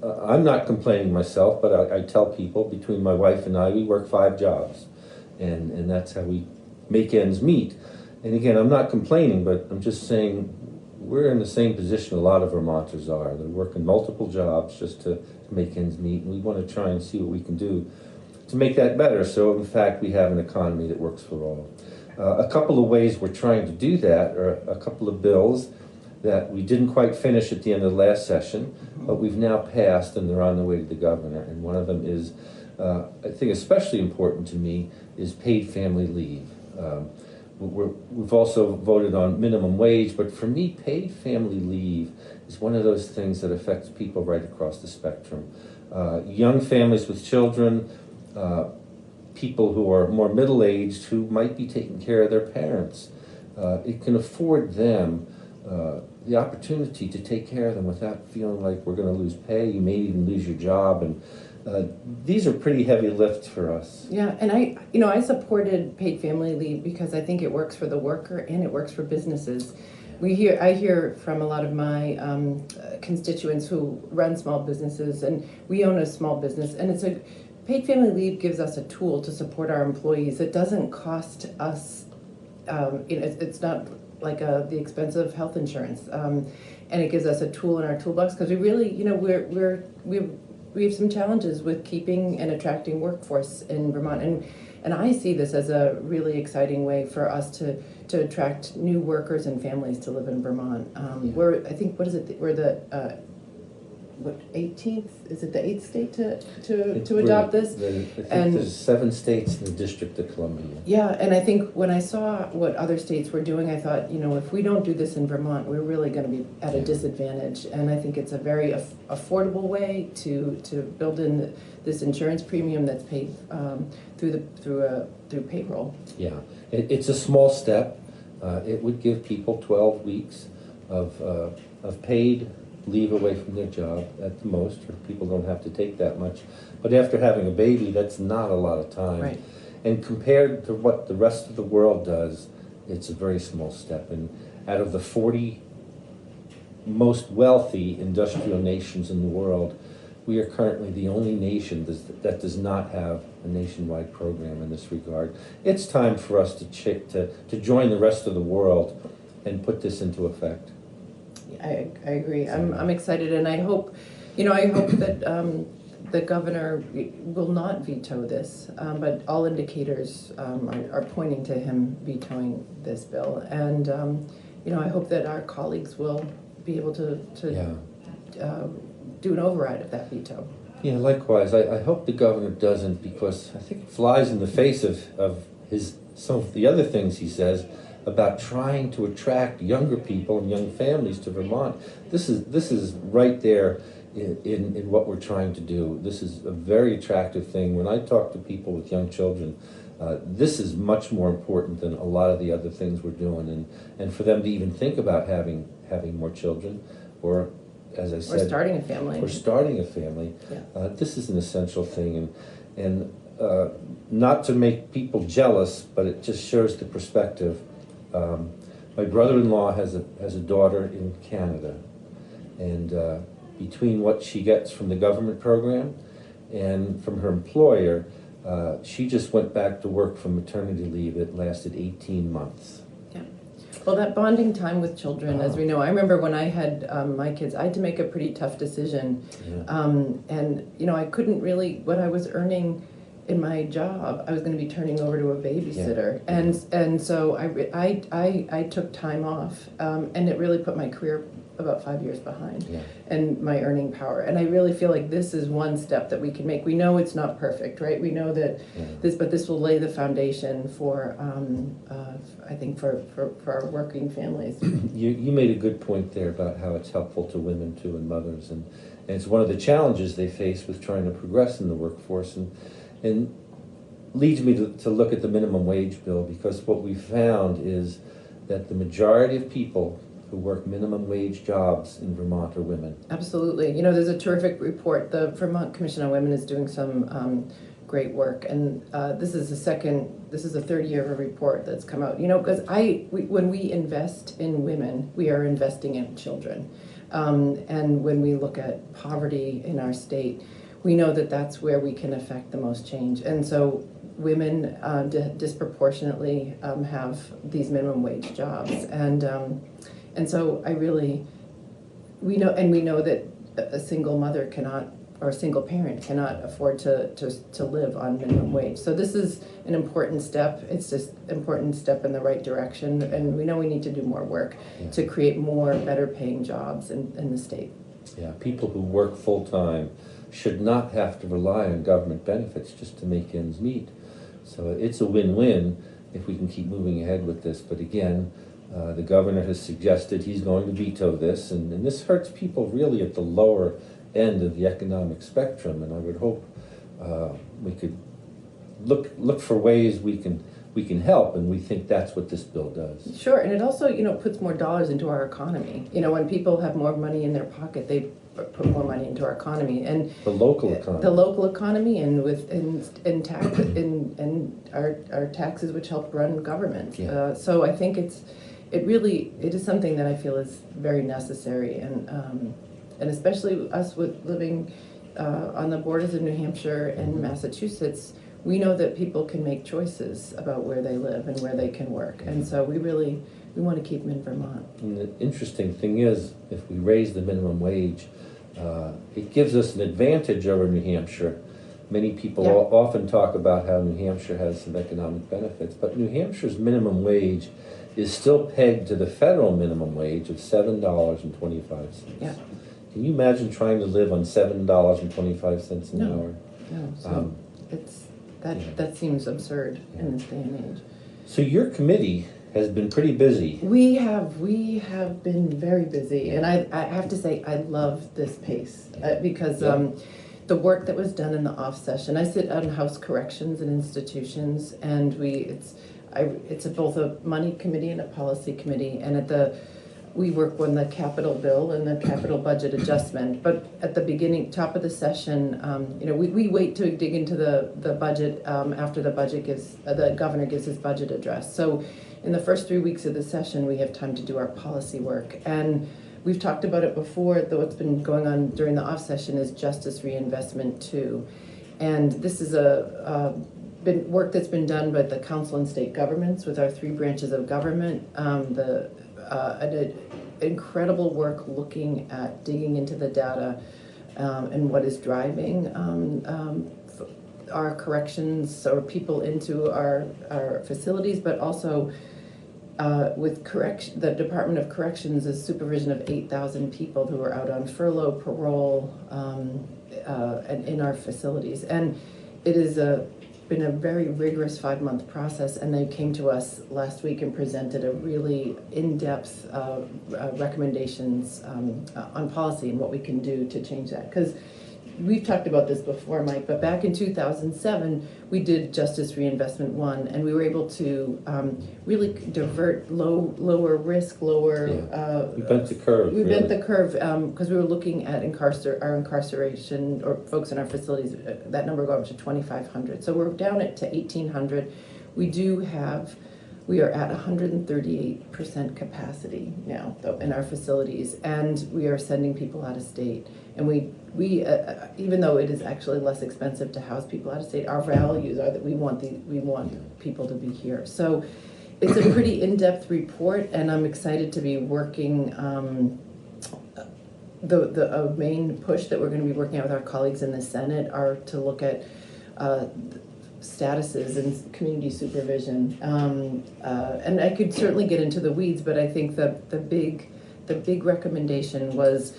I'm not complaining myself, but I tell people, between my wife and I, we work 5 jobs, and that's how we make ends meet. And again, I'm not complaining, but I'm just saying we're in the same position a lot of Vermonters are. They're working multiple jobs just to make ends meet, and we want to try and see what we can do to make that better. So in fact, we have an economy that works for all. A couple of ways we're trying to do that are a couple of bills that we didn't quite finish at the end of the last session, but we've now passed and they're on the way to the governor. And one of them is, I think especially important to me, is paid family leave. We've also voted on minimum wage, but for me, paid family leave is one of those things that affects people right across the spectrum. Young families with children, people who are more middle-aged who might be taking care of their parents. It can afford them the opportunity to take care of them without feeling like we're going to lose pay. You may even lose your job, and these are pretty heavy lifts for us. Yeah, and I supported paid family leave because I think it works for the worker and it works for businesses. I hear from a lot of my constituents who run small businesses, and we own a small business, and paid family leave gives us a tool to support our employees. It doesn't cost us, it's not like the expense of health insurance, and it gives us a tool in our toolbox because we really, we have some challenges with keeping and attracting workforce in Vermont, and I see this as a really exciting way for us to attract new workers and families to live in Vermont. I think, what is it? We're the 18th? Is it the 8th state to adopt this? I think there's 7 states in the District of Columbia. Yeah, and I think when I saw what other states were doing, I thought, if we don't do this in Vermont, we're really going to be at a disadvantage. And I think it's a very affordable way to build in this insurance premium that's paid through payroll. Yeah, it's a small step. It would give people 12 weeks of paid leave away from their job at the most, or people don't have to take that much. But after having a baby, that's not a lot of time. Right. And compared to what the rest of the world does, it's a very small step. And out of the 40 most wealthy industrial nations in the world, we are currently the only nation that does not have a nationwide program in this regard. It's time for us to join the rest of the world and put this into effect. I agree. I'm excited, and I hope that the governor will not veto this. But all indicators are pointing to him vetoing this bill, and I hope that our colleagues will be able to do an override of that veto. Yeah, likewise. I hope the governor doesn't, because I think it flies in the face of some of the other things he says about trying to attract younger people and young families to Vermont. This is right there in what we're trying to do. This is a very attractive thing. When I talk to people with young children, this is much more important than a lot of the other things we're doing, and for them to even think about having more children, or, as I said, or starting a family. Yeah. This is an essential thing, and not to make people jealous, but it just shows the perspective. My brother-in-law has a daughter in Canada, and between what she gets from the government program and from her employer, she just went back to work from maternity leave. It lasted 18 months. Yeah. Well, that bonding time with children, as we know, I remember when I had my kids, I had to make a pretty tough decision. Yeah. And I couldn't really, what I was earning in my job, I was going to be turning over to a babysitter. Yeah. And so I took time off, and it really put my career about 5 years behind, and my earning power. And I really feel like this is one step that we can make. We know it's not perfect, right? We know that this will lay the foundation for, I think, for our working families. You made a good point there about how it's helpful to women too, and mothers, and it's one of the challenges they face with trying to progress in the workforce, and leads me to look at the minimum wage bill, because what we found is that the majority of people who work minimum wage jobs in Vermont are women. Absolutely. There's a terrific report. The Vermont Commission on Women is doing some great work, and this is the third year of a report that's come out. Because when we invest in women, we are investing in children. And when we look at poverty in our state, we know that that's where we can affect the most change. And so women disproportionately have these minimum wage jobs. And so we know that a single mother cannot, or a single parent cannot afford to live on minimum wage. So this is an important step. It's just an important step in the right direction, and we know we need to do more work to create more better paying jobs in the state. Yeah, people who work full-time should not have to rely on government benefits just to make ends meet. So it's a win-win if we can keep moving ahead with this. But again, the governor has suggested he's going to veto this, and this hurts people really at the lower end of the economic spectrum. And I would hope we could look for ways we can help, and we think that's what this bill does. Sure, and it also puts more dollars into our economy. When people have more money in their pocket, they put more money into our economy, and The local economy. the local economy, and tax and our taxes, which help run government. Yeah. So I think it is something that I feel is very necessary, and especially us living on the borders of New Hampshire and Massachusetts, we know that people can make choices about where they live and where they can work, and so we want to keep them in Vermont. And the interesting thing is, if we raise the minimum wage, it gives us an advantage over New Hampshire. Many people often talk about how New Hampshire has some economic benefits, but New Hampshire's minimum wage is still pegged to the federal minimum wage of $7.25. Yeah. Can you imagine trying to live on $7.25 an No. hour? No, so that seems absurd in this day and age. So your committee has been pretty busy. We have been very busy, and I have to say I love this pace because the work that was done in the off session. I sit on House Corrections and Institutions, and it's both a money committee and a policy committee, and we work on the capital bill and the capital budget adjustment. But at the top of the session, we wait to dig into the budget after the governor gives his budget address. So in the first 3 weeks of the session, we have time to do our policy work. And we've talked about it before, though what's been going on during the off session is Justice Reinvestment 2. And this is been work that's been done by the council and state governments with our 3 branches of government. Incredible work looking at digging into the data and what is driving our corrections or people into our facilities, but also with the Department of Corrections is supervision of 8,000 people who are out on furlough, parole, and in our facilities. And it is been a very rigorous 5-month process, and they came to us last week and presented a really in-depth recommendations on policy and what we can do to change that. Because we've talked about this before, Mike, but back in 2007, we did Justice Reinvestment 1, and we were able to really divert lower risk, lower... we bent the curve. We bent the curve because we were looking at our incarceration, or folks in our facilities, that number go up to 2,500. So we're down to 1,800. We are at 138% capacity now, though, in our facilities, and we are sending people out of state. And we even though it is actually less expensive to house people out of state, our values are that we want people to be here. So it's a pretty in-depth report, and I'm excited to be working. The main push that we're going to be working on with our colleagues in the Senate are to look at statuses and community supervision, and I could certainly get into the weeds, but I think the big recommendation was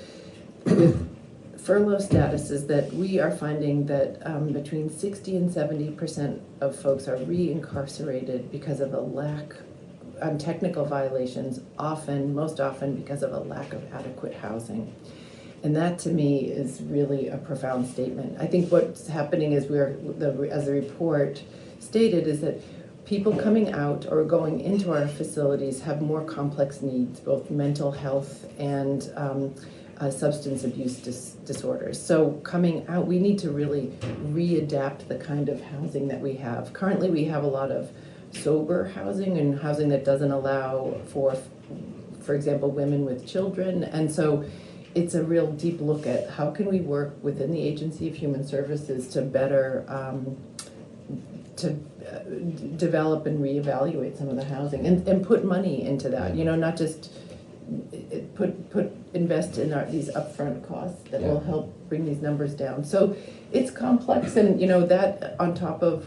with furlough statuses that we are finding that between 60 and 70% of folks are re-incarcerated because of a lack on technical violations, most often because of a lack of adequate housing. And that to me is really a profound statement. I think what's happening is as the report stated, is that people coming out or going into our facilities have more complex needs, both mental health and substance abuse disorders. So coming out, we need to really readapt the kind of housing that we have. Currently we have a lot of sober housing and housing that doesn't allow for example, women with children. And so it's a real deep look at how can we work within the Agency of Human Services to better develop and reevaluate some of the housing and put money into that, not just invest in these upfront costs that will help bring these numbers down. So it's complex, and that on top of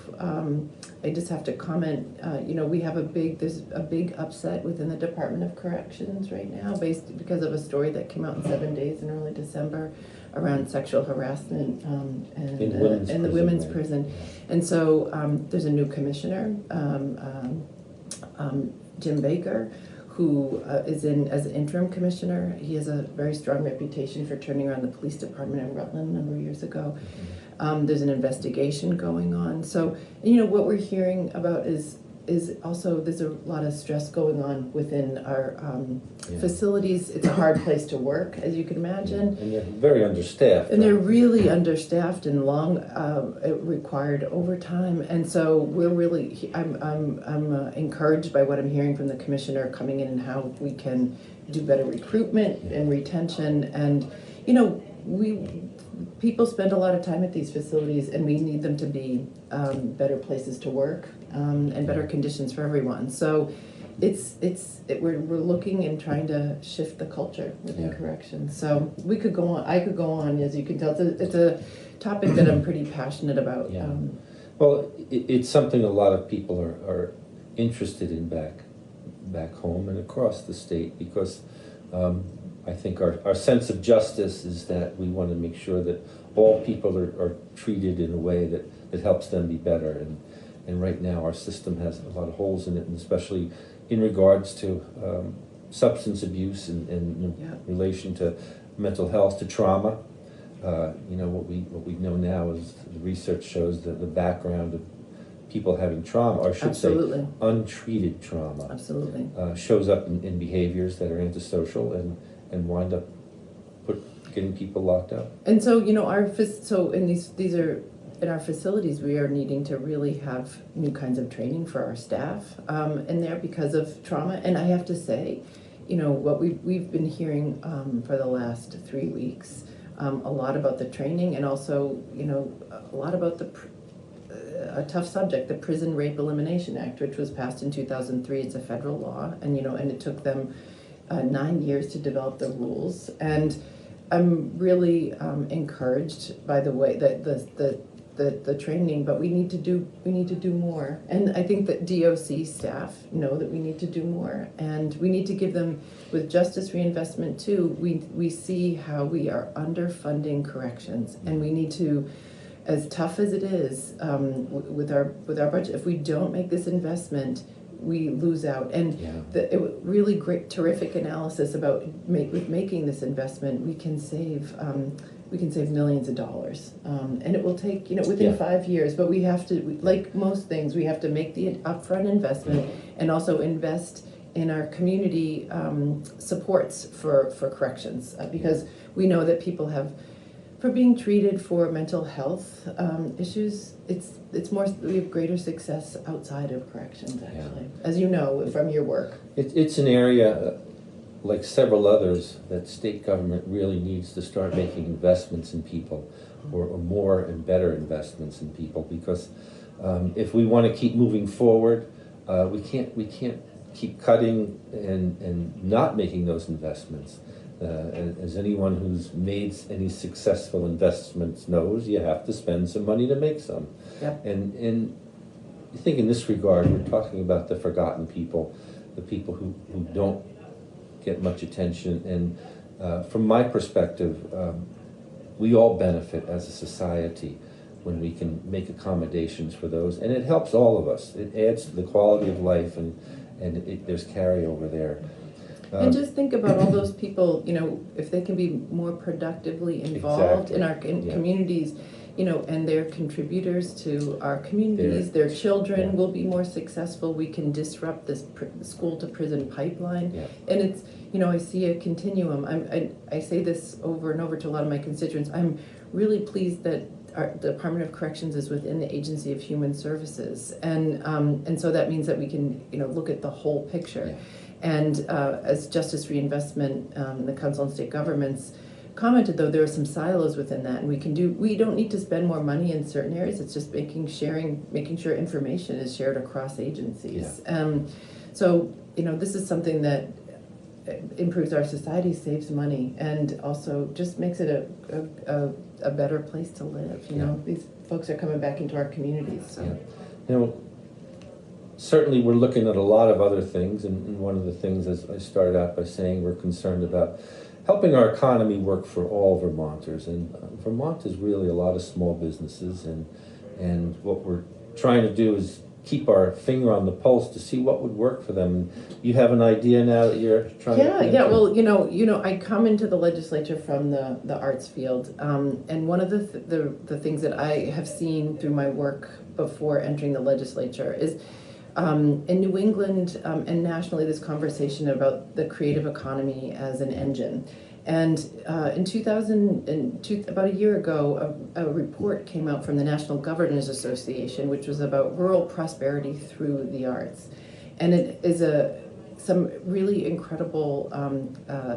I just have to comment, we have there's a big upset within the Department of Corrections right now because of a story that came out in 7 Days in early December around sexual harassment in the women's prison. And so there's a new commissioner, Jim Baker, who is in as an interim commissioner. He has a very strong reputation for turning around the police department in Rutland a number of years ago. There's an investigation going on. So, what we're hearing about is also there's a lot of stress going on within our facilities. It's a hard place to work, as you can imagine. And they're very understaffed. And they're really understaffed and it required overtime. And so we're really, I'm encouraged by what I'm hearing from the commissioner coming in and how we can do better recruitment and retention. And, people spend a lot of time at these facilities, and we need them to be better places to work and better conditions for everyone. So we're looking and trying to shift the culture within corrections. So we could go on. I could go on, as you can tell. It's a topic that I'm pretty passionate about. Yeah. Well, it's something a lot of people are interested in back home and across the state, because I think our sense of justice is that we want to make sure that all people are treated in a way that helps them be better. And right now our system has a lot of holes in it, and especially in regards to substance abuse and in relation to mental health, to trauma. What we know now is the research shows that the background of people having trauma, or I should say untreated trauma, shows up in behaviors that are antisocial and wind up getting people locked up. And so, in our facilities, we are needing to really have new kinds of training for our staff in there because of trauma. And I have to say, what we've been hearing for the last 3 weeks, a lot about the training, and also, a lot about a tough subject, the Prison Rape Elimination Act, which was passed in 2003. It's a federal law, and and it took them 9 years to develop the rules. And I'm really encouraged by the way that the training, but we need to do more. And I think that DOC staff know that we need to do more, and we need to give them, with justice reinvestment too, we see how we are underfunding corrections, and we need to, as tough as it is with our budget, if we don't make this investment, we lose out. And really great, terrific analysis about with making this investment, we can save millions of dollars, and it will take within 5 years. But we have to, like most things, we have to make the upfront investment and also invest in our community supports for corrections, because we know that people have, for being treated for mental health issues, it's more, we have greater success outside of corrections, actually, as you know from your work. It's an area, like several others, that state government really needs to start making investments in people, or more and better investments in people, because if we want to keep moving forward, we can't keep cutting and not making those investments. As anyone who's made any successful investments knows, you have to spend some money to make some. Yep. And I think in this regard, we're talking about the forgotten people, the people who don't get much attention. And from my perspective, we all benefit as a society when we can make accommodations for those, and it helps all of us. It adds to the quality of life, and there's carryover there. And just think about all those people, if they can be more productively involved in our communities, and they're contributors to our communities, their children will be more successful. We can disrupt this school to prison pipeline. And it's, I see a continuum. I say this over and over to a lot of my constituents. I'm really pleased that our Department of Corrections is within the Agency of Human Services. And so that means that we can, look at the whole picture. And as Justice Reinvestment, the Council on State Governments, commented, though, there are some silos within that, and we don't need to spend more money in certain areas. It's just making sure information is shared across agencies. So, this is something that improves our society, saves money, and also just makes it a better place to live. These folks are coming back into our communities. So. Yeah. Certainly we're looking at a lot of other things, and one of the things, as I started out by saying, we're concerned about helping our economy work for all Vermonters. And Vermont is really a lot of small businesses, and what we're trying to do is keep our finger on the pulse to see what would work for them. You have an idea now that you're trying to... Yeah. Well, I come into the legislature from the arts field, and one of the things that I have seen through my work before entering the legislature is in New England and nationally, this conversation about the creative economy as an engine. And in 2002, about a year ago, a report came out from the National Governors Association, which was about rural prosperity through the arts. And it is some really incredible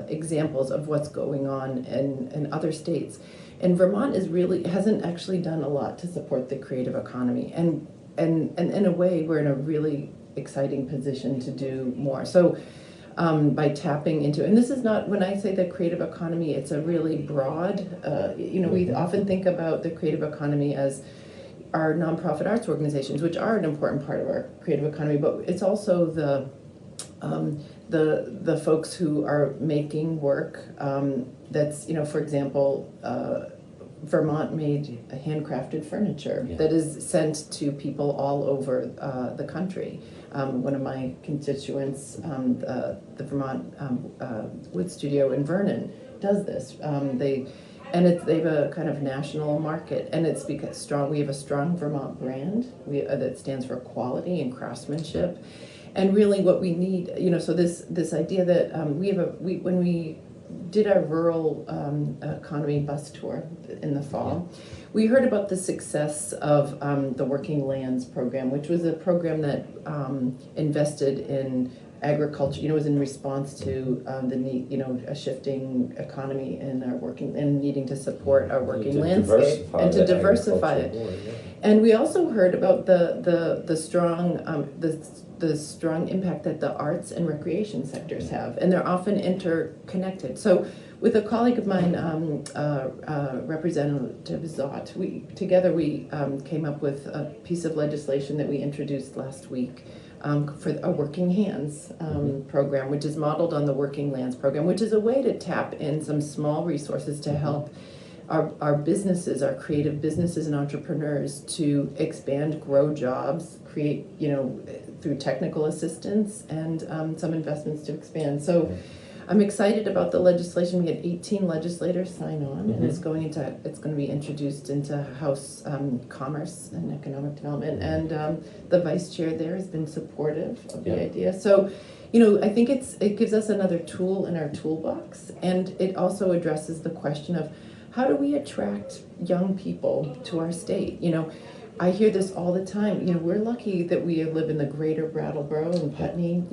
examples of what's going on in other states. And Vermont hasn't actually done a lot to support the creative economy. And in a way, we're in a really exciting position to do more. So by tapping into, and this is not, when I say the creative economy, it's a really broad, we often think about the creative economy as our nonprofit arts organizations, which are an important part of our creative economy, but it's also the folks who are making work that's, for example, Vermont made handcrafted furniture that is sent to people all over the country. One of my constituents, the Vermont Wood Studio in Vernon, does this. They have a kind of national market, and it's because we have a strong Vermont brand that stands for quality and craftsmanship, and really what we need, so this idea that when we did our rural economy bus tour in the fall, we heard about the success of the Working Lands program, which was a program that invested in agriculture. It was in response to the need, a shifting economy in our working and needing to support our working landscape and to diversify it. And we also heard about the strong impact that the arts and recreation sectors have, and they're often interconnected. So with a colleague of mine, Representative Zott, we came up with a piece of legislation that we introduced last week for a Working Hands program, which is modeled on the Working Lands program, which is a way to tap in some small resources to help our businesses, our creative businesses and entrepreneurs to expand, grow jobs, create, through technical assistance and some investments to expand. So I'm excited about the legislation. We had 18 legislators sign on, and it's going to be introduced into House Commerce and Economic Development, and the vice chair there has been supportive of the idea. So, I think it gives us another tool in our toolbox, and it also addresses the question of how do we attract young people to our state? I hear this all the time. We're lucky that we live in the greater Brattleboro and Putney,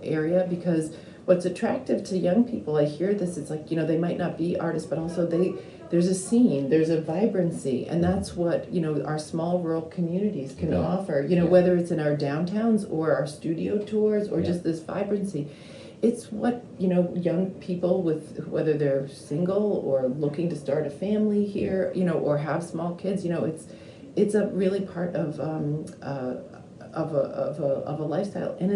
area, because what's attractive to young people, I hear this, it's like, they might not be artists, but also there's a scene, there's a vibrancy, and that's what, our small rural communities can offer, whether it's in our downtowns or our studio tours or just this vibrancy. It's what, young people, whether they're single or looking to start a family here, or have small kids, it's a really part of a lifestyle, and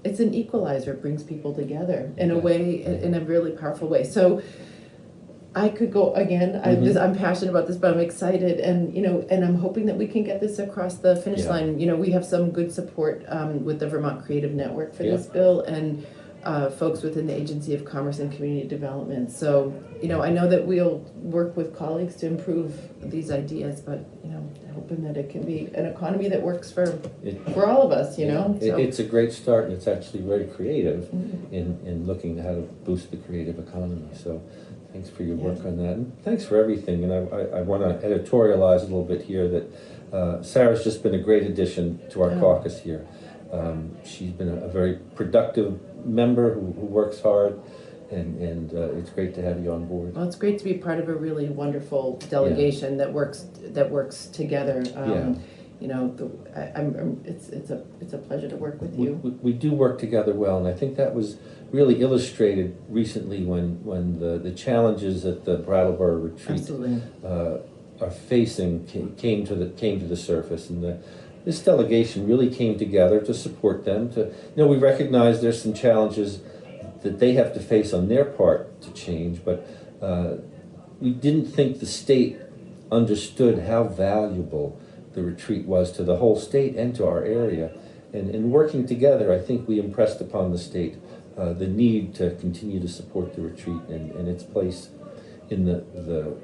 it's an equalizer. It brings people together in a way, in a really powerful way. So I could go again. I'm passionate about this, but I'm excited, and and I'm hoping that we can get this across the finish line. We have some good support with the Vermont Creative Network for this bill, and folks within the Agency of Commerce and Community Development. So I know that we'll work with colleagues to improve these ideas, but hoping that it can be an economy that works for all of us. So. It's a great start, and it's actually very creative in looking at how to boost the creative economy. So thanks for your work on that, and thanks for everything. And I want to editorialize a little bit here that Sarah's just been a great addition to our caucus here. She's been a very productive member who works hard, and it's great to have you on board. Well, it's great to be part of a really wonderful delegation that works together. Yeah. You know, it's a pleasure to work with you. We do work together well, and I think that was really illustrated recently when the challenges that the Brattleboro retreat Absolutely. Are facing came to the surface, and this delegation really came together to support them. We recognize there's some challenges that they have to face on their part to change, but we didn't think the state understood how valuable the retreat was to the whole state and to our area. And in working together, I think we impressed upon the state the need to continue to support the retreat and its place in the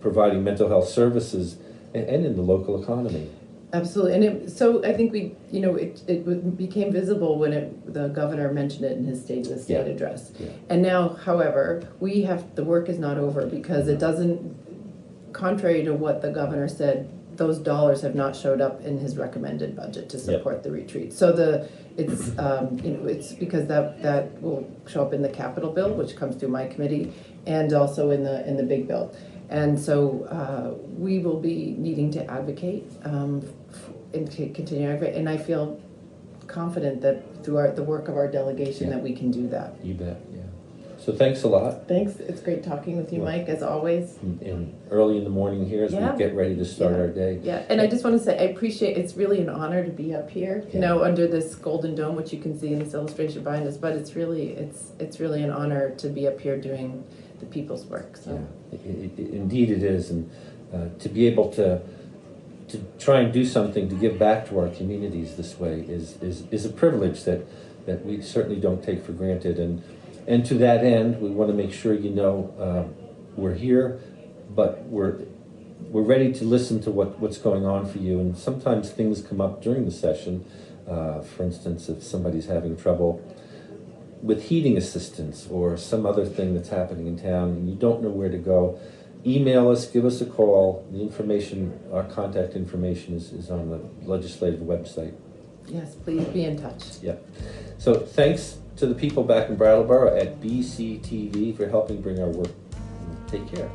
providing mental health services and in the local economy. Absolutely, and so I think it became visible when the governor mentioned it in his State of the State address. Yeah. And now, however, the work is not over because it doesn't, contrary to what the governor said, those dollars have not showed up in his recommended budget to support the retreat. So it's because that will show up in the capital bill, which comes through my committee, and also in the big bill. And so we will be needing to advocate and continue to advocate. And I feel confident that through the work of our delegation that we can do that. You bet, yeah. So thanks a lot. Thanks. It's great talking with you, Mike, as always. And early in the morning here as we get ready to start our day. Yeah, and I just want to say I appreciate, it's really an honor to be up here, under this golden dome, which you can see in this illustration behind us, but it's really an honor to be up here doing the people's work. So. Yeah, indeed it is, and to be able to try and do something to give back to our communities this way is a privilege that we certainly don't take for granted. And to that end, we want to make sure we're here, but we're ready to listen to what's going on for you. And sometimes things come up during the session. For instance, if somebody's having trouble with heating assistance or some other thing that's happening in town and you don't know where to go, email us, give us a call. The information, our contact information is on the legislative website. Yes, please be in touch. Yeah. So thanks to the people back in Brattleboro at BCTV for helping bring our work. Take care.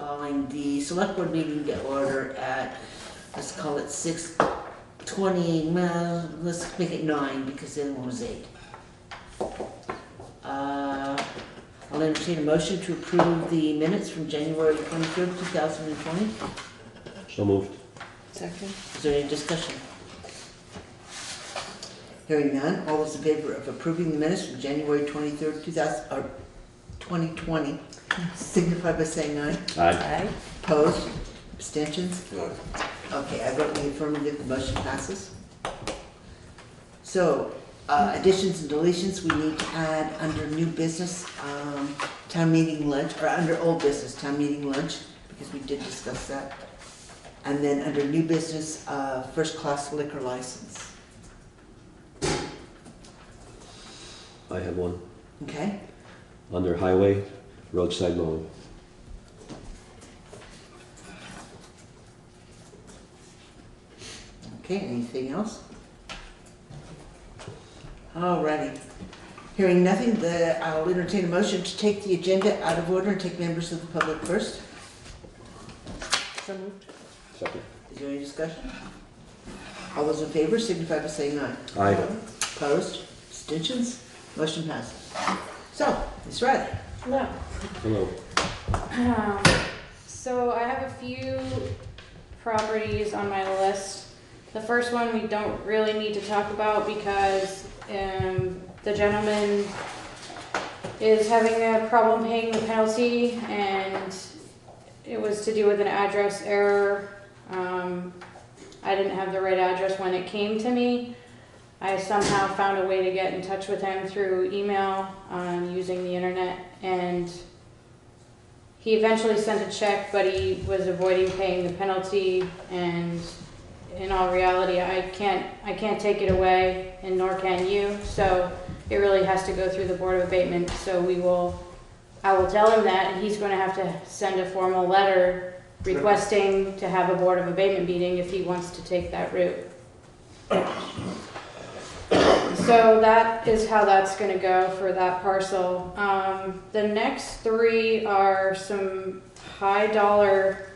calling the select board meeting to order at, let's call it 6:20, well, let's make it 9 because the other one was 8. I'll entertain a motion to approve the minutes from January 23rd, 2020. So moved. Second. Is there any discussion? Hearing none, all those in favor of approving the minutes from January 23rd, 2020, signify by saying aye. Aye. Opposed? Abstentions? Okay, I vote in the affirmative, the motion passes. So, additions and deletions, we need to add under new business, town meeting lunch, or under old business, town meeting lunch, because we did discuss that. And then under new business, first-class liquor license. I have one. Okay? Under highway, roadside mowing. Okay, anything else? Alrighty. Hearing nothing, I'll entertain a motion to take the agenda out of order and take members of the public first. So moved. Second. Is there any discussion? All those in favor signify by saying aye. Aye. Opposed? Abstentions? Motion passes. So, Ms. Riley. No. Hello. So I have a few properties on my list. The first one we don't really need to talk about because the gentleman is having a problem paying the penalty, and it was to do with an address error. I didn't have the right address when it came to me. I somehow found a way to get in touch with him through email using the internet, and he eventually sent a check, but he was avoiding paying the penalty, and in all reality, I can't take it away, and nor can you, so it really has to go through the Board of Abatement. So I will tell him that, and he's going to have to send a formal letter requesting to have a Board of Abatement meeting if he wants to take that route. So that is how that's going to go for that parcel. The next three are some high dollar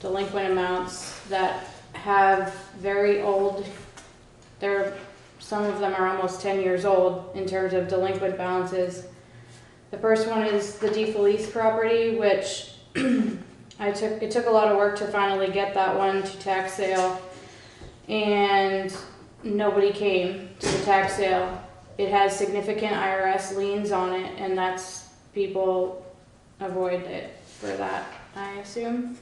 delinquent amounts that have very old, some of them are almost 10 years old in terms of delinquent balances. The first one is the DeFelice property, which it took a lot of work to finally get that one to tax sale, and nobody came to the tax sale. It has significant IRS liens on it, and people avoid it for that, I assume.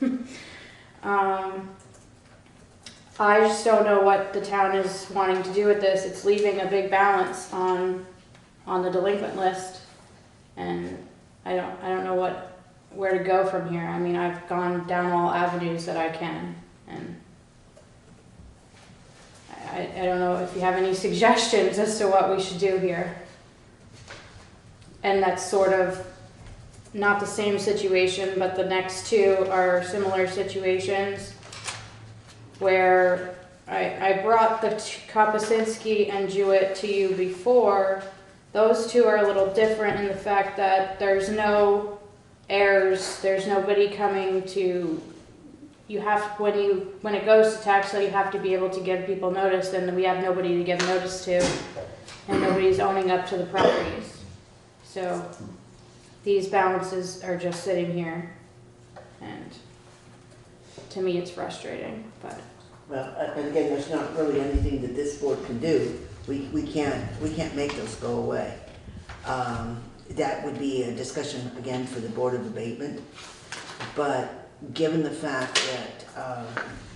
I just don't know what the town is wanting to do with this. It's leaving a big balance on the delinquent list, and I don't know where to go from here. I mean, I've gone down all avenues that I can, and I don't know if you have any suggestions as to what we should do here. And that's sort of not the same situation, but the next two are similar situations where I brought the Kopasinski and Jewett to you before. Those two are a little different in the fact that there's no heirs, there's nobody coming to, you have, when it goes to tax sale, you have to be able to give people notice, and we have nobody to give notice to, and nobody's owning up to the properties. So these balances are just sitting here, and to me it's frustrating, but. Well, and again, there's not really anything that this board can do. We can't make those go away. That would be a discussion again for the Board of Abatement. But given the fact that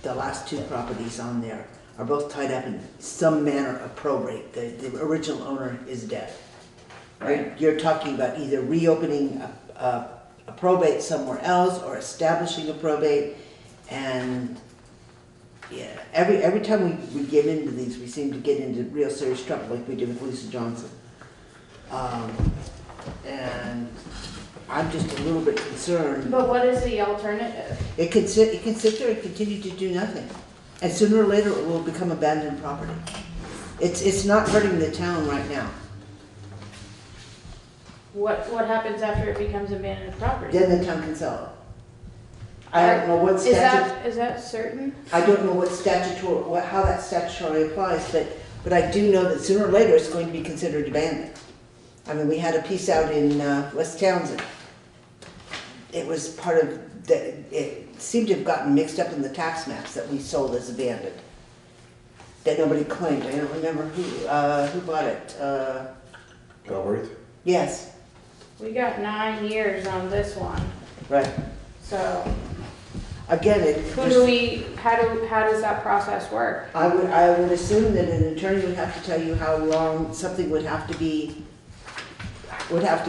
the last two properties on there are both tied up in some manner of probate, the original owner is dead. Right. You're talking about either reopening a probate somewhere else or establishing a probate, and yeah, every time we get into these, we seem to get into real serious trouble, like we did with Lisa Johnson. And I'm just a little bit concerned. But what is the alternative? It can sit there and continue to do nothing, and sooner or later it will become abandoned property. It's not hurting the town right now. What happens after it becomes abandoned property? Then the town can sell I don't know what statute, Is that certain? I don't know what statutory, how that statutory applies, but I do know that sooner or later it's going to be considered abandoned. I mean, we had a piece out in West Townsend. It was part of, it seemed to have gotten mixed up in the tax maps that we sold as abandoned. That nobody claimed. I don't remember who bought it. Galbraith? Yes, We got 9 years on this one, right. so Again, how does that process work? I would assume that an attorney would have to tell you how long something would have to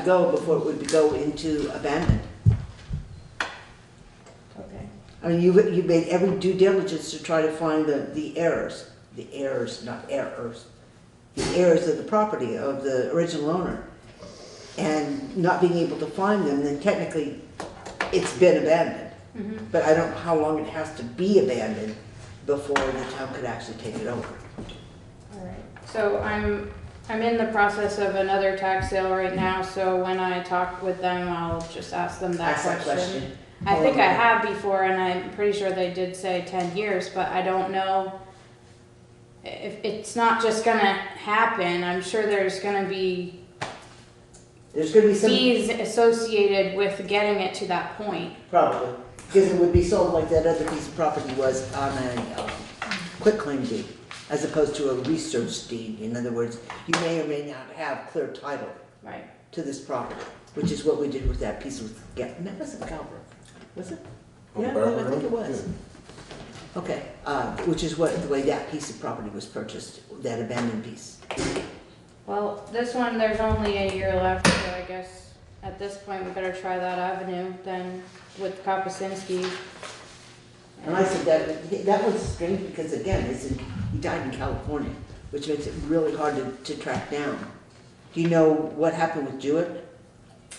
go before it would go into abandoned. Okay. I mean, you made every due diligence to try to find the errors, not errors, the errors of the property of the original owner. And not being able to find them, then technically it's been abandoned. Mm-hmm. But I don't know how long it has to be abandoned before the town could actually take it over. All right. So I'm in the process of another tax sale right now, so when I talk with them, I'll just ask them that Ask that question. question. I think I have before, and I'm pretty sure they did say 10 years, but I don't know if it's not just gonna happen. I'm sure there's gonna be There's gonna be some, fees associated with getting it to that point. probably, because it would be sold like that other piece of property was on a quitclaim deed, as opposed to a research deed. In other words, you may or may not have clear title Right. to this property, which is what we did with that piece with, and that wasn't Galbraith, was it? On Yeah, Barber I think it Road? was. Okay, which is the way that piece of property was purchased, that abandoned piece. Well, this one, there's only a year left, so I guess at this point, we better try that avenue than with Kopasinski. And I said that was strange because again, he died in California, which makes it really hard to track down. Do you know what happened with Jewett?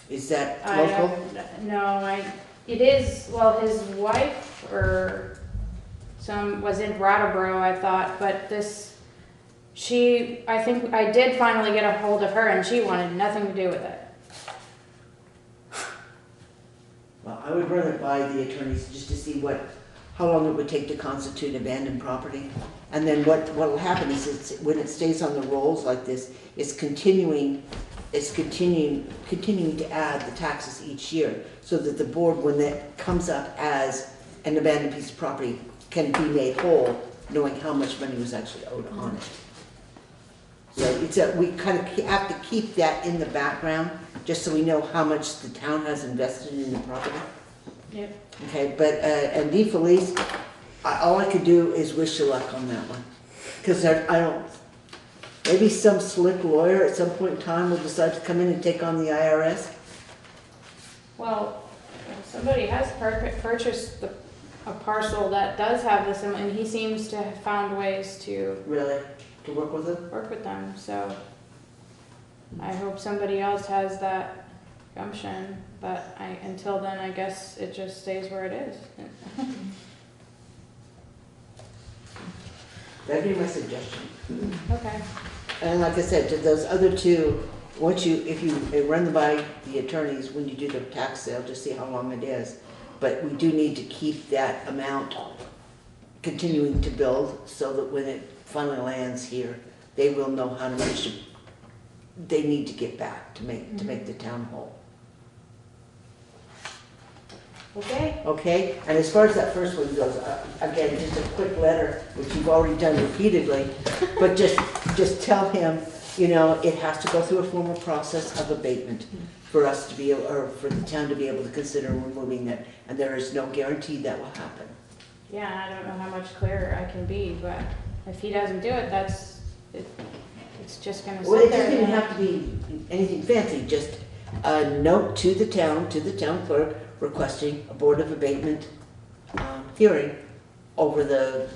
Is that I local? don't, no, it is, well, his wife or was in Brattleboro, I thought, but I think I did finally get a hold of her and she wanted nothing to do with it. Well, I would run it by the attorneys just to see how long it would take to constitute abandoned property. And then what'll happen is when it stays on the rolls like this, it's continuing to add the taxes each year so that the board, when that comes up as an abandoned piece of property, can be made whole, knowing how much money was actually owed on it. So we kind of have to keep that in the background, just so we know how much the town has invested in the property. Yep. Okay, but, and Felice, all I could do is wish you luck on that one. Because maybe some slick lawyer at some point in time will decide to come in and take on the IRS. Well, somebody has purchased a parcel that does have this, and he seems to have found ways to Really? To work with it? work with them, so I hope somebody else has that gumption, but until then, I guess it just stays where it is. That'd be my suggestion. Okay. And like I said, to those other two, if you run them by the attorneys when you do the tax sale, just see how long it is. But we do need to keep that amount continuing to build so that when it finally lands here, they will know how much they need to get back to make the town whole. Okay. Okay, and as far as that first one goes, again, just a quick letter, which you've already done repeatedly, but just tell him, it has to go through a formal process of abatement for us to be able, or for the town to be able to consider removing it, and there is no guarantee that will happen. Yeah, I don't know how much clearer I can be, but if he doesn't do it, it's just gonna Well, sit it there. doesn't even have to be anything fancy, just a note to the town clerk, requesting a Board of Abatement hearing over the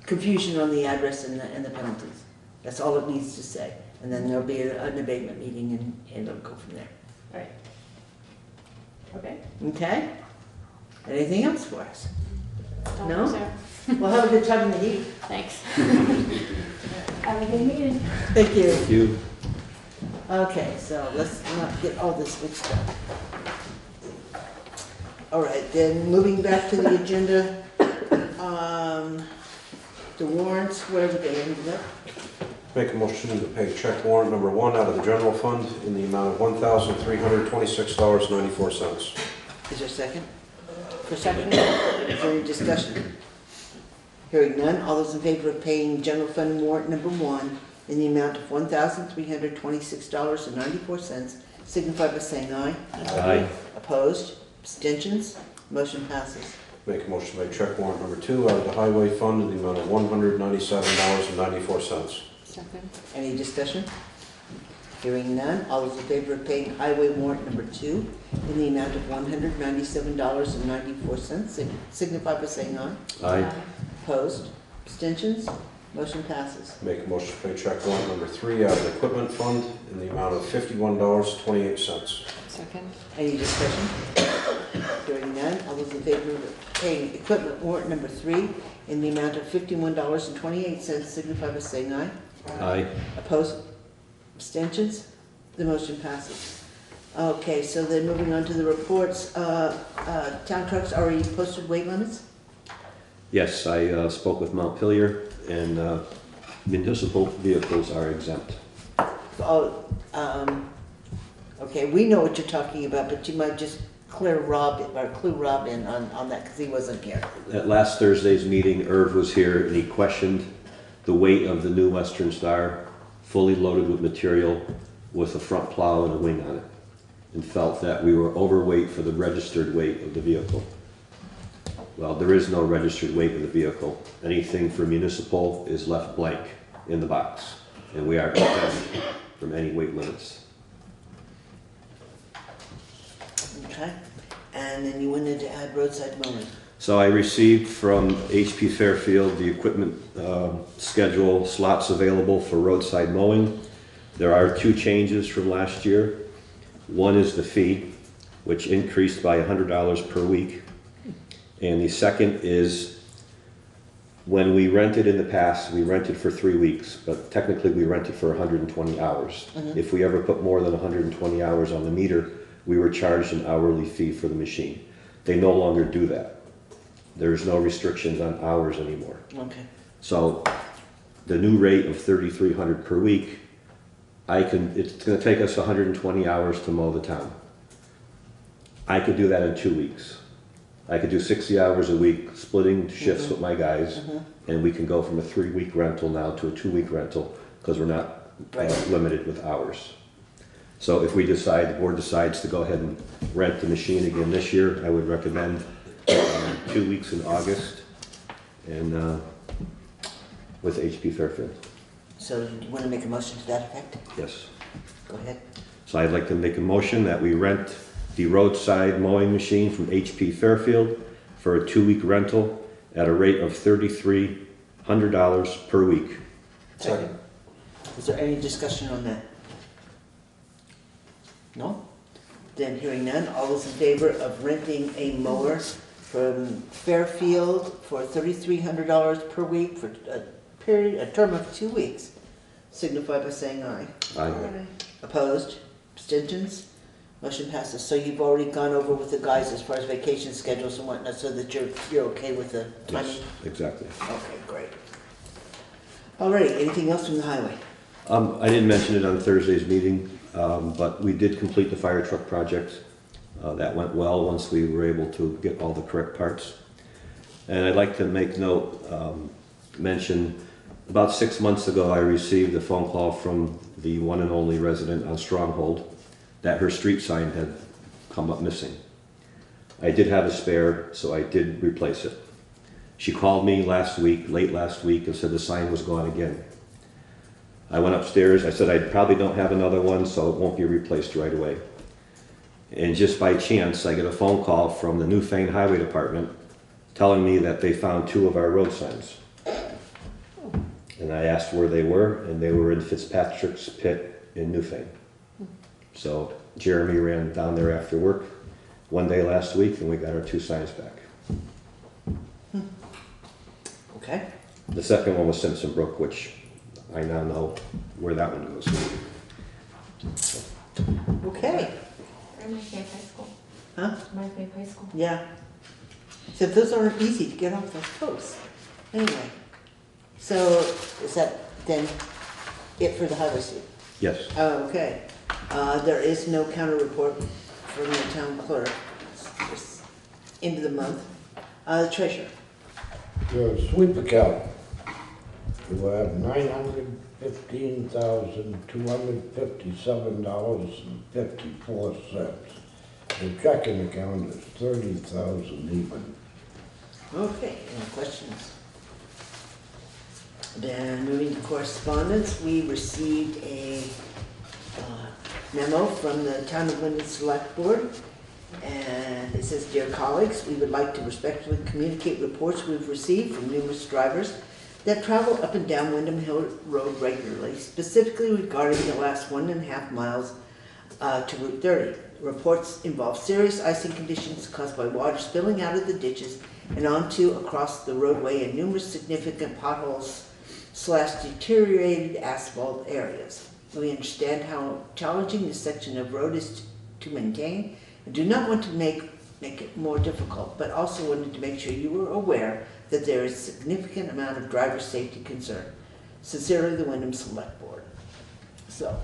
confusion on the address and the penalties. That's all it needs to say. And then there'll be an abatement meeting and it'll go from there. Right. Okay. Okay? Anything else for us? Don't No? think so. Well, have a good time in the heat. Thanks. Have a good meeting. Thank you. Thank you. Okay, so let's not get all this mixed up. All right, then moving back to the agenda, the warrants, wherever they ended up. Make a motion to pay check warrant number 1 out of the general fund in the amount of $1,326.94. Is there a second? For second, is there any discussion? Hearing none, all those in favor of paying general fund warrant number 1 in the amount of $1,326.94 signify by saying aye. Aye. Opposed? Abstentions? Motion passes. Make a motion to pay check warrant number 2 out of the highway fund in the amount of $197.94. Second. Any discussion? Hearing none, all those in favor of paying highway warrant number 2 in the amount of $197.94 signify by saying aye. Aye. Opposed? Abstentions? Motion passes. Make a motion to pay check warrant number 3 out of the equipment fund in the amount of $51.28. Second. Any discussion? Hearing none, all those in favor of paying equipment warrant number 3 in the amount of $51.28 signify by saying aye. Aye. Opposed? Abstentions? The motion passes. Okay, so then moving on to the reports, town trucks already posted weight limits? Yes, I spoke with Montpelier, and municipal vehicles are exempt. Oh, okay, we know what you're talking about, but you might just clue Rob in on that, because he wasn't here. At last Thursday's meeting, Irv was here, and he questioned the weight of the new Western Star, fully loaded with material, with a front plow and a wing on it, and felt that we were overweight for the registered weight of the vehicle. Well, there is no registered weight of the vehicle. Anything for municipal is left blank in the box, and we are exempt from any weight limits. Okay, and then you wanted to add roadside mowing. So I received from HP Fairfield the equipment schedule, slots available for roadside mowing. There are 2 changes from last year. One is the fee, which increased by $100 per week. And the second is, when we rented in the past, we rented for 3 weeks, but technically we rented for 120 hours. If we ever put more than 120 hours on the meter, we were charged an hourly fee for the machine. They no longer do that. There's no restrictions on hours anymore. Okay. So the new rate of $3,300 per week, it's gonna take us 120 hours to mow the town. I could do that in 2 weeks. I could do 60 hours a week, splitting shifts with my guys, and we can go from a 3-week rental now to a 2-week rental, because we're not limited with hours. So if the board decides to go ahead and rent the machine again this year, I would recommend 2 weeks in August, and with HP Fairfield. So do you want to make a motion to that effect? Yes. Go ahead. So I'd like to make a motion that we rent the roadside mowing machine from HP Fairfield for a 2-week rental at a rate of $3,300 per week. Second. Is there any discussion on that? No? Then hearing none, all those in favor of renting a mower from Fairfield for $3,300 per week for a term of 2 weeks, signify by saying aye. Aye. Opposed? Abstentions? Motion passes. So you've already gone over with the guys as far as vacation schedules and whatnot, so that you're okay with the timing? Yes, exactly. Okay, great. Alrighty, anything else from the highway? I didn't mention it on Thursday's meeting, but we did complete the fire truck project. That went well once we were able to get all the correct parts. And I'd like to mention, about 6 months ago, I received a phone call from the one and only resident on Stronghold that her street sign had come up missing. I did have a spare, so I did replace it. She called me late last week, and said the sign was gone again. I went upstairs, I said I probably don't have another one, so it won't be replaced right away. And just by chance, I get a phone call from the Newfane Highway Department telling me that they found 2 of our road signs. And I asked where they were, and they were in Fitzpatrick's Pit in Newfane. So Jeremy ran down there after work one day last week, and we got our 2 signs back. Okay. The second one was Simpson Brook, which I now know where that one goes. Okay. High school. Huh? Reminds me of high school. Yeah. So those aren't easy to get off those posts. Anyway, so is that then it for the highway suit? Yes. Okay. There is no counter report from the town clerk. It's end of the month. The treasurer. The sweep account, you have $915,257.54. The checking account is 30,000 even. Okay, any questions? Then moving to correspondence, we received a memo from the Town of Linden Select Board. And it says, "Dear colleagues, we would like to respectfully communicate reports we've received from numerous drivers that travel up and down Windham Hill Road regularly, specifically regarding the last 1.5 miles to Route 30. Reports involve serious icing conditions caused by water spilling out of the ditches and onto across the roadway and numerous significant potholes / deteriorated asphalt areas. We understand how challenging this section of road is to maintain and do not want to make it more difficult, but also wanted to make sure you were aware that there is a significant amount of driver safety concern. Sincerely, the Wyndham Select Board." So,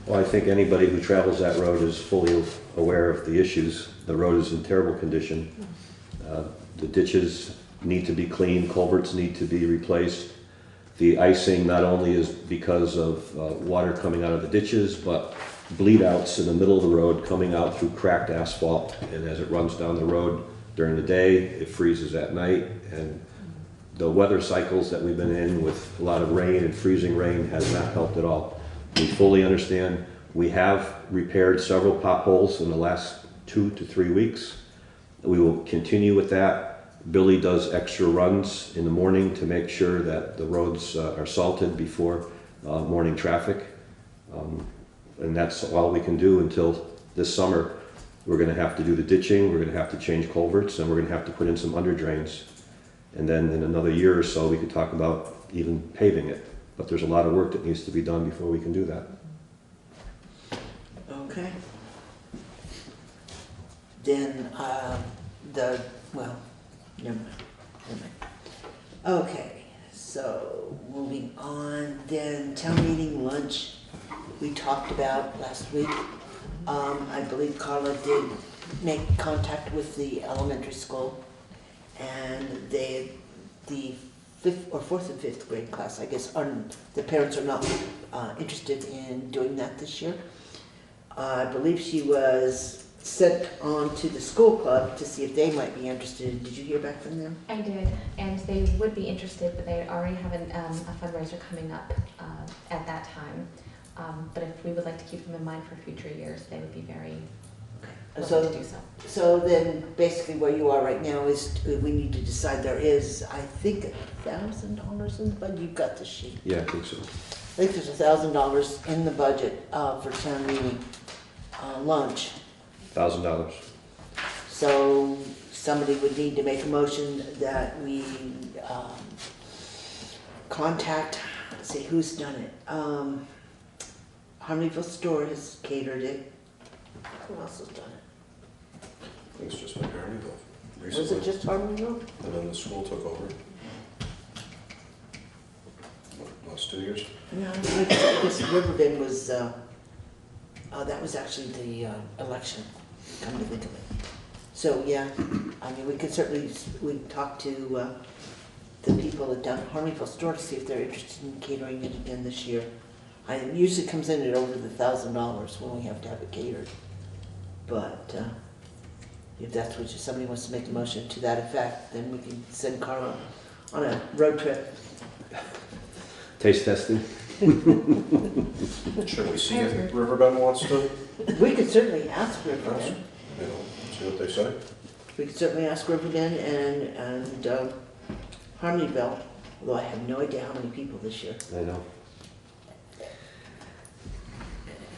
Well, I think anybody who travels that road is fully aware of the issues. The road is in terrible condition. The ditches need to be cleaned, culverts need to be replaced. The icing not only is because of water coming out of the ditches, but bleed outs in the middle of the road coming out through cracked asphalt. And as it runs down the road during the day, it freezes at night. And the weather cycles that we've been in with a lot of rain and freezing rain has not helped at all. We fully understand. We have repaired several potholes in the last 2 to 3 weeks. We will continue with that. Billy does extra runs in the morning to make sure that the roads are salted before morning traffic. And that's all we can do until this summer. We're going to have to do the ditching, we're going to have to change culverts, and we're going to have to put in some under drains. And then in another year or so, we could talk about even paving it. But there's a lot of work that needs to be done before we can do that. okay. Then, never mind. Okay, so moving on, then town meeting lunch we talked about last week. I believe Carla did make contact with the elementary school, and the 4th and 5th grade class, I guess, the parents are not interested in doing that this year. I believe she was sent on to the school club to see if they might be interested. Did you hear back from them? I did, and they would be interested, but they already have a fundraiser coming up at that time. But if we would like to keep them in mind for future years, they would be very willing to do so. So then basically where you are right now is we need to decide. There is, I think, $1,000 in the budget. You've got the sheet. Yeah, I think so. I think there's $1,000 in the budget for town meeting lunch. $1,000. So somebody would need to make a motion that we contact, let's see, who's done it? Harmonyville Store has catered it. Who else has done it? I think it's just been Harmonyville recently. Was it just Harmonyville? And then the school took over. Last 2 years. No, I guess Riverbend was, that was actually the election, come to think of it. So, yeah, I mean, we could certainly, talk to the people at Harmonyville Store to see if they're interested in catering it again this year. It usually comes in at over the $1,000 when we have to have it catered. But if that's what somebody wants to make a motion to that effect, then we can send Carla on a road trip. Taste testing? Should we see if Riverbend wants to We could certainly ask ask? Riverbend. See what they say? We could certainly ask Riverbend and Harmonyville, although I have no idea how many people this year. I know.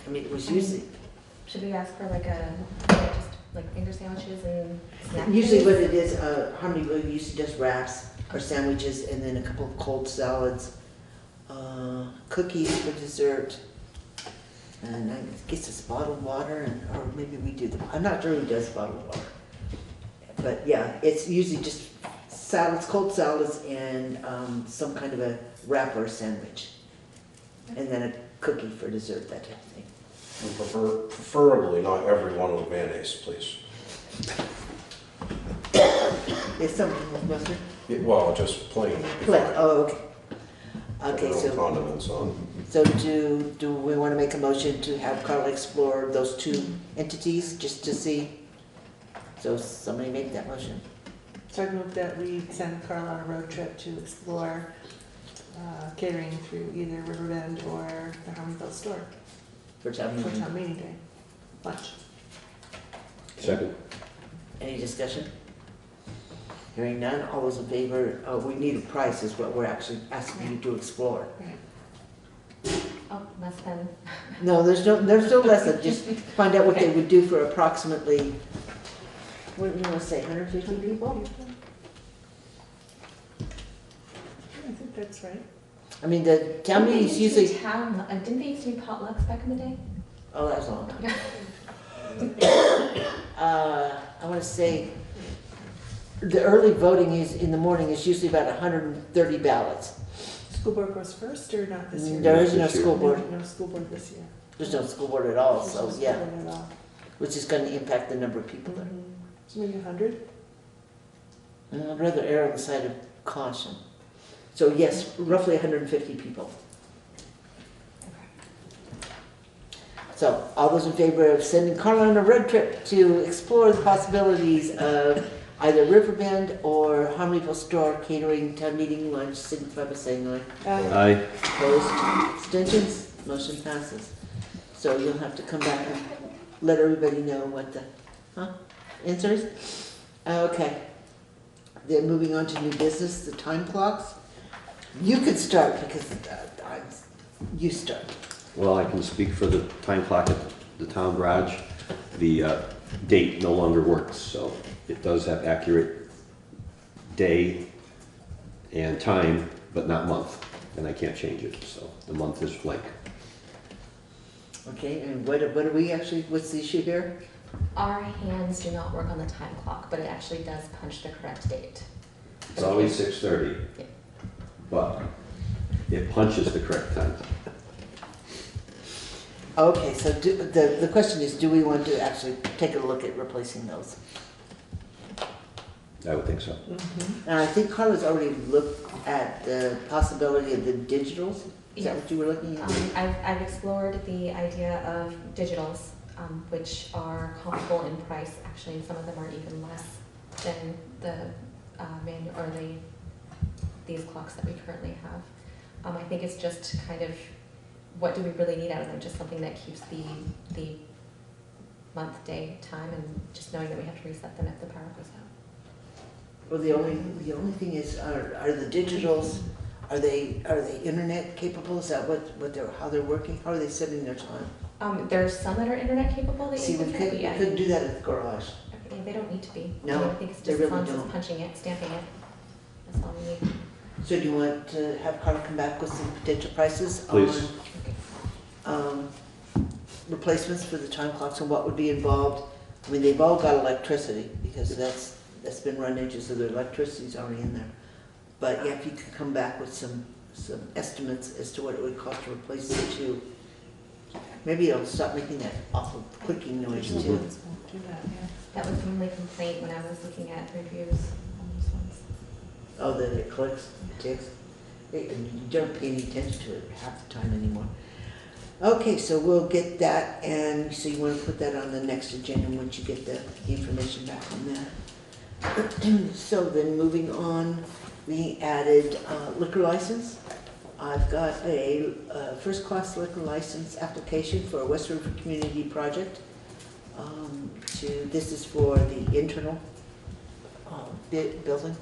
I mean, it was usually, Should we ask for just like finger sandwiches and snack usually days? what it is, Harmonyville usually does wraps or sandwiches and then a couple of cold salads, cookies for dessert. And I guess it's bottled water, or maybe we do I'm not sure who does bottled water. But yeah, it's usually just salads, cold salads, and some kind of a wrap or a sandwich. And then a cookie for dessert, that type of thing. And preferably not every one with mayonnaise, please. Is something with mustard? Yeah, well, just plain. Oh, okay. Okay, No so, condiments on. so do we want to make a motion to have Carla explore those two entities, just to see? So somebody make that motion. So I move that we send Carla on a road trip to explore catering through either Riverbend or the Harmonville store For town for meeting. town meeting day, lunch. Second. Any discussion? Hearing none, all those in favor, we need a price is what we're actually asking you to explore. Oh, less than, No, there's no lesson, just find out what they would do for approximately, what do you want to say, 150 people? I think that's right. I mean, the town Didn't they meetings used to be usually, didn't they used to be potlucks back in the day? oh, that's long. I want to say, the early voting is, in the morning, is usually about 130 ballots. School board goes first or not this year? There is no This year. school board, No school board this year. there's no school board at all, There's no so school yeah, board at all. which is going to impact the number of people there. So maybe 100? I'd rather err on the side of caution. So yes, roughly 150 people. So all those in favor of sending Carla on a road trip to explore the possibilities of either Riverbend or Harmonyville Store catering town meeting lunch, signify by saying aye. Aye. Opposed, abstentions, motion passes. So you'll have to come back and let everybody know what the, answer is? Okay. Then moving on to new business, the time clocks. You could start because you start. Well, I can speak for the time clock at the town garage. The date no longer works, so it does have accurate day and time, but not month, and I can't change it, so the month is blank. Okay, and what do we actually, what's the issue here? Our hands do not work on the time clock, but it actually does punch the correct date. It's always 6:30, Yeah. but it punches the correct time. Okay, so the question is, do we want to actually take a look at replacing those? I would think so. And I think Carla's already looked at the possibility of the digitals. Is that Yes. what you were looking at? I've explored the idea of digitals, which are comparable in price. Actually, and some of them are even less than the manual or these clocks that we currently have. I think it's just kind of, what do we really need out of them? Just something that keeps the month, day, time, and just knowing that we have to reset them if the power goes out. Well, the only thing is, are the digitals, are they internet capable? Is that how they're working? How are they setting their time? There's some that are internet capable that See, you we can try, but yeah, couldn't do that at the garage. they don't need to be. No, I think it's they just really as long as don't. it's punching it, stamping it. That's all we need. So do you want to have Carla come back with some potential prices Please. on replacements for the time clocks and what would be involved? I mean, they've all got electricity because that's been run into, so the electricity's already in there. But yeah, if you could come back with some estimates as to what it would cost to replace the two. Maybe it'll stop making that awful clicking noise too. Won't do that, yeah. That was the only complaint when I was looking at reviews on these ones. Oh, that it clicks, it ticks. You don't pay any attention to it half the time anymore. Okay, so we'll get that, and so you want to put that on the next agenda once you get the information back on that. So then moving on, we added liquor license. I've got a first-class liquor license application for a West River Community Project. This is for the internal building,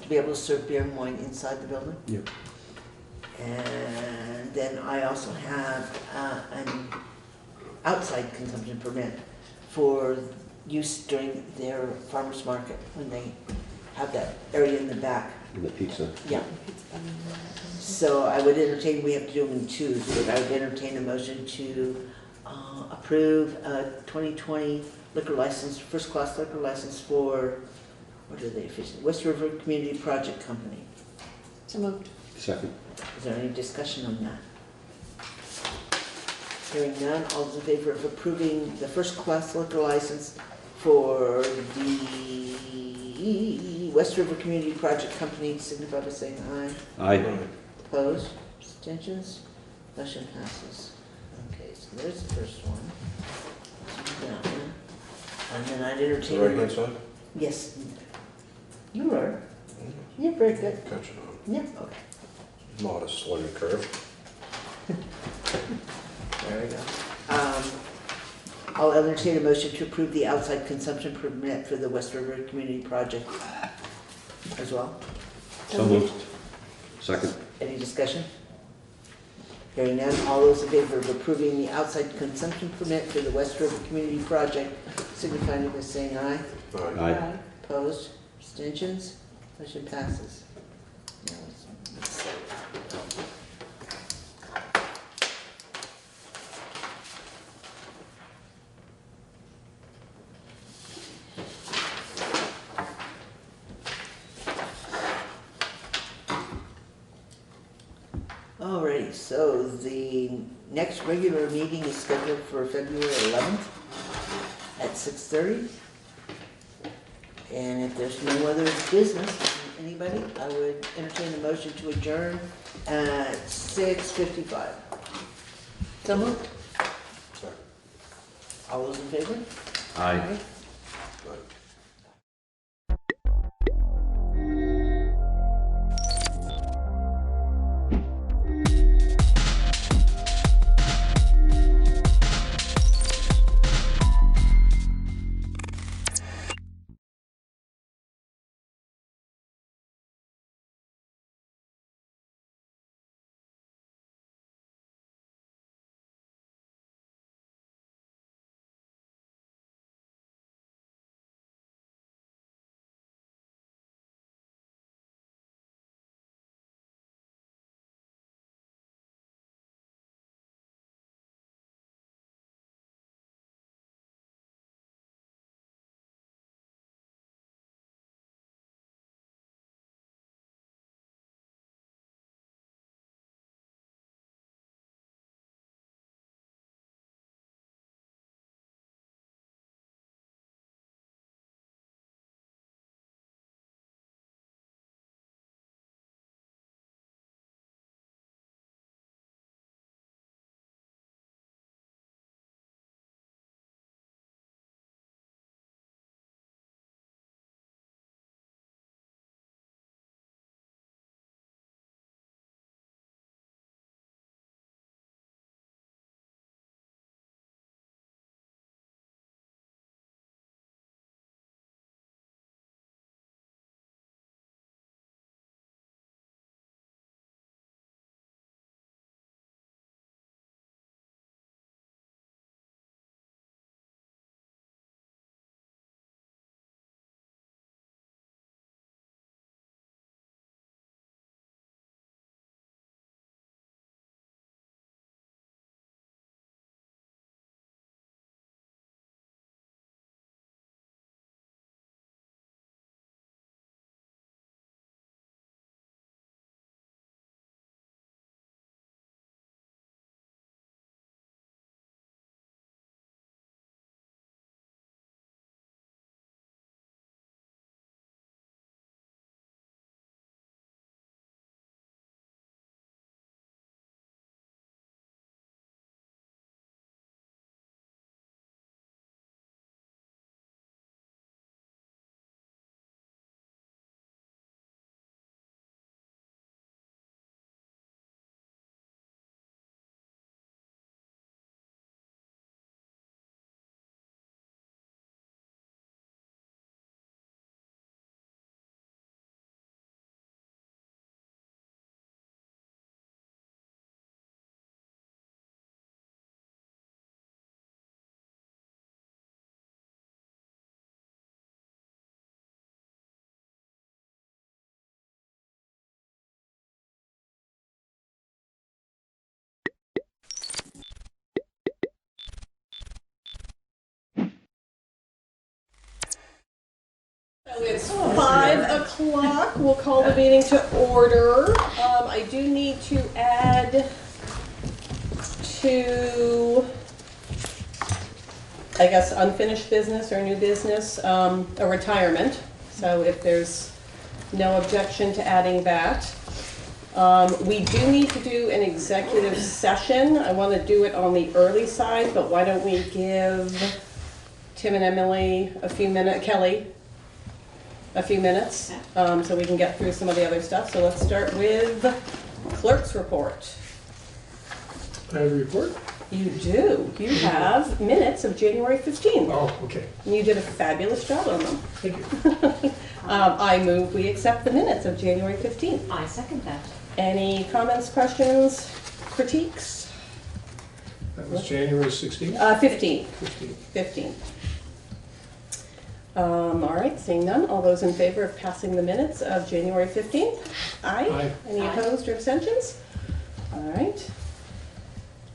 to be able to serve beer and wine inside the building. Yep. And then I also have an outside consumption permit for use during their farmer's market when they have that area in the back in the pizza. Yeah. So I would entertain, we have to do them in twos, but I would entertain a motion to approve a 2020 liquor license, first-class liquor license for, what are they officially, West River Community Project Company. So moved. Second. Is there any discussion on that? Hearing none, all those in favor of approving the first-class liquor license for the West River Community Project Company, signify by saying aye. Aye. Opposed? Abstentions? Motion passes. Okay, so there's the first one. That one. And then I'd The entertain. right-hand side? Yes. You are. You're very good. Catching on. Yeah, okay. Modest learning curve. There we go. I'll entertain a motion to approve the outside consumption permit for the West River Community Project as well. So moved. Second. Any discussion? Hearing none, all those in favor of approving the outside consumption permit for the West River Community Project, signifying by saying aye. Aye. Opposed? Abstentions? Motion passes. Now let's- Alrighty, so the next regular meeting is scheduled for February 11th at 6:30. And if there's no other business, anybody, I would entertain a motion to adjourn at 6:55. So moved. Second. All those in favor? Aye. It's 5 o'clock. We'll call the meeting to order. I do need to add to, I guess, unfinished business or new business, a retirement. So if there's no objection to adding that. We do need to do an executive session. I want to do it on the early side, but why don't we give Tim and Emily a few minutes, Kelly, a few minutes, so we can get through some of the other stuff. So let's start with clerk's report. I have a report? You do. You have minutes of January 15th. Oh, okay. And you did a fabulous job on them. Thank you. I move we accept the minutes of January 15th. I second that. Any comments, questions, critiques? That was January 16th? 15th. 15th. 15th. All right, seeing none. All those in favor of passing the minutes of January 15th? Aye. Aye. Any Aye. opposed or abstentions? All right.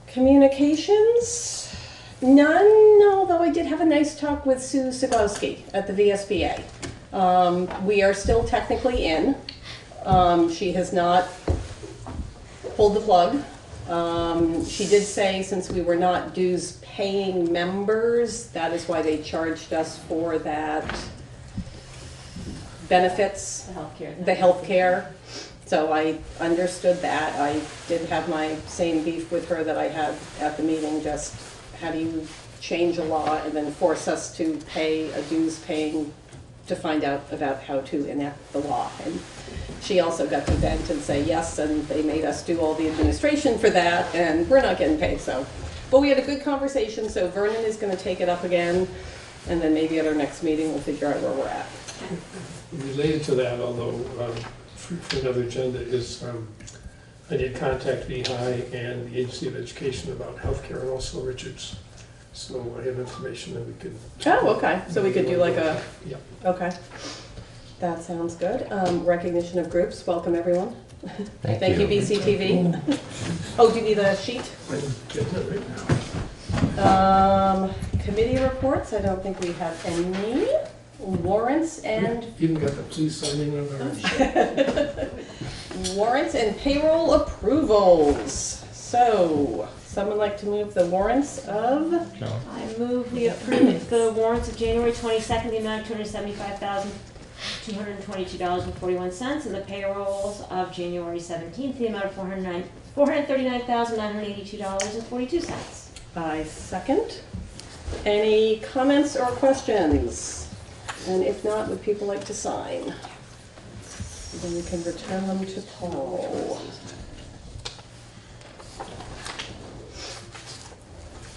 Communications? None, although I did have a nice talk with Sue Sagowski at the VSBA. We are still technically in. She has not pulled the plug. She did say since we were not dues paying members, that is why they charged us for that benefits, the healthcare. So I understood that. I did have my same beef with her that I had at the meeting, just how do you change a law and then force us to pay a dues paying to find out about how to enact the law. And she also got to vent and say yes, and they made us do all the administration for that, and we're not getting paid, so. But we had a good conversation, so Vernon is gonna take it up again, and then maybe at our next meeting, we'll figure out where we're at. Related to that, although for another agenda, is I did contact VHI and the Agency of Education about healthcare and also Richards. So I have information that we could. Oh, okay, so we could do like a, Yeah. okay. That sounds good. Recognition of groups, welcome everyone. Thank you, BCTV. Oh, do you need a sheet? I'm getting it right now. Committee reports, I don't think we have any. Warrants and Even got the police signing on our. warrants and payroll approvals. So, someone like to move the warrants of? I move we approve the warrants of January 22nd, the amount of $275,222.41, and the payrolls of January 17th, the amount of $439,982.42. I second. Any comments or questions? And if not, would people like to sign? Then we can return them to Paul.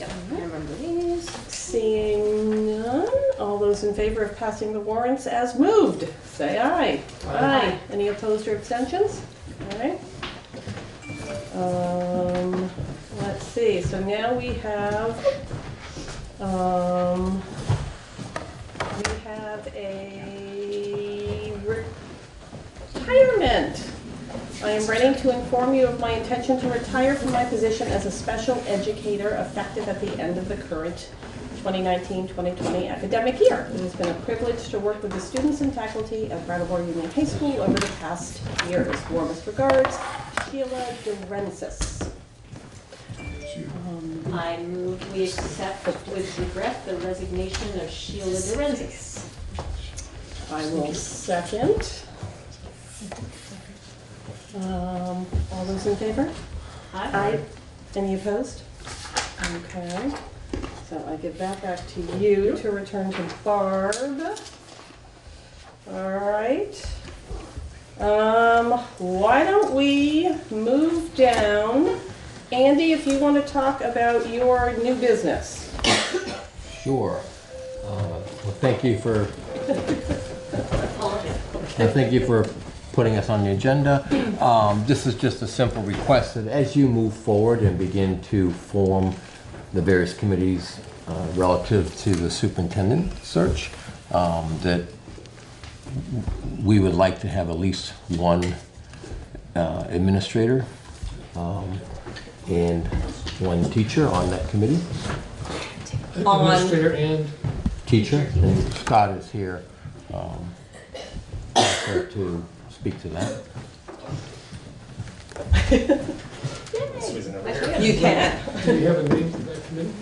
Yep, I remember these. Seeing none, all those in favor of passing the warrants as moved, say aye. Aye. Any opposed or abstentions? All right. Let's see, so now we have a retirement. I am writing to inform you of my intention to retire from my position as a special educator effective at the end of the current 2019-2020 academic year. It has been a privilege to work with the students and faculty of Brattleboro Union High School over the past years. Warmest regards, Sheila DeRensis. I move we accept with regret the resignation of Sheila DeRensis. I will second. All those in favor? Aye. Any opposed? Okay. So I give that back to you to return to Barb. All right. Why don't we move down? Andy, if you want to talk about your new business. Sure. Well, thank you for putting us on the agenda. This is just a simple request that as you move forward and begin to form the various committees relative to the superintendent search, that we would like to have at least one administrator and one teacher on that committee. Administrator and Teacher, and Scott is here. to speak to that. You can. Do we have a name for that committee?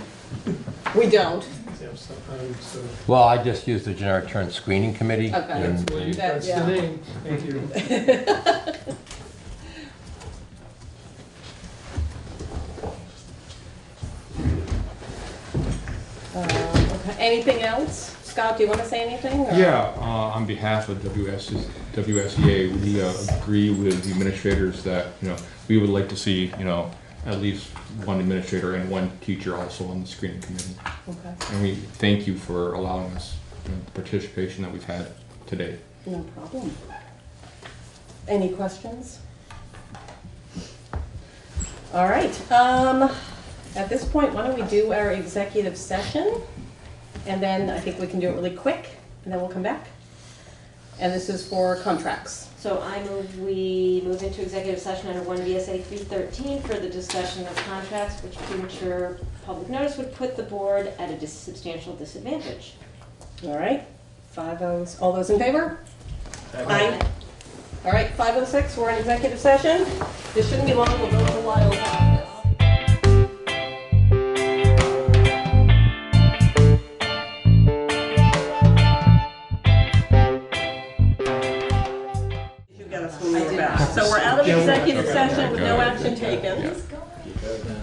We don't. Yeah, so, so Well, I just used the generic term screening committee. Okay. and- that's yeah. the name. Thank you. Okay. Anything else? Scott, do you want to say anything? or- Yeah, on behalf of WSEA, we agree with the administrators that, we would like to see, at least one administrator and one teacher also on the screening committee. Okay. And we thank you for allowing us the participation that we've had today. No problem. Any questions? All right. At this point, why don't we do our executive session? And then I think we can do it really quick, and then we'll come back. And this is for contracts. So we move into executive session under 1 VSA 313 for the discussion of contracts which premature public notice would put the board at a substantial disadvantage. All right. 5-0. All those in favor? Aye. All right, 5:06, we're in executive session. This shouldn't be long, we'll go a while. So we're out of executive session with no action taken.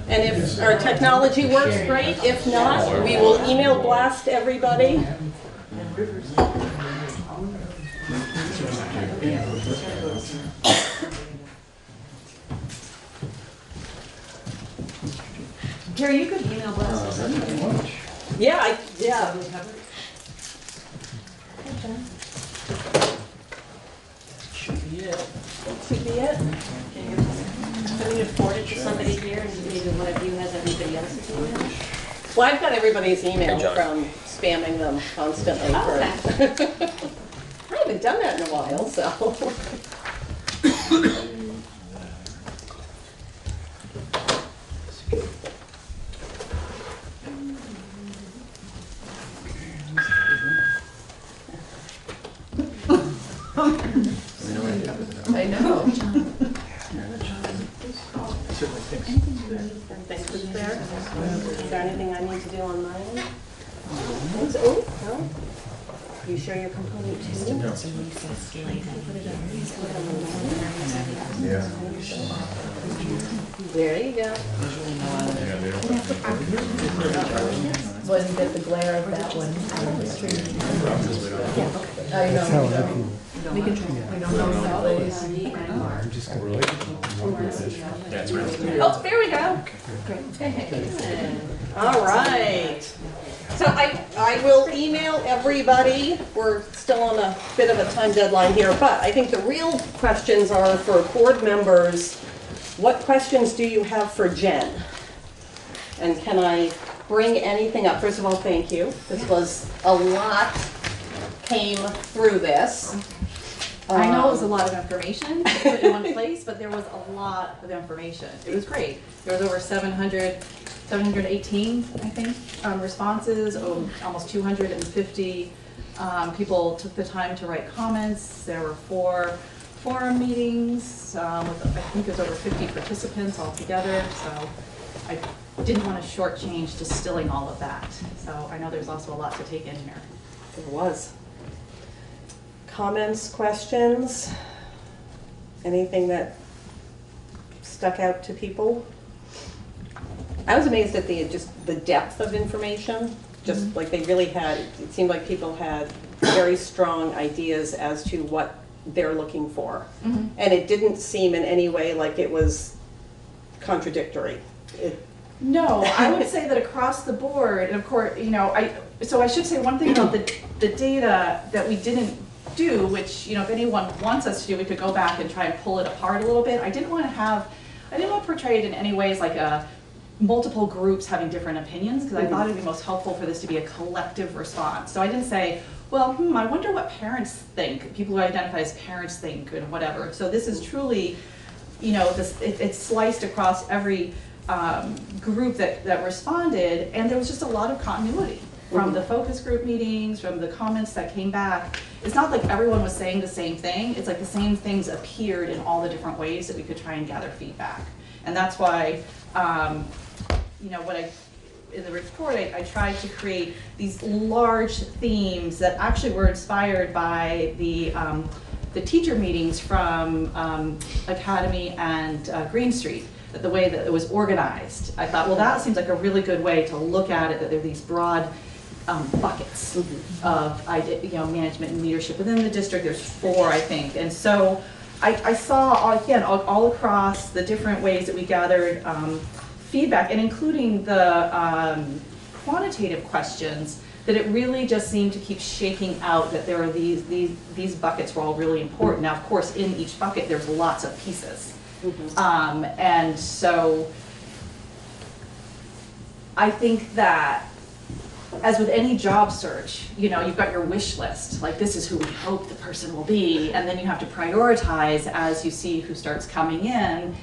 And if our technology works, great. If not, we will email blast everybody. Gary, you could email blast us. Yeah, Should be it. Can we afford it to somebody here and maybe one of you has everybody else's email? Well, I've got everybody's email from spamming them constantly. I haven't done that in a while, so. I know. Thanks for there. Is there anything I need to do on mine? Oh, no? You sure you're component two? Yeah. There you go. Wasn't it the glare of that one? I know. We can try. We don't know. Oh, there we go. All right. So I will email everybody. We're still on a bit of a time deadline here, but I think the real questions are for board members. What questions do you have for Jen? And can I bring anything up? First of all, thank you. This was a lot came through this. I know it was a lot of information to put in one place, but there was a lot of information. It was great. There was over 718, I think, responses, almost 250 people took the time to write comments. There were 4 forum meetings with, I think there's over 50 participants altogether, so I didn't want to shortchange distilling all of that. So I know there's also a lot to take in here. There was. Comments, questions? Anything that stuck out to people? I was amazed at the depth of information. Just like they really had, it seemed like people had very strong ideas as to what they're looking for. And it didn't seem in any way like it was contradictory. No, I would say that across the board, and of course, so I should say one thing about the data that we didn't do, which, if anyone wants us to do, we could go back and try and pull it apart a little bit. I didn't want to portray it in any ways like multiple groups having different opinions, because I thought it'd be most helpful for this to be a collective response. So I didn't say, well, I wonder what parents think, people who identify as parents think, and whatever. So this is truly, it's sliced across every group that responded, and there was just a lot of continuity. from the focus group meetings, from the comments that came back, it's not like everyone was saying the same thing. It's like the same things appeared in all the different ways that we could try and gather feedback. And that's why, you know, in the report, I tried to create these large themes that actually were inspired by the teacher meetings from Academy and Green Street, the way that it was organized. I thought, well, that seems like a really good way to look at it, that there are these broad buckets of management and leadership. Within the district, there's 4, I think. And so I saw, again, all across the different ways that we gathered feedback, and including the quantitative questions, that it really just seemed to keep shaking out that there are these buckets were all really important. Now, of course, in each bucket, there's lots of pieces. And so I think that, as with any job search, you know, you've got your wish list, like this is who we hope the person will be, and then you have to prioritize as you see who starts coming in,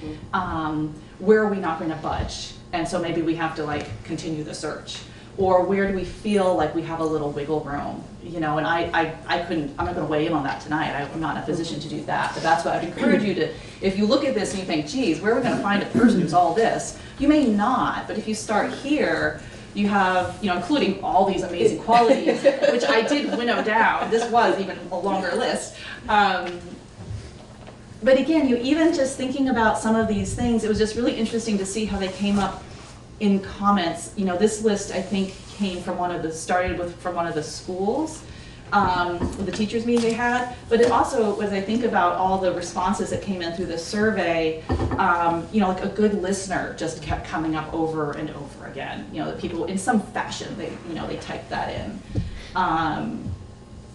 where are we not going to budge? And so maybe we have to like continue the search. Or where do we feel like we have a little wiggle room, you know? And I couldn't, I'm not going to weigh in on that tonight. I'm not in a position to do that. But that's what I'd encourage you to, if you look at this and you think, geez, where are we going to find a person who's all this? You may not, but if you start here, you have, you know, including all these amazing qualities, which I did winnow down. This was even a longer list. But again, you even just thinking about some of these things, it was just really interesting to see how they came up in comments. You know, this list I think came from from one of the schools, the teachers meeting they had, but it also, as I think about all the responses that came in through the survey, you know, like a good listener just kept coming up over and over again. You know, the people in some fashion, they typed that in.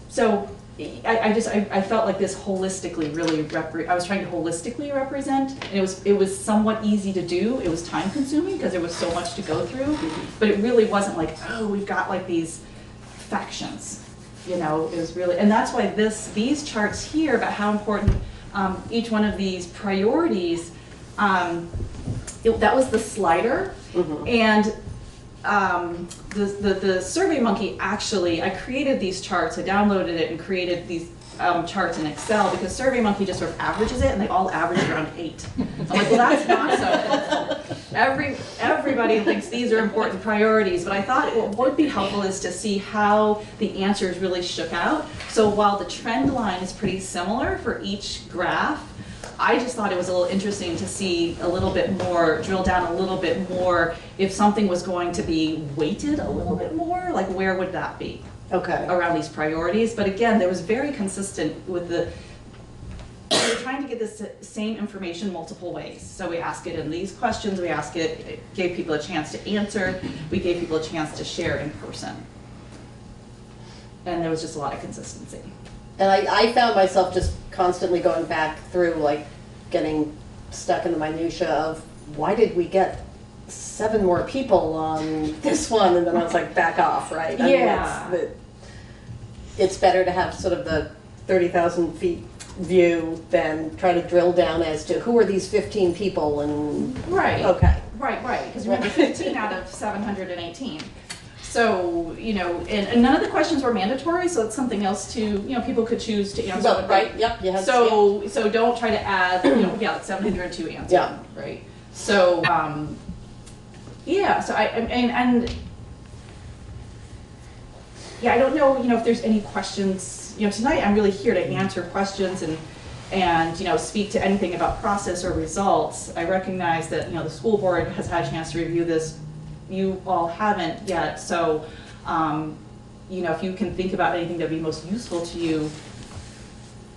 So I felt like this holistically really I was trying to holistically represent, and it was somewhat easy to do. It was time consuming because there was so much to go through, but it really wasn't like, oh, we've got like these factions, you know. It was really, and that's why these charts here about how important each one of these priorities, that was the slider, and the SurveyMonkey, actually, I created these charts, I downloaded it and created these charts in Excel, because SurveyMonkey just sort of averages it, and they all average around 8. I'm like, well, that's not so helpful. Everybody thinks these are important priorities, but I thought what would be helpful is to see how the answers really shook out. So while the trend line is pretty similar for each graph, I just thought it was a little interesting to see a little bit more, drill down a little bit more, if something was going to be weighted a little bit more, like where would that be? Okay. Around these priorities. But again, there was very consistent with we were trying to get this same information multiple ways. So we ask it in these questions, it gave people a chance to answer, we gave people a chance to share in person. And there was just a lot of consistency. And I found myself just constantly going back through, like, getting stuck in the minutia of why did we get 7 more people on this one? And then I was like, back off, right? Yeah. I mean, it's better to have sort of the 30,000 feet view than try to drill down as to who are these 15 people and... Right. Okay. Right, because remember, 15 out of 718. So, you know, and none of the questions were mandatory, so it's something else to, you know, people could choose to answer. So, right, yep, you had so don't try to add, you know, like 702 answers, yeah. Right? So, yeah, so and yeah, I don't know, you know, if there's any questions, you know, tonight I'm really here to answer questions and you know, speak to anything about process or results. I recognize that, you know, the school board has had a chance to review this. You all haven't yet, so you know, if you can think about anything that would be most useful to you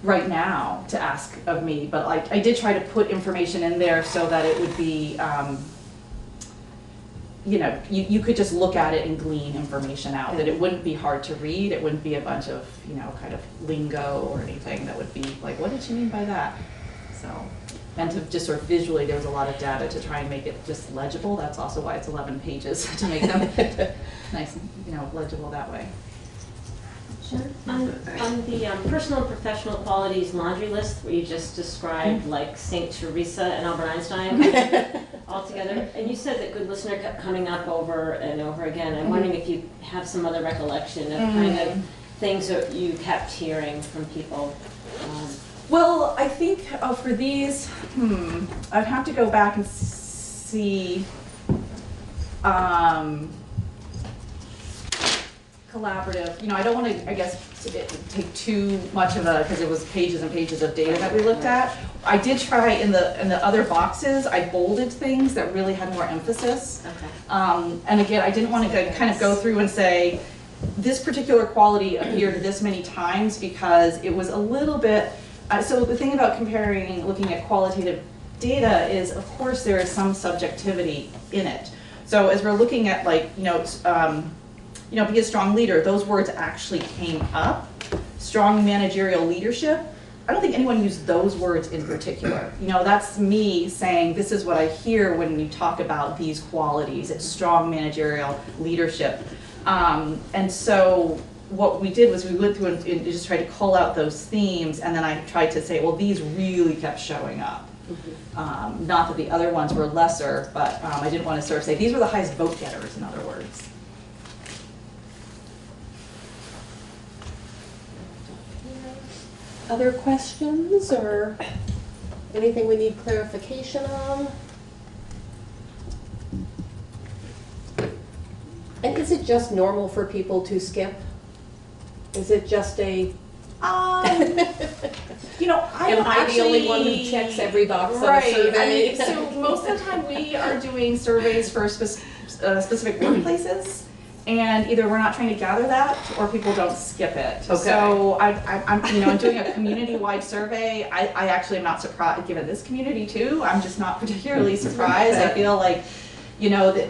right now to ask of me. But I did try to put information in there so that it would be, you know, you could just look at it and glean information out, that it wouldn't be hard to read, it wouldn't be a bunch of, you know, kind of lingo or anything that would be like, what did she mean by that? So. And to just sort of visually, there was a lot of data to try and make it just legible. That's also why it's 11 pages, to make them nice and, you know, legible that way. question. On the personal and professional qualities laundry list, where you just described like St. Teresa and Albert Einstein all together, and you said that good listener kept coming up over and over again. I'm wondering if you have some other recollection of kind of things that you kept hearing from people. Well, I think for these, I'd have to go back and see collaborative. You know, I don't want to, I guess, take too much of a, because it was pages and pages of data that we looked at. I did try in the other boxes, I bolded things that really had more emphasis. Okay. And again, I didn't want to kind of go through and say, this particular quality appeared this many times, because it was a little bit, so the thing about looking at qualitative data is, of course, there is some subjectivity in it. So as we're looking at, like, be a strong leader, those words actually came up. Strong managerial leadership, I don't think anyone used those words in particular. That's me saying, this is what I hear when you talk about these qualities. It's strong managerial leadership. And so what we did was we went through and just tried to call out those themes, and then I tried to say, well, these really kept showing up. Not that the other ones were lesser, but I didn't want to sort of say, these were the highest vote getters, in other words. Other questions or anything we need clarification on? And is it just normal for people to skip? Is it just a... I Am I the only one who checks every box on a survey? So most of the time we are doing surveys for specific workplaces, and either we're not trying to gather that, or people don't skip it. Okay. So I'm doing a community-wide survey. I actually am not surprised, given this community too. I'm just not particularly surprised. I feel like, that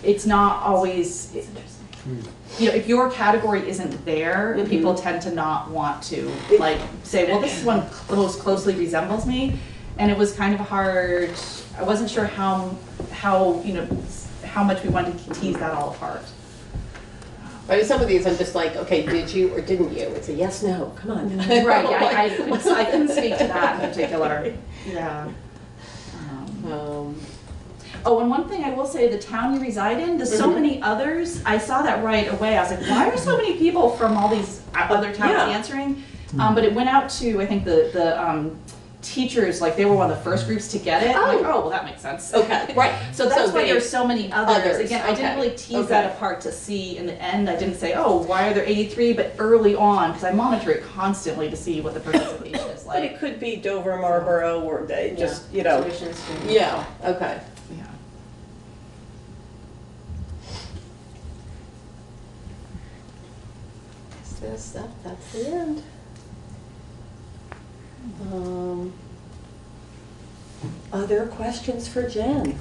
it's not always. If your category isn't there, people tend to not want to say, well, this one most closely resembles me, and it was kind of hard. I wasn't sure how much we wanted to tease that all apart. Right, some of these I'm just like, okay, did you or didn't you? It's a yes, no, come on. Right, yeah, I couldn't speak to that in particular. Yeah. And one thing I will say, the town you reside in, there's so many others. I saw that right away. I was like, why are so many people from all these other towns answering? But it went out to, I think, the teachers, like they were one of the first groups to get it. I'm like, oh, well, that makes sense. Okay, right. So that's why there's so many others. Again, I didn't okay. really tease that apart to see in the end. I didn't say, oh, why are there 83? But early on, because I monitor it constantly to see what the participation is like. But it could be Dover, Marlboro, or they just, Tuition students. Yeah, okay. Yeah. That's the end. Other questions for Jen?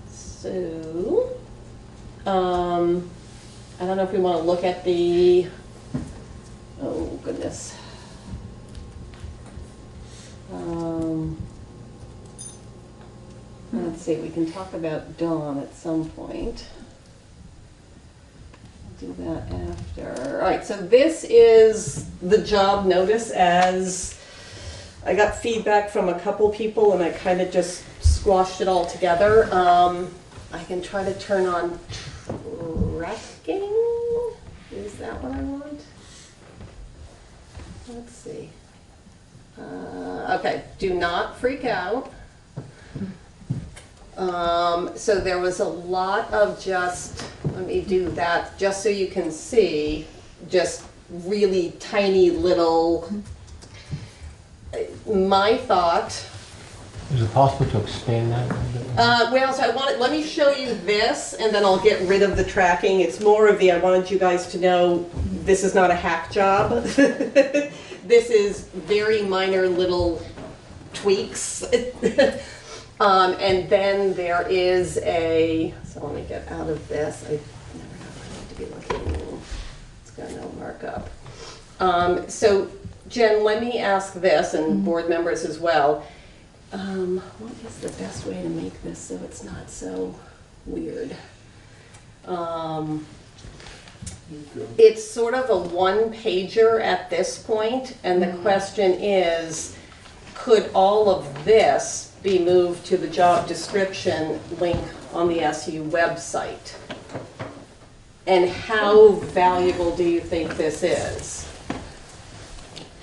So, I don't know if we want to look at the, oh goodness. Let's see, we can talk about Dawn at some point. Do that after. All right, so this is the job notice as I got feedback from a couple people and I kind of just squashed it all together. I can try to turn on tracking. Is that what I want? Let's see. Okay, do not freak out. So there was a lot of just, let me do that, just so you can see, just really tiny little, my thought. Is it possible to expand that a little bit? Well, so let me show you this, and then I'll get rid of the tracking. It's more of I wanted you guys to know this is not a hack job. This is very minor little tweaks. And then there is so let me get out of this. I never know where I need to be looking. It's got no markup. So Jen, let me ask this, and board members as well. What is the best way to make this so it's not so weird? It's sort of a one-pager at this point, and the question is, could all of this be moved to the job description link on the SU website? And how valuable do you think this is?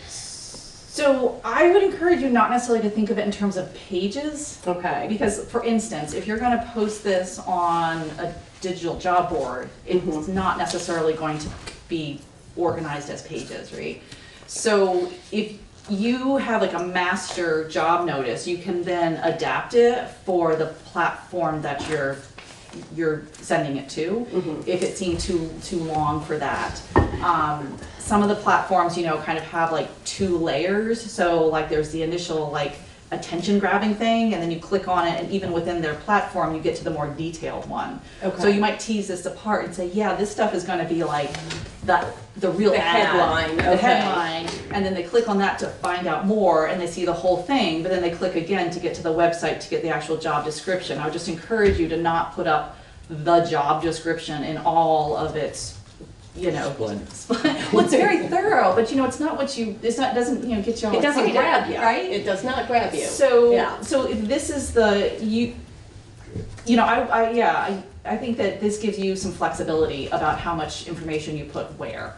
So I would encourage you not necessarily to think of it in terms of pages. Okay. Because, for instance, if you're going to post this on a digital job board, it's not necessarily going to be organized as pages, right? So if you have like a master job notice, you can then adapt it for the platform that you're sending it to, if it seemed too long for that. Some of the platforms, you know, kind of have like 2 layers. So like there's the initial like attention grabbing thing, and then you click on it, and even within their platform you get to the more detailed one. Okay. So you might tease this apart and say, yeah, this stuff is going to be like the real The ad, headline, the okay. headline, and then they click on that to find out more, and they see the whole thing, but then they click again to get to the website to get the actual job description. I would just encourage you to not put up the job description in all of its, you know, well, it's very thorough, but you know, it's not what you, doesn't, you know, get you all It doesn't excited, grab you, right? It does not grab you. So, Yeah. so if this is I think that this gives you some flexibility about how much information you put where,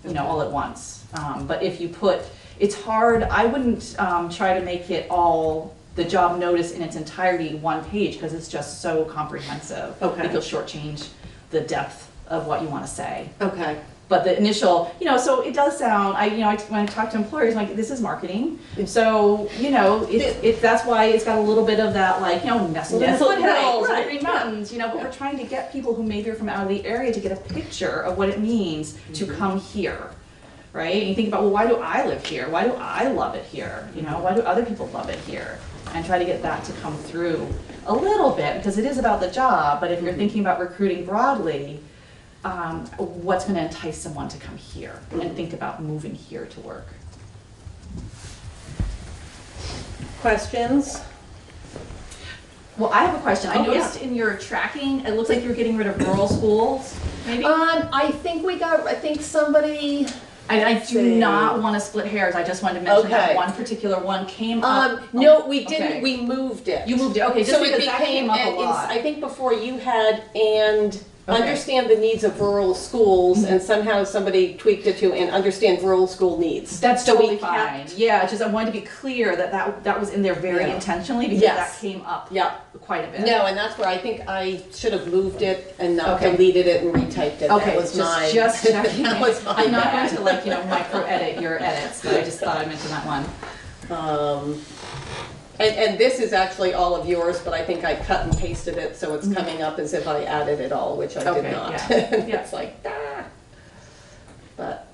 you know, all at once. But if you put, it's hard, I wouldn't try to make it all, the job notice in its entirety one page, because it's just so comprehensive. Okay. I think you'll shortchange the depth of what you want to say. Okay. But the initial, you know, so it does sound, when I talk to employers, I'm like, this is marketing. So, you know, that's why it's got a little bit of that, like, you know, nestled in the foothills of the Green Mountains, you know, but we're trying to get people who maybe are from out of the area to get a picture of what it means to come here, right? And you think about, well, why do I live here? Why do I love it here? You know, why do other people love it here? And try to get that to come through a little bit, because it is about the job, but if you're thinking about recruiting broadly, what's going to entice someone to come here and think about moving here to work? Questions? Well, I have a question. I Oh, noticed in your tracking, it looks like you're getting rid of rural schools, maybe? I think somebody. I do not want to split hairs. I just wanted to mention that Okay. one particular one came up. No, we didn't. Okay. We moved it. You moved it. Okay, just so because it that became. came up a lot. I think before you had and Okay. understand the needs of rural schools, and somehow somebody tweaked it to and understand rural school needs. That's so totally we kept, fine. Yeah, it's just I wanted to be clear that was in there very Yeah. intentionally, because Yes. that came up Yeah. quite a bit. No, and that's where I think I should have moved it and not Okay. deleted it and retyped it. Okay, that was my. just checking. That was my I'm not bad. going to like, you know, micro edit your edits, but I just thought I mentioned that one. And this is actually all of yours, but I think I cut and pasted it, so it's coming up as if I added it all, which I did Okay, not. yeah. Yeah. It's like, ah. But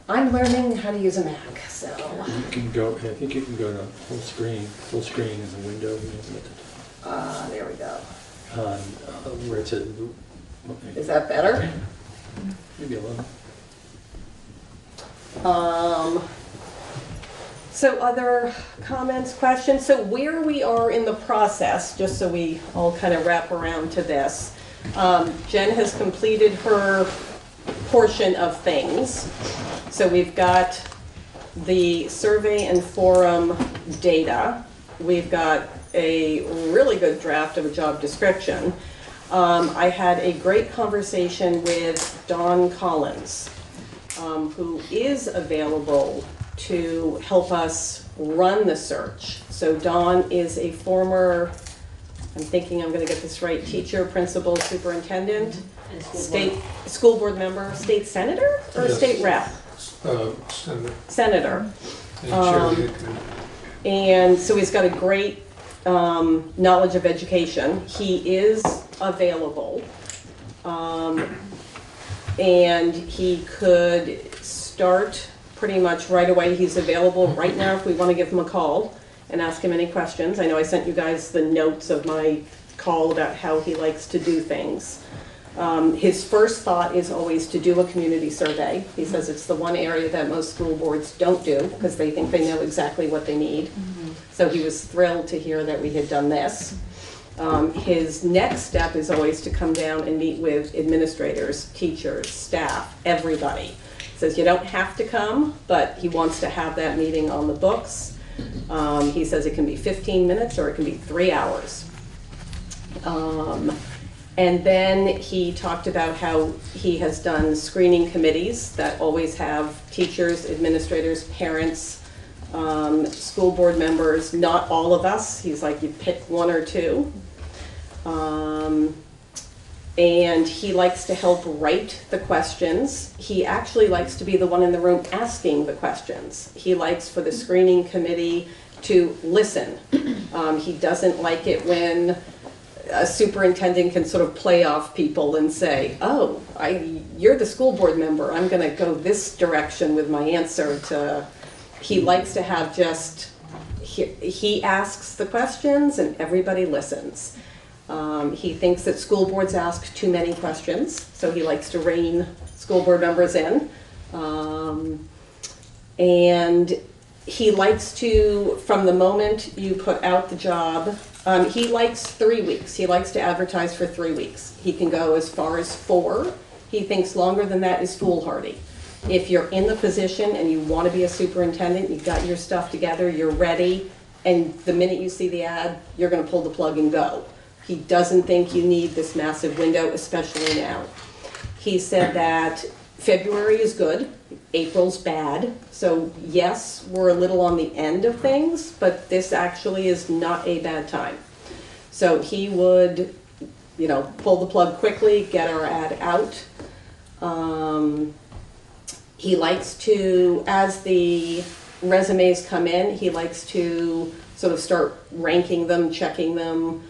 I'm learning how to use a Mac, so. You can go, I think you can go to full screen. Full screen is a window. You know, There we go. where it says. Is that better? Maybe a little. So other comments, questions? So where we are in the process, just so we all kind of wrap around to this, Jen has completed her portion of things. So we've got the survey and forum data. We've got a really good draft of a job description. I had a great conversation with Dawn Collins, who is available to help us run the search. So Dawn is a former, I'm thinking I'm gonna get this right, teacher, principal, superintendent, school board member, state senator or Yes. state rep? Senator. Senator. And chair of the committee. And so he's got a great knowledge of education. He is available. And he could start pretty much right away. He's available right now if we want to give him a call and ask him any questions. I know I sent you guys the notes of my call about how he likes to do things. His first thought is always to do a community survey. He says it's the one area that most school boards don't do because they think they know exactly what they need. So he was thrilled to hear that we had done this. His next step is always to come down and meet with administrators, teachers, staff, everybody. Says you don't have to come, but he wants to have that meeting on the books. He says it can be 15 minutes or it can be 3 hours. And then he talked about how he has done screening committees that always have teachers, administrators, parents, school board members, not all of us. He's like, you pick 1 or 2. And he likes to help write the questions. He actually likes to be the one in the room asking the questions. He likes for the screening committee to listen. He doesn't like it when a superintendent can sort of play off people and say, oh, you're the school board member, I'm gonna go this direction with my answer to, he likes to have just, he asks the questions and everybody listens. He thinks that school boards ask too many questions, so he likes to rein school board members in. And he likes to, from the moment you put out the job, he likes 3 weeks. He likes to advertise for 3 weeks. He can go as far as 4. He thinks longer than that is foolhardy. If you're in the position and you want to be a superintendent, you've got your stuff together, you're ready, and the minute you see the ad, you're going to pull the plug and go. He doesn't think you need this massive window, especially now. He said that February is good, April's bad. So yes, we're a little on the end of things, but this actually is not a bad time. So he would, pull the plug quickly, get our ad out. He likes to, as the resumes come in, he likes to sort of start ranking them, checking them,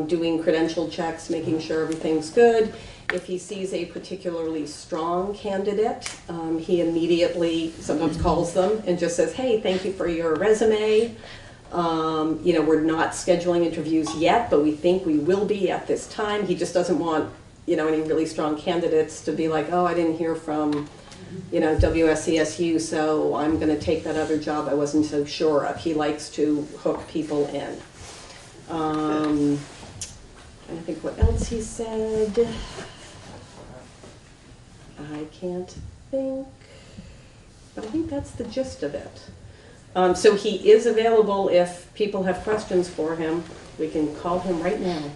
doing credential checks, making sure everything's good. If he sees a particularly strong candidate, he immediately sometimes calls them and just says, hey, thank you for your resume. We're not scheduling interviews yet, but we think we will be at this time. He just doesn't want, any really strong candidates to be like, oh, I didn't hear from, WSCSU, so I'm going to take that other job I wasn't so sure of. He likes to hook people in. I think what else he said. I can't think, but I think that's the gist of it. So he is available if people have questions for him. We can call him right now.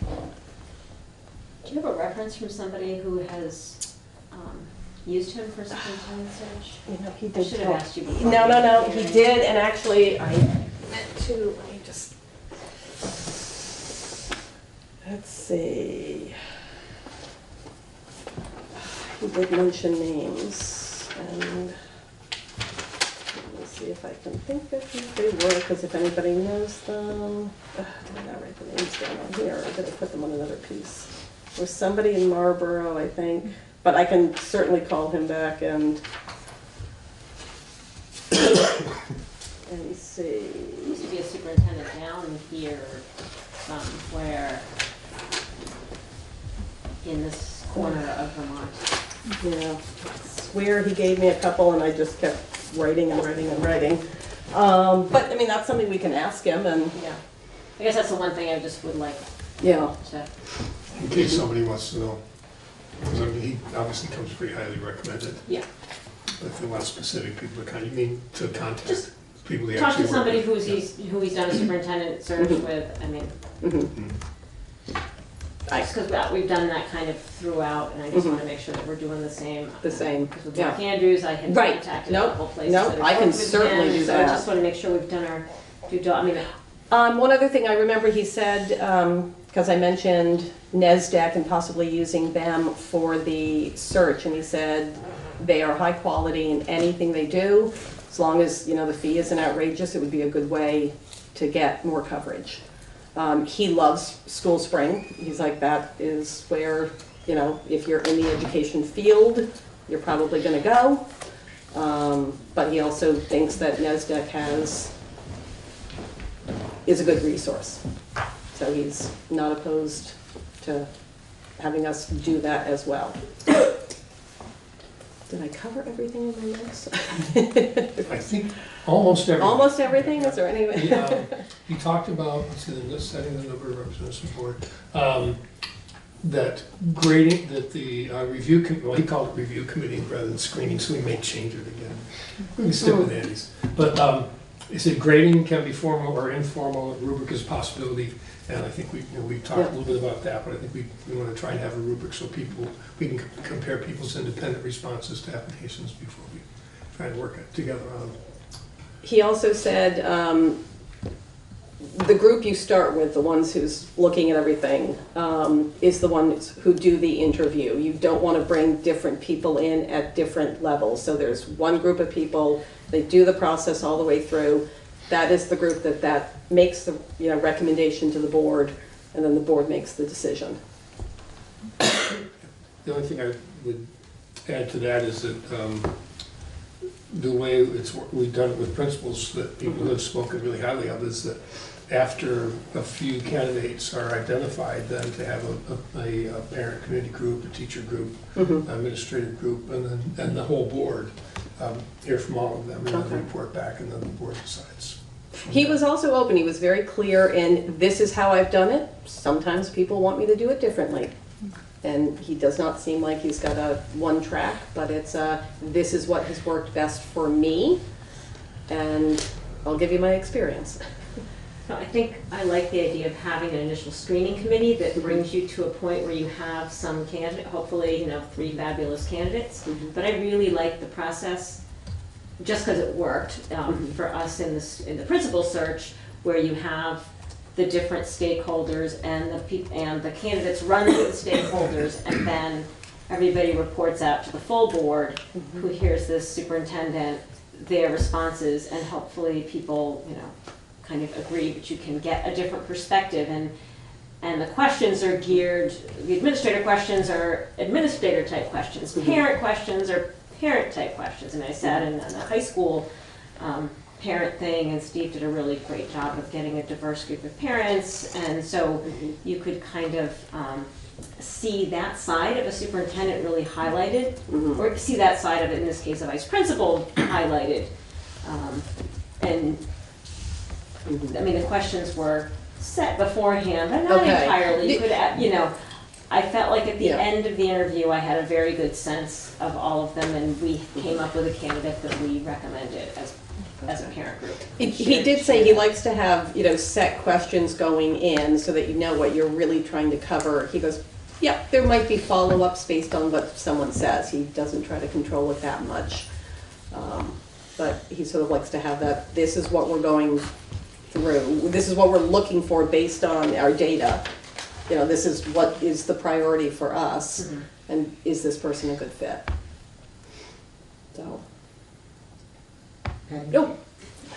Do you have a reference from somebody who has used him for superintendent search? He did. I should have asked you before. No, he did, and actually I meant to, let me just, let's see. He did mention names, and let me see if I can think of who they were, because if anybody knows them, did I not write the names down on here, or did I put them on another piece? There was somebody in Marlboro, I think, but I can certainly call him back and see. There used to be a superintendent down here somewhere in this corner of Vermont. Yeah, I swear he gave me a couple and I just kept writing and writing and writing. But I mean, that's something we can ask him, and Yeah. I guess that's the one thing I just would like yeah. to. In case somebody wants to know, because he obviously comes pretty highly recommended. Yeah. But if they want specific people to you mean to contact Just people they talk actually to somebody work with? who he's done a superintendent search with. I mean, because we've done that kind of throughout, and I just want to make sure that we're doing the same. Because with Mark Andrews, I had Right. contacted Nope. a couple places. Nope. that have I can worked with certainly him, do so I that. just want to make sure we've done our due diligence. I mean, One other thing I remember he said, because I mentioned NESDEC and possibly using them for the search, and he said they are high quality in anything they do. As long as, the fee isn't outrageous, it would be a good way to get more coverage. He loves School Spring. He's like, that is where, if you're in the education field, you're probably going to go. But he also thinks that NESDEC is a good resource. So he's not opposed to having us do that as well. Did I cover everything in my notes? I think almost everything. Almost everything? Is there any? He talked about, let's see, setting the number of representatives to the board. That grading, that the review, well, he called it review committee rather than screening, so we may change it again. We can stick with Andy's. But he said grading can be formal or informal, rubric is a possibility. And I think we talked a little bit about that, but I think we want to try and have a rubric so we can compare people's independent responses to applications before we try to work it together on them. He also said the group you start with, the ones who's looking at everything, is the ones who do the interview. You don't want to bring different people in at different levels. So there's one group of people, they do the process all the way through. That is the group that makes the recommendation to the board, and then the board makes the decision. The only thing I would add to that is that the way we've done it with principals that people have spoken really highly of is that after a few candidates are identified, then to have a parent committee group, a teacher group, administrative group, and then the whole board hear from all of them and then report back, and then the board decides. He was also open. He was very clear in, this is how I've done it. Sometimes people want me to do it differently. And he does not seem like he's got a one track, but it's this is what has worked best for me, and I'll give you my experience. So I think I like the idea of having an initial screening committee that brings you to a point where you have some candidate, hopefully 3 fabulous candidates. But I really like the process, just because it worked for us in the principal search, where you have the different stakeholders and the candidates run through the stakeholders, and then everybody reports out to the full board, who hears this superintendent, their responses, and hopefully people kind of agree, but you can get a different perspective. And the questions are geared, the administrator questions are administrator type questions, parent questions are parent type questions. And I sat in the high school parent thing, and Steve did a really great job of getting a diverse group of parents, and so you could kind of see that side of a superintendent really highlighted, or see that side of it, in this case a vice principal, highlighted. And I mean, the questions were set beforehand, but not entirely. You could, I felt like at the end of the interview I had a very good sense of all of them, and we came up with a candidate that we recommended as a parent group. He did say he likes to have set questions going in so that you know what you're really trying to cover. He goes, yeah, there might be follow-ups based on what someone says. He doesn't try to control it that much. But he sort of likes to have that, this is what we're going through, this is what we're looking for based on our data. This is what is the priority for us, and is this person a good fit? So. No.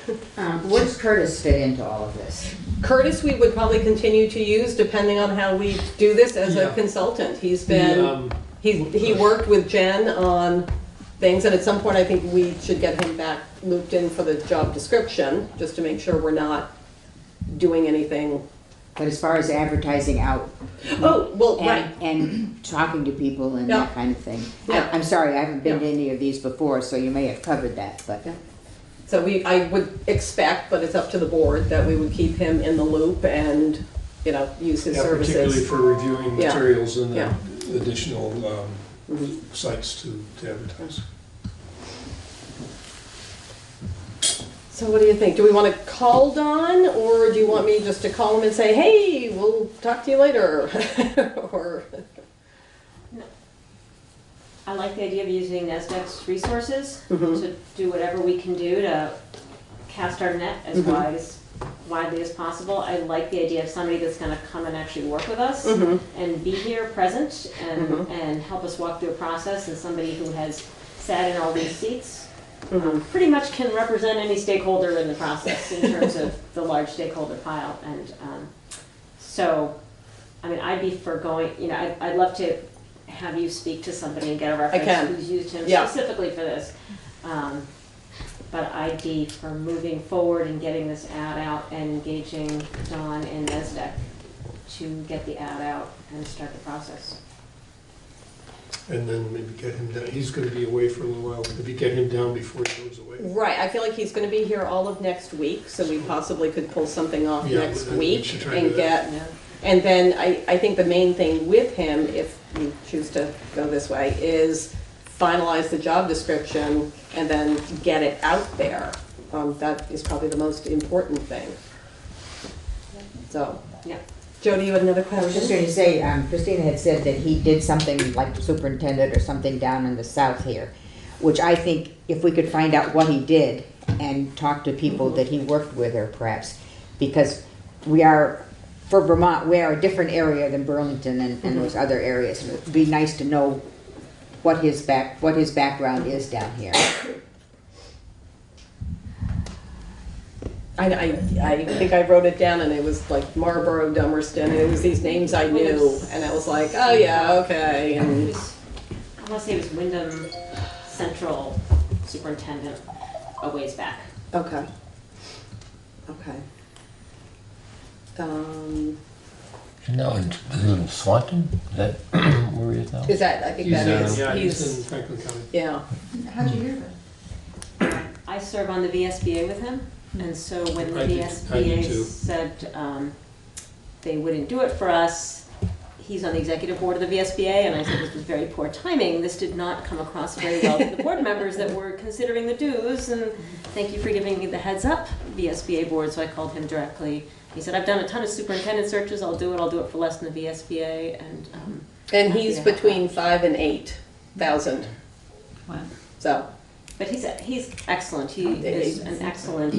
Where does Curtis fit into all of this? Curtis, we would probably continue to use depending on how we do this as a consultant. He's been, he worked with Jen on things, and at some point I think we should get him back looped in for the job description, just to make sure we're not doing anything. But as far as advertising out, and talking to people and that kind of thing. I'm sorry, I haven't been to any of these before, so you may have covered that, but. So I would expect, but it's up to the board, that we would keep him in the loop and, use his services. Particularly for reviewing materials and additional sites to advertise. So what do you think? Do we want to call Don, or do you want me just to call him and say, hey, we'll talk to you later? Or I like the idea of using NASDAQ's resources to do whatever we can do to cast our net as widely as possible. I like the idea of somebody that's going to come and actually work with us and be here present and help us walk through a process, and somebody who has sat in all these seats pretty much can represent any stakeholder in the process in terms of the large stakeholder pile. And so, I mean, I'd be for going, I'd love to have you speak to somebody and get a reference who's used him specifically for this. But I'd be for moving forward and getting this ad out and engaging Dawn and NASDAQ to get the ad out and start the process. and then maybe get him down. He's gonna be away for a little while, maybe get him down before he goes away. Right, I feel like he's gonna be here all of next week, so we possibly could pull something off Yeah, next we week should try to do and that. get, and then I think the main thing with him, if you choose to go this way, is finalize the job description and then get it out there. That is probably the most important thing. So, Yeah. Jody, you had another I was just question? going to say, Christina had said that he did something like superintendent or something down in the south here, which I think if we could find out what he did and talk to people that he worked with, or perhaps, because we are, for Vermont, we are a different area than Burlington and those other areas. And it'd be nice to know what his background is down here. I think I wrote it down and it was like Marlboro, Dummerston, and it was these names I knew, and I was like, oh yeah, okay, It and was, I want to say it was Wyndham Central Superintendent a ways back. okay. Okay. No, is it in Swanton? Is that where he is now? Is that, I think He's, that is, yeah, he's in he's, Franklin County. yeah. How'd you hear about it? I serve on the VSBA with him, and so when the I did VSBA too. said they wouldn't do it for us, he's on the executive board of the VSBA, and I said this was very poor timing. This did not come across very well to the board members that were considering the dues, and thank you for giving me the heads up, VSBA board. So I called him directly. He said, I've done a ton of superintendent searches. I'll do it for less than the VSBA, And he's Yeah. between 5,000 and 8,000. Wow. So, but he's excellent. He is an excellent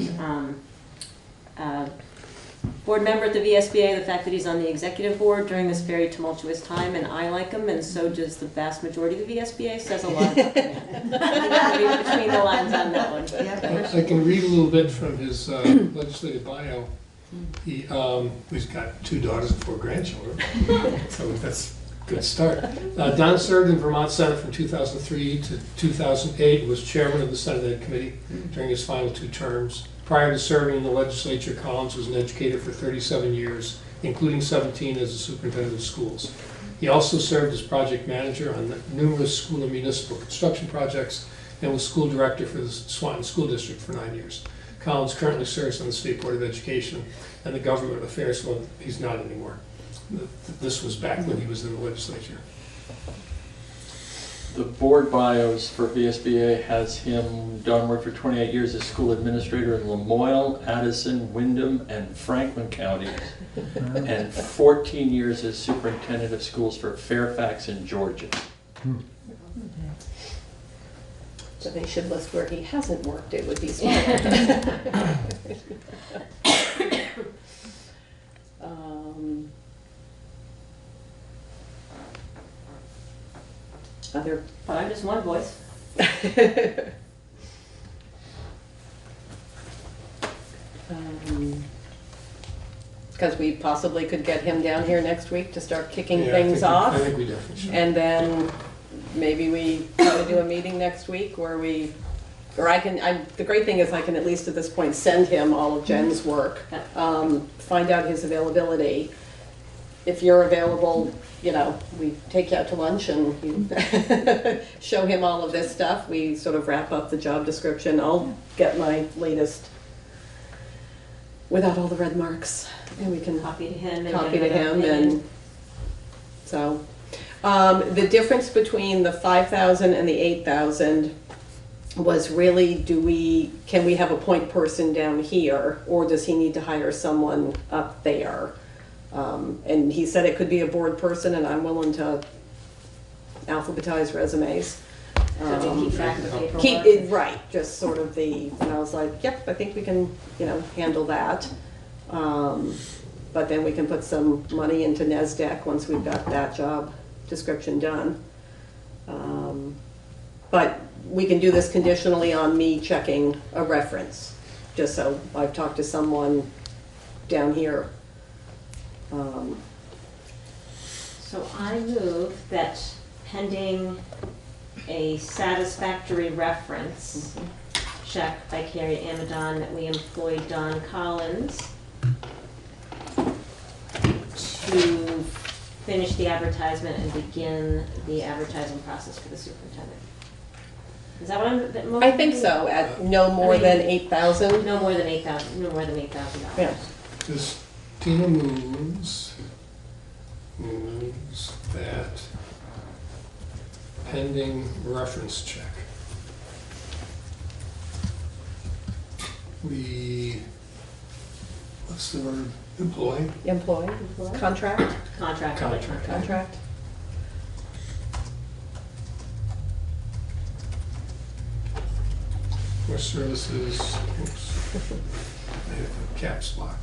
board member at the VSBA. The fact that he's on the executive board during this very tumultuous time, and I like him, and so does the vast majority of the VSBA, says a lot about him. Read between the lines on that one. I can read a little bit from his legislative bio. He's got 2 daughters and 4 grandchildren, so that's a good start. Don served in Vermont Senate from 2003 to 2008, was chairman of the Senate Ed Committee during his final 2 terms. Prior to serving in the legislature, Collins was an educator for 37 years, including 17 as a superintendent of schools. He also served as project manager on numerous school and municipal construction projects and was school director for the Swanton School District for 9 years. Collins currently serves on the State Board of Education and the Government Affairs. Well, he's not anymore. This was back when he was in the legislature. The board bios for VSBA has him done work for 28 years as school administrator in Lamoille, Addison, Wyndham, and Franklin counties, and 14 years as superintendent of schools for Fairfax and Georgia. so they should list where he hasn't worked, it would be smart. Other, But I'm just one voice. because we possibly could get him down here next week to start kicking Yeah, things off. I think we definitely should. And then maybe we try to do a meeting next week where we, or the great thing is I can at least at this point send him all of Jen's work, find out his availability. If you're available, we take you out to lunch and you show him all of this stuff. We sort of wrap up the job description. I'll get my latest without all the red marks, and we can Copy to him. and so the difference between the 5,000 and the 8,000 was really, can we have a point person down here, or does he need to hire someone up there? And he said it could be a board person, and I'm willing to alphabetize resumes. So they keep track of the paperwork. Right, just sort of and I was like, yep, I think we can, handle that. But then we can put some money into NESDEC once we've got that job description done. But we can do this conditionally on me checking a reference, just so I've talked to someone down here. So I move that pending a satisfactory reference check by Carrie Amadon, that we employ Don Collins to finish the advertisement and begin the advertising process for the superintendent. Is that what I'm? I think so, at no more than 8,000. No more than 8,000. No more than $8,000. Yeah. Christina moves that pending reference check. We, what's the word, employ? Employ, contract, Contract. For services, oops, I have a caps lock.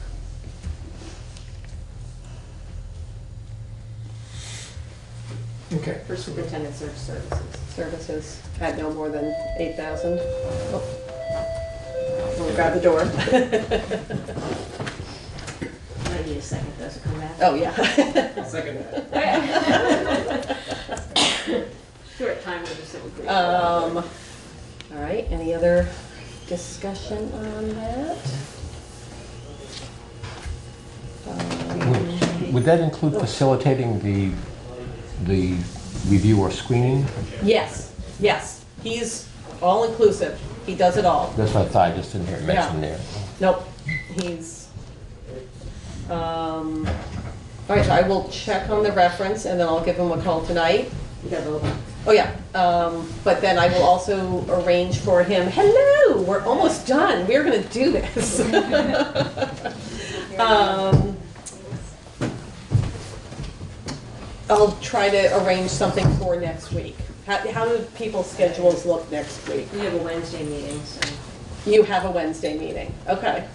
Okay. for superintendent search services at no more than 8,000. Oh. We'll grab the door. I need a second though to come back. Oh, yeah. Second. Short time with us, it would be. All right, any other discussion on that? Would that include facilitating the review or screening? Yes, yes, he's all inclusive, he does it all. That's what I thought, I just didn't hear it mentioned there. Nope, he's, all right, so I will check on the reference and then I'll give him a call tonight. You gotta vote. Oh, yeah, but then I will also arrange for him, hello, we're almost done, we're gonna do this. I'll try to arrange something for next week. How do people's schedules look next week? We have a Wednesday meeting, so You have a Wednesday meeting, okay.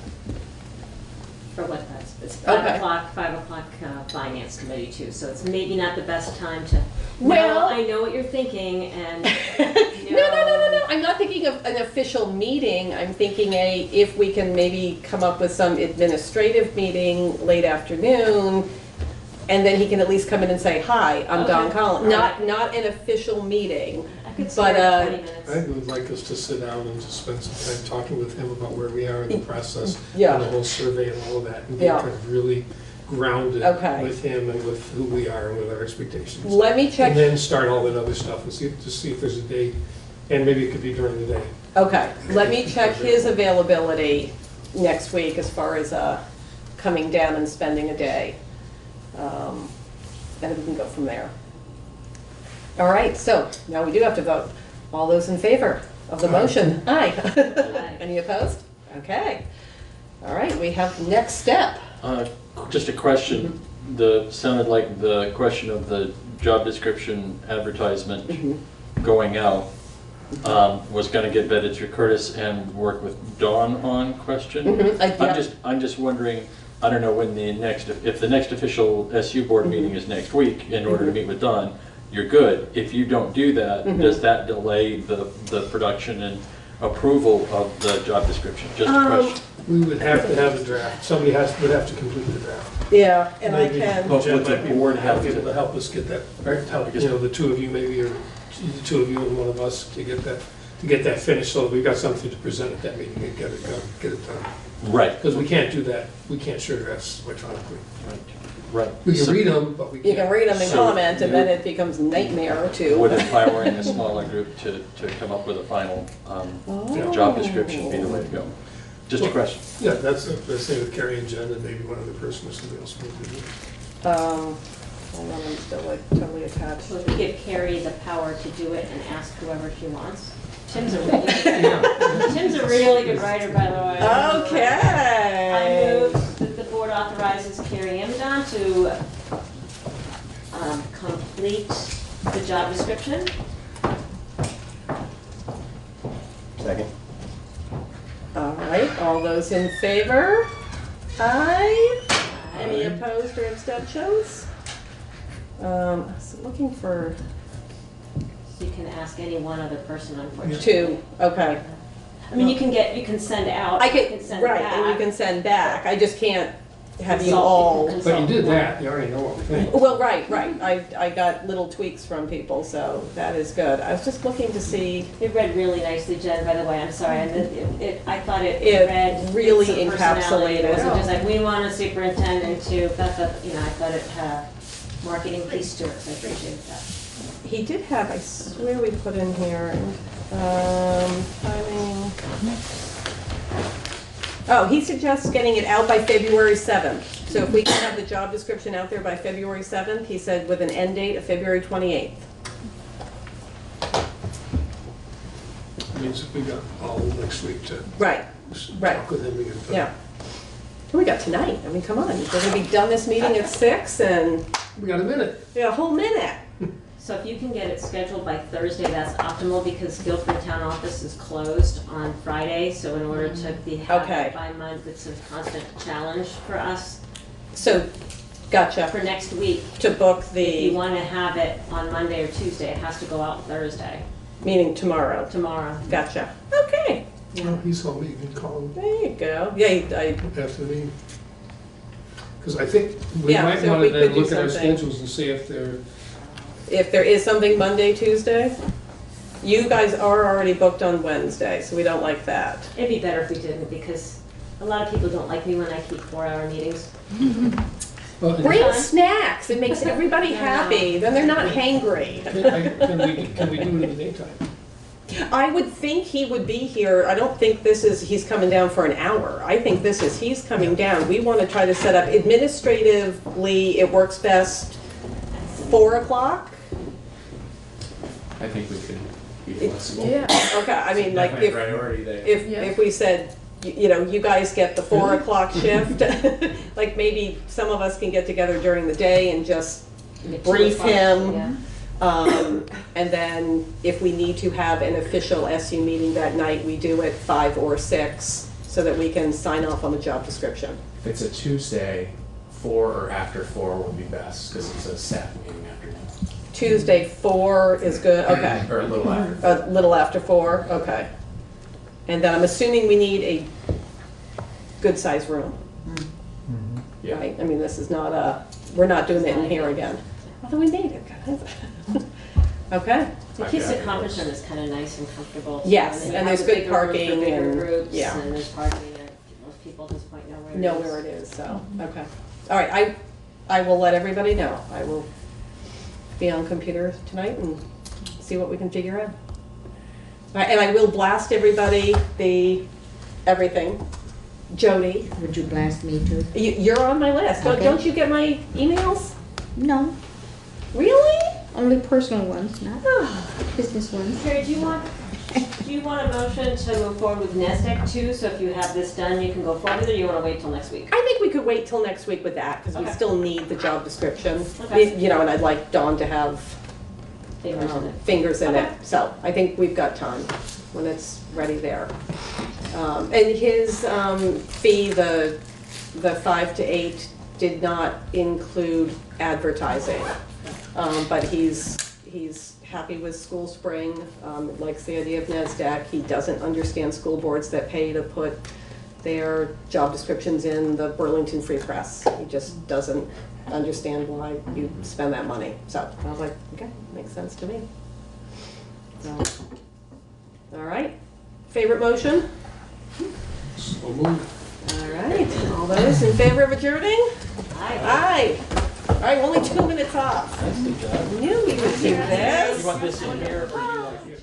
for what that's, it's Okay. 5 o'clock finance committee too, so it's maybe not the best time to. Well- No, I know what you're thinking and. No, I'm not thinking of an official meeting, I'm thinking if we can maybe come up with some administrative meeting late afternoon, and then he can at least come in and say, hi, I'm Don Okay. Collins. All right. Not an official meeting, I could but, spare 20 minutes. I would like us to sit down and just spend some time talking with him about where we are in the process. Yeah. And the whole survey and all of that, and be Yeah. kind of really grounded Okay. with him and with who we are and with our expectations. let me check, And then start all that other stuff and see if there's a date, and maybe it could be during the day. okay, let me check his availability next week as far as coming down and spending a day. And we can go from there. All right, so now we do have to vote. All those in favor of the motion? Aye. Any opposed? Okay. All right, we have next step. Just a question, sounded like the question of the job description advertisement going out was gonna get vetted through Curtis and work with Dawn on question. Yeah. I'm just wondering, I don't know when if the next official SU board meeting is next week, in order to meet with Dawn, you're good. If you don't do that, does that delay the production and approval of the job description? Just a question. We would have to have a draft, somebody would have to complete the draft. Yeah, and I Maybe can, But Jen would the might be board have able to- to help us get that, or help, the two of you maybe, or the two of you and one of us to get that finished, so that we've got something to present at that meeting and get it done. Right, Because we can't do that, we can't share drafts electronically. right. We can So read them, but we can't. you can read them and So comment, and then it becomes nightmare to. Would empowering a smaller group to come up with a final job description be the way to go? Just a question. Yeah, that's the same with Carrie and Jen, and maybe one other person or somebody else. Maybe. Hold on, I'm still like totally attached. So if we give Carrie the power to do it and ask whoever she wants. Tim's a really good writer, by the way. I Okay. move that the board authorizes Carrie Amidon to complete the job description. Second. All right, all those in favor? Aye. Any opposed or abstentions? So looking for So you can ask any one other person, unfortunately. two, okay. I mean, you can send out. I you can, send right, back. and you can send back, I just can't have you Consult, all. you can But you consult. did that, you already know what we think. Well, right, I got little tweaks from people, so that is good. I was just looking to see, It read really nicely, Jen, by the way, I'm sorry, I thought it It read. really some personality. encapsulated. It wasn't just like, we want a superintendent to, I thought it marketing piece to it, so I appreciate that. He did have, I swear we put in here, timing. Oh, he suggests getting it out by February 7th. So if we can have the job description out there by February 7th, he said with an end date of February 28th. Means we got all next week to Right, right. talk with him again. Yeah. We got tonight. I mean, come on. We're gonna be done this meeting at 6 and We got a minute. we got a whole minute. So if you can get it scheduled by Thursday, that's optimal because Guilford Town Office is closed on Friday. So in order to have Okay. it by Monday, it's a constant challenge for us. So, gotcha. For next week, To book if you the, want to have it on Monday or Tuesday, it has to go out Thursday, meeting tomorrow. tomorrow. Gotcha. Okay. Well, he's home, you can call him There you go. Yeah, after the meeting. Because I think we Yeah, might so want we to could then do look at our something. schedules and see if they're, if there is something Monday, Tuesday, you guys are already booked on Wednesday, so we don't like that. It'd be better if we didn't because a lot of people don't like me when I keep 4-hour meetings. well, Bring snacks. It makes everybody happy. Then they're not hangry. can we do it in the daytime? I would think he would be here. I don't think he's coming down for an hour. I think he's coming down. We want to try to set up administratively, it works best 4 o'clock. I think we could be flexible. Yeah, okay, I mean, like, Definitely if, priority there. if we said, you know, you guys get the 4 o'clock shift, like, maybe some of us can get together during the day and just brief him. Yeah. And then if we need to have an official SU meeting that night, we do it 5 or 6, so that we can sign off on the job description. If it's a Tuesday, 4 or after 4 would be best, because it's a staff meeting afternoon. Tuesday, 4 is good, okay. Or a little after. A little after 4, okay. And then I'm assuming we need a good-sized room, Yeah. right? I mean, this is not we're not doing it in here again. Although we need it, guys. Okay. The Keystone Conference Room is kind of nice and comfortable. Yes, you and have there's the good bigger room for parking bigger and- groups, yeah. and there's parking, and most people at this point know where it is. Know where it is, so, okay. All right, I will let everybody know. I will be on computer tonight and see what we can figure out. All right, and I will blast everybody everything. Jody, Would you blast me too? you're on my list. Okay. Don't you get my emails? No, Really? only personal ones, not business ones. Carrie, do you want a motion to move forward with NASDAQ too? So if you have this done, you can go forward with it, or you want to wait till next week? I think we could wait till next week with that, because we Okay. still need the job description. Okay. You know, and I'd like Dawn to have Fingers in it. fingers in it. Okay. So I think we've got time when it's ready there. And his fee, the 5 to 8, did not include advertising. But he's happy with School Spring, likes the idea of NASDAQ. He doesn't understand school boards that pay to put their job descriptions in the Burlington Free Press. He just doesn't understand why you spend that money. So I was like, okay, makes sense to me. So, all right, favorite motion? So moved. All right, all those in favor of adjourning? Aye. Aye. All right, only 2 minutes off. Knew we would do this. You want this in here, or you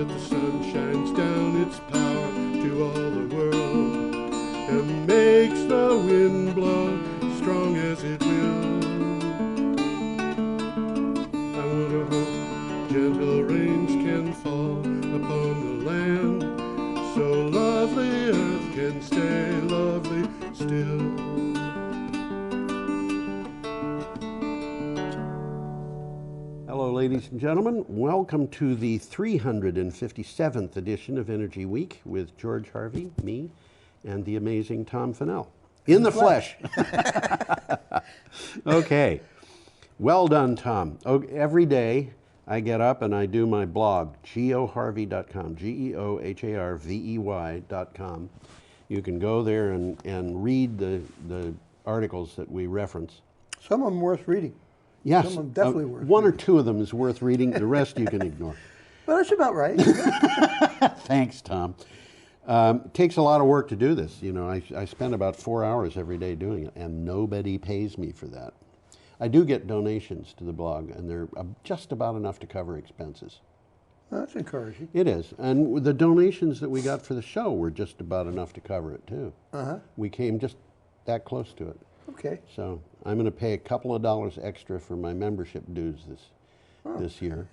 that the sun shines down its power to all the world and makes the wind blow strong as it will. I wonder how gentle rains can fall upon the land, so lovely earth can stay lovely still. Hello, ladies and gentlemen. Welcome to the 357th edition of Energy Week with George Harvey, me, and the amazing Tom Fennell. In the flesh. Okay. Well done, Tom. Every day I get up and I do my blog, geoharvey.com, geoharvey.com. You can go there and read the articles that we reference. Some of them worth reading. Yes, Some of them definitely worth one or two of them is worth reading. The rest you can ignore. Well, that's about right. Thanks, Tom. It takes a lot of work to do this. You know, I spend about 4 hours every day doing it, and nobody pays me for that. I do get donations to the blog, and they're just about enough to cover expenses. Well, that's encouraging. It is, and the donations that we got for the show were just about enough to cover it too. We came just that close to it. Okay. So I'm going to pay a couple of dollars extra for my membership dues this year.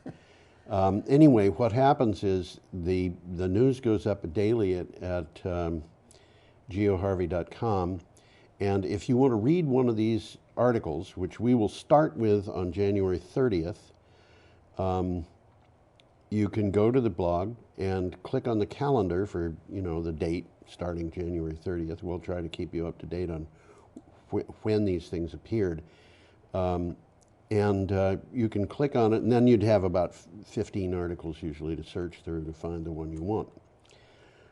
Anyway, what happens is the news goes up daily at geoharvey.com, and if you want to read one of these articles, which we will start with on January 30th, you can go to the blog and click on the calendar for, you know, the date starting January 30th. We'll try to keep you up to date on when these things appeared. You can click on it, and then you'd have about 15 articles usually to search through to find the one you want.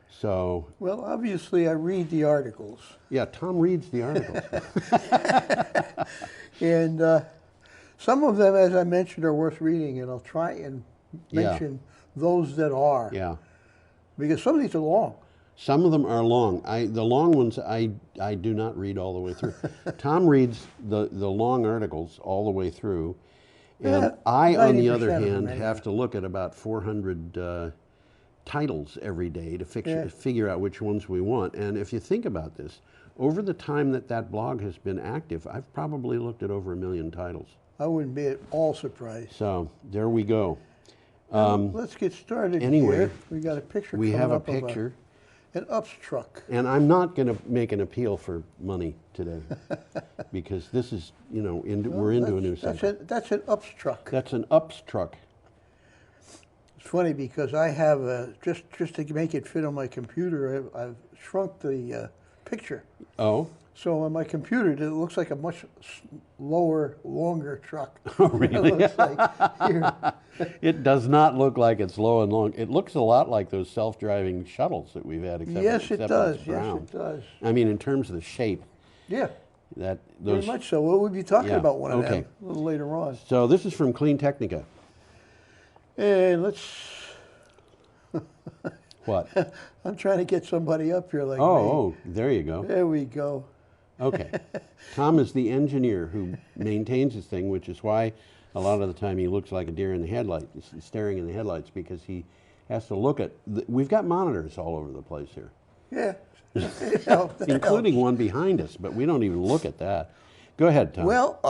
So, well, obviously I read the articles. Yeah, Tom reads the articles. And some of them, as I mentioned, are worth reading, and I'll try and mention those that are. Yeah. Because some of these are long. Some of them are long. The long ones I do not read all the way through. Tom reads the long articles all the way through, and I, on the other hand, have to look at about 400 titles every day to figure out which ones we want. And if you think about this, over the time that blog has been active, I've probably looked at over 1 million titles. I wouldn't be at all surprised. So there we go. Let's get started anyway, here. We got a picture. We have a up picture. An UPS truck. And I'm not going to make an appeal for money today, because this is, you know, we're into a new cycle. That's an UPS truck. That's an UPS truck. It's funny because I have just to make it fit on my computer, I've shrunk the picture. Oh. So on my computer, it looks like a much lower, longer truck. Oh, really? It looks like here. It does not look like it's low and long. It looks a lot like those self-driving shuttles that we've had. Yes, it does. Yes, it does. I mean, in terms of the shape. Yeah. Very much so. We'll be talking about one of them okay. a little later on. So this is from Clean Technica. And let's... What? I'm trying to get somebody up here like me. Oh, there you go. There we go. Okay. Tom is the engineer who maintains this thing, which is why a lot of the time he looks like a deer in the headlights, staring in the headlights, because he has to look at... We've got monitors all over the place here. Yeah. Including one behind us, but we don't even look at that. Go ahead, Tom. Well,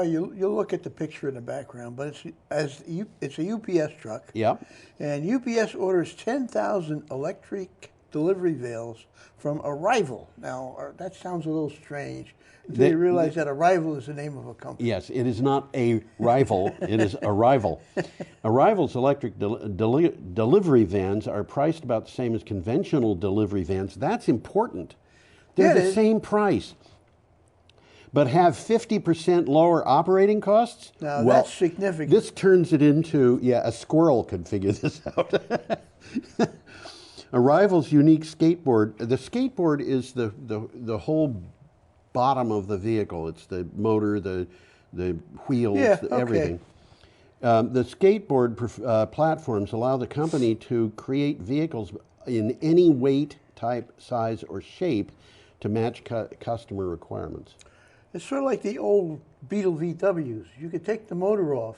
you'll look at the picture in the background, but it's a UPS truck. Yeah. And UPS orders 10,000 electric delivery veils from Arrival. Now, that sounds a little strange until you realize that Arrival is the name of a company. Yes, it is not a rival, it is Arrival. Arrival's electric delivery vans are priced about the same as conventional delivery vans. That's important. They're the same price, but have 50% lower operating costs. Now, that's significant. This turns it into, a squirrel could figure this out. Arrival's unique skateboard. The skateboard is the whole bottom of the vehicle. It's the motor, the wheels, everything. The skateboard platforms allow the company to create vehicles in any weight, type, size, or shape to match customer requirements. It's sort of like the old Beetle VWs. You could take the motor off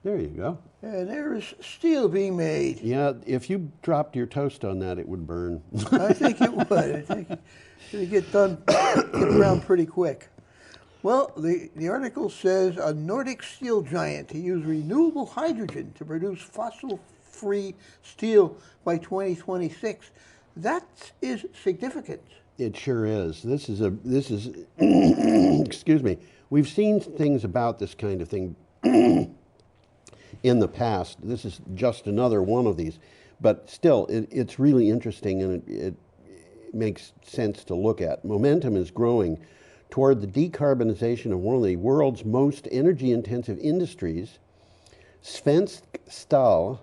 There you go. And there is steel being made. Yeah, if you dropped your toast on that, it would burn. I think it would. I think it'd get around pretty quick. Well, the article says a Nordic steel giant to use renewable hydrogen to produce fossil-free steel by 2026. That is significant. It sure is. This is excuse me. We've seen things about this kind of thing in the past. This is just another one of these, but still, it's really interesting, and it makes sense to look at. Momentum is growing toward the decarbonization of one of the world's most energy-intensive industries. Svensk Stål,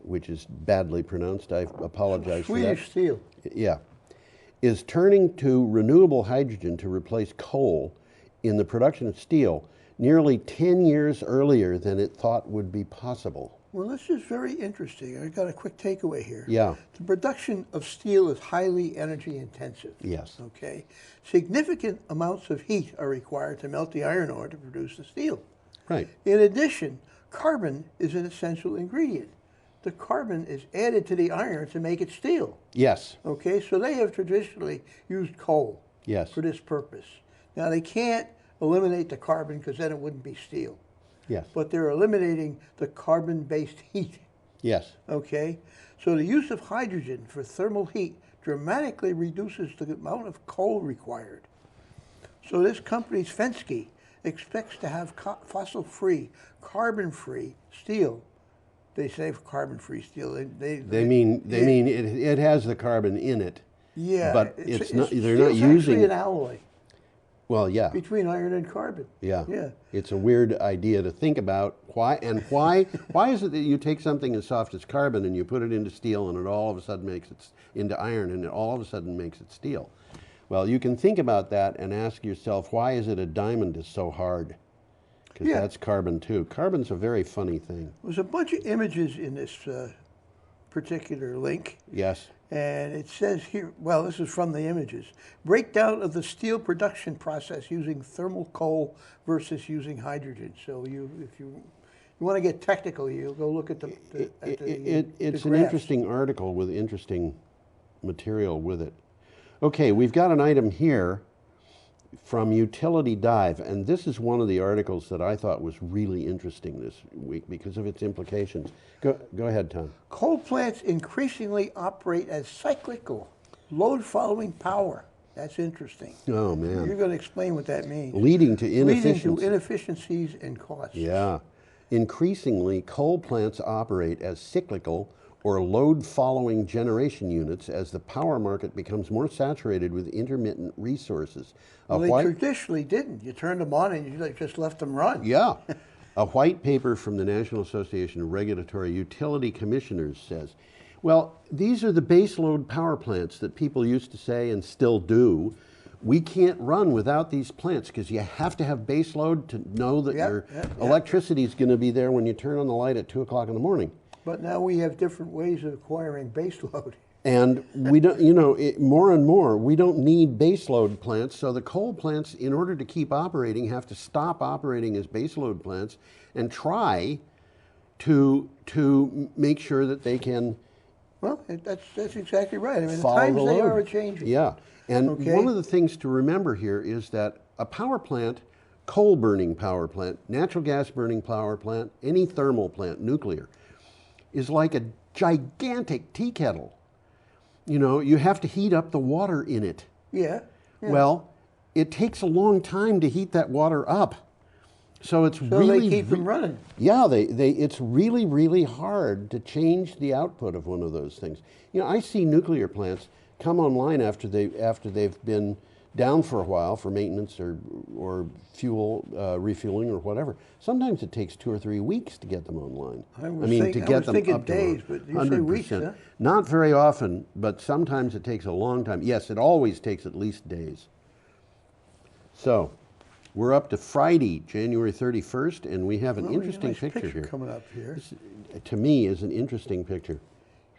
which is badly pronounced, I apologize for that. Swedish steel. Yeah, is turning to renewable hydrogen to replace coal in the production of steel nearly 10 years earlier than it thought would be possible. Well, this is very interesting. I got a quick takeaway here. Yeah. The production of steel is highly energy intensive. Yes. Okay. Significant amounts of heat are required to melt the iron ore to produce the steel. Right. In addition, carbon is an essential ingredient. The carbon is added to the iron to make it steel. Yes. Okay, so they have traditionally used coal. Yes. For this purpose. Now they can't eliminate the carbon because then it wouldn't be steel. Yes. But they're eliminating the carbon-based heat. Yes. Okay, so the use of hydrogen for thermal heat dramatically reduces the amount of coal required. So this company, Svensk, expects to have fossil-free, carbon-free steel. They say carbon-free steel. They mean it has the carbon in it. Yeah, but they're not steel's using actually an alloy. Well, yeah. Between iron and carbon. Yeah. Yeah. It's a weird idea to think about. Why is it that you take something as soft as carbon and you put it into steel and it all of a sudden makes it into iron and it all of a sudden makes it steel? Well, you can think about that and ask yourself, why is it a diamond is so hard? Because that's carbon too. Carbon's a very funny thing. There's a bunch of images in this particular link. Yes. And it says here, well, this is from the images. Breakdown of the steel production process using thermal coal versus using hydrogen. So if you want to get technical, you'll go look at It's an interesting article with interesting material with it. Okay, we've got an item here from Utility Dive, and this is one of the articles that I thought was really interesting this week because of its implications. Go ahead, Tom. Coal plants increasingly operate as cyclical, load-following power. That's interesting. Oh, man. You're going to explain what that means. Leading to inefficiencies. Leading to inefficiencies and costs. Yeah. Increasingly, coal plants operate as cyclical or load-following generation units as the power market becomes more saturated with intermittent resources. Well, they traditionally didn't. You turned them on and you just left them run. Yeah. A white paper from the National Association of Regulatory Utility Commissioners says, well, these are the baseload power plants that people used to say and still do. We can't run without these plants because you have to have baseload to know that your electricity is going to be there when you turn on the light at 2 o'clock in the morning. But now we have different ways of acquiring baseload. And we don't, more and more, we don't need baseload plants. So the coal plants, in order to keep operating, have to stop operating as baseload plants and try to make sure that they can. Well, that's exactly right. I mean, the times they are changing. Yeah, and one of the things to remember here is that a power plant, coal burning power plant, natural gas burning power plant, any thermal plant, nuclear, is like a gigantic tea kettle. You have to heat up the water in it. Yeah. Well, it takes a long time to heat that water up. So they keep them running. Yeah, it's really, really hard to change the output of one of those things. I see nuclear plants come online after they've been down for a while for maintenance or fuel refueling or whatever. Sometimes it takes 2 or 3 weeks to get them online. I was thinking days, but you say weeks, huh? Not very often, but sometimes it takes a long time. Yes, it always takes at least days. So, we're up to Friday, January 31st, and we have an interesting picture here. Coming up here. This, to me, is an interesting picture.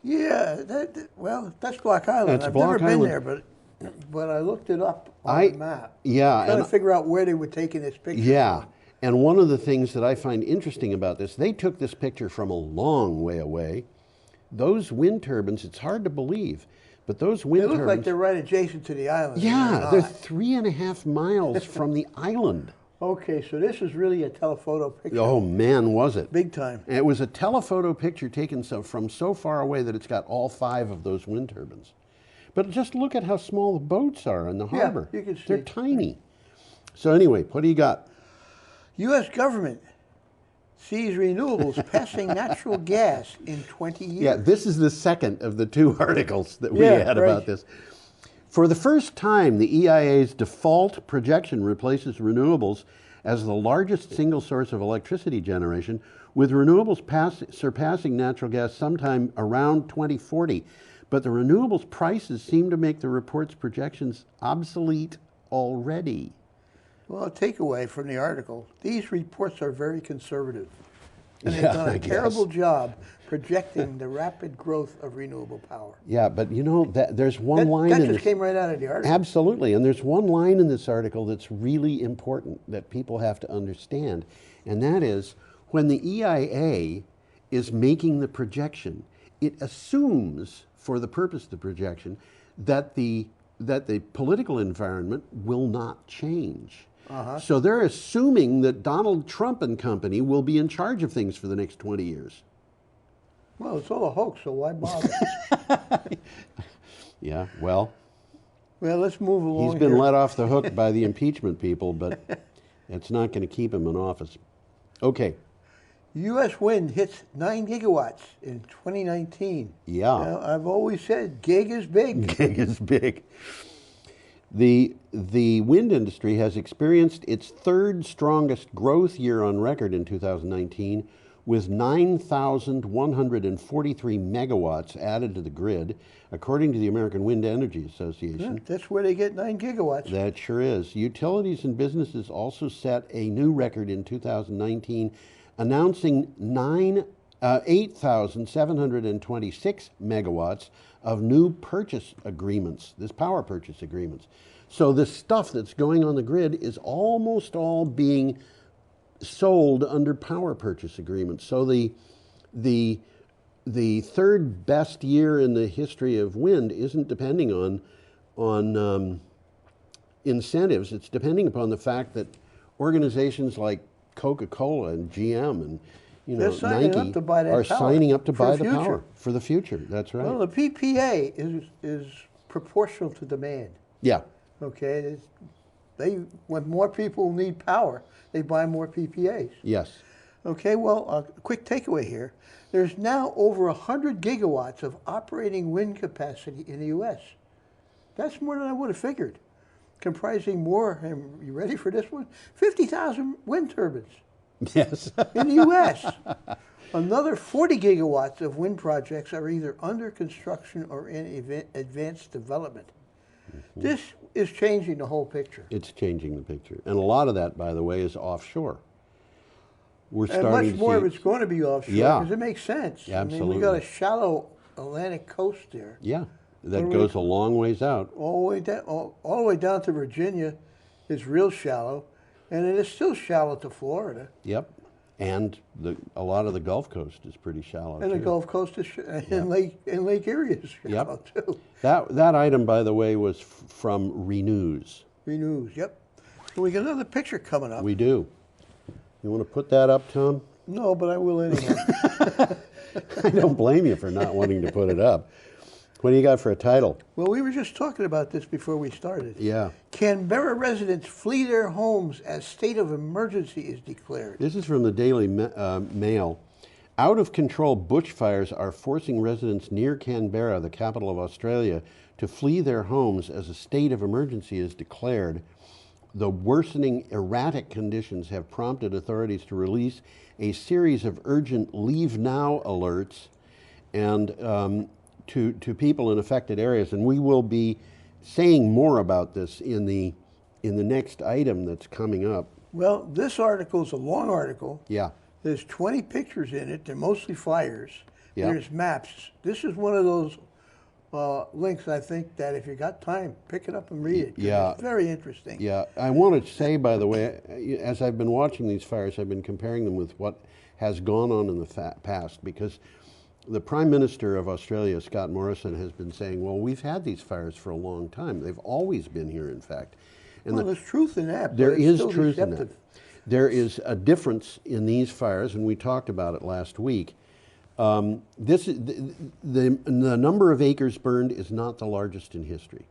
Yeah, that's Block Island. I've never been there, but I looked it up on the map. Yeah. Trying to figure out where they were taking this picture. Yeah. And one of the things that I find interesting about this, they took this picture from a long way away. Those wind turbines, it's hard to believe, but those wind They look turbines... like they're right adjacent to the island. Yeah, they're 3.5 miles from the island. Okay, so this is really a telephoto picture. Oh man, was it. Big time. And it was a telephoto picture taken from so far away that it's got all 5 of those wind turbines. But just look at how small the boats are in the harbor. You can see. They're tiny. So anyway, what do you got? U.S. government sees renewables passing natural gas in 20 years. Yeah, this is the second of the 2 articles that we had about this. For the first time, the EIA's default projection replaces renewables as the largest single source of electricity generation, with renewables surpassing natural gas sometime around 2040. But the renewables prices seem to make the report's projections obsolete already. Well, a takeaway from the article, these reports are very conservative. And they've Yeah, done I a guess. terrible job projecting the rapid growth of renewable power. Yeah, but you know, there's one line that in just this. came right out of the article. Absolutely, and there's one line in this article that's really important that people have to understand, and that is when the EIA is making the projection, it assumes, for the purpose of the projection, that the political environment will not change. So they're assuming that Donald Trump and company will be in charge of things for the next 20 years. Well, it's all a hoax, so why bother? Yeah, well, Let's move along. he's been here. let off the hook by the impeachment people, but it's not going to keep him in office. Okay. U.S. wind hits 9 gigawatts in 2019. Yeah. Now, I've always said gig is big. Gig is big. The wind industry has experienced its 3rd strongest growth year on record in 2019, with 9,143 megawatts added to the grid, according to the American Wind Energy Association. Yeah, that's where they get 9 gigawatts. That sure is. Utilities and businesses also set a new record in 2019, announcing 8,726 megawatts of new purchase agreements, this power purchase agreements. So this stuff that's going on the grid is almost all being sold under power purchase agreements. So the 3rd best year in the history of wind isn't depending on incentives. It's depending upon the fact that organizations like Coca-Cola and GM and They're signing Nike up to buy that are power signing up to for buy the the future. power for the future. That's right. Well, the PPA is proportional to demand. Yeah. Okay, when more people need power, they buy more PPAs. Yes. Okay, well, a quick takeaway here. There's now over 100 gigawatts of operating wind capacity in the U.S. That's more than I would have figured. Comprising more, and you ready for this one? 50,000 wind turbines. Yes. In the U.S. Another 40 gigawatts of wind projects are either under construction or in advanced development. This is changing the whole picture. It's changing the picture. And a lot of that, by the way, is offshore. We're And starting much more to of see, it's going to be offshore Yeah. because it makes sense. Absolutely. I mean, we got a shallow Atlantic coast there. Yeah, that goes a long ways out. All the way down to Virginia is real shallow, and it is still shallow to Florida. Yep. And a lot of the Gulf Coast is pretty shallow And too. the Gulf Coast is and Lake Erie is shallow too. That item, by the way, was from Renews. Renews, yep. And we got another picture coming up. We do. You want to put that up, Tom? No, but I will anyhow. I don't blame you for not wanting to put it up. What do you got for a title? Well, we were just talking about this before we started. Yeah. Canberra residents flee their homes as state of emergency is declared. This is from the Daily Mail. Out of control bushfires are forcing residents near Canberra, the capital of Australia, to flee their homes as a state of emergency is declared. The worsening erratic conditions have prompted authorities to release a series of urgent leave now alerts and to people in affected areas. And we will be saying more about this in the next item that's coming up. Well, this article is a long article. Yeah. There's 20 pictures in it. They're mostly fires. Yeah. There's maps. This is one of those links. I think that if you got time, pick it up and read it. 'Cause Yeah. it's very interesting. Yeah, I want to say, by the way, as I've been watching these fires, I've been comparing them with what has gone on in the past, because the Prime Minister of Australia, Scott Morrison, has been saying, well, we've had these fires for a long time. They've always been here, in fact. And Well, there's truth in that, but there it's is still truth in that. deceptive. There is a difference in these fires, and we talked about it last week. This is, the number of acres burned is not the largest in history.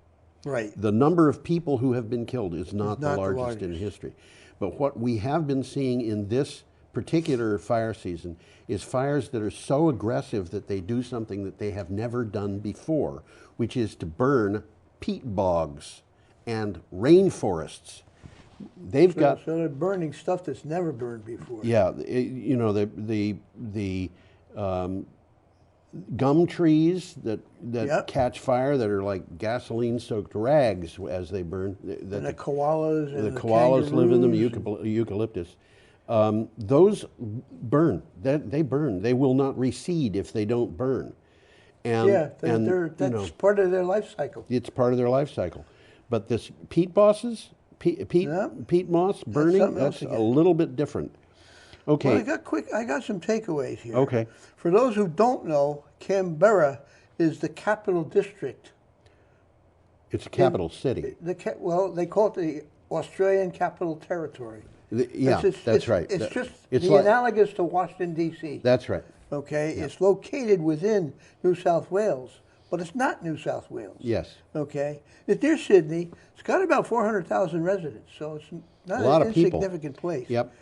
Right. The number of people who have been killed is not the largest in history. But what we have been seeing in this particular fire season is fires that are so aggressive that they do something that they have never done before, which is to burn peat bogs and rainforests. So they're burning stuff that's never burned before. Yeah, you know, the gum trees that catch fire, that are like gasoline-soaked rags as they burn. And the koalas and the koalas live in them, kangaroos eucalyptus. Those burn. They burn. They will not recede if they don't burn. And, yeah, that's part of their life cycle. It's part of their life cycle. But this peat moss burning, that's a little bit different. Okay. Well, I got some takeaways here. Okay. For those who don't know, Canberra is the capital district. It's a capital city. Well, they call it the Australian Capital Territory. That's right. It's just it's analogous to Washington, D.C. That's right. Okay, it's located within New South Wales, but it's not New South Wales. Yes. Okay, it's near Sydney. It's got about 400,000 residents, so it's not a lot an of people. insignificant place. Yep.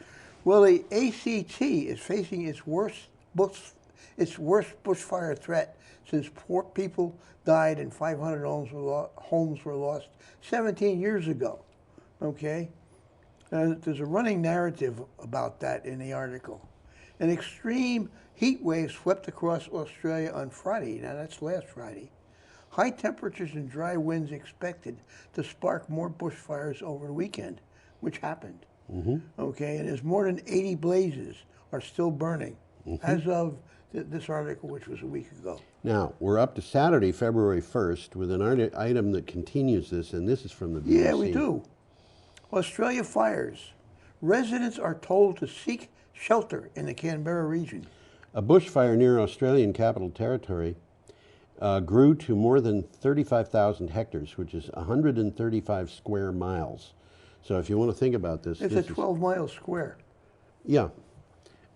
Well, the ACT is facing its worst bushfire threat since 4 people died and 500 homes were lost 17 years ago. Okay, there's a running narrative about that in the article. An extreme heat wave swept across Australia on Friday. Now that's last Friday. High temperatures and dry winds expected to spark more bushfires over the weekend, which happened. Okay, and there's more than 80 blazes are still burning as of this article, which was a week ago. Now, we're up to Saturday, February 1st, with an item that continues this, and this is from the BBC. Yeah, we do. Australia fires. Residents are told to seek shelter in the Canberra region. A bushfire near Australian Capital Territory grew to more than 35,000 hectares, which is 135 square miles. So if you want to think about this... It's a 12-mile square. Yeah.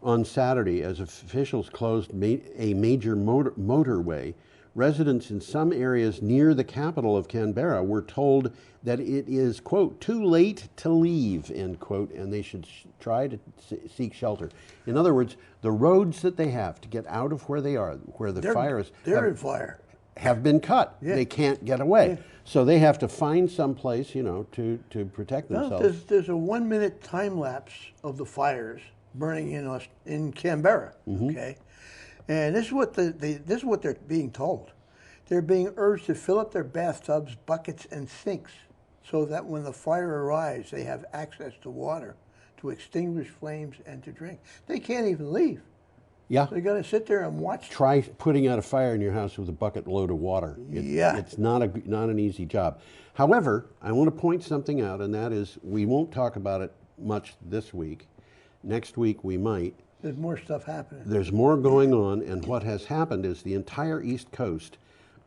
On Saturday, as officials closed a major motorway, residents in some areas near the capital of Canberra were told that it is, quote, too late to leave, end quote, and they should try to seek shelter. In other words, the roads that they have to get out of where they are, where the fires... They're in fire. Have been cut. Yeah. They can't get away. Yeah. So they have to find some place, you know, to protect themselves. There's a 1-minute time lapse of the fires burning in Canberra. Okay, and this is what this is what they're being told. They're being urged to fill up their bathtubs, buckets, and sinks, so that when the fire arrives, they have access to water to extinguish flames and to drink. They can't even leave. Yeah. They're going to sit there and watch. Try putting out a fire in your house with a bucket load of water. It's not an easy job. However, I want to point something out, and that is we won't talk about it much this week. Next week we might. There's more stuff happening. There's more going on, and what has happened is the entire east coast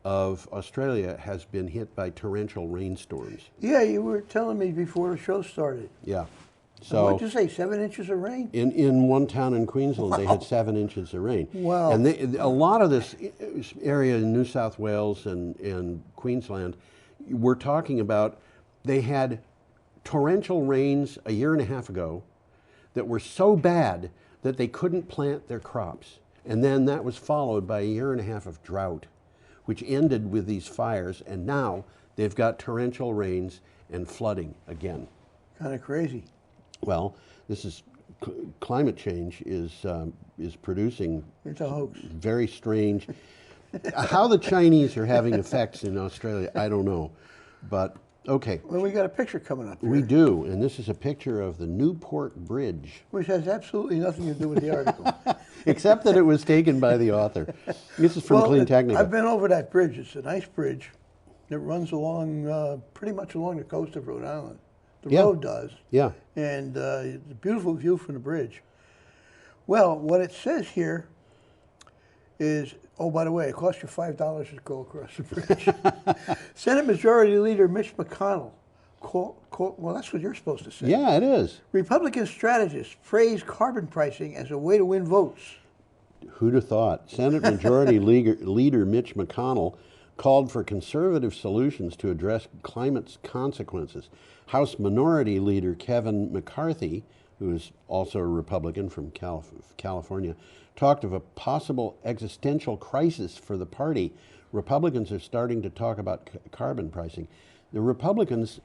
of Australia has been hit by torrential rainstorms. Yeah, you were telling me before the show started. Yeah. So what'd you say, 7 inches of rain? In one town in Queensland, they had 7 inches of rain. Wow. And a lot of this area in New South Wales and Queensland, we're talking about, they had torrential rains a year and a half ago that were so bad that they couldn't plant their crops. And then that was followed by a year and a half of drought, which ended with these fires. And now they've got torrential rains and flooding again. Kind of crazy. Well, this is climate change is producing it's a hoax. Very strange. How the Chinese are having effects in Australia, I don't know, but okay. Well, we got a picture coming up here. We do, and this is a picture of the Newport Bridge, which has absolutely nothing to do with the article. except that it was taken by the author. This is from Clean Technica. I've been over that bridge. It's a nice bridge. It runs along, pretty much along the coast of Rhode Island. The road does. Yeah. And it's a beautiful view from the bridge. Well, what it says here is, oh, by the way, it costs you $5 to go across the bridge. Senate Majority Leader Mitch McConnell, well, that's what you're supposed to say. Yeah, it is. Republican strategists praise carbon pricing as a way to win votes. Who'd have thought? Senate Majority Leader Mitch McConnell called for conservative solutions to address climate's consequences. House Minority Leader Kevin McCarthy, who is also a Republican from California, talked of a possible existential crisis for the party. Republicans are starting to talk about carbon pricing. The Republicans'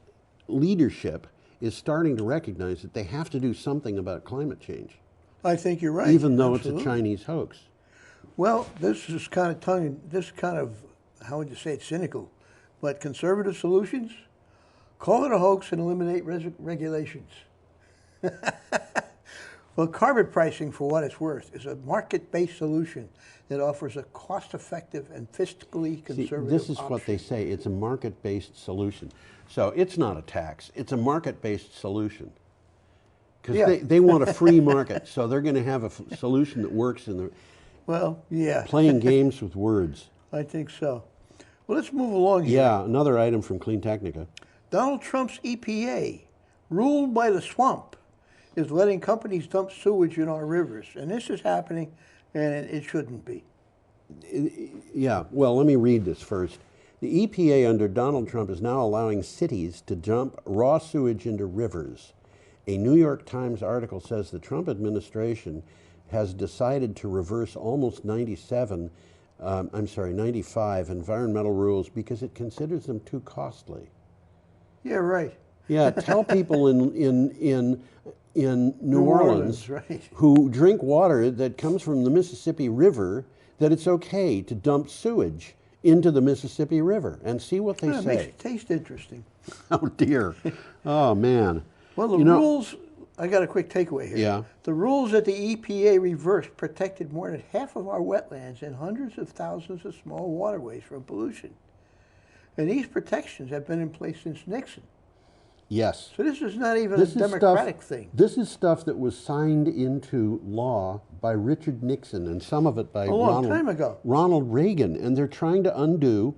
leadership is starting to recognize that they have to do something about climate change. I think you're right. Even though Absolutely. it's a Chinese hoax. Well, this is kind of, how would you say it, cynical. But conservative solutions, call it a hoax and eliminate regulations. Well, carbon pricing, for what it's worth, is a market-based solution that offers a cost-effective and fiscally conservative This is option. what they say. It's a market-based solution. So it's not a tax. It's a market-based solution. Because they want a free market, so they're going to have a solution that works in the... Well, yeah. Playing games with words. I think so. Well, let's move along here. Yeah, another item from Clean Technica. Donald Trump's EPA, ruled by the swamp, is letting companies dump sewage in our rivers. And this is happening, and it shouldn't be. Yeah, well, let me read this first. The EPA under Donald Trump is now allowing cities to dump raw sewage into rivers. A New York Times article says the Trump administration has decided to reverse almost 95 environmental rules because it considers them too costly. Yeah, right. Yeah, tell people in New Orleans right. who drink water that comes from the Mississippi River that it's okay to dump sewage into the Mississippi River and see what they It say. makes it taste interesting. Oh dear. Oh man. Well, the rules, I got a quick takeaway here. Yeah. The rules that the EPA reversed protected more than half of our wetlands and hundreds of thousands of small waterways from pollution. And these protections have been in place since Nixon. Yes. So this is not even a democratic thing. This is stuff that was signed into law by Richard Nixon and some of it by A long time ago. Ronald Reagan. And they're trying to undo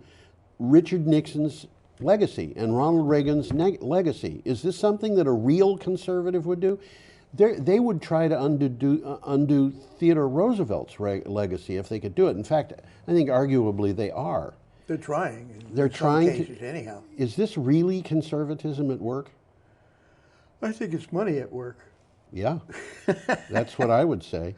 Richard Nixon's legacy and Ronald Reagan's legacy. Is this something that a real conservative would do? They would try to undo Theodore Roosevelt's legacy if they could do it. In fact, I think arguably they are. They're trying. They're trying cases, anyhow. Is this really conservatism at work? I think it's money at work. Yeah, that's what I would say.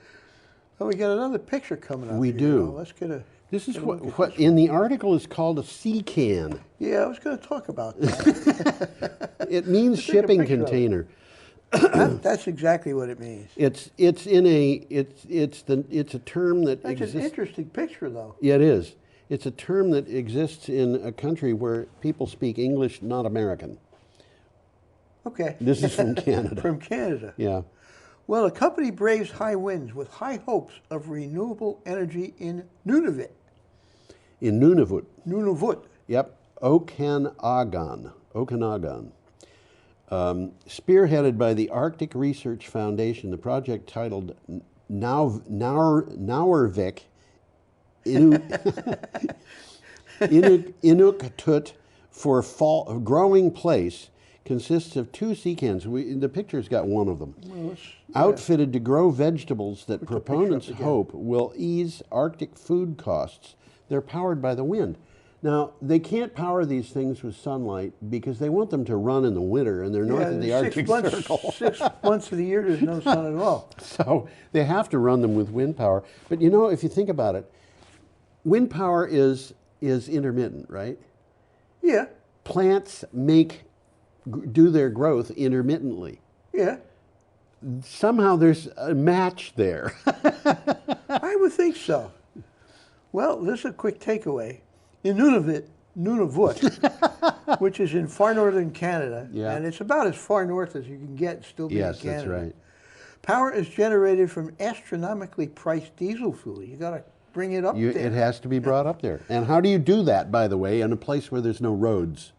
Well, we got another picture coming up. We here. do. Well, let's get a. This is get a look at what this in the article is called a sea can. Yeah, I was going to talk about that. It means Let's take a shipping picture of it. container. That's exactly what it means. It's a term that That's exists. an interesting picture, though. Yeah, it is. It's a term that exists in a country where people speak English, not American. Okay. This is from Canada. From Canada. Yeah. Well, a company braves high winds with high hopes of renewable energy in Nunavut. In Nunavut. Nunavut. Yep. Okanagan. Spearheaded by the Arctic Research Foundation, the project titled Nauervik Inuktitut for fall growing place consists of two sea cans. The picture's got one of them. Well, Outfitted to grow vegetables that Put the picture proponents up again. hope will ease Arctic food costs. They're powered by the wind. Now, they can't power these things with sunlight because they want them to run in the winter and they're north of the Arctic Circle. 6 months of the year, there's no sun at all. So they have to run them with wind power. But you know, if you think about it, wind power is intermittent, right? Yeah. Plants do their growth intermittently. Yeah. Somehow there's a match there. I would think so. Well, this is a quick takeaway. In Nunavut, which is in far northern Canada, Yeah. and it's about as far north as you can get and still be in Yes, Canada. that's right. Power is generated from astronomically priced diesel fuel. You got to bring it up there. It has to be brought up there. And how do you do that, by the way, in a place where there's no roads?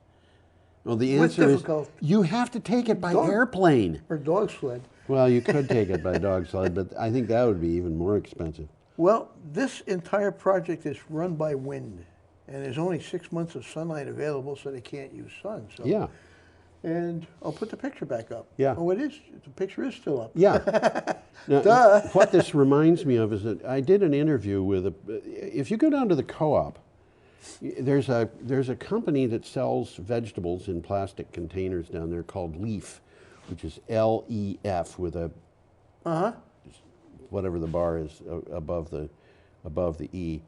Well, the answer is you have to take it by airplane. Or dog sled. Well, you could take it by dog sled, but I think that would be even more expensive. Well, this entire project is run by wind, and there's only 6 months of sunlight available, so they can't use sun. So. Yeah. And I'll put the picture back up. Yeah. Oh, it is. The picture is still up. Yeah. Now, Duh. what this reminds me of is that I did an interview with if you go down to the co-op, there's a company that sells vegetables in plastic containers down there called Leaf, which is L-E-F with a whatever the bar is above the E.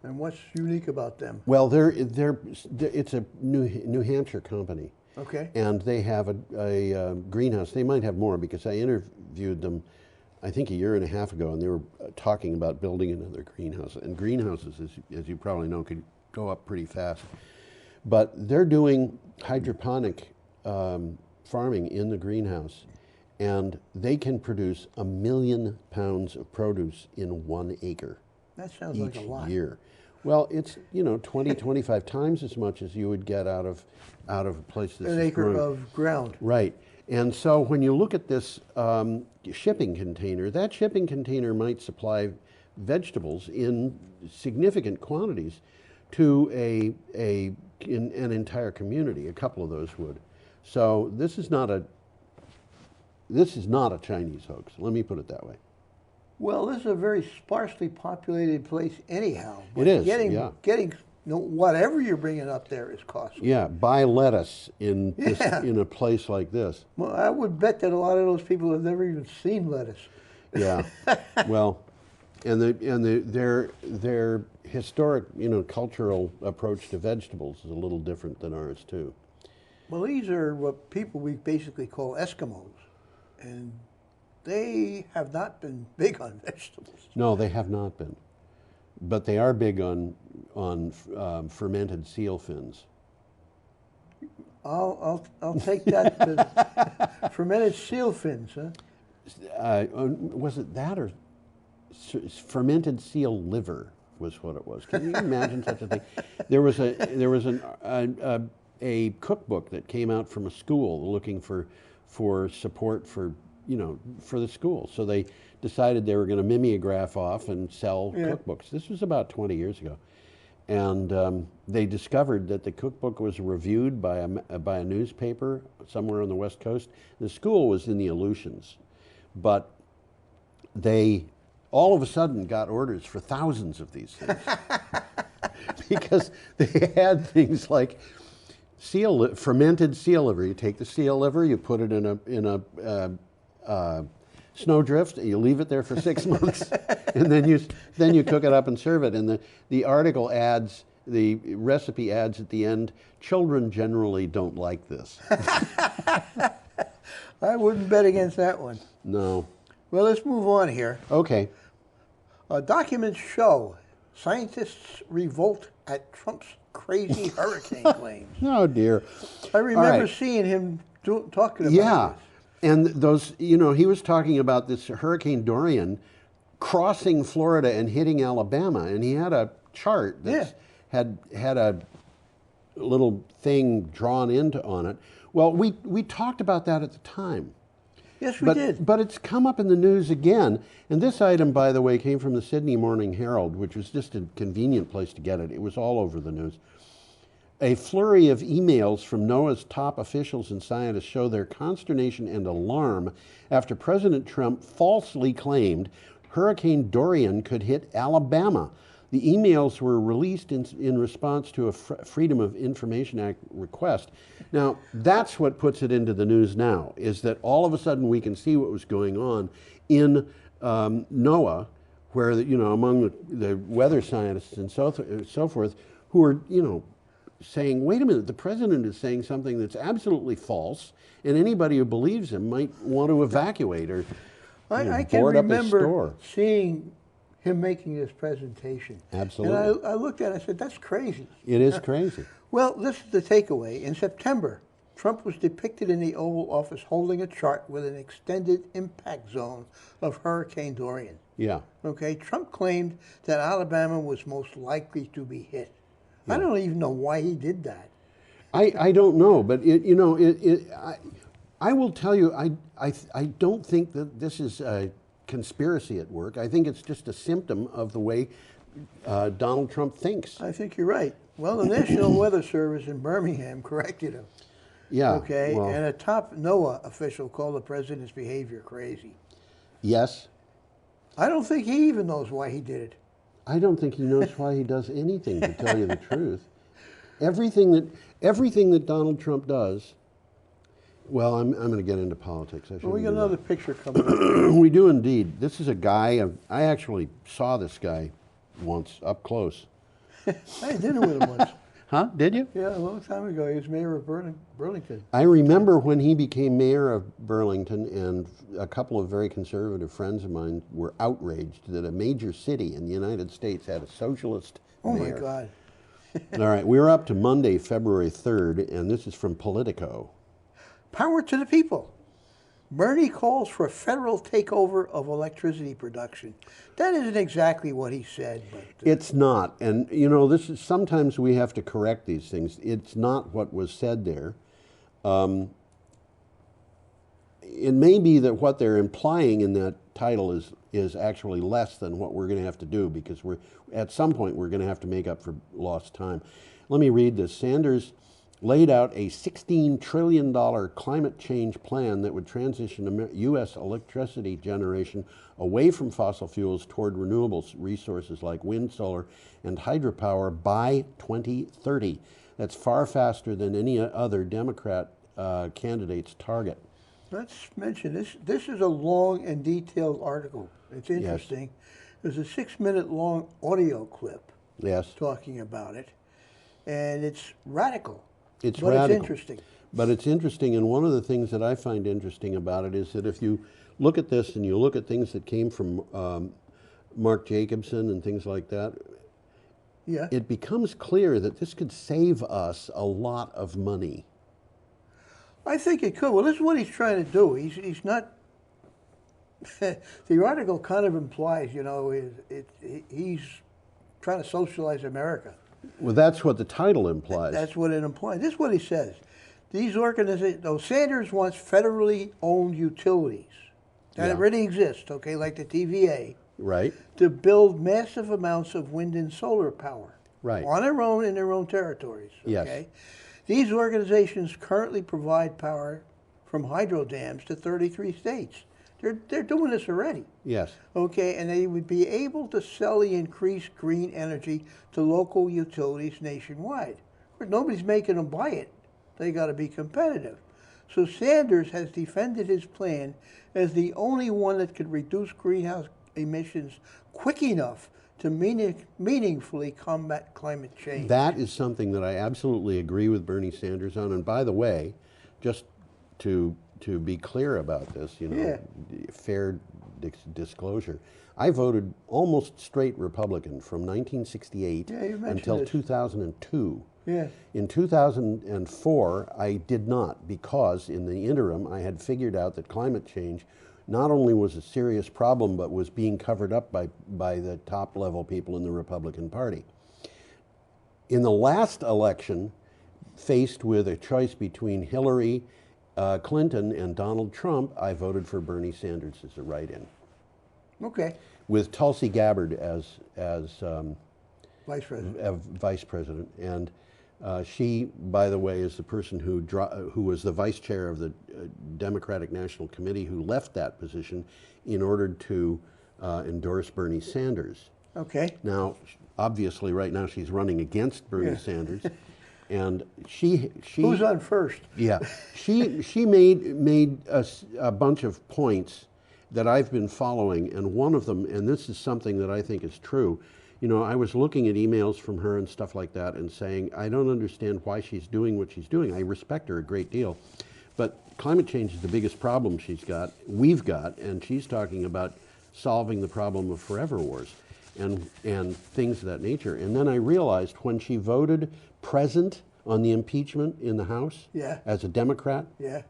And what's unique about them? Well, it's a New Hampshire company. Okay. And they have a greenhouse. They might have more because I interviewed them, I think, a year and a half ago, and they were talking about building another greenhouse. And greenhouses, as you probably know, could go up pretty fast. But they're doing hydroponic farming in the greenhouse, and they can produce 1 million pounds of produce in 1 acre. That sounds like a lot. Each year. Well, it's 20, 25 times as much as you would get out of a place that's an acre of ground. Right. And so when you look at this shipping container, that shipping container might supply vegetables in significant quantities to an entire community. A couple of those would. So this is not a Chinese hoax. Let me put it that way. Well, this is a very sparsely populated place anyhow. It is, Getting whatever you're bringing up there is costly. Yeah, buy lettuce in a place like this. Well, I would bet that a lot of those people have never even seen lettuce. Yeah, well, and their historic, cultural approach to vegetables is a little different than ours too. Well, these are what we basically call Eskimos, and they have not been big on vegetables. No, they have not been, but they are big on fermented seal fins. I'll take that. Fermented seal fins, huh? Was it that or fermented seal liver was what it was? Can you imagine such a thing? There was a cookbook that came out from a school looking for support for the school. So they decided they were going to mimeograph off and sell cookbooks. This was about 20 years ago. And they discovered that the cookbook was reviewed by a newspaper somewhere on the West Coast. The school was in the Aleutians, but they all of a sudden got orders for thousands of these things because they had things like fermented seal liver. You take the seal liver, you put it in a snowdrift, and you leave it there for 6 months, and then you cook it up and serve it. And the article adds, the recipe adds at the end, children generally don't like this. I wouldn't bet against that one. No. Well, let's move on here. Okay. Documents show scientists revolt at Trump's crazy hurricane claims. Oh dear. I remember seeing him talking about this. And those, he was talking about this Hurricane Dorian crossing Florida and hitting Alabama, and he had a chart that had a little thing drawn on it. Well, we talked about that at the time. Yes, we did. But it's come up in the news again, and this item, by the way, came from the Sydney Morning Herald, which was just a convenient place to get it. It was all over the news. A flurry of emails from NOAA's top officials and scientists show their consternation and alarm after President Trump falsely claimed Hurricane Dorian could hit Alabama. The emails were released in response to a Freedom of Information Act request. Now, that's what puts it into the news now, is that all of a sudden we can see what was going on in NOAA, where, among the weather scientists and so forth, who are, saying, wait a minute, the president is saying something that's absolutely false, and anybody who believes him might want to evacuate or I can board up his remember store. seeing him making this presentation. Absolutely. And I looked at it and I said, that's crazy. It is crazy. Well, this is the takeaway. In September, Trump was depicted in the Oval Office holding a chart with an extended impact zone of Hurricane Dorian. Yeah. Okay, Trump claimed that Alabama was most likely to be hit. I Yeah. don't even know why he did that. I don't know, but I will tell you, I don't think that this is a conspiracy at work. I think it's just a symptom of the way Donald Trump thinks. I think you're right. Well, the National Weather Service in Birmingham corrected him. Yeah. Okay, well, and a top NOAA official called the president's behavior crazy. Yes. I don't think he even knows why he did it. I don't think he knows why he does anything, to tell you the truth. Everything that Donald Trump does. Well, I'm going to get into politics. Well, we got another picture coming up. We do indeed. This is a guy. I actually saw this guy once up close. I had dinner with him once. Huh? Did you? Yeah, a long time ago. He was mayor of Burlington. I remember when he became mayor of Burlington, and a couple of very conservative friends of mine were outraged that a major city in the United States had a socialist mayor. Oh, my God. All right, we're up to Monday, February 3rd, and this is from Politico. Power to the people. Bernie calls for a federal takeover of electricity production. That isn't exactly what he said, but It's not, and you know, this is sometimes we have to correct these things. It's not what was said there. It may be that what they're implying in that title is actually less than what we're going to have to do, because at some point we're going to have to make up for lost time. Let me read this. Sanders laid out a $16 trillion climate change plan that would transition U.S. electricity generation away from fossil fuels toward renewable resources like wind, solar, and hydropower by 2030. That's far faster than any other Democrat candidate's target. let's mention this. This is a long and detailed article. It's interesting. There's a 6-minute long audio clip talking about it, and it's radical. It's but radical. It's interesting. But it's interesting, and one of the things that I find interesting about it is that if you look at this and you look at things that came from Mark Jacobson and things like that, it becomes clear that this could save us a lot of money. I think it could. Well, this is what he's trying to do. He's not. The article kind of implies, you know, he's trying to socialize America. Well, that's what the title implies. That's what it implies. This is what he says. These organizations, though Sanders wants federally owned utilities that already exist, okay, like the TVA, right, to build massive amounts of wind and solar power, right, on their own in their own territories. Okay, yes. These organizations currently provide power from hydro dams to 33 states. They're doing this already. Yes. Okay, and they would be able to sell the increased green energy to local utilities nationwide. Of course, nobody's making them buy it. They got to be competitive. So Sanders has defended his plan as the only one that could reduce greenhouse emissions quick enough to meaningfully combat climate change. That is something that I absolutely agree with Bernie Sanders on. And by the way, just to be clear about this, you know, fair disclosure, I voted almost straight Republican from 1968 until 2002. Yeah. In 2004, I did not, because in the interim, I had figured out that climate change not only was a serious problem, but was being covered up by the top level people in the Republican Party. In the last election, faced with a choice between Hillary Clinton and Donald Trump, I voted for Bernie Sanders as a write-in. Okay. With Tulsi Gabbard as vice president. Vice president, and she, by the way, is the person who was the vice chair of the Democratic National Committee, who left that position in order to endorse Bernie Sanders. Okay. Now, obviously, right now she's running against Bernie Sanders. And she who's on first? Yeah, she made a bunch of points that I've been following, and one of them, and this is something that I think is true. You know, I was looking at emails from her and stuff like that, and saying I don't understand why she's doing what she's doing. I respect her a great deal, but climate change is the biggest problem we've got, and she's talking about solving the problem of forever wars and things of that nature. And then I realized when she voted present on the impeachment in the House Yeah. as a Democrat. Yeah.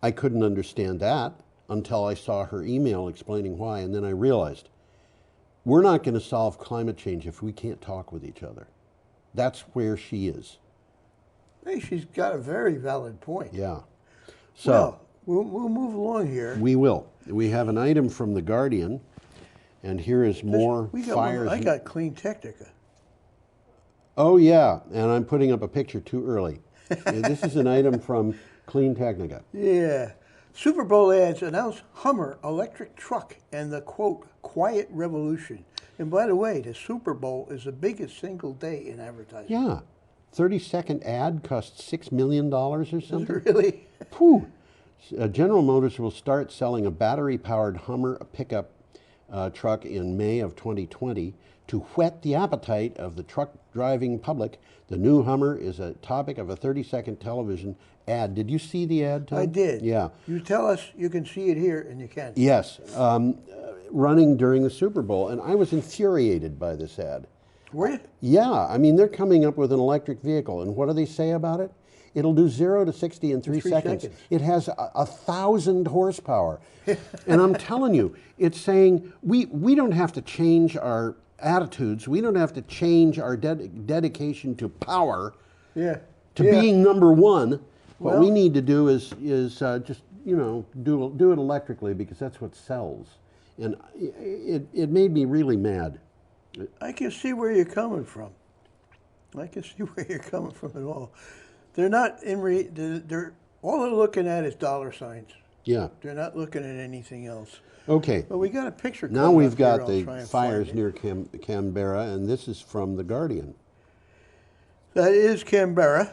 I couldn't understand that until I saw her email explaining why, and then I realized we're not going to solve climate change if we can't talk with each other. That's where she is. Hey, she's got a very valid point. Yeah. So Well, we'll move along here. we will. We have an item from The Guardian, and here is more We got fires. I got Clean Technica. Oh, yeah, and I'm putting up a picture too early. This is an item from Clean Technica. Yeah. Super Bowl ads announce Hummer electric truck and the quote, quiet revolution. And by the way, the Super Bowl is the biggest single day in advertising. Yeah. 30-second ad costs $6 million or something. Really? Whew. General Motors will start selling a battery-powered Hummer pickup truck in May of 2020 to whet the appetite of the truck-driving public. The new Hummer is a topic of a 30-second television ad. Did you see the ad, Tom? I did. Yeah. You tell us you can see it here, and you can. Yes. Running during the Super Bowl, and I was infuriated by this ad. Were you? Yeah, I mean, they're coming up with an electric vehicle, and what do they say about it? It'll do 0 to 60 in 3 seconds. It has 1,000 horsepower. And I'm telling you, it's saying we don't have to change our attitudes. We don't have to change our dedication to power, Yeah. to being number one. What Well- we need to do is just, do it electrically, because that's what sells. And it made me really mad. I can see where you're coming from. I can see where you're coming from at all. They're not they're all they're looking at is dollar signs. Yeah. They're not looking at anything else. Okay. But we got a picture. Now coming we've up here. got I'll the try and fires find it. near Canberra, and this is from The Guardian. That is Canberra,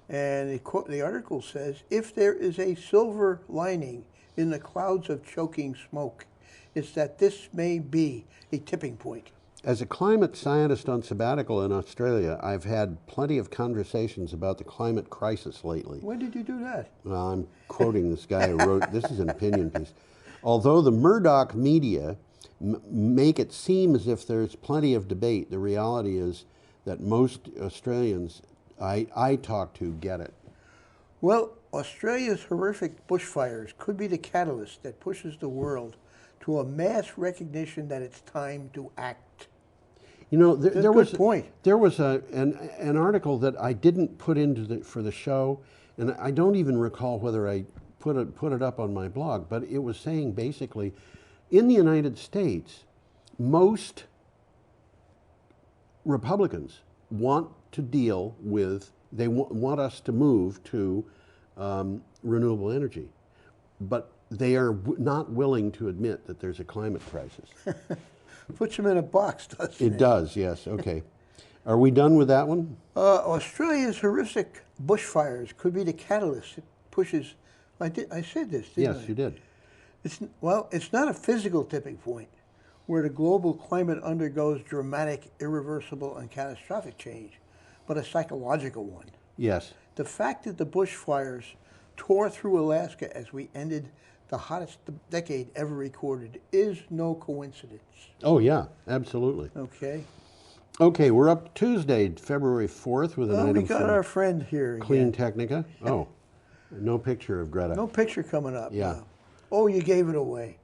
and the article says, if there is a silver lining in the clouds of choking smoke, it's that this may be a tipping point. As a climate scientist on sabbatical in Australia, I've had plenty of conversations about the climate crisis lately. When did you do that? Well, I'm quoting this guy who wrote, this is an opinion piece. Although the Murdoch media make it seem as if there's plenty of debate, the reality is that most Australians I talk to get it. Well, Australia's horrific bushfires could be the catalyst that pushes the world to a mass recognition that it's time to act. You know, That's there a was good point. There was an article that I didn't put into for the show, and I don't even recall whether I put it up on my blog. But it was saying basically, in the United States, most Republicans want to deal with. They want us to move to renewable energy, but they are not willing to admit that there's a climate crisis. Puts them in a box, doesn't it? It does, yes. Okay. Are we done with that one? Australia's horrific bushfires could be the catalyst that pushes. I said this, didn't I? Yes, you did. It's not a physical tipping point where the global climate undergoes dramatic, irreversible, and catastrophic change, but a psychological one. Yes. The fact that the bushfires tore through Alaska as we ended the hottest decade ever recorded is no coincidence. Oh, yeah, absolutely. Okay. Okay, we're up Tuesday, February 4th with an item We got from our friend here Clean again. Technica. Oh, no picture of Greta. No picture coming up. Yeah. No. Oh, you gave it away.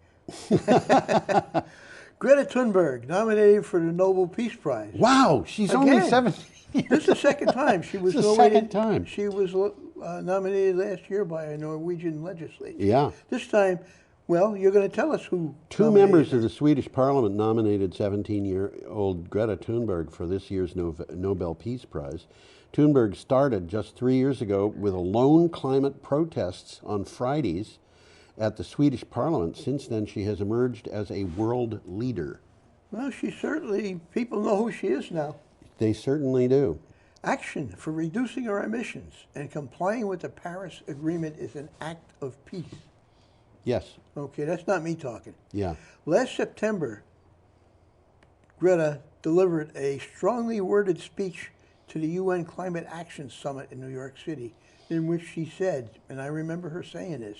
Greta Thunberg, nominated for the Nobel Peace Prize. Wow, she's only 17 years This is the second time she was This is the nominated. second time. She was nominated last year by a Norwegian legislature. Yeah. This time, well, you're going to tell us who. Two nominated members her. of the Swedish parliament nominated 17-year-old Greta Thunberg for this year's Nobel Peace Prize. Thunberg started just 3 years ago with lone climate protests on Fridays at the Swedish parliament. Since then, she has emerged as a world leader. Well, people know who she is now. They certainly do. Action for reducing our emissions and complying with the Paris Agreement is an act of peace. Yes. Okay, that's not me talking. Yeah. Last September, Greta delivered a strongly worded speech to the UN Climate Action Summit in New York City, in which she said, and I remember her saying this,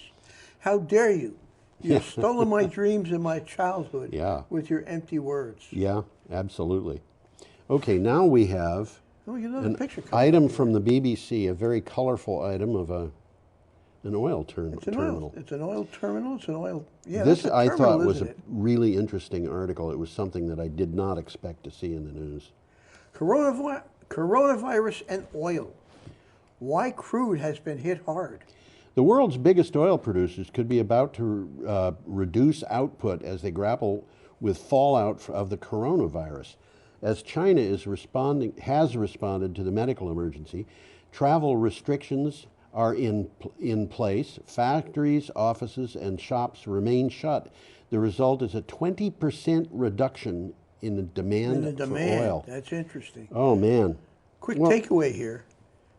"How dare you? You've stolen my dreams and my childhood Yeah. with your empty words." Yeah, absolutely. Okay, now we have Oh, you know the An picture. item from the BBC, a very colorful item of an oil It's an terminal. oil. It's an oil terminal. It's an oil. Yeah, This that's a I terminal, thought was isn't a it? really interesting article. It was something that I did not expect to see in the news. Coronavirus and oil. Why crude has been hit hard. The world's biggest oil producers could be about to reduce output as they grapple with fallout of the coronavirus. As China has responded to the medical emergency, travel restrictions are in place. Factories, offices, and shops remain shut. The result is a 20% reduction in the demand for oil. That's interesting. Oh, man. Quick takeaway here.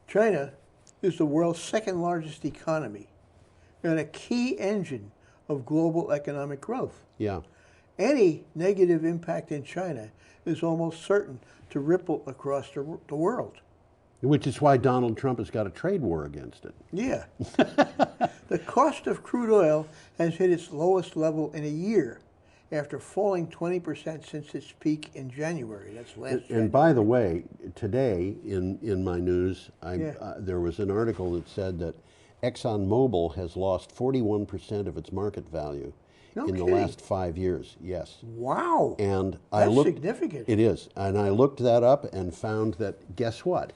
China is the world's second largest economy and a key engine of global economic growth. Yeah. Any negative impact in China is almost certain to ripple across the world. Which is why Donald Trump has got a trade war against it. Yeah. The cost of crude oil has hit its lowest level in a year after falling 20% since its peak in January. That's last January. And by the way, today in my news, there was an article that said that ExxonMobil has lost 41% of its market value in the last 5 years. Yes. Wow. And that's significant. It is. And I looked that up and found that, guess what?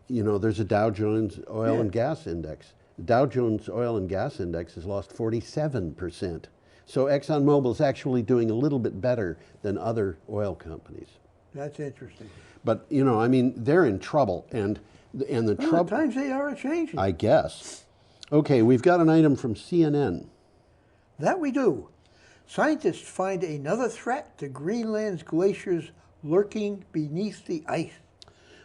You know, there's a Dow Jones Oil and Gas Index. The Dow Jones Oil and Gas Index has lost 47%. So ExxonMobil is actually doing a little bit better than other oil companies. That's interesting. But, you know, I mean, they're in trouble. And the trouble... times they are changing. I guess. Okay, we've got an item from CNN. That we do. Scientists find another threat to Greenland's glaciers lurking beneath the ice.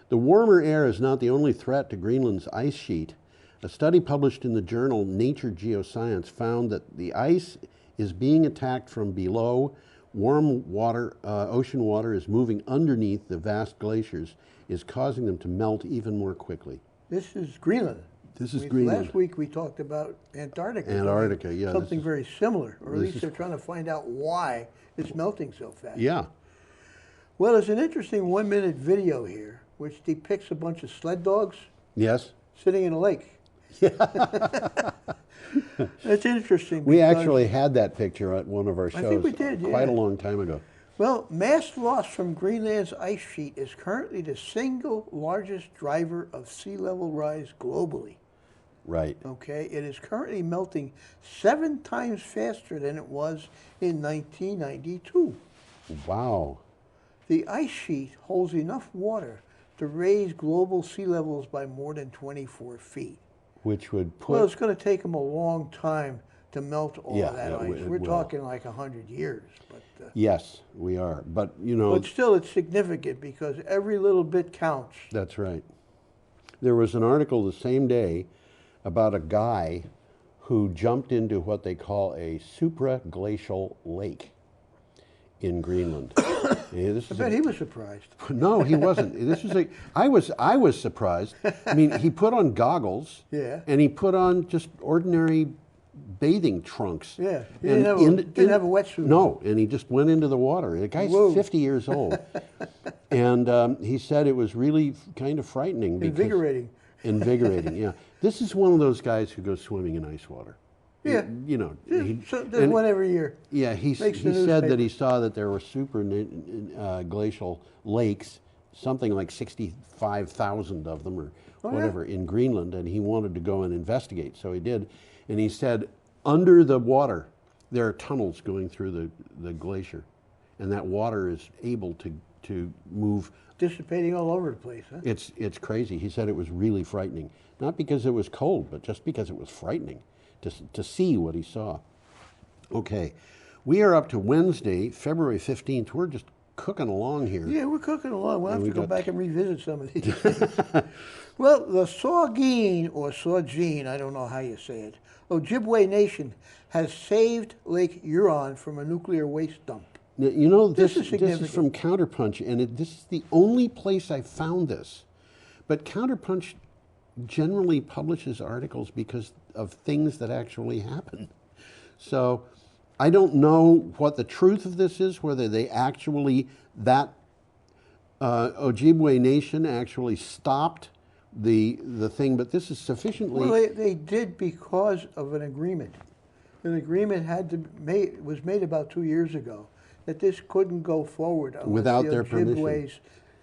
The warmer air is not the only threat to Greenland's ice sheet. A study published in the journal Nature Geoscience found that the ice is being attacked from below. Warm water, ocean water is moving underneath the vast glaciers, is causing them to melt even more quickly. This is Greenland. This is Greenland. Last week we talked about Antarctica. Antarctica, yeah. Something very similar, or at least they're trying to find out why it's melting so fast. Yeah. Well, there's an interesting 1-minute video here which depicts a bunch of sled dogs. Yes. Sitting in a lake. That's interesting. We actually had that picture at one of our shows. I think we did, quite a long time ago. Well, mass loss from Greenland's ice sheet is currently the single largest driver of sea level rise globally. Right. Okay, it is currently melting 7 times faster than it was in 1992. Wow. The ice sheet holds enough water to raise global sea levels by more than 24 feet. Which would put... Well, it's going to take them a long time to melt all of that ice. We're will. talking like 100 years. But, yes, we are. But, you know... But still, it's significant because every little bit counts. That's right. There was an article the same day about a guy who jumped into what they call a supraglacial lake in Greenland. I bet he was surprised. No, he wasn't. This was I was surprised. I mean, he put on goggles. Yeah. And he put on just ordinary bathing trunks. Yeah. He And didn't have a wetsuit. No, and he just went into the water. The guy's 50 years old. And he said it was really kind of frightening. Invigorating. Invigorating, yeah. This is one of those guys who goes swimming in ice water. Yeah. You know. There's one every year. Yeah, he said that he saw that there were super glacial lakes, something like 65,000 of them or whatever, in Greenland, and he wanted to go and investigate. So he did. And he said, under the water, there are tunnels going through the glacier, and that water is able to move. Dissipating all over the place, huh? It's crazy. He said it was really frightening. Not because it was cold, but just because it was frightening to see what he saw. Okay, we are up to Wednesday, February 15th. We're just cooking along here. Yeah, we're cooking along. We'll have to go back and revisit some of these things. Well, the Saugeen, or Saugeen, I don't know how you say it, Ojibwe Nation has saved Lake Huron from a nuclear waste dump. Now, you know, this is significant. from Counterpunch, and this is the only place I found this. But Counterpunch generally publishes articles because of things that actually happen. So I don't know what the truth of this is, whether they actually, that Ojibwe Nation actually stopped the thing, but this is sufficiently. Well, they did because of an agreement. An agreement was made about 2 years ago that this couldn't go forward unless Without the their permission. Ojibways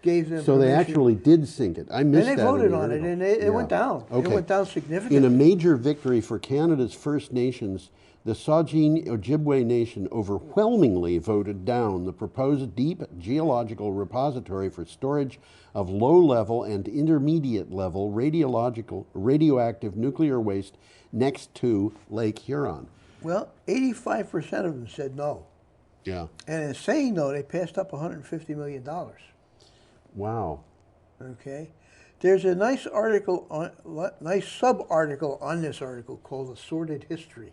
gave them So permission. they actually did sink it. I missed And they that. voted in the on it, article. and it Yeah. went down. Okay. It went down significantly. In a major victory for Canada's First Nations, the Saugeen Ojibwe Nation overwhelmingly voted down the proposed deep geological repository for storage of low-level and intermediate-level radioactive nuclear waste next to Lake Huron. Well, 85% of them said no. Yeah. And in saying no, they passed up $150 million. Wow. Okay. There's a nice sub-article on this article called A Sordid History.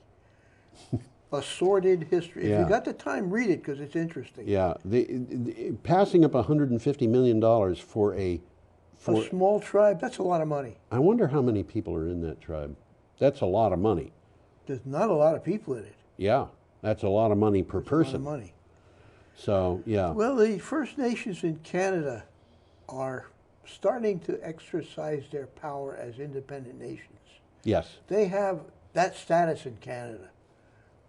A Sordid History. Yeah. If you got the time, read it because it's interesting. Yeah. Passing up $150 million for a small tribe, that's a lot of money. I wonder how many people are in that tribe. That's a lot of money. There's not a lot of people in it. Yeah, that's a lot of money per person. A lot of money. So, yeah. Well, the First Nations in Canada are starting to exercise their power as independent nations. Yes. They have that status in Canada,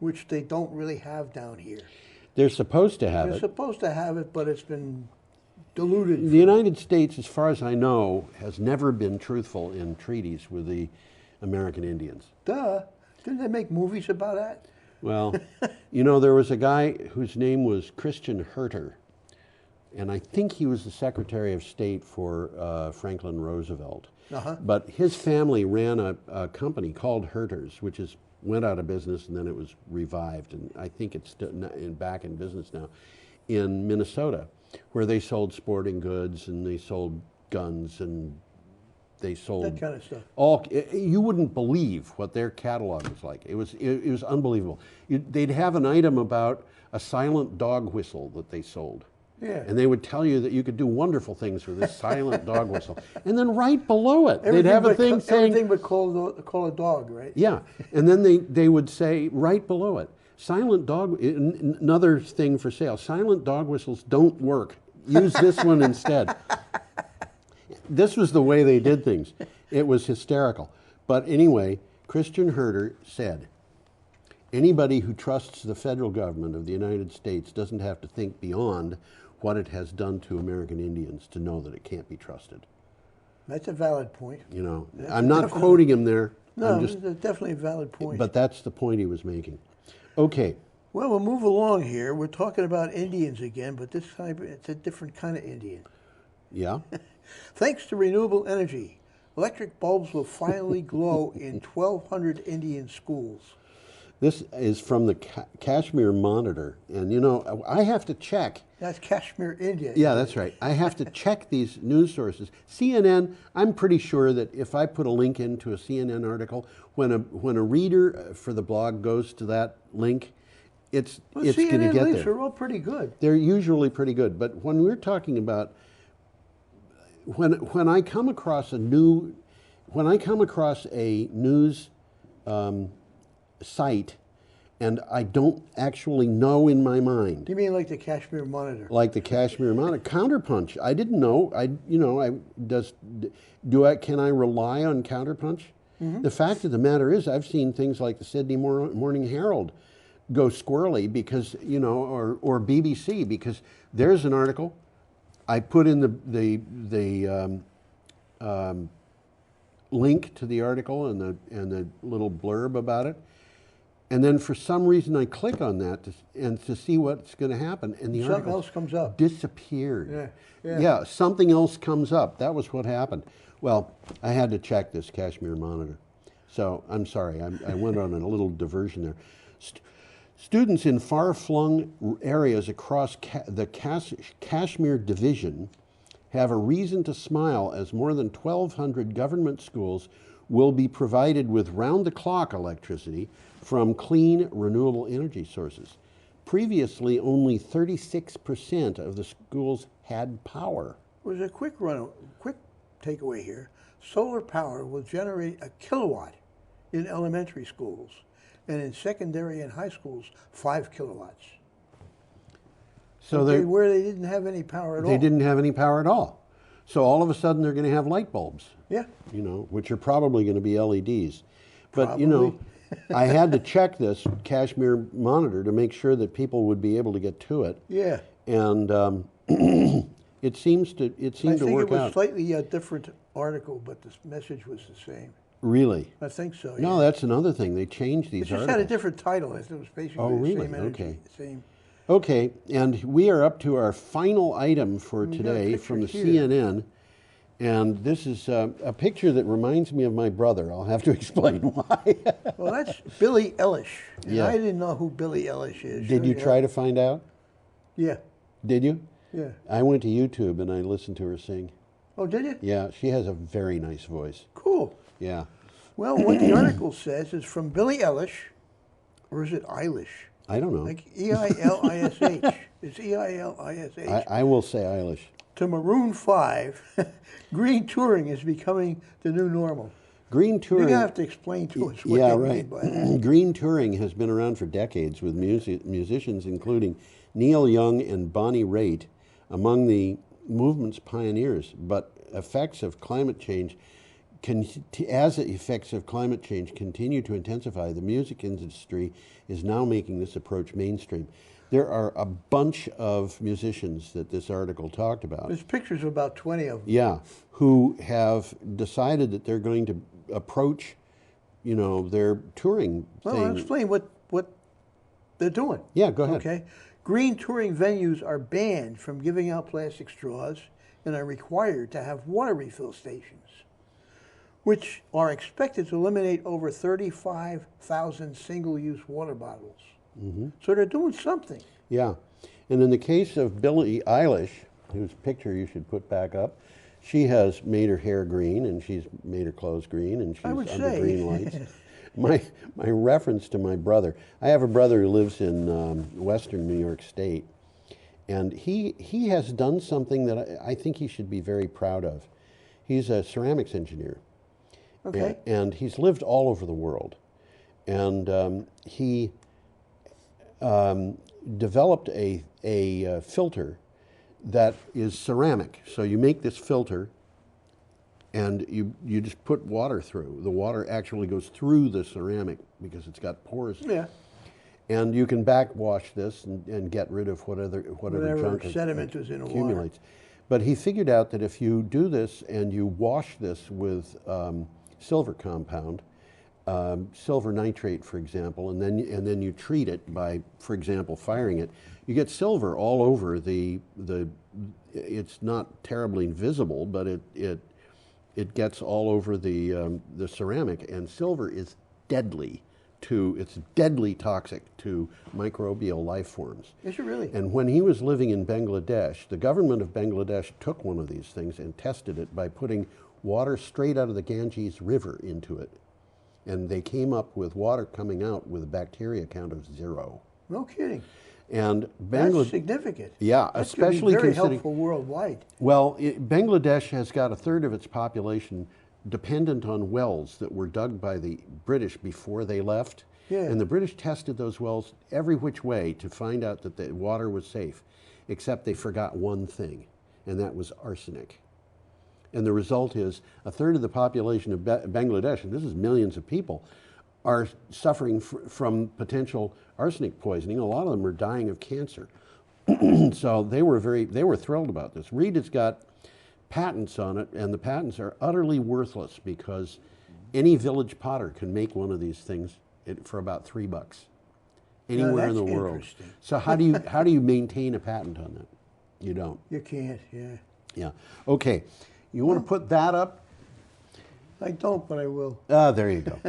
which they don't really have down here. They're supposed to have it. They're supposed to have it, but it's been diluted. The United States, as far as I know, has never been truthful in treaties with the American Indians. Duh. Didn't they make movies about that? Well, you know, there was a guy whose name was Christian Herter, and I think he was the Secretary of State for Franklin Roosevelt. Uh-huh. But his family ran a company called Herter's, which went out of business, and then it was revived, and I think it's back in business now, in Minnesota, where they sold sporting goods and they sold guns and they sold that kind of stuff. You wouldn't believe what their catalog was like. It was unbelievable. They'd have an item about a silent dog whistle that they sold. Yeah. And they would tell you that you could do wonderful things with this silent dog whistle. And then right below it, Everything they'd have a thing saying... Everything but call a dog, right? Yeah. And then they would say right below it, silent dog, another thing for sale, silent dog whistles don't work. Use this one instead. This was the way they did things. It was hysterical. But anyway, Christian Herter said, anybody who trusts the federal government of the United States doesn't have to think beyond what it has done to American Indians to know that it can't be trusted. That's a valid point. You know, That's I'm not quoting him there. No, it's definitely a valid point. But that's the point he was making. Okay. Well, we'll move along here. We're talking about Indians again, but this time it's a different kind of Indian. Yeah. Thanks to renewable energy, electric bulbs will finally glow in 1,200 Indian schools. This is from the Kashmir Monitor, and you know, I have to check. That's Kashmir, India. Yeah, that's right. I have to check these news sources. CNN, I'm pretty sure that if I put a link into a CNN article, when a reader for the blog goes to that link, it's going to CNN get links there. are all pretty good. They're usually pretty good, but when we're talking about when I come across a news site and I don't actually know in my mind. You mean like the Kashmir Monitor? Like the Kashmir Monitor. Counterpunch. I didn't know. Can I rely on Counterpunch? Mm-hmm. The fact of the matter is I've seen things like the Sydney Morning Herald go squirrely because, or BBC, because there's an article. I put in the link to the article and the little blurb about it, and then for some reason I click on that to see what's going to happen, and the something article else comes up. Disappeared. Yeah. Something else comes up. That was what happened. Well, I had to check this Kashmir Monitor, so I'm sorry. I went on a little diversion there. Students in far-flung areas across the Kashmir Division have a reason to smile as more than 1,200 government schools will be provided with round-the-clock electricity from clean, renewable energy sources. Previously, only 36% of the schools had power. There's a quick takeaway here. Solar power will generate a kilowatt in elementary schools, and in secondary and high schools, 5 kilowatts. So where they didn't have any power at all. They didn't have any power at all. So all of a sudden they're going to have light bulbs. Yeah. You know, which are probably going to be LEDs. But you know, I had to check this Kashmir monitor to make sure that people would be able to get to it. Yeah. And it seemed to work out. I think it was slightly a different article, but the message was the same. Really? I think so. No, that's another thing. They changed these It just articles. had a different title. It was basically the same energy. Okay. Same. Okay, and we are up to our final item for today from the CNN. And this is a picture that reminds me of my brother. I'll have to explain why. Well, that's Billie Eilish. And Yeah. I didn't know who Billie Eilish is. Did you try to find out? Yeah. Did you? Yeah. I went to YouTube and I listened to her sing. Oh, did you? Yeah, she has a very nice voice. Cool. Yeah. Well, what the article says is from Billie Eilish, or is it Eilish? I don't know. Like E-I-L-I-S-H. It's E-I-L-I-S-H. I will say Eilish. To Maroon 5, green touring is becoming the new normal. Green touring. You're going to have to explain to us what yeah, they right. mean by that. Green touring has been around for decades with musicians including Neil Young and Bonnie Raitt among the movement's pioneers. But effects of climate change as the effects of climate change continue to intensify, the music industry is now making this approach mainstream. There are a bunch of musicians that this article talked about. There's pictures of about 20 of them. Yeah, who have decided that they're going to approach, you know, their touring Well, thing. I'll explain what they're doing. Yeah, go ahead. Okay. Green touring venues are banned from giving out plastic straws and are required to have water refill stations, which are expected to eliminate over 35,000 single-use water bottles. Mm-hmm. So they're doing something. Yeah, and in the case of Billie Eilish, whose picture you should put back up, she has made her hair green and she's made her clothes green and she's I would under say. green lights. My reference to my brother, I have a brother who lives in western New York State, and he has done something that I think he should be very proud of. He's a ceramics engineer. Okay. And he's lived all over the world. And he developed a filter that is ceramic. So you make this filter and you just put water through. The water actually goes through the ceramic because it's got pores. Yeah. And you can backwash this and get rid of whatever junk sediment is in the accumulates. But he figured out that if you do this and you wash this with silver compound, silver nitrate, for example, and then you treat it by, for example, firing it, you get silver all over the. It's not terribly visible, but it gets all over the ceramic, and silver is deadly. It's deadly toxic to microbial life forms. Is it really? And when he was living in Bangladesh, the government of Bangladesh took one of these things and tested it by putting water straight out of the Ganges River into it. And they came up with water coming out with a bacteria count of 0. No kidding. And That's significant. Yeah, That's especially very considering helpful worldwide. Well, Bangladesh has got a third of its population dependent on wells that were dug by the British before they left. Yeah. And the British tested those wells every which way to find out that the water was safe, except they forgot one thing, and that was arsenic. And the result is a third of the population of Bangladesh, and this is millions of people, are suffering from potential arsenic poisoning. A lot of them are dying of cancer. So they were thrilled about this. Reed has got patents on it, and the patents are utterly worthless because any village potter can make one of these things for about $3 anywhere in the world. So how do you maintain a patent on that? You don't. You can't. Yeah. Yeah. Okay. You want to put that up? I don't, but I will. There you go.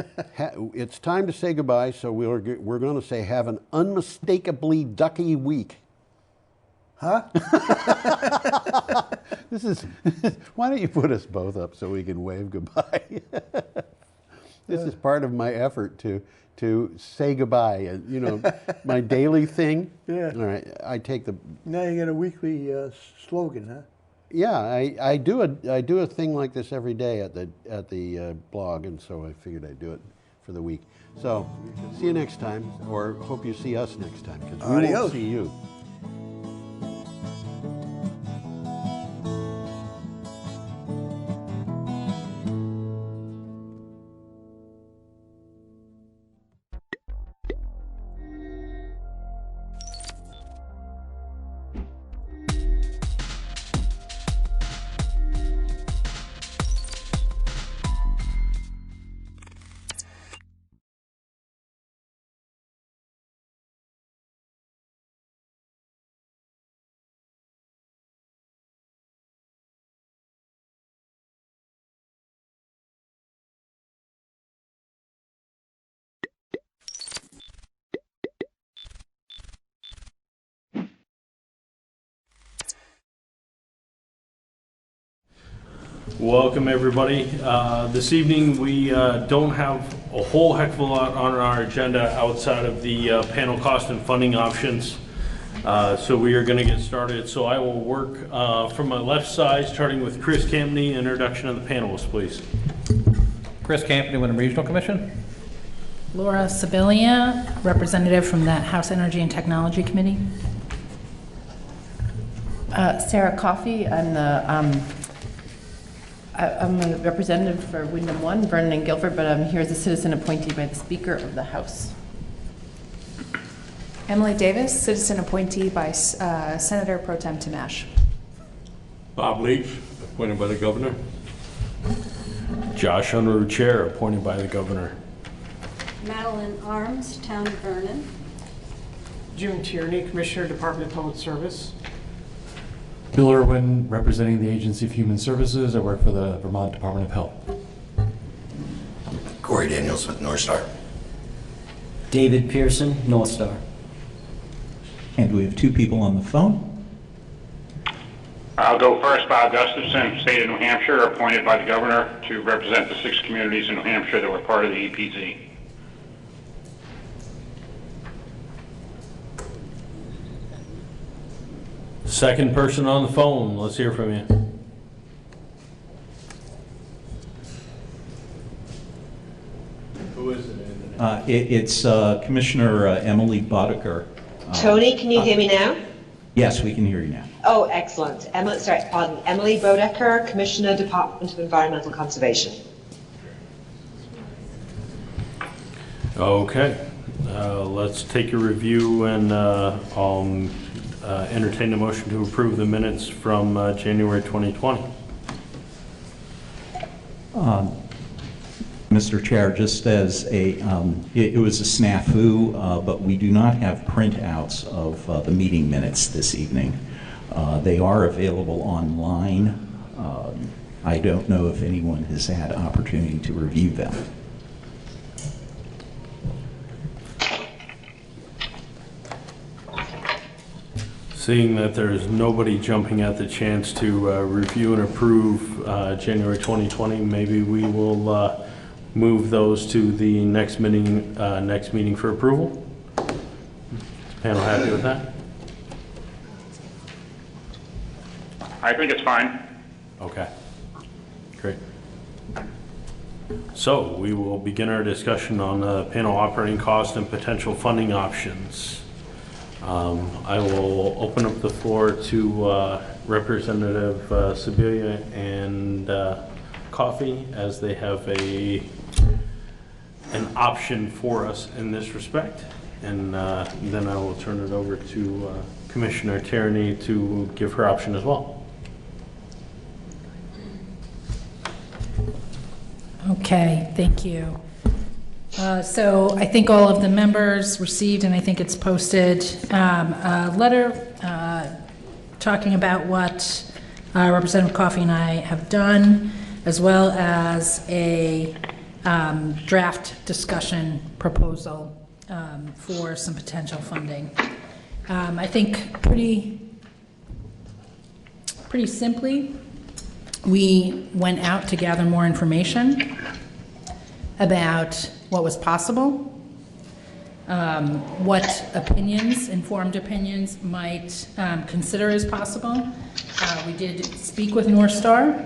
It's time to say goodbye, so we're going to say have an unmistakably ducky week. Huh? This is. Why don't you put us both up so we can wave goodbye? This is part of my effort to say goodbye. You know, my daily thing. Yeah. All right. I take the. Now you got a weekly slogan, huh? Yeah, I do a thing like this every day at the blog, and so I figured I'd do it for the week. So, see you next time, or hope you see us next time, because we won't see you. Welcome, everybody. This evening, we don't have a whole heck of a lot on our agenda outside of the panel cost and funding options. So we are going to get started. So I will work from my left side, starting with Chris Campney. Introduction of the panelists, please. Chris Campney, Wyndham Regional Commission. Laura Sibilia, representative from the House Energy and Technology Committee. Sarah Coffey, I'm a representative for Wyndham 1, Vernon and Guilford, but I'm here as a citizen appointee by the Speaker of the House. Emily Davis, citizen appointee by Senator Pro Tem Timash. Bob Leach, appointed by the Governor. Josh Unruh, Chair, appointed by the Governor. Madeline Arms, Town of Vernon. June Tierney, Commissioner, Department of Public Service. Bill Irwin, representing the Agency of Human Services. I work for the Vermont Department of Health. Corey Daniels with North Star. David Pearson, North Star. And we have two people on the phone. I'll go first. Bob Gustafson, State of New Hampshire, appointed by the Governor to represent the 6 communities in New Hampshire that were part of the EPZ. Second person on the phone, let's hear from you. Who is it? It's Commissioner Emily Boddicker. Tony, can you hear me now? Yes, we can hear you now. Oh, excellent. Emily Bodecker, Commissioner, Department of Environmental Conservation. Okay, let's take a review and I'll entertain the motion to approve the minutes from January 2020. Mr. Chair, just as it was a snafu, but we do not have printouts of the meeting minutes this evening. They are available online. I don't know if anyone has had opportunity to review them. Seeing that there's nobody jumping at the chance to review and approve January 2020, maybe we will move those to the next meeting for approval. Is the panel happy with that? I think it's fine. Okay, great. So we will begin our discussion on panel operating cost and potential funding options. I will open up the floor to Representative Sibilia and Coffey, as they have an option for us in this respect, and then I will turn it over to Commissioner Tierney to give her option as well. Okay, thank you. So I think all of the members received, and I think it's posted, a letter talking about what Representative Coffey and I have done, as well as a draft discussion proposal for some potential funding. I think pretty simply, we went out to gather more information about what was possible, what opinions, informed opinions, might consider as possible. We did speak with North Star.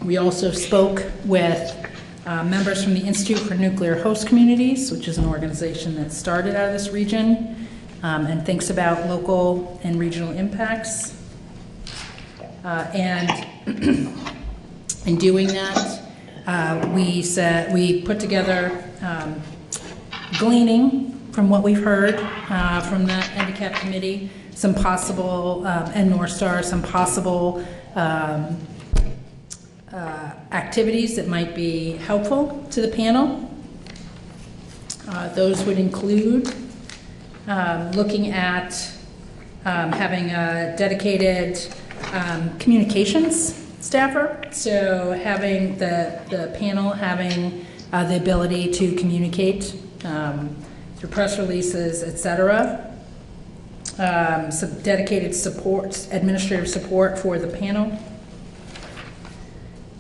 We also spoke with members from the Institute for Nuclear Host Communities, which is an organization that started out of this region and thinks about local and regional impacts. And in doing that, we put together, gleaning from what we've heard from the handicap committee, some possible, and North Star, some possible activities that might be helpful to the panel. Those would include looking at having a dedicated communications staffer, so having the panel having the ability to communicate through press releases, etc. Some dedicated support, administrative support for the panel.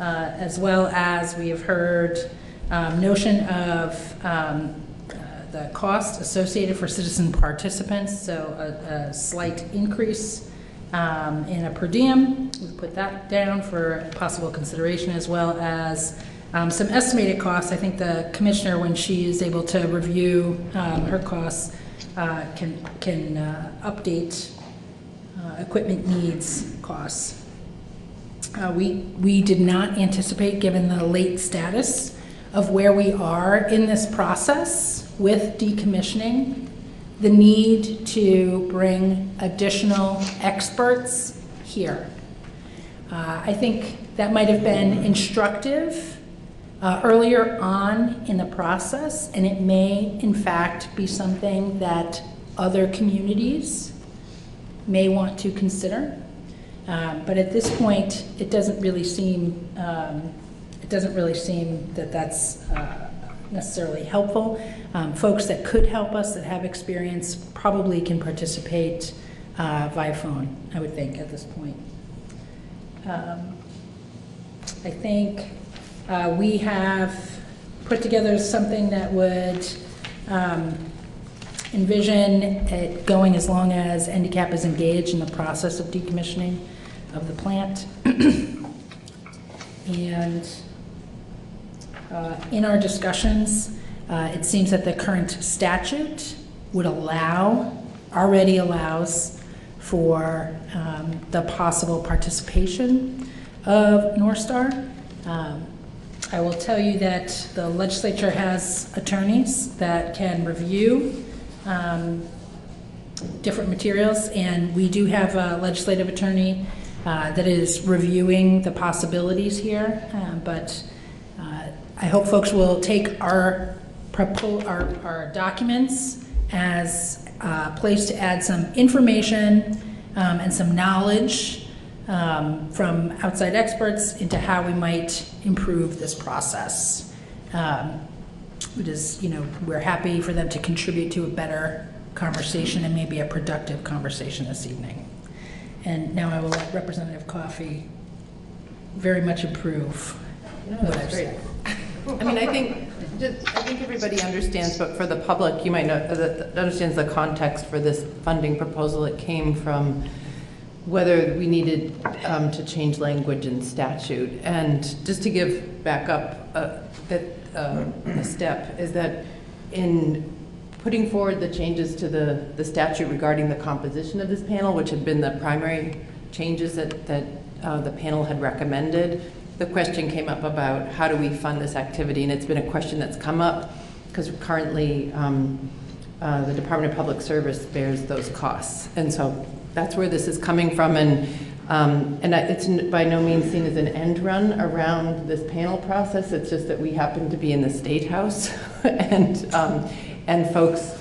as well as we have heard notion of the cost associated for citizen participants, so a slight increase in a per diem. We put that down for possible consideration, as well as some estimated costs. I think the commissioner, when she is able to review her costs, can update equipment needs costs. We did not anticipate, given the late status of where we are in this process with decommissioning, the need to bring additional experts here. I think that might have been instructive earlier on in the process, and it may in fact be something that other communities may want to consider. But at this point, it doesn't really seem that that's necessarily helpful. Folks that could help us, that have experience, probably can participate via phone, I would think, at this point. I think we have put together something that would envision it going as long as NDCAP is engaged in the process of decommissioning of the plant. And in our discussions, it seems that the current statute would already allows for the possible participation of North Star. I will tell you that the legislature has attorneys that can review different materials, and we do have a legislative attorney that is reviewing the possibilities here, but I hope folks will take our documents as a place to add some information and some knowledge from outside experts into how we might improve this process. We're happy for them to contribute to a better conversation and maybe a productive conversation this evening. And now I will let Representative Coffey very much improve what I've said. I mean, I think everybody understands, but for the public, you might know that understands the context for this funding proposal. It came from whether we needed to change language in statute. And just to give back up a step, is that in putting forward the changes to the statute regarding the composition of this panel, which had been the primary changes that the panel had recommended, the question came up about how do we fund this activity, and it's been a question that's come up because currently the Department of Public Service bears those costs, and so that's where this is coming from, and it's by no means seen as an end run around this panel process. It's just that we happen to be in the State House, and folks,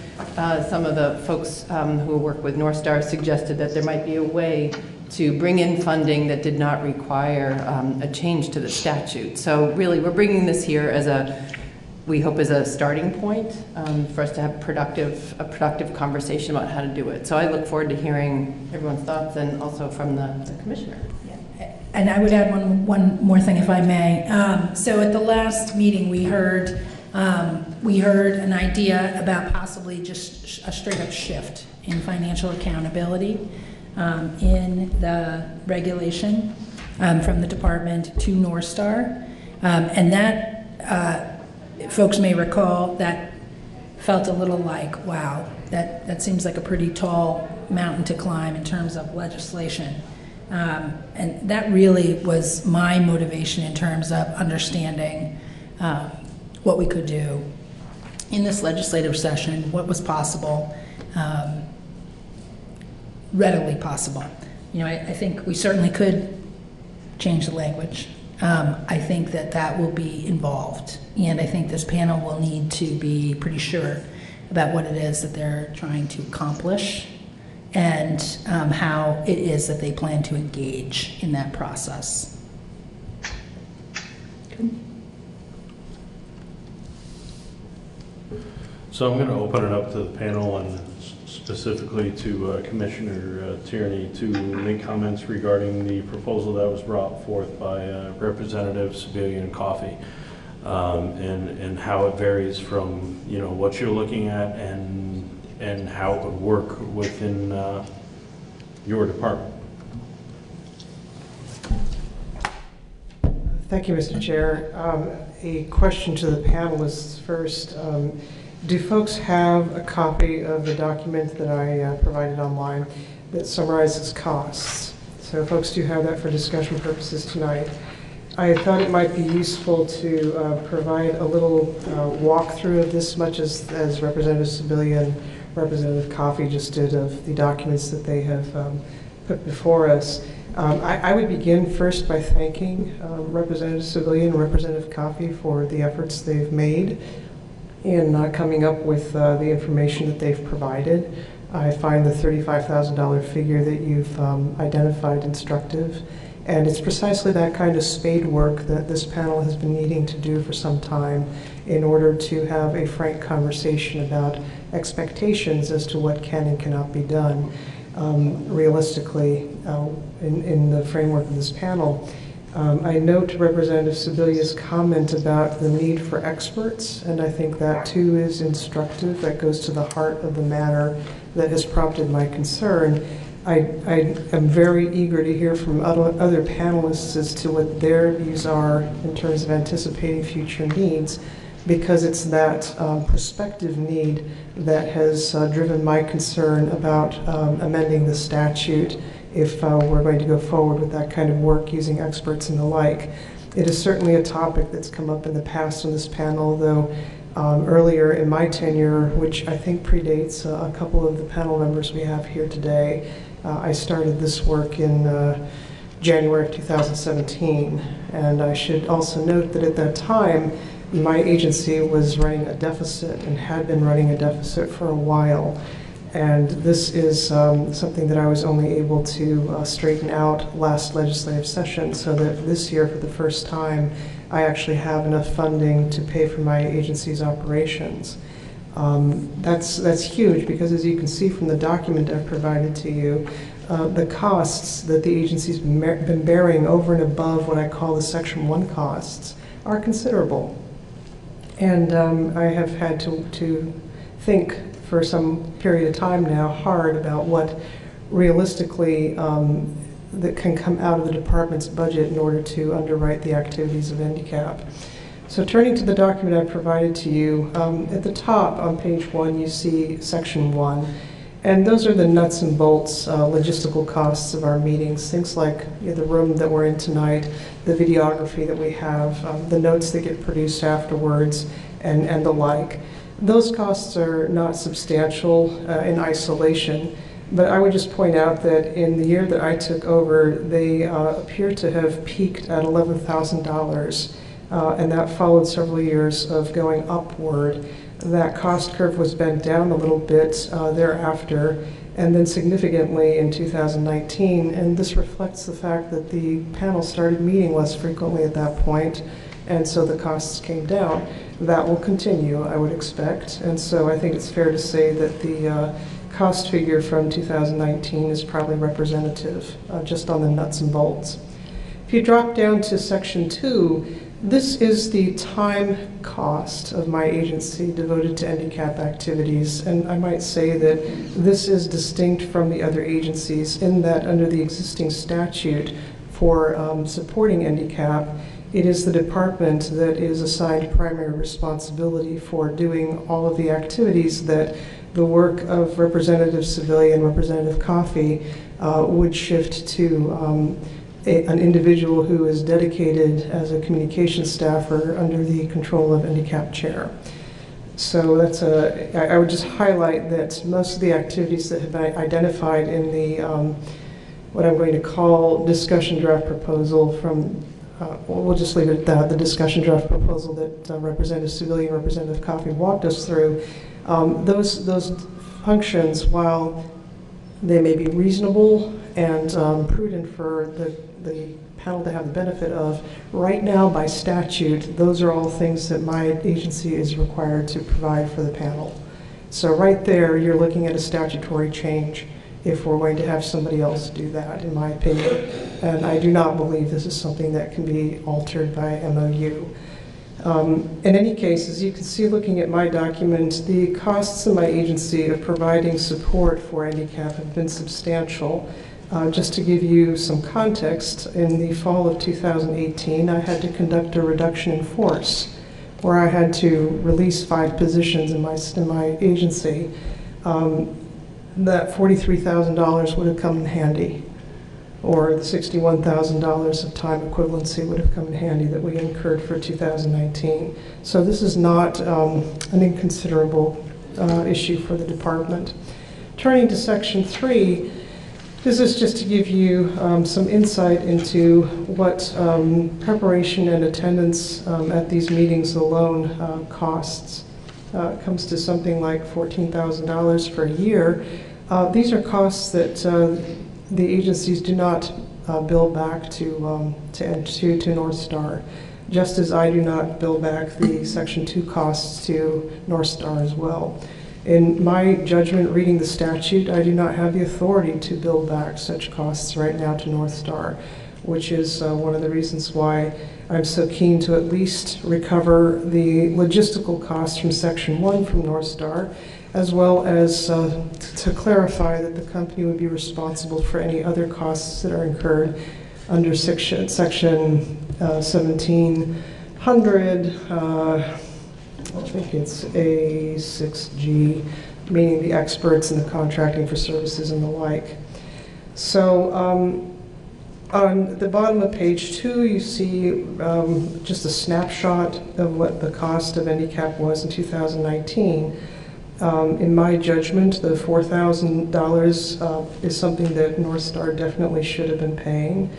some of the folks who work with North Star suggested that there might be a way to bring in funding that did not require a change to the statute. So really, we're bringing this here as we hope as a starting point for us to have a productive conversation about how to do it. So I look forward to hearing everyone's thoughts and also from the commissioner. Yeah. And I would add one more thing, if I may. So at the last meeting, we heard an idea about possibly just a straight up shift in financial accountability in the regulation from the department to North Star. And that, folks may recall, that felt a little like, wow, that seems like a pretty tall mountain to climb in terms of legislation. And that really was my motivation in terms of understanding what we could do in this legislative session, what was possible, readily possible. I think we certainly could change the language. I think that will be involved, and I think this panel will need to be pretty sure about what it is that they're trying to accomplish and how it is that they plan to engage in that process. So I'm going to open it up to the panel and specifically to Commissioner Tierney to make comments regarding the proposal that was brought forth by Representative Civilian Coffee, and how it varies from, you know, what you're looking at and how it would work within your department. Thank you, Mr. Chair. A question to the panelists first. Do folks have a copy of the document that I provided online that summarizes costs? So folks do have that for discussion purposes tonight. I thought it might be useful to provide a little walkthrough of this, much as Representative Sibilia and Representative Coffey just did, of the documents that they have put before us. I would begin first by thanking Representative Sibilia and Representative Coffey for the efforts they've made in coming up with the information that they've provided. I find the $35,000 figure that you've identified instructive, and it's precisely that kind of spade work that this panel has been needing to do for some time in order to have a frank conversation about expectations as to what can and cannot be done realistically in the framework of this panel. I note Representative Sibilia's comment about the need for experts, and I think that too is instructive. That goes to the heart of the matter that has prompted my concern. I am very eager to hear from other panelists as to what their views are in terms of anticipating future needs, because it's that prospective need that has driven my concern about amending the statute if we're going to go forward with that kind of work using experts and the like. It is certainly a topic that's come up in the past on this panel, though earlier in my tenure, which I think predates a couple of the panel members we have here today, I started this work in January of 2017. And I should also note that at that time, my agency was running a deficit and had been running a deficit for a while. And this is something that I was only able to straighten out last legislative session, so that this year, for the first time, I actually have enough funding to pay for my agency's operations. That's huge, because as you can see from the document I've provided to you, the costs that the agency's been bearing over and above what I call the Section 1 costs are considerable. And I have had to think for some period of time now hard about what realistically that can come out of the department's budget in order to underwrite the activities of NDCAP. So turning to the document I provided to you, at the top on page 1 you see Section 1, and those are the nuts and bolts logistical costs of our meetings, things like the room that we're in tonight, the videography that we have, the notes that get produced afterwards, and the like. Those costs are not substantial in isolation, but I would just point out that in the year that I took over, they appear to have peaked at $11,000, and that followed several years of going upward. That cost curve was bent down a little bit thereafter, and then significantly in 2019, and this reflects the fact that the panel started meeting less frequently at that point, and so the costs came down. That will continue, I would expect, and so I think it's fair to say that the cost figure from 2019 is probably representative, just on the nuts and bolts. If you drop down to Section 2, this is the time cost of my agency devoted to NDCAP activities, and I might say that this is distinct from the other agencies in that under the existing statute for supporting NDCAP, it is the department that is assigned primary responsibility for doing all of the activities that the work of Representative Sibilia and Representative Coffey would shift to an individual who is dedicated as a communications staffer under the control of NDCAP chair. So that's I would just highlight that most of the activities that have been identified in the what I'm going to call discussion draft proposal from we'll just leave it at that, the discussion draft proposal that Representative Sibilia and Representative Coffey walked us through, those functions, while they may be reasonable and prudent for the panel to have the benefit of, right now by statute, those are all things that my agency is required to provide for the panel. So right there, you're looking at a statutory change if we're going to have somebody else do that, in my opinion. And I do not believe this is something that can be altered by MOU. In any case, as you can see looking at my document, the costs of my agency of providing support for handicap have been substantial. Just to give you some context, in the fall of 2018, I had to conduct a reduction in force where I had to release 5 positions in my agency. That $43,000 would have come in handy, or the $61,000 of time equivalency would have come in handy that we incurred for 2019. So this is not an inconsiderable issue for the department. Turning to Section 3, this is just to give you some insight into what preparation and attendance at these meetings alone costs. It comes to something like $14,000 for a year. These are costs that the agencies do not bill back to North Star, just as I do not bill back the Section 2 costs to North Star as well. In my judgment, reading the statute, I do not have the authority to bill back such costs right now to North Star, which is one of the reasons why I'm so keen to at least recover the logistical costs from Section 1 from North Star, as well as to clarify that the company would be responsible for any other costs that are incurred under Section 1700. I think it's A6G, meaning the experts and the contracting for services and the like. So on the bottom of page 2, you see just a snapshot of what the cost of handicap was in 2019. In my judgment, the $4,000 is something that North Star definitely should have been paying.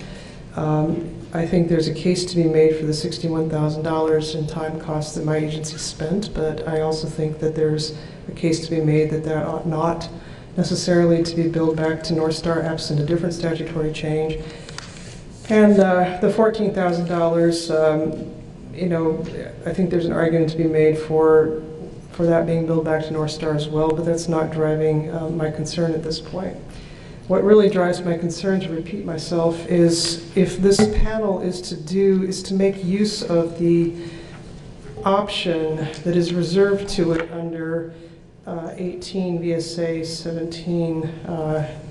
I think there's a case to be made for the $61,000 in time costs that my agency spent, but I also think that there's a case to be made that that ought not necessarily to be billed back to North Star absent a different statutory change. And the $14,000, you know, I think there's an argument to be made for that being billed back to North Star as well, but that's not driving my concern at this point. What really drives my concern, to repeat myself, is if this panel is to make use of the option that is reserved to it under 18 VSA 17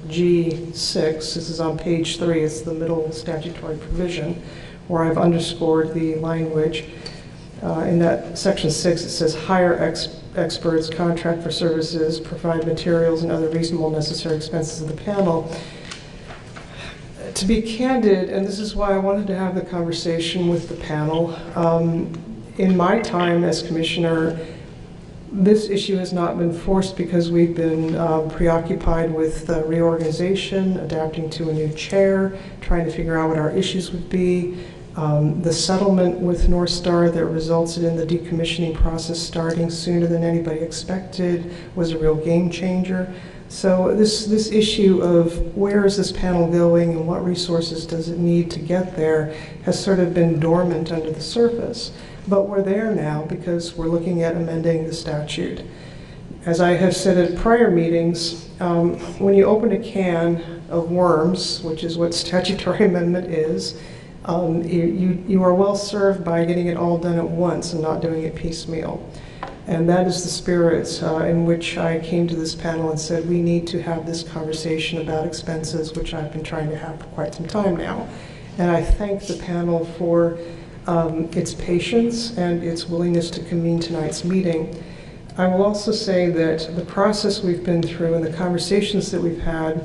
G6. This is on page 3. It's the middle statutory provision where I've underscored the language. In that section 6, it says hire experts, contract for services, provide materials and other reasonable necessary expenses of the panel. To be candid, and this is why I wanted to have the conversation with the panel, in my time as commissioner, this issue has not been forced because we've been preoccupied with reorganization, adapting to a new chair, trying to figure out what our issues would be. The settlement with North Star that resulted in the decommissioning process starting sooner than anybody expected was a real game changer. So this issue of where is this panel going and what resources does it need to get there has sort of been dormant under the surface. But we're there now because we're looking at amending the statute. As I have said at prior meetings, when you open a can of worms, which is what statutory amendment is, you are well served by getting it all done at once and not doing it piecemeal. And that is the spirit in which I came to this panel and said we need to have this conversation about expenses, which I've been trying to have for quite some time now. And I thank the panel for its patience and its willingness to convene tonight's meeting. I will also say that the process we've been through and the conversations that we've had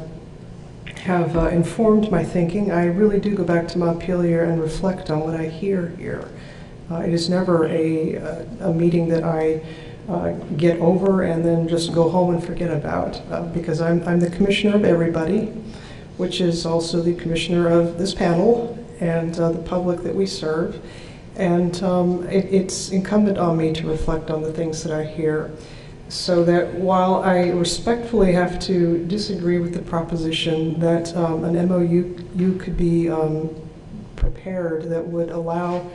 have informed my thinking. I really do go back to Montpelier and reflect on what I hear here. It is never a meeting that I get over and then just go home and forget about, because I'm the commissioner of everybody, which is also the commissioner of this panel and the public that we serve. And it's incumbent on me to reflect on the things that I hear, so that while I respectfully have to disagree with the proposition that an MOU could be prepared that would allow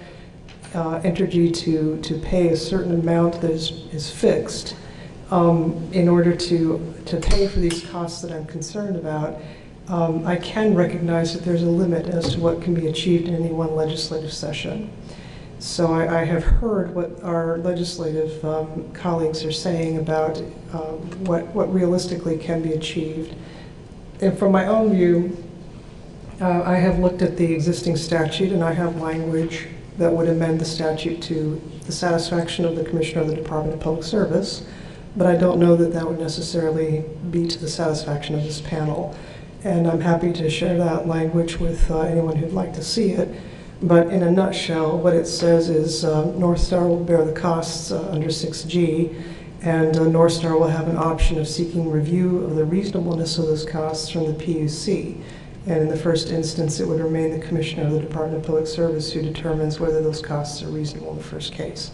Entergy to pay a certain amount that is fixed, in order to pay for these costs that I'm concerned about, I can recognize that there's a limit as to what can be achieved in any one legislative session. So I have heard what our legislative colleagues are saying about what realistically can be achieved. And from my own view, I have looked at the existing statute, and I have language that would amend the statute to the satisfaction of the Commissioner of the Department of Public Service, but I don't know that that would necessarily be to the satisfaction of this panel. And I'm happy to share that language with anyone who'd like to see it. But in a nutshell, what it says is North Star will bear the costs under 6G, and North Star will have an option of seeking review of the reasonableness of those costs from the PUC. And in the first instance, it would remain the Commissioner of the Department of Public Service who determines whether those costs are reasonable in the first case.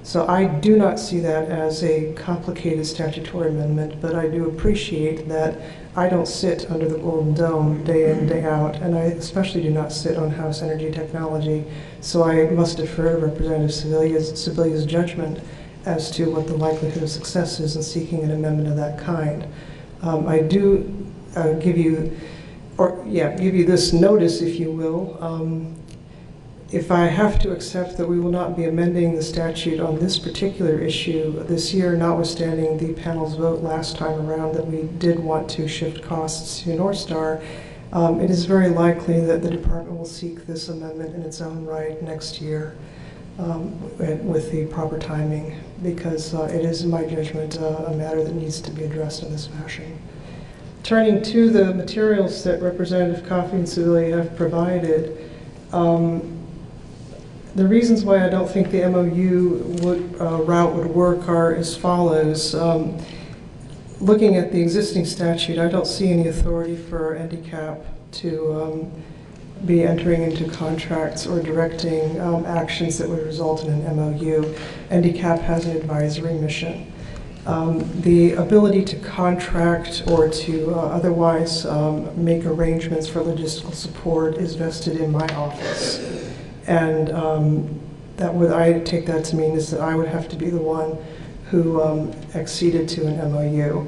So I do not see that as a complicated statutory amendment, but I do appreciate that I don't sit under the Golden Dome day in, day out, and I especially do not sit on House Energy Technology, so I must defer to Representative Sevilla's judgment as to what the likelihood of success is in seeking an amendment of that kind. I do give you this notice, if you will. If I have to accept that we will not be amending the statute on this particular issue this year, notwithstanding the panel's vote last time around that we did want to shift costs to North Star, it is very likely that the department will seek this amendment in its own right next year with the proper timing, because it is, in my judgment, a matter that needs to be addressed in this fashion. Turning to the materials that Representative Coffey and Sevilla have provided, the reasons why I don't think the MOU route would work are as follows. Looking at the existing statute, I don't see any authority for NDCAP to be entering into contracts or directing actions that would result in an MOU. NDCAP has an advisory mission. The ability to contract or to otherwise make arrangements for logistical support is vested in my office. And I take that to mean is that I would have to be the one who acceded to an MOU.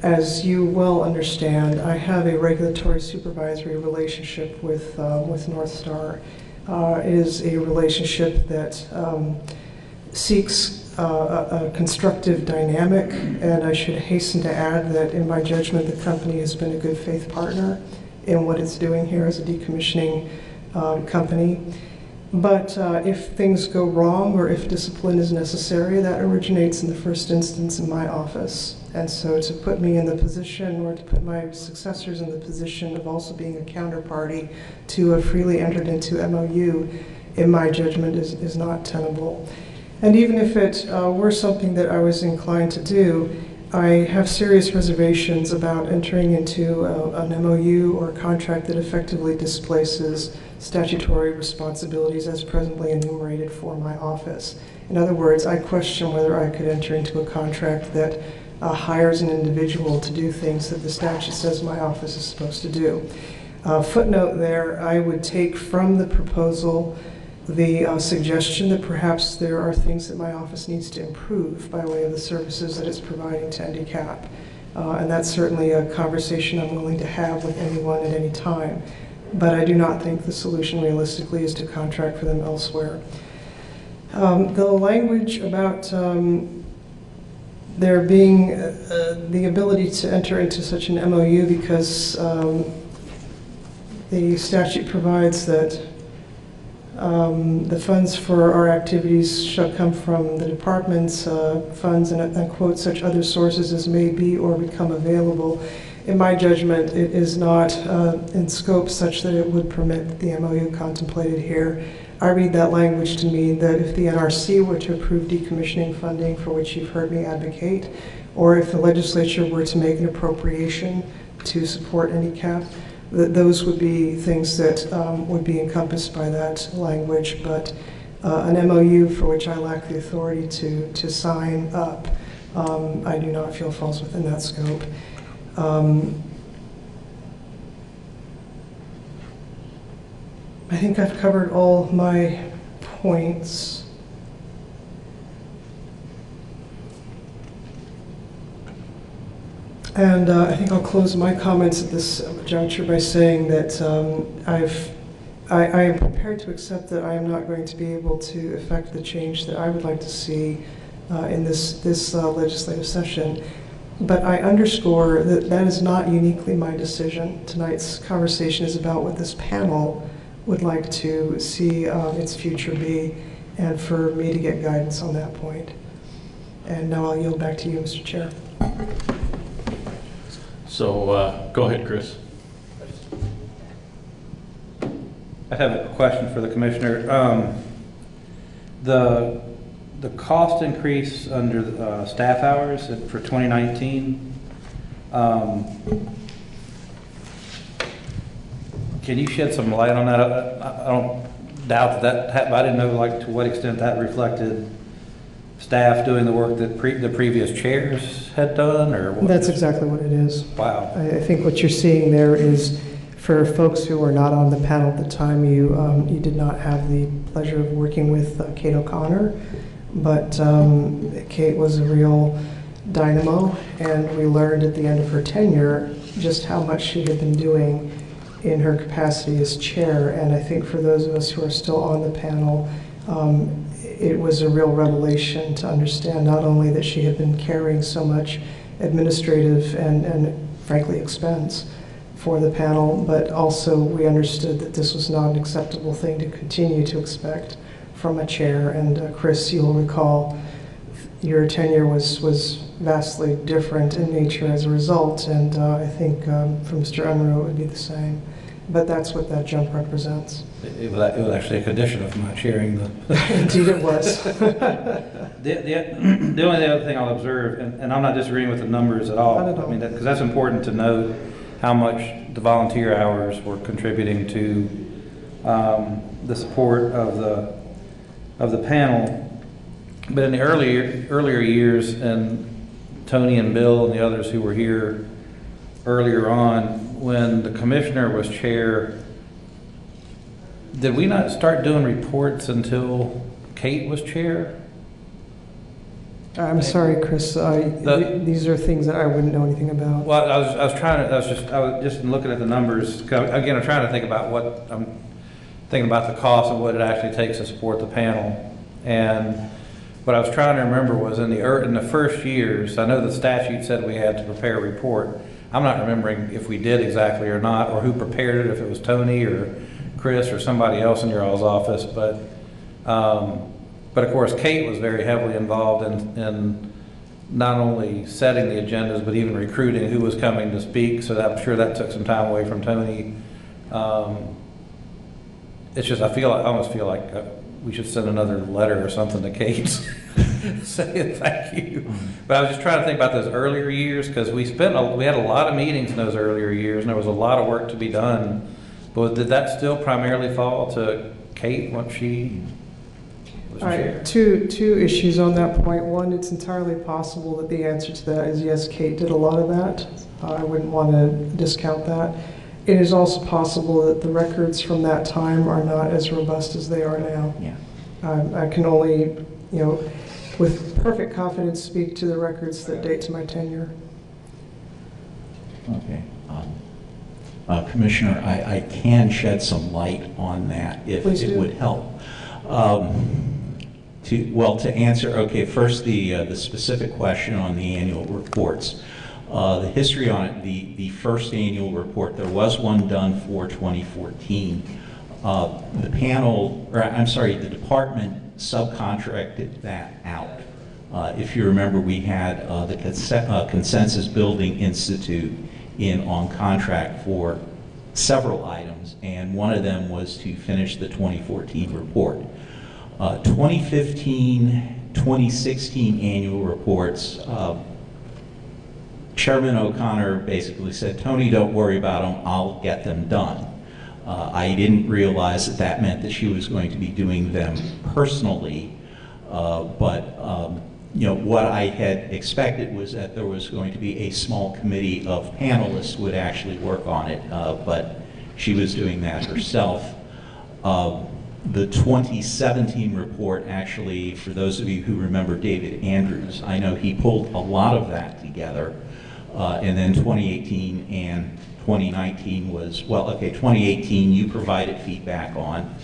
As you well understand, I have a regulatory supervisory relationship with North Star. It is a relationship that seeks a constructive dynamic, and I should hasten to add that in my judgment the company has been a good faith partner in what it's doing here as a decommissioning company. But if things go wrong or if discipline is necessary, that originates in the first instance in my office. And so to put me in the position, or to put my successors in the position of also being a counterparty to a freely entered into MOU, in my judgment, is not tenable. And even if it were something that I was inclined to do, I have serious reservations about entering into an MOU or a contract that effectively displaces statutory responsibilities as presently enumerated for my office. In other words, I question whether I could enter into a contract that hires an individual to do things that the statute says my office is supposed to do. Footnote there, I would take from the proposal the suggestion that perhaps there are things that my office needs to improve by way of the services that it's providing to NDCAP. And that's certainly a conversation I'm willing to have with anyone at any time. But I do not think the solution realistically is to contract for them elsewhere. The language about there being the ability to enter into such an MOU because the statute provides that the funds for our activities shall come from the department's funds and quote, such other sources as may be or become available. In my judgment, it is not in scope such that it would permit the MOU contemplated here. I read that language to mean that if the NRC were to approve decommissioning funding, for which you've heard me advocate, or if the legislature were to make an appropriation to support NDCAP, that those would be things that would be encompassed by that language. But an MOU for which I lack the authority to sign up, I do not feel falls within that scope. I think I've covered all my points. And I think I'll close my comments at this juncture by saying that I am prepared to accept that I am not going to be able to effect the change that I would like to see in this legislative session. But I underscore that that is not uniquely my decision. Tonight's conversation is about what this panel would like to see its future be, and for me to get guidance on that point. And now I'll yield back to you, Mr. Chair. So go ahead, Chris. I have a question for the commissioner. The cost increase under staff hours for 2019, can you shed some light on that? I don't doubt that happened. I didn't know like to what extent that reflected staff doing the work that the previous chairs had done, or what? That's exactly what it is. Wow. I think what you're seeing there is, for folks who were not on the panel at the time, you did not have the pleasure of working with Kate O'Connor, but Kate was a real dynamo, and we learned at the end of her tenure just how much she had been doing in her capacity as chair. And I think for those of us who are still on the panel, it was a real revelation to understand not only that she had been carrying so much administrative and frankly expense for the panel, but also we understood that this was not an acceptable thing to continue to expect from a chair. And Chris, you'll recall your tenure was vastly different in nature as a result, and I think for Mr. Unruh it would be the same. But that's what that jump represents. It was actually a condition of my chairing the... Indeed it was. The only other thing I'll observe, and I'm not disagreeing with the numbers at all, I mean, because that's important to note how much the volunteer hours were contributing to the support of the panel. But in the earlier years, and Tony and Bill and the others who were here earlier on, when the commissioner was chair, did we not start doing reports until Kate was chair? I'm sorry, Chris. These are things that I wouldn't know anything about. Well, I was just looking at the numbers. Again, I'm trying to think about I'm thinking about the cost of what it actually takes to support the panel. And what I was trying to remember was in the first years, I know the statute said we had to prepare a report. I'm not remembering if we did exactly or not, or who prepared it, if it was Tony or Chris or somebody else in your all's office. But of course, Kate was very heavily involved in not only setting the agendas, but even recruiting who was coming to speak. So I'm sure that took some time away from Tony. It's just, I almost feel like we should send another letter or something to Kate saying thank you. But I was just trying to think about those earlier years, because we had a lot of meetings in those earlier years, and there was a lot of work to be done. But did that still primarily fall to Kate once she was chair? Right, two issues on that point. One, it's entirely possible that the answer to that is yes, Kate did a lot of that. I wouldn't want to discount that. It is also possible that the records from that time are not as robust as they are now. Yeah. I can only, with perfect confidence speak to the records that date to my tenure. Okay. Commissioner, I can shed some light on that if it would help. To answer, okay, first the specific question on the annual reports. The history on it, the first annual report, there was one done for 2014. The department subcontracted that out. If you remember, we had the Consensus Building Institute on contract for several items, and one of them was to finish the 2014 report. 2015, 2016 annual reports, Chairman O'Connor basically said, Tony, don't worry about them, I'll get them done. I didn't realize that meant that she was going to be doing them personally, but what I had expected was that there was going to be a small committee of panelists who would actually work on it, but she was doing that herself. The 2017 report, actually, for those of you who remember David Andrews, I know he pulled a lot of that together. And then 2018 and 2019 was, well, okay, 2018 you provided feedback on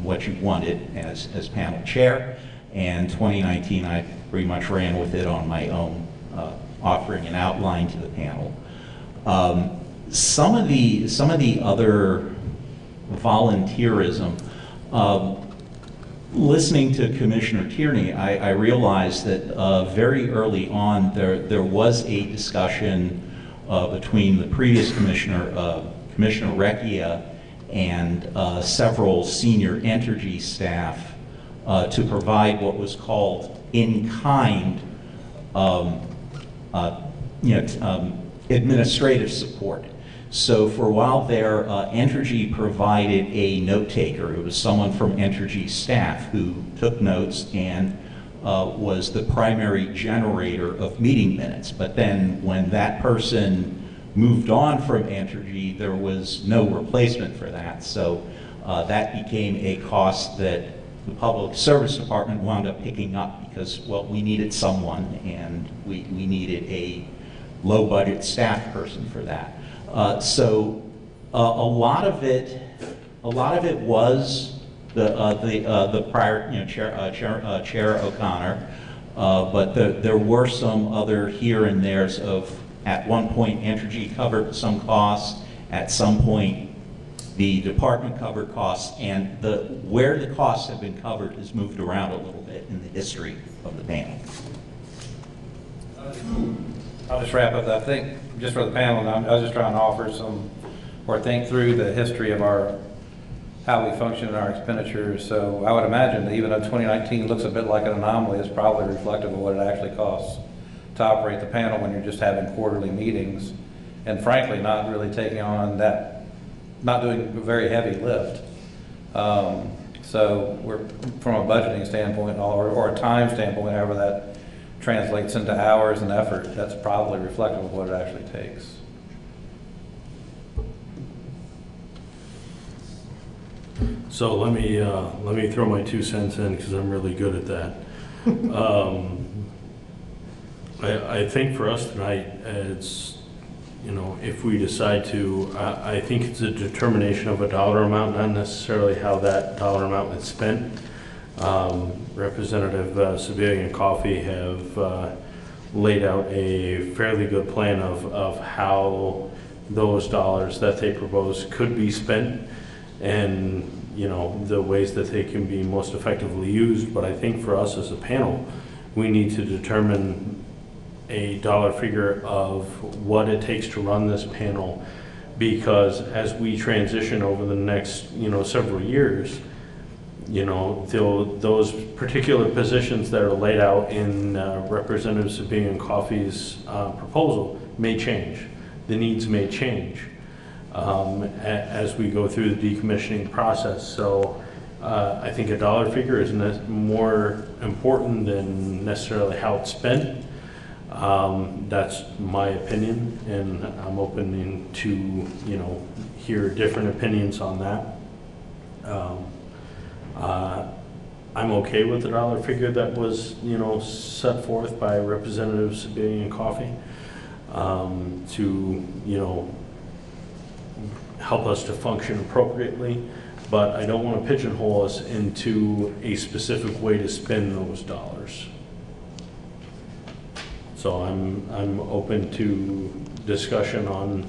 what you wanted as panel chair, and 2019 I pretty much ran with it on my own, offering an outline to the panel. Some of the other volunteerism, listening to Commissioner Tierney, I realized that very early on there was a discussion between the previous commissioner, Commissioner Recchia, and several senior Entergy staff to provide what was called in-kind administrative support. So for a while there, Entergy provided a note taker. It was someone from Entergy staff who took notes and was the primary generator of meeting minutes. But then when that person moved on from Entergy, there was no replacement for that. So that became a cost that the Public Service Department wound up picking up because, well, we needed someone and we needed a low budget staff person for that. So a lot of it was the prior Chair O'Connor, but there were some other here and there's of, at one point Entergy covered some costs, at some point the department covered costs, and where the costs have been covered has moved around a little bit in the history of the panel. I'll just wrap up. I think, just for the panel, and I was just trying to offer some, or think through the history of how we function in our expenditures. So I would imagine that even though 2019 looks a bit like an anomaly, it's probably reflective of what it actually costs to operate the panel when you're just having quarterly meetings, and frankly, not really taking on that, not doing a very heavy lift. So we're, from a budgeting standpoint or a time standpoint, however that translates into hours and effort, that's probably reflective of what it actually takes. So let me throw my 2 cents in because I'm really good at that. I think for us tonight, it's, you know, if we decide to, I think it's a determination of a dollar amount, not necessarily how that dollar amount is spent. Representative Sebelian and Coffey have laid out a fairly good plan of how those dollars that they propose could be spent, and you know, the ways that they can be most effectively used. But I think for us as a panel, we need to determine a dollar figure of what it takes to run this panel, because as we transition over the next, you know, several years, you know, those particular positions that are laid out in Representative Sebelian and Coffey's proposal may change. The needs may change as we go through the decommissioning process. So I think a dollar figure is more important than necessarily how it's spent. That's my opinion, and I'm open to, you know, hear different opinions on that. I'm okay with the dollar figure that was, you know, set forth by Representative Sebelian and Coffey to, you know, help us to function appropriately, but I don't want to pigeonhole us into a specific way to spend those dollars. So I'm open to discussion on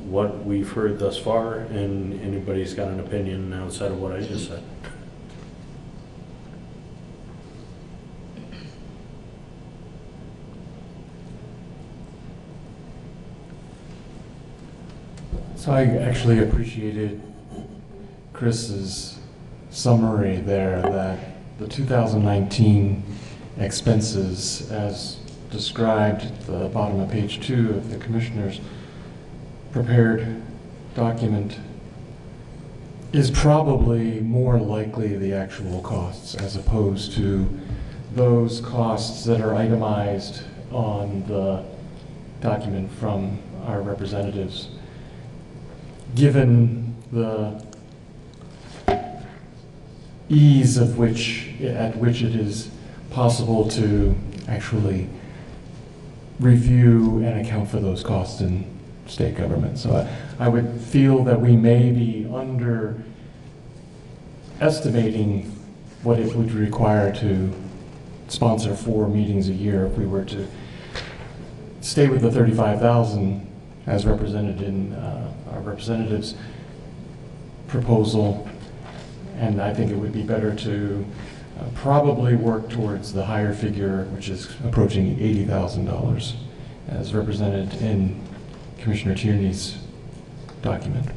what we've heard thus far, and anybody's got an opinion outside of what I just said. So I actually appreciated Chris's summary there, that the 2019 expenses as described at the bottom of page 2 of the Commissioner's prepared document is probably more likely the actual costs, as opposed to those costs that are itemized on the document from our representatives. Given the ease at which it is possible to actually review and account for those costs in state government. So I would feel that we may be underestimating what it would require to sponsor 4 meetings a year if we were to stay with the 35,000 as represented in our representative's proposal. And I think it would be better to probably work towards the higher figure, which is approaching $80,000, as represented in Commissioner Tierney's document.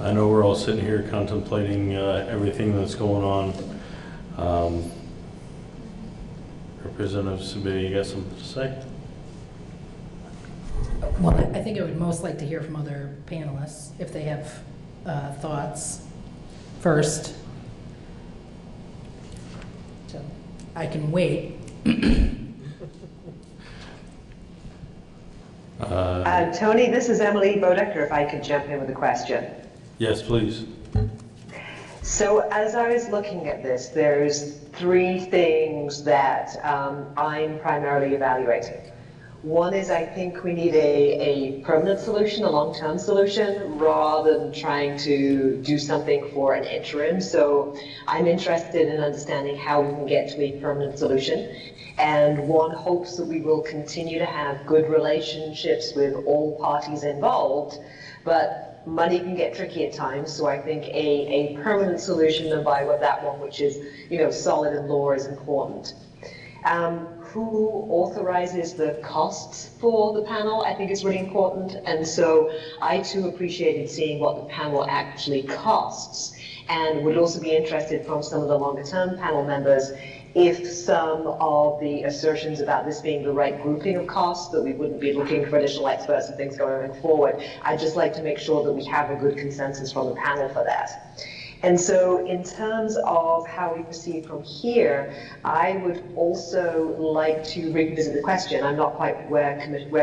I know we're all sitting here contemplating everything that's going on. Representative Sabia, you got something to say? Well, I think I would most like to hear from other panelists if they have thoughts first. So I can wait. Tony, this is Emily Bodecker, if I could jump in with a question. Yes, please. So as I was looking at this, there's 3 things that I'm primarily evaluating. One is I think we need a permanent solution, a long-term solution, rather than trying to do something for an interim. So I'm interested in understanding how we can get to a permanent solution. And one hopes that we will continue to have good relationships with all parties involved, but money can get tricky at times, so I think a permanent solution, and by that one which is, solid in law, is important. Who authorizes the costs for the panel, I think is really important, and so I too appreciated seeing what the panel actually costs, and would also be interested from some of the longer term panel members if some of the assertions about this being the right grouping of costs, that we wouldn't be looking for additional experts and things going forward. I'd just like to make sure that we have a good consensus from the panel for that. And so in terms of how we proceed from here, I would also like to revisit the question, I'm not quite where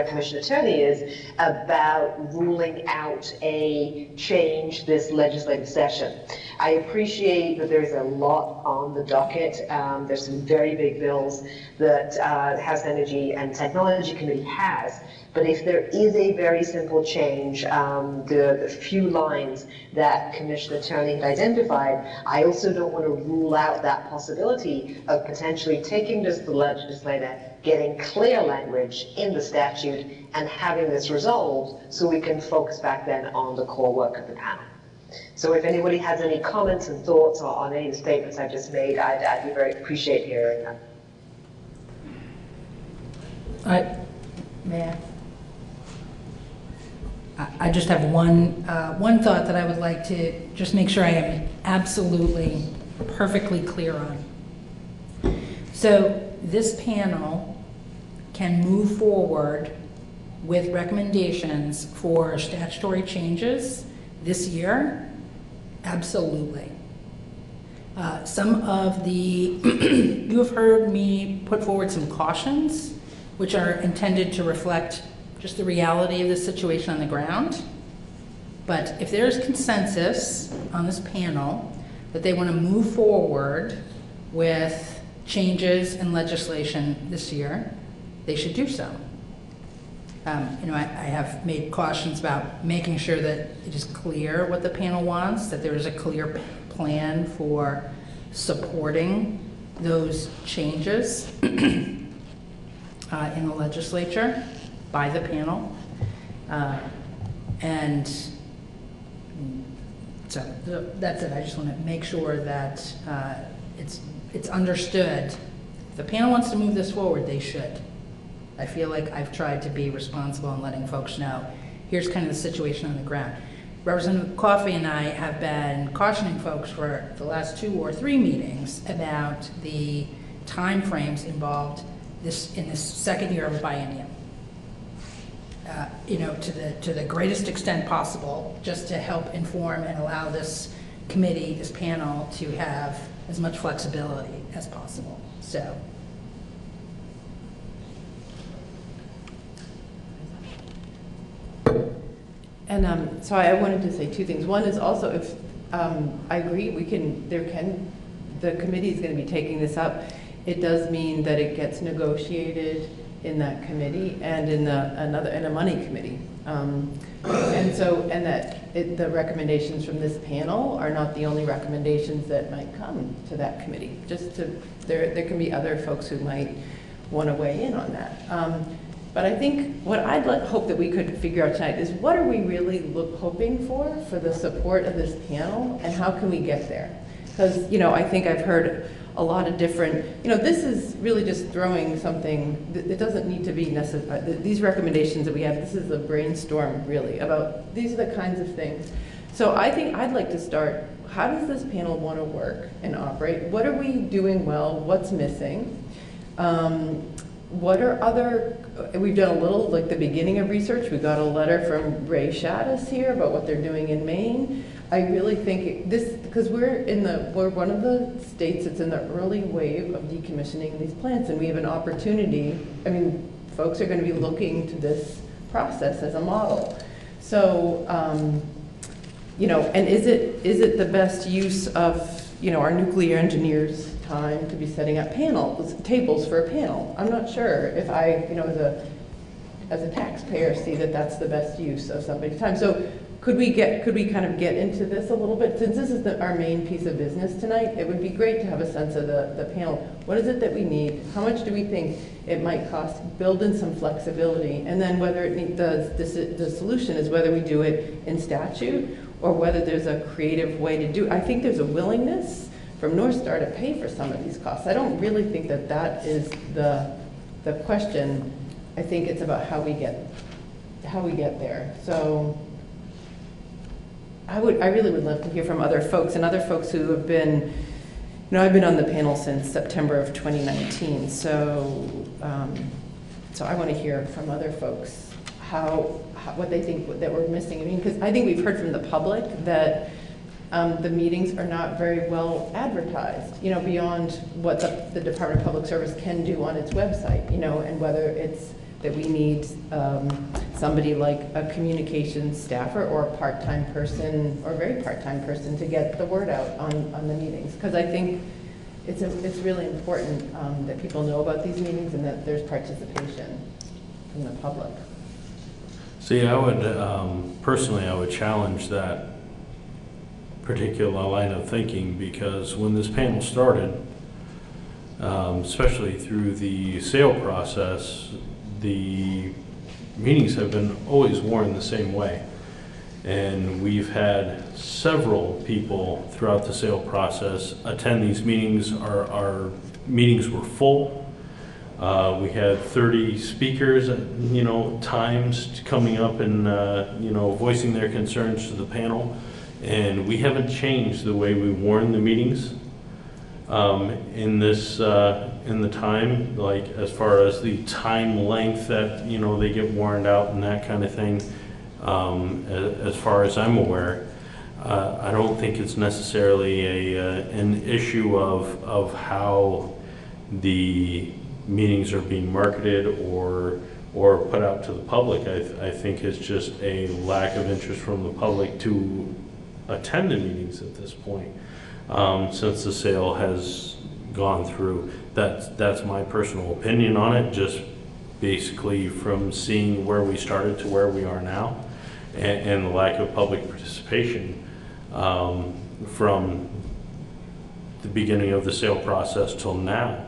Commissioner Tierney is, about ruling out a change this legislative session. I appreciate that there's a lot on the docket. There's some very big bills that the House Energy and Technology Committee has. But if there is a very simple change, the few lines that Commissioner Tierney had identified, I also don't want to rule out that possibility of potentially taking this to the legislator, getting clear language in the statute, and having this resolved so we can focus back then on the core work of the panel. So if anybody has any comments and thoughts on any of the statements I've just made, I'd be very appreciate hearing them. I just have one thought that I would like to just make sure I am absolutely perfectly clear on. So this panel can move forward with recommendations for statutory changes this year? Absolutely. Some of the, you have heard me put forward some cautions, which are intended to reflect just the reality of the situation on the ground. But if there's consensus on this panel that they want to move forward with changes in legislation this year, they should do so. I have made cautions about making sure that it is clear what the panel wants, that there is a clear plan for supporting those changes in the legislature by the panel. And so that's it. I just want to make sure that it's understood. If the panel wants to move this forward, they should. I feel like I've tried to be responsible in letting folks know, here's kind of the situation on the ground. Representative Coffey and I have been cautioning folks for the last 2 or 3 meetings about the timeframes involved in this second year of a biennium. To the greatest extent possible, just to help inform and allow this committee, this panel, to have as much flexibility as possible. So. And so I wanted to say two things. One is also, if I agree, the committee is going to be taking this up. It does mean that it gets negotiated in that committee and in a money committee. The recommendations from this panel are not the only recommendations that might come to that committee. There can be other folks who might want to weigh in on that. But I think what I'd hope that we could figure out tonight is what are we really hoping for the support of this panel, and how can we get there? Because, I think I've heard a lot of different, this is really just throwing something, it doesn't need to be necessary. These recommendations that we have, this is a brainstorm really about, these are the kinds of things. So I think I'd like to start, how does this panel want to work and operate? What are we doing well? What's missing? What are we've done a little, like the beginning of research. We got a letter from Ray Shaddis here about what they're doing in Maine. I really think because we're one of the states that's in the early wave of decommissioning these plants, and we have an opportunity. I mean, folks are going to be looking to this process as a model. So, and is it the best use of, our nuclear engineers' time to be setting up tables for a panel? I'm not sure if I, as a taxpayer, see that that's the best use of somebody's time. So could we kind of get into this a little bit? Since this is our main piece of business tonight, it would be great to have a sense of the panel. What is it that we need? How much do we think it might cost? Build in some flexibility, and then whether the solution is whether we do it in statute or whether there's a creative way to do it. I think there's a willingness from North Star to pay for some of these costs. I don't really think that is the question. I think it's about how we get there. So I really would love to hear from other folks and other folks who have been, I've been on the panel since September of 2019. So I want to hear from other folks what they think that we're missing. I mean, because I think we've heard from the public that the meetings are not very well advertised, beyond what the Department of Public Service can do on its website, and whether it's that we need somebody like a communications staffer or a part-time person or a very part-time person to get the word out on the meetings. Because I think it's really important that people know about these meetings and that there's participation from the public. See, I would, personally, I would challenge that particular line of thinking, because when this panel started, especially through the sale process, the meetings have been always worn the same way. And we've had several people throughout the sale process attend these meetings. Our meetings were full. We had 30 speakers, times coming up and, voicing their concerns to the panel. And we haven't changed the way we warn the meetings in the time, like as far as the time length that, they get warned out and that kind of thing. As far as I'm aware, I don't think it's necessarily an issue of how the meetings are being marketed or put out to the public. I think it's just a lack of interest from the public to attend the meetings at this point, since the sale has gone through. That's my personal opinion on it, just basically from seeing where we started to where we are now, and the lack of public participation from the beginning of the sale process till now.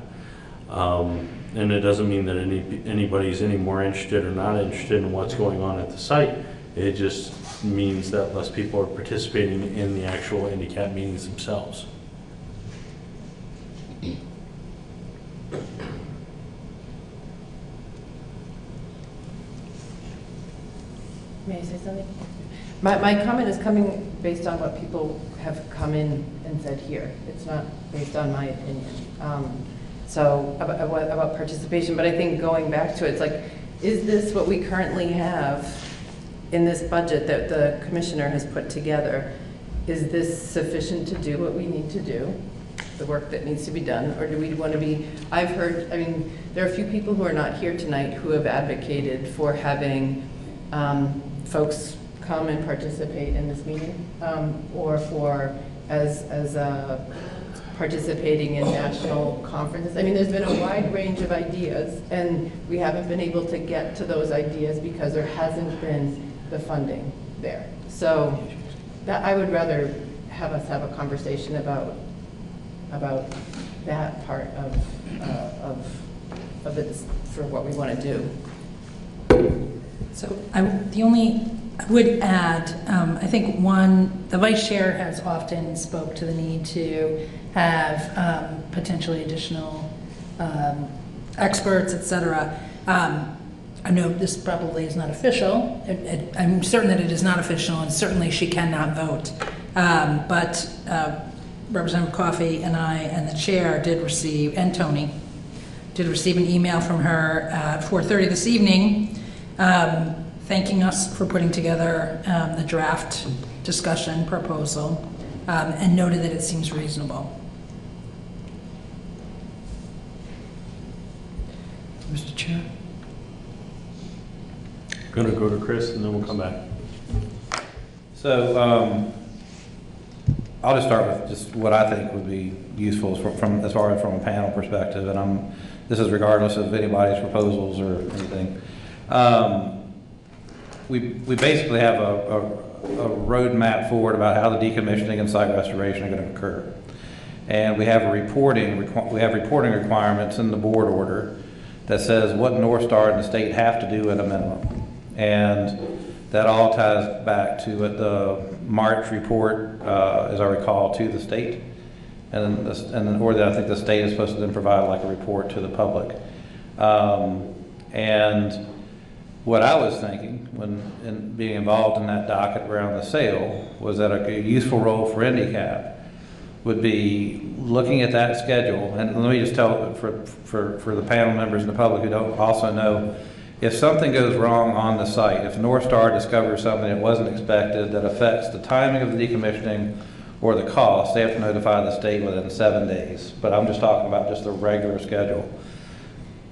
And it doesn't mean that anybody's any more interested or not interested in what's going on at the site. It just means that less people are participating in the actual handicap meetings themselves. May I say something? My comment is coming based on what people have come in and said here. It's not based on my opinion. So about participation, but I think going back to it, it's like, is this what we currently have in this budget that the commissioner has put together? Is this sufficient to do what we need to do? the work that needs to be done, or do we want to be, I've heard, I mean, there are a few people who are not here tonight who have advocated for having folks come and participate in this meeting, or for, as participating in national conferences. I mean, there's been a wide range of ideas, and we haven't been able to get to those ideas because there hasn't been the funding there. So that, I would rather have us have a conversation about that part of it for what we want to do. So the only, I would add, I think one, the vice chair has often spoke to the need to have potentially additional experts, et cetera. I know this probably is not official. I'm certain that it is not official, and certainly she cannot vote. But Representative Coffey and I and the chair did receive, and Tony, did receive an email from her at 4:30 this evening thanking us for putting together the draft discussion proposal and noted that it seems reasonable. Mr. Chair? Going to go to Chris and then we'll come back. So I'll just start with just what I think would be useful from as far as from a panel perspective, and this is regardless of anybody's proposals or anything. We basically have a roadmap forward about how the decommissioning and site restoration are going to occur, and we have reporting requirements in the board order that says what North Star and the state have to do at a minimum, and that all ties back to the March report, as I recall, to the state, and that I think the state is supposed to then provide like a report to the public. And what I was thinking when being involved in that docket around the sale was that a useful role for IndyCap would be looking at that schedule. And let me just tell for the panel members and the public who don't also know, if something goes wrong on the site, if North Star discovers something that wasn't expected that affects the timing of the decommissioning or the cost, they have to notify the state within 7 days. But I'm just talking about just the regular schedule.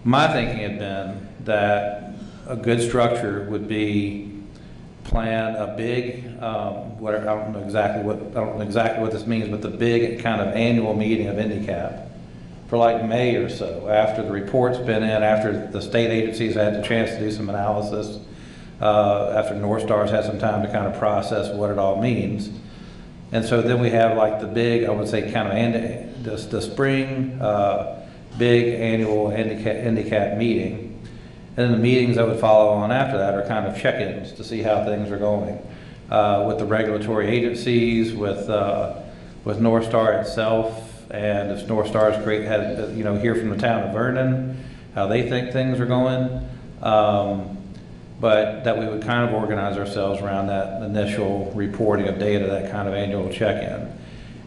My thinking had been that a good structure would be plan a big, whatever, I don't know exactly what this means, but the big kind of annual meeting of IndyCap for like May or so, after the report's been in, after the state agencies had the chance to do some analysis, after North Star's had some time to kind of process what it all means. And so then we have like the big, I would say kind of the spring big annual IndyCap meeting. And then the meetings that would follow on after that are kind of check-ins to see how things are going with the regulatory agencies, with North Star itself, and if North Star is great, hear from the town of Vernon how they think things are going. But that we would kind of organize ourselves around that initial reporting of data, that kind of annual check-in.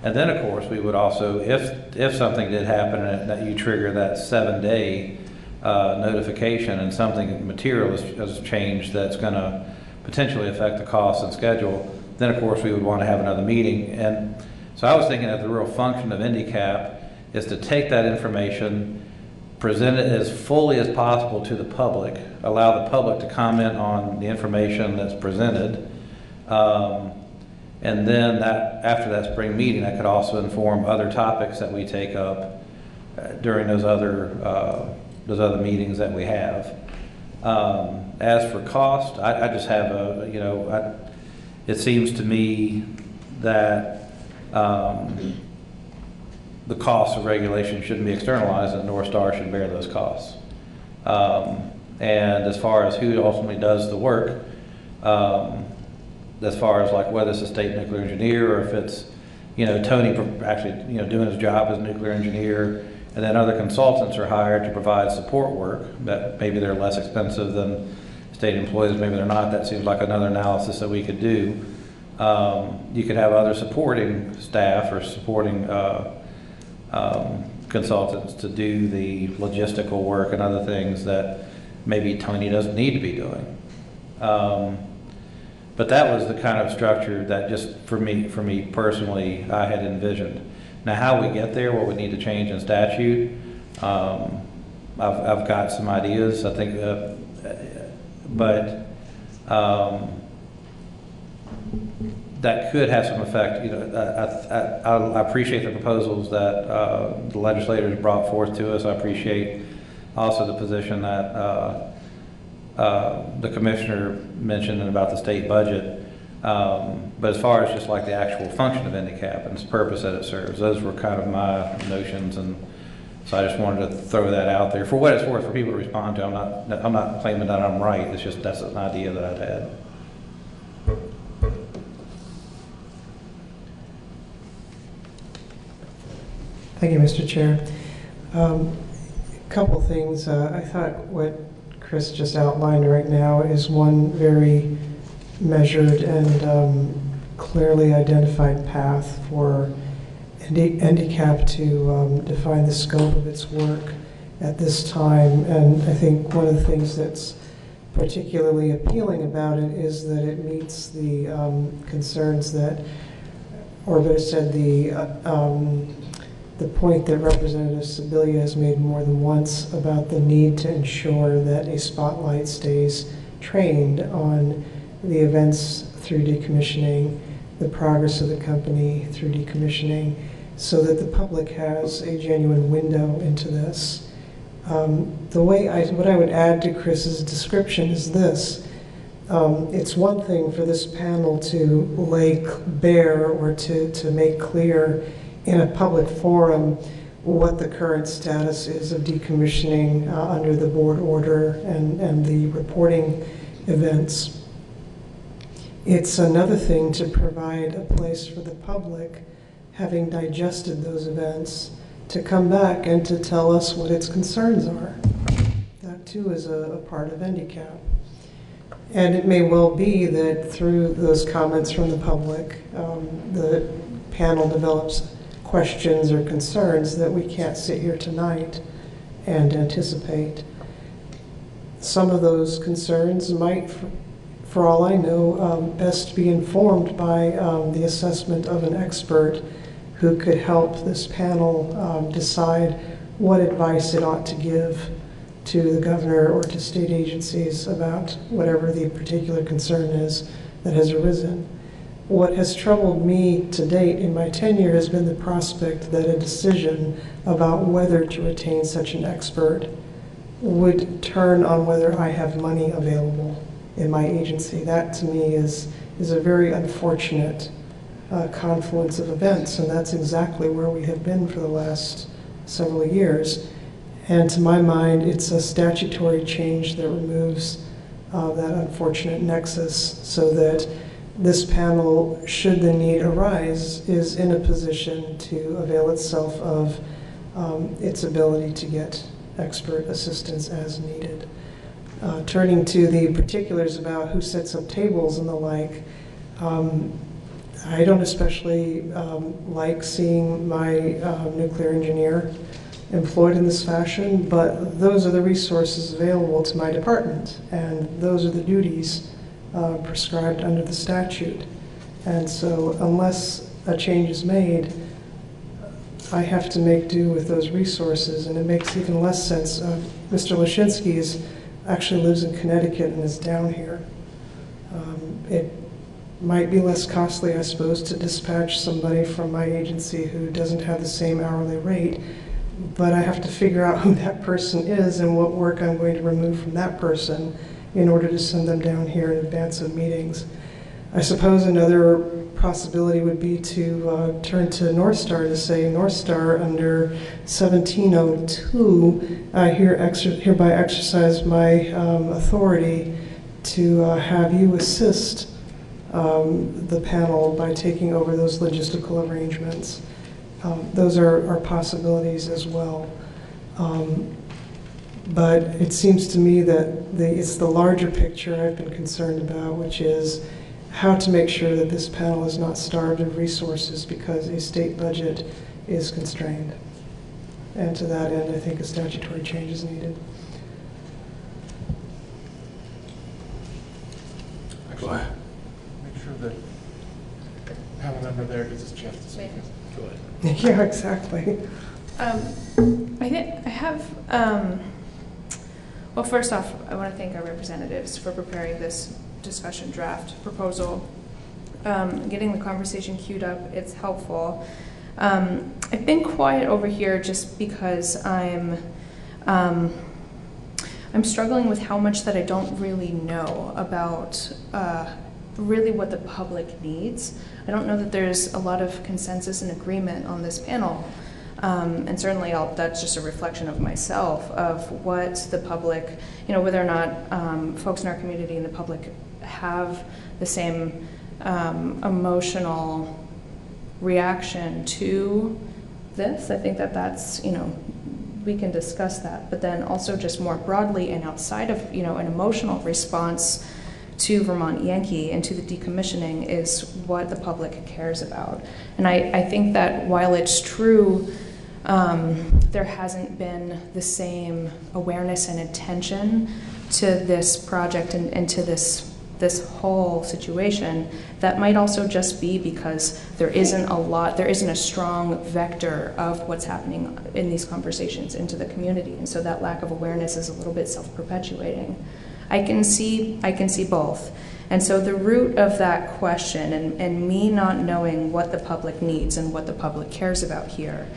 And then, of course, we would also, if something did happen and that you trigger that 7-day notification and something material has changed that's going to potentially affect the cost and schedule, then, of course, we would want to have another meeting. And so I was thinking that the real function of IndyCap is to take that information, present it as fully as possible to the public, allow the public to comment on the information that's presented, and then after that spring meeting, that could also inform other topics that we take up during those other meetings that we have. As for cost, I just have it seems to me that the costs of regulation shouldn't be externalized, and North Star should bear those costs. And as far as who ultimately does the work, as far as like whether it's a state nuclear engineer or if it's, Tony actually, doing his job as a nuclear engineer, and then other consultants are hired to provide support work that maybe they're less expensive than state employees, maybe they're not. That seems like another analysis that we could do. You could have other supporting staff or supporting consultants to do the logistical work and other things that maybe Tony doesn't need to be doing. But that was the kind of structure that just for me personally, I had envisioned. Now, how we get there, what we need to change in statute, I've got some ideas, I think, but that could have some effect. You know, I appreciate the proposals that the legislators brought forth to us. I appreciate also the position that the commissioner mentioned about the state budget. But as far as just like the actual function of handicap and its purpose that it serves, those were kind of my notions, and so I just wanted to throw that out there for what it's worth for people to respond to. I'm not claiming that I'm right. It's just that's an idea that I've had. Thank you, Mr. Chair. A couple things. I thought what Chris just outlined right now is one very measured and clearly identified path for handicap to define the scope of its work at this time. And I think one of the things that's particularly appealing about it is that it meets the concerns that, or better said, the point that Representative Sibilia has made more than once about the need to ensure that a spotlight stays trained on the events through decommissioning, the progress of the company through decommissioning, so that the public has a genuine window into this. What I would add to Chris's description is this. It's one thing for this panel to lay bare or to make clear in a public forum what the current status is of decommissioning under the board order and the reporting events. It's another thing to provide a place for the public, having digested those events, to come back and to tell us what its concerns are. That too is a part of handicap. And it may well be that through those comments from the public, the panel develops questions or concerns that we can't sit here tonight and anticipate. Some of those concerns might, for all I know, best be informed by the assessment of an expert who could help this panel decide what advice it ought to give to the governor or to state agencies about whatever the particular concern is that has arisen. What has troubled me to date in my tenure has been the prospect that a decision about whether to retain such an expert would turn on whether I have money available in my agency. That to me is a very unfortunate confluence of events, and that's exactly where we have been for the last several years. And to my mind, it's a statutory change that removes that unfortunate nexus so that this panel, should the need arise, is in a position to avail itself of its ability to get expert assistance as needed. Turning to the particulars about who sets up tables and the like, I don't especially like seeing my nuclear engineer employed in this fashion, but those are the resources available to my department, and those are the duties prescribed under the statute. And so unless a change is made, I have to make do with those resources, and it makes even less sense. Mr. Lashinsky actually lives in Connecticut and is down here. It might be less costly, I suppose, to dispatch somebody from my agency who doesn't have the same hourly rate, but I have to figure out who that person is and what work I'm going to remove from that person in order to send them down here in advance of meetings. I suppose another possibility would be to turn to North Star to say, North Star, under 1702, I hereby exercise my authority to have you assist the panel by taking over those logistical arrangements. Those are possibilities as well. But it seems to me that it's the larger picture I've been concerned about, which is how to make sure that this panel is not starved of resources because a state budget is constrained. And to that end, I think a statutory change is needed. Go ahead. Make sure that panel member there gets his chance to speak. Go ahead. Yeah, exactly. I have, well, first off, I want to thank our representatives for preparing this discussion draft proposal. Getting the conversation queued up, it's helpful. I've been quiet over here just because I'm struggling with how much that I don't really know about really what the public needs. I don't know that there's a lot of consensus and agreement on this panel. And certainly that's just a reflection of myself, of what the public, whether or not folks in our community and the public have the same emotional reaction to this. I think that's, we can discuss that, but then also just more broadly and outside of, an emotional response to Vermont Yankee and to the decommissioning is what the public cares about. And I think that while it's true, there hasn't been the same awareness and attention to this project and to this whole situation, that might also just be because there isn't a strong vector of what's happening in these conversations into the community. And so that lack of awareness is a little bit self-perpetuating. I can see both. And so the root of that question and me not knowing what the public needs and what the public cares about here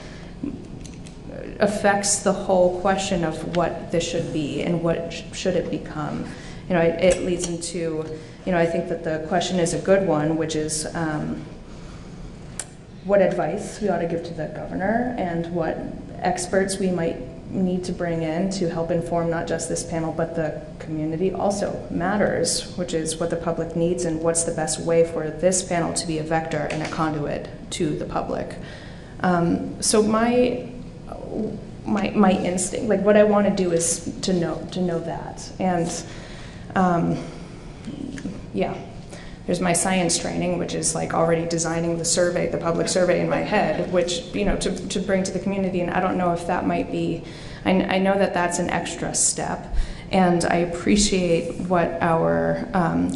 affects the whole question of what this should be and what should it become. It leads into, I think that the question is a good one, which is what advice we ought to give to the governor and what experts we might need to bring in to help inform not just this panel, but the community also matters, which is what the public needs and what's the best way for this panel to be a vector and a conduit to the public. So my instinct, like what I want to do is to know that. And there's my science training, which is like already designing the public survey in my head, which, to bring to the community. And I don't know if that might be, I know that that's an extra step. And I appreciate what our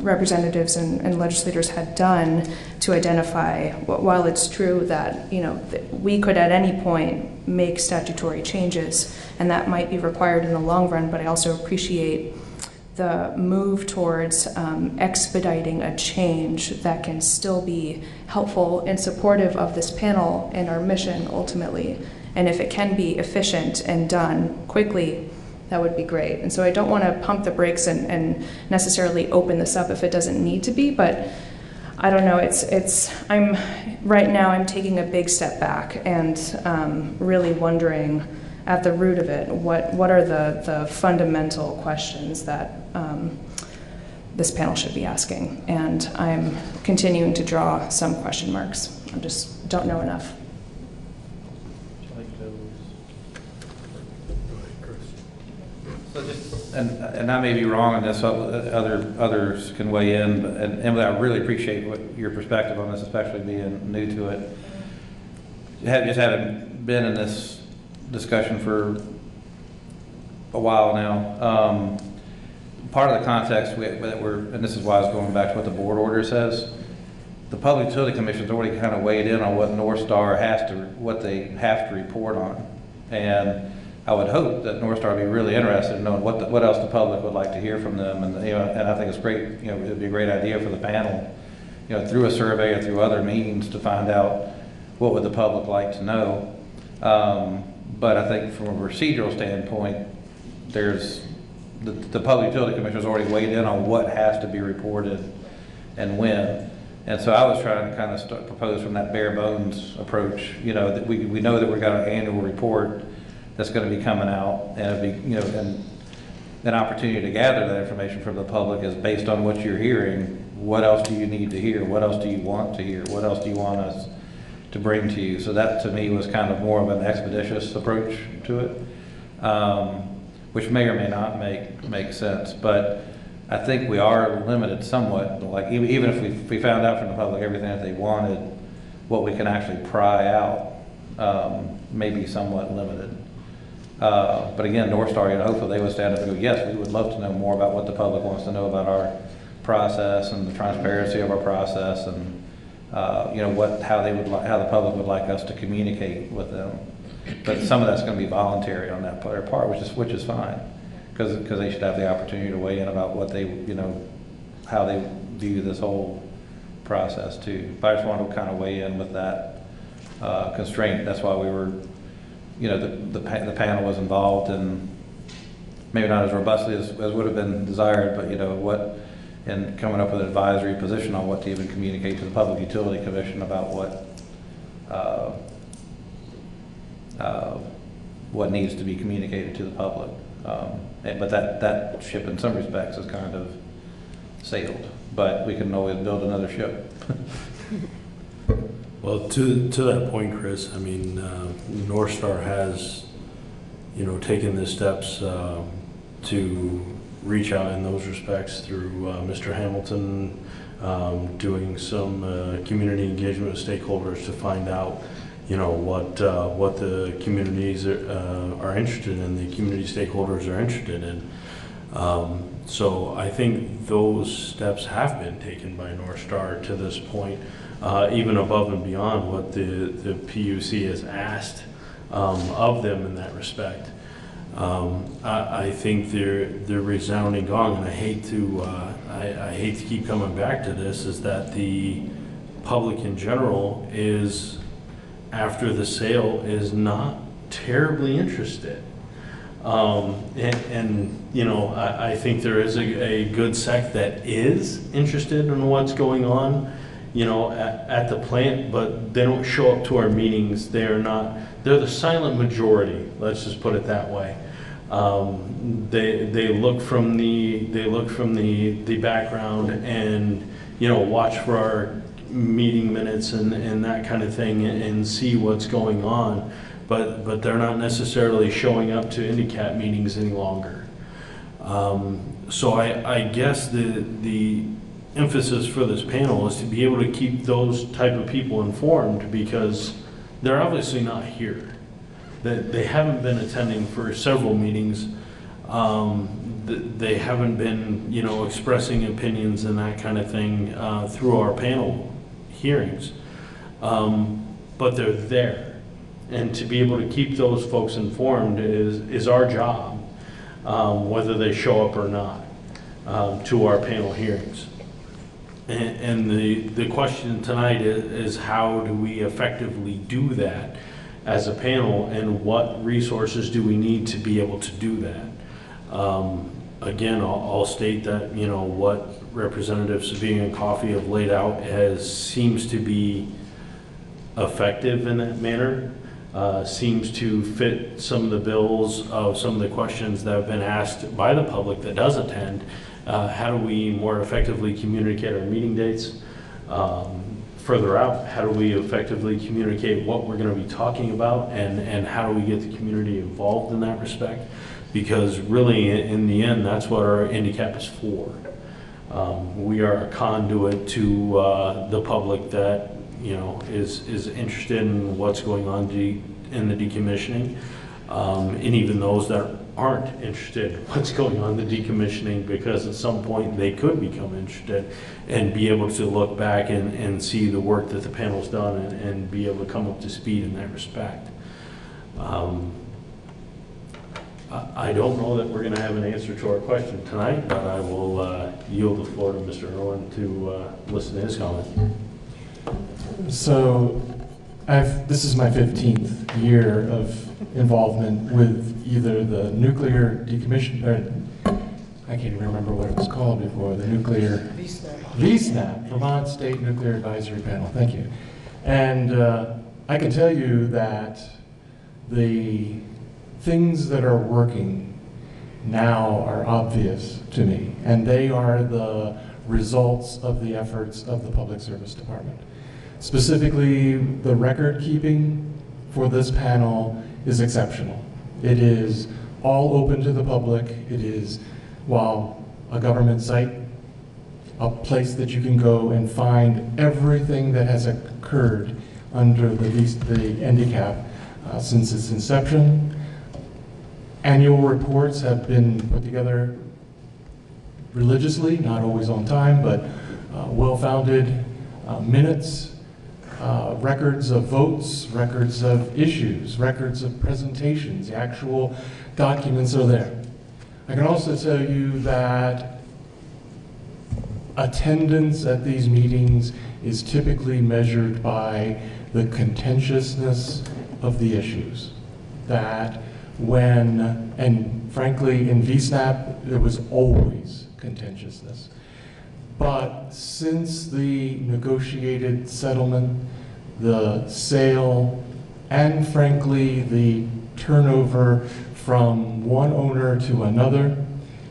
representatives and legislators had done to identify, while it's true that, we could at any point make statutory changes, and that might be required in the long run, but I also appreciate the move towards expediting a change that can still be helpful and supportive of this panel and our mission ultimately. And if it can be efficient and done quickly, that would be great. And so I don't want to pump the brakes and necessarily open this up if it doesn't need to be, but I don't know, right now I'm taking a big step back and really wondering at the root of it, what are the fundamental questions that this panel should be asking? And I'm continuing to draw some question marks. I just don't know enough. And I may be wrong on this, others can weigh in, and Emily, I really appreciate your perspective on this, especially being new to it. Just having been in this discussion for a while now. Part of the context and this is why I was going back to what the board order says, the Public Utility Commission's already kind of weighed in on what North Star what they have to report on. And I would hope that North Star would be really interested in knowing what else the public would like to hear from them. And and I think it's great, it would be a great idea for the panel, through a survey or through other means to find out what would the public like to know. But I think from a procedural standpoint, there's the Public Utility Commission has already weighed in on what has to be reported and when. And so I was trying to kind of propose from that bare bones approach, that we know that we've got an annual report that's going to be coming out, and it'd be, and an opportunity to gather that information from the public is based on what you're hearing. What else do you need to hear? What else do you want to hear? What else do you want us to bring to you? So that to me was kind of more of an expeditious approach to it, which may or may not make sense. But I think we are limited somewhat. Like even if we found out from the public everything that they wanted, what we can actually pry out may be somewhat limited. But again, North Star, hopefully they would stand up and go, yes, we would love to know more about what the public wants to know about our process and the transparency of our process. And how the public would like us to communicate with them. But some of that's going to be voluntary on that their part, which is fine, because they should have the opportunity to weigh in about what they, how they view this whole process too. But I just wanted to kind of weigh in with that constraint. That's why we were, the panel was involved, and maybe not as robustly as would have been desired, but and coming up with an advisory position on what to even communicate to the Public Utility Commission about what needs to be communicated to the public. But that ship in some respects is kind of sailed, but we can always build another ship. Well, to that point, Chris, I mean, North Star has, taken the steps to reach out in those respects through Mr. Hamilton, doing some community engagement with stakeholders to find out, what the communities are interested in, the community stakeholders are interested in. So I think those steps have been taken by North Star to this point, even above and beyond what the PUC has asked of them in that respect. I think they're resounding gong, and I hate to keep coming back to this, is that the public in general is, after the sale, is not terribly interested. I think there is a good sect that is interested in what's going on, at the plant, but they don't show up to our meetings. They're the silent majority. Let's just put it that way. They look from the background and watch for our meeting minutes and that kind of thing and see what's going on, but they're not necessarily showing up to INDICAT meetings any longer. So I guess the emphasis for this panel is to be able to keep those type of people informed, because they're obviously not here. They haven't been attending for several meetings. They haven't been, expressing opinions and that kind of thing through our panel hearings. But they're there. And to be able to keep those folks informed is our job, whether they show up or not, to our panel hearings. And the question tonight is how do we effectively do that as a panel, and what resources do we need to be able to do that? Again, I'll state that, what Representative Sabine and Coffey have laid out seems to be effective in that manner, seems to fit some of the bills of some of the questions that have been asked by the public that does attend. How do we more effectively communicate our meeting dates? Further out, how do we effectively communicate what we're going to be talking about, and how do we get the community involved in that respect? Because really, in the end, that's what our INDICAP is for. We are a conduit to the public that is interested in what's going on in the decommissioning, and even those that aren't interested in what's going on in the decommissioning, because at some point they could become interested and be able to look back and see the work that the panel's done and be able to come up to speed in that respect. I don't know that we're going to have an answer to our question tonight, but I will yield the floor to Mr. Irwin to listen to his comment. So this is my 15th year of involvement with either the nuclear decommission, or I can't even remember what it was called before, the nuclear VSNAP, Vermont State Nuclear Advisory Panel. Thank you. And I can tell you that the things that are working now are obvious to me, and they are the results of the efforts of the Public Service Department. Specifically, the record keeping for this panel is exceptional. It is all open to the public. It is, while a government site, a place that you can go and find everything that has occurred under the NDCAP since its inception. Annual reports have been put together religiously, not always on time, but well-founded minutes records of votes, records of issues, records of presentations. The actual documents are there. I can also tell you that attendance at these meetings is typically measured by the contentiousness of the issues. That when, and frankly in VSNAP, there was always contentiousness. But since the negotiated settlement, the sale, and frankly the turnover from one owner to another,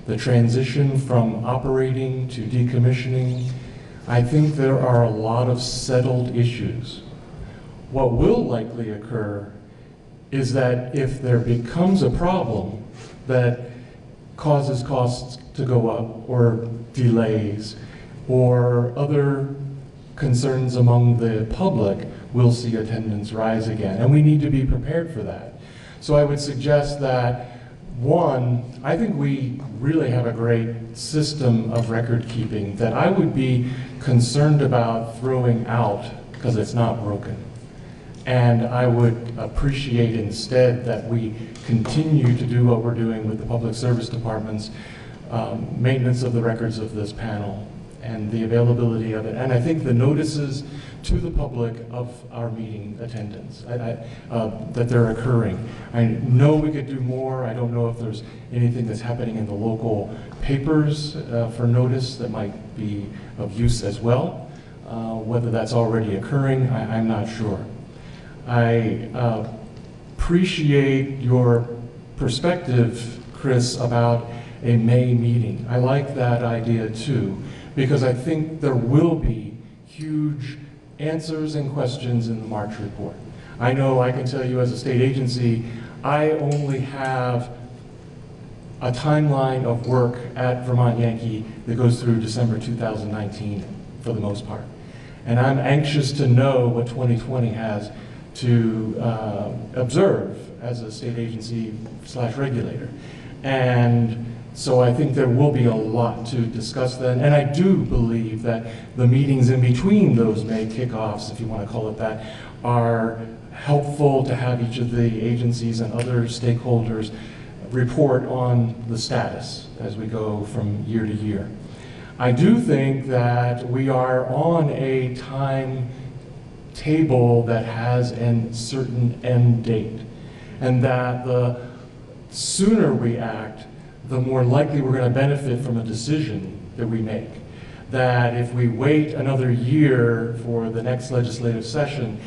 the transition from operating to decommissioning, I think there are a lot of settled issues. What will likely occur is that if there becomes a problem that causes costs to go up or delays or other concerns among the public, we'll see attendance rise again. And we need to be prepared for that. So I would suggest that, one, I think we really have a great system of record keeping that I would be concerned about throwing out because it's not broken. And I would appreciate instead that we continue to do what we're doing with the public service department's maintenance of the records of this panel and the availability of it. And I think the notices to the public of our meeting attendance, that they're occurring. I know we could do more. I don't know if there's anything that's happening in the local papers for notice that might be of use as well. Whether that's already occurring, I'm not sure. I appreciate your perspective, Chris, about a May meeting. I like that idea too, because I think there will be huge answers and questions in the March report. I know I can tell you as a state agency, I only have a timeline of work at Vermont Yankee that goes through December 2019 for the most part. And I'm anxious to know what 2020 has to observe as a state agency / regulator. And so I think there will be a lot to discuss then. And I do believe that the meetings in between those May kickoffs, if you want to call it that, are helpful to have each of the agencies and other stakeholders report on the status as we go from year to year. I do think that we are on a time table that has a certain end date, and that the sooner we act, the more likely we're going to benefit from a decision that we make. That if we wait another year for the next legislative session,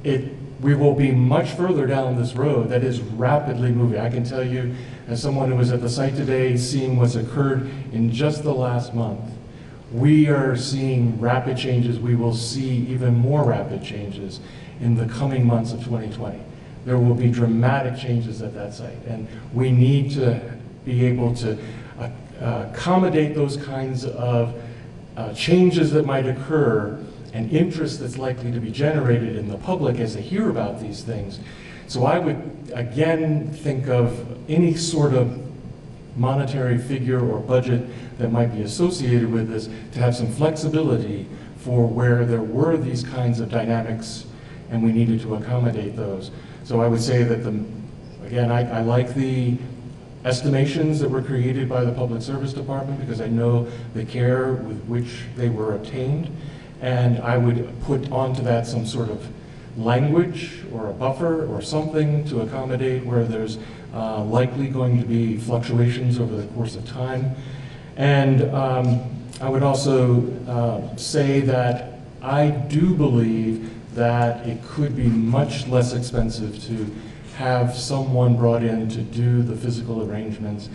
we will be much further down this road that is rapidly moving. I can tell you, as someone who was at the site today, seeing what's occurred in just the last month, we are seeing rapid changes. We will see even more rapid changes in the coming months of 2020. There will be dramatic changes at that site, and we need to be able to accommodate those kinds of changes that might occur and interest that's likely to be generated in the public as they hear about these things. So I would again think of any sort of monetary figure or budget that might be associated with this to have some flexibility for where there were these kinds of dynamics and we needed to accommodate those. So I would say that again, I like the estimations that were created by the Public Service Department because I know the care with which they were obtained, and I would put onto that some sort of language or a buffer or something to accommodate where there's likely going to be fluctuations over the course of time. And I would also say that I do believe that it could be much less expensive to have someone brought in to do the physical arrangements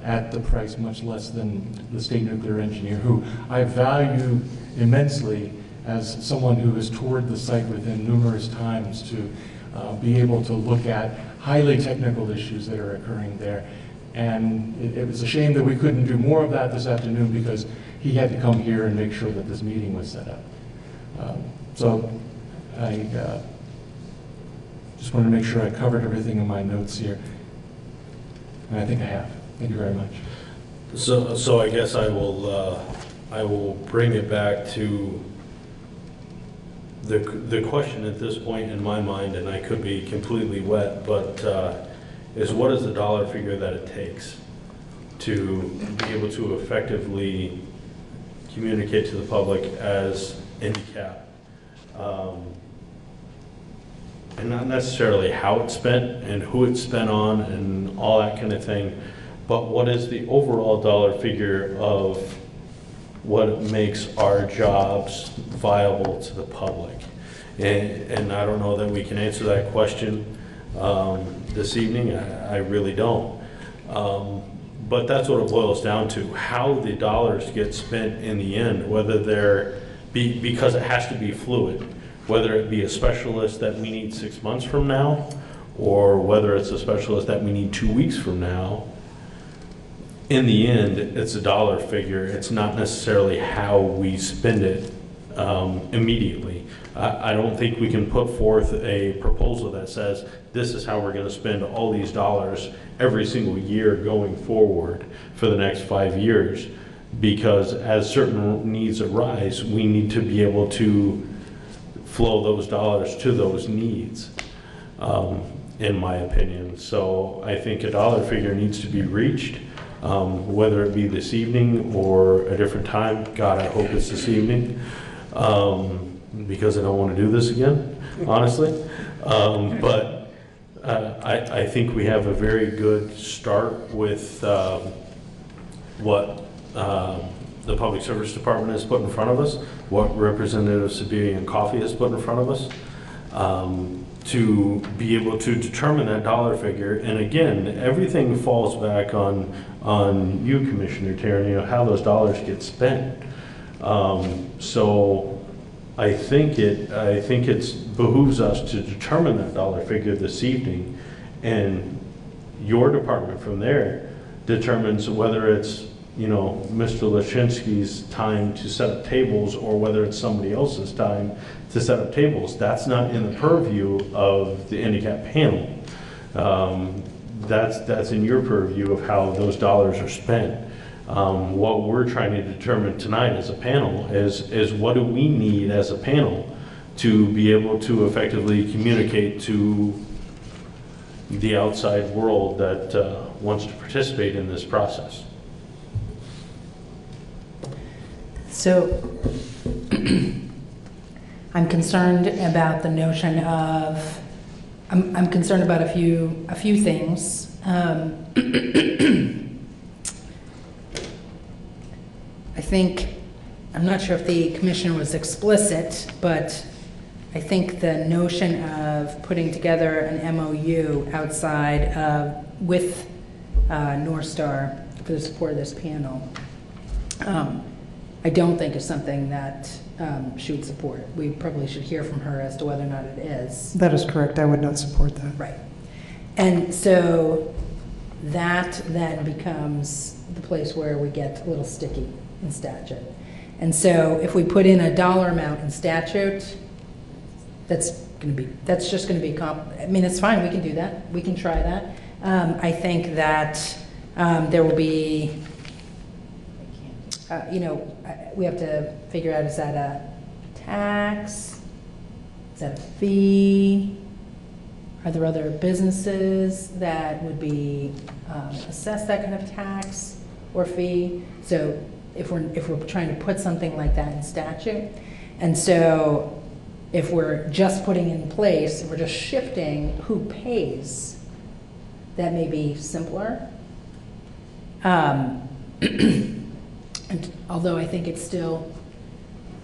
at the price much less than the state nuclear engineer, who I value immensely as someone who has toured the site with him numerous times to be able to look at highly technical issues that are occurring there. And it was a shame that we couldn't do more of that this afternoon because he had to come here and make sure that this meeting was set up. So I just wanted to make sure I covered everything in my notes here. And I think I have. Thank you very much. So I guess I will bring it back to The question at this point in my mind, and I could be completely wet, but is what is the dollar figure that it takes to be able to effectively communicate to the public as handicap? And not necessarily how it's spent and who it's spent on and all that kind of thing, but what is the overall dollar figure of what makes our jobs viable to the public? And I don't know that we can answer that question this evening. I really don't. But that's what it boils down to, how the dollars get spent in the end, whether they're, because it has to be fluid, whether it be a specialist that we need 6 months from now, or whether it's a specialist that we need 2 weeks from now. In the end, it's a dollar figure. It's not necessarily how we spend it immediately. I don't think we can put forth a proposal that says this is how we're going to spend all these dollars every single year going forward for the next 5 years, because as certain needs arise, we need to be able to flow those dollars to those needs, in my opinion. So I think a dollar figure needs to be reached, whether it be this evening or a different time. God, I hope it's this evening, because I don't want to do this again, honestly. But I think we have a very good start with what the Public Service Department has put in front of us, what Representative Sabiri and Coffey has put in front of us, to be able to determine that dollar figure. And again, everything falls back on you, Commissioner Tarrant, how those dollars get spent. So I think it behooves us to determine that dollar figure this evening, and your department from there determines whether it's, Mr. Lashinsky's time to set up tables or whether it's somebody else's time to set up tables. That's not in the purview of the handicap panel. That's in your purview of how those dollars are spent. What we're trying to determine tonight as a panel is what do we need as a panel to be able to effectively communicate to the outside world that wants to participate in this process. So I'm concerned about the notion of, I'm concerned about a few things. I think, I'm not sure if the commissioner was explicit, but I think the notion of putting together an MOU outside with North Star for the support of this panel, I don't think is something that she would support. We probably should hear from her as to whether or not it is. That is correct. I would not support that. Right. And so that then becomes the place where we get a little sticky in statute. And so if we put in a dollar amount in statute, that's just going to be, I mean, it's fine. We can do that. We can try that. I think that there will be, we have to figure out, is that a tax? Is that a fee? Are there other businesses that would be assessed that kind of tax or fee? So if we're trying to put something like that in statute, and so if we're just putting in place, we're just shifting who pays, that may be simpler. And although I think it still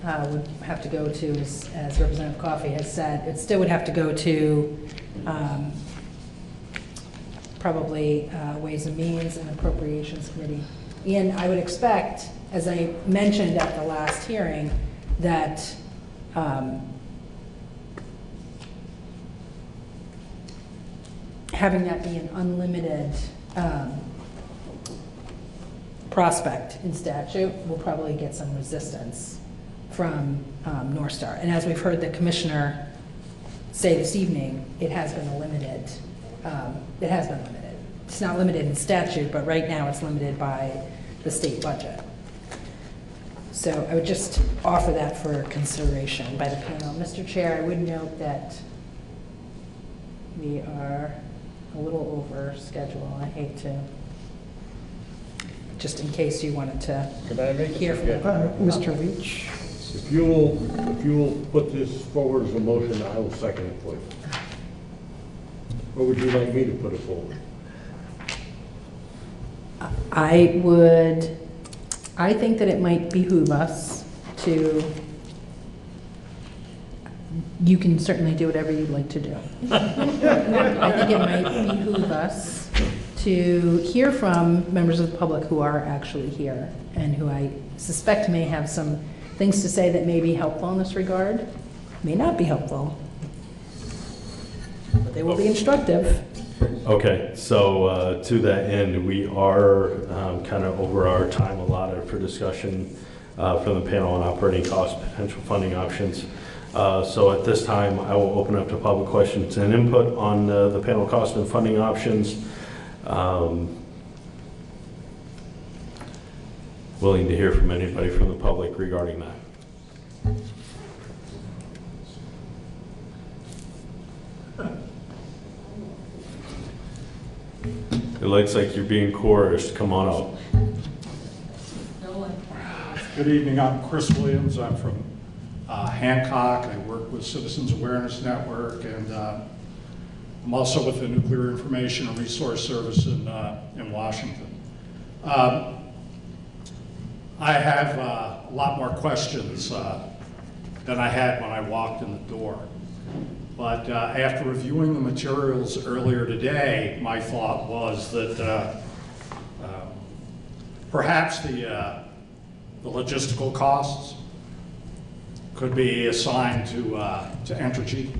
would have to go to, as Representative Coffey has said, it still would have to go to probably Ways and Means and Appropriations Committee. And I would expect, as I mentioned at the last hearing, that having that be an unlimited prospect in statute will probably get some resistance from North Star. And as we've heard the commissioner say this evening, it has been limited. It has been limited. It's not limited in statute, but right now it's limited by the state budget. So I would just offer that for consideration by the panel. Mr. Chair, I would note that we are a little over schedule. I hate to, just in case you wanted to hear from Mr. Leach? If you will put this forward as a motion, I will second it for you. Or would you like me to put it forward? I think that it might behoove us to, you can certainly do whatever you'd like to do. I think it might behoove us to hear from members of the public who are actually here and who I suspect may have some things to say that may be helpful in this regard, may not be helpful, but they will be instructive. Okay, so to that end, we are kind of over our time allotted for discussion from the panel on operating costs, potential funding options. So at this time, I will open up to public questions and input on the panel cost and funding options. Willing to hear from anybody from the public regarding that. It looks like you're being coerced. Come on up. Good evening. I'm Chris Williams. I'm from Hancock. I work with Citizens Awareness Network, and I'm also with the Nuclear Information and Resource Service in Washington. I have a lot more questions than I had when I walked in the door. But after reviewing the materials earlier today, my thought was that perhaps the logistical costs could be assigned to Entergy,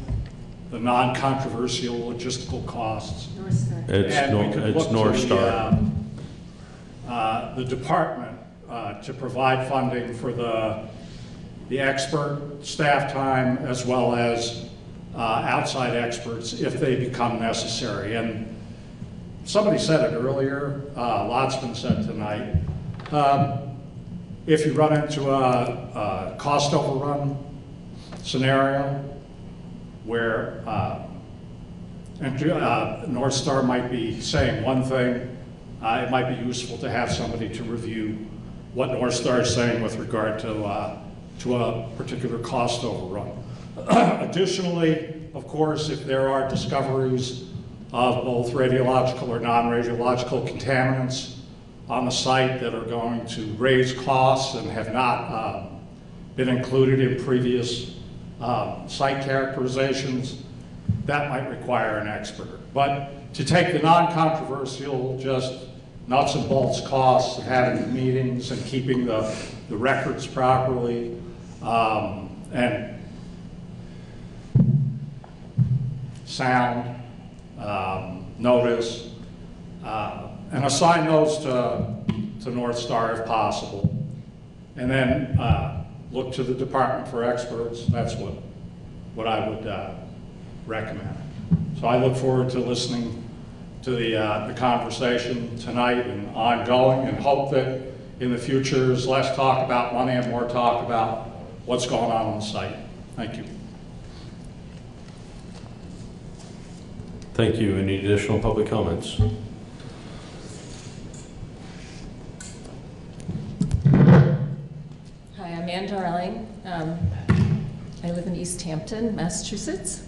the non-controversial logistical costs. It's North Star. The department to provide funding for the expert staff time as well as outside experts if they become necessary. And somebody said it earlier, a lot's been said tonight. If you run into a cost overrun scenario where North Star might be saying one thing, it might be useful to have somebody to review what North Star is saying with regard to a particular cost overrun. Additionally, of course, if there are discoveries of both radiological or non-radiological contaminants on the site that are going to raise costs and have not been included in previous site characterizations, that might require an expert. But to take the non-controversial, just nuts and bolts costs of having the meetings and keeping the records properly, and sound, notice, and assign those to North Star if possible. And then look to the department for experts. That's what I would recommend. So I look forward to listening to the conversation tonight and ongoing, and hope that in the future there's less talk about money and more talk about what's going on the site. Thank you. Thank you. Any additional public comments? Hi, I'm Ann Darling. I live in East Hampton, Massachusetts.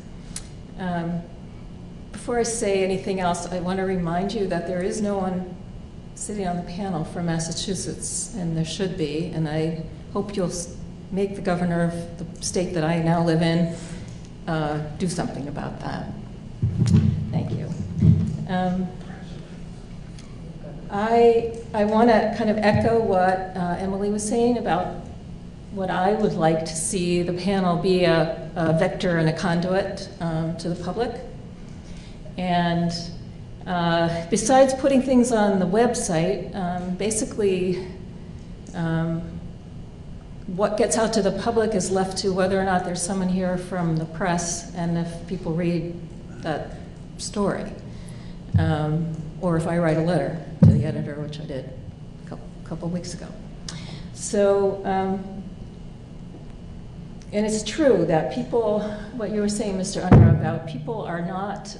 Before I say anything else, I want to remind you that there is no one sitting on the panel from Massachusetts, and there should be, and I hope you'll make the governor of the state that I now live in do something about that. Thank you. I want to kind of echo what Emily was saying about what I would like to see the panel be a vector and a conduit to the public. And besides putting things on the website, basically what gets out to the public is left to whether or not there's someone here from the press and if people read that story. Or if I write a letter to the editor, which I did a couple weeks ago. So, and it's true that people, what you were saying, Mr. Unruh, about people are not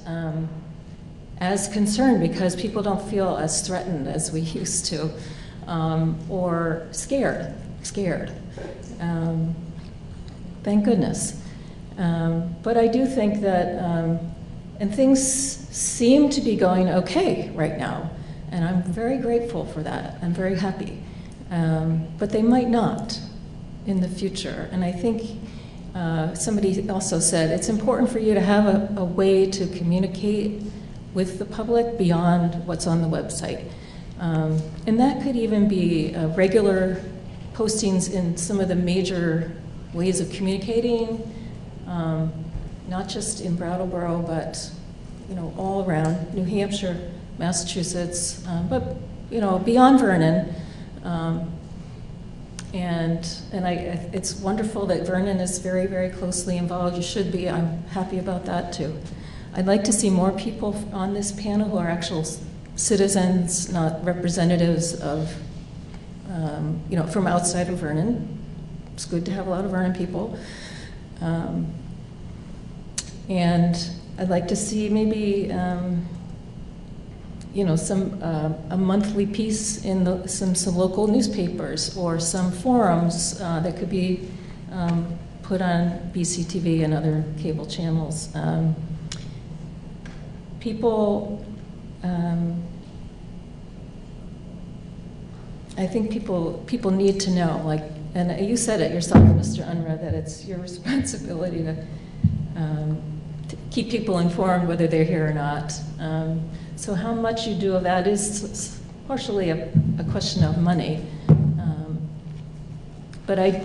as concerned because people don't feel as threatened as we used to, or scared. Thank goodness. But I do think that, and things seem to be going okay right now, and I'm very grateful for that. I'm very happy. But they might not in the future. And I think somebody also said it's important for you to have a way to communicate with the public beyond what's on the website. And that could even be regular postings in some of the major ways of communicating, not just in Brattleboro, but all around New Hampshire, Massachusetts, but beyond Vernon. It's wonderful that Vernon is very, very closely involved. You should be. I'm happy about that too. I'd like to see more people on this panel who are actual citizens, not representatives of, from outside of Vernon. It's good to have a lot of Vernon people. And I'd like to see maybe, a monthly piece in some local newspapers or some forums that could be put on BCTV and other cable channels. I think people need to know, and you said it yourself, Mr. Unruh, that it's your responsibility to keep people informed whether they're here or not. So how much you do of that is partially a question of money. But I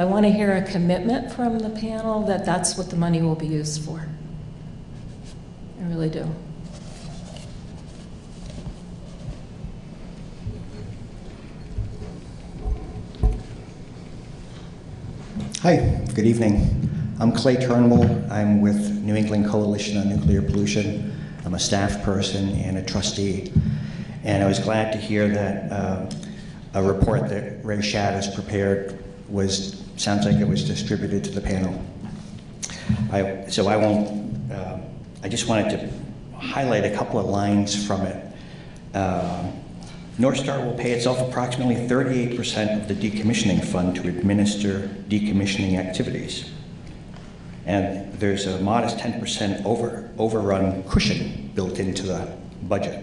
want to hear a commitment from the panel that that's what the money will be used for. I really do. Hi, good evening. I'm Clay Turnbull. I'm with New England Coalition on Nuclear Pollution. I'm a staff person and a trustee. And I was glad to hear that a report that Ray Shadd has prepared sounds like it was distributed to the panel. I just wanted to highlight a couple of lines from it. North Star will pay itself approximately 38% of the decommissioning fund to administer decommissioning activities. And there's a modest 10% overrun cushion built into the budget.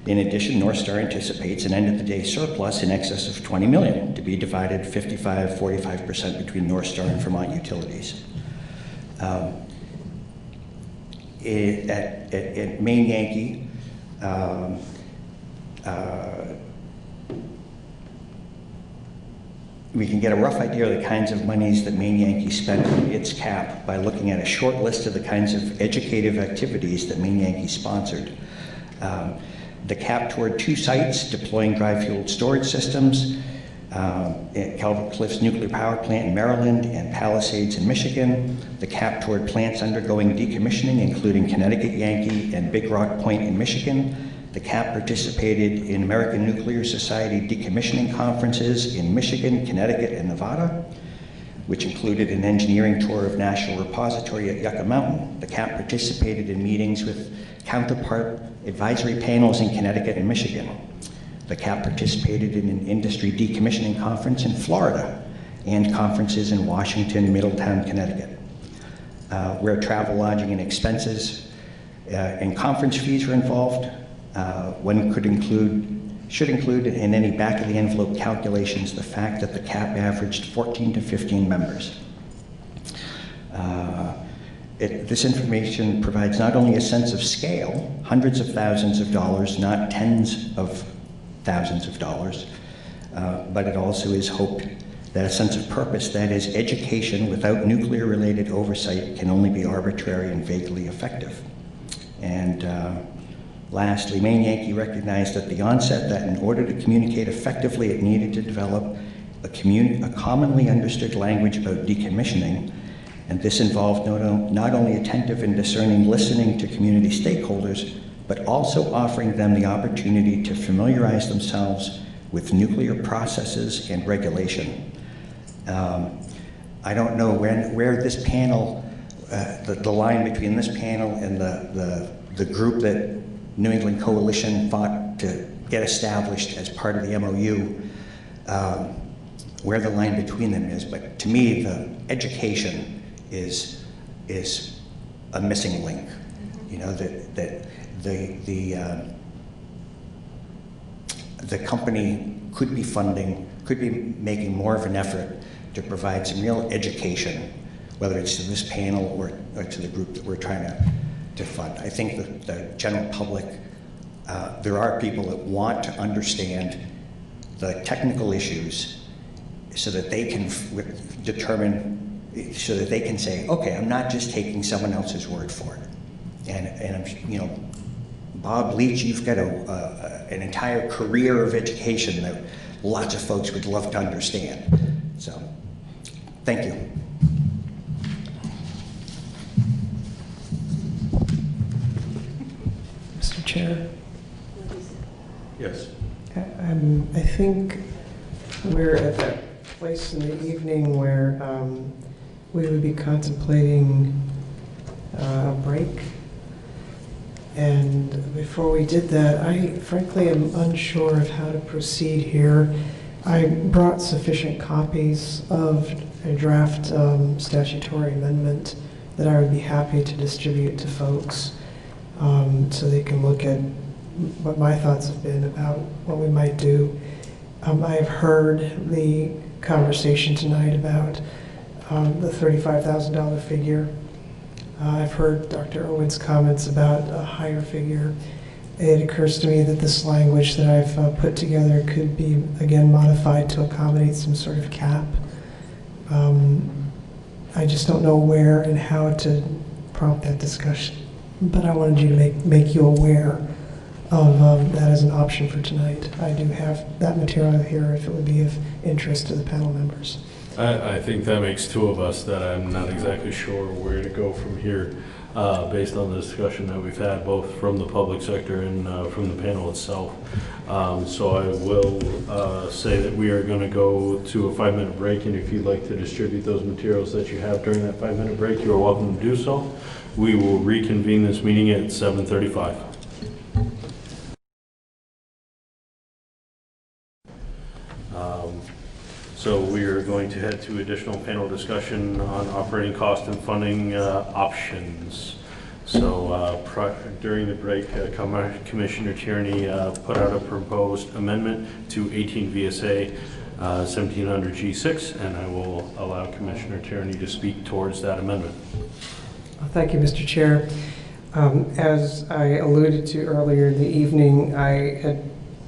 In addition, North Star anticipates an end-of-the-day surplus in excess of $20 million to be divided 55-45% between North Star and Vermont Utilities. At Maine Yankee, we can get a rough idea of the kinds of monies that Maine Yankee spent on its cap by looking at a short list of the kinds of educative activities that Maine Yankee sponsored. The cap toured 2 sites deploying dry-fueled storage systems, at Calvert Cliffs Nuclear Power Plant in Maryland and Palisades in Michigan. The cap toured plants undergoing decommissioning, including Connecticut Yankee and Big Rock Point in Michigan. The CAP participated in American Nuclear Society decommissioning conferences in Michigan, Connecticut, and Nevada, which included an engineering tour of National Repository at Yucca Mountain. The CAP participated in meetings with counterpart advisory panels in Connecticut and Michigan. The CAP participated in an industry decommissioning conference in Florida and conferences in Washington, Middletown, Connecticut, where travel, lodging, and expenses and conference fees were involved. One should include in any back-of-the-envelope calculations the fact that the CAP averaged 14 to 15 members. This information provides not only a sense of scale, hundreds of thousands of dollars, not tens of thousands of dollars, but it also is hoped that a sense of purpose, that is, education without nuclear-related oversight, can only be arbitrary and vaguely effective. And lastly, Maine Yankee recognized at the onset that in order to communicate effectively, it needed to develop a commonly understood language about decommissioning, and this involved not only attentive and discerning listening to community stakeholders, but also offering them the opportunity to familiarize themselves with nuclear processes and regulation. I don't know where this panel, the line between this panel and the group that New England Coalition fought to get established as part of the MOU, where the line between them is, but to me, the education is a missing link. You know, that the company could be making more of an effort to provide some real education, whether it's to this panel or to the group that we're trying to fund. I think that the general public, there are people that want to understand the technical issues so that they can determine, so that they can say, okay, I'm not just taking someone else's word for it. And I'm, you know, Bob Leach, you've got an entire career of education that lots of folks would love to understand. So, thank you. Mr. Chair. Yes. I think we're at that place in the evening where we would be contemplating a break. And before we did that, I frankly am unsure of how to proceed here. I brought sufficient copies of a draft statutory amendment that I would be happy to distribute to folks so they can look at what my thoughts have been about what we might do. I've heard the conversation tonight about the $35,000 figure. I've heard Dr. Owen's comments about a higher figure. It occurs to me that this language that I've put together could be, again, modified to accommodate some sort of cap. I just don't know where and how to prompt that discussion. But I wanted you to make you aware of that as an option for tonight. I do have that material here if it would be of interest to the panel members. I think that makes two of us that I'm not exactly sure where to go from here based on the discussion that we've had both from the public sector and from the panel itself. So I will say that we are going to go to a 5-minute break, and if you'd like to distribute those materials that you have during that 5-minute break, you are welcome to do so. We will reconvene this meeting at 7:35. So we are going to head to additional panel discussion on operating cost and funding options. So during the break, Commissioner Tierney put out a proposed amendment to 18 VSA 1700 G6, and I will allow Commissioner Tierney to speak towards that amendment. Thank you, Mr. Chair. As I alluded to earlier in the evening, I had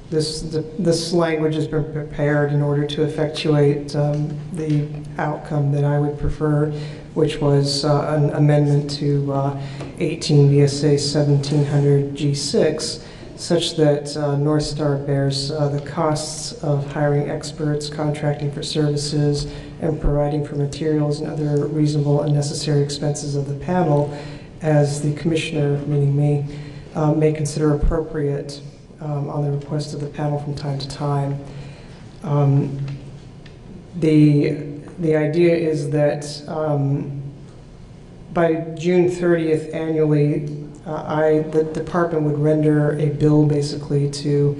this language has been prepared in order to effectuate the outcome that I would prefer, which was an amendment to 18 VSA 1700 G6, such that North Star bears the costs of hiring experts, contracting for services, and providing for materials and other reasonable and necessary expenses of the panel, as the commissioner, meaning me, may consider appropriate on the request of the panel from time to time. The idea is that by June 30th annually, the department would render a bill basically to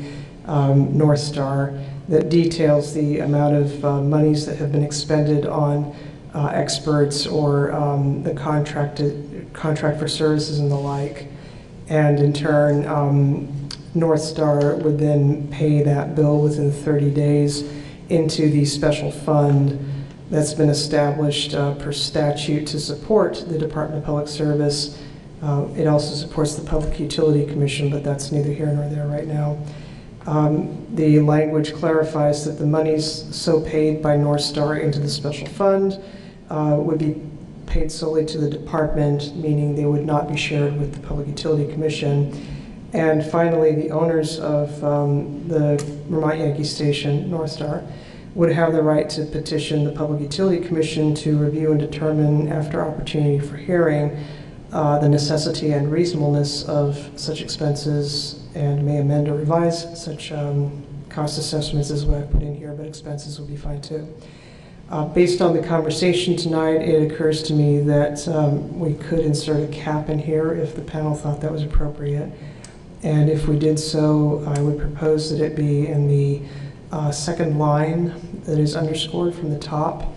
North Star that details the amount of monies that have been expended on experts or the contract for services and the like. And in turn, North Star would then pay that bill within 30 days into the special fund that's been established per statute to support the Department of Public Service. It also supports the Public Utility Commission, but that's neither here nor there right now. The language clarifies that the monies so paid by North Star into the special fund would be paid solely to the department, meaning they would not be shared with the Public Utility Commission. And finally, the owners of the Vermont Yankee Station, North Star, would have the right to petition the Public Utility Commission to review and determine, after opportunity for hearing, the necessity and reasonableness of such expenses and may amend or revise such cost assessments is what I put in here, but expenses would be fine too. Based on the conversation tonight, it occurs to me that we could insert a cap in here if the panel thought that was appropriate. And if we did so, I would propose that it be in the second line that is underscored from the top,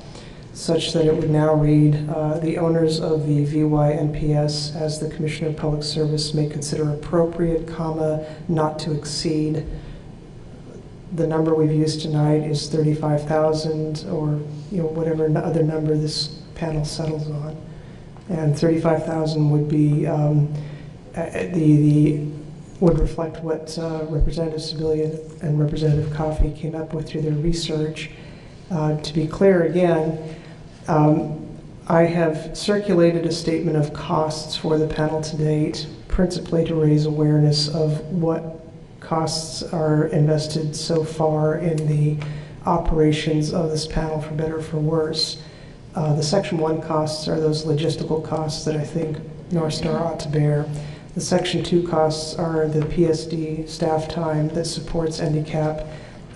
such that it would now read, the owners of the VYNPS as the Commissioner of Public Service may consider appropriate, comma, not to exceed. The number we've used tonight is 35,000 or whatever other number this panel settles on. And 35,000 would be would reflect what Representative Sibilia and Representative Coffey came up with through their research. To be clear again, I have circulated a statement of costs for the panel to date, principally to raise awareness of what costs are invested so far in the operations of this panel, for better or for worse. The Section 1 costs are those logistical costs that I think North Star ought to bear. The Section 2 costs are the PSD staff time that supports NDCAP.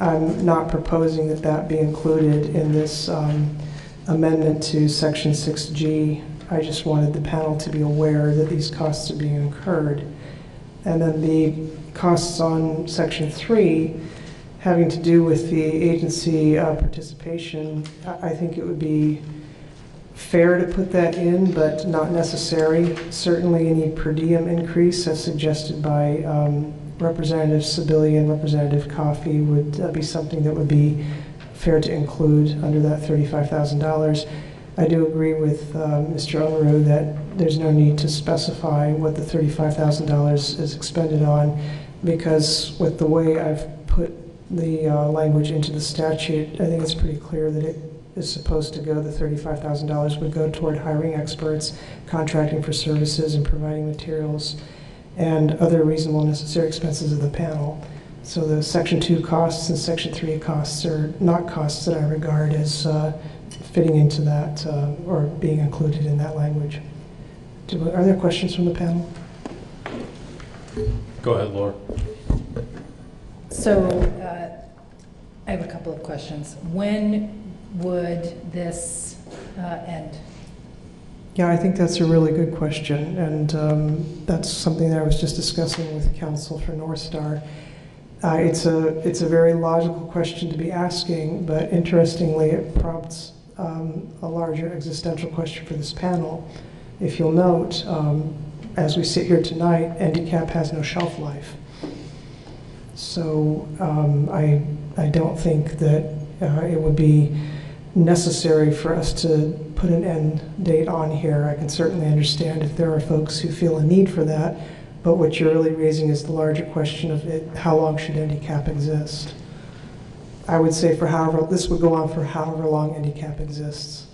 I'm not proposing that that be included in this amendment to Section 6G. I just wanted the panel to be aware that these costs are being incurred. And then the costs on Section 3 having to do with the agency participation, I think it would be fair to put that in, but not necessary. Certainly any per diem increase as suggested by Representative Sibilia and Representative Coffey would be something that would be fair to include under that $35,000. I do agree with Mr. Omaru that there's no need to specify what the $35,000 is expended on, because with the way I've put the language into the statute, I think it's pretty clear that it is supposed to go, the $35,000 would go toward hiring experts, contracting for services, and providing materials, and other reasonable necessary expenses of the panel. So the Section 2 costs and Section 3 costs are not costs that I regard as fitting into that or being included in that language. Are there questions from the panel? Go ahead, Laura. So I have a couple of questions. When would this end? Yeah, I think that's a really good question, and that's something that I was just discussing with counsel for North Star. It's a very logical question to be asking, but interestingly, it prompts a larger existential question for this panel. If you'll note, as we sit here tonight, NDCAP has no shelf life. So I don't think that it would be necessary for us to put an end date on here. I can certainly understand if there are folks who feel a need for that, but what you're really raising is the larger question of how long should NDCAP exist? I would say this would go on for however long NDCAP exists.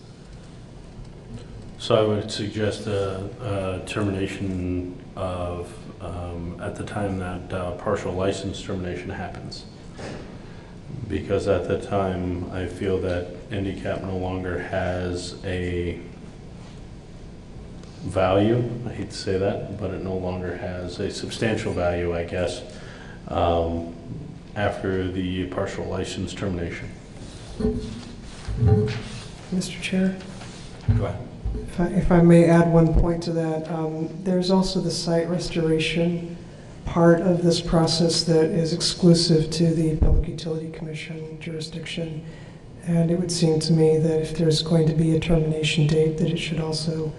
So I would suggest a termination of, at the time that partial license termination happens. Because at the time, I feel that NDCAP no longer has a value. I hate to say that, but it no longer has a substantial value, I guess, after the partial license termination. Mr. Chair? Go ahead. If I may add one point to that, there's also the site restoration part of this process that is exclusive to the Public Utility Commission jurisdiction. And it would seem to me that if there's going to be a termination date, that it should also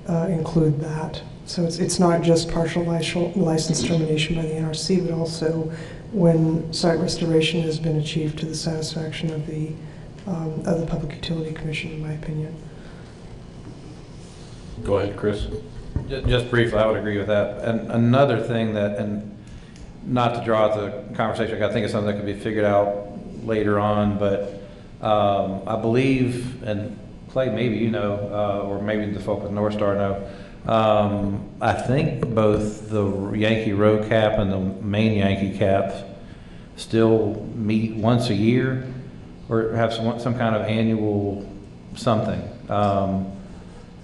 include that. So it's not just partial license termination by the NRC, but also when site restoration has been achieved to the satisfaction of the Public Utility Commission, in my opinion. Go ahead, Chris. Just briefly, I would agree with that. And another thing that, and not to draw out the conversation, I think it's something that could be figured out later on, but I believe, and Clay, maybe you know, or maybe the folk with North Star know, I think both the Yankee Row cap and the main Yankee cap still meet once a year or have some kind of annual something.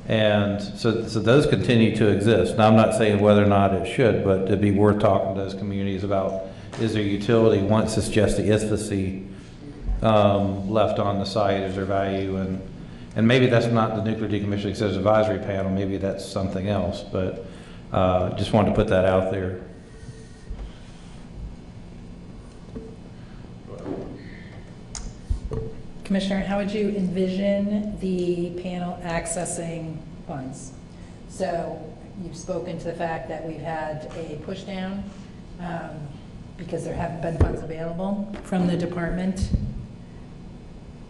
And so those continue to exist. Now, I'm not saying whether or not it should, but it'd be worth talking to those communities about, is there utility once it's just the ISFAC left on the site, is there value? And maybe that's not the Nuclear Decommissioning Citizens Advisory Panel, maybe that's something else, but just wanted to put that out there. Commissioner, how would you envision the panel accessing funds? So you've spoken to the fact that we've had a push down because there haven't been funds available from the department.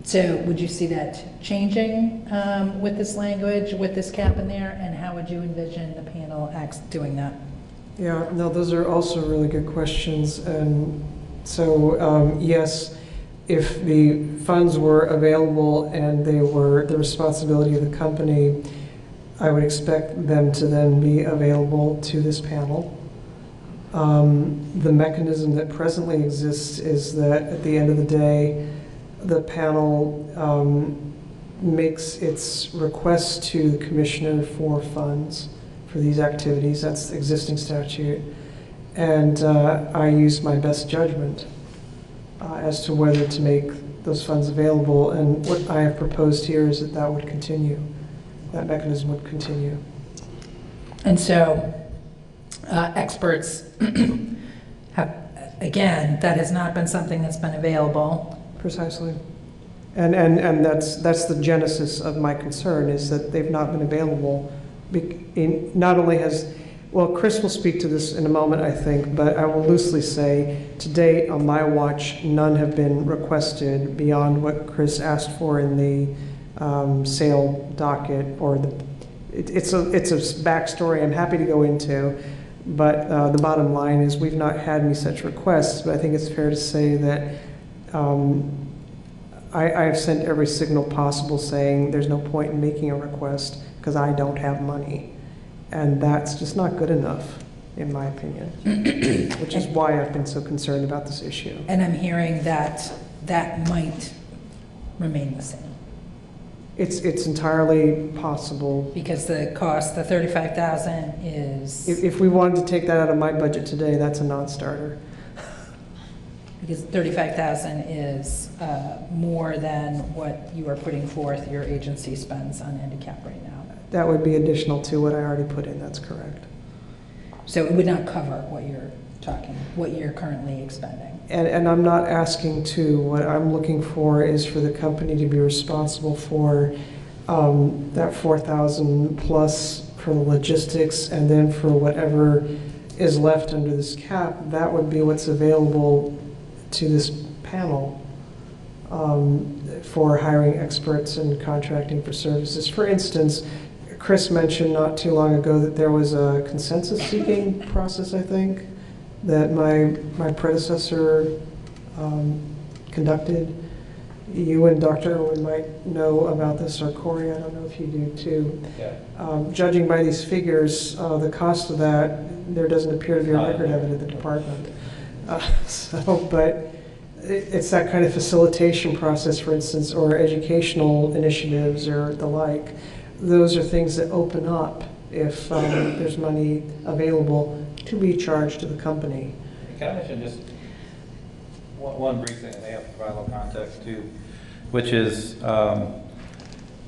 So would you see that changing with this language, with this cap in there? And how would you envision the panel doing that? Yeah, no, those are also really good questions. And so, yes, if the funds were available and they were the responsibility of the company, I would expect them to then be available to this panel. The mechanism that presently exists is that at the end of the day, the panel makes its request to the commissioner for funds for these activities. That's the existing statute. And I use my best judgment as to whether to make those funds available. And what I have proposed here is that that would continue. That mechanism would continue. And so experts have, again, that has not been something that's been available. Precisely. And that's the genesis of my concern, is that they've not been available. Not only has, well, Chris will speak to this in a moment, I think, but I will loosely say, to date, on my watch, none have been requested beyond what Chris asked for in the sale docket, or it's a backstory I'm happy to go into, but the bottom line is we've not had any such requests, but I think it's fair to say that I have sent every signal possible saying there's no point in making a request because I don't have money. And that's just not good enough, in my opinion, which is why I've been so concerned about this issue. And I'm hearing that that might remain the same. It's entirely possible. Because the cost, the $35,000 is... If we wanted to take that out of my budget today, that's a non-starter. Because $35,000 is more than what you are putting forth your agency spends on handicap right now. That would be additional to what I already put in, that's correct. So it would not cover what you're currently expending. And I'm not asking to, what I'm looking for is for the company to be responsible for that $4,000 plus for the logistics, and then for whatever is left under this cap, that would be what's available to this panel for hiring experts and contracting for services. For instance, Chris mentioned not too long ago that there was a consensus-seeking process, I think, that my predecessor conducted. You and Dr. Irwin might know about this, or Corey, I don't know if you do too. Yeah. Judging by these figures, the cost of that, there doesn't appear to be a record of it at the department. But it's that kind of facilitation process, for instance, or educational initiatives or the like. Those are things that open up if there's money available to be charged to the company. Can I mention just one brief thing that may have to provide a little context too, which is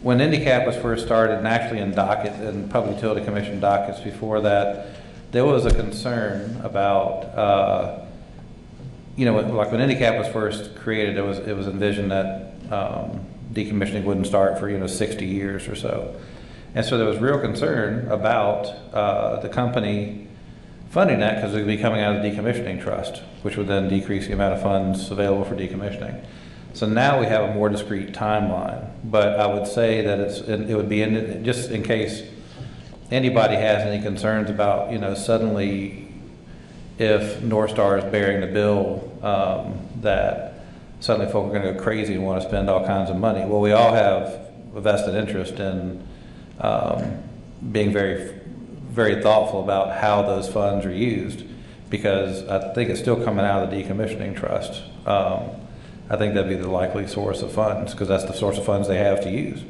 when IndyCap was first started, and actually in Public Utility Commission dockets before that, there was a concern about like when IndyCap was first created, it was envisioned that decommissioning wouldn't start for 60 years or so, and so there was real concern about the company funding that because it would be coming out of the decommissioning trust, which would then decrease the amount of funds available for decommissioning. So now we have a more discrete timeline, but I would say that it would be just in case anybody has any concerns about suddenly if North Star is bearing the bill, that suddenly folk are going to go crazy and want to spend all kinds of money. Well, we all have a vested interest in being very, very thoughtful about how those funds are used, because I think it's still coming out of the decommissioning trust. I think that'd be the likely source of funds, because that's the source of funds they have to use.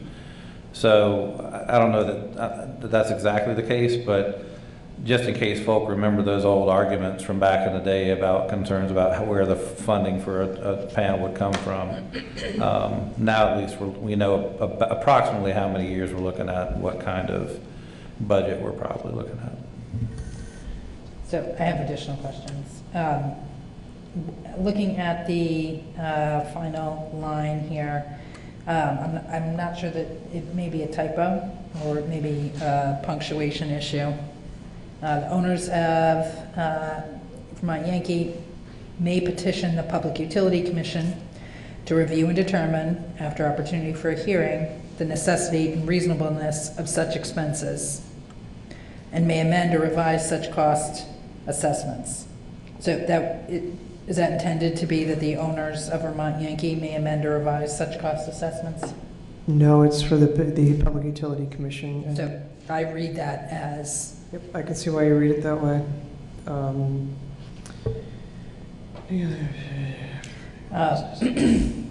So I don't know that that's exactly the case, but just in case folk remember those old arguments from back in the day about concerns about where the funding for a panel would come from, now at least we know approximately how many years we're looking at, what kind of budget we're probably looking at. So I have additional questions. Looking at the final line here, I'm not sure that it may be a typo or it may be a punctuation issue. The owners of Vermont Yankee may petition the Public Utility Commission to review and determine, after opportunity for a hearing, the necessity and reasonableness of such expenses, and may amend or revise such cost assessments. So is that intended to be that the owners of Vermont Yankee may amend or revise such cost assessments? No, it's for the Public Utility Commission. And so I read that as... Yep, I can see why you read it that way.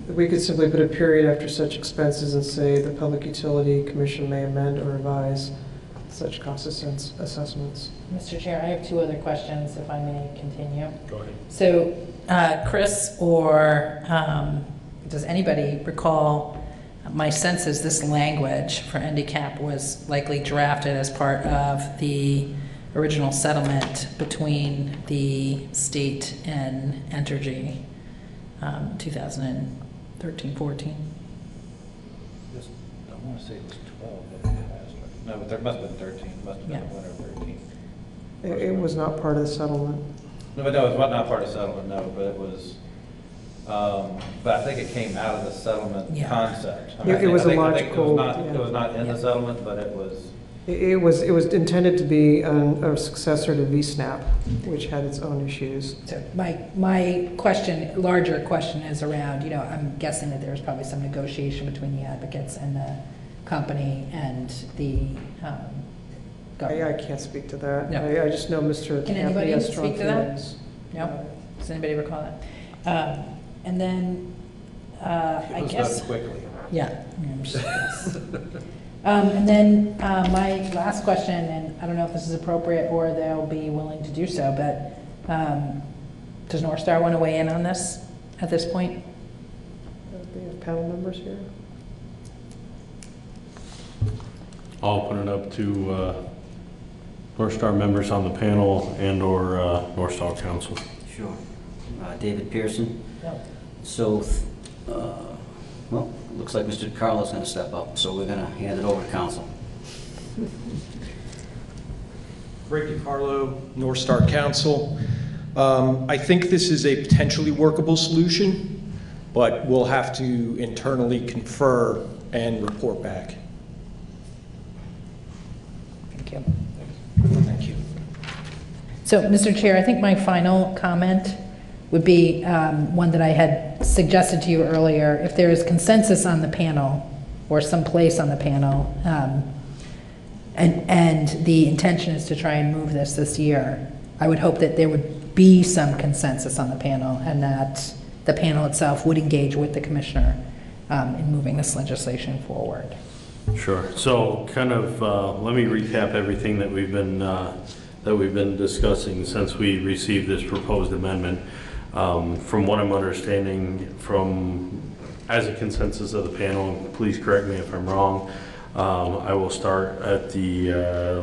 We could simply put a period after such expenses and say the Public Utility Commission may amend or revise such cost assessments. Mr. Chair, I have two other questions, if I may continue. Go ahead. So, Chris, or does anybody recall, my sense is this language for handicap was likely drafted as part of the original settlement between the state and Entergy, 2013-14. I want to say it was 12, but no, but there must have been 13. It must have been one or 13. It was not part of the settlement. No, but no, it was not part of the settlement, no, but it was, but I think it came out of the settlement concept. I mean, It was a logical... It was not in the settlement, but it was... It was intended to be a successor to VSNAP, which had its own issues. So my question, larger question is around, I'm guessing that there was probably some negotiation between the advocates and the company and the government. I can't speak to that. No. I just know Mr. Can Campbell anybody has strong speak to that? feelings. No? Does anybody recall that? And then, I guess... Done quickly. Yeah. I'm just and then my last question, and I don't know if this is appropriate or they'll be willing to do so, but does North Star want to weigh in on this at this point? We have panel members here. I'll open it up to North Star members on the panel and or North Star Council. Sure. David Pearson. No. So, well, looks like Mr. DiCarlo's going to step up, so we're going to hand it over to council. Rick DiCarlo, North Star Council. I think this is a potentially workable solution, but we'll have to internally confer and report back. Thank you. Thank you. So, Mr. Chair, I think my final comment would be one that I had suggested to you earlier. If there is consensus on the panel or someplace on the panel, and the intention is to try and move this year, I would hope that there would be some consensus on the panel and that the panel itself would engage with the commissioner in moving this legislation forward. Sure. So kind of let me recap everything that we've been discussing since we received this proposed amendment. From what I'm understanding, as a consensus of the panel, please correct me if I'm wrong. I will start at the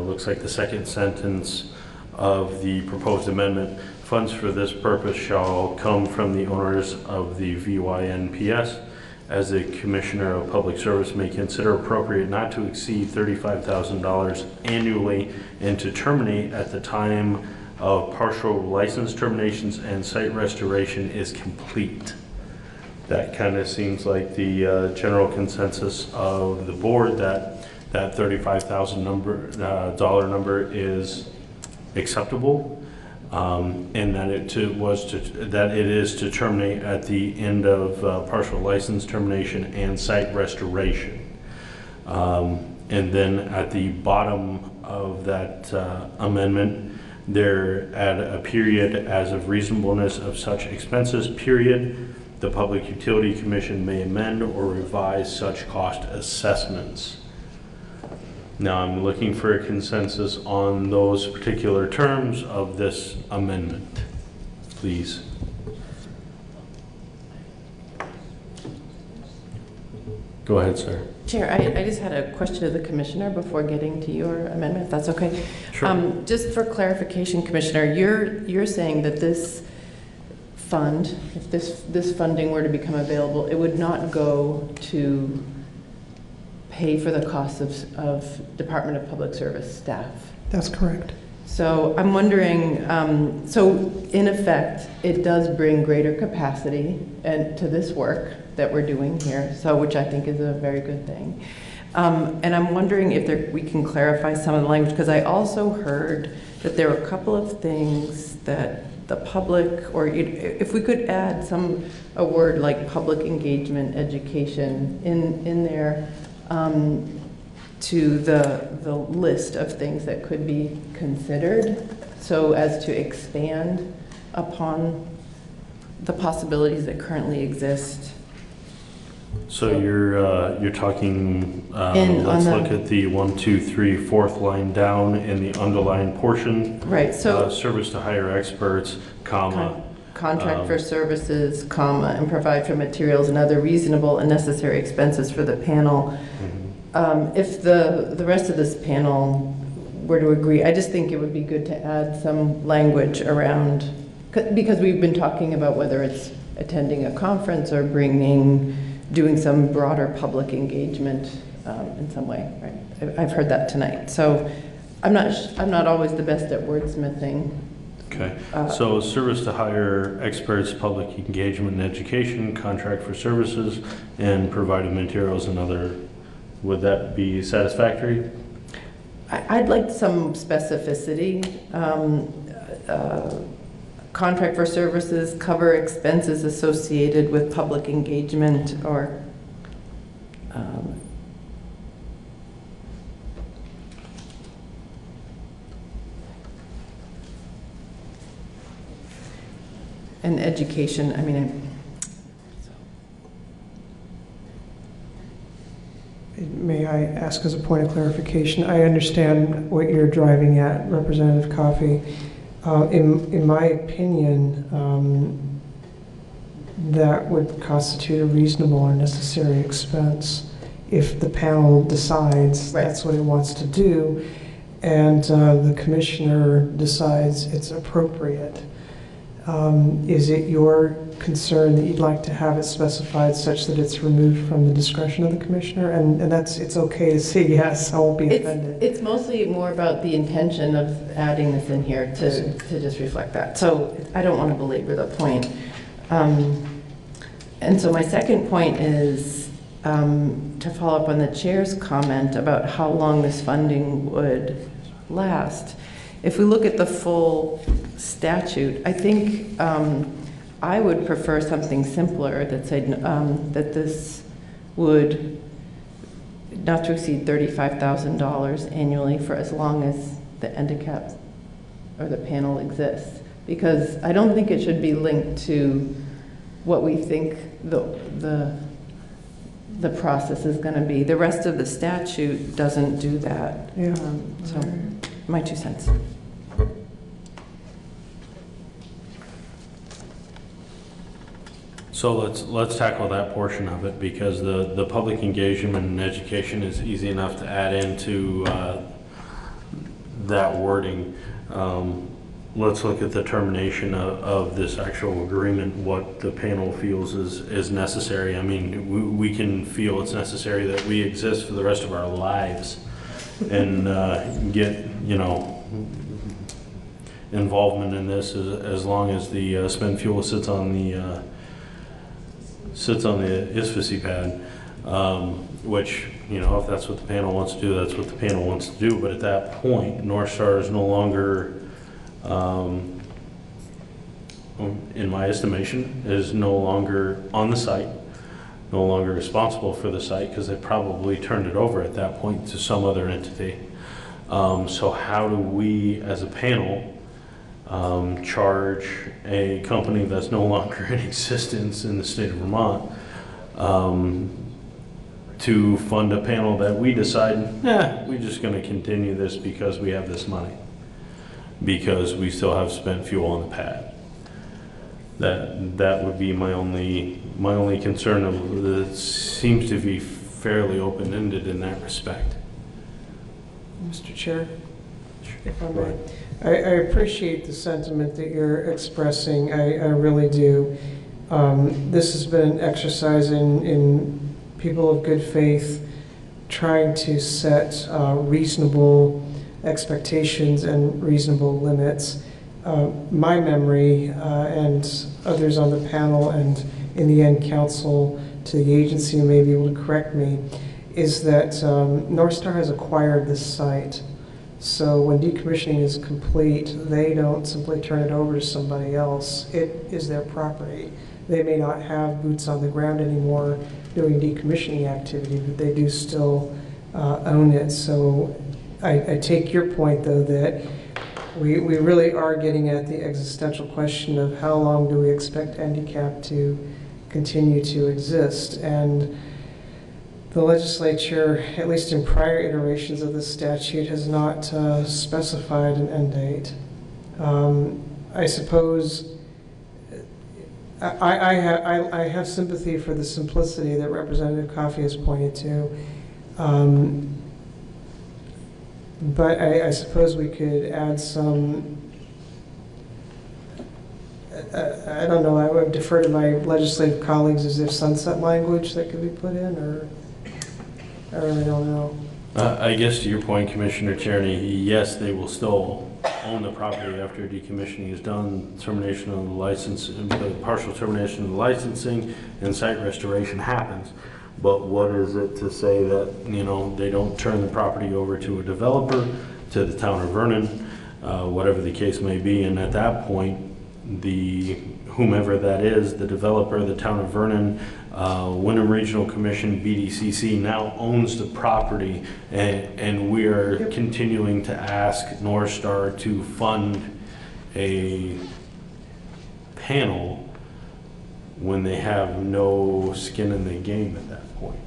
looks like the second sentence of the proposed amendment. Funds for this purpose shall come from the owners of the VYNPS, as the Commissioner of Public Service may consider appropriate not to exceed $35,000 annually, and to terminate at the time of partial license terminations and site restoration is complete. That kind of seems like the general consensus of the board, that $35,000 dollar number is acceptable, and that it is to terminate at the end of partial license termination and site restoration. And then at the bottom of that amendment, there add a period as of reasonableness of such expenses, period. The Public Utility Commission may amend or revise such cost assessments. Now I'm looking for a consensus on those particular terms of this amendment, please. Go ahead, sir. Chair, I just had a question to the commissioner before getting to your amendment, if that's okay. Sure. Just for clarification, Commissioner, you're saying that this fund, if this funding were to become available, it would not go to pay for the costs of Department of Public Service staff? That's correct. So I'm wondering, so in effect, it does bring greater capacity and to this work that we're doing here, so which I think is a very good thing. And I'm wondering if we can clarify some of the language, because I also heard that there were a couple of things that the public, or if we could add a word like public engagement, education in there, to the list of things that could be considered, so as to expand upon the possibilities that currently exist. So you're talking, let's look at the 1, 2, 3, fourth line down in the underlined portion. Right, so service to hire experts, comma. Contract for services, comma, and provide for materials and other reasonable and necessary expenses for the panel. If the rest of this panel were to agree, I just think it would be good to add some language around, because we've been talking about whether it's attending a conference or doing some broader public engagement in some way, right? I've heard that tonight. So I'm not always the best at wordsmithing. Okay, so service to hire experts, public engagement and education, contract for services, and providing materials and other, would that be satisfactory? I'd like some specificity. Contract for services, cover expenses associated with public engagement, or and education. I mean, May I ask as a point of clarification? I understand what you're driving at, Representative Coffey. In my opinion, that would constitute a reasonable or necessary expense if the panel decides that's what it wants to do, and the commissioner decides it's appropriate. Is it your concern that you'd like to have it specified such that it's removed from the discretion of the commissioner? And it's okay to say yes, I won't be offended. It's mostly more about the intention of adding this in here to just reflect that. So I don't want to belabor the point. And so my second point is to follow up on the chair's comment about how long this funding would last. If we look at the full statute, I think I would prefer something simpler that said that this would not to exceed $35,000 annually for as long as the handicap or the panel exists. Because I don't think it should be linked to what we think the process is going to be. The rest of the statute doesn't do that. Yeah. So my 2 cents. So let's tackle that portion of it, because the public engagement and education is easy enough to add into that wording. Let's look at the termination of this actual agreement, what the panel feels is necessary. I mean, we can feel it's necessary that we exist for the rest of our lives and get, involvement in this as long as the spent fuel sits on the ISFSI pad, which, if that's what the panel wants to do, that's what the panel wants to do. But at that point, North Star is no longer, in my estimation, is no longer on the site, no longer responsible for the site, because they probably turned it over at that point to some other entity. So how do we, as a panel, charge a company that's no longer in existence in the state of Vermont to fund a panel that we decide, we're just gonna continue this because we have this money, because we still have spent fuel on the pad. That would be my only concern. It seems to be fairly open-ended in that respect. Mr. Chair, if I may. I appreciate the sentiment that you're expressing. I really do. This has been an exercise in people of good faith trying to set reasonable expectations and reasonable limits. My memory and others on the panel and in the end counsel to the agency may be able to correct me, is that North Star has acquired this site. So when decommissioning is complete, they don't simply turn it over to somebody else. It is their property. They may not have boots on the ground anymore doing decommissioning activity, but they do still own it. So I take your point, though, that we really are getting at the existential question of how long do we expect handicap to continue to exist. And the legislature, at least in prior iterations of this statute, has not specified an end date. I suppose I have sympathy for the simplicity that Representative Coffey has pointed to. But I suppose we could add some, I don't know, I would defer to my legislative colleagues. Is there sunset language that could be put in, or I really don't know. I guess to your point, Commissioner Tierney, yes, they will still own the property after decommissioning is done, termination of the license, partial termination of the licensing, and site restoration happens. But what is it to say that, they don't turn the property over to a developer, to the town of Vernon, whatever the case may be, and at that point, whomever that is, the developer, the town of Vernon, Wyndham Regional Commission, BDCC now owns the property, and we are continuing to ask North Star to fund a panel when they have no skin in the game at that point.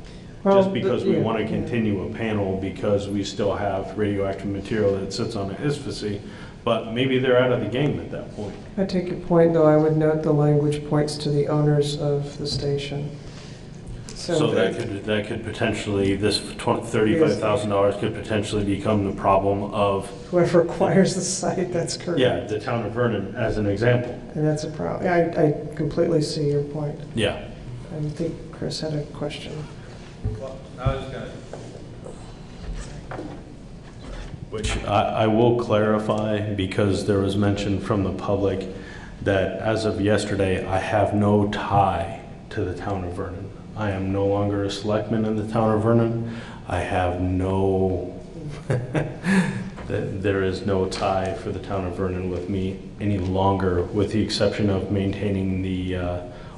Well, Just because we want to continue a panel because we still have radioactive material that sits on an ISFSI, but maybe they're out of the game at that point. I take your point, though. I would note the language points to the owners of the station. So that could potentially, this $35,000 could potentially become the problem of whoever acquires the site. That's correct. Yeah, the town of Vernon as an example. And that's a problem. I completely see your point. Yeah. I think Chris had a question. Well, I was just going to. Which I will clarify, because there was mention from the public that as of yesterday, I have no tie to the town of Vernon. I am no longer a selectman in the town of Vernon. I have no, there is no tie for the town of Vernon with me any longer, with the exception of maintaining the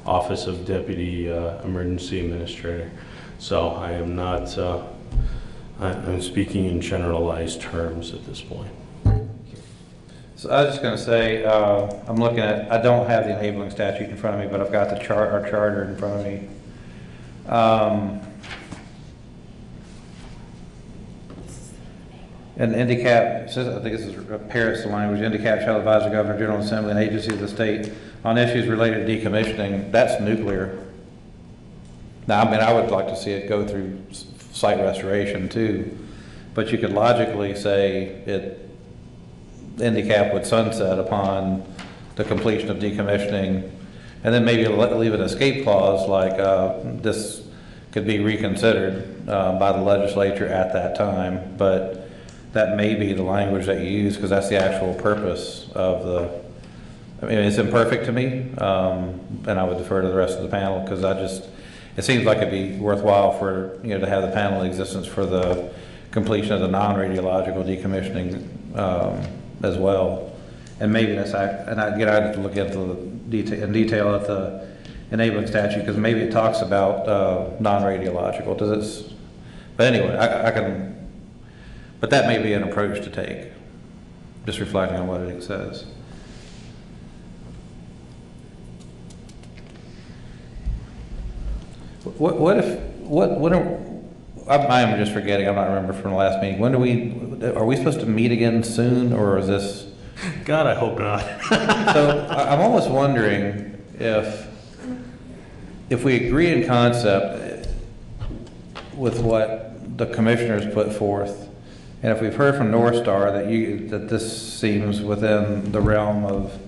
office of Deputy Emergency Administrator. So I am not, I'm speaking in generalized terms at this point. So I was just going to say, I'm looking at, I don't have the enabling statute in front of me, but I've got our charter in front of me. And handicap, I think this is parrots the language, handicap shall advise the Governor, General Assembly, and agencies of the state on issues related to decommissioning. That's nuclear. Now, I mean, I would like to see it go through site restoration too, but you could logically say handicap would sunset upon the completion of decommissioning, and then maybe leave an escape clause like this could be reconsidered by the legislature at that time, but that may be the language that you use because that's the actual purpose of the, I mean, it's imperfect to me, and I would defer to the rest of the panel because it seems like it'd be worthwhile for, to have the panel in existence for the completion of the non-radiological decommissioning as well. And maybe that's, and I'd have to look into in detail at the enabling statute because maybe it talks about non-radiological. Does it? But anyway, I can, but that may be an approach to take, just reflecting on what it says. What I am just forgetting, I'm not remembering from the last meeting. Are we supposed to meet again soon, or is this? God, I hope not. So I'm almost wondering if we agree in concept with what the commissioners put forth, and if we've heard from North Star that this seems within the realm of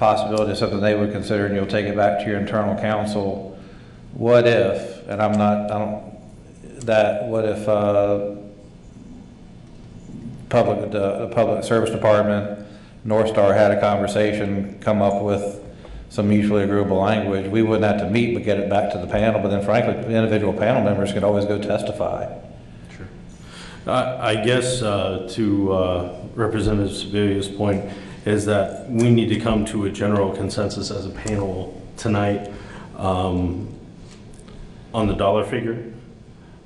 possibility of something they would consider, and you'll take it back to your internal counsel, what if, and what if the public service department, North Star had a conversation, come up with some mutually agreeable language, we wouldn't have to meet but get it back to the panel, but then frankly, the individual panel members could always go testify. Sure. I guess to Representative Sebelia's point is that we need to come to a general consensus as a panel tonight on the dollar figure,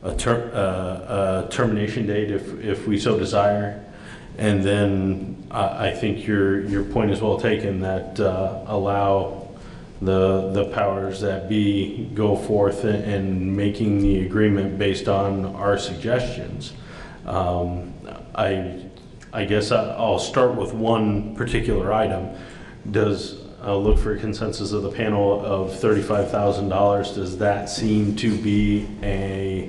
a termination date if we so desire, and then I think your point is well taken, that allow the powers that be go forth in making the agreement based on our suggestions. I guess I'll start with one particular item. I'll look for a consensus of the panel of $35,000. Does that seem to be a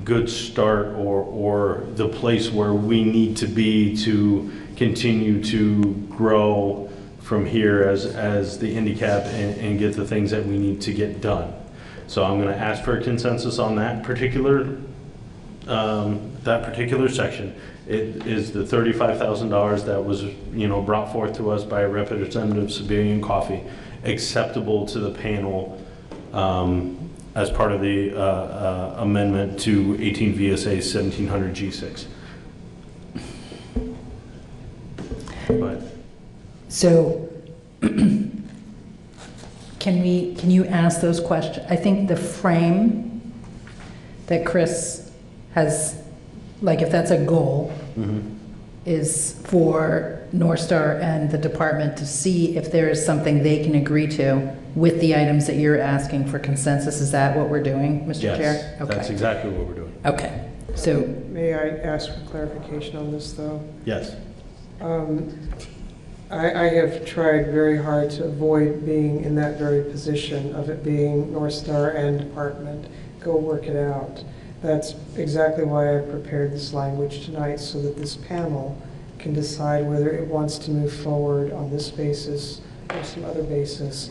good start, or the place where we need to be to continue to grow from here as the handicap and get the things that we need to get done? So I'm going to ask for a consensus on that particular section. It is the $35,000 that was brought forth to us by Representative Sebelia and Coffey, acceptable to the panel as part of the amendment to 18 VSA 1700 G6. But So can you ask those questions? I think the frame that Chris has, like if that's a goal, is for North Star and the department to see if there is something they can agree to with the items that you're asking for consensus. Is that what we're doing, Mr. Chair? Yes, okay. That's exactly what we're doing. Okay. So May I ask for clarification on this, though? Yes. I have tried very hard to avoid being in that very position of it being North Star and department. Go work it out. That's exactly why I prepared this language tonight, so that this panel can decide whether it wants to move forward on this basis or some other basis.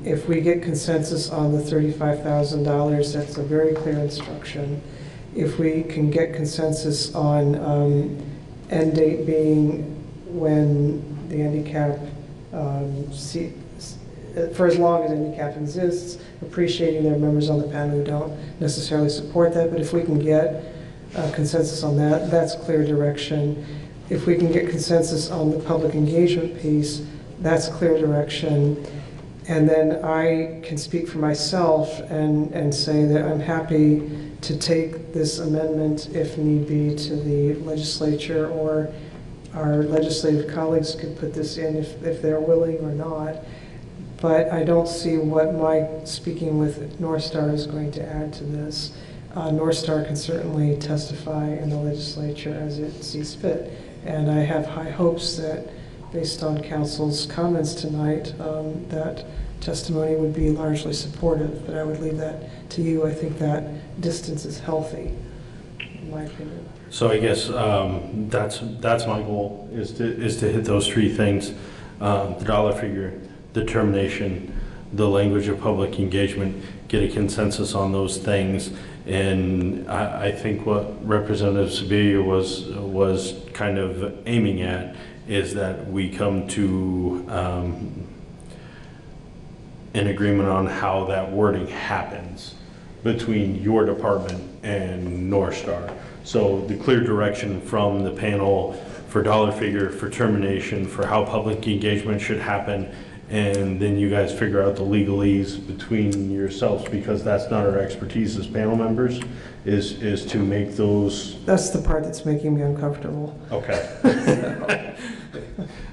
If we get consensus on the $35,000, that's a very clear instruction. If we can get consensus on end date being when the handicap, for as long as handicap exists, appreciating there are members on the panel who don't necessarily support that, but if we can get consensus on that, that's clear direction. If we can get consensus on the public engagement piece, that's clear direction. And then I can speak for myself and say that I'm happy to take this amendment, if need be, to the legislature, or our legislative colleagues could put this in if they're willing or not. But I don't see what my speaking with North Star is going to add to this. North Star can certainly testify in the legislature as it sees fit. And I have high hopes that, based on council's comments tonight, that testimony would be largely supportive, but I would leave that to you. I think that distance is healthy, in my opinion. So I guess that's my goal, is to hit those three things: the dollar figure, determination, the language of public engagement, get a consensus on those things. And I think what Representative Sebelia was kind of aiming at is that we come to an agreement on how that wording happens between your department and North Star. So the clear direction from the panel for dollar figure, for termination, for how public engagement should happen, and then you guys figure out the legalese between yourselves, because that's not our expertise as panel members, is to make those. That's the part that's making me uncomfortable. Okay.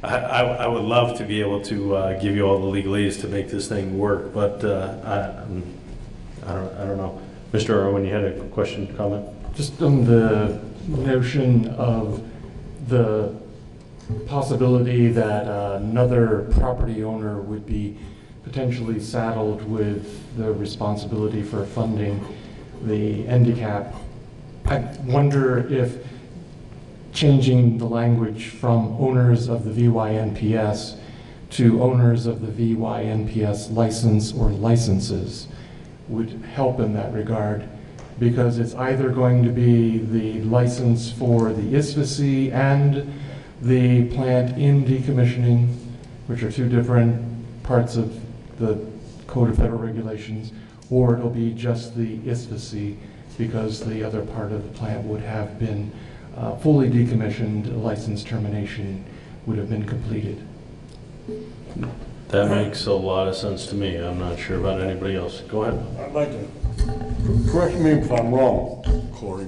I would love to be able to give you all the legalese to make this thing work, but I don't know. Mr. Irwin, you had a question, comment? Just on the notion of the possibility that another property owner would be potentially saddled with the responsibility for funding the handicap. I wonder if changing the language from owners of the VYNPS to owners of the VYNPS license or licenses would help in that regard, because it's either going to be the license for the ISFAC and the plant in decommissioning, which are two different parts of the Code of Federal Regulations, or it'll be just the ISFAC because the other part of the plant would have been fully decommissioned, license termination would have been completed. That makes a lot of sense to me. I'm not sure about anybody else. Go ahead. I'd like to, correct me if I'm wrong, Corey,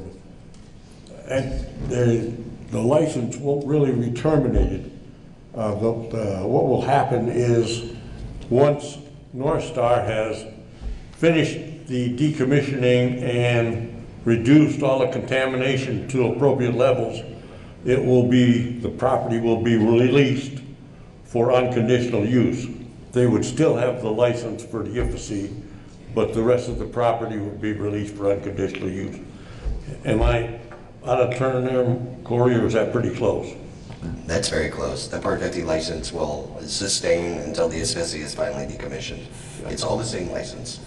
and the license won't really be terminated. What will happen is once North Star has finished the decommissioning and reduced all the contamination to appropriate levels, the property will be released for unconditional use. They would still have the license for the IFAC, but the rest of the property would be released for unconditional use. Am I out of turn there, Corey, or is that pretty close? That's very close. The Part 50 license will sustain until the ISFAC is finally decommissioned. It's all the same license.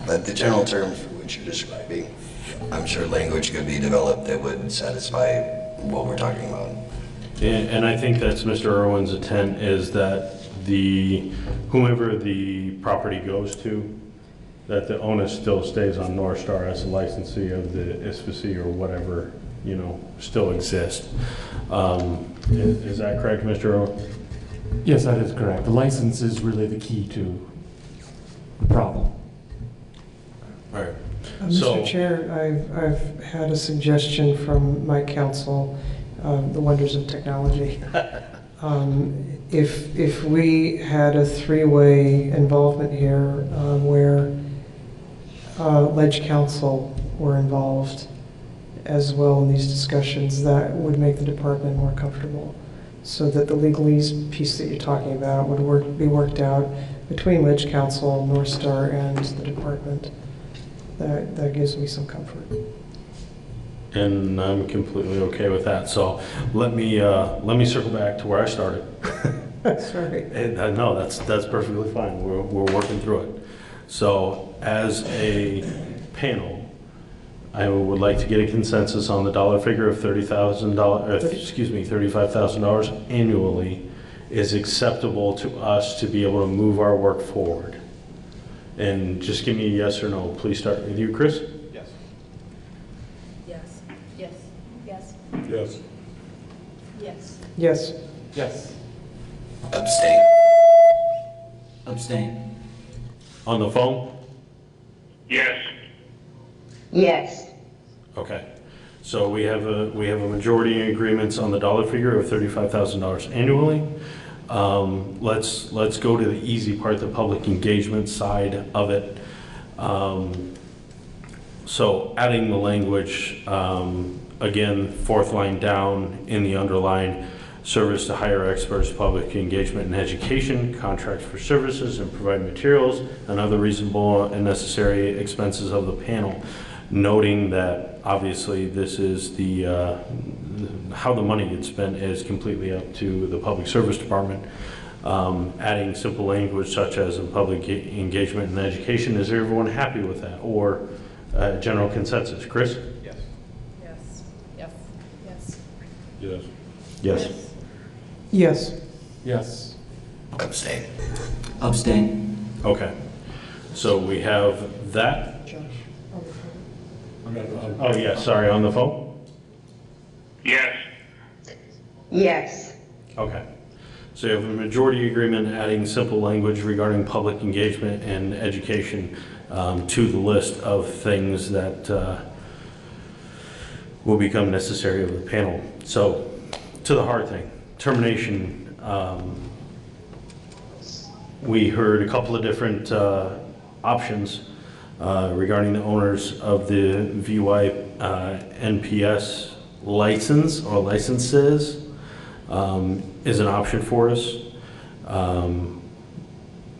But the general terms for which you're describing, I'm sure language could be developed that would satisfy what we're talking about. And I think that's Mr. Irwin's intent, is that whomever the property goes to, that the onus still stays on North Star as a licensee of the ISFAC or whatever, still exists. Is that correct, Mr. Irwin? Yes, that is correct. The license is really the key to the problem. All right. Mr. Chair, I've had a suggestion from my council, the wonders of technology. If we had a three-way involvement here where Ledge Council were involved as well in these discussions, that would make the department more comfortable, so that the legalese piece that you're talking about would be worked out between Ledge Council, North Star, and the department. That gives me some comfort. And I'm completely okay with that. So let me circle back to where I started. Sorry. No, that's perfectly fine. We're working through it. So as a panel, I would like to get a consensus on the dollar figure of $35,000 annually is acceptable to us to be able to move our work forward. And just give me a yes or no. Please start with you, Chris. Yes. Yes. Yes. Yes. Yes. Yes. Yes. Abstain. Abstain. On the phone? Yes. Yes. Okay. So we have a majority in agreements on the dollar figure of $35,000 annually. Let's go to the easy part, the public engagement side of it. So adding the language, again, fourth line down in the underline, service to hire experts, public engagement and education, contracts for services and provide materials and other reasonable and necessary expenses of the panel. Noting that obviously this is how the money gets spent is completely up to the public service department. Adding simple language such as in public engagement and education. Is everyone happy with that, or general consensus? Chris? Yes. Yes. Yes. Yes. Yes. Yes. Yes. Abstain. Abstain. Okay. So we have that. Oh yeah, sorry, on the phone? Yes. Yes. Okay. So you have a majority agreement adding simple language regarding public engagement and education to the list of things that will become necessary of the panel. So to the hard thing, termination. We heard a couple of different options. regarding the owners of the VY NPS license or licenses is an option for us.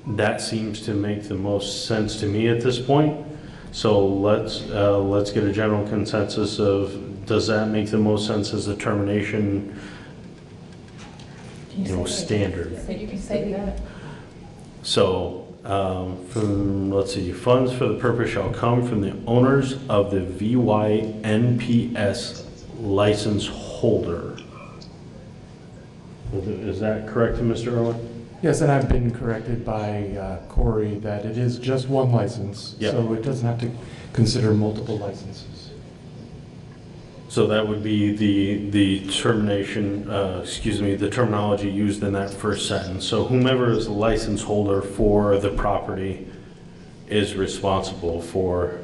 That seems to make the most sense to me at this point. So let's get a general consensus of, does that make the most sense as a termination, standard? You can say that. So, let's see, funds for the purpose shall come from the owners of the VYNPS license holder. Is that correct, Mr. Irwin? Yes, and I've been corrected by Corey that it is just one license, Yeah. so it doesn't have to consider multiple licenses. So that would be the termination, the terminology used in that first sentence. So whomever is the license holder for the property is responsible for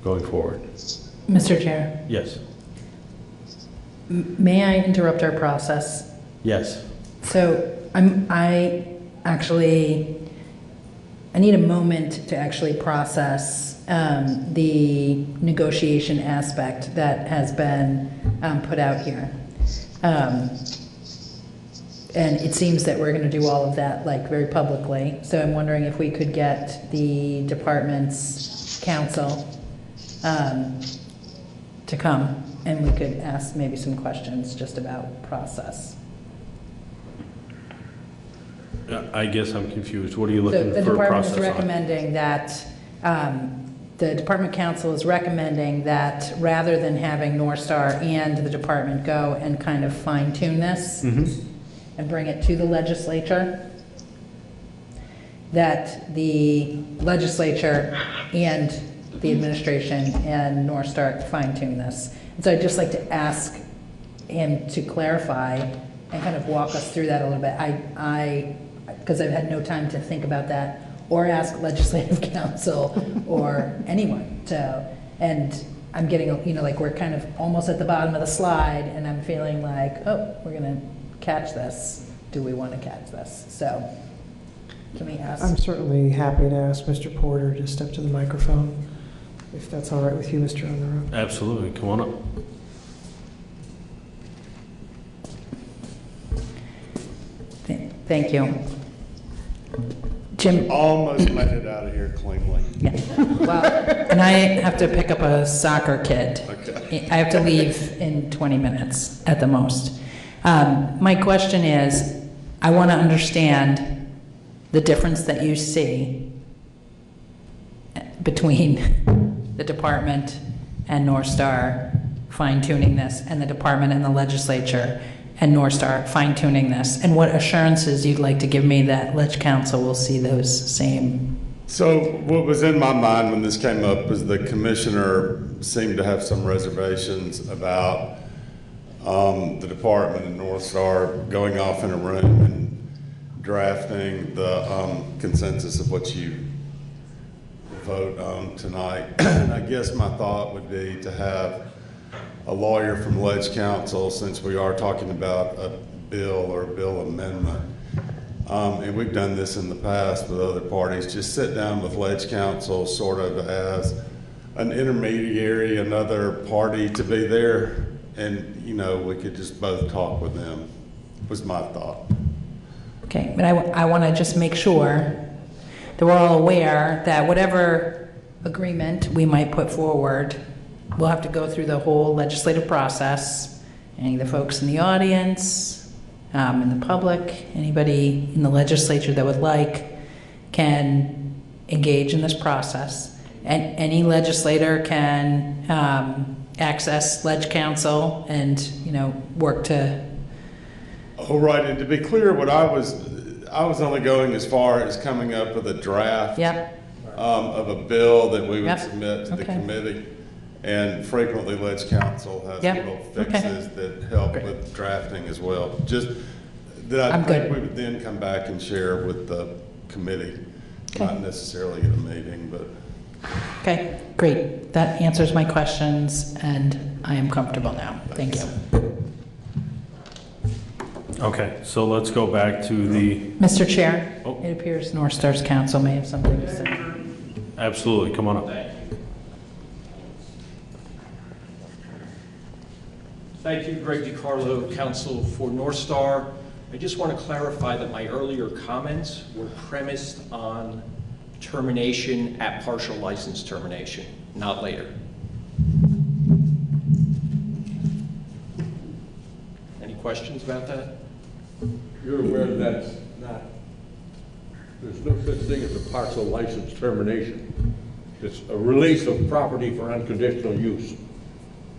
going forward. Mr. Chair, Yes. may I interrupt our process? Yes. So I need a moment to actually process the negotiation aspect that has been put out here. And it seems that we're going to do all of that like very publicly. So I'm wondering if we could get the department's counsel to come and we could ask maybe some questions just about process. I guess I'm confused. What are you looking The for a department is process on? recommending that, the department council is recommending that rather than having North Star and the department go and kind of fine tune this and bring it to the legislature, that the legislature and the administration and North Star fine tune this. And so I'd just like to ask him to clarify and kind of walk us through that a little bit. Because I've had no time to think about that or ask legislative counsel or anyone. So, and I'm getting, like we're kind of almost at the bottom of the slide and I'm feeling like, oh, we're going to catch this. Do we want to catch this? So can we ask? I'm certainly happy to ask Mr. Porter to step to the microphone, if that's all right with you, Mr. Underoath. Absolutely. Come on up. Thank you. Jim? Almost made it out of here cleanly. Yeah. Well, and I have to pick up a soccer kid. Okay. I have to leave in 20 minutes at the most. My question is, I want to understand the difference that you see between the department and North Star fine-tuning this, and the department and the legislature and North Star fine-tuning this, and what assurances you'd like to give me that Ledge Council will see those same. So what was in my mind when this came up was the commissioner seemed to have some reservations about the department and North Star going off in a room and drafting the consensus of what you vote on tonight. And I guess my thought would be to have a lawyer from Ledge Council, since we are talking about a bill or a bill amendment, and we've done this in the past with other parties, just sit down with Ledge Council sort of as an intermediary, another party to be there, and we could just both talk with them, was my thought. Okay, but I want to just make sure that we're all aware that whatever agreement we might put forward, we'll have to go through the whole legislative process. Any of the folks in the audience, in the public, anybody in the legislature that would like can engage in this process. And any legislator can access Ledge Council and, work to. Oh, right, and to be clear, I was only going as far as coming up with a draft of a bill that we would submit to the committee. And frequently, Ledge Council has little fixes that help with drafting as well. Just that I think we would then come back and share with the committee, not necessarily at a meeting, but. Okay, great. That answers my questions, and I am comfortable now. Thank you. Okay, so let's go back to the, Mr. Chair, Oh. it appears North Star's council may have something to say. absolutely, come on up. Thank you, Greg DiCarlo, Counsel for North Star. I just want to clarify that my earlier comments were premised on termination at partial license termination, not later. Any questions about that? You're aware that's not, there's no such thing as a partial license termination. It's a release of property for unconditional use.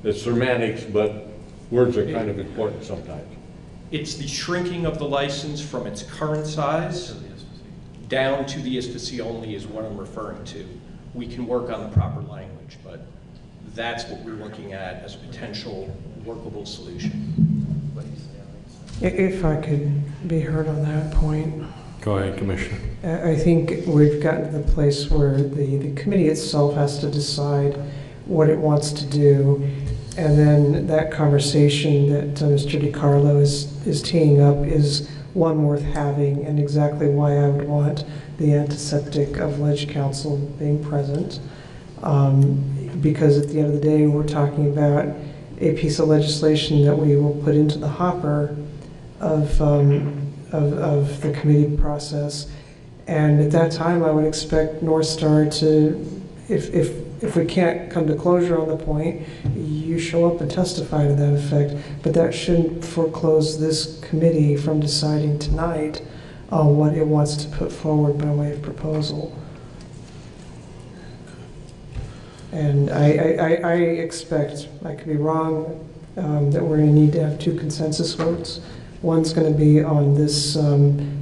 It's semantics, but words are kind of important sometimes. It's the shrinking of the license from its current size down to the ISPC only is what I'm referring to. We can work on the proper language, but that's what we're looking at as a potential workable solution. If I could be heard on that point. Go ahead, Commissioner. I think we've gotten to the place where the committee itself has to decide what it wants to do. And then that conversation that Mr. DiCarlo is teeing up is one worth having, and exactly why I would want the antiseptic of Ledge Council being present. Because at the end of the day, we're talking about a piece of legislation that we will put into the hopper of the committee process. And at that time, I would expect North Star to, if we can't come to closure on the point, you show up and testify to that effect. But that shouldn't foreclose this committee from deciding tonight on what it wants to put forward by way of proposal. And I expect, I could be wrong, that we're going to need to have two consensus votes. One's going to be on this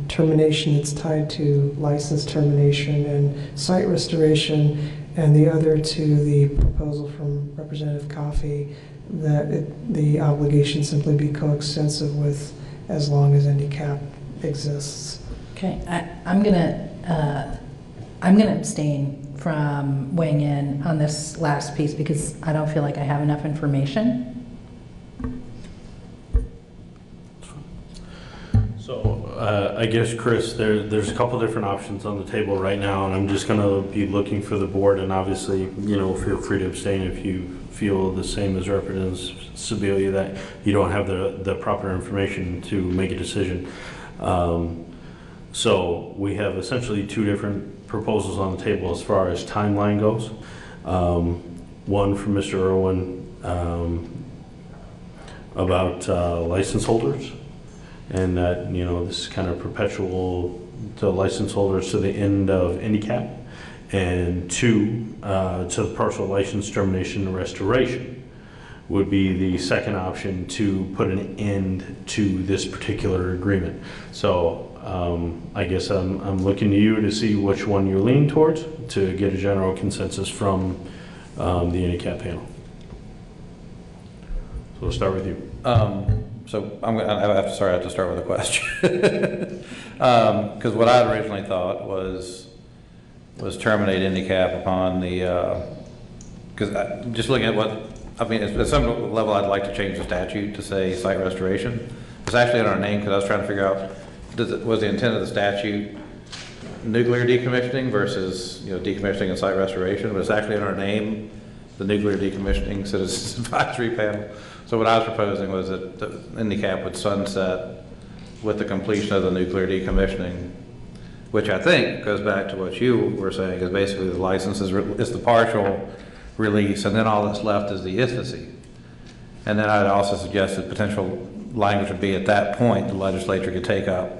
termination that's tied to license termination and site restoration, and the other to the proposal from Representative Coffey that the obligation simply be coextensive with as long as NDCAP exists. Okay, I'm gonna abstain from weighing in on this last piece because I don't feel like I have enough information. So I guess, Chris, there's a couple different options on the table right now, and I'm just going to be looking for the board, and obviously, feel free to abstain if you feel the same as Representative Sibilia, that you don't have the proper information to make a decision. So we have essentially two different proposals on the table as far as timeline goes. One from Mr. Irwin about license holders, and that, this is kind of perpetual to license holders to the end of NDCAP, and two, to the partial license termination and restoration would be the second option to put an end to this particular agreement. So I guess I'm looking to you to see which one you lean towards to get a general consensus from the NDCAP panel. So we'll start with you. So I have to start with a question. Because what I had originally thought was terminate NDCAP upon the, because just looking at at some level I'd like to change the statute to say site restoration. It's actually in our name because I was trying to figure out, was the intent of the statute nuclear decommissioning versus decommissioning and site restoration? But it's actually in our name, the Nuclear Decommissioning Citizens Advisory Panel. So what I was proposing was that the NDCAP would sunset with the completion of the nuclear decommissioning, which I think goes back to what you were saying, is basically the license is the partial release, and then all that's left is the ISPC. And then I'd also suggested potential language would be at that point the legislature could take up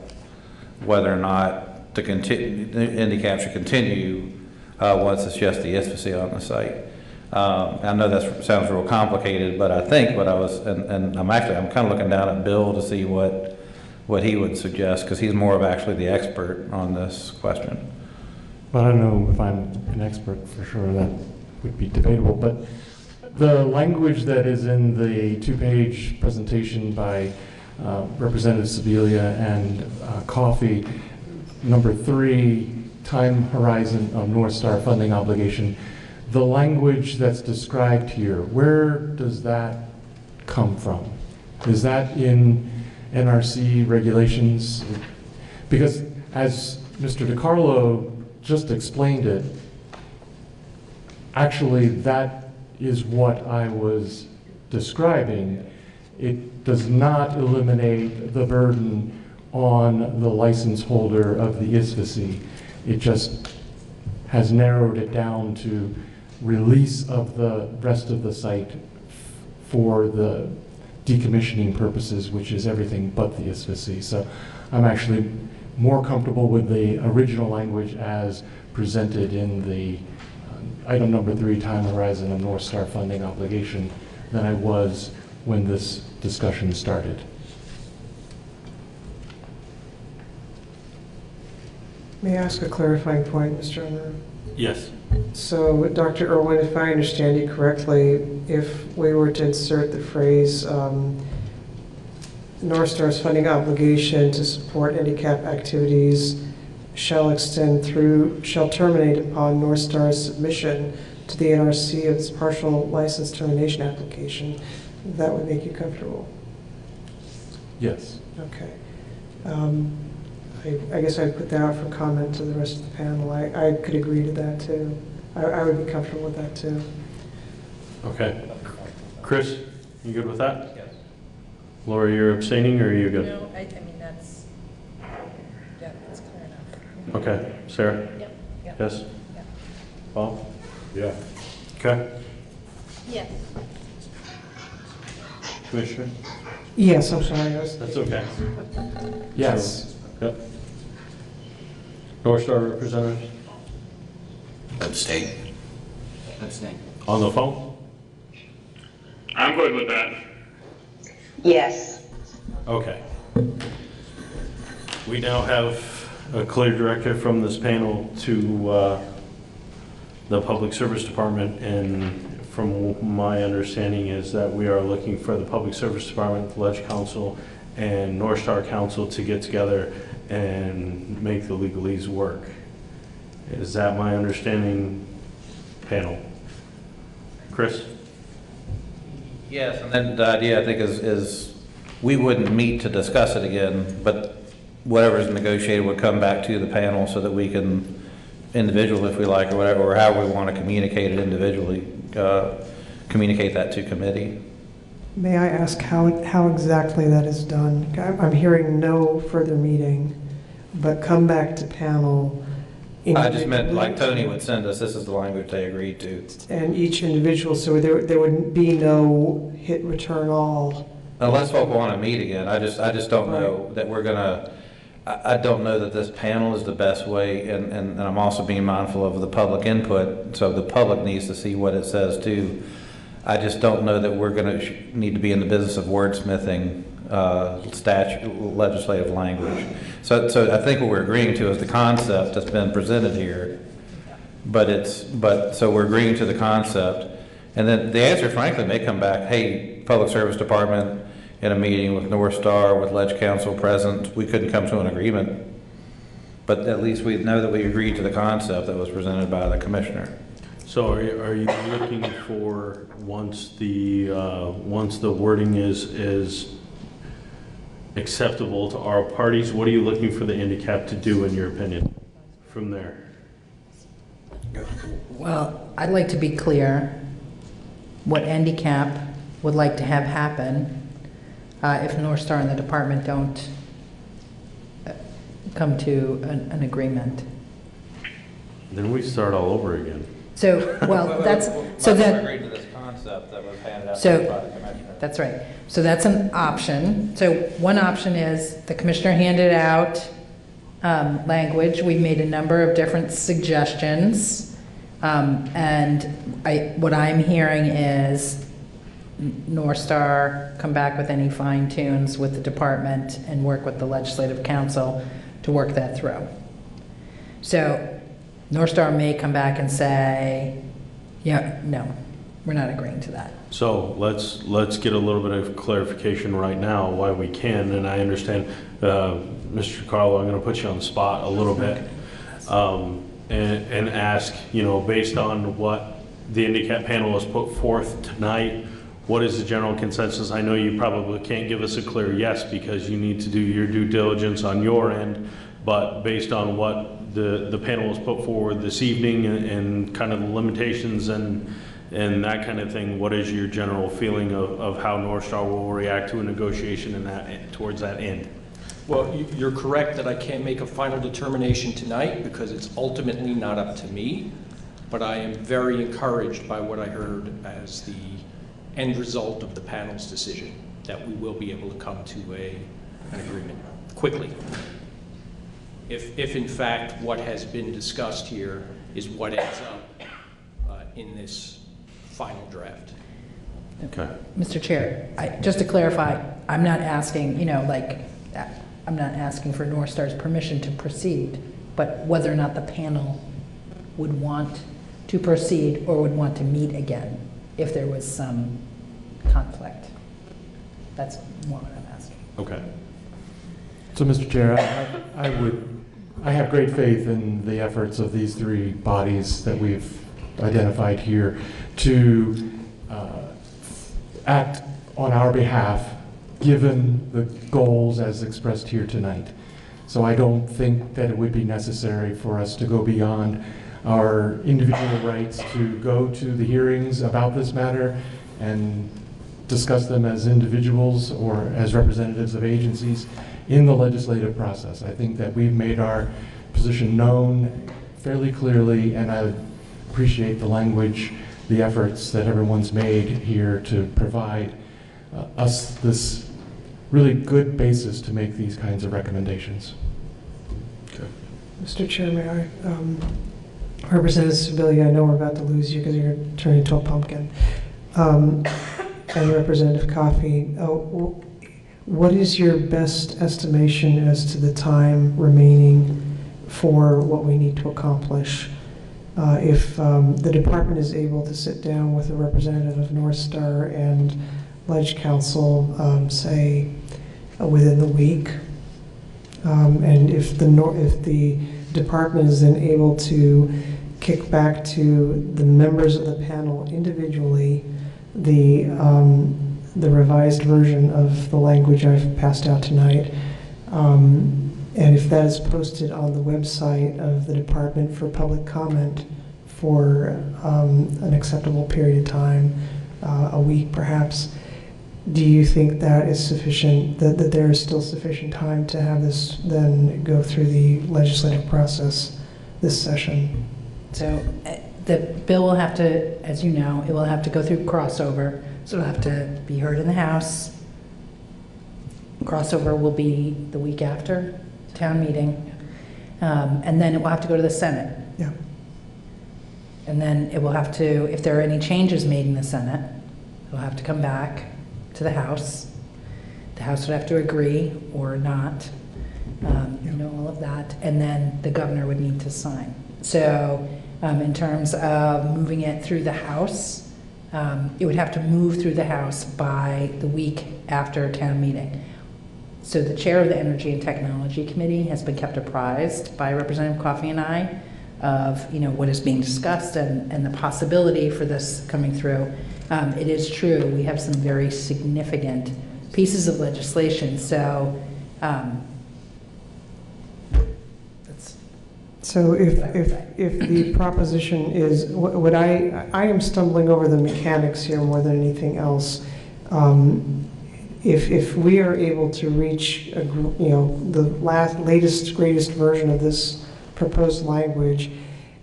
whether or not to continue, NDCAP should continue once it's just the ISPC on the site. I know that sounds real complicated, but I think what I was, and I'm kind of looking down at Bill to see what he would suggest, because he's more of actually the expert on this question. Well, I don't know if I'm an expert for sure, that would be debatable, but the language that is in the two-page presentation by Representative Sibilia and Coffey, number 3, time horizon of North Star funding obligation, the language that's described here, where does that come from? Is that in NRC regulations? Because as Mr. DiCarlo just explained it, actually that is what I was describing. It does not eliminate the burden on the license holder of the ISFSI. It just has narrowed it down to release of the rest of the site for the decommissioning purposes, which is everything but the ISFSI. So I'm actually more comfortable with the original language as presented in the item number 3, time horizon and North Star funding obligation, than I was when this discussion started. May I ask a clarifying point, Mr. Owner? Yes. So, Dr. Irwin, if I understand you correctly, if we were to insert the phrase North Star's funding obligation to support handicap activities shall terminate upon North Star's submission to the NRC of its partial license termination application, that would make you comfortable? Yes. Okay. I guess I'd put that out for comment to the rest of the panel. I could agree to that too. I would be comfortable with that too. Okay. Chris, you good with that? Yes. Laura, you're abstaining, or are you good? No, I mean, that's clear enough. Okay. Sarah? Yep. Yes? Yep. Bob? Yeah. Okay. Yes. Commissioner? Yes, I'm sorry. That's okay. Yes. Yep. North Star representatives? Abstain. Abstain. On the phone? I'm good with that. Yes. Okay. We now have a clear directive from this panel to the Public Service Department, and from my understanding is that we are looking for the Public Service Department, the Ledge Council, and North Star Council to get together and make the legalese work. Is that my understanding, panel? Chris? Yes, and then the idea, I think, is we wouldn't meet to discuss it again, but whatever's negotiated would come back to the panel so that we can, individually if we like, or whatever, or however we want to communicate it individually, communicate that to committee. May I ask how exactly that is done? I'm hearing no further meeting, but come back to panel. I just meant like Tony would send us, this is the language they agreed to. And each individual, so there would be no hit return all. Unless folk want to meet again, I just don't know that we're gonna, I don't know that this panel is the best way, and I'm also being mindful of the public input, so the public needs to see what it says too. I just don't know that we're gonna need to be in the business of wordsmithing legislative language. So I think what we're agreeing to is the concept that's been presented here, so we're agreeing to the concept, and then the answer frankly may come back, hey, Public Service Department, in a meeting with North Star, with Ledge Council present, we couldn't come to an agreement, but at least we know that we agreed to the concept that was presented by the commissioner. So are you looking for, once the wording is acceptable to our parties, what are you looking for the handicap to do, in your opinion, from there? Well, I'd like to be clear what handicap would like to have happen if North Star and the department don't come to an agreement. Then we start all over again. So, well, that's, so that. Agreed to this concept that was handed out So, by the commissioner. that's right. So that's an option. So one option is the commissioner handed out language. We made a number of different suggestions. And what I'm hearing is North Star come back with any fine tunes with the department and work with the Legislative Council to work that through. So North Star may come back and say, yeah, no, we're not agreeing to that. So let's get a little bit of clarification right now why we can, and I understand, Mr. Carlo, I'm going to put you on the spot a little bit, and ask, based on what the handicap panel has put forth tonight, what is the general consensus? I know you probably can't give us a clear yes because you need to do your due diligence on your end, but based on what the panel has put forward this evening and kind of the limitations and that kind of thing, what is your general feeling of how North Star will react to a negotiation in that towards that end? Well, you're correct that I can't make a final determination tonight because it's ultimately not up to me, but I am very encouraged by what I heard as the end result of the panel's decision, that we will be able to come to an agreement quickly. If in fact what has been discussed here is what ends up in this final draft. Okay. Mr. Chair, just to clarify, I'm not asking, I'm not asking for North Star's permission to proceed, but whether or not the panel would want to proceed or would want to meet again if there was some conflict. That's what I'm asking. Okay. So, Mr. Chair, I have great faith in the efforts of these three bodies that we've identified here to act on our behalf, given the goals as expressed here tonight. So I don't think that it would be necessary for us to go beyond our individual rights to go to the hearings about this matter and discuss them as individuals or as representatives of agencies in the legislative process. I think that we've made our position known fairly clearly, and I appreciate the language, the efforts that everyone's made here to provide us this really good basis to make these kinds of recommendations. Okay. Mr. Chair, may I? Representative Sibilia, I know we're about to lose you because you're turning into a pumpkin. And Representative Coffey, what is your best estimation as to the time remaining for what we need to accomplish? If the department is able to sit down with a representative of North Star and Ledge Council, say within the week, and if the department is then able to kick back to the members of the panel individually the revised version of the language I've passed out tonight, and if that is posted on the website of the department for public comment for an acceptable period of time, a week perhaps, do you think that is sufficient, that there is still sufficient time to have this then go through the legislative process this session? So the bill will have to, as you know, it will have to go through crossover. So it'll have to be heard in the House. Crossover will be the week after town meeting. And then it will have to go to the Senate. Yeah. And then it will have to, if there are any changes made in the Senate, it will have to come back to the House. The House would have to agree or not, all of that. And then the governor would need to sign. So in terms of moving it through the House, it would have to move through the House by the week after town meeting. So the chair of the Energy and Technology Committee has been kept apprised by Representative Coffey and I of what is being discussed and the possibility for this coming through. It is true, we have some very significant pieces of legislation. So So if the proposition is, what I am stumbling over the mechanics here more than anything else. If we are able to reach the latest greatest version of this proposed language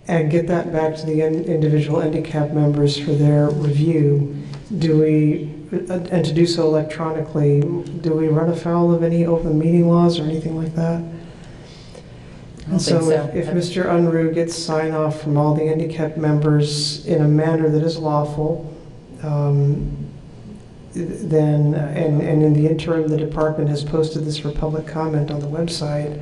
and get that back to the individual handicap members for their review, and to do so electronically, do we run afoul of any open meeting laws or anything like that? And so if Mr. Unruh gets sign off from all the handicapped members in a manner that is lawful, then, and in the interim, the department has posted this for public comment on the website,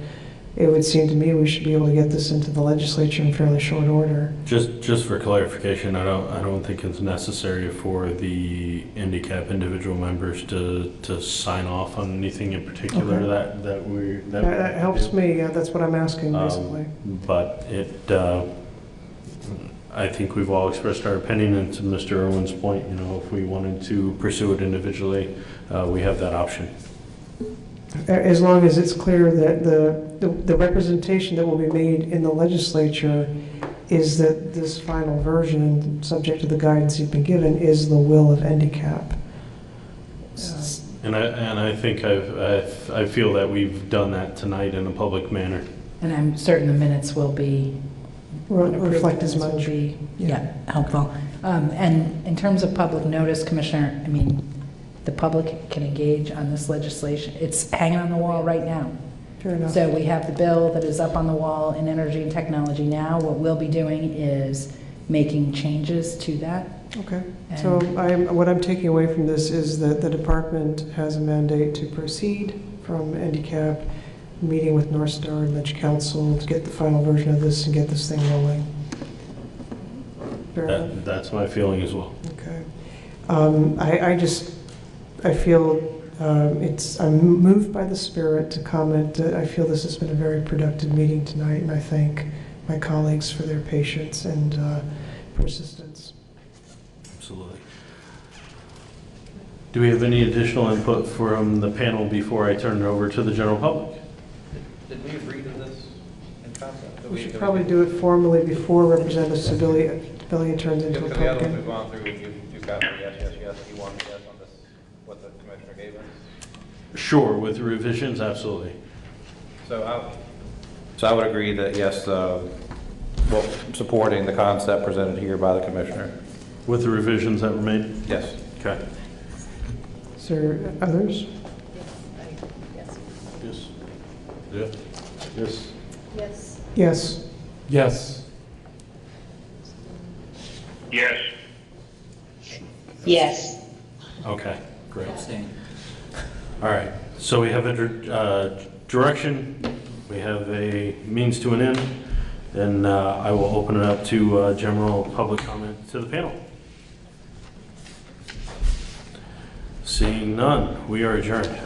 it would seem to me we should be able to get this into the legislature in fairly short order. Just for clarification, I don't think it's necessary for the handicap individual members to sign off on anything in particular. Okay. That helps me. Yeah, that's what I'm asking basically. But I think we've all expressed our opinion, and to Mr. Irwin's point, if we wanted to pursue it individually, we have that option. As long as it's clear that the representation that will be made in the legislature is that this final version, subject to the guidance you've been given, is the will of NDCAP. And I think I feel that we've done that tonight in a public manner. And I'm certain the minutes will be Reflect as will much. be, yeah, helpful. And in terms of public notice, Commissioner, I mean, the public can engage on this legislation. It's hanging on the wall right now. Fair enough. So we have the bill that is up on the wall in energy and technology now. What we'll be doing is making changes to that. Okay. So what I'm taking away from this is that the department has a mandate to proceed from NDCAP, meeting with North Star and Ledge Council to get the final version of this and get this thing rolling. Fair enough? That's my feeling as well. Okay. I feel I'm moved by the spirit to comment that I feel this has been a very productive meeting tonight, and I thank my colleagues for their patience and persistence. Absolutely. Do we have any additional input from the panel before I turn it over to the general public? Did we agree to this in concept? We should probably do it formally before Representative Sibilia turns into a Because the other ones pumpkin. we've gone through, you've gotten a yes, yes, yes. You want a yes on this, what the commissioner gave us? Sure, with revisions, absolutely. So I would agree that yes, supporting the concept presented here by the commissioner. With the revisions that were made? Yes. Okay. Is there others? Yes. Yeah. Yes. Yes. Yes. Yes. Yes. Yes. Okay, great. All right, so we have a direction, we have a means to an end, and I will open it up to general public comment to the panel. Seeing none, we are adjourned.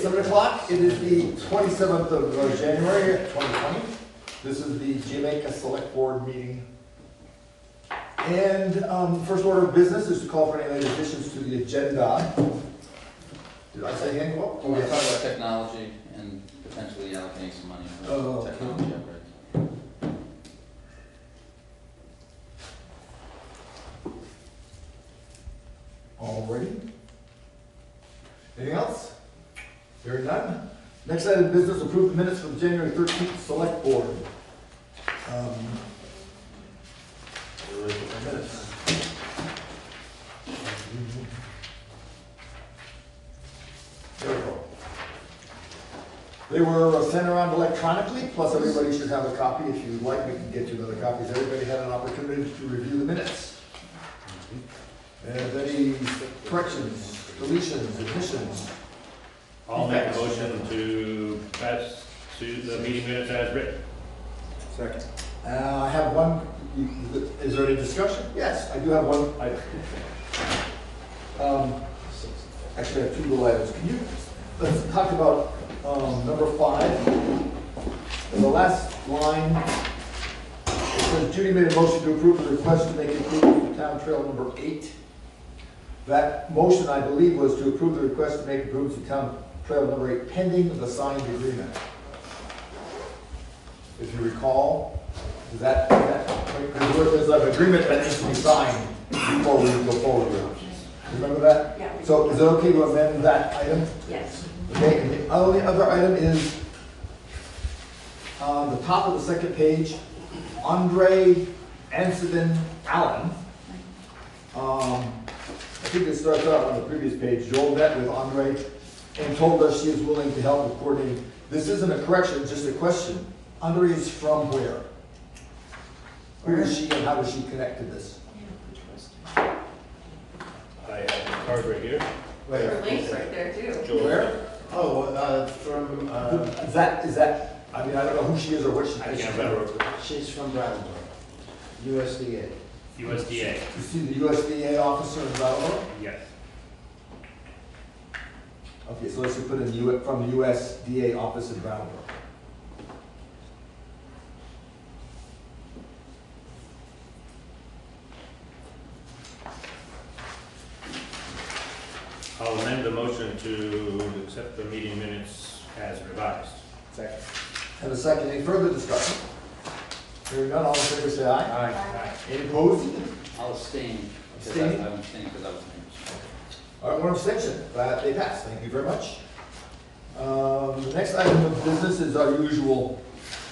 7 o'clock. It is the 27th of January, 2020. This is the Jamaica Select Board meeting. And first order of business is to call for any additions to the agenda. Did I say anything? We're going to talk about technology and potentially allocating some money for technology upgrades. Alrighty. Anything else? Hearing none. Next item of business, approve the minutes for the January 13th Select Board. Where is the minutes? There we go. They were sent around electronically, plus everybody should have a copy. If you'd like, we can get you another copy. Everybody had an opportunity to review the minutes. And any corrections, deletions, additions? I'll make a motion to pass to the meeting minutes as written. Second. I have one. Is there any discussion? Yes, I do have one. Actually, I have two little items. Can you, let's talk about number 5. In the last line, it says Judy made a motion to approve the request to make improvement for Town Trail number 8. That motion, I believe, was to approve the request to make improvements to Town Trail number 8 pending the signed agreement. If you recall, there's an agreement that needs to be signed before we go forward with it. Remember that? Yeah. So is it okay to amend that item? Yes. Okay, and the only other item is on the top of the second page, Andre Ansedin Allen. I think it starts out on the previous page. Joel met with Andre and told us she is willing to help with coordinating. This isn't a correction, just a question. Andre is from where? Who is she and how does she connect to this? I have the card right here. Where? Links right there too. Joel. Where? Oh, from, Is that, I mean, I don't know who she is or what she I is. can't remember. she's from Brattleboro, USDA. USDA. You see the USDA officer in Brattleboro? Yes. Okay, so let's put in from the USDA office in Brattleboro. I'll amend the motion to accept the meeting minutes as revised. Second. Have a second. Any further discussion? Hearing none, all in favor say aye. Aye. Any opposed? I'll abstain. Abstain? I'm abstaining because I was finished. All right, one abstention. They pass. Thank you very much. The next item of business is our usual,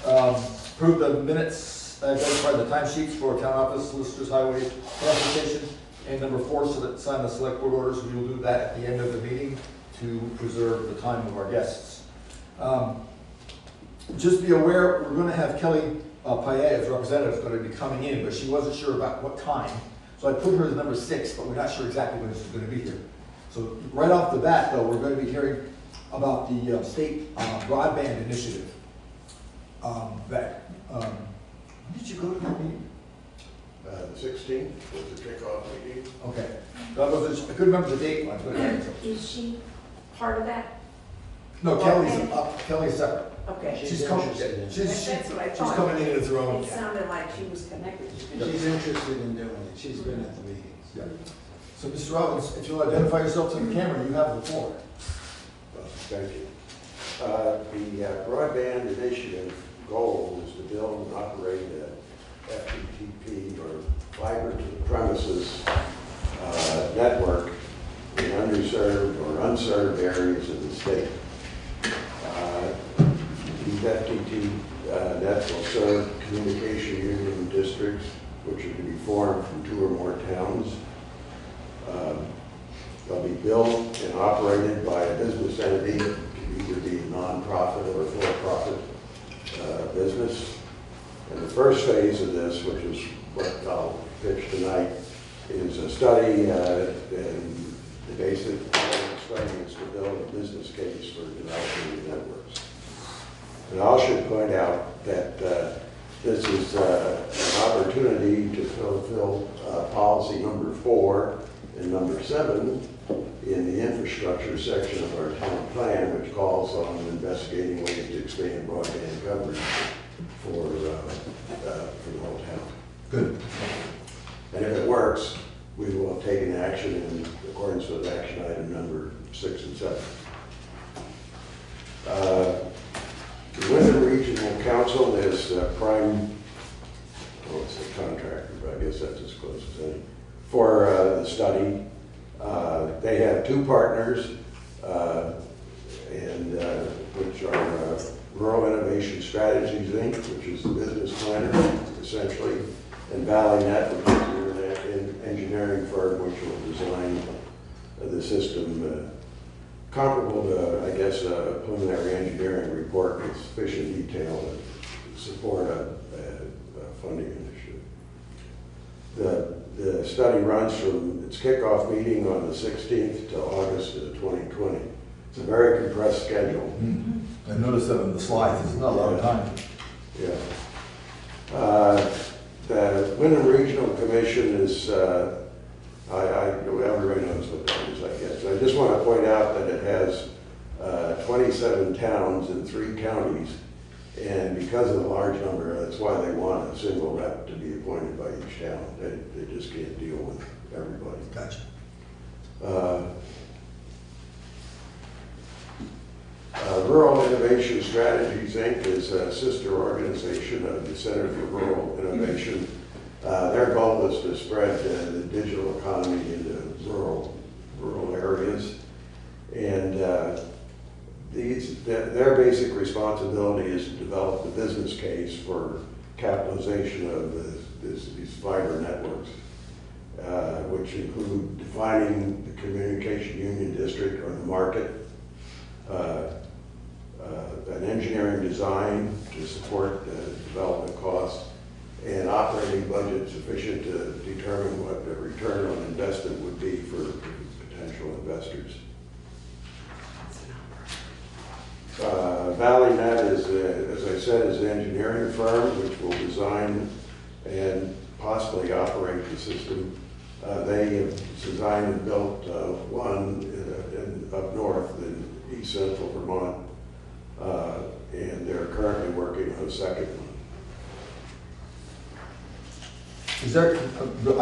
approve the minutes, identify the timesheets for town office, solicitors, highway, transportation, and number 4, so that sign the select board orders. We will do that at the end of the meeting to preserve the time of our guests. Just be aware, we're going to have Kelly Payet as representative is going to be coming in, but she wasn't sure about what time. So I put her as number 6, but we're not sure exactly when she's going to be here. So right off the bat, though, we're going to be hearing about the state broadband initiative. When did you go to that meeting? The 16th was the kickoff meeting. Okay. I couldn't remember the date. Is she part of that? No, Kelly's separate. Okay. She's coming. That's what I She's thought. coming in as her own. It sounded like she was connected. She's interested in doing it. She's been at the meetings. Yeah. So, Mr. Robbins, if you'll identify yourself to the camera, you have the floor. Thank you. The broadband initiative goal is to build and operate a FTTP or fiber to the premises network in underserved or unserved areas of the state. These FTT nets will serve communication union districts, which are to be formed from 2 or more towns. They'll be built and operated by a business entity. It can either be a nonprofit or a for-profit business. And the first phase of this, which is what I'll pitch tonight, is a study, and the basic study is to build a business case for developing the networks. And I should point out that this is an opportunity to fulfill policy number 4 And number 7, in the infrastructure section of our town plan, which calls on investigating ways to expand broadband coverage for the whole town. Good. And if it works, we will have taken action in accordance with action item number 6 and 7. The Wyndham Regional Council is prime, it's the contractor, but I guess that's as close as any, for the study. They have 2 partners, and which are Rural Innovation Strategies, Inc., which is the business planner, essentially, and ValleyNet, which is the internet engineering firm, which will design the system comparable to, I guess, a preliminary engineering report with sufficient detail to support a funding initiative. The study runs from its kickoff meeting on the 16th to August of 2020. It's a very compressed schedule. I noticed that on the slides. It's not a lot of time. Yeah. The Wyndham Regional Commission is, everybody knows what that is, I guess. I just want to point out that it has 27 towns and 3 counties, and because of the large number, that's why they want a single rep to be appointed by each town. They just can't deal with everybody. Gotcha. Rural Innovation Strategies, Inc. is a sister organization of the Center for Rural Innovation. Their goal is to spread the digital economy into rural areas. And their basic responsibility is to develop the business case for capitalization of these fiber networks, which include defining the communication union district or the market, an engineering design to support development costs, and operating budget sufficient to determine what the return on investment would be for potential investors. ValleyNet is, as I said, is an engineering firm which will design and possibly operate the system. They have designed and built one up north in east central Vermont, and they're currently working on a second one. Is there, I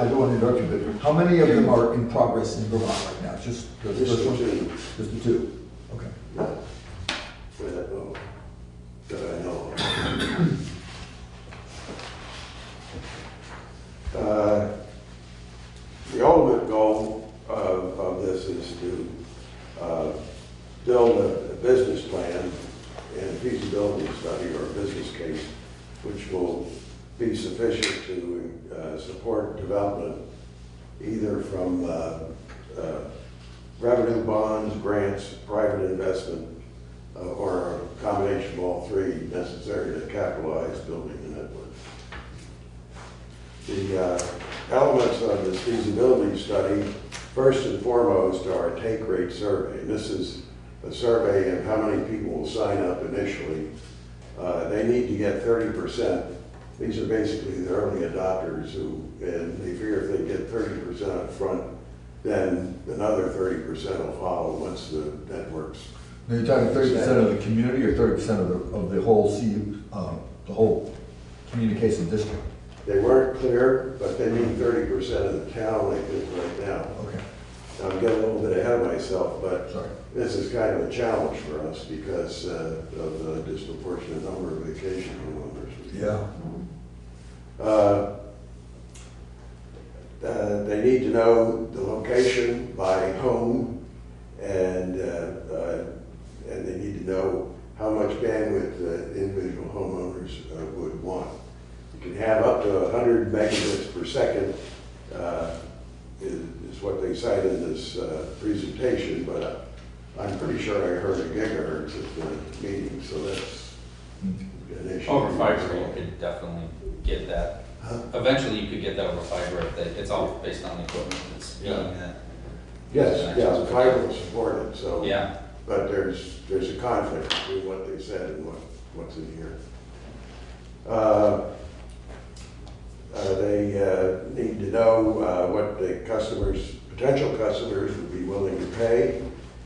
don't want to interrupt you, but how many of them are in progress in Vermont right now? Just the Just first the one? 2. Just the 2? Okay. That I know of. The ultimate goal of this is to build a business plan and a feasibility study or a business case, which will be sufficient to support development either from revenue bonds, grants, private investment, or a combination of all 3 necessary to capitalize building the network. The elements of this feasibility study, first and foremost, are a take rate survey. And this is a survey of how many people will sign up initially. They need to get 30%. These are basically the early adopters and they figure if they get 30% up front, then another 30% will follow once the networks. Now you're talking 30% of the community or 30% of the whole the whole communication district? They weren't clear, but they mean 30% of the town, I think, right now. Okay. I'm getting a little bit ahead of myself, but this is kind of a challenge for us because of the disproportionate number of vacation homeowners. Yeah. They need to know the location by home, and they need to know how much bandwidth individual homeowners would want. You can have up to 100 megabits per second, is what they cite in this presentation, but I'm pretty sure I heard a gigahertz at the meeting, so that's an issue. Over fiber, you could definitely get that. Eventually, you could get that over fiber. It's all based on the equipment that's being that. Yes, yeah, the fiber will support it, so. Yeah. But there's a conflict between what they said and what's in here. They need to know what the customers' potential customers would be willing to pay,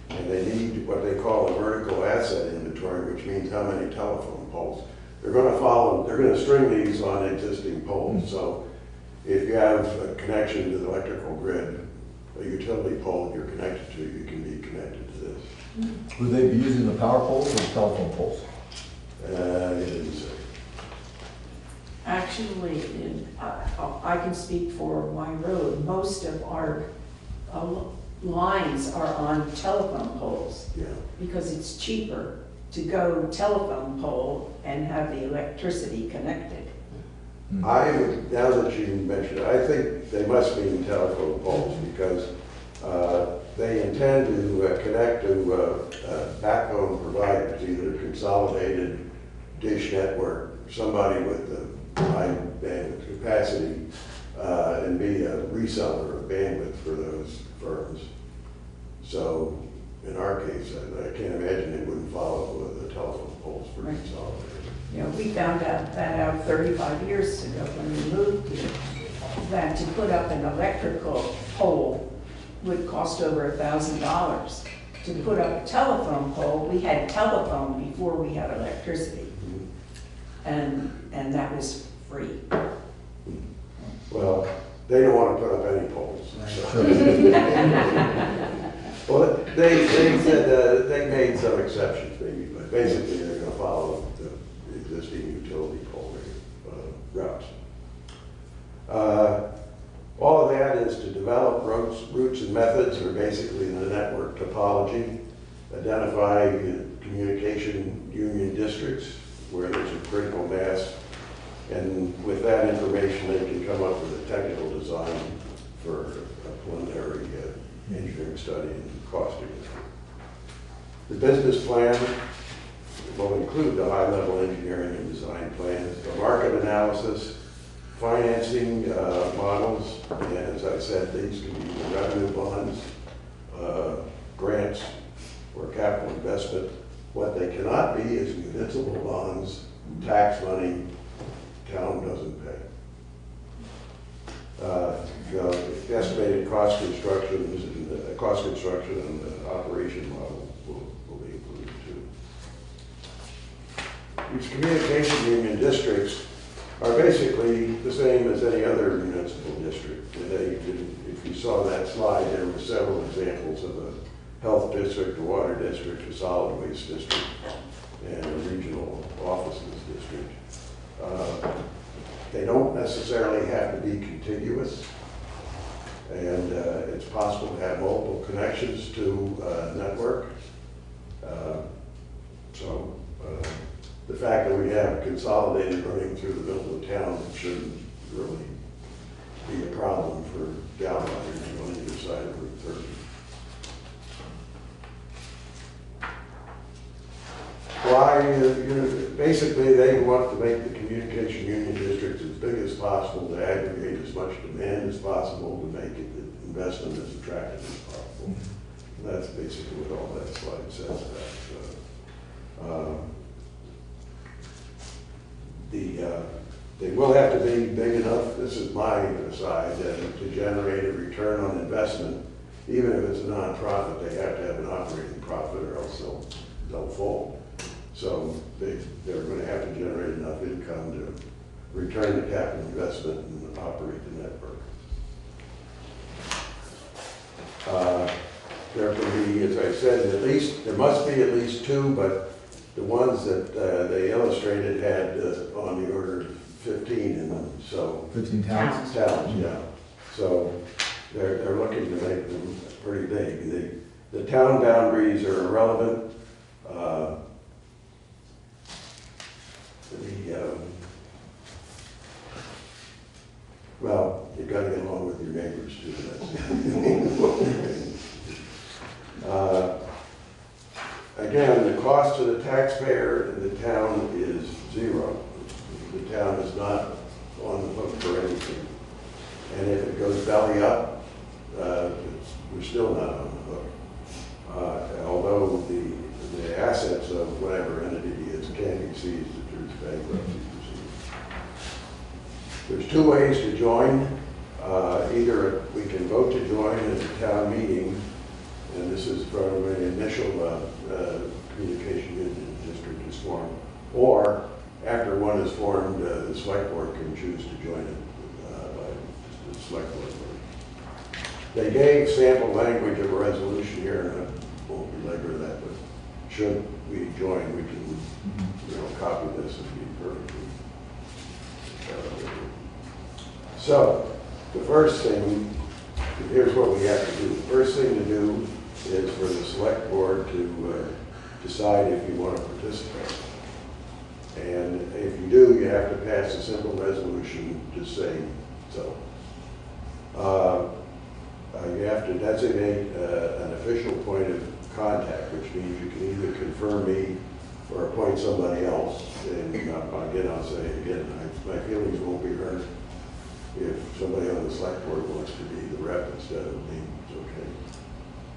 and they need what they call a vertical asset inventory, which means how many telephone poles. They're gonna string these on existing poles. So if you have a connection to the electrical grid, a utility pole you're connected to, you can be connected to this. Would they be using the power poles or the telephone poles? It didn't say. Actually, I can speak for my road. Most of our lines are on telephone poles. Yeah. Because it's cheaper to go telephone pole and have the electricity connected. I would, now that you mentioned it, I think they must mean telephone poles because they intend to connect to backbone providers, either consolidated dish network, somebody with the high bandwidth capacity, and be a reseller of bandwidth for those firms. So in our case, I can't imagine they wouldn't follow the telephone poles for consolidated. You know, we found that out 35 years ago when we moved here, that to put up an electrical pole would cost over $1,000. To put up a telephone pole, we had telephone before we had electricity. And that was free. Well, they don't want to put up any poles. So. Well, they said they made some exceptions maybe, but basically they're going to follow the existing utility pole routes. All of that is to develop routes and methods, or basically the network topology, identify communication union districts where there's a critical mass, and with that information they can come up with a technical design for a preliminary engineering study and costing. The business plan will include the high-level engineering and design plans, the market analysis, financing models, and as I said, these can be revenue bonds, grants, or capital investment. What they cannot be is municipal bonds, tax money, town doesn't pay. The estimated cost construction and operation model will be included too. These communication union districts are basically the same as any other municipal district. If you saw that slide, there were several examples of a health district, a water district, a solid waste district, and a regional offices district. They don't necessarily have to be contiguous, and it's possible to have multiple connections to a network. The fact that we have consolidated running through the middle of town shouldn't really be a problem for downlining on either side of Route 30. Why? Basically, they want to make the communication union districts as big as possible, to aggregate as much demand as possible, to make the investment as attractive as possible. And that's basically what all that slide says about. They will have to be big enough, this is my side, to generate a return on investment. Even if it's a nonprofit, they have to have an operating profit or else they'll fold. So they're going to have to generate enough income to return the capital investment and operate the network. There can be, as I said, there must be at least two, but the ones that they illustrated had on the order of 15 in them. So 15 towns? Towns, yeah. So they're looking to make them pretty big. The town boundaries are irrelevant. Well, you've got to get along with your neighbors too. Again, the cost to the taxpayer in the town is zero. The town is not on the hook for anything. And if it goes belly up, we're still not on the hook. Although the assets of whatever entity it is can be seized if there's bankruptcy proceedings. There's two ways to join. Either we can vote to join at the town meeting, and this is from an initial communication unit the district is formed, or after one is formed, the select board can choose to join it by the select board. They gave sample language of a resolution here, and I won't belabor that, but should we join, we can, copy this and be perfectly. So, the first thing, here's what we have to do. The first thing to do is for the select board to decide if you want to participate. And if you do, you have to pass a simple resolution just saying so. You have to designate an official point of contact, which means you can either confirm me or appoint somebody else. And again, I'll say again, my feelings won't be hurt if somebody on the select board wants to be the rep instead of me. It's okay,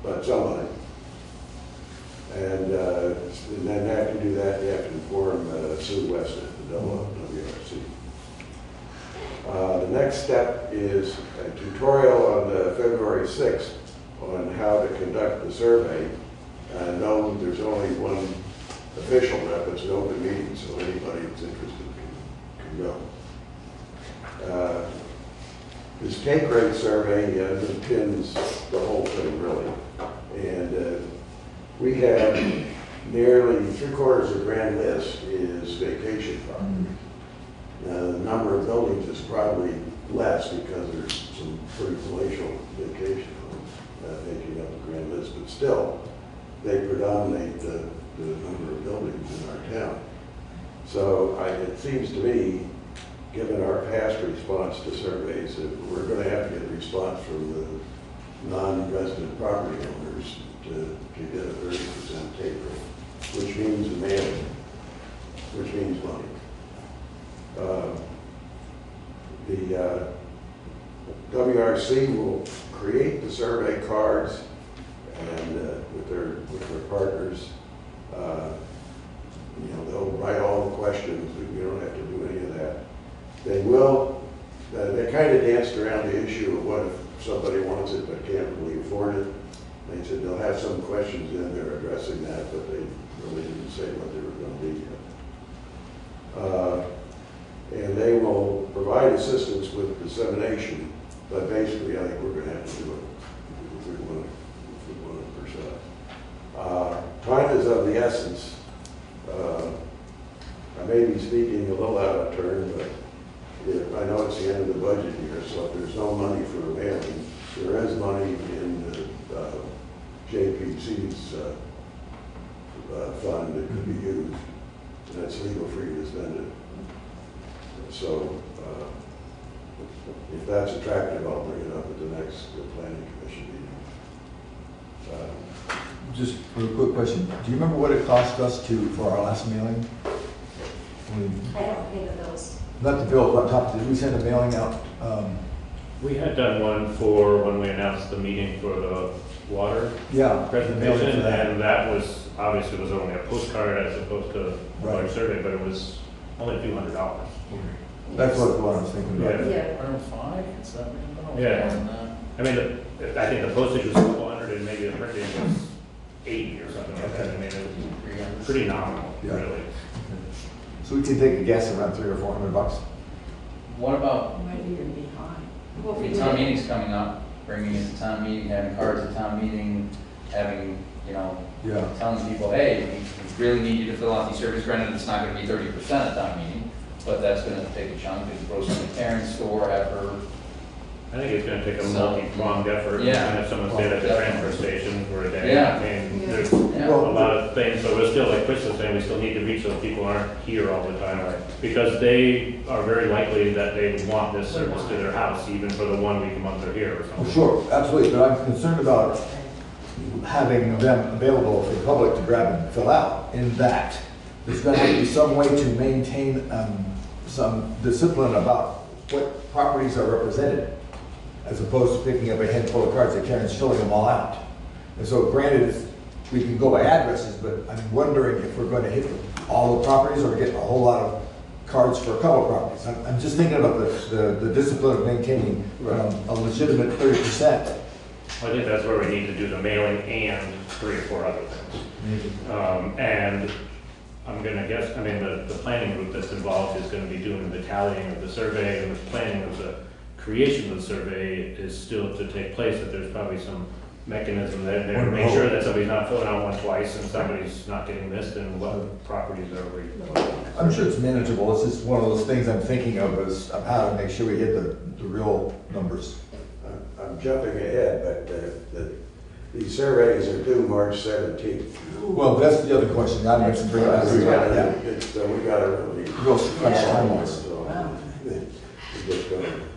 but somebody. And then after you do that, you have to inform Sue West at the WRC. The next step is a tutorial on February 6th on how to conduct the survey. No, there's only one official rep. It's an open meeting, so anybody who's interested can go. This take rate survey underpins the whole thing, really. And we have nearly 3/4 of the grand list is vacation property. The number of buildings is probably less because there's some pretty palatial vacation homes making up the grand list, but still, they predominate the number of buildings in our town. So it seems to me, given our past response to surveys, that we're going to have to get a response from the non-resident property owners to get a 30% take rate, which means demand, which means money. The WRC will create the survey cards and with their partners, they'll write all the questions. We don't have to do any of that. They will. They kind of danced around the issue of what if somebody wants it but can't really afford it. They said they'll have some questions in there addressing that, but they really didn't say what they were going to be yet. And they will provide assistance with dissemination, but basically I think we're going to have to do it if we want to pursue. Time is of the essence. I may be speaking a little out of turn, but I know it's the end of the budget year, so if there's no money for the mailing, there is money in the JPC's fund that could be used, and it's legal free to spend it. So if that's attractive, I'll bring it up at the next planning commission meeting. Just a quick question. Do you remember what it cost us for our last mailing? I don't pay the bills. Not the bill, but on top, did we send a mailing out? We had done one for when we announced the meeting for the water presentation, and that was, obviously was only a postcard as opposed to a large survey, but it was only a few $100. That's what I was thinking about. I mean, I think the postage was a couple hundred and maybe the printing was 80 or something like that. I mean, it was pretty nominal, really. So we can take a guess around $300 or $400. What about, Might even be high. well, if the town meeting's coming up, bringing it to town meeting, having cards at town meeting, having, telling people, hey, we really need you to fill out these surveys. Granted, it's not gonna be 30% at town meeting, but that's gonna take a chunk. And grocery and Karen store, have her. I think it's going to take a multi-pronged effort. Yeah. And if someone stayed at the transfer station for a day. Yeah. I mean, there's a lot of things, but we're still, like Chris was saying, we still need to reach those people who aren't here all the time. Because they are very likely that they would want this service to their house, even for the 1 week a month they're here or something. Well, sure, absolutely, but I'm concerned about having them available for the public to grab and fill out, in that there's going to have to be some way to maintain some discipline about what properties are represented, as opposed to picking up a handful of cards that Karen's filling them all out. And so granted, we can go by addresses, but I'm wondering if we're going to hit all the properties or get a whole lot of cards for a couple of properties. I'm just thinking about the discipline of maintaining a legitimate 30%. I think that's where we need to do the mailing and 3 or 4 other things. And I'm gonna guess, I mean, the planning group that's involved is gonna be doing the tallying of the survey, and the planning of the creation of the survey is still to take place, that there's probably some mechanism there to make sure that somebody's not filling out one twice and somebody's not getting missed, and what properties are we? I'm sure it's manageable. It's just one of those things I'm thinking of is of how to make sure we hit the real numbers. I'm jumping ahead, but these surveys are due March 17th. Well, that's the other question. I mentioned bring up. We got to really Real crunch timelines.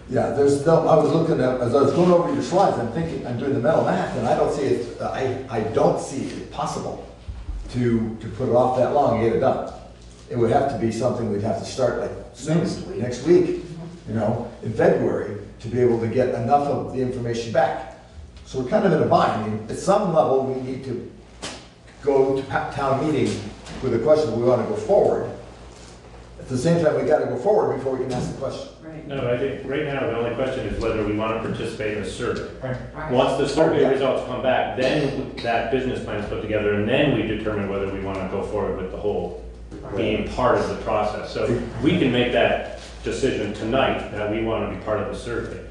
Yeah, I was looking at, as I was going over your slides, I'm doing the mental math, and I don't see it, I don't see it possible to put it off that long and get it done. It would have to be something we'd have to start like soon, next week, you know, in February, to be able to get enough of the information back. So we're kind of in a bind. I mean, at some level, we need to go to town meeting with a question, we want to go forward. At the same time, we got to go forward before we can ask the question. No, I think right now the only question is whether we want to participate in the survey. Once the survey results come back, then that business plan is put together, and then we determine whether we want to go forward with the whole being part of the process. So we can make that decision tonight that we want to be part of the survey.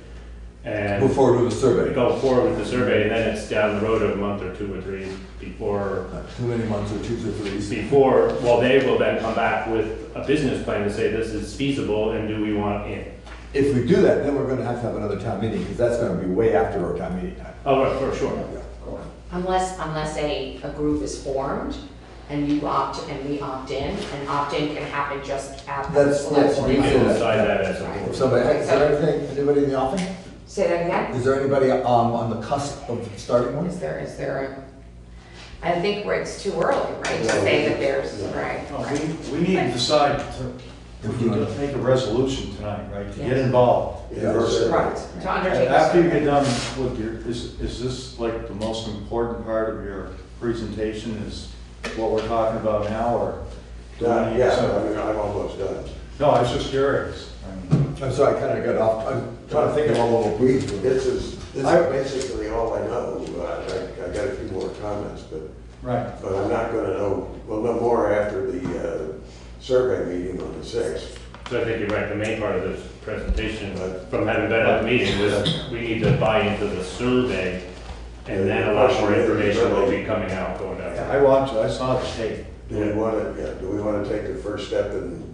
And move forward with the survey. Go forward with the survey, and then it's down the road a month or 2 or 3 before. Not too many months or 2 or 3. Before, well, they will then come back with a business plan to say this is feasible and do we want in. If we do that, then we're going to have another town meeting, because that's going to be way after our town meeting time. Oh, right, for sure. Unless a group is formed and you opt and we opt in, and opt-in can happen just after the select board. We can decide that as a board. Somebody, is there anybody in the offing? Say that again? Is there anybody on the cusp of starting one? Is there I think it's too early, right, to say that there's, right. We need to decide if we can make a resolution tonight, right, to get involved. Right, to undertake. After you get done with your, is this like the most important part of your presentation is what we're talking about now, or? I'm almost done. No, I was just curious. I'm sorry, I kind of got off. I'm trying to think of all the little briefs. This is basically all I know. I got a few more comments, but I'm not going to know. We'll know more after the survey meeting on the 6th. So I think you're right. The main part of this presentation, from having been at the meeting, was we need to buy into the survey, and then a lot more information will be coming out going down. I saw the tape. Do we want to take the first step in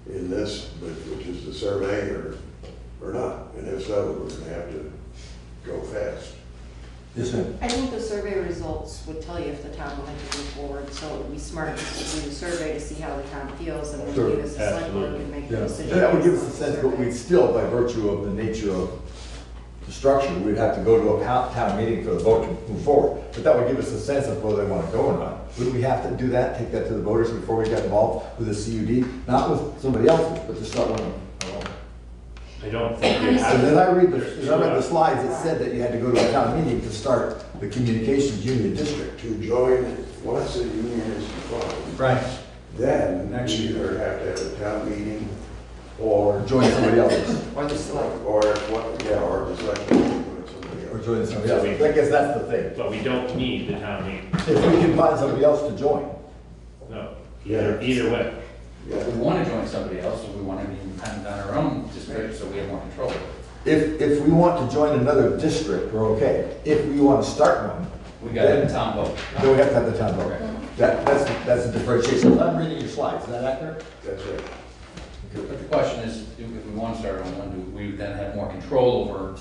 this, which is the survey, or not? And if so, we're going to have to go fast. Yes, ma'am. I think the survey results would tell you if the town wanted to move forward, so it would be smart to do the survey to see how the town feels, and then you as a select board can make the decision. That would give us a sense, but we'd still, by virtue of the nature of the structure, we'd have to go to a town meeting for the vote to move forward. But that would give us a sense of whether they want to go or not. Would we have to do that, take that to the voters before we got involved with the CUD? Not with somebody else's, but to start one. I don't think you have. And then I read the slides, it said that you had to go to a town meeting to start the communications union district. To join, once the union is defined. Then you either have to have a town meeting or join somebody else's. Or the select. Or the select board. Or join somebody else. I guess that's the thing. But we don't need the town meeting. If we can find somebody else to join. No, either way. If we want to join somebody else, if we want to be independent on our own district, so we have more control. If we want to join another district, we're okay. If we want to start one. We got to have the town vote. Then we have to have the town vote. That's the differentiation. I'm reading your slides, is that accurate? That's right. But the question is, if we want to start on one, do we then have more control over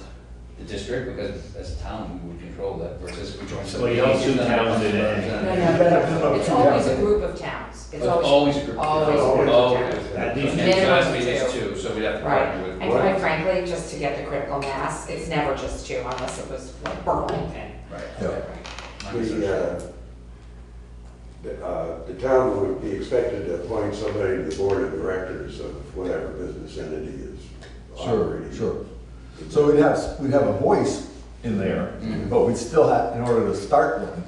the district? Because as a town, we would control that, versus if we join somebody else. Well, you don't towns in it. It's always a group of towns. It's always a group of towns. At least and it has to be just 2, so we'd have to partner with. And quite frankly, just to get the critical mass, it's never just 2 unless it was like Burlington. The town would be expected to appoint somebody to the board of directors of whatever business entity is operating. Sure. So we'd have a voice in there, but we'd still have, in order to start one,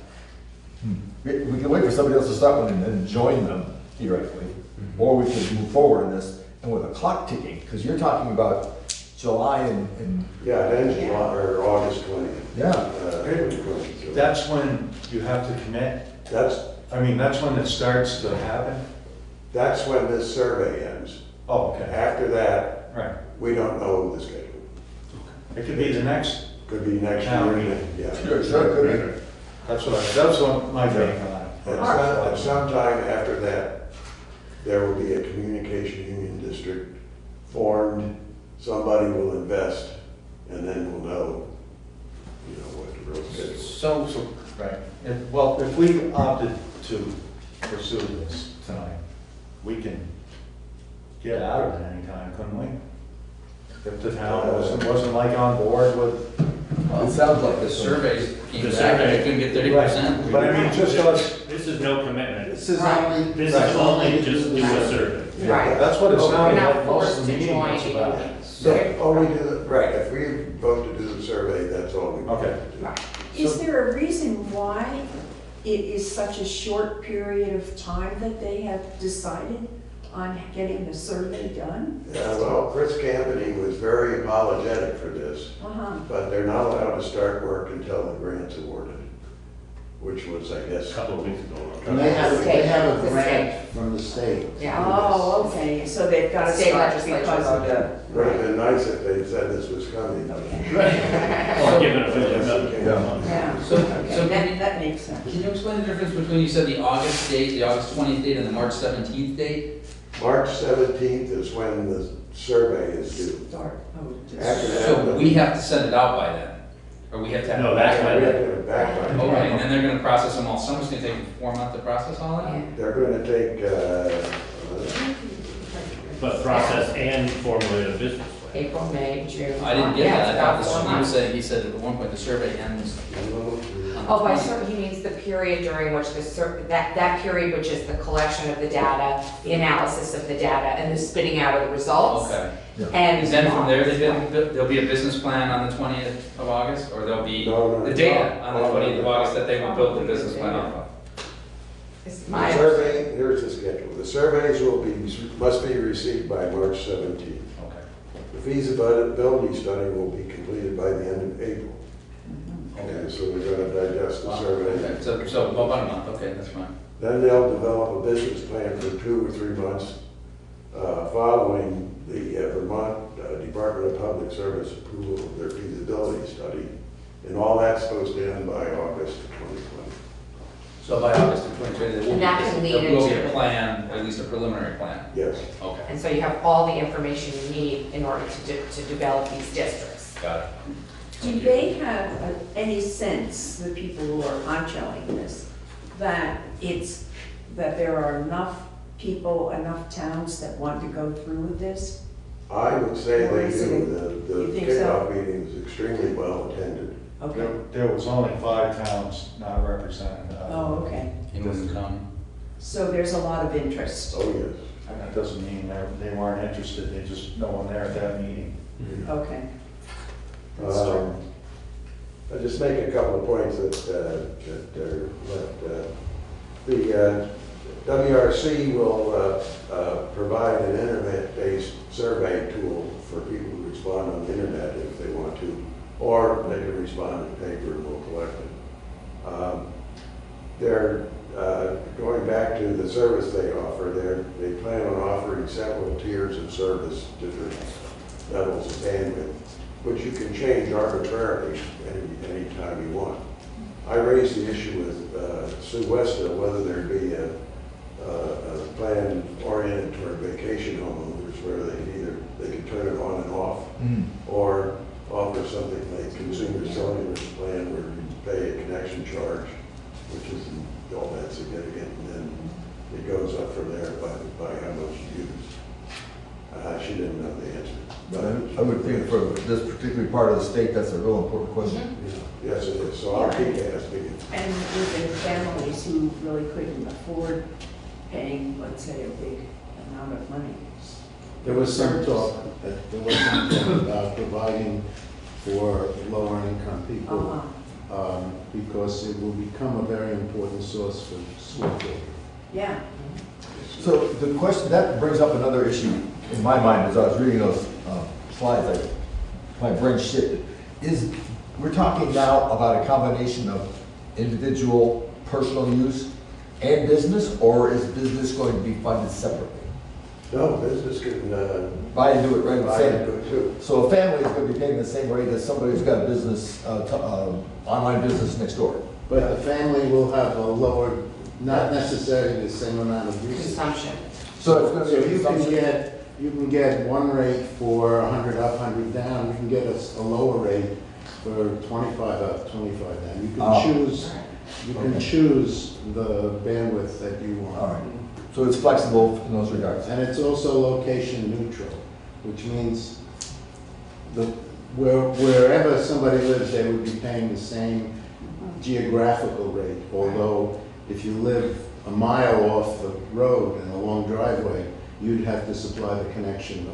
we can wait for somebody else to start one and then join them theoretically, or we could move forward in this and with a clock ticking, because you're talking about July and Yeah, it ends July, or August 20th. Yeah. 2022. That's when you have to commit? That's when it starts to happen? That's when this survey ends. Oh, okay. After that, Right. we don't know the schedule. It could be the next. Could be next Town year. meeting. Yeah. Sure, could be. That's what my take on it. At some time after that, there will be a communication union district formed. Somebody will invest, and then we'll know, what the real schedule is. So, right. Well, if we opted to pursue this tonight, we can get out of it anytime, couldn't we? If the town wasn't like on board with. It sounds like The this. surveys came The back, survey- and you couldn't get 30%. But I mean, just us, This is no commitment. This is Right. This is only just do a survey. Right. that's what it We're sounded not like most of forced the to meeting join was the about. union. So, we do the, right, if we vote to do the survey, that's all we Okay. have to do. Right. Is there a reason why it is such a short period of time that they have decided on getting the survey done? Yeah, well, Chris Campany was very apologetic for this, Uh-huh. but they're not allowed to start work until the grant's awarded, which was, I guess. A couple of weeks ago. And they have a grant from the state. Yeah. Oh, okay, so they've got to State start legislature because of voted. the. Would have been nice if they said this was coming. Or give it a Yeah, So okay, that makes sense. Can you explain the difference between, you said the August date, the August 20th date, and the March 17th date? March 17th is when the survey is due. Start. Oh, just- After that. So we have to send it out by then? Or we have to have? No, it that's back We by have to then? have it back by. Okay, and then they're gonna process them all. Someone's gonna take 4 months to process all of that? They're gonna take, But process and formulate a business plan. April, May, June. I didn't get Yeah, that. it's I thought about this, 4 he was months. saying, he said at one point the survey ends. Oh, by survey, he means the period during which that period which is the collection of the data, the analysis of the data, and the spitting out of the results. Okay. And And then from there, there'll be a business plan on the 20th of August, or there'll be No, no, the data no. on the 20th of August that they will build the business plan off of? It's the my survey, here's the schedule. The surveys must be received by March 17th. Okay. The feasibility study will be completed by the end of April. Okay, so we're gonna digest the Okay, survey. so about a month, okay, that's fine. Then they'll develop a business plan for 2 or 3 months, following the Vermont Department of Public Service approval of their feasibility study. And all that's supposed to end by August of 2020. So by August of 2020, there will And that can be, lead there will be into a the- plan, at least a preliminary plan. Yes. Okay, And so you have all the information you need in order to develop these districts. got it. Do they have any sense, the people who are honchoing this, that there are enough people, enough towns that want to go through with this? I would say Or they is do. it- The you think kickoff so? meeting is extremely well attended. Okay. There was only 5 towns not represented. Oh, okay. In Williams County. So there's a lot of interest. Oh, yes. And that doesn't mean they weren't interested, they just, no one there at that meeting. Okay. I'll just make a couple of points that are left. The WRC will provide an internet-based survey tool for people to respond on the internet if they want to, or they can respond in paper and we'll collect it. They're going back to the service they offer. They plan on offering several tiers of service, different levels of bandwidth, which you can change arbitrarily any time you want. I raised the issue with Sue Westa, whether there'd be a plan oriented toward vacation homeowners where they can turn it on and off, or offer something like consumer cellular plan where you pay a connection charge, which isn't all that significant, and then it goes up from there by how much you use. She didn't know the answer. I would think for this particular part of the state, that's a real important question. Yes, it is, so I'll keep asking it. And with the families who really couldn't afford paying, let's say, a big amount of money. There was some talk about providing for lower income people, because it will become a very important source for school children. Yeah. So the question, that brings up another issue. in my mind, as I was reading those slides, my brain shifted. We're talking now about a combination of individual personal use and business, or is business going to be funded separately? No, business can, Buy into it right buy the into it too. So a family is going to be paying the same rate as somebody who's got a business, online business next door. But the family will have a lower, not necessarily the same amount of use. Consumption. So it's going to be a you can consumption. you can get one rate for 100 up, 100 down. You can get a lower rate for 25 up, 25 down. You can choose. You can choose the bandwidth that you want. All right. So it's flexible in those regards. And it's also location neutral, which means wherever somebody lives, they would be paying the same geographical rate. Although if you live a mile off the road in a long driveway, you'd have to supply the connection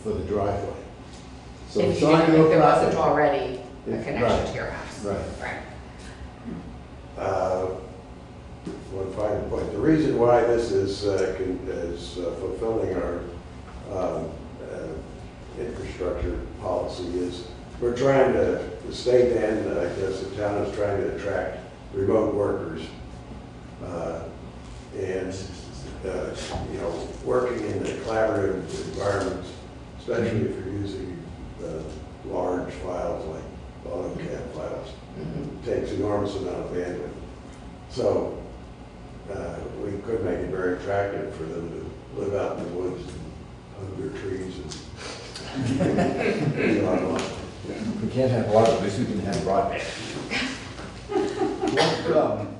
for the driveway. So If it's you on didn't, your if there wasn't property. already a connection Right. to your house. Right. One final point. The reason why this is fulfilling our infrastructure policy is we're trying to, the state and I guess the town is trying to attract remote workers. Working in a collaborative environment, especially if you're using large files like AutoCAD files, takes enormous amount of bandwidth. So we could make it very attractive for them to live out in the woods and hug their trees and be online. We can't have water, at least we can have broadband.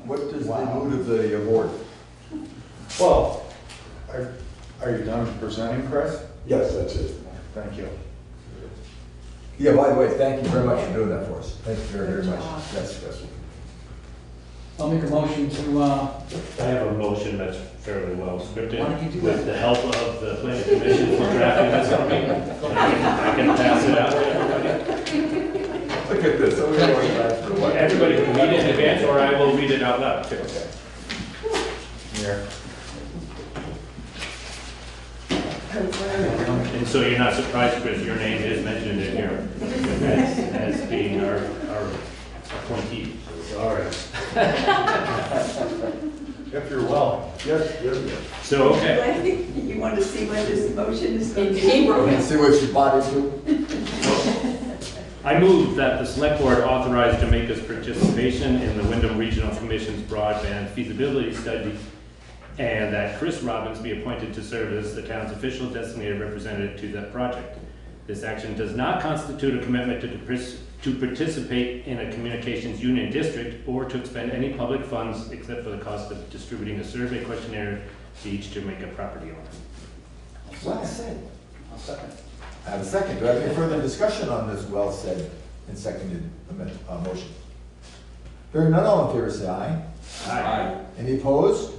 What is the mood of the board? Well, are you done presenting, Chris? Yes, that's it. Thank you. Yeah, by the way, thank you very much for doing that for us. Thank you very, very much. Yes, yes. I'll make a motion to, I have a motion that's fairly well scripted. Why don't you do With that? the help of the planning commission for drafting this for me. I can pass it out to everybody. Look at this. Everybody can read it in advance, or I will read it out loud too. Here. And so you're not surprised, Chris, your name is mentioned in here as being our appointee. All right. If you're well. Yes, yes. So, okay. You want to see what this motion is going to And see what you bought into? I move that the select board authorize Jamaica's participation in the Wyndham Regional Commission's broadband feasibility study, and that Chris Robbins be appointed to serve as the town's official designated representative to that project. This action does not constitute a commitment to participate in a communications union district or to expend any public funds except for the cost of distributing a survey questionnaire to each Jamaica property owner. Well said. I'll second. I have a second. Do I have any further discussion on this well said and seconded motion? Hearing none, all in favor say aye. Aye. Any opposed?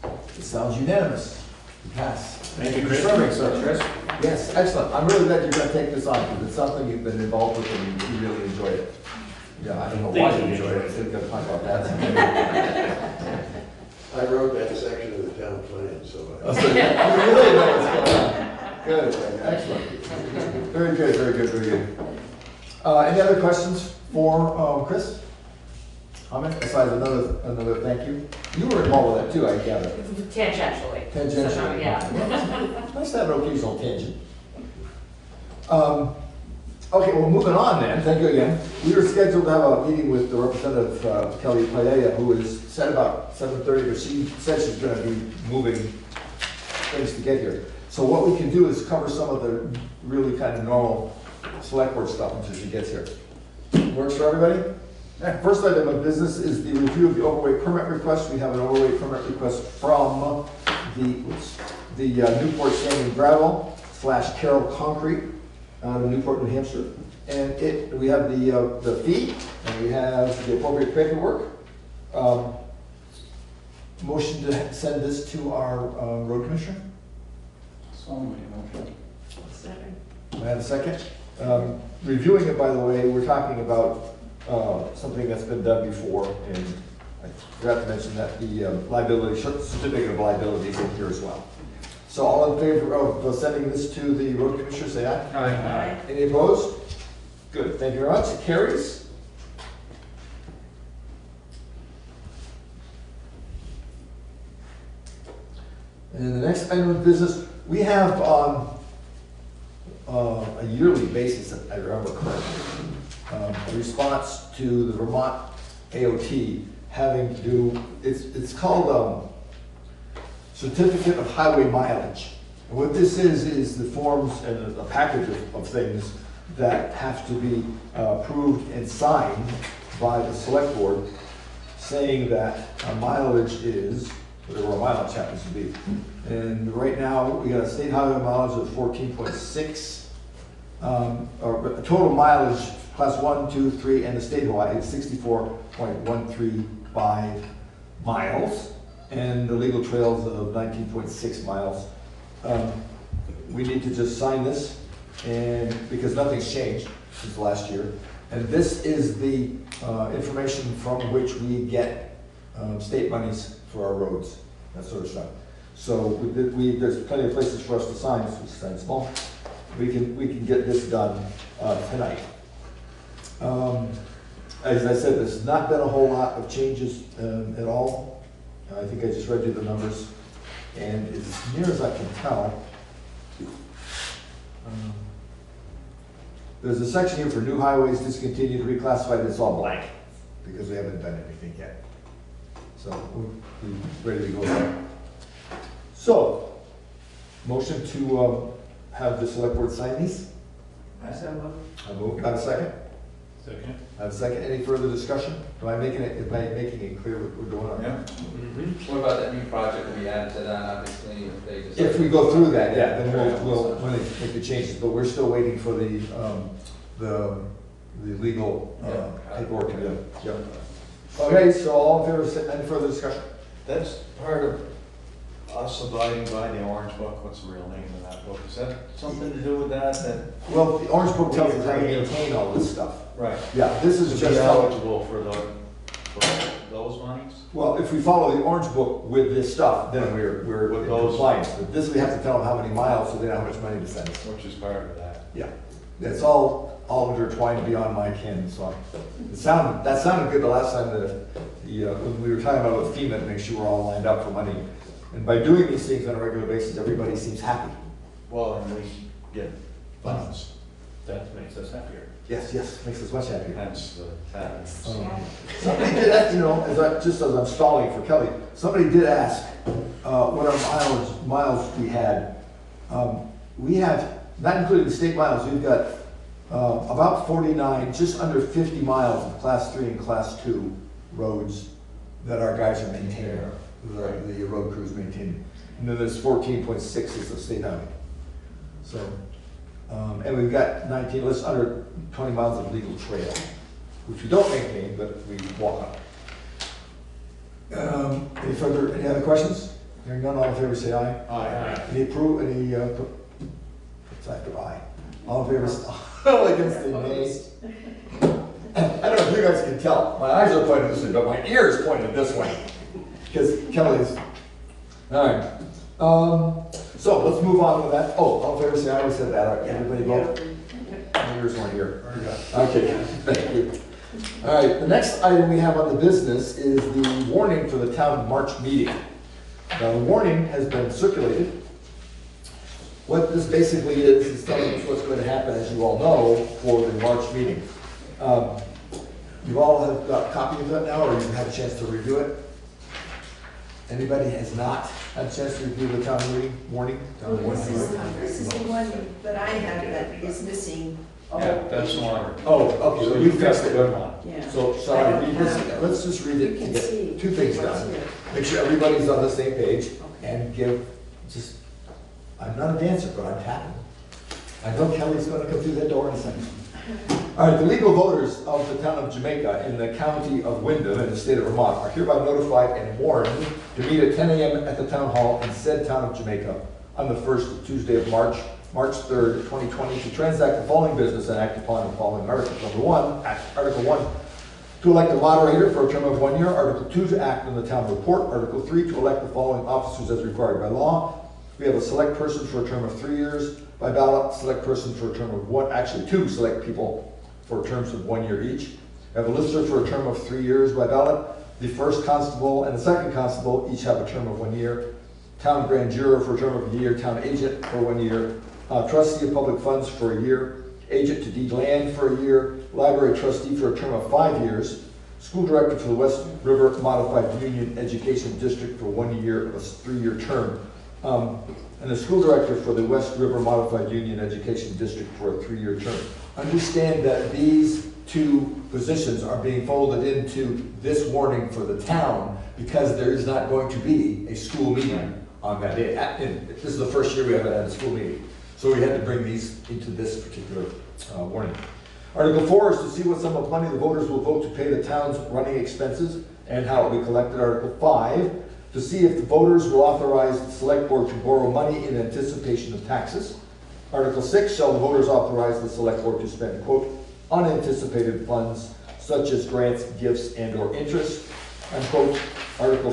It sounds unanimous. You pass. Thank you, for Chris. serving, sir. Chris? Yes, excellent. I'm really glad you're going to take this on because it's something you've been involved with and you really enjoy it. Yeah, I don't know why you enjoy it. We're going to talk about that. I wrote that section of the town plan, so. You really know what's going on. Good, excellent. Very good, very good, very good. Any other questions for Chris? Comment, besides another thank you? You were involved with that too, I gather. Tangentially. Tangentially. So, yeah. Nice to have an occasional tangent. Okay, well, moving on then, thank you again. We were scheduled to have a meeting with the representative, Kelly Paella, who is set about 7:30, but she said she's gonna be moving things to get here. So what we can do is cover some of the really kind of normal select board stuff until she gets here. Works for everybody? First item of business is the review of the overweight permit request. We have an overweight permit request from the Newport Sand and Gravel / Carroll Concrete out of Newport, New Hampshire. And we have the fee, and we have the appropriate paperwork. Motion to send this to our road commissioner. So many motion. Second. I have a second. Reviewing it, by the way, we're talking about something that's been done before, and I forgot to mention that the liability, certificate of liability is in here as well. So all in favor of sending this to the road commissioner, say aye. Aye. Any opposed? Good, thank you very much. It carries. And the next item of business, we have on a yearly basis, if I remember correctly, a response to the Vermont AOT having to do, it's called Certificate of Highway Mileage. And what this is the forms and a package of things that have to be approved and signed by the select board, saying that our mileage is whatever our mileage happens to be. And right now, we got a state highway mileage of 14.6, or a total mileage, class 1, 2, 3, and the state highway is 64.135 miles, and the legal trails of 19.6 miles. We need to just sign this, and because nothing's changed since last year. And this is the information from which we get state monies for our roads, that sort of stuff. So there's plenty of places for us to sign, so we sign small. We can get this done tonight. As I said, there's not been a whole lot of changes at all. I think I just read you the numbers, and as near as I can tell, there's a section here for new highways discontinued, reclassified, it's all blank, because we haven't done anything yet. So we're ready to go there. So, motion to have the select board sign these? I move. Got a second? Second. I have a second. Any further discussion? Am I making it clear what we're doing on? Yeah. What about that new project that we added to that, obviously, if they just... If we go through that, yeah, then we'll make the changes, but we're still waiting for the legal paperwork to be done. Yep. Okay, so all in favor, any further discussion? That's part of us abiding by the Orange Book. What's the real name of that book? Is that something to do with that? Well, the Orange Book tells us how to maintain all this stuff. Right. Yeah, this is To just be eligible for those monies? Well, if we follow the Orange Book with this stuff, then we're in compliance. But this, we have to tell them how many miles, so they know how much money to send us. Which is part of that. Yeah, it's all intertwined beyond my ken, so. That sounded good the last time when we were talking about with FEMA to make sure we're all lined up for money. And by doing these things on a regular basis, everybody seems happy. Well, and we get funds. That makes us happier. Yes, makes us much happier. Hence the tax. Somebody did ask, just as I'm stalling for Kelly, somebody did ask what our miles we had. We have, not including the state miles, we've got about 49, just under 50 miles of class 3 and class 2 roads that our guys are maintaining, the road crews maintaining. And then there's 14.6 is the state highway. So, and we've got 19, less under 20 miles of legal trail, which we don't maintain, but we walk on. Any other questions? Hearing none, all in favor say aye. Aye. Any approve, it's after aye. All in favor, all against the nay. I don't know if you guys can tell, my eyes are pointed this way, but my ears pointed this way. Because Kelly's, all right. So let's move on with that. Oh, all in favor say aye, we said that, all right, everybody vote? My ears weren't here. Okay, thank you. All right, the next item we have on the business is the warning for the town March meeting. Now, the warning has been circulated. What this basically is telling us what's going to happen, as you all know, for the March meeting. You all have got a copy of that now, or you've had a chance to review it? Anybody has not had a chance to review the town meeting warning? This is the one that I have that is missing. Yeah, that's the one. Oh, okay, so you've got the good one. Yeah. So, shall I read this? Let's just read it and get two things done. Make sure everybody's on the same page and I'm not a dancer, but I'm tapping. I know Kelly's gonna come through that door in a second. All right, the legal voters of the town of Jamaica in the county of Wyndham in the state of Vermont are hereby notified and warned to meet at 10 a.m. at the town hall in said town of Jamaica on the first Tuesday of March 3rd, 2020, to transact the following business and act upon the following articles. Number 1, Article 1, to elect a moderator for a term of 1 year. Article 2, to act on the town report. Article 3, to elect the following officers as required by law. We have a select person for a term of 3 years by ballot, select person for a term of one, actually 2 select people for terms of 1 year each. We have a lister for a term of 3 years by ballot. The first constable and the second constable each have a term of 1 year. Town grand juror for a term of a year, town agent for 1 year, trustee of public funds for a year, agent to deed land for a year, library trustee for a term of 5 years, school director for the West River Modified Union Education District for 1 year of a 3-year term, and the school director for the West River Modified Union Education District for a 3-year term. Understand that these 2 positions are being folded into this warning for the town because there is not going to be a school meeting on that day. This is the first year we haven't had a school meeting. So we had to bring these into this particular warning. Article 4 is to see what sum of money the voters will vote to pay the town's running expenses and how it will be collected. Article 5, to see if the voters will authorize the select board to borrow money in anticipation of taxes. Article 6, shall the voters authorize the select board to spend, quote, unanticipated funds such as grants, gifts, and or interest, unquote. Article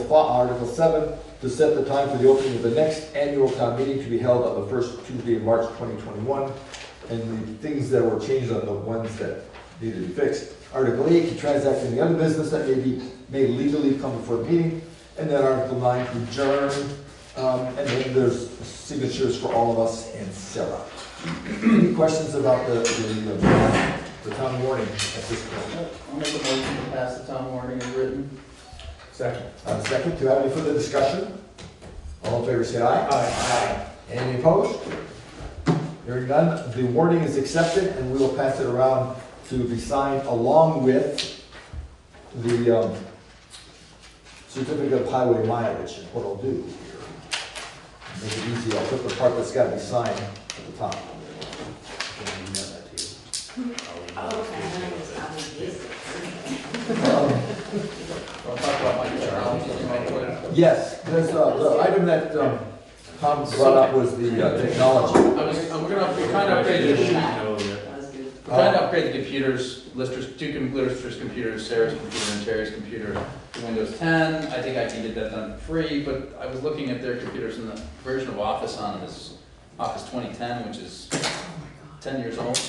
7, to set the time for the opening of the next annual town meeting to be held on the first Tuesday of March 2021, and the things that were changed on the ones that needed to be fixed. Article 8, to transact any other business that may legally come before the meeting, and then Article 9, to adjourn, and then there's signatures for all of us and Sarah. Any questions about the town warning at this point? I'll make a motion to pass the town warning as written. Second. Second, do you have any further discussion? All in favor say aye. Aye. Any opposed? Hearing none, the warning is accepted and we will pass it around to be signed along with the certificate of highway mileage. And what I'll do here, make it easy, I'll put the part that's got to be signed at the top. Yes, there's the item that Tom brought up was the technology. We're trying to upgrade the computers, listers, 2 computers, computers, Sarah's computer and Terry's computer to Windows 10. I think IT did that done free, but I was looking at their computers and the version of Office on it is Office 2010, which is 10 years old.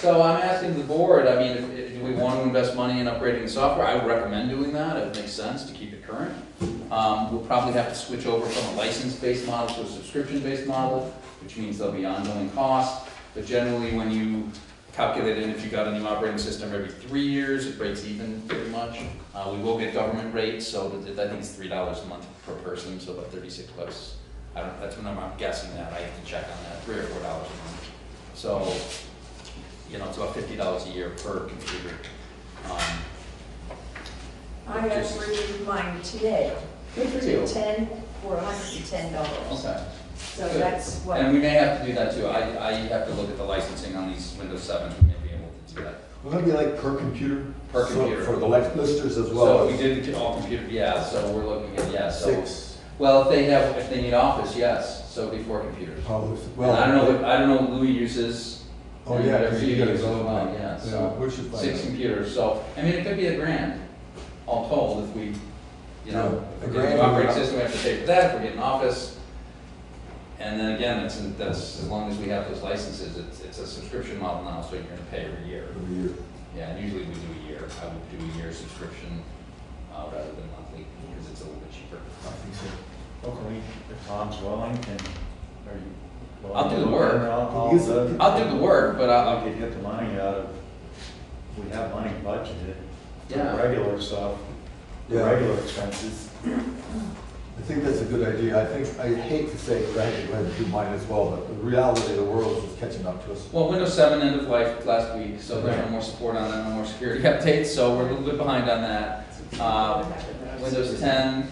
So I'm asking the board, I mean, do we want to invest money in upgrading the software? I would recommend doing that. It makes sense to keep it current. We'll probably have to switch over from a license-based model to a subscription-based model, which means there'll be ongoing costs. But generally, when you calculate it, if you got a new operating system every 3 years, it breaks even pretty much. We will get government rates, so I think it's $3 a month per person, so about 36 bucks. That's what I'm guessing that. I have to check on that, $3 or $4 a month. So, you know, it's about $50 a year per computer. I upgraded mine today. Too. 10 for $110. Okay. So Good. that's what. And we may have to do that too. I have to look at the licensing on these Windows 7s. We may be able to do that. Will that be like per computer? Per So computer. for the listers as well? So as we did all computer, yeah, so we're looking at, yeah, so. 6. Well, if they need Office, yes, so it'd be 4 computers. Oh, And well, I don't know what Louis uses. Oh, and yeah, whatever because he you got his uses as own well, one. yeah, Yeah, so we should find 6 out. computers, so, I mean, it could be $1,000, all told, if we, you know, Yeah, if $1,000 we operating system, we have to pay for that, if we're getting Office. And then again, that's, as long as we have those licenses, it's a subscription model now, so you're gonna pay every year. Every year. Yeah, and usually we do a year. I would do a year subscription rather than monthly because it's a little bit cheaper. I think so. Well, can we, if Tom's willing, are you? willing I'll do to the look work. around all the- I'll do the work, but I'll. We could get the money out of, we have money budgeted for Yeah. regular stuff, the Yeah. regular expenses. I think that's a good idea. I hate to say, because I had to do mine as well, but the reality of the world is catching up to us. Well, Windows 7 end of life last week, so there's no more support on that, no more security updates, so we're a little bit behind on that. Windows 10,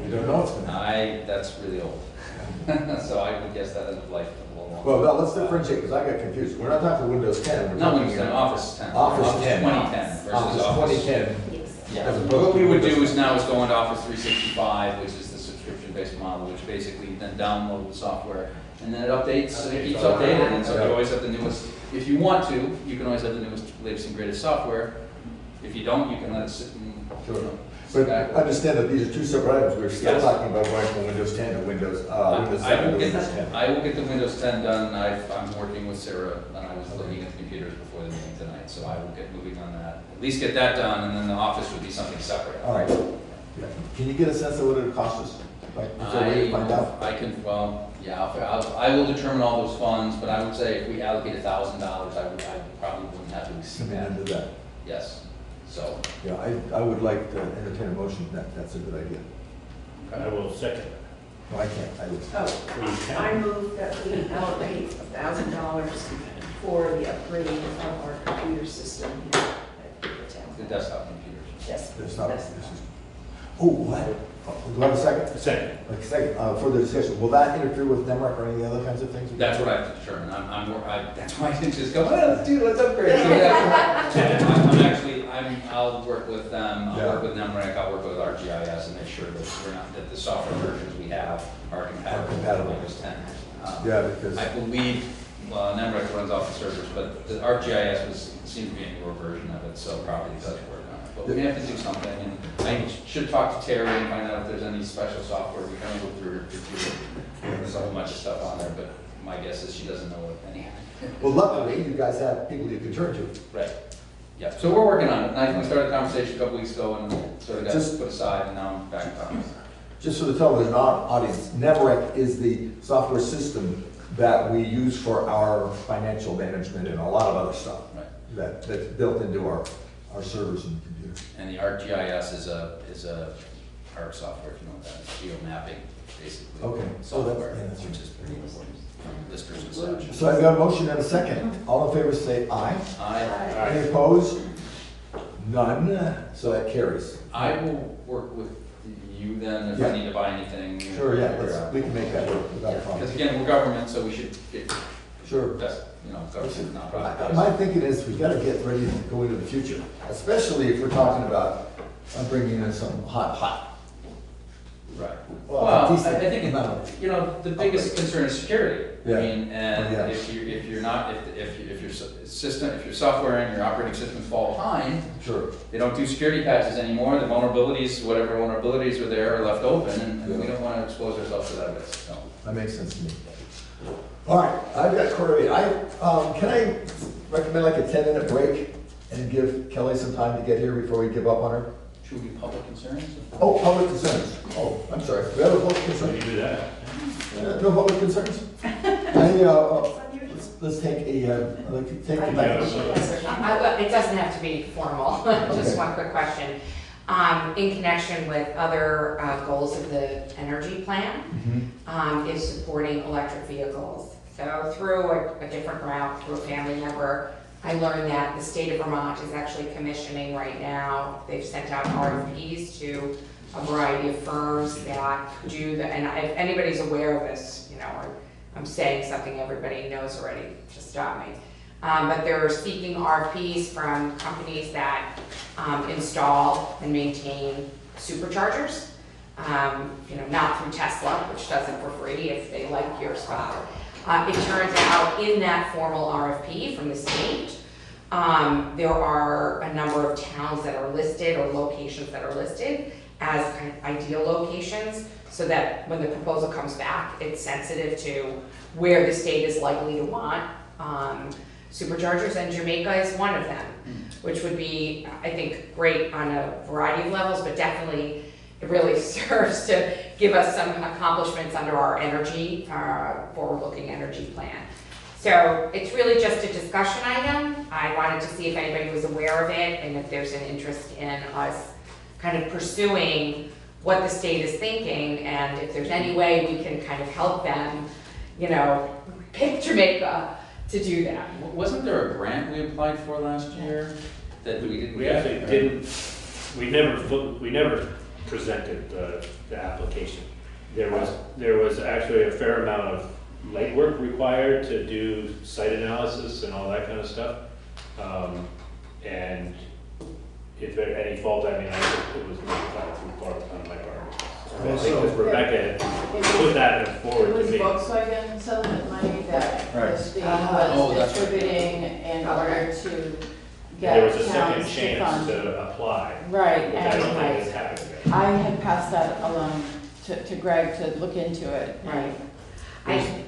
You don't know what's going to happen. that's really old. So I would guess that end of life a little Well, longer. let's differentiate, because I got confused. We're not talking Windows 10. We're No, talking Windows 10, Office 10. Office 10. 2010 versus Office 2010. Yeah, As opposed what to we would do Windows is now is go into Office 365, which is the subscription-based model, which basically then download the software, and then it updates, and it keeps updated, and so you always have the newest, if you want to, you can always have the newest, latest and greatest software. If you don't, you can let it sit and Sure. But understand that these are two separate items. We're still Yes. talking about going from Windows 10 to Windows 7 to Windows 10. I will get the Windows 10 done. I'm working with Sarah, and I was looking at the computers before the meeting tonight, so I will get moving on that. At least get that done, and then the office would be something separate. All right. Yeah. Can you get a sense of what it would cost us? Like, is there a way to find out? I can, well, yeah, I will determine all those funds, but I would say if we allocate $1,000, I probably wouldn't have to exceed that. Into that. Yes, so. Yeah, I would like to entertain a motion that that's a good idea. I will second. No, I can't. I would. Oh, I move that we allocate $1,000 for the upgrade of our computer system here at the town. The desktop computers. Yes. It's not, this is, oh, what? Do I have a second? A second. A second, further discussion. Will that interfere with NEMRC or any other kinds of things? That's what I have to determine. That's why I didn't just go, let's upgrade. So I'll work with them, I'll work with NEMRC, I'll work with ArcGIS and make sure that the software versions we have are compatible with Windows 10. Yeah, because. I believe, NEMRC runs off the servers, but the ArcGIS seems to be a newer version of it, so probably does work on it. But we have to do something, and I should talk to Terry and find out if there's any special software. We kind of go through her computer. There's a whole bunch of stuff on there, but my guess is she doesn't know any. Well, luckily, you guys have people you can turn to. Right. Yeah, so we're working on it. We started a conversation a couple weeks ago and sort of got Just- put aside, and now I'm back on. Just for the television audience, NEMRC is the software system that we use for our financial management and a lot of other stuff. Right. That's built into our servers and computers. And the ArcGIS is a ARC software, if you know what that is, geo-mapping, basically. Okay. Software, Yeah, that's which is pretty important, listers and such. So I've got a motion and a second. All in favor say aye. Aye. Any opposed? None. So that carries. I will work with you then if Yeah. I need to buy anything. Sure, yeah, we can make that work without a problem. Because again, we're government, so we should get Sure. best, government, nonprofit. My thinking is we gotta get ready to go into the future, especially if we're talking about bringing in some hot. Right. Well, Well, decent I think, amount of- the biggest concern is security. Yeah. I mean, and Yeah. if your system, if your software and your operating systems fall behind, Sure. they don't do security patches anymore, the vulnerabilities, whatever vulnerabilities are there are left open, and we don't want to expose ourselves to that risk, so. That makes sense to me. All right, I've got quarter eight. Can I recommend like a 10-minute break and give Kelly some time to get here before we give up on her? Should we do public concerns? Oh, public concerns. Oh, I'm sorry. We have a public concern. You do that. No public concerns? Let's take a, take a back. It doesn't have to be formal, just one quick question. In connection with other goals of the energy plan, is supporting electric vehicles. So through a different route, through a family member, I learned that the state of Vermont is actually commissioning right now. They've sent out RFPs to a variety of firms that do the, and if anybody's aware of this, or I'm saying something everybody knows already, just stop me. But they're seeking RFPs from companies that install and maintain superchargers. Not through Tesla, which does it for free if they like your spot. It turns out in that formal RFP from the state, there are a number of towns that are listed or locations that are listed as kind of ideal locations, so that when the proposal comes back, it's sensitive to where the state is likely to want superchargers, and Jamaica is one of them, which would be, I think, great on a variety of levels, but definitely it really serves to give us some accomplishments under our energy, forward-looking energy plan. So it's really just a discussion item. I wanted to see if anybody was aware of it and if there's an interest in us kind of pursuing what the state is thinking, and if there's any way we can kind of help them, pick Jamaica to do that. Wasn't there a grant we applied for last year that we didn't? We actually didn't, we never presented the application. There was actually a fair amount of legwork required to do site analysis and all that kind of stuff. And if there any fault, I think it was notified through part on my part. I think that Rebecca had put that forward to me. It was Volkswagen settlement money that Right. the state Oh, was that's right. distributing in order to There was a get second towns to chance fund. to apply. Right, Which I don't and think has happened yet. I had passed that along to Greg to look into it. Right.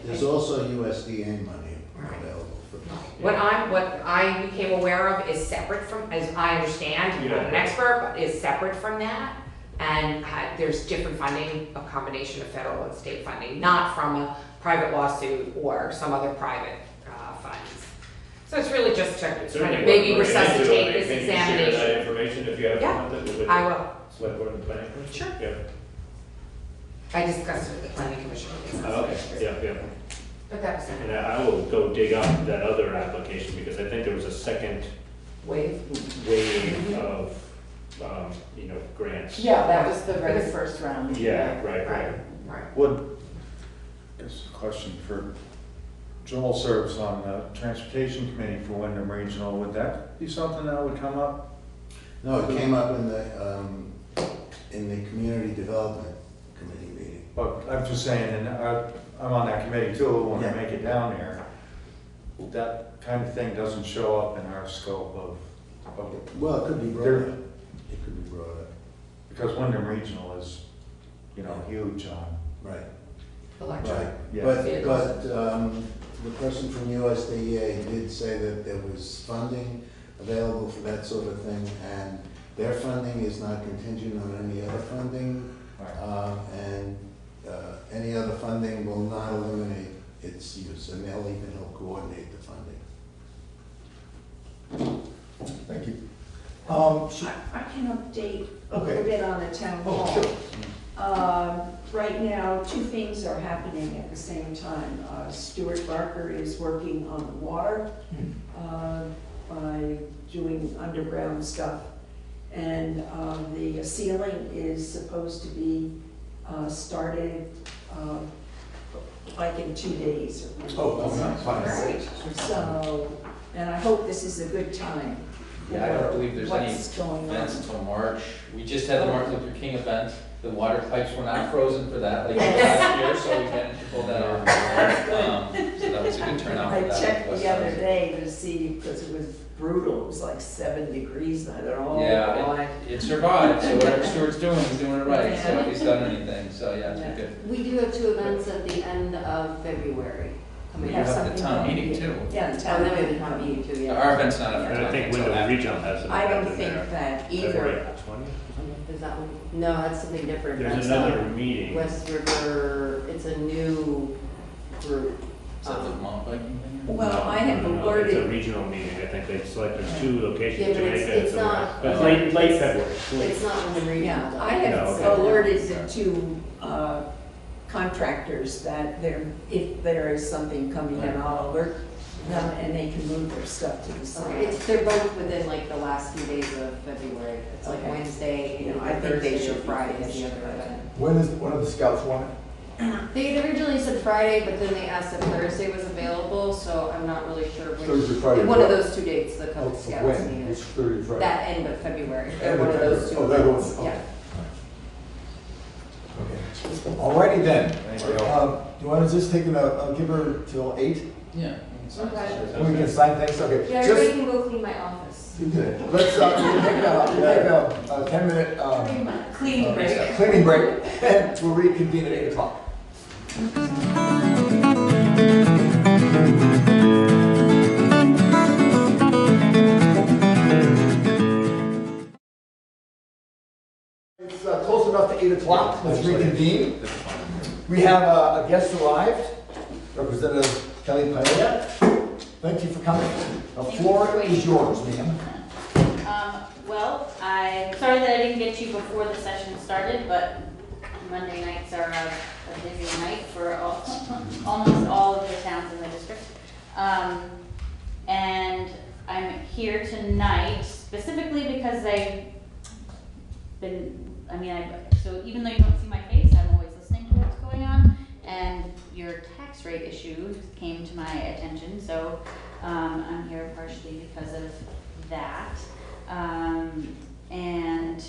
There's also USDA money available for this. What I became aware of is separate from, as I understand, I'm not an expert, but is separate from that. And there's different funding, a combination of federal and state funding, not from a private lawsuit or some other private funds. So it's really just to kind of maybe resuscitate this examination. Share that information if you have Yeah, with I will. Select Board and Planning Commission? Sure. Yeah. I discussed it with the planning commission. Oh, okay, yeah. But that was it. And I will go dig up that other application because I think there was a second Wave. of, grants. Yeah, that was the very first round. Yeah, right. Would, this is a question for Joel serves on the Transportation Committee for Wyndham Regional. Would that be something that would come up? No, it came up in the Community Development Committee meeting. But I'm just saying, and I'm on that committee too, when I make it down there, that kind of thing doesn't show up in our scope of. Well, it could be brought up. It could be brought up. Because Wyndham Regional is, huge on. Right. Electric. Right. Yeah. But the person from USDA did say that there was funding available for that sort of thing, and their funding is not contingent on any other funding. And any other funding will not eliminate its use, and they'll even help coordinate the funding. Thank you. I can update a little bit on the town hall. Right now, two things are happening at the same time. Stuart Barker is working on the water by doing underground stuff. And the ceiling is supposed to be started like in 2 days or something. Fine. So, and I hope this is a good time. Yeah, I don't believe there's any What's going on. events until March. We just had the Martin Luther King event. The water pipes were not frozen for that like last year, so we managed to pull that off. So that was a good turnout for I that. checked the other day to see, because it was brutal, it was like 7 degrees, and I don't know. Yeah, it survived, so whatever Stuart's doing, he's doing it right, so if he's done anything, so yeah, it's been good. We do have 2 events at the end of February. We have the town meeting too. Yeah, the Oh, town then we have the meeting. town meeting too, yeah. Our event's not And after. I think Wyndham Regional has an I don't event in think there. that either. February 20th? Is that one? No, that's something different. There's That's another meeting. West River, it's a new group. Is that the mountain biking thing? Well, I have It's a alerted, regional meeting. I think they selected 2 locations, Yeah, but it's- Jamaica and it's somewhere not- else. But it's late February. It's not in the regional. yeah, though. I have No, okay. alerted the 2 contractors that if there is something coming in, I'll alert them and they can move their stuff to the Okay, side. they're both within like the last few days of February. It's like Okay. Wednesday, Yeah, and I think they Thursday or should be Friday is the finished other by event. When are the scouts wanting? They had originally said Friday, but then they asked if Thursday was available, so I'm not really sure which. Thursday, Friday, One of what? those 2 dates the Cub Scouts When? needed. It's Thursday, Friday. That end of February. They're End one of of those 2 February. Oh, they're events. going- Yeah. Okay. Alrighty then. Thank you. Do you want to just take I'll give her till 8? Yeah. We can sign things, okay. Yeah, Just- everybody can go clean my office. Let's, we'll take a 10-minute Cleaning break. cleaning break, and we'll reconvene at 8 o'clock. It's close enough to 8 o'clock, let's reconvene. We have a guest arrived, Representative Kelly Paella. Thank you for coming. The floor is yours, ma'am. Well, I'm sorry that I didn't get you before the session started, but Monday nights are a busy night for almost all of the towns in the district. And I'm here tonight specifically because I've been, so even though you don't see my face, I'm always listening to what's going on. And your tax rate issue came to my attention, so I'm here partially because of that. And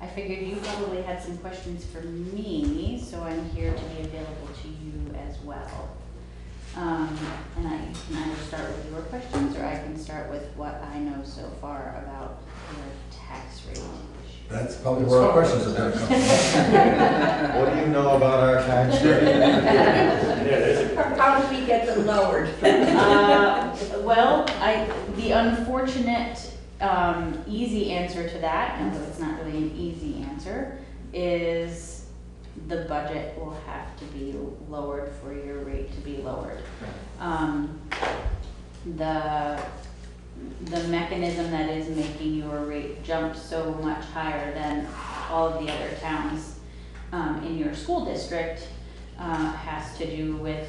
I figured you probably had some questions for me, so I'm here to be available to you as well. And I can either start with your questions, or I can start with what I know so far about your tax rate issue. That's probably where our questions are gonna come from. What do you know about our tax rate? How do we get them lowered? Well, the unfortunate, easy answer to that, and though it's not really an easy answer, is the budget will have to be lowered for your rate to be lowered. The mechanism that is making your rate jump so much higher than all of the other towns in your school district has to do with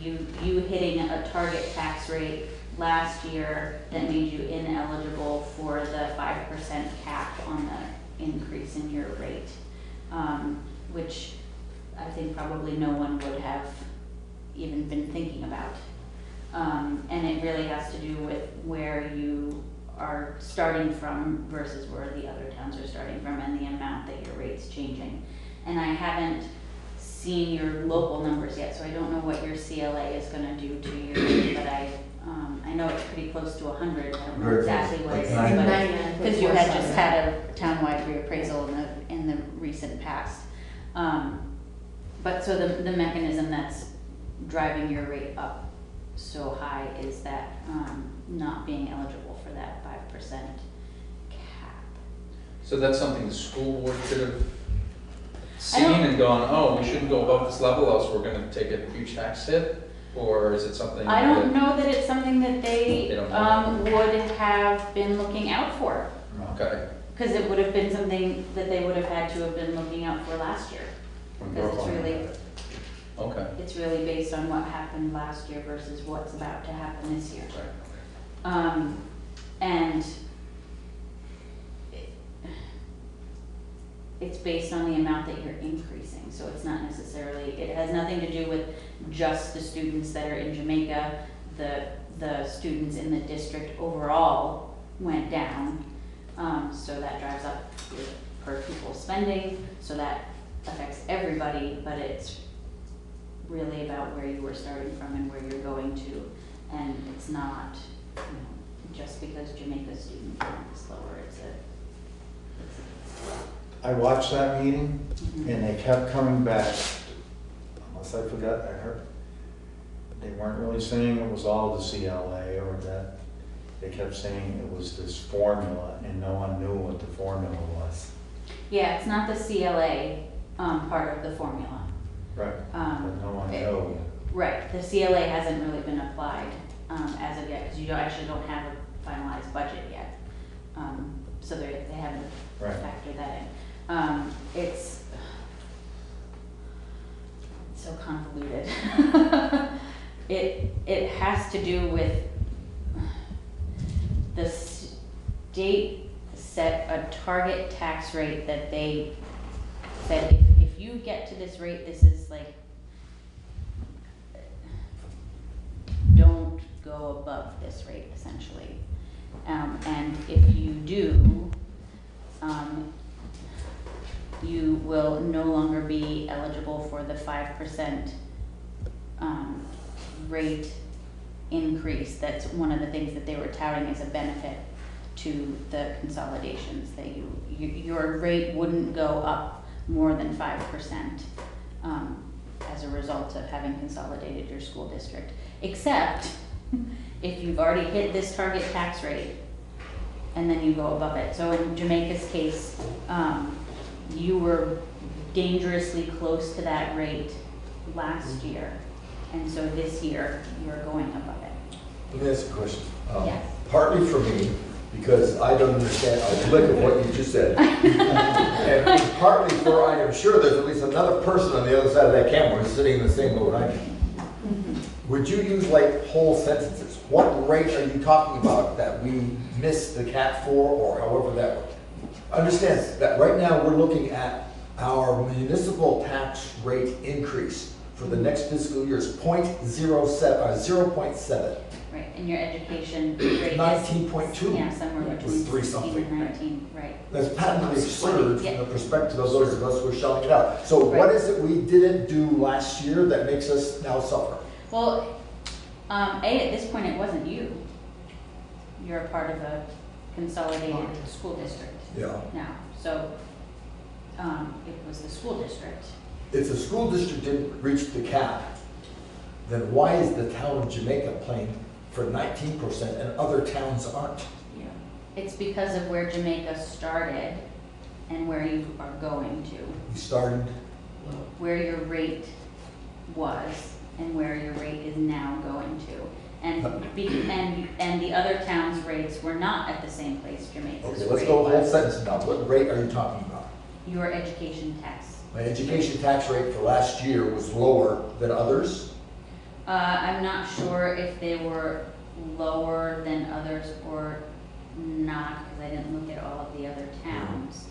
you hitting a target tax rate last year that made you ineligible for the 5% cap on the increase in your rate, which I think probably no one would have even been thinking about. And it really has to do with where you are starting from versus where the other towns are starting from, and the amount that your rate's changing. And I haven't seen your local numbers yet, so I don't know what your CLA is gonna do to your rate, but I know it's pretty close to 100. I don't know exactly what it is, but because you had just had a townwide reappraisal in the recent past. But so the mechanism that's driving your rate up so high is that not being eligible for that 5% cap. So that's something the school board could have seen and gone, oh, we shouldn't go above this level, else we're gonna take a huge tax hit? Or is it something? I don't know that it's something that they would have been looking out for. Okay. Because it would have been something that they would have had to have been looking out for last year. Because it's really, okay. It's really based on what happened last year versus what's about to happen this year. And it's based on the amount that you're increasing. So it's not necessarily, it has nothing to do with just the students that are in Jamaica. The students in the district overall went down. So that drives up your per pupil spending. So that affects everybody, but it's really about where you were starting from and where you're going to. And it's not, just because Jamaica's student count is lower, I watched that meeting, and they kept coming back, unless I forgot, I heard, they weren't really saying it was all the CLA or that, they kept saying it was this formula, and no one knew what the formula was. Yeah, it's not the CLA part of the formula. Right, but no one knew. Right, the CLA hasn't really been applied as of yet, because you actually don't have a finalized budget yet. So they haven't factored that in. It's so convoluted. It has to do with the state set a target tax rate that they said if you get to this rate, this is like, don't go above this rate essentially. And if you do, you will no longer be eligible for the 5% rate increase. That's one of the things that they were touting as a benefit to the consolidations, that your rate wouldn't go up more than 5% as a result of having consolidated your school district, except if you've already hit this target tax rate and then you go above it. So in Jamaica's case, you were dangerously close to that rate last year, and so this year you're going above it. Let me ask you a question. Yes. Partly for me, because I don't understand a lick of what you just said. And partly for, I am sure there's at least another person on the other side of that camera who's sitting in the same boat I am. Would you use like whole sentences? What rate are you talking about that we missed the cap for, or however that works? Understand that right now we're looking at our municipal tax rate increase for the next fiscal year is 0.7. Right, and your education rate 19.2. Yeah, somewhere between 16 and 19, right. That's patently absurd from the perspective of those of us who are shelling it out. So what is it we didn't do last year that makes us now suffer? Well, at this point, it wasn't you. You're a part of a consolidated school district Yeah. now, so, it was the school district. If the school district didn't reach the cap, then why is the town of Jamaica paying for 19% and other towns aren't? It's because of where Jamaica started and where you are going to, We started, where your rate was and where your rate is now going to. And the other towns' rates were not at the same place Jamaica's okay, rate let's go whole was. sentence now. What rate are you talking about? Your education tax. My education tax rate for last year was lower than others. I'm not sure if they were lower than others or not, because I didn't look at all of the other towns.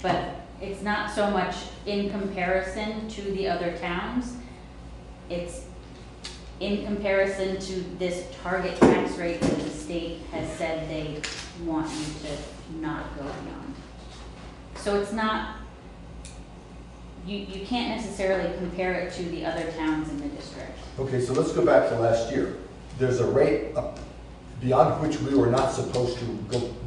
But it's not so much in comparison to the other towns, it's in comparison to this target tax rate that the state has said they want you to not go beyond. So it's not, you can't necessarily compare it to the other towns in the district. Okay, so let's go back to last year. There's a rate up beyond which we were not supposed to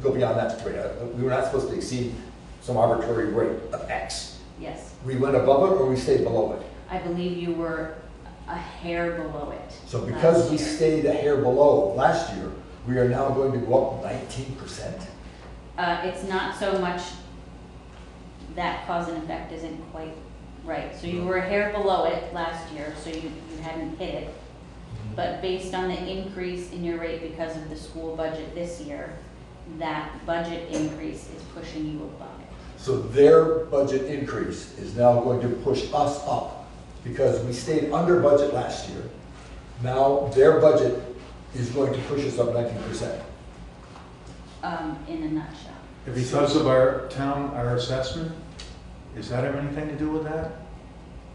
go beyond that rate. We were not supposed to exceed some arbitrary rate of X. Yes. We went above it or we stayed below it? I believe you were a hair below it. So because last we year. stayed a hair below last year, we are now going to go up 19%? It's not so much that cause and effect isn't quite right. So you were a hair below it last year, so you hadn't hit it. But based on the increase in your rate because of the school budget this year, that budget increase is pushing you above it. So their budget increase is now going to push us up because we stayed under budget last year. Now their budget is going to push us up 19%. In a nutshell. Because of our town, our assessment? Does that have anything to do with that?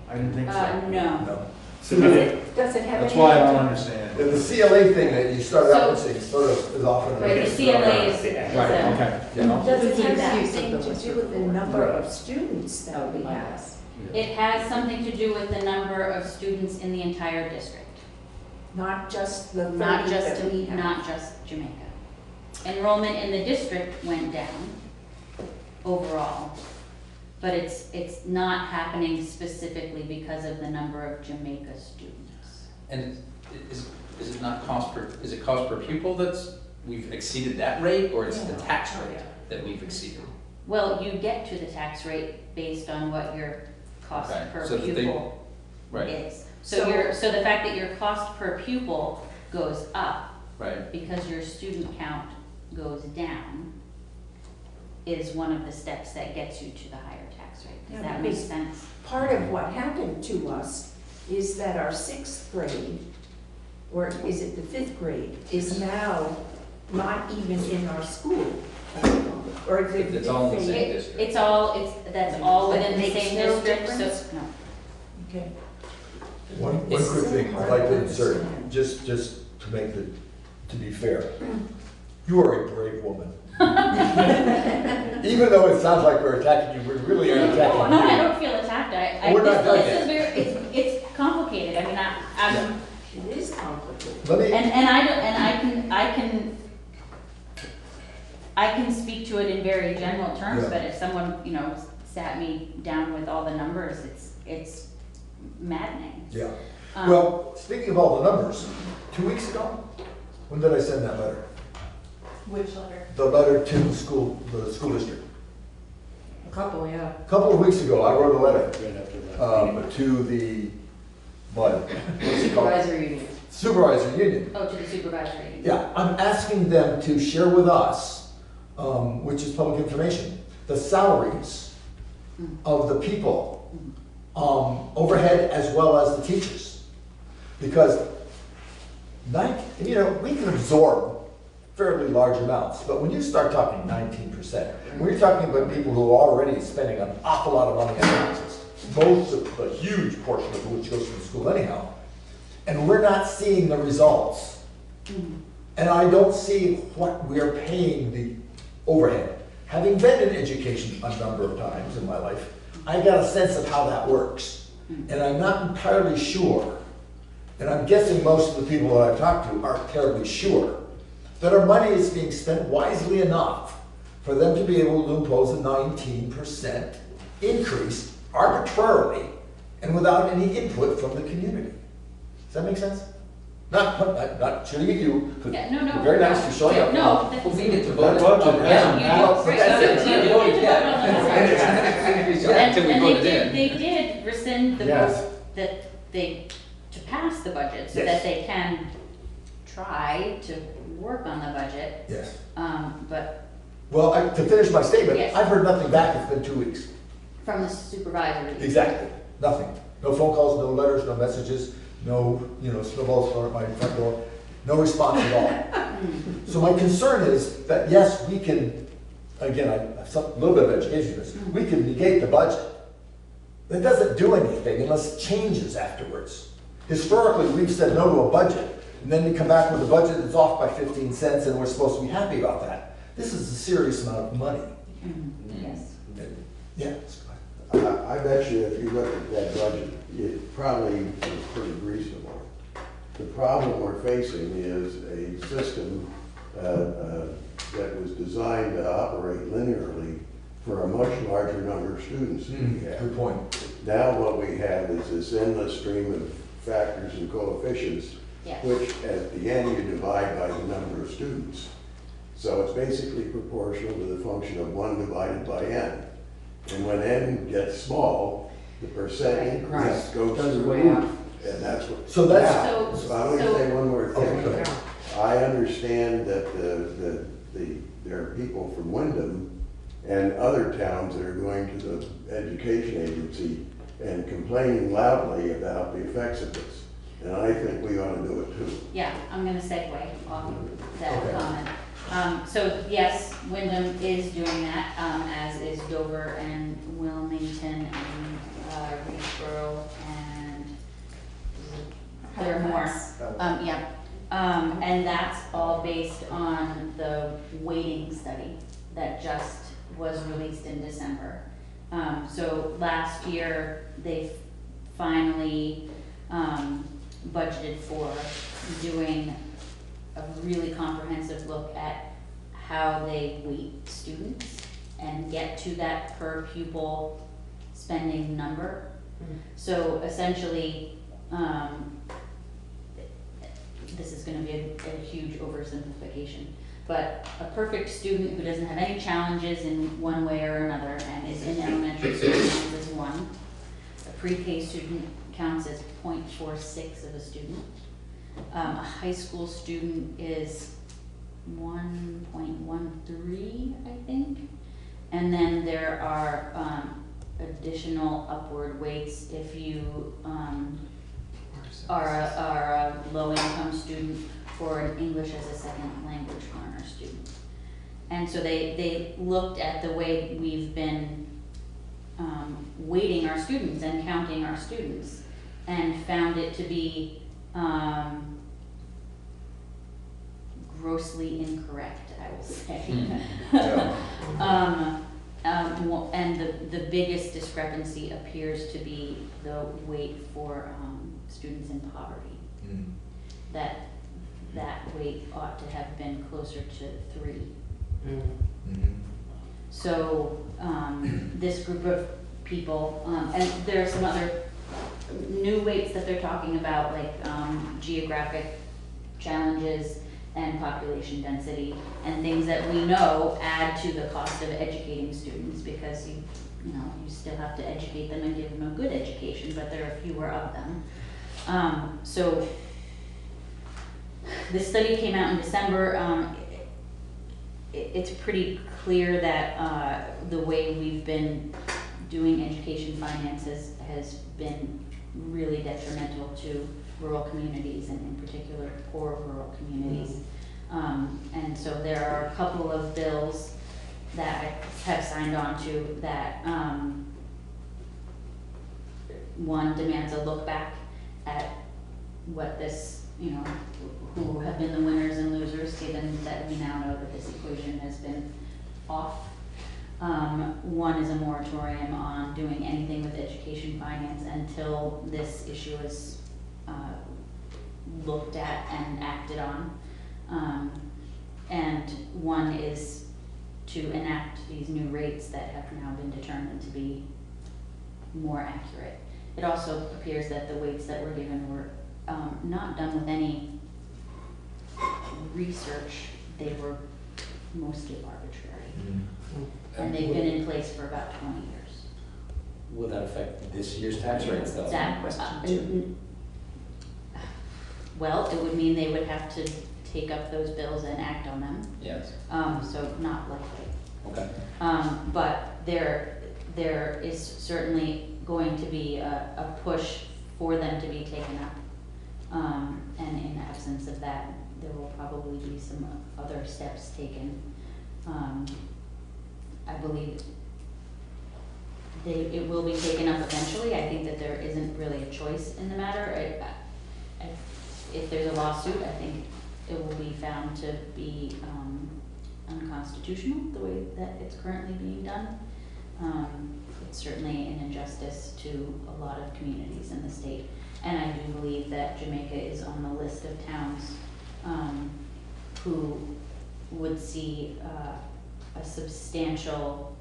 I didn't think so. No. No. So does it have That's any? why I don't understand. And the CLA thing that you started out with saying sort of is often. Right, the CLA is Right, okay. You know? Does it It's have an excuse anything of the to do with the report. number of students that we have? It has something to do with the number of students in the entire district, Not just the 30 not just, that we have? not just Jamaica. Enrollment in the district went down overall, but it's not happening specifically because of the number of Jamaica students. And is it not cost per, is it cost per pupil that's, we've exceeded that rate, or it's the tax rate that we've exceeded? Well, you get to the tax rate based on what your cost Okay, per so that they- pupil Right, is. So the fact that your cost per pupil goes up right. because your student count goes down is one of the steps that gets you to the higher tax rate. Does Yeah, that make because sense? Part of what happened to us is that our 6th grade, or is it the 5th grade, is now not even in our school. Or is it? It's all in the same district. That's all That within the makes same no district, so, difference? no. Okay. One quick thing I'd like to insert, just to make the, to be fair. You are a brave woman. Even though it sounds like we're attacking you, we really are attacking you. No, I don't feel attacked. We're not done this is yet. very, it's complicated. I mean, I'm, It is complicated. Let me, and I can speak to it in very general terms, Yeah. but if someone, sat me down with all the numbers, it's maddening. yeah. Um, Well, speaking of all the numbers, 2 weeks ago, when did I send that letter? Which letter? The letter to the school district. A couple, yeah. A couple of weeks ago, I wrote a letter Right after that. to the, what's it called? Supervisory union. Supervisor union. Oh, to the supervisory. union. Yeah, I'm asking them to share with us, which is public information, the salaries of the people, overhead as well as the teachers. Because we can absorb fairly large amounts, but when you start talking 19%, when you're talking about people who are already spending an awful lot of money on taxes, most of the huge portion of which goes to the school anyhow, and we're not seeing the results. And I don't see what we're paying the overhead. Having been in education a number of times in my life, I got a sense of how that works. And I'm not entirely sure and I'm guessing most of the people that I've talked to aren't terribly sure, that our money is being spent wisely enough for them to be able to impose a 19% increase arbitrarily and without any input from the community. Does that make sense? Not shooting at you, because Yeah, no, you're very nice, you're showing up. No, Well, we get to vote. budget Yeah. Well, but that's it. You get to vote on And it's not gonna increase yet until we And vote it they in. did rescind the Yes. vote to pass the budget, so Yes. that they can try to work on the budget. Yes. But Well, to finish my statement, Yes. I've heard nothing back, it's been 2 weeks. from the supervisory. Exactly, nothing. No phone calls, no letters, no messages, no, snowballs thrown at my front door, no response at all. So my concern is that, yes, we can, again, I have a little bit of education in this, we can negate the budget. That doesn't do anything unless it changes afterwards. Historically, we've said no to a budget, and then we come back with a budget that's off by 15 cents, and we're supposed to be happy about that. This is a serious amount of money. Yes. Yeah. I bet you if you look at that budget, it probably is pretty reasonable. The problem we're facing is a system that was designed to operate linearly for a much larger number of students than we have. Good point. Now what we have is this endless stream of factors and coefficients, Yes. which at the end you divide by the number of students. So it's basically proportional to the function of 1 divided by n. And when n gets small, the percent increase goes to the roof. And that's what. So that's- Now, so I'm gonna say one more thing. Okay, go ahead. I understand that there are people from Wyndham and other towns that are going to the education agency and complaining loudly about the effects of this. And I think we ought to do it too. Yeah, I'm gonna segue off of that Okay. comment. So yes, Wyndham is doing that, as is Dover and Wilmington and, Reedsboro and there are more. Yeah. And that's all based on the weighting study that just was released in December. So last year, they finally, budgeted for doing a really comprehensive look at how they weight students and get to that per pupil spending number. So essentially, this is gonna be a huge oversimplification, but a perfect student who doesn't have any challenges in one way or another and is in elementary school counts as 1. A pre-K student counts as 0.46 of a student. A high school student is 1.13, I think. And then there are additional upward weights if you are a low-income student or an English as a second language learner student. And so they looked at the way we've been weighting our students and counting our students and found it to be grossly incorrect, I will say. And the biggest discrepancy appears to be the weight for students in poverty. That weight ought to have been closer to 3. So this group of people, and there are some other new weights that they're talking about, like geographic challenges and population density, and things that we know add to the cost of educating students, because you still have to educate them and give them a good education, but there are fewer of them. So this study came out in December. It's pretty clear that the way we've been doing education finances has been really detrimental to rural communities, and in particular poor rural communities. And so there are a couple of bills that I have signed on to that one demands a look back at what this, who have been the winners and losers, given that we now know that this equation has been off. One is a moratorium on doing anything with education finance until this issue is looked at and acted on. And one is to enact these new rates that have now been determined to be more accurate. It also appears that the weights that were given were not done with any research. They were mostly arbitrary. And they've been in place for about 20 years. Will that affect this year's tax rates though? Well, it would mean they would have to take up those bills and act on them. Yes. So not likely. Okay. But there is certainly going to be a push for them to be taken up. And in absence of that, there will probably be some other steps taken. I believe it will be taken up eventually. I think that there isn't really a choice in the matter. If there's a lawsuit, I think it will be found to be unconstitutional the way that it's currently being done. It's certainly an injustice to a lot of communities in the state. And I do believe that Jamaica is on the list of towns who would see a substantial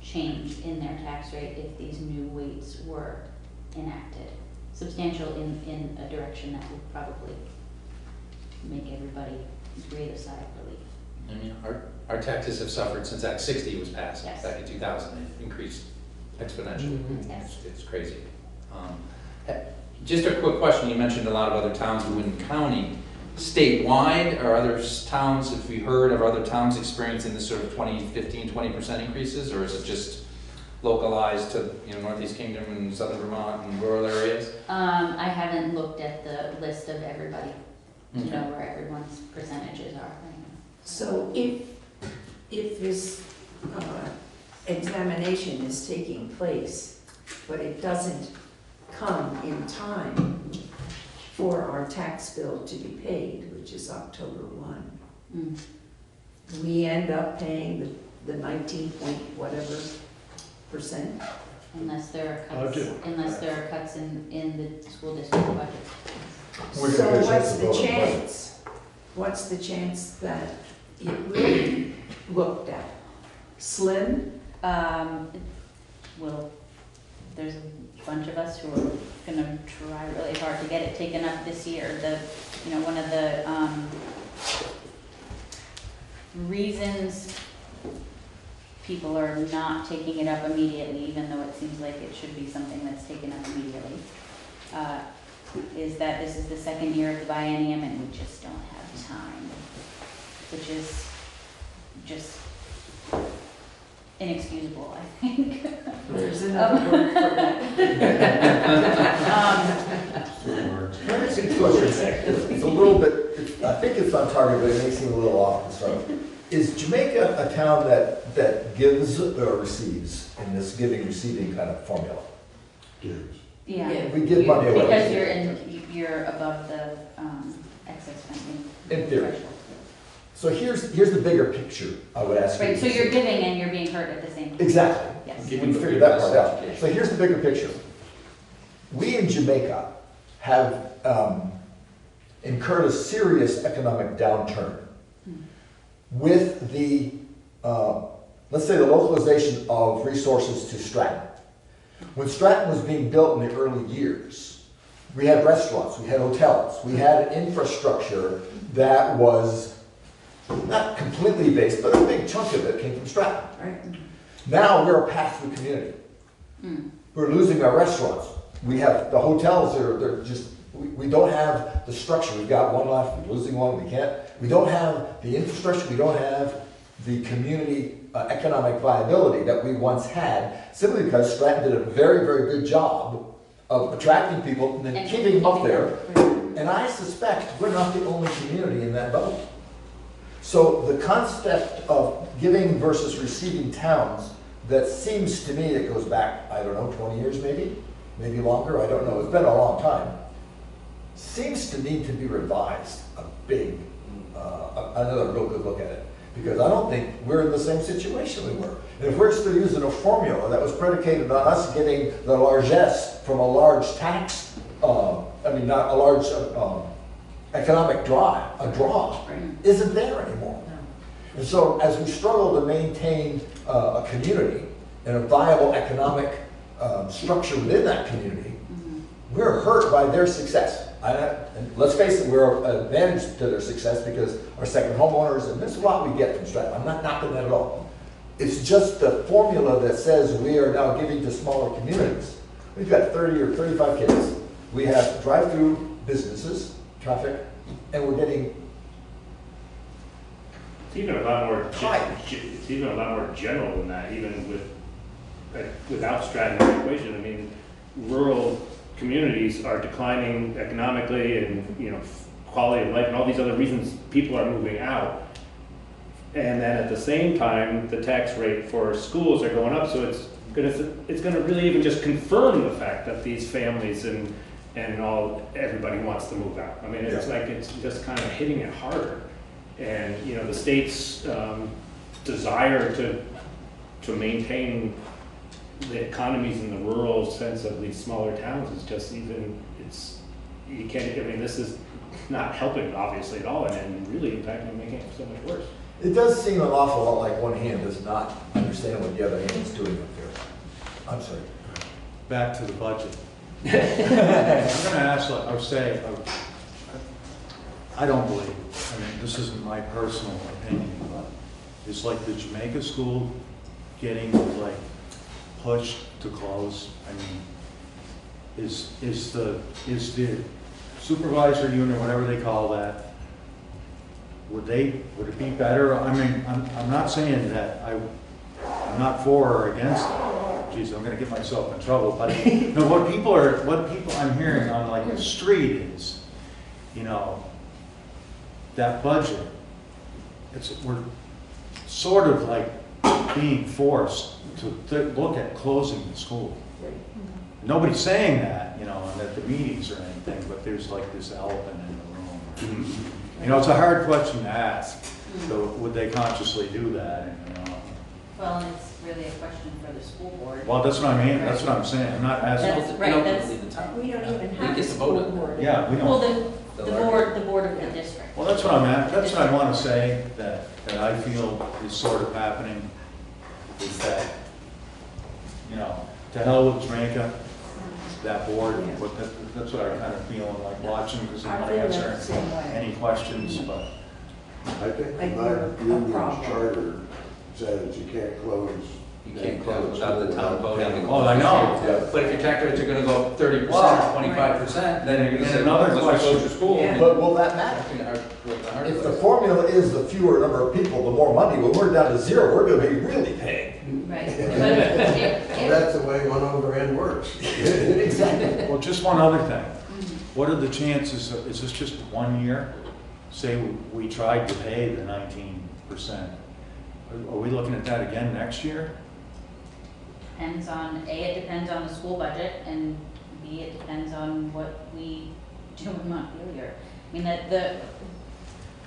change in their tax rate if these new weights were enacted. Substantial in a direction that would probably make everybody breathe a sigh of relief. I mean, our taxes have suffered since Act 60 was passed Yes. back in 2000. They've increased exponentially. Yes. It's crazy. Just a quick question. You mentioned a lot of other towns in Wynn County. Statewide, are other towns, have we heard of other towns experiencing this sort of 20% increases, or is it just localized to, Northeast Kingdom and Southern Vermont and rural areas? I haven't looked at the list of everybody to know where everyone's percentages are right now. So if this examination is taking place, but it doesn't come in time for our tax bill to be paid, which is October 1, we end up paying the 19 point whatever percent? Unless there are cuts in the school district budget. So what's the chance? What's the chance that it will be looked at? Slim? Well, there's a bunch of us who are gonna try really hard to get it taken up this year. One of the reasons people are not taking it up immediately, even though it seems like it should be something that's taken up immediately, is that this is the second year of the biennium and we just don't have time, which is just inexcusable, I think. There's another word for that. Let me ask you a question. It's a little bit, I think it's on target, but it may seem a little off to start. Is Jamaica a town that gives or receives in this giving-receiving kind of formula? Yeah. We give money away. Because you're above the excess spending In theory. threshold. So here's the bigger picture I would ask you. Right, so you're giving and you're being hurt at the same time. Exactly. Yes. We figured that part out. So here's the bigger picture. We in Jamaica have incurred a serious economic downturn with the, let's say, the localization of resources to Stratton. When Stratton was being built in the early years, we had restaurants, we had hotels, we had infrastructure that was not completely based, but a big chunk of it came from Stratton. Right. Now we're a pass-through community. We're losing our restaurants. We have the hotels that are they're just, we don't have the structure. We've got one left, we're losing one, we don't have the infrastructure, we don't have the community economic viability that we once had, simply because Stratton did a very, very good job of attracting people and then keeping them up there. And I suspect we're not the only community in that boat. So the concept of giving versus receiving towns, that seems to me, it goes back, I don't know, 20 years maybe longer, I don't know, it's been a long time, seems to need to be revised another real good look at it. Because I don't think we're in the same situation we were. And if we're still using a formula that was predicated on us getting the largesse from a large tax, not a large economic draw isn't there anymore. And so as we struggle to maintain a community and a viable economic structure within that community, we're hurt by their success. And let's face it, we're advantaged to their success because our second homeowners, and there's a lot we get from Stratton. I'm not knocking that at all. It's just the formula that says we are now giving to smaller communities. We've got 30 or 35 kids. We have drive-through businesses, traffic, and we're getting It's even a lot more, it's even a lot more general than that, even with, without Stratton in the equation. I mean, rural communities are declining economically and, you know, quality of life and all these other reasons people are moving out. And then at the same time, the tax rate for schools are going up, so it's gonna really even just confirm the fact that these families and everybody wants to move out. I mean, it's like, it's just kind of hitting it harder. And, you know, the state's desire to maintain the economies in the rural sense of these smaller towns is just even, you can't, I mean, this is not helping obviously at all, and really impacting, making it so much worse. It does seem an awful lot like one hand does not understand what the other hand is doing up there. I'm sorry. Back to the budget. I'm gonna ask, like I was saying, I don't believe, I mean, this isn't my personal opinion, but it's like the Jamaica school getting like pushed to close. I mean, is the supervisor union, whatever they call that, would it be better? I mean, I'm not saying that I'm not for or against it. Geez, I'm gonna get myself in trouble, but no, what people I'm hearing on like the street is, you know, that budget, we're sort of like being forced to look at closing the school. Nobody's saying that, you know, at the meetings or anything, but there's like this elephant in the room. You know, it's a hard question to ask. So would they consciously do that? And, you know, Well, and it's really a question for the school board. well, that's what I mean. That's what I'm saying. I'm not asking. That's right, that's, We don't even We have get a to school vote on it. board. Yeah, we well, don't. the board of the district. Well, that's what I'm at. That's what I want to say that I feel is sort of happening is that, you know, to hell with Jamaica, that board, but that's what I kind of feeling like watching because I'm not answering any questions, but. I think the union's charter says you can't close. You can't close without the town voting. Oh, I know. But if your tax rates are gonna go up 30%, Wow. 25%, then you're gonna say, another let's question. close your school. Yeah. But will that matter? If the formula is the fewer number of people, the more money, when we're down to zero, we're gonna be really paying. Right. That's the way one over N works. Exactly. Well, just one other thing. What are the chances, is this just 1 year? Say we tried to pay the 19%. Are we looking at that again next year? Depends on, A, it depends on the school budget, and B, it depends on what we do in Montpelier. I mean,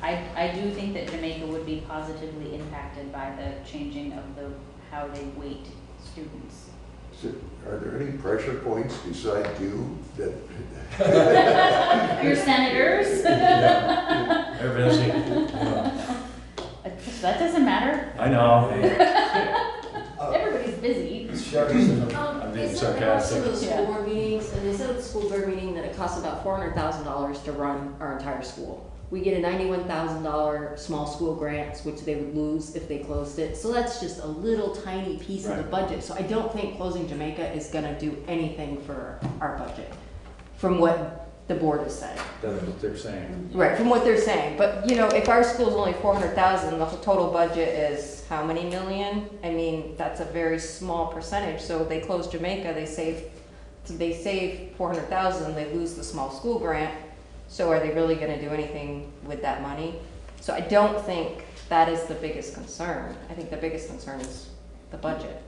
I do think that Jamaica would be positively impacted by the changing of how they weight students. Are there any pressure points beside you that? Your senators? They're busy. That doesn't matter. I know. Everybody's busy. I'm being They said sarcastic. at the school board meetings, and they said at the school board meeting that it costs about $400,000 to run our entire school. We get a $91,000 small school grants, which they would lose if they closed it. So that's just a little tiny piece of the budget. So I don't think closing Jamaica is gonna do anything for our budget, from what the board is saying. That's what they're saying. Right, from what they're saying. But, you know, if our school's only 400,000, the total budget is how many million? I mean, that's a very small percentage. So they close Jamaica, they save 400,000, they lose the small school grant. So are they really gonna do anything with that money? So I don't think that is the biggest concern. I think the biggest concern is the budget.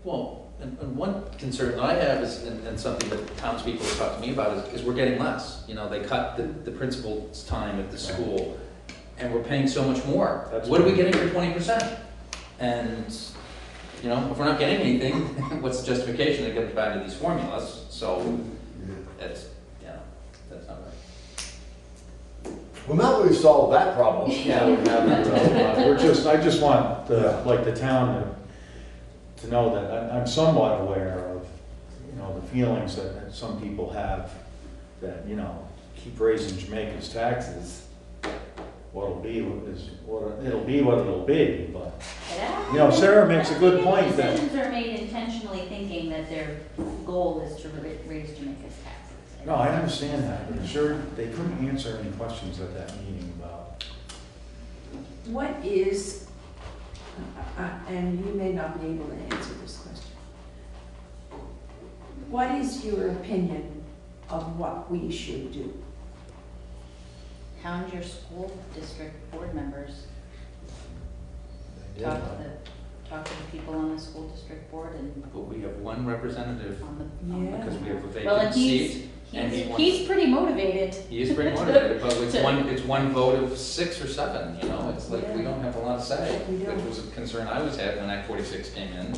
Well, and one concern that I have is, and something that townspeople have talked to me about is we're getting less. You know, they cut the principal's time at the school, and we're paying so much more. What are we getting for 20%? And, you know, if we're not getting anything, what's the justification? It comes back to these formulas, so that's, you know, that's not right. Well, now that we've solved that problem. Yeah, we have. I just want, like, the town to know that I'm somewhat aware of, the feelings that some people have that, keep raising Jamaica's taxes. What'll be is what it'll be, but, Sarah makes a good point that. Decisions are made intentionally thinking that their goal is to raise Jamaica's taxes. No, I understand that, but sure, they couldn't answer any questions at that meeting about. What is, and you may not be able to answer this question, what is your opinion of what we should do? Hound your school district board members. Talk to the people on the school district board and. But we have one representative, Yeah. because we have a Well, vacant and seat. And he's pretty motivated. He is pretty motivated, but it's one vote of 6 or 7, it's like we don't have a lot to say. We don't. Which was a concern I was having when Act 46 came in,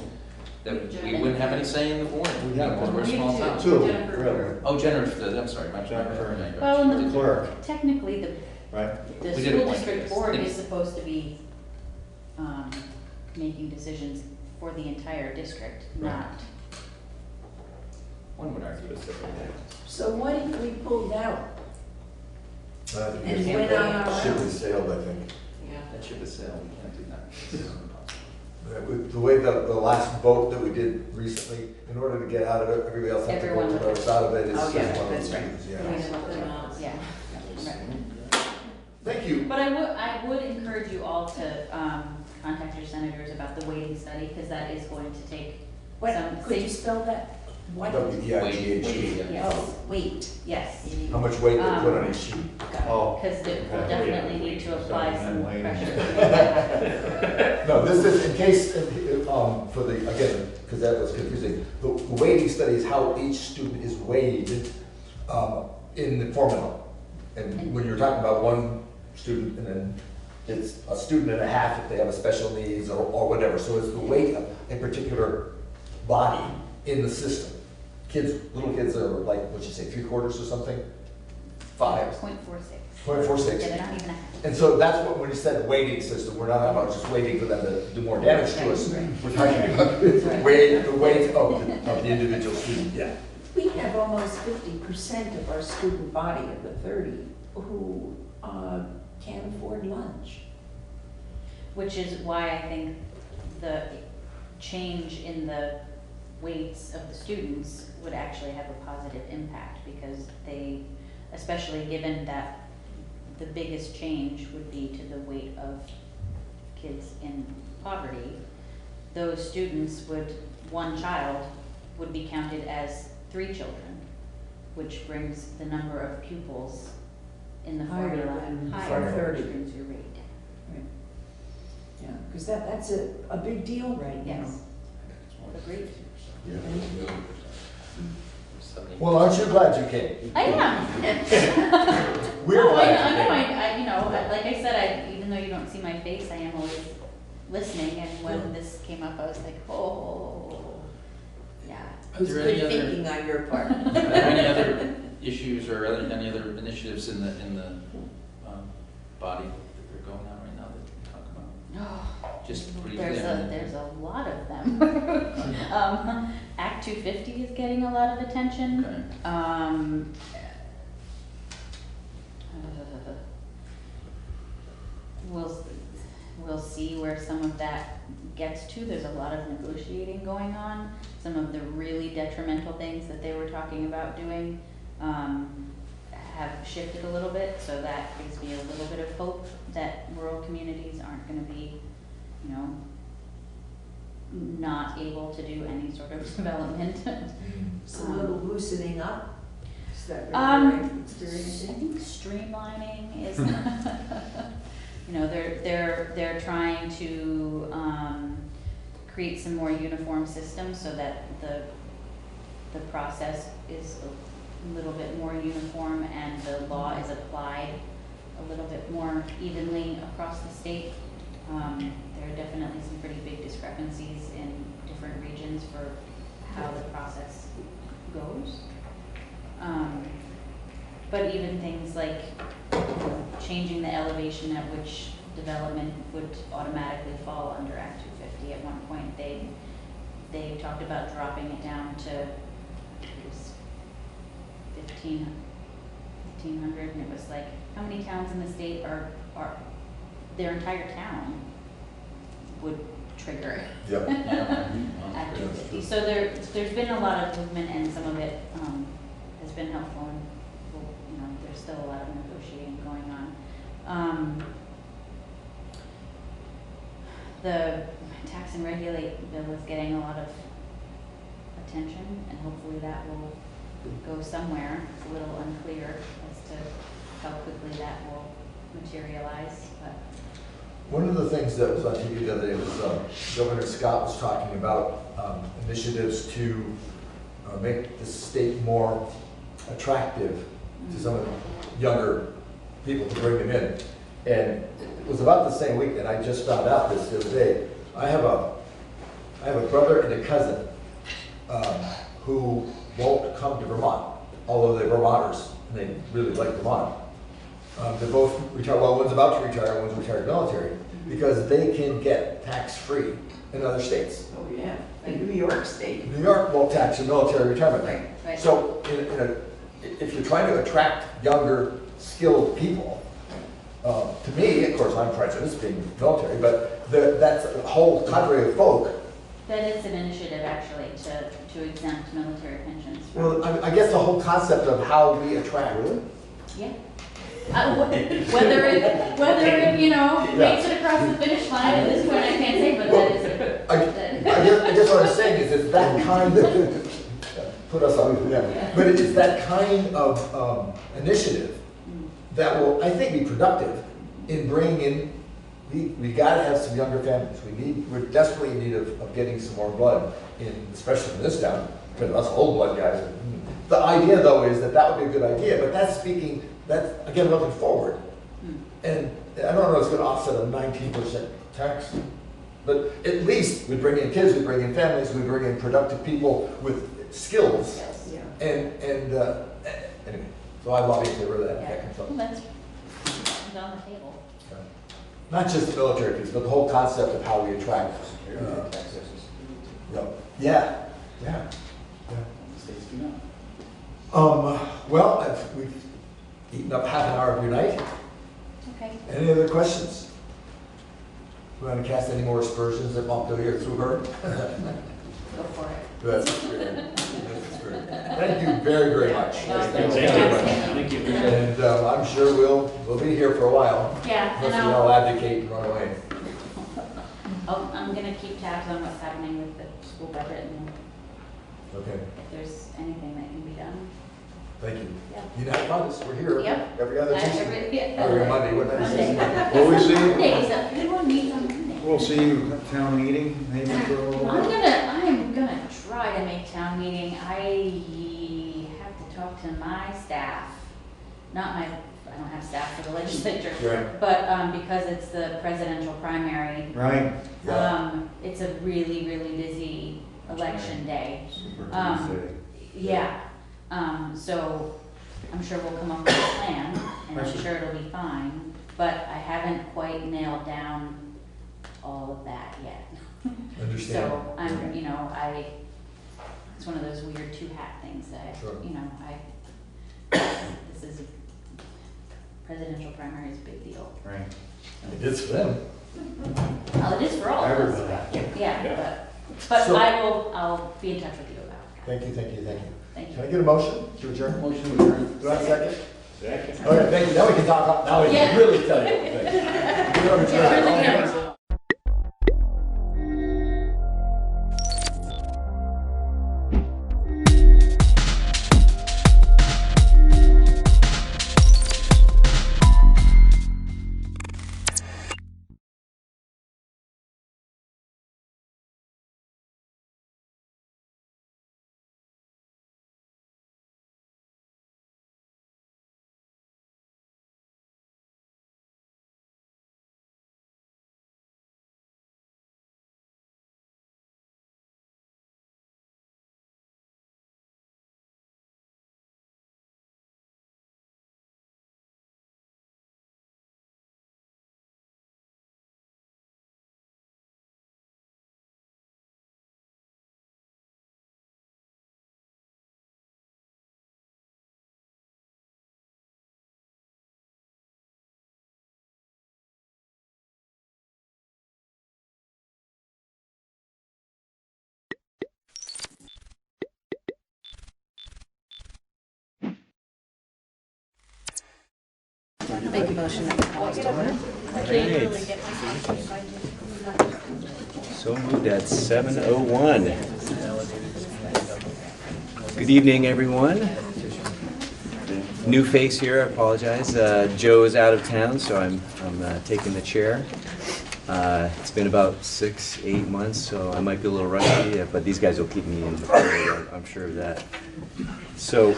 that we Jennifer. wouldn't have any say in the board, because we're a We small have town. Two, Jennifer. really. Oh, Jennifer, I'm sorry, my Jennifer. Well, The clerk, technically, right? the We did school appoint district this. board is supposed to be making decisions for the entire district, not. One would argue it's different. So what if we pulled out? And And went on our ship own? has sailed, I think. That ship is sailed, we can't do that. With the way the last vote that we did recently, in order to get out of it, everybody else had to Everyone vote would- us out of it. It's Oh, just yeah, one of that's those right. things, yeah. Yeah. Right. Thank you. But I would encourage you all to contact your senators about the weighting study, because that is going to take What, some. could you spell that? What? W-E-I-G-H-T. Yes, weight, yes. How much weight they put on each sheet. Oh. Because we'll definitely need to apply some pressure. No, this is in case, for the, again, because that was confusing. The weighting study is how each student is weighed in the formula. And when you're talking about one student, and then it's a student and a half if they have a special needs or whatever. So it's the weight of a particular body in the system. Little kids are like, what'd you say, 3/4 or something? 5. 0.46. 0.46. Yeah, they're not even a half. And so that's what, when you said weighting system, we're not talking about just waiting for them to do more damage to us. We're talking about the weight of the individual student, yeah. We have almost 50% of our student body of the 30 who can't afford lunch. Which is why I think the change in the weights of the students would actually have a positive impact, because they, especially given that the biggest change would be to the weight of kids in poverty, those students one child would be counted as 3 children, which brings the number of pupils in the Higher formula than higher, 30. which brings your rate down. Yeah, because that's a big deal right now. Yes. Agreed. Well, aren't you glad you came? I am. We're No, glad I you came. know, like I said, even though you don't see my face, I am always listening, and when this came up, I was like, oh, yeah. Are there any other- thinking on your part. Are there any other issues or any other initiatives in the body that are going on right now that you can talk about? Just briefly. There's a lot of them. Act 250 is getting a lot of attention. Okay. We'll see where some of that gets to. There's a lot of negotiating going on. Some of the really detrimental things that they were talking about doing have shifted a little bit, so that gives me a little bit of hope that rural communities aren't going to be, not able to do any sort of development. It's a little loosening up. Is that what you're I experiencing? think streamlining is, they're trying to create some more uniform systems so that the process is a little bit more uniform and the law is applied a little bit more evenly across the state. There are definitely some pretty big discrepancies in different regions for how the process goes. But even things like changing the elevation at which development would automatically fall under Act 250. At one point, they talked about dropping it down to, it was 1,500, and it was like, how many towns in the state are their entire town would trigger it? Yep. Act 250. So there's been a lot of movement, and some of it has been helpful, and there's still a lot of negotiating going on. The tax and regulate bill is getting a lot of attention, and hopefully that will go somewhere. It's a little unclear as to how quickly that will materialize, but. One of the things that was on TV the other day was Governor Scott was talking about initiatives to make the state more attractive to some of the younger people, to bring them in. And it was about the same week that I just found out this the other day. I have a brother and a cousin who won't come to Vermont, although they're Vermonters and they really like Vermont. They're both retired, well, one's about to retire, one's retired military, because they can get tax-free in other states. Oh, yeah, like New York State. New York won't tax a military retirement. Right. So if you're trying to attract younger, skilled people, to me, of course, I'm prejudiced being military, but that's a whole cadre of folk. That is an initiative, actually, to exempt military pensions. Well, I guess the whole concept of how we attract. Yeah. Whether it makes it across the finish line at this point, I can't say, but that is. I guess what I'm saying is it's that kind of, put us on, yeah. But it's that kind of initiative that will, I think, be productive in bringing in, we gotta have some younger families. We're desperately in need of getting some more blood in, especially in this town, because us old blood guys. The idea though is that would be a good idea, but that's again, looking forward. And I don't know if it's gonna offset a 19% tax, but at least we bring in kids, we bring in families, we bring in productive people with skills. Yes. Yeah. Anyway, so I lobby in favor of that. Yeah. That Well, that's on the table. Not just the military piece, but the whole concept of how we attract. Yeah. States do not. Well, we've eaten up half an hour of your night. Okay. Any other questions? We want to cast any more aspersions at Montpelier through her? Go for it. That's great. That's great. Thank you very, very much. Thank you. And I'm sure we'll be here for a while. Yeah, and Unless we all abdicate and run away. I'm gonna keep tabs on what's happening with the school budget, and Okay. if there's anything that can be done. Thank you. Yeah. United Funds, we're here. Yep. Every other Tuesday. Yeah. Every Monday, what night is it? Monday. Will we see you? Mondays, everyone meets on Monday. We'll see you at town meeting, maybe for a little I'm while. gonna try to make town meeting. I have to talk to my staff, I don't have staff for the legislature. Right. But, because it's the presidential primary, Right. it's a really, really busy election day. Super Um, Yeah, so I'm sure we'll come up with a plan, and I'm sure it'll be fine, but I haven't quite nailed down all of that yet. Understand. So I'm, it's one of those weird two-hat things that, Sure. this is, presidential primary is a big deal. Right. It is for them. Well, it is for all of us. Everybody. Yeah, but So- I'll be in touch with you about it. Thank you. Thank you. Can I get a motion to adjourn? Motion to adjourn. Do I have a second? Second. Okay, thank you. Now we can talk, now we can Yeah. really tell you everything. We're adjourned. Yeah, really, yeah. Make a motion that we call this to order. So moved at 7:01. Good evening, everyone. New face here, I apologize. Joe is out of town, so I'm taking the chair. It's been about 6-8 months, so I might be a little rusty, but these guys will keep me in the field, I'm sure of that. So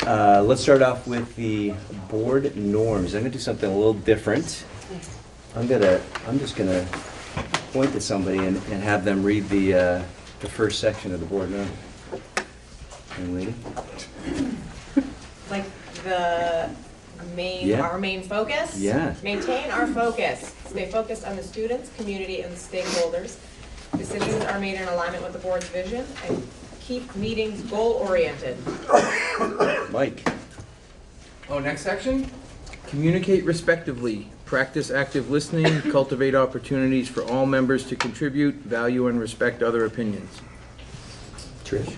let's start off with the board norms. I'm going to do something a little different. I'm just gonna point to somebody and have them read the first section of the board norm. Young lady. Like the main, Yeah. our main focus? Yeah. Maintain our focus. Stay focused on the students, community, and stakeholders. Decisions are made in alignment with the board's vision, and keep meetings goal-oriented. Mike. Oh, next section? Communicate respectively. Practice active listening. Cultivate opportunities for all members to contribute, value, and respect other opinions. Trish.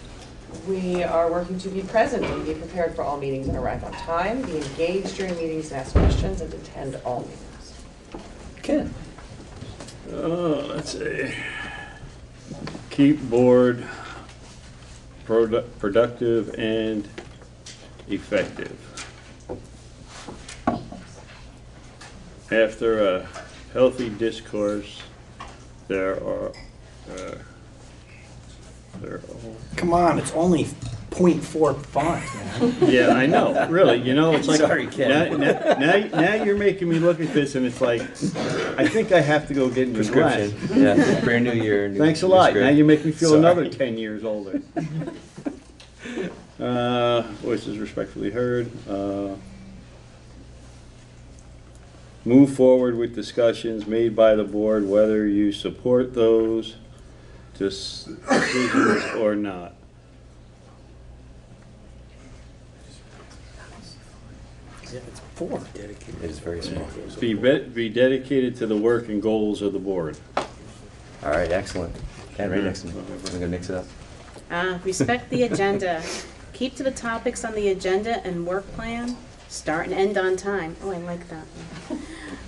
We are working to be present and be prepared for all meetings and arrive on time, be engaged during meetings and ask questions, and attend all meetings. Ken. Let's see. Keep board productive and effective. After a healthy discourse, Come on, it's only 0.4 font, man. Yeah, I know, really, it's like. Sorry, Ken. Now you're making me look at this and it's like, I think I have to go get new Prescription. glasses. Yeah, brand new year. Thanks a lot, now you make me feel Sorry. another 10 years older. Voices respectfully heard. Move forward with discussions made by the board, whether you support those decisions or not. Yeah, it's 4. It is very small. Be dedicated to the work and goals of the board. All right, excellent. Ken, right next to me. I'm going to mix it up. Respect the agenda. Keep to the topics on the agenda and work plan. Start and end on time. Oh, I like that one.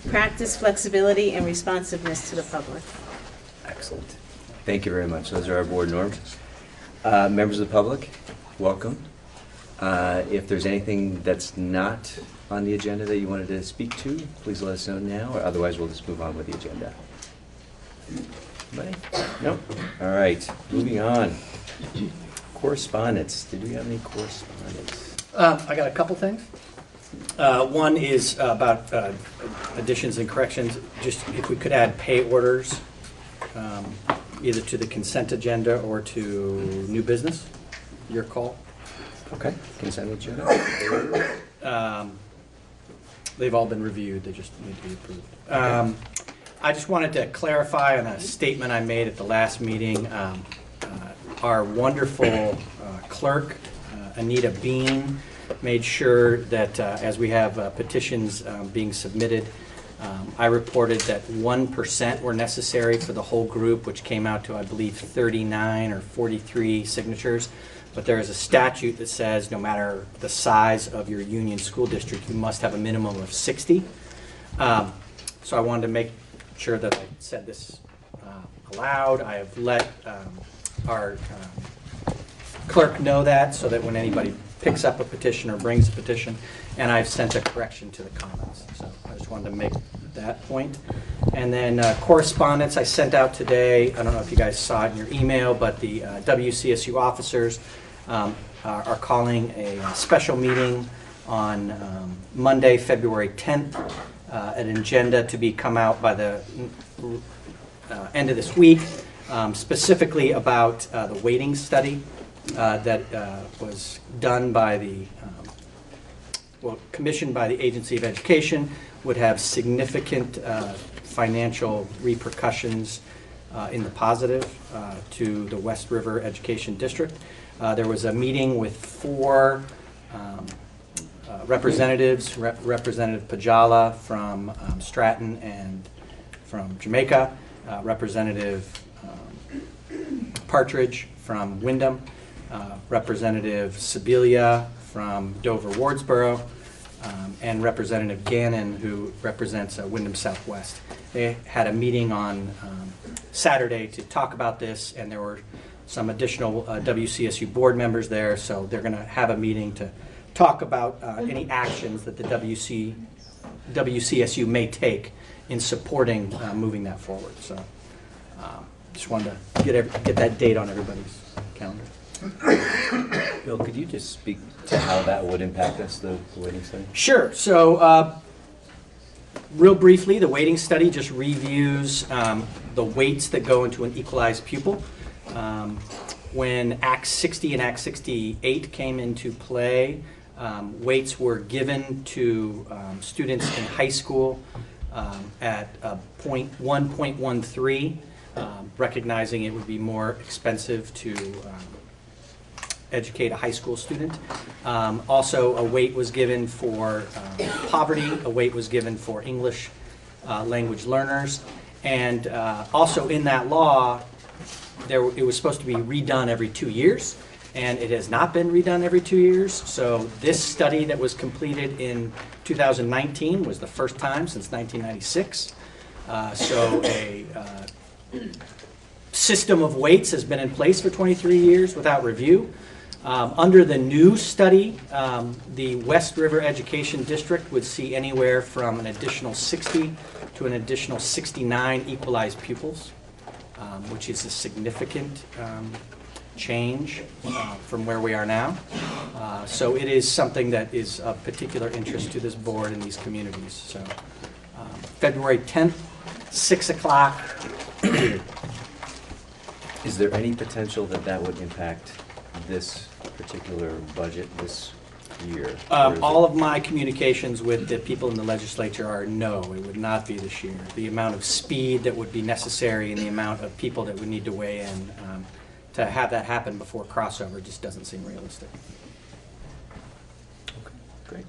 Practice flexibility and responsiveness to the public. Excellent. Thank you very much. Those are our board norms. Members of the public, welcome. If there's anything that's not on the agenda that you wanted to speak to, please let us know now, or otherwise we'll just move on with the agenda. Anybody? Nope. All right, moving on. Correspondence. Did we have any correspondence? I got a couple things. One is about additions and corrections. Just if we could add pay orders, either to the consent agenda or to new business. Your call. Okay, consent agenda. They've all been reviewed. They just need to be approved. I just wanted to clarify on a statement I made at the last meeting. Our wonderful clerk, Anita Bean, made sure that as we have petitions being submitted, I reported that 1% were necessary for the whole group, which came out to, I believe, 39 or 43 signatures. But there is a statute that says no matter the size of your union school district, you must have a minimum of 60. So I wanted to make sure that I said this aloud. I have let our clerk know that so that when anybody picks up a petition or brings a petition, and I've sent a correction to the comments. So I just wanted to make that point. And then correspondence I sent out today, I don't know if you guys saw it in your email, but the WCSU officers are calling a special meeting on Monday, February 10th, an agenda to be come out by the end of this week, specifically about the weighting study that was done by the, commissioned by the Agency of Education, would have significant financial repercussions in the positive to the West River Education District. There was a meeting with 4 representatives, Representative Pajala from Stratton and from Jamaica, Representative Partridge from Wyndham, Representative Sibilia from Dover-Wardsboro, and Representative Gannon, who represents Wyndham Southwest. They had a meeting on Saturday to talk about this, and there were some additional WCSU board members there, so they're going to have a meeting to talk about any actions that the WCSU may take in supporting moving that forward. So just wanted to get that date on everybody's calendar. Bill, could you just speak to how that would impact us, the weighting study? Sure. So real briefly, the weighting study just reviews the weights that go into an equalized pupil. When Act 60 and Act 68 came into play, weights were given to students in high school at 1.13, recognizing it would be more expensive to educate a high school student. Also, a weight was given for poverty, a weight was given for English language learners, and also in that law, it was supposed to be redone every 2 years, and it has not been redone every 2 years. So this study that was completed in 2019 was the first time since 1996. So a system of weights has been in place for 23 years without review. Under the new study, the West River Education District would see anywhere from an additional 60 to an additional 69 equalized pupils, which is a significant change from where we are now. So it is something that is of particular interest to this board and these communities. So February 10th, 6 o'clock. Is there any potential that that would impact this particular budget this year? All of my communications with the people in the legislature are no, it would not be this year. The amount of speed that would be necessary and the amount of people that would need to weigh in to have that happen before crossover just doesn't seem realistic. Okay, great.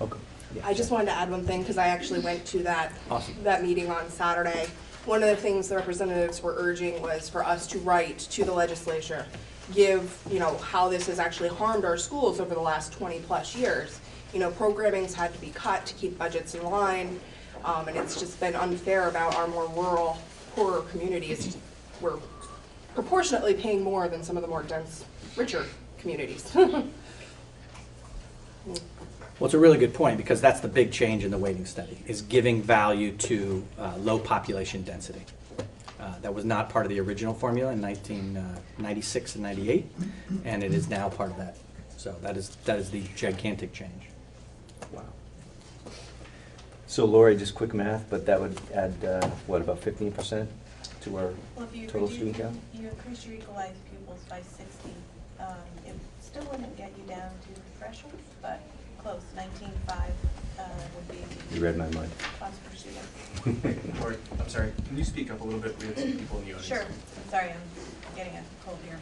Okay. Yeah. I just wanted to add one thing because I actually went to that Awesome. that meeting on Saturday. One of the things the representatives were urging was for us to write to the legislature, give, how this has actually harmed our schools over the last 20 plus years. Programming's had to be cut to keep budgets in line, and it's just been unfair about our more rural, poorer communities. We're proportionately paying more than some of the more dense, richer communities. Well, it's a really good point because that's the big change in the weighting study, is giving value to low population density. That was not part of the original formula in 1996 and 98, and it is now part of that. So that is the gigantic change. Wow. So Lori, just quick math, but that would add, about 15% to our total student count? You increase your equalized pupils by 60. It still wouldn't get you down to the threshold, but close. 19.5 would be. You read my mind. Cost per student. Lori, I'm sorry, can you speak up a little bit? We have some people in the audience. Sure. I'm sorry, I'm getting a cold here.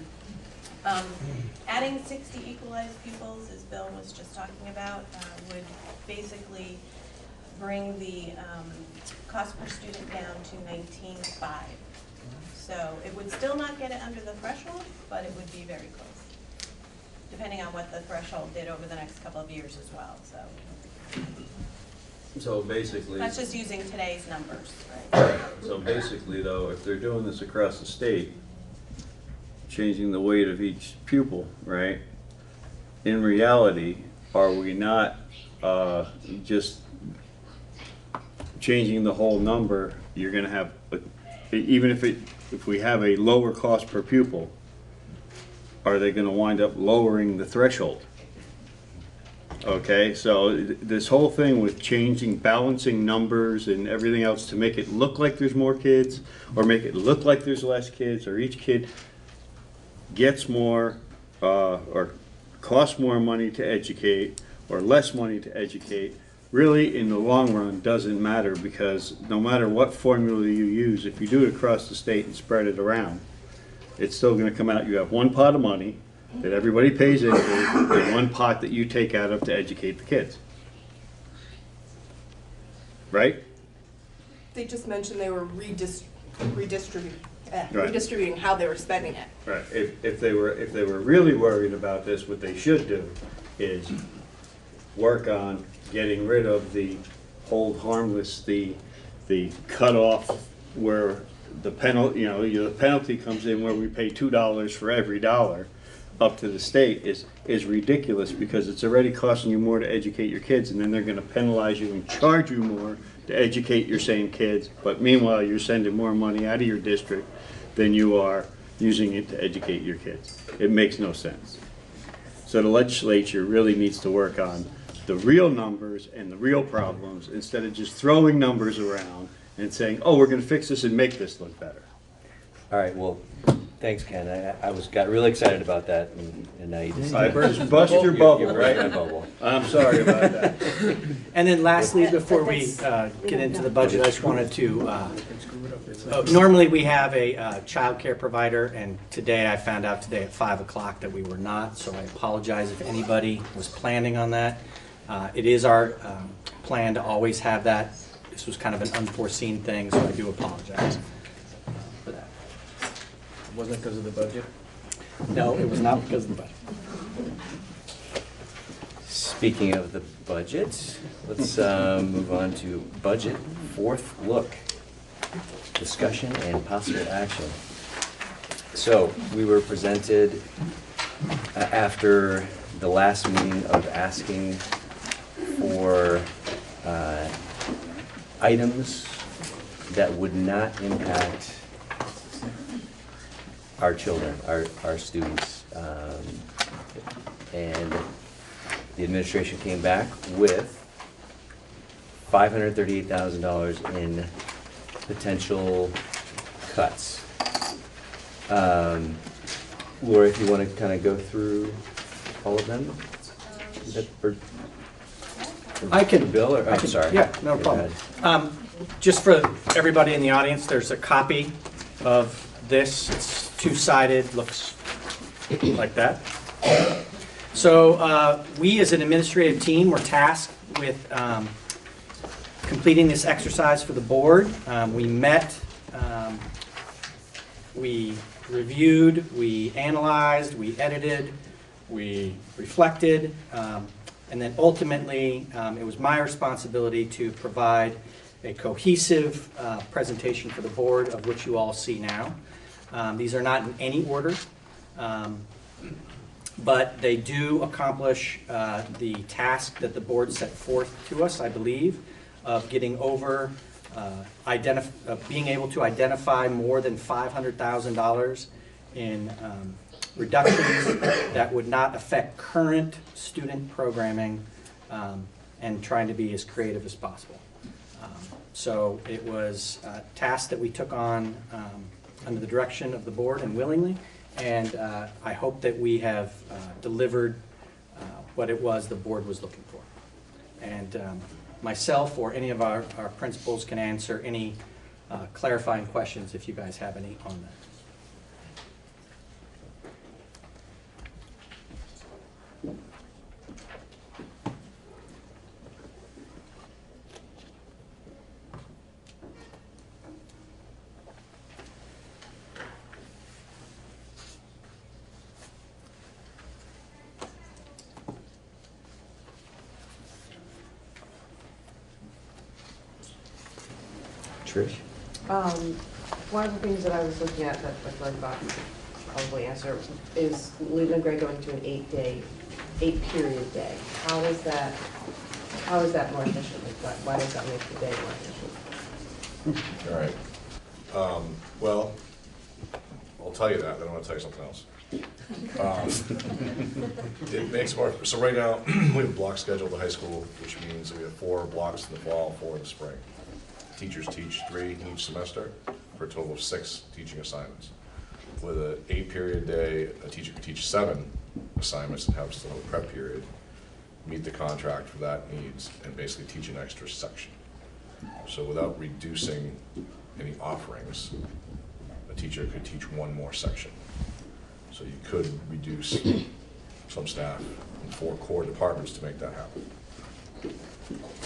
Adding 60 equalized pupils, as Bill was just talking about, would basically bring the cost per student down to 19.5. So it would still not get it under the threshold, but it would be very close, depending on what the threshold did over the next couple of years as well. So basically, That's just using today's numbers, right? so basically though, if they're doing this across the state, changing the weight of each pupil, right? In reality, are we not just changing the whole number? You're gonna have, even if we have a lower cost per pupil, are they gonna wind up lowering the threshold? Okay, so this whole thing with balancing numbers and everything else to make it look like there's more kids, or make it look like there's less kids, or each kid gets more, or costs more money to educate, or less money to educate, really in the long run doesn't matter, because no matter what formula you use, if you do it across the state and spread it around, it's still gonna come out, you have one pot of money that everybody pays into, and one pot that you take out of to educate the kids. Right? They just mentioned they were redistributing Right. how they were spending it. Right. If they were really worried about this, what they should do is work on getting rid of the hold harmless, the cutoff where the penalty, the penalty comes in where we pay $2 for every dollar up to the state is ridiculous, because it's already costing you more to educate your kids, and then they're gonna penalize you and charge you more to educate your same kids, but meanwhile, you're sending more money out of your district than you are using it to educate your kids. It makes no sense. So the legislature really needs to work on the real numbers and the real problems, instead of just throwing numbers around and saying, oh, we're gonna fix this and make this look better. All right, well, thanks, Ken. I got really excited about that, and now you just... I bust your bubble, You right? burst my bubble. I'm sorry about that. And then lastly, before we get into the budget, I just wanted to, normally we have a childcare provider, and today I found out today at 5 o'clock that we were not, so I apologize if anybody was planning on that. It is our plan to always have that. This was kind of an unforeseen thing, so I do apologize for that. Wasn't it because of the budget? No, it was not because of the budget. Speaking of the budget, let's move on to budget fourth look. Discussion and possible action. So we were presented after the last meeting of asking for items that would not impact our children, our students. And the administration came back with $538,000 in potential cuts. Laura, if you want to kind of go through all of them? Is that for I can. Bill, or, I'm sorry. Yeah, no Go problem. ahead. Just for everybody in the audience, there's a copy of this. It's two-sided, looks like that. So we as an administrative team were tasked with completing this exercise for the board. We met, we reviewed, we analyzed, we edited, we reflected, and then ultimately it was my responsibility to provide a cohesive presentation for the board, of which you all see now. These are not in any order, but they do accomplish the task that the board set forth to us, I believe, of getting over, being able to identify more than $500,000 in reductions that would not affect current student programming, and trying to be as creative as possible. So it was a task that we took on under the direction of the board and willingly, and I hope that we have delivered what it was the board was looking for. And myself or any of our principals can answer any clarifying questions if you guys have any on that. Trish? One of the things that I was looking at that I'd like about probably answer is Leland Gray going to an 8-period day. How is that more efficient? Why does that make the day more efficient? All right. Well, I'll tell you that, then I'm gonna tell you something else. It makes more, so right now, we have a block schedule at the high school, which means we have 4 blocks in the fall, 4 in the spring. Teachers teach 3 in each semester for a total of 6 teaching assignments. With an 8-period day, a teacher could teach 7 assignments and have still a prep period, meet the contract for that needs, and basically teach an extra section. So without reducing any offerings, a teacher could teach 1 more section. So you could reduce some staff in 4 core departments to make that happen.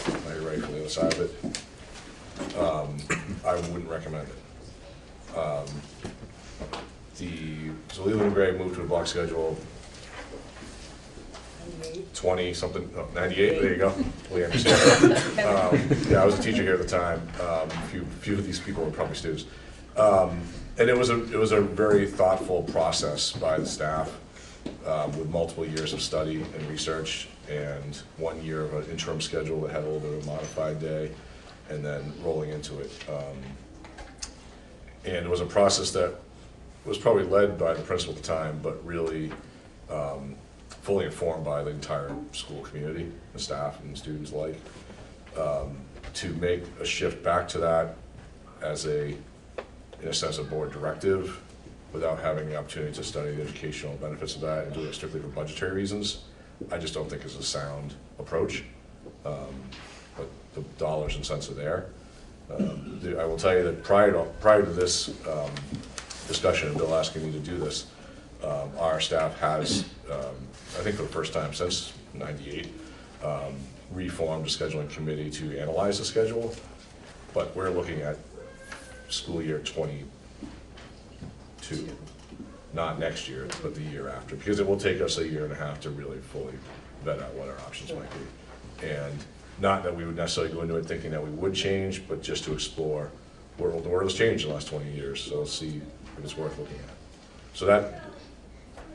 Now you're ready for the other side of it. I wouldn't recommend it. So Leland Gray moved to a block schedule 20-something, 98, there you go. We understand. Yeah, I was a teacher here at the time. A few of these people were probably students. And it was a very thoughtful process by the staff with multiple years of study and research and 1 year of an interim schedule that had a little bit of a modified day and then rolling into it. And it was a process that was probably led by the principal at the time, but really fully informed by the entire school community, the staff and students alike, to make a shift back to that as in a sense, a board directive without having the opportunity to study the educational benefits of that and do it strictly for budgetary reasons, I just don't think is a sound approach. But the dollars and cents are there. I will tell you that prior to this discussion and Bill asking me to do this, our staff has, I think for the first time since '98, reformed a scheduling committee to analyze the schedule, but we're looking at school year 22, not next year, but the year after, because it will take us a year and a half to really fully vet out what our options might be. And not that we would necessarily go into it thinking that we would change, but just to explore the world has changed in the last 20 years, so let's see if it's worth looking at. So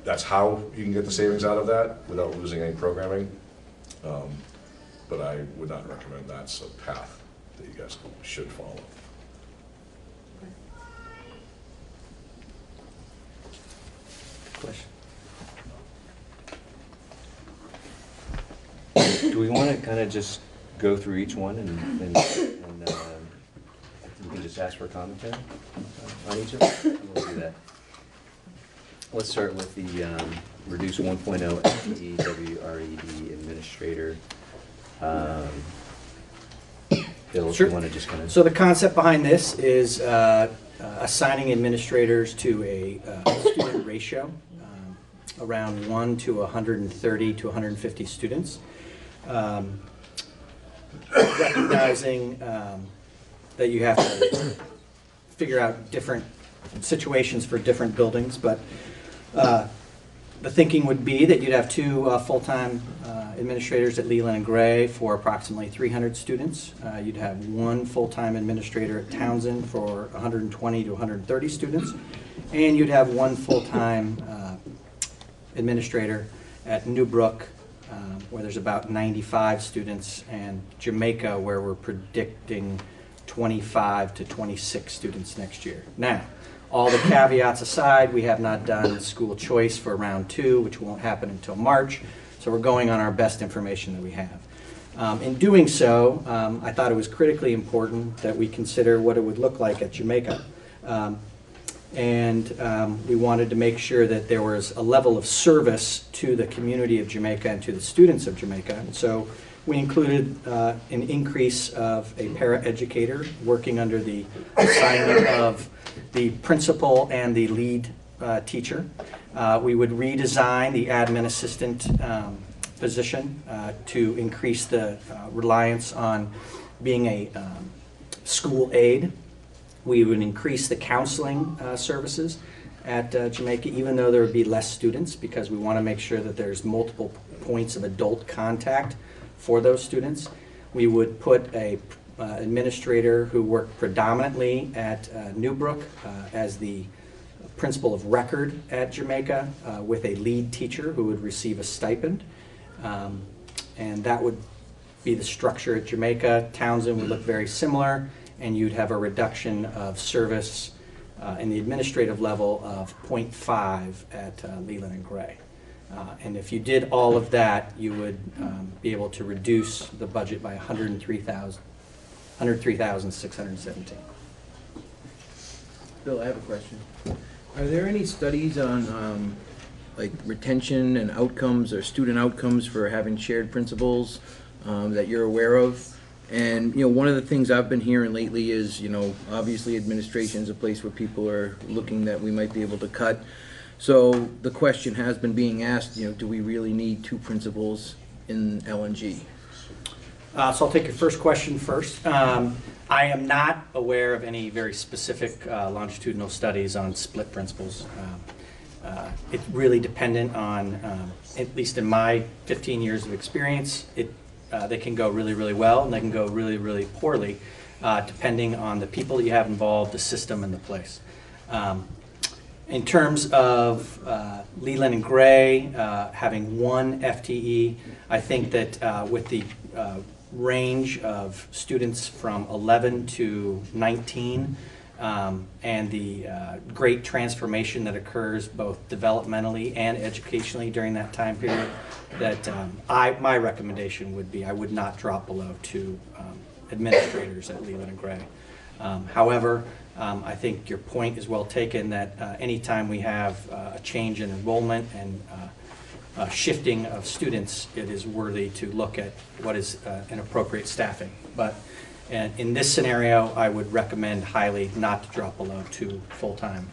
that's how you can get the savings out of that without losing any programming. But I would not recommend that's a path that you guys should follow. Question. Do we want to kind of just go through each one and we can just ask for a commentary on each of them? We'll do that. Let's start with the reduce 1.0 FTE WRED administrator. Bill, if you want to just kind of... So the concept behind this is assigning administrators to a student ratio, around 1 to 130 to 150 students. Recognizing that you have to figure out different situations for different buildings, but the thinking would be that you'd have 2 full-time administrators at Leland and Gray for approximately 300 students. You'd have 1 full-time administrator at Townsend for 120 to 130 students, and you'd have 1 full-time administrator at Newbrook, where there's about 95 students, and Jamaica, where we're predicting 25 to 26 students next year. Now, all the caveats aside, we have not done school choice for round 2, which won't happen until March, so we're going on our best information that we have. In doing so, I thought it was critically important that we consider what it would look like at Jamaica. We wanted to make sure that there was a level of service to the community of Jamaica and to the students of Jamaica. And so we included an increase of a paraeducator working under the assignment of the principal and the lead teacher. We would redesign the admin assistant position to increase the reliance on being a school aide. We would increase the counseling services at Jamaica, even though there would be less students, because we want to make sure that there's multiple points of adult contact for those students. We would put a administrator who worked predominantly at Newbrook as the principal of record at Jamaica with a lead teacher who would receive a stipend. And that would be the structure at Jamaica. Townsend would look very similar, and you'd have a reduction of service in the administrative level of 0.5 at Leland and Gray. And if you did all of that, you would be able to reduce the budget by $103,617. Bill, I have a question. Are there any studies on like retention and outcomes or student outcomes for having shared principals that you're aware of? And, you know, one of the things I've been hearing lately is, you know, obviously administration is a place where people are looking that we might be able to cut. So the question has been being asked, you know, do we really need 2 principals in LNG? So I'll take your first question first. I am not aware of any very specific longitudinal studies on split principals. It's really dependent on, at least in my 15 years of experience, they can go really, really well, and they can go really, really poorly, depending on the people that you have involved, the system, and the place. In terms of Leland and Gray having one FTE, I think that with the range of students from 11 to 19, and the great transformation that occurs both developmentally and educationally during that time period, that my recommendation would be I would not drop below 2 administrators at Leland and Gray. However, I think your point is well taken that anytime we have a change in enrollment and shifting of students, it is worthy to look at what is an appropriate staffing. But in this scenario, I would recommend highly not to drop below 2 full-time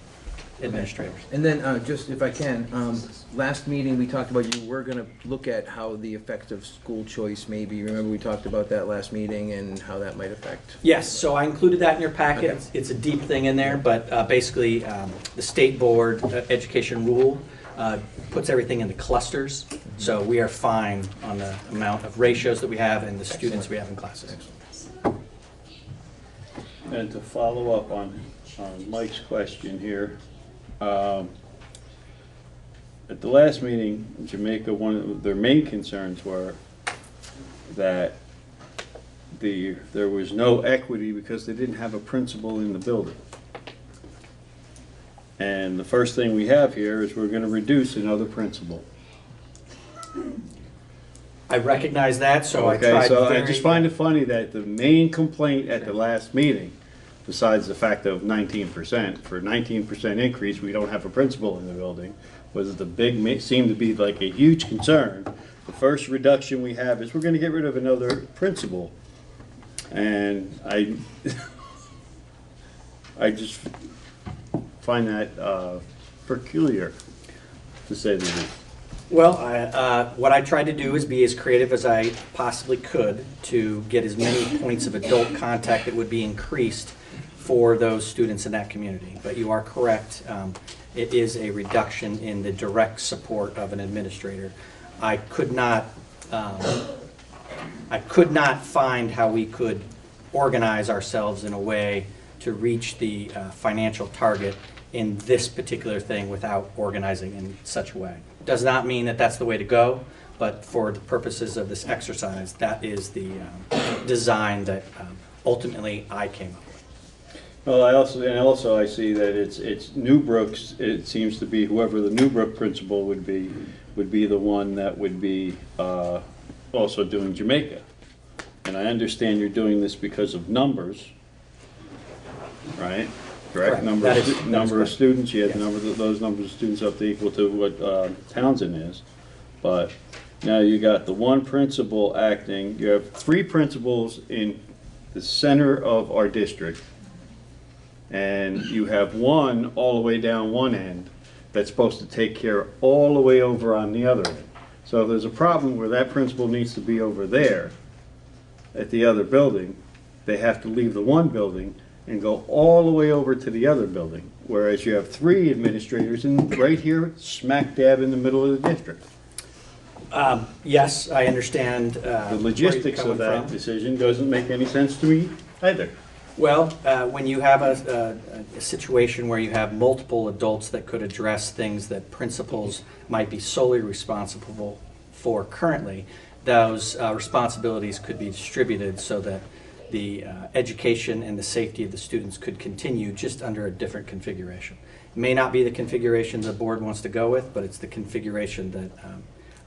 administrators. And then, just if I can, last meeting we talked about you were going to look at how the effect of school choice maybe. Remember we talked about that last meeting and how that might affect? Yes, so I included that in your packet. Okay. It's a deep thing in there, but basically the state board education rule puts everything into clusters. So we are fine on the amount of ratios that we have and the students we have in classes. And to follow up on Mike's question here, at the last meeting in Jamaica, one of their main concerns were that there was no equity because they didn't have a principal in the building. And the first thing we have here is we're going to reduce another principal. I recognize that, so I Okay, tried so very... I just find it funny that the main complaint at the last meeting, besides the fact of 19%, for 19% increase, we don't have a principal in the building, was the seemed to be like a huge concern. The first reduction we have is we're going to get rid of another principal. And I just find that peculiar, to say the least. Well, what I tried to do is be as creative as I possibly could to get as many points of adult contact that would be increased for those students in that community. But you are correct, it is a reduction in the direct support of an administrator. I could not find how we could organize ourselves in a way to reach the financial target in this particular thing without organizing in such a way. Does not mean that that's the way to go, but for the purposes of this exercise, that is the design that ultimately I came up with. Well, also I see that it's Newbrook's. It seems to be whoever the Newbrook principal would be the one that would be also doing Jamaica. And I understand you're doing this because of numbers, right? Correct. Number of students. You had those numbers of students up to equal to what Townsend is, but now you got the one principal acting. You have 3 principals in the center of our district, and you have one all the way down one end that's supposed to take care all the way over on the other end. So if there's a problem where that principal needs to be over there at the other building, they have to leave the one building and go all the way over to the other building, whereas you have 3 administrators right here smack dab in the middle of the district. Yes, I understand the logistics of that decision doesn't make any sense to me either. Well, when you have a situation where you have multiple adults that could address things that principals might be solely responsible for currently, those responsibilities could be distributed so that the education and the safety of the students could continue just under a different configuration. It may not be the configuration the board wants to go with, but it's the configuration that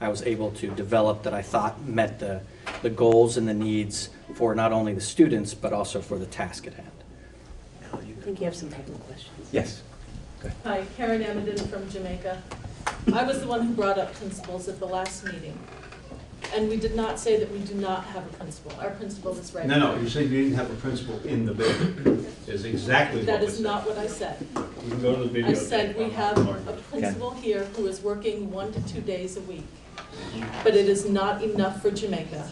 I was able to develop that I thought met the goals and the needs for not only the students, but also for the task at hand. I think you have some technical questions. Yes. Hi, Karen Amadin from Jamaica. I was the one who brought up principals at the last meeting. And we did not say that we do not have a principal. Our principal is right. No, you said you didn't have a principal in the building. Is exactly what That was is said. not what I said. You can go to the video. I said we have a principal here who is working 1 to 2 days a week. But it is not enough for Jamaica.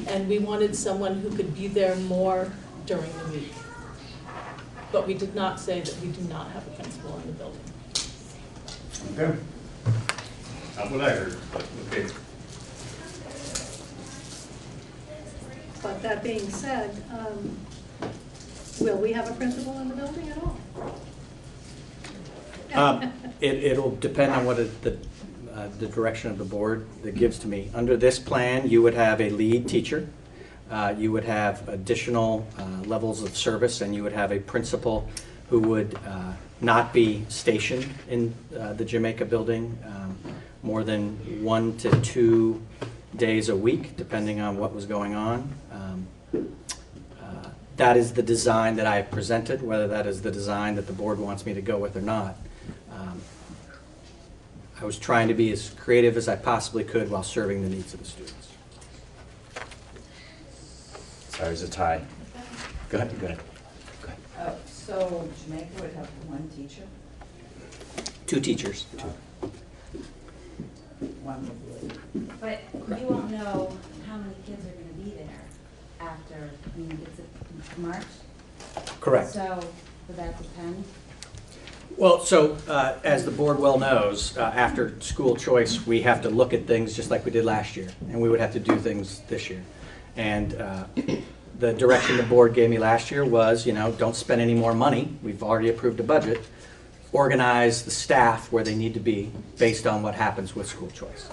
And we wanted someone who could be there more during the week. But we did not say that we do not have a principal in the building. Okay. Not what I heard, but okay. But that being said, will we have a principal in the building at all? It'll depend on what the direction of the board that gives to me. Under this plan, you would have a lead teacher, you would have additional levels of service, and you would have a principal who would not be stationed in the Jamaica building more than 1 to 2 days a week, depending on what was going on. That is the design that I presented. Whether that is the design that the board wants me to go with or not. I was trying to be as creative as I possibly could while serving the needs of the students. Sorry, there's a tie. Go ahead, go ahead. So Jamaica would have one teacher? 2 teachers. One would leave. But you won't know how many kids are gonna be there after, I mean, it's March? Correct. So, would that depend? Well, so as the board well knows, after school choice, we have to look at things just like we did last year, and we would have to do things this year. And the direction the board gave me last year was, don't spend any more money. We've already approved a budget. Organize the staff where they need to be based on what happens with school choice.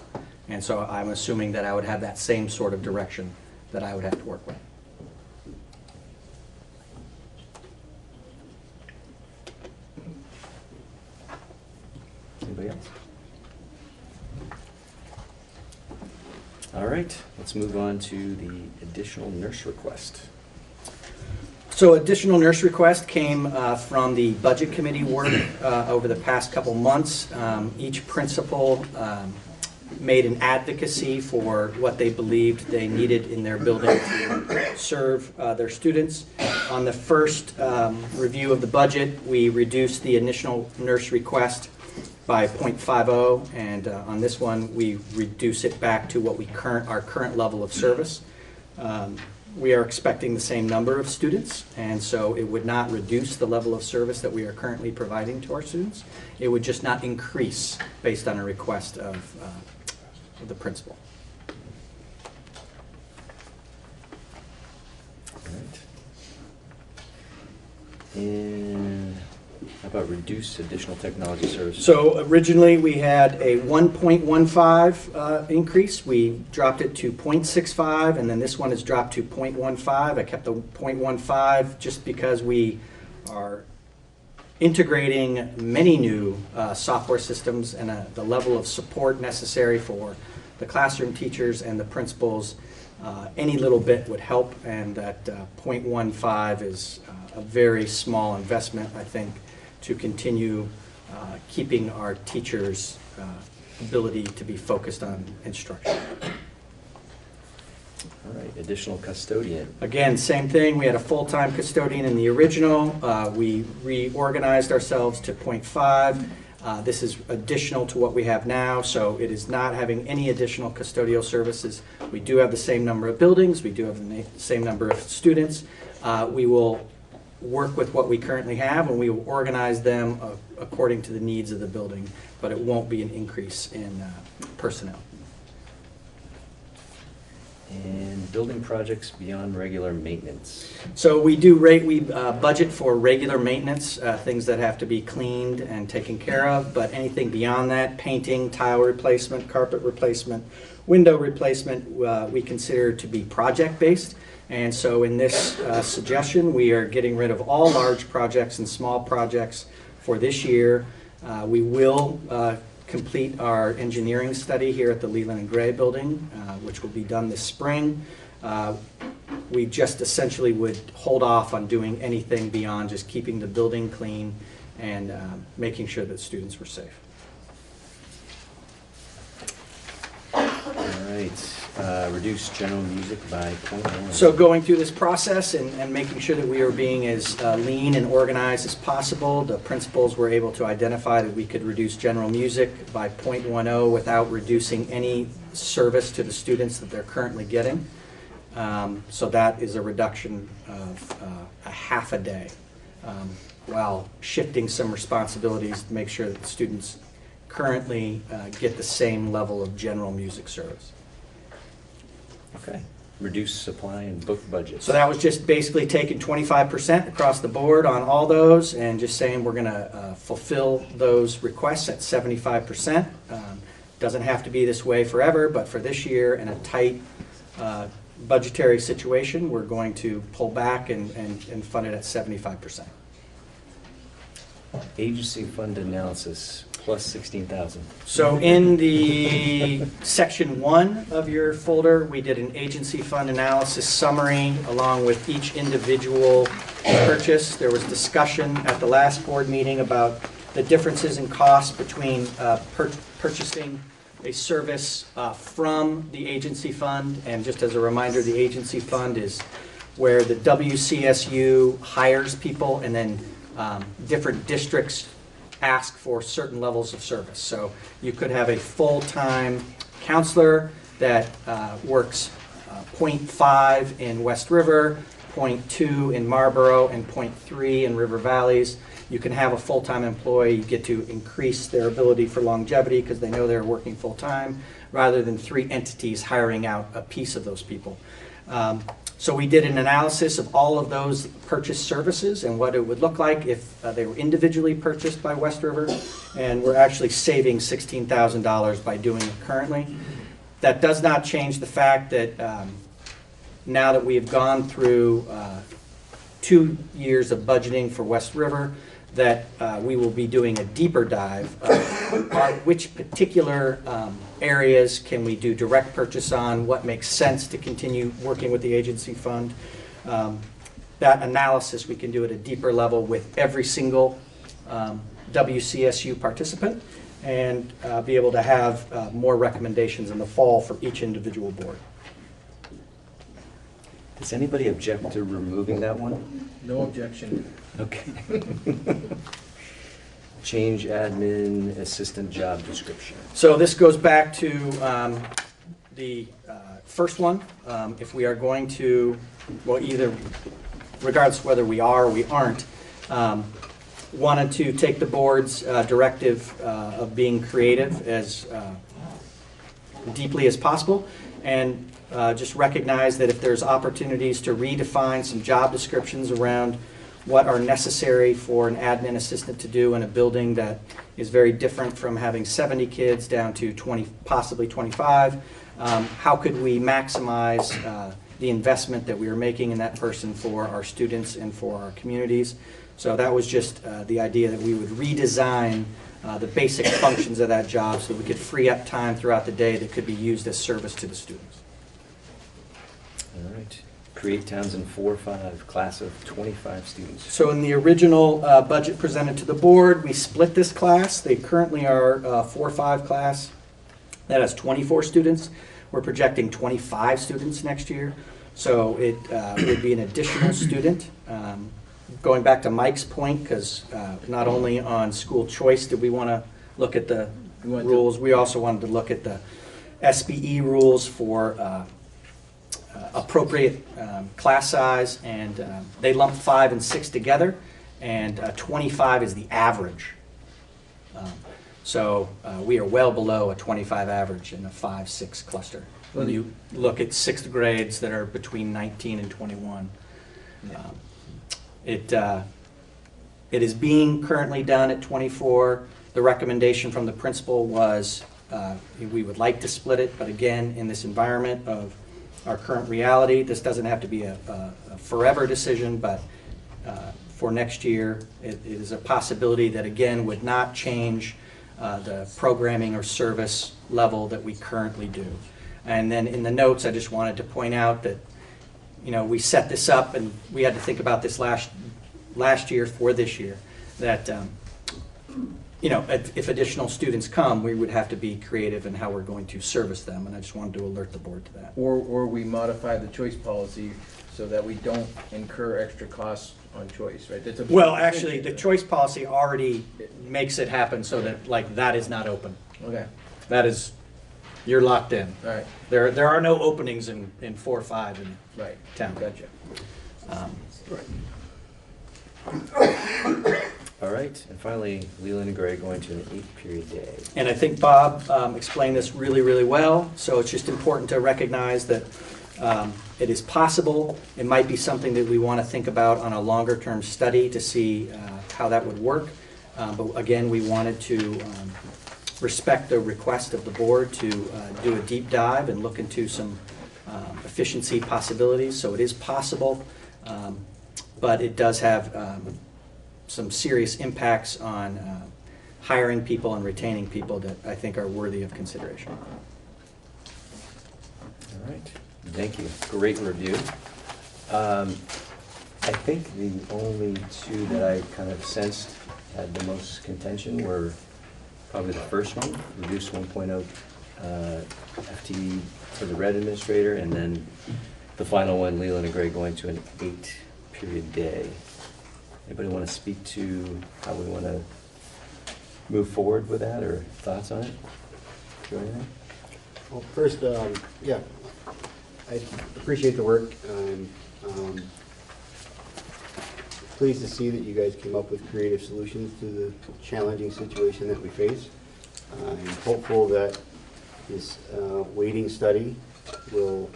And so I'm assuming that I would have that same sort of direction that I would have to work with. Anybody else? All right, let's move on to the additional nurse request. So additional nurse request came from the budget committee work over the past couple months. Each principal made an advocacy for what they believed they needed in their building to serve their students. On the first review of the budget, we reduced the initial nurse request by 0.50, and on this one, we reduce it back to what our current level of service. We are expecting the same number of students, and so it would not reduce the level of service that we are currently providing to our students. It would just not increase based on a request of the principal. All right. And how about reduce additional technology services? So originally, we had a 1.15 increase. We dropped it to 0.65, and then this one is dropped to 0.15. I kept the 0.15 just because we are integrating many new software systems, and the level of support necessary for the classroom teachers and the principals, any little bit would help, and that 0.15 is a very small investment, I think, to continue keeping our teachers' ability to be focused on instruction. All right, additional custodian. Again, same thing. We had a full-time custodian in the original. We reorganized ourselves to 0.5. This is additional to what we have now, so it is not having any additional custodial services. We do have the same number of buildings. We do have the same number of students. We will work with what we currently have, and we will organize them according to the needs of the building, but it won't be an increase in personnel. And building projects beyond regular maintenance. So we budget for regular maintenance, things that have to be cleaned and taken care of, but anything beyond that, painting, tile replacement, carpet replacement, window replacement, we consider to be project-based. And so in this suggestion, we are getting rid of all large projects and small projects for this year. We will complete our engineering study here at the Leland and Gray building, which will be done this spring. We just essentially would hold off on doing anything beyond just keeping the building clean and making sure that students were safe. All right, reduce general music by 0.1. So going through this process and making sure that we are being as lean and organized as possible, the principals were able to identify that we could reduce general music by 0.10 without reducing any service to the students that they're currently getting. So that is a reduction of a half a day, while shifting some responsibilities to make sure that the students currently get the same level of general music service. Okay. Reduce supply and book budget. So that was just basically taking 25% across the board on all those and just saying we're going to fulfill those requests at 75%. Doesn't have to be this way forever, but for this year in a tight budgetary situation, we're going to pull back and fund it at 75%. Agency fund analysis, plus 16,000. So in the section 1 of your folder, we did an agency fund analysis summary along with each individual purchase. There was discussion at the last board meeting about the differences in cost between purchasing a service from the agency fund. And just as a reminder, the agency fund is where the WCSU hires people and then different districts ask for certain levels of service. So you could have a full-time counselor that works 0.5 in West River, 0.2 in Marlboro, and 0.3 in River Valleys. You can have a full-time employee, you get to increase their ability for longevity because they know they're working full-time, rather than 3 entities hiring out a piece of those people. So we did an analysis of all of those purchased services and what it would look like if they were individually purchased by West River, and we're actually saving $16,000 by doing it currently. That does not change the fact that now that we have gone through 2 years of budgeting for West River, that we will be doing a deeper dive on which particular areas can we do direct purchase on, what makes sense to continue working with the agency fund. That analysis we can do at a deeper level with every single WCSU participant and be able to have more recommendations in the fall for each individual board. Does anybody object to removing that one? No objection. Okay. Change admin assistant job description. So this goes back to the first one. If we are going to, well, either, regardless of whether we are or we aren't, wanted to take the board's directive of being creative as deeply as possible, and just recognize that if there's opportunities to redefine some job descriptions around what are necessary for an admin assistant to do in a building that is very different from having 70 kids down to 20, possibly 25. How could we maximize the investment that we are making in that person for our students and for our communities? So that was just the idea that we would redesign the basic functions of that job so that we could free up time throughout the day that could be used as service to the students. All right. Create Townsend 4-5, class of 25 students. So in the original budget presented to the board, we split this class. They currently are a 4-5 class that has 24 students. We're projecting 25 students next year. So it would be an additional student. Going back to Mike's point, because not only on school choice did we want to look at the rules, we also wanted to look at the SBE rules for appropriate class size, and they lump 5 and 6 together, and 25 is the average. So we are well below a 25 average in a 5-6 cluster. When you look at 6th grades that are between 19 and 21. It is being currently done at 24. The recommendation from the principal was we would like to split it, but again, in this environment of our current reality, this doesn't have to be a forever decision, but for next year, it is a possibility that again would not change the programming or service level that we currently do. And then in the notes, I just wanted to point out that, you know, we set this up and we had to think about this last year for this year, that you know, if additional students come, we would have to be creative in how we're going to service them, and I just wanted to alert the board to that. Or we modify the choice policy so that we don't incur extra costs on choice, right? That's a Well, actually, the choice policy already makes it happen so that, like, that is not open. Okay. That is, you're locked in. All right. There are no openings in 4-5 in Right. town. Gotcha. All right, and finally, Leland and Gray going to an 8-period day. And I think Bob explained this really, really well, so it's just important to recognize that it is possible. It might be something that we want to think about on a longer-term study to see how that would work. But again, we wanted to respect the request of the board to do a deep dive and look into some efficiency possibilities. So it is possible, but it does have some serious impacts on hiring people and retaining people that I think are worthy of consideration. All right, thank you. Great review. I think the only two that I kind of sensed had the most contention were probably the first one, reduce 1.0 FTE for the red administrator, and then the final one, Leland and Gray going to an 8-period day. Anybody want to speak to how we want to move forward with that, or thoughts on it? Do anything? Well, first, yeah, I appreciate the work. Pleased to see that you guys came up with creative solutions to the challenging situation that we face. I'm hopeful that this weighting study will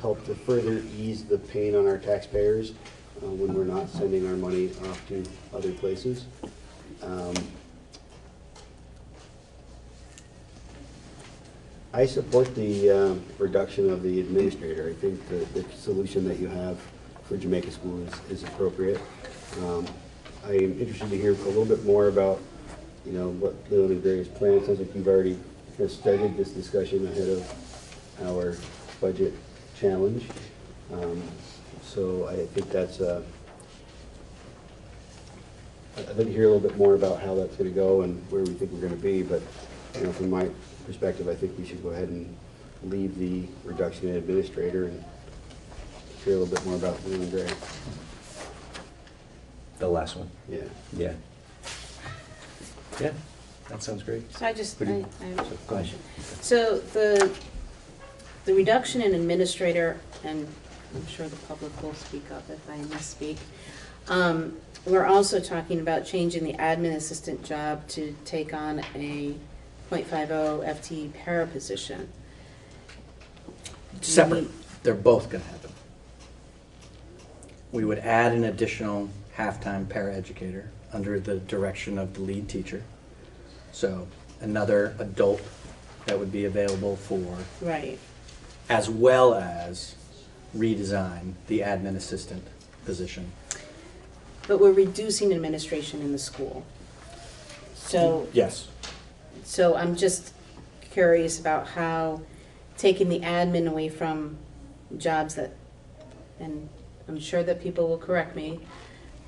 help to further ease the pain on our taxpayers when we're not sending our money off to other places. I support the reduction of the administrator. I think the solution that you have for Jamaica School is appropriate. I am interested to hear a little bit more about, what Leland and Gray's plan. Sounds like you've already kind of started this discussion ahead of our budget challenge. So I think that's, I'd like to hear a little bit more about how that's going to go and where we think we're going to be. But from my perspective, I think we should go ahead and leave the reduction in administrator and hear a little bit more about Leland Gray. The last one? Yeah. Yeah. Yeah, that sounds great. So I have a Go ahead. question. So the reduction in administrator, and I'm sure the public will speak up if I misspeak, we're also talking about changing the admin assistant job to take on a .50 FTE para position. Separate. They're both going to happen. We would add an additional half-time paraeducator under the direction of the lead teacher. So another adult that would be available for, Right. as well as redesign the admin assistant position. But we're reducing administration in the school. So. Yes. So I'm just curious about how taking the admin away from jobs that, and I'm sure that people will correct me,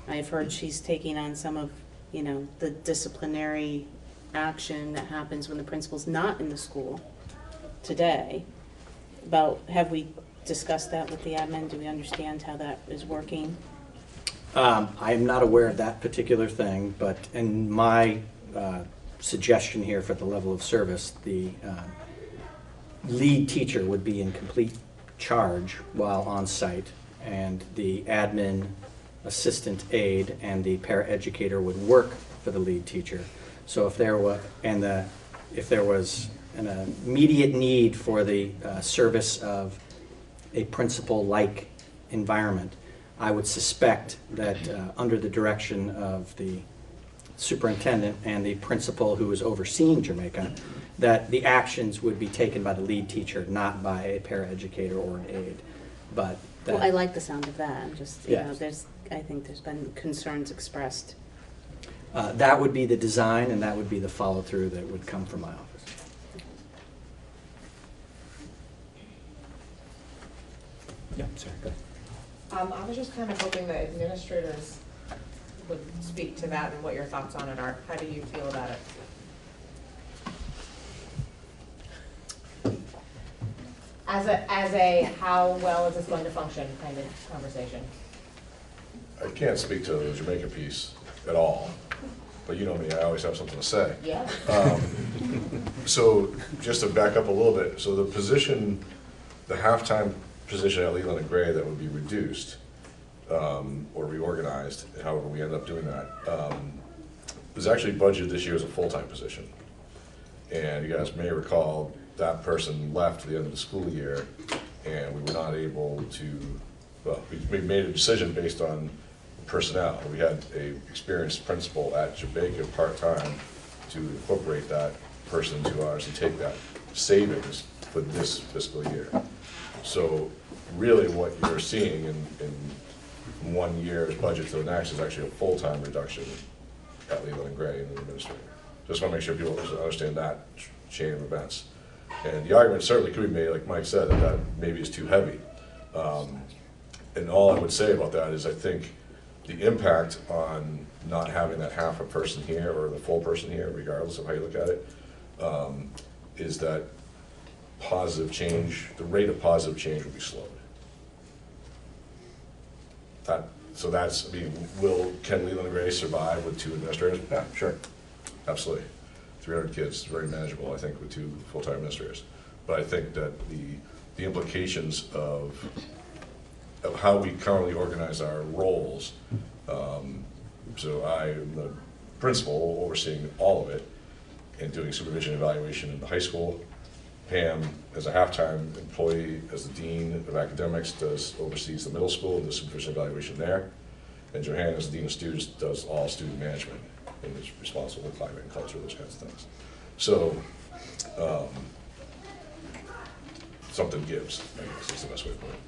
I've heard she's taking on some of, the disciplinary action that happens when the principal's not in the school today. Have we discussed that with the admin? Do we understand how that is working? I am not aware of that particular thing, but in my suggestion here for the level of service, the lead teacher would be in complete charge while on site, and the admin assistant aide and the paraeducator would work for the lead teacher. So if there was an immediate need for the service of a principal-like environment, I would suspect that under the direction of the superintendent and the principal who is overseeing Jamaica, that the actions would be taken by the lead teacher, not by a paraeducator or an aide. But that, Well, I like the sound of that. I'm just, Yes. I think there's been concerns expressed. that would be the design, and that would be the follow-through that would come from my office. Yeah, sorry, go ahead. I was just kind of hoping that administrators would speak to that and what your thoughts on it are. How do you feel about it? As a how well is this going to function kind of conversation? I can't speak to the Jamaica piece at all, but you know me, I always have something to say. Yeah. So just to back up a little bit, so the position, the halftime position at Leland and Gray that would be reduced, or reorganized, however we end up doing that, was actually budgeted this year as a full-time position. And you guys may recall, that person left at the end of the school year, and we were not able to, well, we made a decision based on personnel. We had a experienced principal at Jamaica part-time to incorporate that person into ours and take that savings for this fiscal year. So really what you're seeing in 1 year's budget to the next is actually a full-time reduction at Leland and Gray in the administrator. Just want to make sure people understand that chain of events. And the argument certainly could be made, like Mike said, that maybe is too heavy. And all I would say about that is I think the impact on not having that half a person here or the full person here, regardless of how you look at it, is that positive change, the rate of positive change will be slowed. So that's, I mean, can Leland and Gray survive with 2 administrators? Yeah, sure, absolutely. 300 kids, very manageable, I think, with 2 full-time administrators. But I think that the implications of how we currently organize our roles, so I am the principal overseeing all of it and doing supervision and evaluation in the high school. Pam, as a half-time employee, as the dean of academics, oversees the middle school and does supervision evaluation there. And Johanna, as the dean of students, does all student management and is responsible for climate and culture, those kinds of things. So something gives, I guess is the best way to put it.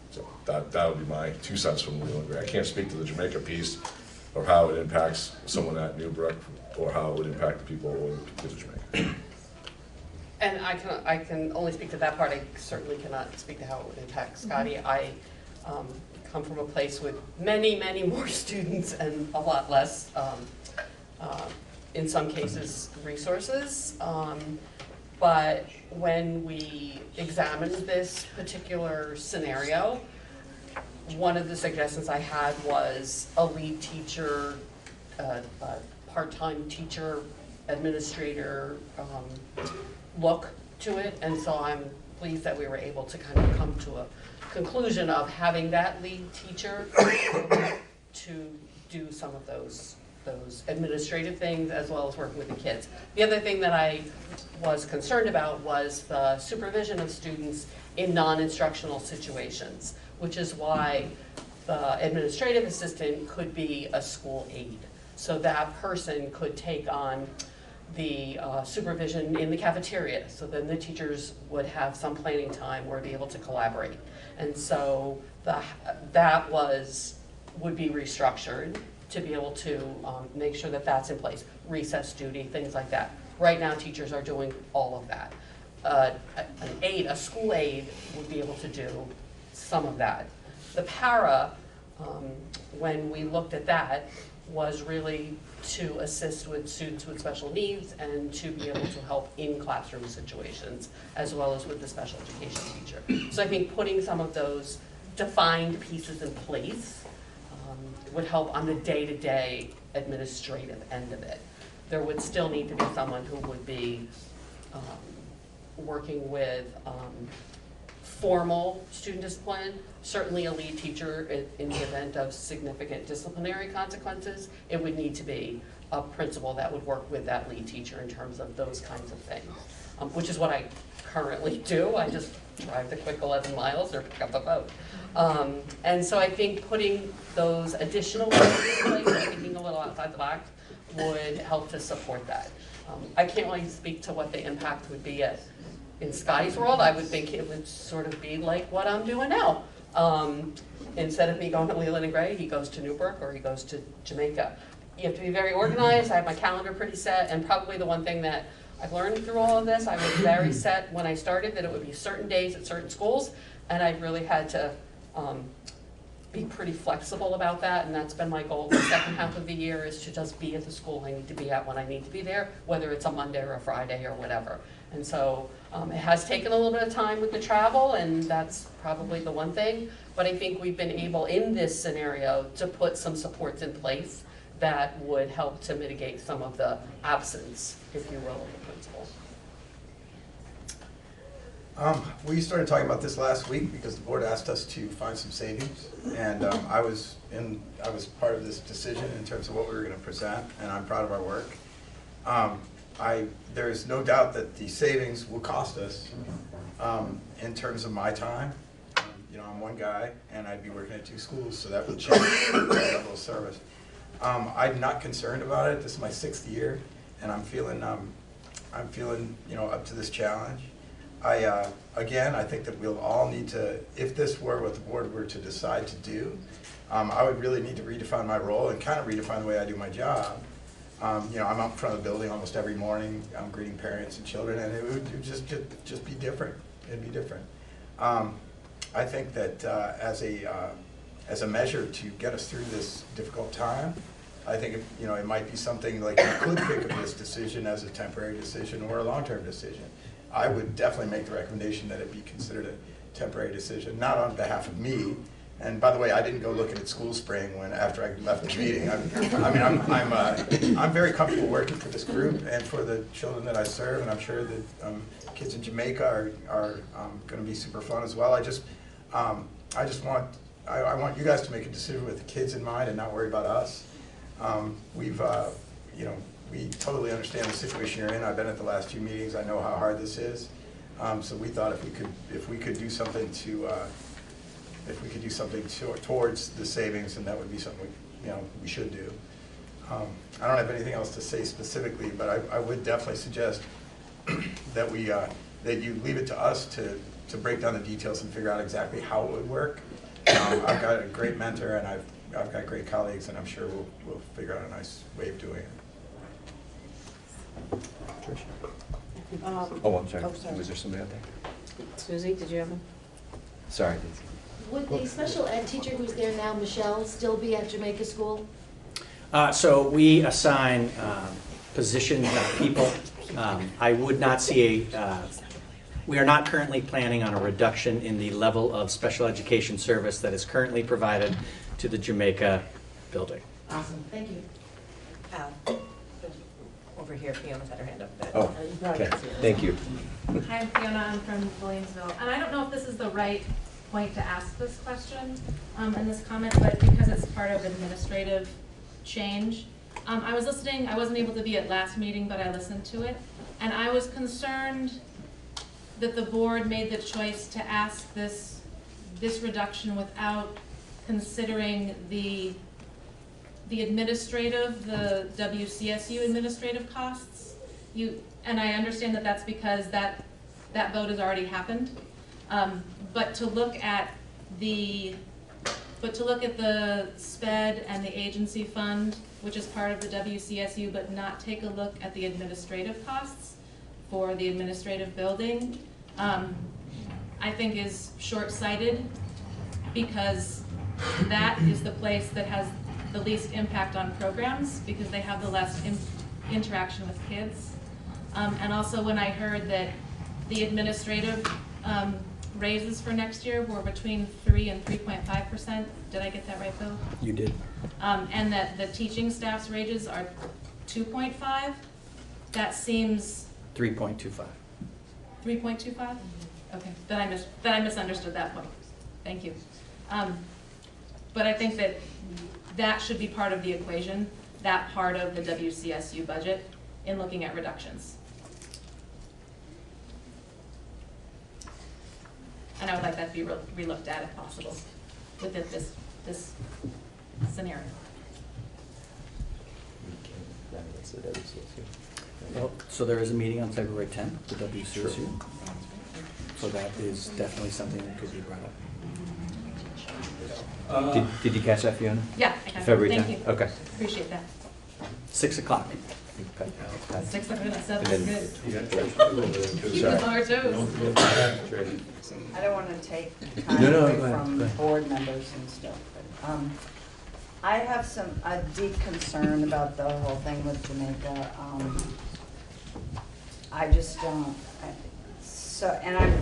So that would be my 2 cents from Leland and Gray. I can't speak to the Jamaica piece or how it impacts someone at Newbrook or how it would impact the people going to Jamaica. And I can only speak to that part. I certainly cannot speak to how it would impact Scotty. I come from a place with many, many more students and a lot less, in some cases, resources. But when we examined this particular scenario, one of the suggestions I had was a lead teacher, a part-time teacher, administrator, look to it, and so I'm pleased that we were able to kind of come to a conclusion of having that lead teacher to do some of those administrative things as well as working with the kids. The other thing that I was concerned about was the supervision of students in non-instructional situations, which is why the administrative assistant could be a school aide. So that person could take on the supervision in the cafeteria, so then the teachers would have some planning time or be able to collaborate. And so that would be restructured to be able to make sure that that's in place, recess duty, things like that. Right now, teachers are doing all of that. A school aide would be able to do some of that. The para, when we looked at that, was really to assist with students with special needs and to be able to help in classroom situations, as well as with the special education teacher. So I think putting some of those defined pieces in place would help on the day-to-day administrative end of it. There would still need to be someone who would be working with formal student discipline, certainly a lead teacher in the event of significant disciplinary consequences. It would need to be a principal that would work with that lead teacher in terms of those kinds of things, which is what I currently do. I just drive the quick 11 miles or pick up a boat. And so I think putting those additional things in place, thinking a little outside the box, would help to support that. I can't really speak to what the impact would be in Scotty's world. I would think it would sort of be like what I'm doing now. Instead of me going to Leland and Gray, he goes to Newbrook or he goes to Jamaica. You have to be very organized. I have my calendar pretty set, and probably the one thing that I've learned through all of this, I was very set when I started that it would be certain days at certain schools, and I really had to be pretty flexible about that, and that's been my goal the second half of the year, is to just be at the school I need to be at when I need to be there, whether it's a Monday or a Friday or whatever. And so it has taken a little bit of time with the travel, and that's probably the one thing, but I think we've been able in this scenario to put some supports in place that would help to mitigate some of the absence, if you will, of the principal. We started talking about this last week because the board asked us to find some savings, and I was part of this decision in terms of what we were going to present, and I'm proud of our work. There is no doubt that the savings will cost us in terms of my time. You know, I'm one guy, and I'd be working at 2 schools, so that would change the level of service. I'm not concerned about it. This is my 6th year, and I'm feeling you know, up to this challenge. Again, I think that we'll all need to, if this were what the board were to decide to do, I would really need to redefine my role and kind of redefine the way I do my job. You know, I'm out in front of the building almost every morning. I'm greeting parents and children, and it would just be different. It'd be different. I think that as a measure to get us through this difficult time, I think you know, it might be something like you could think of this decision as a temporary decision or a long-term decision. I would definitely make the recommendation that it be considered a temporary decision, not on behalf of me. And by the way, I didn't go looking at School Spring after I left the meeting. I'm very comfortable working for this group and for the children that I serve, and I'm sure that kids in Jamaica are going to be super fun as well. I want you guys to make a decision with the kids in mind and not worry about us. You know, we totally understand the situation you're in. I've been at the last few meetings. I know how hard this is. So we thought if we could do something towards the savings, and that would be something we should do. I don't have anything else to say specifically, but I would definitely suggest that that you leave it to us to break down the details and figure out exactly how it would work. I've got a great mentor, and I've got great colleagues, and I'm sure we'll figure out a nice way of doing it. Tricia? Oh, I'm sorry. Was there somebody out there? Susie, did you have one? Sorry. Would the special ed teacher who's there now, Michelle, still be at Jamaica School? So we assign positions, people. I would not see we are not currently planning on a reduction in the level of special education service that is currently provided to the Jamaica building. Awesome, thank you. Over here, Fiona's had her hand up. Oh, okay, thank you. Hi, I'm Fiona, I'm from Williamsville, and I don't know if this is the right point to ask this question and this comment, but because it's part of administrative change. I was listening, I wasn't able to be at last meeting, but I listened to it, and I was concerned that the board made the choice to ask this reduction without considering the administrative, the WCSU administrative costs. And I understand that that's because that vote has already happened. But to look at the SPED and the agency fund, which is part of the WCSU, but not take a look at the administrative costs for the administrative building, I think is short-sighted, because that is the place that has the least impact on programs, because they have the less interaction with kids. And also when I heard that the administrative raises for next year were between 3 and 3.5%. Did I get that right, Bill? You did. And that the teaching staff's wages are 2.5. That seems 3.25. 3.25. Okay. Then I misunderstood that point. Thank you. But I think that should be part of the equation. That part of the WCSU budget in looking at reductions. And I would like that to be relooked at if possible within this scenario. Well, so there is a meeting on February 10th, the WCSU. Sure. So that is definitely something that could be brought up. Did you catch that, Fiona? Yeah, I got February it. 10th? Thank you. Okay. Appreciate that. 6 o'clock. 6 o'clock, that's good. Keep us on our toes. I don't want to take No, time go away ahead, from go ahead. board members and stuff, but I have a deep concern about the whole thing with Jamaica. I just don't,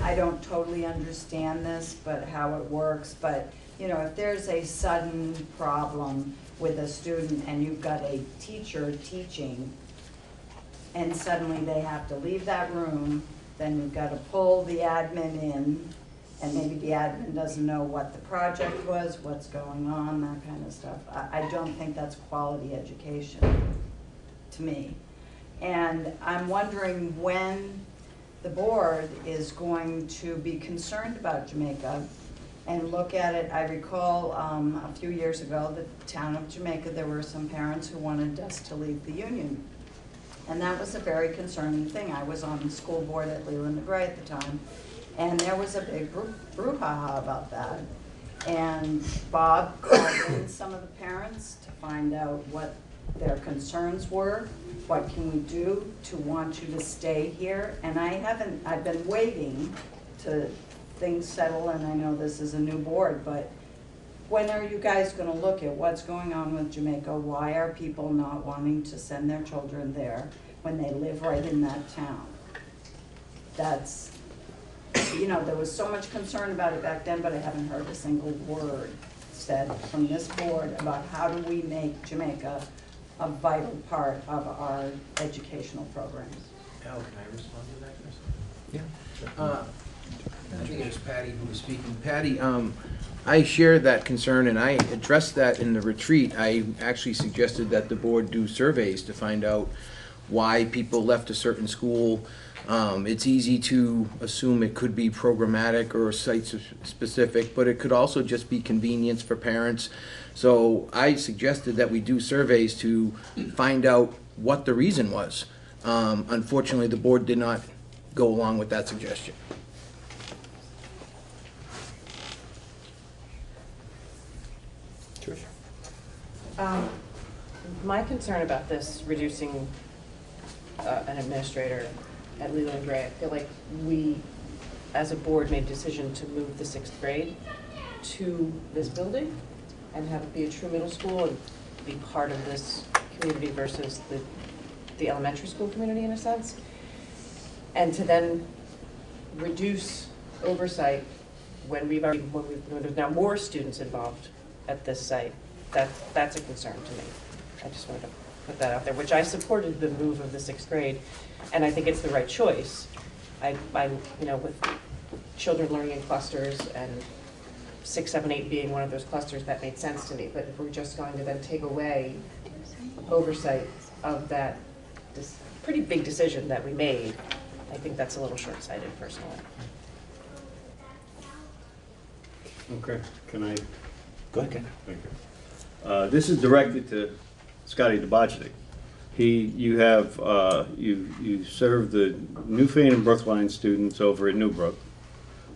I don't totally understand this, but how it works, but you know, if there's a sudden problem with a student and you've got a teacher teaching and suddenly they have to leave that room, then you've got to pull the admin in, and maybe the admin doesn't know what the project was, what's going on, that kind of stuff. I don't think that's quality education to me. And I'm wondering when the board is going to be concerned about Jamaica and look at it. I recall a few years ago, the town of Jamaica, there were some parents who wanted us to leave the union. And that was a very concerning thing. I was on the school board at Leland and Gray at the time, and there was a big brouhaha about that. And Bob called in some of the parents to find out what their concerns were, what can we do to want you to stay here. And I've been waiting to things settle, and I know this is a new board, but when are you guys gonna look at what's going on with Jamaica? Why are people not wanting to send their children there when they live right in that town? That's, you know, there was so much concern about it back then, but I haven't heard a single word said from this board about how do we make Jamaica a vital part of our educational programs. Al, can I respond to that, Chris? Yeah. I think it was Patty who was speaking. Patty, I shared that concern and I addressed that in the retreat. I actually suggested that the board do surveys to find out why people left a certain school. It's easy to assume it could be programmatic or site-specific, but it could also just be convenience for parents. So I suggested that we do surveys to find out what the reason was. Unfortunately, the board did not go along with that suggestion. My concern about this, reducing an administrator at Leland and Gray, I feel like we, as a board, made a decision to move the 6th grade to this building and have it be a true middle school and be part of this community versus the elementary school community in a sense. And to then reduce oversight when when there's now more students involved at this site, that's a concern to me. I just wanted to put that out there, which I supported the move of the 6th grade, and I think it's the right choice. I you know, with children learning in clusters and 6, 7, 8 being one of those clusters, that made sense to me. But if we're just going to then take away oversight of that this pretty big decision that we made, I think that's a little short-sighted personally. Okay, can I? Go ahead, Ken. Thank you. This is directed to Scotty DeBochnik. You serve the Newfane and Brookline students over at Newbrook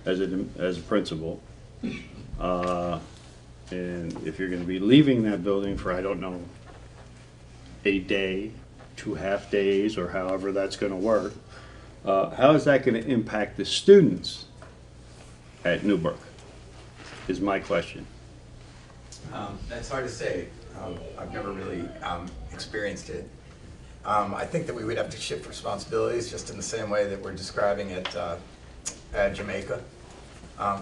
as a principal. And if you're going to be leaving that building for, I don't know, a day, 2 half days, or however that's going to work, how is that going to impact the students at Newbrook, is my question. That's hard to say. I've never really experienced it. I think that we would have to shift responsibilities just in the same way that we're describing at Jamaica.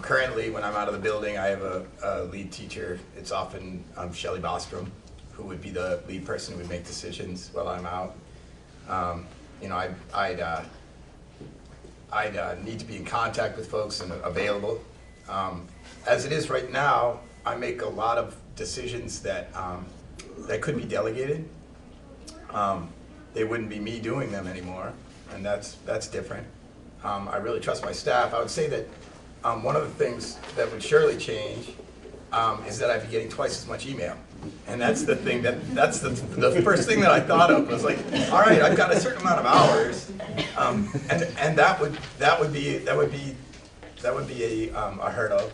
Currently, when I'm out of the building, I have a lead teacher. It's often Shelley Bostrom, who would be the lead person who would make decisions while I'm out. You know, I'd need to be in contact with folks and available. As it is right now, I make a lot of decisions that that could be delegated. They wouldn't be me doing them anymore, and that's different. I really trust my staff. I would say that one of the things that would surely change is that I'd be getting twice as much email. And that's the thing that's the first thing that I thought of was like, all right, I've got a certain amount of hours, and that would be a hurdle.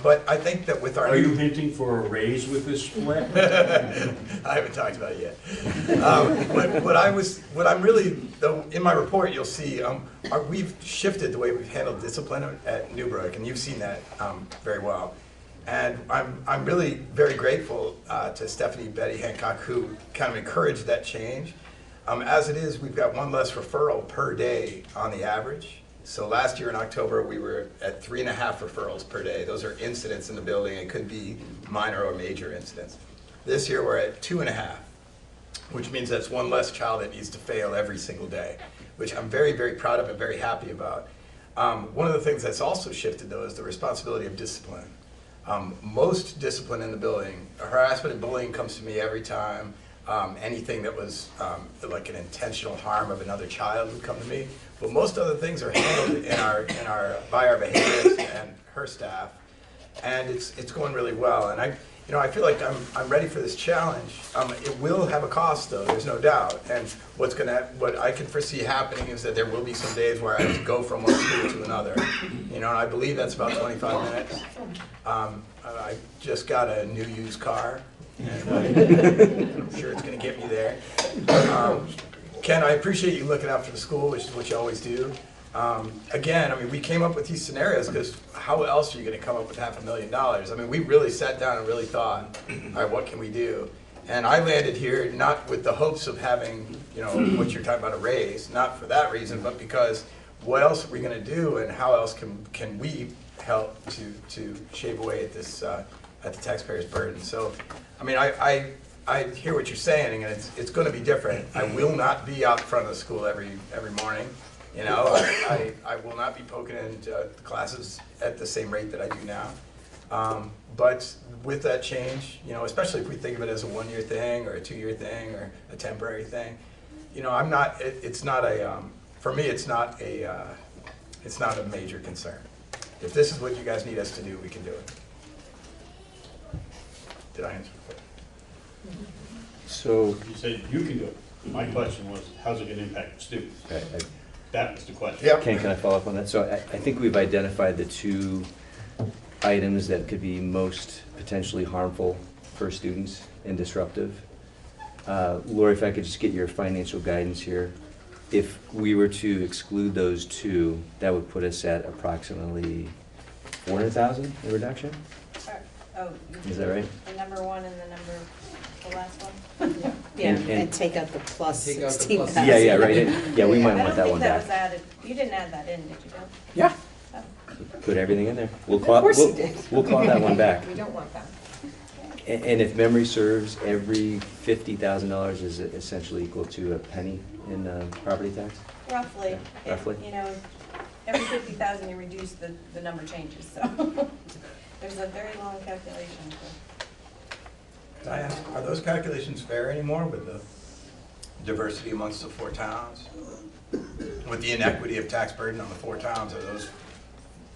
But I think that with our Are you hinting for a raise with this split? I haven't talked about it yet. What I'm really, though, in my report, you'll see we've shifted the way we've handled discipline at Newbrook, and you've seen that very well. And I'm really very grateful to Stephanie Betty Hancock, who kind of encouraged that change. As it is, we've got 1 less referral per day on the average. So last year in October, we were at 3.5 referrals per day. Those are incidents in the building. It could be minor or major incidents. This year, we're at 2.5. which means that's one less child that needs to fail every single day, which I'm very, very proud of and very happy about. One of the things that's also shifted, though, is the responsibility of discipline. Most discipline in the building, harassment and bullying comes to me every time. Anything that was like an intentional harm of another child would come to me. But most other things are handled by our behaviors and her staff, and it's going really well. And I feel like I'm ready for this challenge. It will have a cost, though. There's no doubt. And what I can foresee happening is that there will be some days where I have to go from one school to another. And I believe that's about 25 minutes. I just got a new used car, and I'm sure it's going to get me there. Ken, I appreciate you looking out for the school, which is what you always do. Again, we came up with these scenarios because how else are you going to come up with $500,000? We really sat down and really thought, all right, what can we do? And I landed here not with the hopes of having, what you're talking about, a raise, not for that reason, but because what else are we going to do, and how else can we help to shave away at this at the taxpayer's burden? So, I hear what you're saying, and it's going to be different. I will not be out front of the school every morning. I will not be poking into the classes at the same rate that I do now. But with that change, especially if we think of it as a one-year thing or a two-year thing or a temporary thing, I'm not. It's not a. For me, it's not a major concern. If this is what you guys need us to do, we can do it. Did I answer the question? So You said you can do it. My question was, how's it going to impact the students? That was the question. Ken, can I follow up on that? So I think we've identified the two items that could be most potentially harmful for students and disruptive. Lori, if I could just get your financial guidance here. If we were to exclude those two, that would put us at approximately 400,000 in reduction? Is that right? The number one and the last one? Yeah, And- and take out the plus Take out the plus 16,000. Yeah, right. Yeah, we might I want don't that think one that back. was added, you didn't add that in, did you, Bill? Yeah. Put everything in there. We'll Of claw, course you did. we'll claw that one back. We don't want that. And if memory serves, every $50,000 is essentially equal to a penny in property tax? Roughly. Yeah, roughly. Every 50,000 you reduce, the number changes, so there's a very long calculation. Can I ask, are those calculations fair anymore with the diversity amongst the 4 towns? With the inequity of tax burden on the 4 towns, are those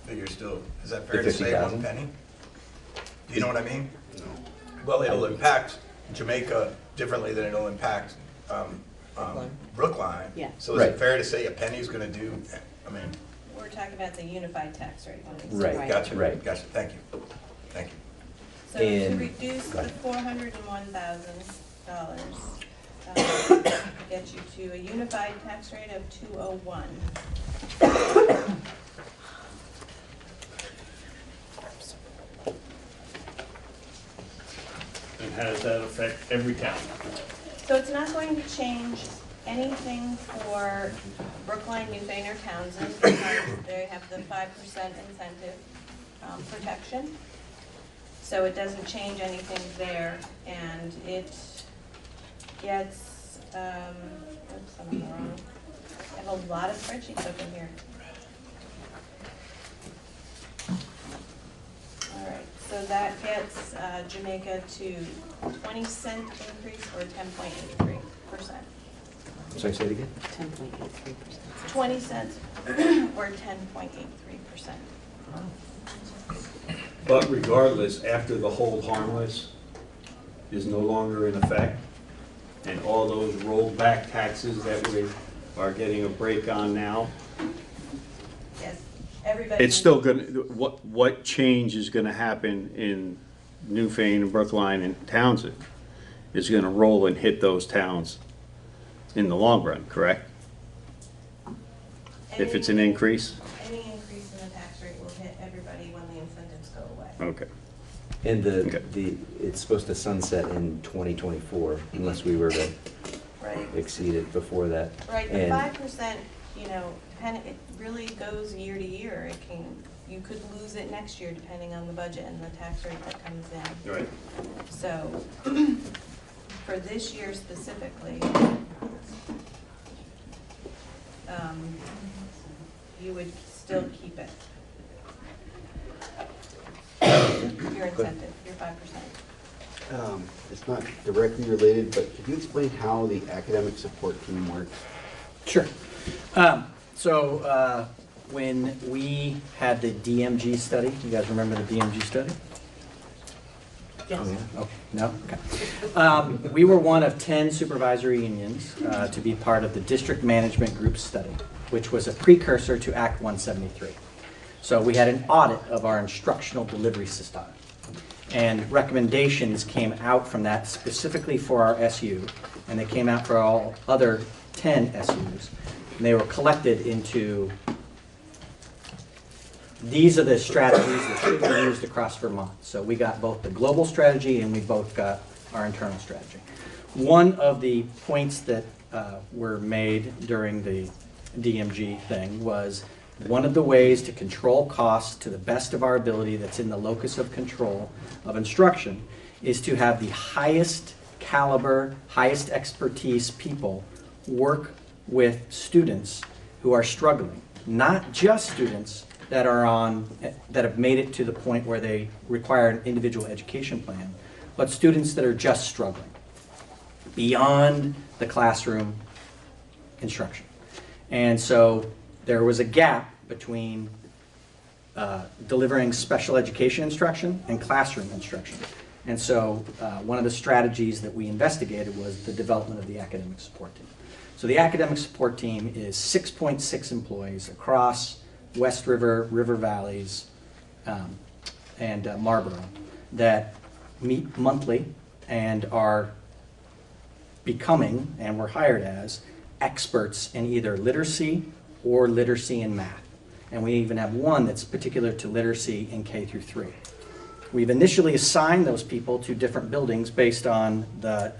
figures still, is that fair The to say 50,000? 1 penny? Do you know what I mean? Well, it'll impact Jamaica differently than it'll impact Brookline. Yeah. So is Right. it fair to say a penny's gonna do, We're talking about the unified tax rate. when we say- Right. gotcha, Right. gotcha, thank you, thank you. So to And- reduce go the ahead. $401,000, gets you to a unified tax rate of 201. And how does that affect every town? So it's not going to change anything for Brookline, Newfane, or Townsend because they have the 5% incentive protection. So it doesn't change anything there, and it gets, oops, I'm wrong. I have a lot of spreadsheets open here. All right, so that gets Jamaica to 20-cent increase or 10.83%. Sorry, say it again? 10.83%. 20 cents or 10.83%. But regardless, after the hold harmless is no longer in effect, and all those rolled back taxes that we are getting a break on now, Yes, everybody. it's still gonna, what change is gonna happen in Newfane and Brookline and Townsend is gonna roll and hit those towns in the long run, correct? If it's an increase? Any increase in the tax rate will hit everybody when the incentives go away. Okay. And it's supposed to sunset in 2024 unless we were to Right. exceed it before that. Right, the And 5%, it really goes year to year. You could lose it next year depending on the budget and the tax rate that comes in. Right. So, for this year specifically, you would still keep it. Your incentive, your 5%. It's not directly related, but could you explain how the academic support team works? Sure. When we had the DMG study, you guys remember the DMG study? Yes. Oh, yeah. Okay. No? Okay. We were one of 10 supervisory unions to be part of the district management group study, which was a precursor to Act 173. So we had an audit of our instructional delivery system. And recommendations came out from that specifically for our SU, and they came out for all other 10 SUs. And they were collected into, these are the strategies that should be used across Vermont. So we got both the global strategy and we both got our internal strategy. One of the points that were made during the DMG thing was one of the ways to control costs to the best of our ability that's in the locus of control of instruction is to have the highest caliber, highest expertise people work with students who are struggling. Not just students that have made it to the point where they require an individual education plan, but students that are just struggling beyond the classroom instruction. And so there was a gap between delivering special education instruction and classroom instruction. And so one of the strategies that we investigated was the development of the academic support team. So the academic support team is 6.6 employees across West River, River Valleys, and Marlboro that meet monthly and are becoming, and were hired as, experts in either literacy or literacy in math. And we even have one that's particular to literacy in K through 3. We've initially assigned those people to different buildings based on the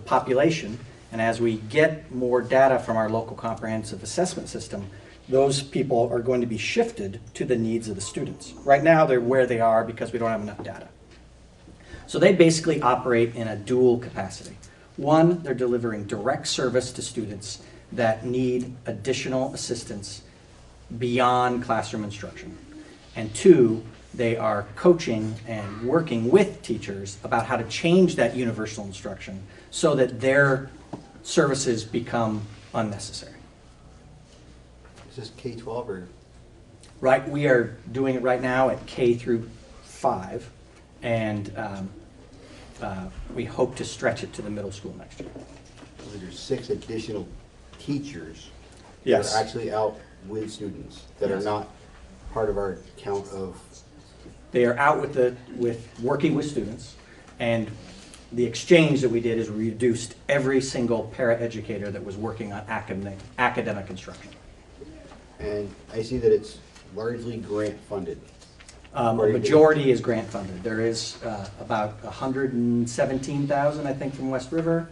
population, and as we get more data from our local comprehensive assessment system, those people are going to be shifted to the needs of the students. Right now, they're where they are because we don't have enough data. So they basically operate in a dual capacity. One, they're delivering direct service to students that need additional assistance beyond classroom instruction. And two, they are coaching and working with teachers about how to change that universal instruction so that their services become unnecessary. Is this K-12 or? Right, we are doing it right now at K through 5, and we hope to stretch it to the middle school next year. So there's 6 additional teachers Yes. that are actually out with students that Yes. are not part of our count of. They are out with working with students, and the exchange that we did is we reduced every single paraeducator that was working on academic instruction. And I see that it's largely grant funded. A majority is grant funded. There is about 117,000, I think, from West River.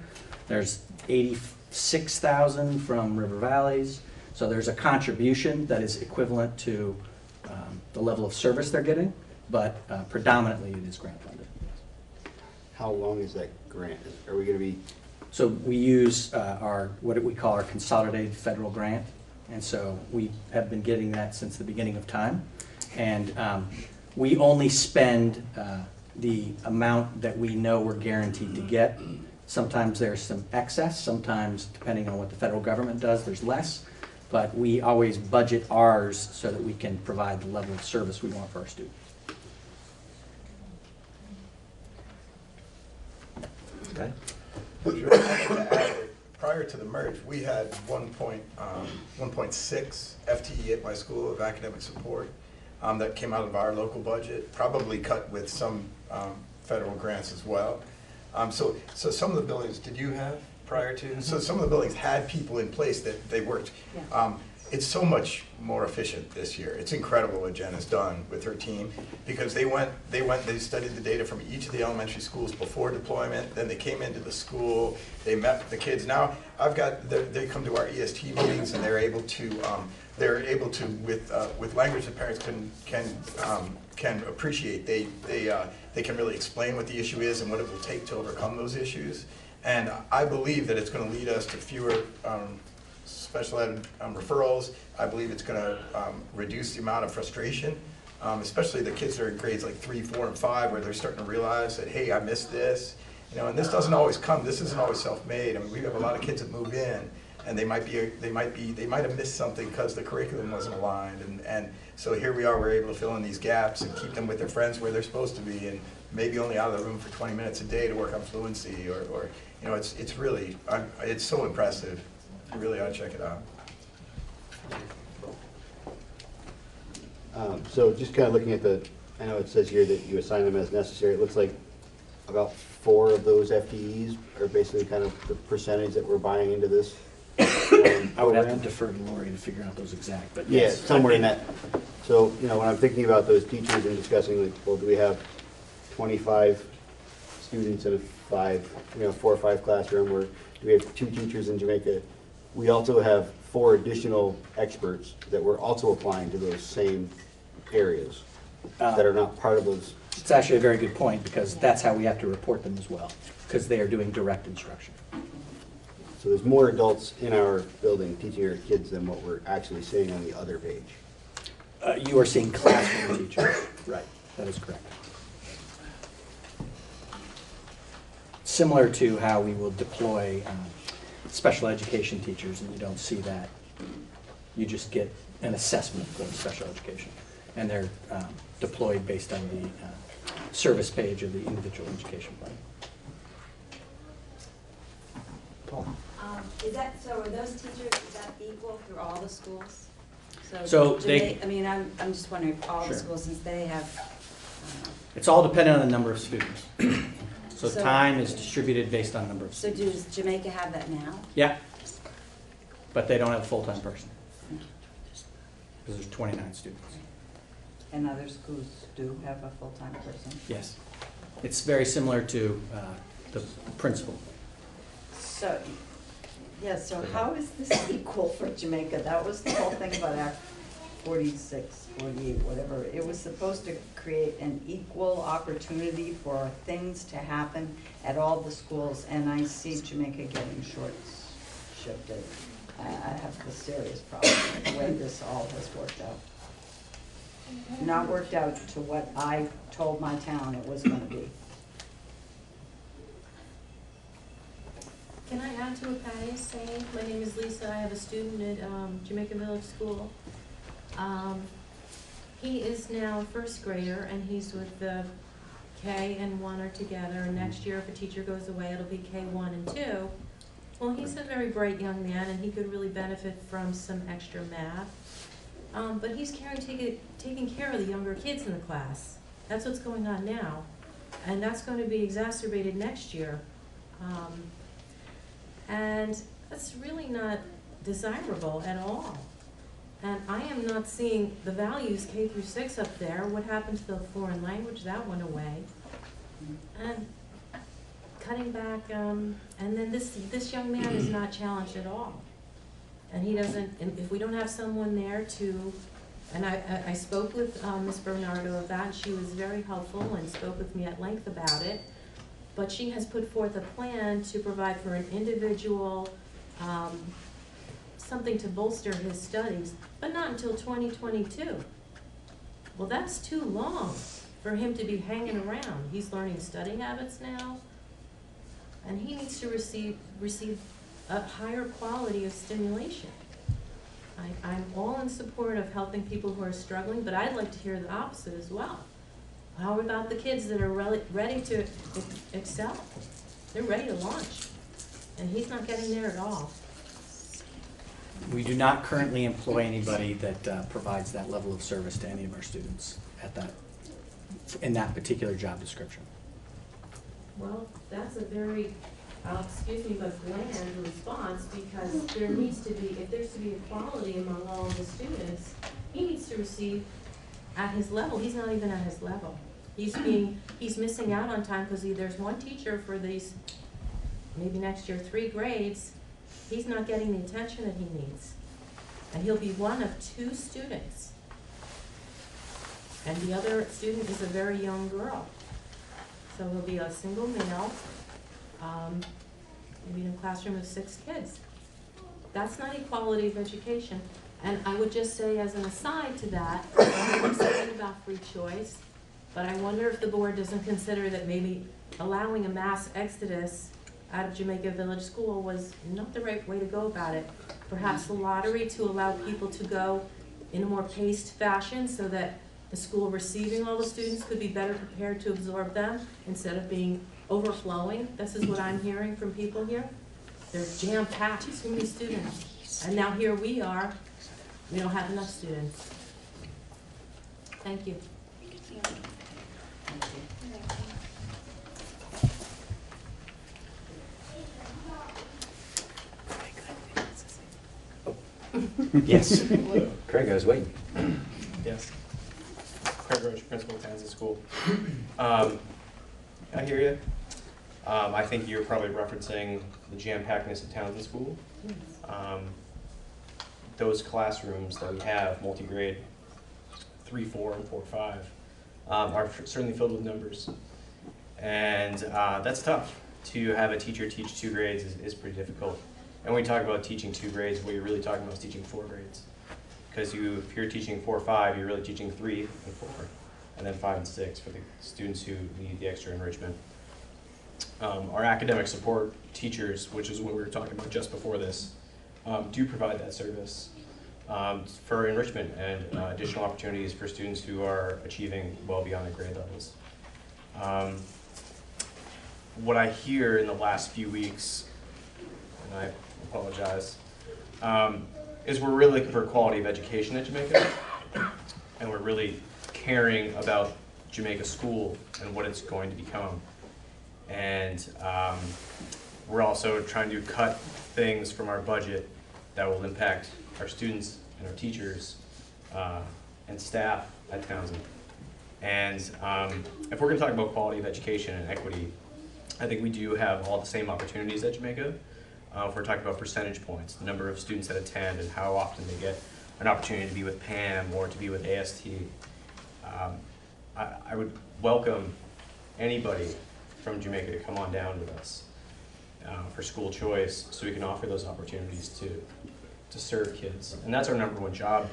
There's 86,000 from River Valleys. So there's a contribution that is equivalent to the level of service they're getting, but predominantly it is grant funded. How long is that grant? Are we going to be? So we use what we call our consolidated federal grant, and so we have been getting that since the beginning of time. And we only spend the amount that we know we're guaranteed to get. Sometimes there's some excess, sometimes, depending on what the federal government does, there's less. But we always budget ours so that we can provide the level of service we want for our students. Okay. Prior to the merge, we had 1.6 FTE at my school of academic support that came out of our local budget, probably cut with some federal grants as well. So some of the buildings, did you have prior to? So some of the buildings had people in place that they worked. Yeah. It's so much more efficient this year. It's incredible what Jen has done with her team, because they studied the data from each of the elementary schools before deployment, then they came into the school, they met with the kids. Now they come to our EST meetings and they're able to with language that parents can appreciate. They can really explain what the issue is and what it will take to overcome those issues. And I believe that it's gonna lead us to fewer special ed referrals. I believe it's gonna reduce the amount of frustration, especially the kids that are in grades like 3, 4, and 5, where they're starting to realize that, hey, I missed this. You know, and this doesn't always come, this isn't always self-made. I mean, we have a lot of kids that move in, and they might have missed something because the curriculum wasn't aligned. And so here we are, we're able to fill in these gaps and keep them with their friends where they're supposed to be, and maybe only out of the room for 20 minutes a day to work on fluency, or you know, it's really, it's so impressive. You really ought to check it out. So just kind of looking at I know it says here that you assign them as necessary. It looks like about 4 of those FTEs are basically kind of the percentage that we're buying into this. I would have to defer to Lori to figure out those exact, but Yeah, yes. somewhere in that. So, you know, when I'm thinking about those teachers and discussing, like, well, do we have 25 students in a 4 or 5 classroom, or do we have 2 teachers in Jamaica? We also have 4 additional experts that we're also applying to those same areas that are not part of those. It's actually a very good point, because that's how we have to report them as well, because they are doing direct instruction. So there's more adults in our building teaching our kids than what we're actually seeing on the other page. You are seeing classroom teachers. Right, that is correct. Similar to how we will deploy special education teachers, and you don't see that. You just get an assessment of special education, and they're deployed based on the service page of the individual education plan. Paul? So are those teachers, is that equal through all the schools? So they- I mean, I'm just wondering, if all the Sure. schools, since they have, It's all dependent on the number of students. So So- time is distributed based on number of so students. does Jamaica have that now? Yeah, but they don't have a full-time person, because there's 29 students. And other schools do have a full-time person? Yes. It's very similar to the principal. So, yeah, so how is this equal for Jamaica? That was the whole thing about Act 46, 48, whatever. it was supposed to create an equal opportunity for things to happen at all the schools, and I see Jamaica getting short-shifted. I have a serious problem with the way this all has worked out. Not worked out to what I told my town it was gonna be. Can I add to what Patty is saying? My name is Lisa. I have a student at Jamaica Village School. He is now a first grader, and he's with the K and 1 are together. And next year, if a teacher goes away, it'll be K1 and 2. Well, he's a very bright young man, and he could really benefit from some extra math. But he's taking care of the younger kids in the class. That's what's going on now. And that's going to be exacerbated next year. And that's really not desirable at all. And I am not seeing the values K through 6 up there. What happened to the foreign language? That went away. And cutting back, and then this young man is not challenged at all. And he doesn't, and if we don't have someone there to, and I spoke with Ms. Bernardo of that, and she was very helpful and spoke with me at length about it. But she has put forth a plan to provide for an individual, something to bolster his studies, but not until 2022. Well, that's too long for him to be hanging around. He's learning study habits now, and he needs to receive a higher quality of stimulation. I'm all in support of helping people who are struggling, but I'd like to hear the opposite as well. How about the kids that are ready to excel? They're ready to launch, and he's not getting there at all. We do not currently employ anybody that provides that level of service to any of our students in that particular job description. Well, that's a very, excuse me, but bland response, because there needs to be, if there's to be equality among all of the students, he needs to receive at his level. He's not even at his level. He's missing out on time because there's one teacher for these, maybe next year, 3 grades. He's not getting the attention that he needs. And he'll be one of 2 students. And the other student is a very young girl. So he'll be a single male. maybe in a classroom of 6 kids. That's not equality of education. And I would just say as an aside to that, I'm excited about free choice, but I wonder if the board doesn't consider that maybe allowing a mass exodus out of Jamaica Village School was not the right way to go about it. Perhaps the lottery to allow people to go in a more paced fashion so that the school receiving all the students could be better prepared to absorb them instead of being overflowing. This is what I'm hearing from people here. They're jam-packed, too many students. And now here we are, we don't have enough students. Thank you. Yes. Craig, I was waiting. Yes. Craig Roach, principal of Townsend School. I hear you. I think you're probably referencing the jam-packedness of Townsend School. Those classrooms that we have, multi-grade, 3, 4, and 4, 5, are certainly filled with numbers. And that's tough. To have a teacher teach 2 grades is pretty difficult. And when we talk about teaching 2 grades, what you're really talking about is teaching 4 grades. Because if you're teaching 4, 5, you're really teaching 3 and 4, and then 5 and 6 for the students who need the extra enrichment. Our academic support teachers, which is what we were talking about just before this, do provide that service for enrichment and additional opportunities for students who are achieving well beyond their grade levels. What I hear in the last few weeks, and I apologize, is we're really looking for quality of education at Jamaica, and we're really caring about Jamaica School and what it's going to become. And we're also trying to cut things from our budget that will impact our students and our teachers and staff at Townsend. And if we're going to talk about quality of education and equity, I think we do have all the same opportunities at Jamaica. If we're talking about percentage points, the number of students that attend and how often they get an opportunity to be with PAM or to be with AST. I would welcome anybody from Jamaica to come on down with us for school choice so we can offer those opportunities to serve kids. And that's our #1 job.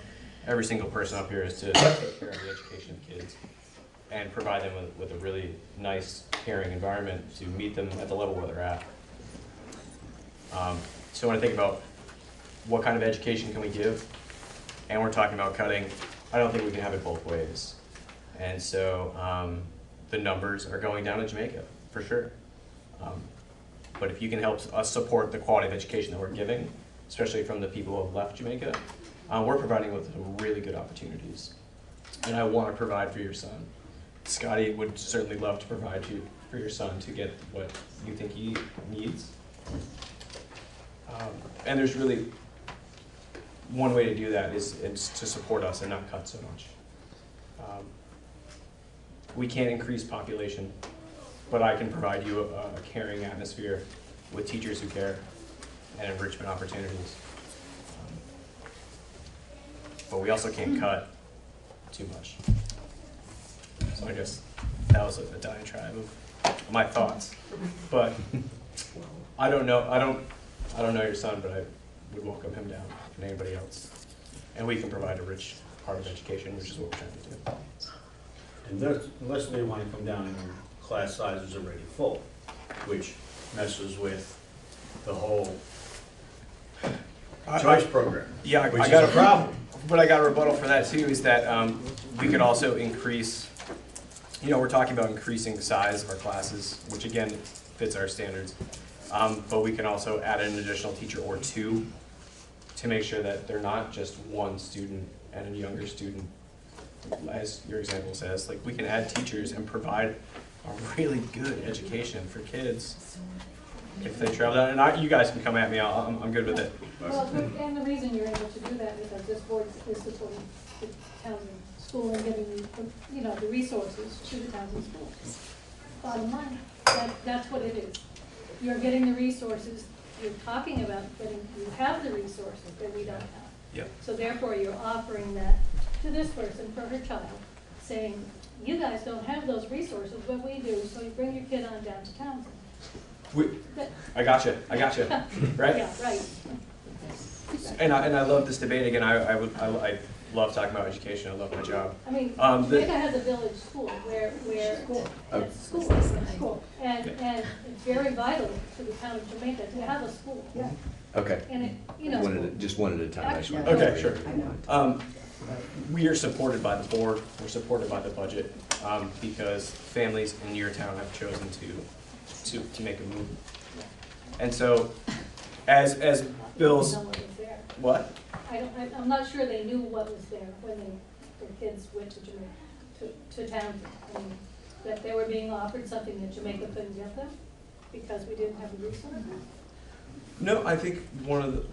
Every single person up here is to take care of the education of kids and provide them with a really nice, caring environment to meet them at the level where they're at. So when I think about what kind of education can we give, and we're talking about cutting, I don't think we can have it both ways. And so the numbers are going down in Jamaica, for sure. But if you can help us support the quality of education that we're giving, especially from the people who have left Jamaica, we're providing with some really good opportunities. And I want to provide for your son. Scotty would certainly love to provide for your son to get what you think he needs. And there's really one way to do that is to support us and not cut so much. We can't increase population, but I can provide you a caring atmosphere with teachers who care and enrichment opportunities. But we also can't cut too much. So I guess that was a diatribe of my thoughts. But I don't know your son, but I would welcome him down and anybody else. And we can provide a rich part of education, which is what we're trying to do. And unless they want to come down and their class size is already full, which messes with the whole choice program. Yeah, which I is got a problem. But I got a rebuttal for that too, is that we could also increase, we're talking about increasing the size of our classes, which again fits our standards. But we can also add an additional teacher or 2 to make sure that they're not just 1 student and a younger student, as your example says. Like, we can add teachers and provide a really good education for kids if they travel down. And you guys can come at me, I'm good with it. Well, and the reason you're able to do that is because this board is supporting the Townsend School and giving the resources to the Townsend School. Bottom line, that's what it is. You're getting the resources, you're talking about you have the resources that we don't have. Yep. So therefore, you're offering that to this person for her child, saying, you guys don't have those resources, but we do, so you bring your kid on down to Townsend. I gotcha, right? Yeah, right. And I love this debate, again, I love talking about education, I love my job. I mean, The- Jamaica has a village school where, it's school. And it's very vital to the town of Jamaica to have a school. Yeah. Okay. And it, you know. Just one at a time. I just wanted Okay, to- sure. We are supported by the board, we're supported by the budget, because families in your town have chosen to make a move. And so, as Bill's, Know what was there. what? I'm not sure they knew what was there when their kids went to Jamaica, to Townsend. I mean, that they were being offered something that Jamaica couldn't give them because we didn't have the resources. No, I think one of the,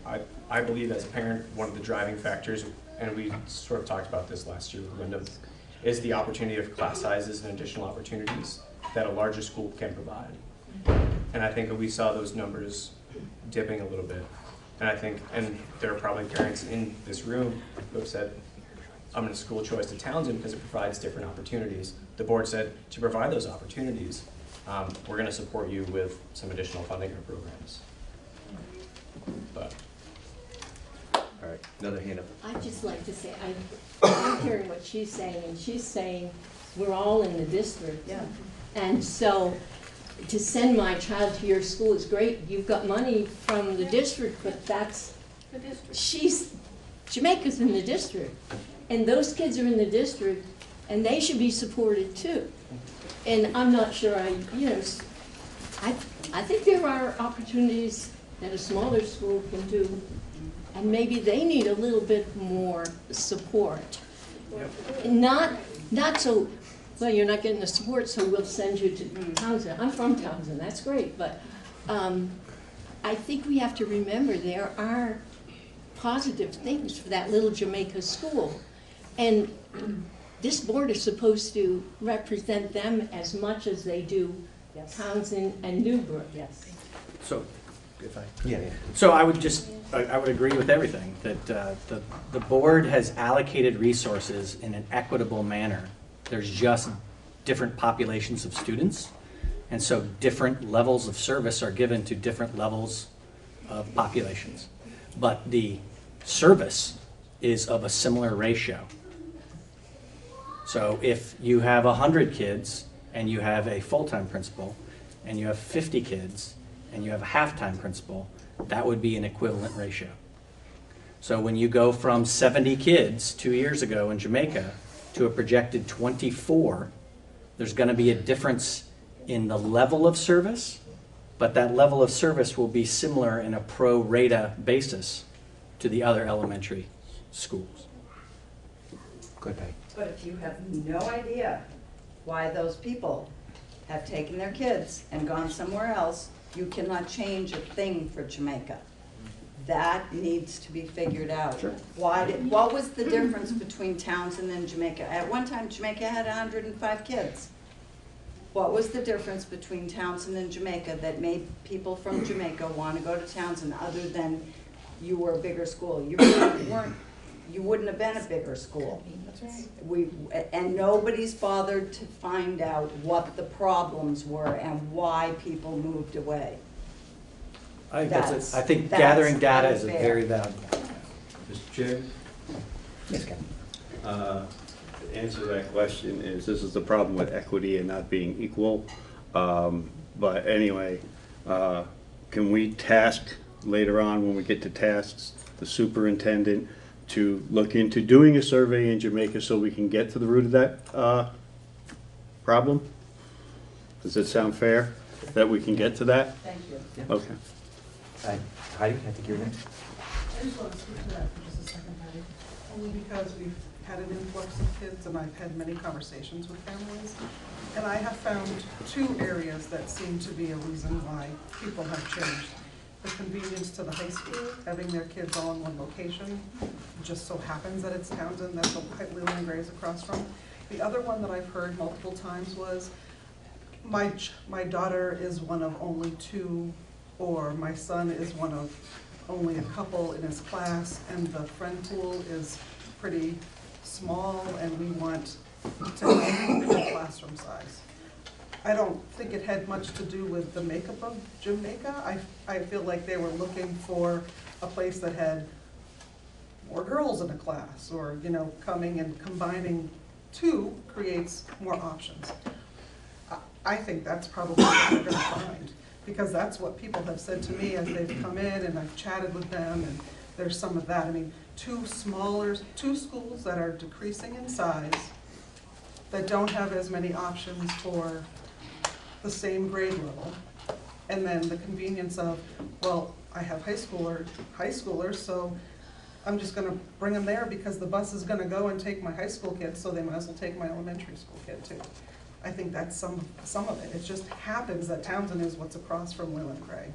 I believe as a parent, one of the driving factors, and we sort of talked about this last year with Wyndham, is the opportunity of class sizes and additional opportunities that a larger school can provide. And I think we saw those numbers dipping a little bit. And I think, and there are probably parents in this room who have said, I'm in a school choice to Townsend because it provides different opportunities. The board said, to provide those opportunities, we're gonna support you with some additional funding or programs. But. All right, another hand up. I'd just like to say, I'm hearing what she's saying, and she's saying we're all in the district. Yeah. And so to send my child to your school is great. You've got money from the district, but that's, The district. Jamaica's in the district. And those kids are in the district, and they should be supported too. And I'm not sure I think there are opportunities that a smaller school can do, and maybe they need a little bit more support. Not so, well, you're not getting the support, so we'll send you to Townsend. I'm from Townsend, that's great, but I think we have to remember there are positive things for that little Jamaica school. And this board is supposed to represent them as much as they do Townsend and Newbrook. Yes. So, if I. Yeah. So I would just, I would agree with everything, that the board has allocated resources in an equitable manner. There's just different populations of students, and so different levels of service are given to different levels of populations. But the service is of a similar ratio. So if you have 100 kids and you have a full-time principal, and you have 50 kids and you have a half-time principal, that would be an equivalent ratio. So when you go from 70 kids 2 years ago in Jamaica to a projected 24, there's going to be a difference in the level of service, but that level of service will be similar in a pro rata basis to the other elementary schools. Go ahead, Patty. But if you have no idea why those people have taken their kids and gone somewhere else, you cannot change a thing for Jamaica. That needs to be figured out. Sure. What was the difference between Townsend and Jamaica? At one time, Jamaica had 105 kids. What was the difference between Townsend and Jamaica that made people from Jamaica want to go to Townsend other than you were a bigger school? You weren't. You wouldn't have been a bigger school. And nobody's bothered to find out what the problems were and why people moved away. I think gathering data is a very valuable. Mr. Chair? Yes, Ken. The answer to that question is, this is the problem with equity and not being equal. But anyway, can we task later on, when we get to tasks, the superintendent to look into doing a survey in Jamaica so we can get to the root of that problem? Does that sound fair, that we can get to that? Thank you. Yeah. Okay. Heidi, I think you're next. I just want to speak to that for just a second, Patty. Only because we've had an influx of kids and I've had many conversations with families. And I have found two areas that seem to be a reason why people have changed. The convenience to the high school, having their kids all in one location. It just so happens that it's Townsend, that's what Leland Gray is across from. The other one that I've heard multiple times was, my daughter is one of only two, or my son is one of only a couple in his class, and the friend pool is pretty small, and we want to have a bigger classroom size. I don't think it had much to do with the makeup of Jamaica. I feel like they were looking for a place that had more girls in a class, or, you know, coming and combining two creates more options. I think that's probably what we're gonna find, because that's what people have said to me as they've come in and I've chatted with them, and there's some of that. I mean, two schools that are decreasing in size, that don't have as many options for the same grade level, and then the convenience of, well, I have high schoolers, so I'm just gonna bring them there because the bus is gonna go and take my high school kids, so they might as well take my elementary school kid too. I think that's some of it. It just happens that Townsend is what's across from Will and Craig.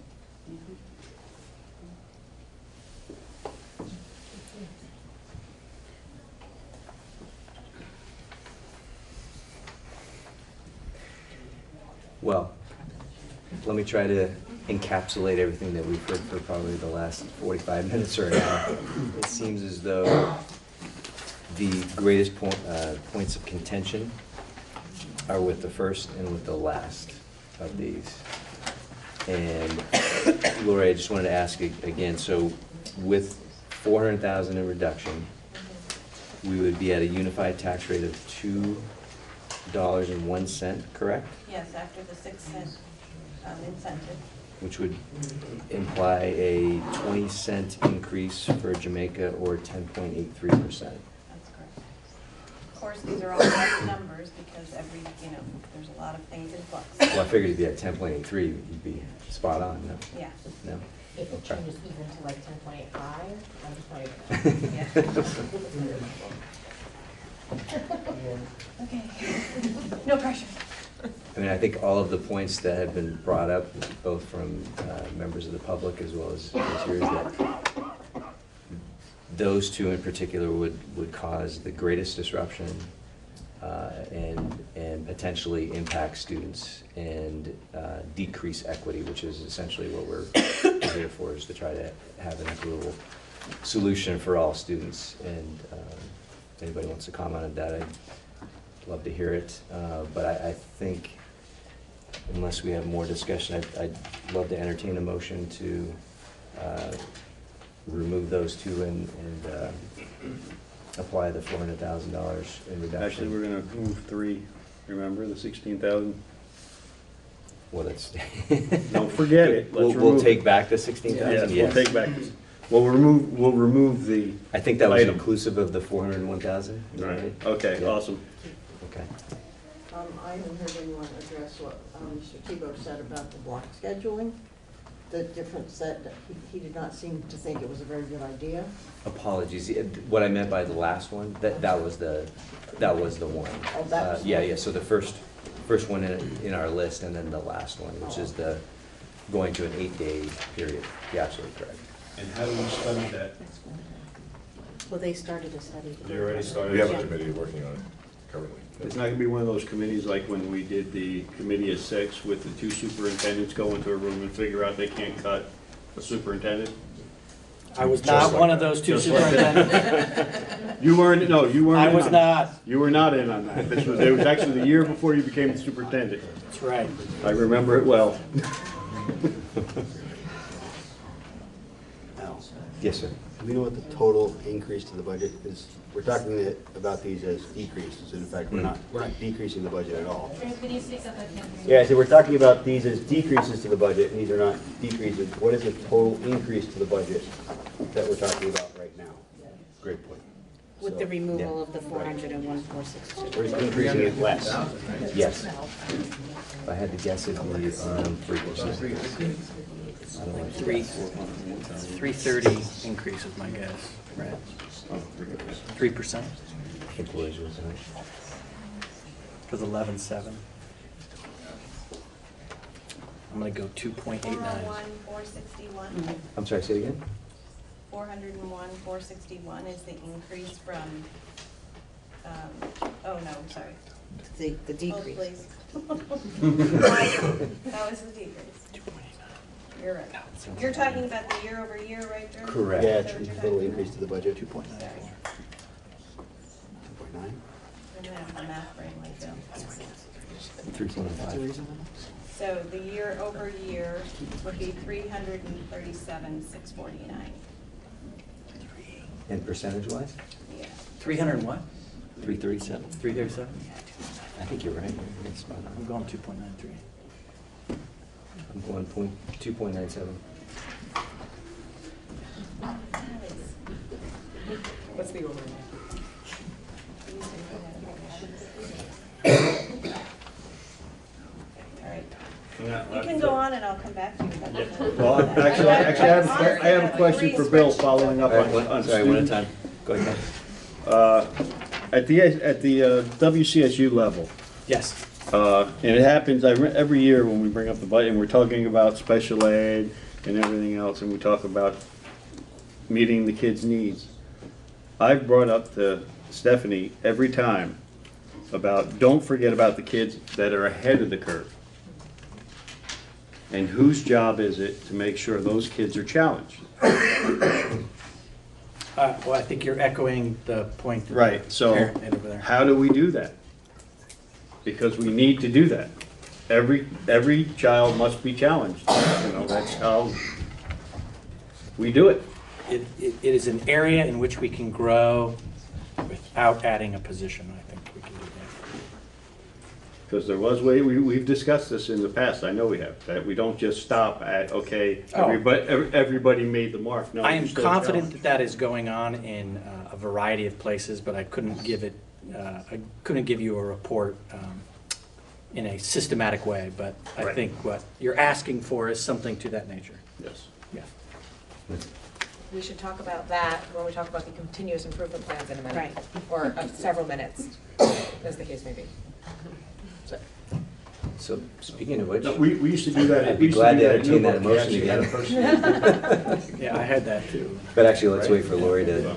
Well, let me try to encapsulate everything that we've heard for probably the last 45 minutes or an hour. It seems as though the greatest points of contention are with the first and with the last of these. And Lori, I just wanted to ask again, so with 400,000 in reduction, we would be at a unified tax rate of $2.01, correct? Yes, after the 6-cent incentive. Which would imply a 20-cent increase for Jamaica, or 10.83%. That's correct. Of course, these are all rough numbers because there's a lot of things in flux. Well, I figured it'd be at 10.83, you'd be spot on, no? Yeah. No? If it Okay. changes even to like 10.85, I'm just Okay. No pressure. I mean, I think all of the points that have been brought up, both from members of the public as well as yours, that those two in particular would cause the greatest disruption and potentially impact students and decrease equity, which is essentially what we're here for, is to try to have an equitable solution for all students. And if anybody wants to comment on that, I'd love to hear it. But I think, unless we have more discussion, I'd love to entertain a motion to remove those two and apply the $400,000 in reduction. Actually, we're gonna move 3, remember, the 16,000? Well, that's. Don't forget it. Let's We'll remove take it. back the 16,000, Yes, we'll take back, we'll remove the I think that was item. inclusive of the 401,000. Right, okay, Yeah. awesome. Okay. I haven't heard anyone address what Mr. Tebow said about the block scheduling. The difference that he did not seem to think it was a very good idea. Apologies. What I meant by the last one, that was the one. Oh, that was the Yeah, one. yeah, so the first one in our list, and then the last one, which is the going to an 8-day period. You're absolutely correct. And how do we study that? Well, they started a study. You already started? We have a committee working on it currently. It's not gonna be one of those committees like when we did the committee of 6 with the 2 superintendents go into a room and figure out they can't cut a superintendent? I was Just not like one of that. those 2 Just like that. superintendents. You weren't, no, you weren't. I in was on not. that. You were not in on that. It was actually the year before you became the superintendent. That's right. I remember it well. Al, Yes, sir. do we know what the total increase to the budget is? We're talking about these as decreases, and in fact, we're not decreasing the budget at all. Can you speak up? I can't hear you. Yeah, so we're talking about these as decreases to the budget, and these are not decreases. What is the total increase to the budget that we're talking about right now? Great point. With So, the removal of the 401, 462. we're increasing it less. Yes. If I had to guess, it'd be 3%. I don't know. 330 increase is my guess, right? 3%? I think Liz was right. Because 11.7. I'm gonna go 2.89. 401,461. I'm sorry, say it again? 401,461 is the increase from, oh no, I'm sorry. The Hold, decrease. please. That was the decrease. You're right. You're talking about the year over year, right, Drew? Correct. Yeah, Is that what you're total talking increase to the budget. 2.94. 2.9? I'm gonna have the math brain like Bill. 3.5. So the year over year would be 337,649. And percentage-wise? Yeah. 300 what? 337. 337? I think you're right. You're spot on. I'm going 2.93. I'm going 2.97. What's the over? All right. You can go on and I'll come back to you. Well, actually, I have a question for Bill, following up on Sorry, one at a students. time. Go ahead. At the WCSU level, Yes. and it happens every year when we bring up the budget, and we're talking about special ed and everything else, and we talk about meeting the kids' needs. I've brought up to Stephanie every time about, don't forget about the kids that are ahead of the curve. And whose job is it to make sure those kids are challenged? Well, I think you're echoing the point. that Right, so Parent made over there. how do we do that? Because we need to do that. Every child must be challenged, you know, that's how we do it. It is an area in which we can grow without adding a position. I think we can do that. Because there was we've discussed this in the past, I know we have, that we don't just stop at, okay, Oh. everybody made the mark. No, I you're am still confident challenged. that that is going on in a variety of places, but I couldn't give you a report in a systematic way. But I Right. think what you're asking for is something to that nature. Yes. Yeah. We should talk about that when we talk about the continuous improvement plans in a minute. Right. Or several minutes, as the case may be. So speaking of which, No, we used to do that. I'd we be used to glad do to that entertain that in Newburgh. We emotion actually had a again. person- Yeah, I had that too. But actually, let's Right. wait for Lori to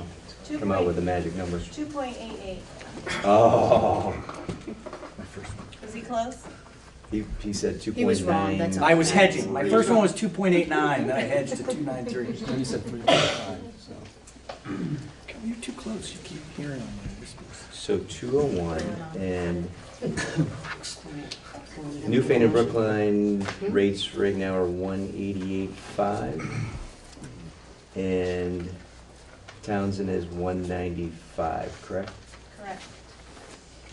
come out with the magic numbers. 2.88. Oh, Was he close? he said 2.9. He was wrong, that's all. I was hedging. My first one was 2.89, then I hedged to 2.93. You said 3.5, so. You're too close. You keep hearing on my whispers. So 201 and Newfane and Brookline rates right now are 188.5 and Townsend is 195, correct? Correct.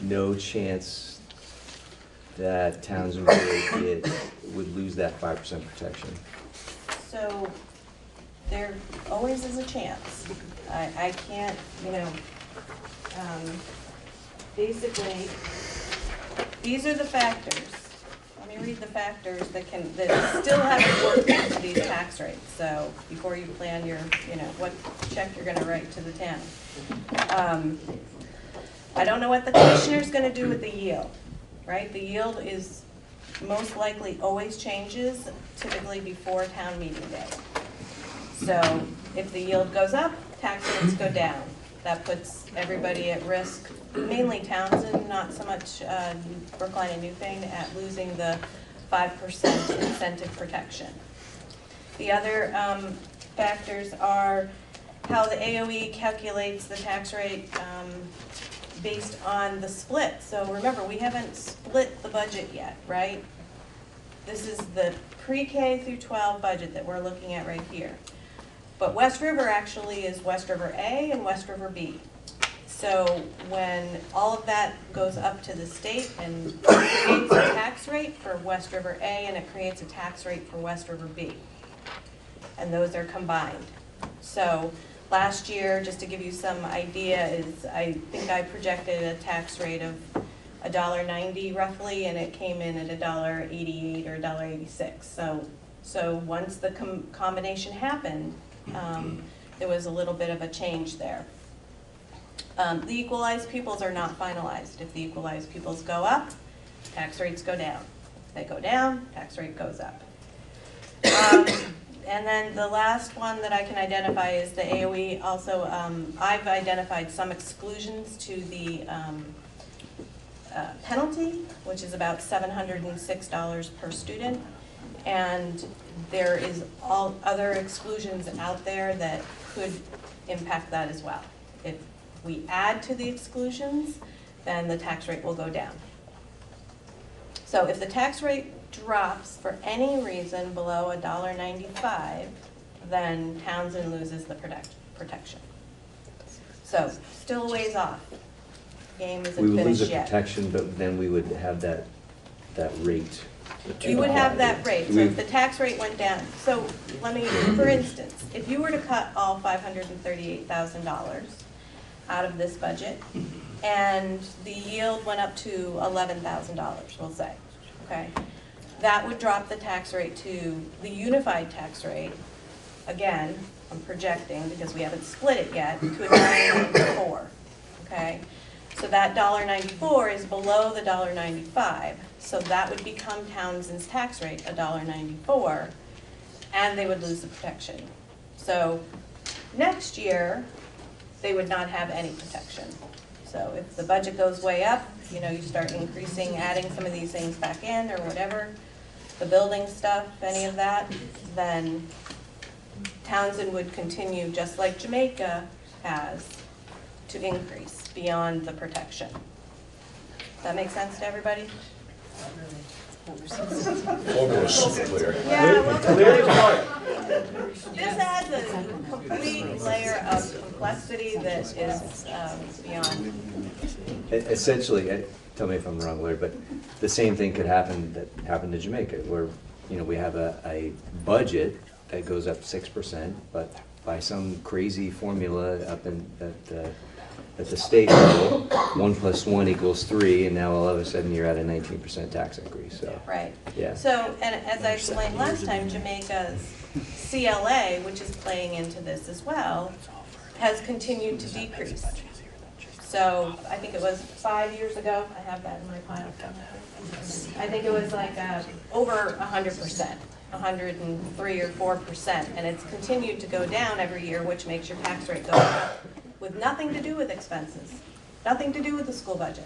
No chance that Townsend would lose that 5% protection. So there always is a chance. I can't, basically, these are the factors. Let me read the factors that still haven't worked into these tax rates. So before you plan your, what check you're gonna write to the town. I don't know what the commissioner's gonna do with the yield, right? The yield is most likely always changes, typically before town meeting day. So if the yield goes up, tax rates go down. That puts everybody at risk, mainly Townsend, not so much Brookline and Newfane, at losing the 5% incentive protection. The other factors are how the AOE calculates the tax rate based on the split. So remember, we haven't split the budget yet, right? This is the pre-K through 12 budget that we're looking at right here. But West River actually is West River A and West River B. So when all of that goes up to the state and creates a tax rate for West River A and it creates a tax rate for West River B. And those are combined. So last year, just to give you some idea, I think I projected a tax rate of $1.90 roughly, and it came in at $1.88 or $1.86. So once the combination happened, there was a little bit of a change there. The equalized pupils are not finalized. If the equalized pupils go up, tax rates go down. If they go down, tax rate goes up. And then the last one that I can identify is the AOE. Also, I've identified some exclusions to the penalty, which is about $706 per student. And there is all other exclusions out there that could impact that as well. If we add to the exclusions, then the tax rate will go down. So if the tax rate drops for any reason below $1.95, then Townsend loses the protection. So still a ways off. Game We isn't would lose finished the yet. protection, but then we would have that rate. You would have that rate, so We- if the tax rate went down, so let me, for instance, if you were to cut all $538,000 out of this budget, and the yield went up to $11,000, we'll say, okay? That would drop the tax rate to the unified tax rate, again, I'm projecting because we haven't split it yet, to $1.94, okay? So that $1.94 is below the $1.95, so that would become Townsend's tax rate, $1.94, and they would lose the protection. So next year, they would not have any protection. So if the budget goes way up, you know, you start increasing, adding some of these things back in or whatever, the building stuff, any of that, then Townsend would continue, just like Jamaica has, to increase beyond the protection. Does that make sense to everybody? Formula is super clear. Yeah, well, this adds a complete layer of complexity that is beyond. Essentially, tell me if I'm wrong, Larry, but the same thing could happen that happened to Jamaica, where, you know, we have a budget that goes up 6%, but by some crazy formula up at the state level, 1 + 1 = 3, and now all of a sudden you're at a 19% tax increase, so. Right. Yeah. So, and as I explained last time, Jamaica's CLA, which is playing into this as well, has continued to decrease. So I think it was 5 years ago, I have that in my file. I think it was like over 100%, 103 or 4%, and it's continued to go down every year, which makes your tax rate go up, with nothing to do with expenses, nothing to do with the school budget.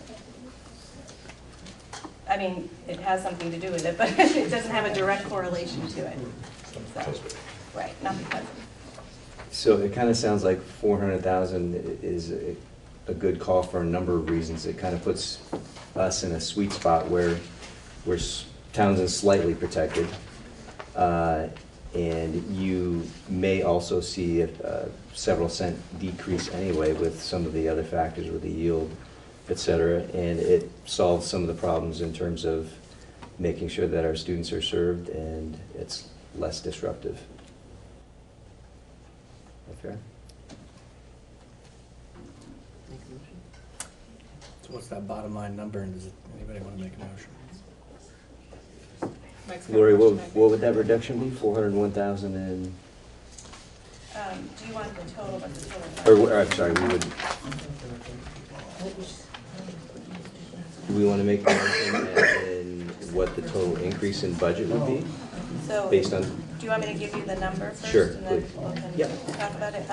I mean, it has something to do with it, but it doesn't have a direct correlation to it. So, right, not because. So it kind of sounds like 400,000 is a good call for a number of reasons. It kind of puts us in a sweet spot where Townsend's slightly protected. And you may also see a several cent decrease anyway with some of the other factors with the yield, et cetera. And it solves some of the problems in terms of making sure that our students are served and it's less disruptive. Is that fair? So what's that bottom line number, and does anybody want to make a motion? Lori, what would that reduction be? 401,000 and, Do you want the total, but the total? or I'm sorry, do we want to make a motion in what the total increase in budget would be? So, Based on, do you want me to give you the number first? Sure, And then please. we can talk about it?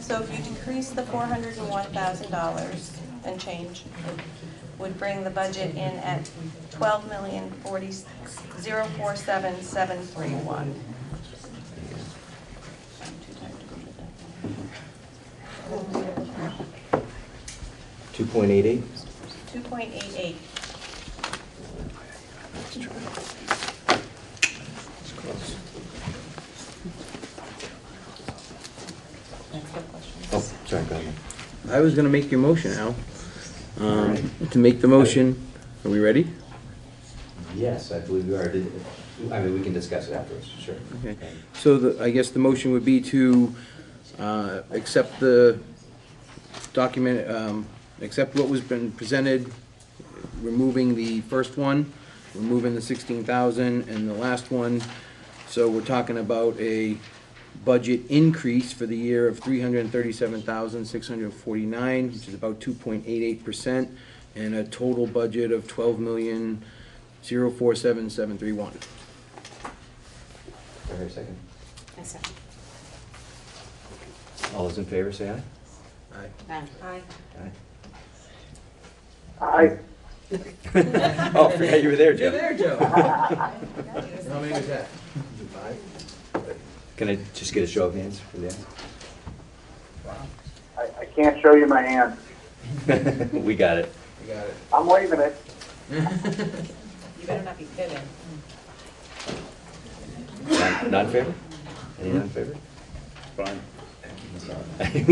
So if you decrease the $401,000 and change, it would bring the budget in at $12,047,731. 2.88? 2.88. Oh, sorry, go ahead. I was gonna make your motion, Al. To make the motion, are we ready? Yes, I believe we are. I mean, we can discuss it afterwards, sure. Okay. So I guess the motion would be to accept the document, accept what was been presented, removing the first one, removing the 16,000, and the last one. So we're talking about a budget increase for the year of 337,649, which is about 2.88%, and a total budget of 12,047,731. Do I hear a second? I second. All those in favor, say aye. Aye. Aye. Aye. Oh, I forgot you were there, Joe. You're there, Joe. How many was that? 5? Can I just get a show of hands for that? I can't show you my hand. We got it. You got it. I'm waiving it. You better not be fibbing. Not in favor? Any not in favor? Fine.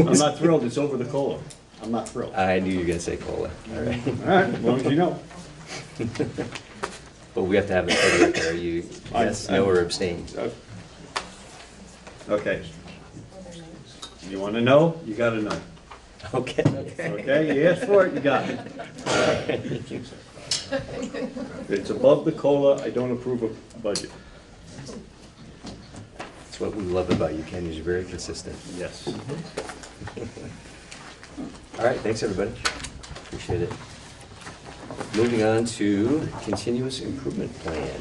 I'm not thrilled, it's over the COLA. I'm not thrilled. I knew you were gonna say COLA. All right. All right, as long as you know. But we have to have it for the record. Are you yes, no, or abstain? Okay. You want to know? You got to know. Okay. Okay, you asked for it, you got it. It's above the COLA, I don't approve of budget. That's what we love about you, Ken, is you're very consistent. Yes. All right, thanks, everybody. Appreciate it. Moving on to continuous improvement plan.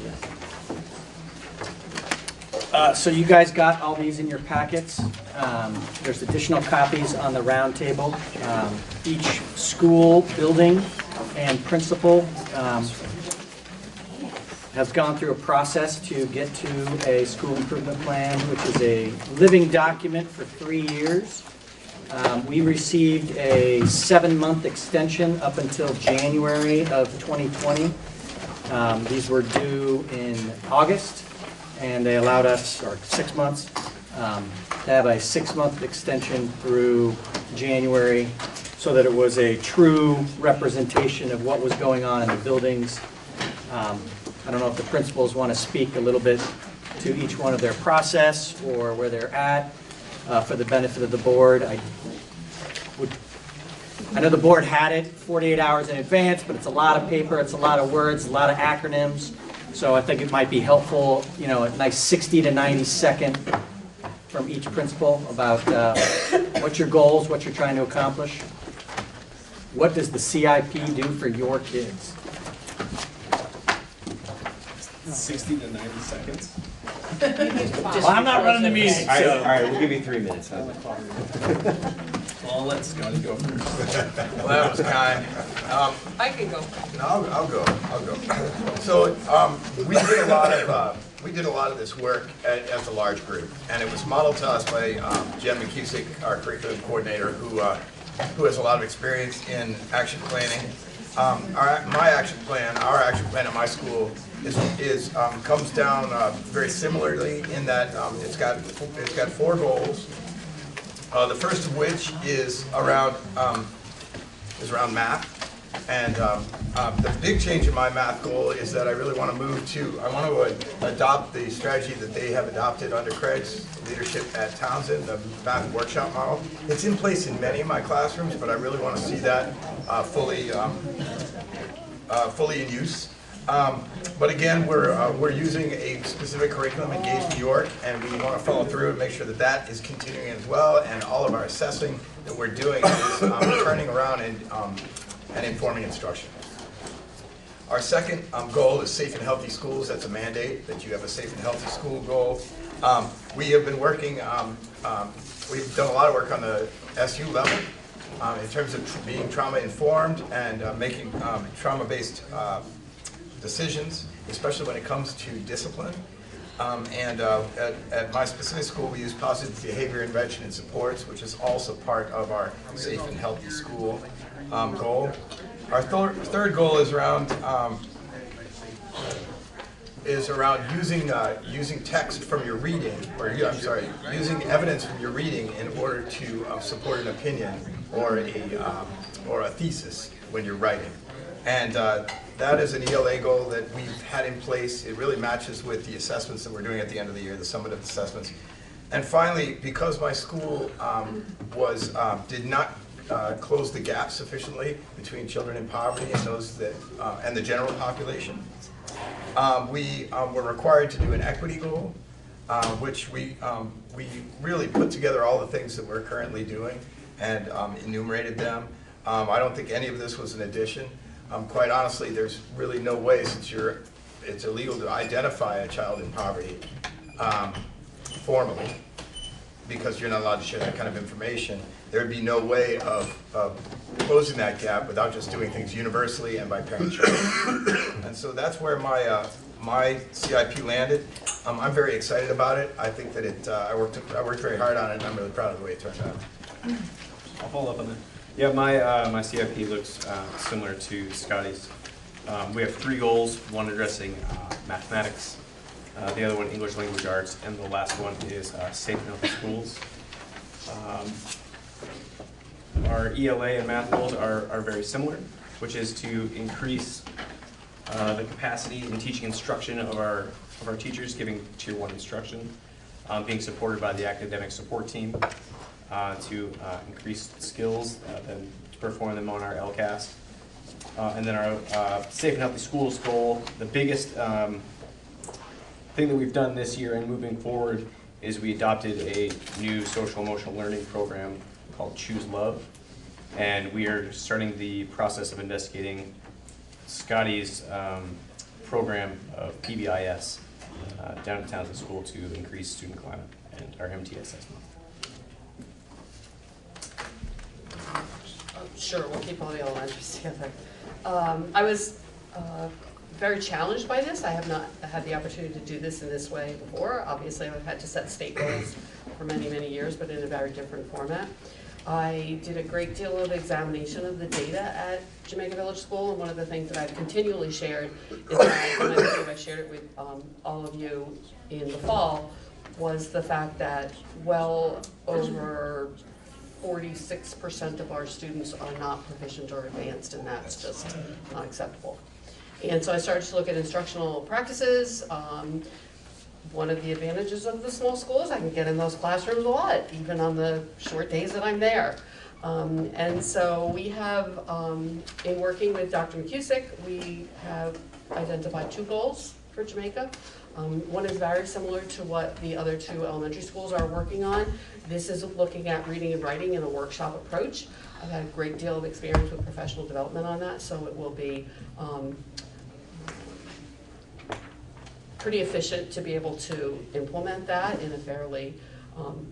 So you guys got all these in your packets. There's additional copies on the round table. Each school, building, and principal has gone through a process to get to a school improvement plan, which is a living document for 3 years. We received a 7-month extension up until January of 2020. These were due in August, and they allowed us, or 6 months, to have a 6-month extension through January, so that it was a true representation of what was going on in the buildings. I don't know if the principals want to speak a little bit to each one of their process or where they're at for the benefit of the board. I know the board had it 48 hours in advance, but it's a lot of paper, it's a lot of words, a lot of acronyms. So I think it might be helpful, you know, a nice 60 to 90 second from each principal about what's your goals, what you're trying to accomplish. What does the CIP do for your kids? 60 to 90 seconds. Well, I'm not running the meeting, All right, so. all right, we'll give you 3 minutes. Well, let Scotty go first. Well, that was kind. I can go. No, I'll go. So, we did a lot of this work as a large group, and it was modeled to us by Jen McCusick, our curriculum coordinator, who has a lot of experience in action planning. Our action plan at my school comes down very similarly in that it's got 4 goals. The first of which is around math, and the big change in my math goal is that I really want to adopt the strategy that they have adopted under Craig's leadership at Townsend, the math workshop model. It's in place in many of my classrooms, but I really want to see that fully in use. But again, we're using a specific curriculum, Engage New York, and we want to follow through and make sure that that is continuing as well, and all of our assessing that we're doing is turning around and informing instruction. Our second goal is safe and healthy schools. That's a mandate that you have a safe and healthy school goal. We have been working, we've done a lot of work on the SU level in terms of being trauma informed and making trauma-based decisions, especially when it comes to discipline. At my specific school, we use positive behavior intervention and supports, which is also part of our safe and healthy school goal. Our third goal is around using text from your reading, using evidence from your reading in order to support an opinion or a thesis when you're writing. And that is an ELA goal that we've had in place. It really matches with the assessments that we're doing at the end of the year, the summative assessments. And finally, because my school did not close the gap sufficiently between children in poverty and those that and the general population, we were required to do an equity goal, which we really put together all the things that we're currently doing and enumerated them. I don't think any of this was an addition. Quite honestly, there's really no way, since it's illegal to identify a child in poverty formally, because you're not allowed to share that kind of information. There'd be no way of closing that gap without just doing things universally and by parent choice. And so that's where my CIP landed. I'm very excited about it. I think that I worked very hard on it, and I'm really proud of the way it turned out. I'll follow up on Yeah, my CIP looks similar to Scotty's. We have 3 goals, one addressing mathematics, the other one English language arts, and the last one is safe and healthy schools. Our ELA and math goals are very similar, which is to increase the capacity in teaching instruction of our teachers, giving Tier 1 instruction, being supported by the academic support team to increase skills, then to perform them on our LCAS. And then our safe and healthy schools goal, the biggest thing that we've done this year and moving forward is we adopted a new social emotional learning program called Choose Love. And we are starting the process of investigating Scotty's program of PBIS down at Townsend School to increase student climate and our MTSS month. Sure, we'll keep all the elementaries together. I was very challenged by this. I have not had the opportunity to do this in this way before. Obviously, I've had to set state goals for many, many years, but in a very different format. I did a great deal of examination of the data at Jamaica Village School, and one of the things that I've continually shared is that, and I believe I shared it with all of you in the fall, was the fact that well over 46% of our students are not proficient or advanced, and that's just not acceptable. And so I started to look at instructional practices. One of the advantages of the small school is I can get in those classrooms a lot, even on the short days that I'm there. And so we have, in working with Dr. McCusick, we have identified 2 goals for Jamaica. One is very similar to what the other 2 elementary schools are working on. This is looking at reading and writing in a workshop approach. I've had a great deal of experience with professional development on that, so it will be pretty efficient to be able to implement that in a fairly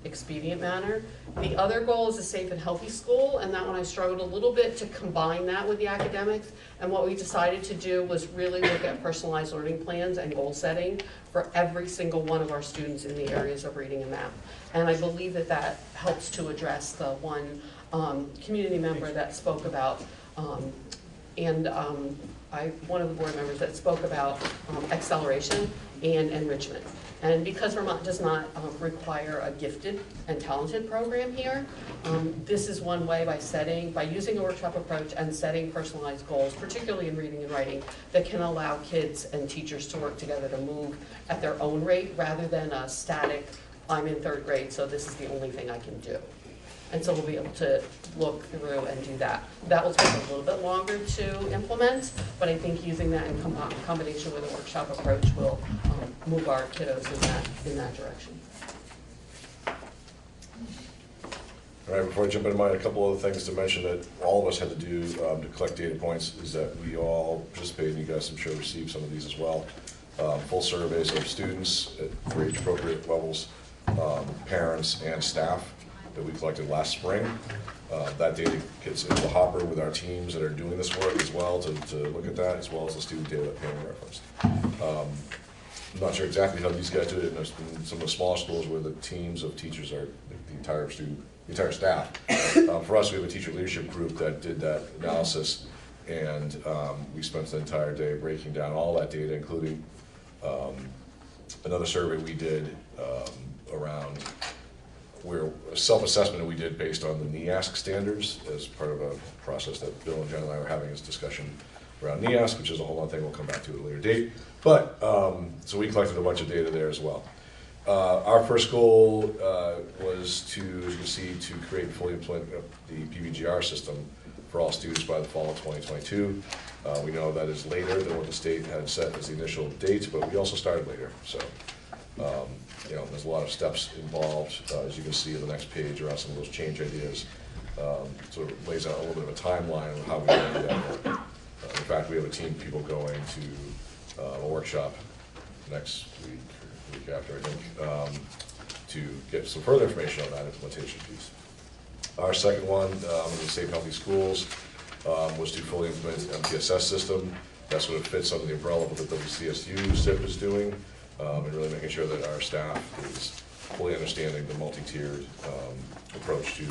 expedient manner. The other goal is a safe and healthy school, and that one I struggled a little bit to combine that with the academics. And what we decided to do was really look at personalized learning plans and goal setting for every single one of our students in the areas of reading and math. And I believe that that helps to address the one community member that spoke about, one of the board members that spoke about acceleration and enrichment. And because Vermont does not require a gifted and talented program here, this is one way by using a workshop approach and setting personalized goals, particularly in reading and writing, that can allow kids and teachers to work together to move at their own rate rather than a static, I'm in 3rd grade, so this is the only thing I can do. And so we'll be able to look through and do that. That will take a little bit longer to implement, but I think using that in combination with a workshop approach will move our kiddos in that direction. All right, before I jump into mine, a couple other things to mention that all of us had to do to collect data points is that we all participated, and you guys I'm sure received some of these as well. Full surveys of students for age appropriate levels, parents and staff that we collected last spring. That data gets into the hopper with our teams that are doing this work as well to look at that, as well as the student data that Pam referenced. I'm not sure exactly how these guys do it in some of the smaller schools where the teams of teachers are the entire staff. For us, we have a teacher leadership group that did that analysis, and we spent the entire day breaking down all that data, including another survey we did around where a self-assessment that we did based on the NEASC standards as part of a process that Bill and Jen and I were having this discussion around NEASC, which is a whole other thing we'll come back to at a later date. But, so we collected a bunch of data there as well. Our first goal was to, as you can see, to create and fully implement the PBGR system for all students by the fall of 2022. We know that is later than what the state had set as the initial date, but we also started later. So, there's a lot of steps involved, as you can see on the next page around some of those change ideas. Sort of lays out a little bit of a timeline of how we're going to do that work. In fact, we have a team of people going to a workshop next week, or week after, I think, to get some further information on that implementation piece. Our second one, in the Safe and Healthy Schools, was to fully implement the MTSS system. That sort of fits under the umbrella of what the WCSU SIP is doing, and really making sure that our staff is fully understanding the multi-tiered approach to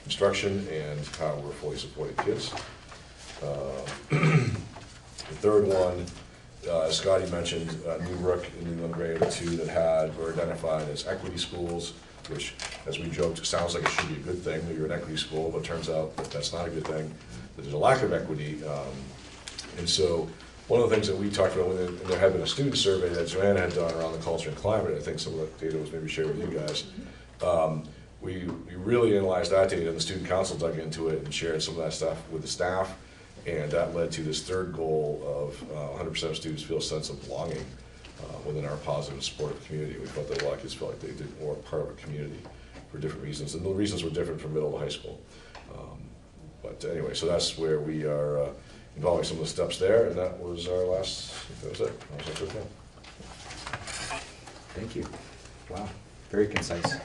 instruction and how we're fully supporting kids. The third one, as Scotty mentioned, Newbrook and New England Gray are the two that were identified as equity schools, which, as we joked, sounds like it should be a good thing that you're an equity school, but it turns out that that's not a good thing, that there's a lack of equity. And so one of the things that we talked about, when there had been a student survey that Joanna had done around the culture and climate, I think some of that data was maybe shared with you guys. We really analyzed that data, and the student council dug into it and shared some of that stuff with the staff, and that led to this third goal of 100% of students feel a sense of belonging within our positive and supportive community. We felt that a lot of kids felt like they did more part of a community for different reasons, and the reasons were different from middle to high school. But anyway, so that's where we are involving some of the steps there, and that was our last, that was it. That was our first one. Thank you. Wow, very concise. You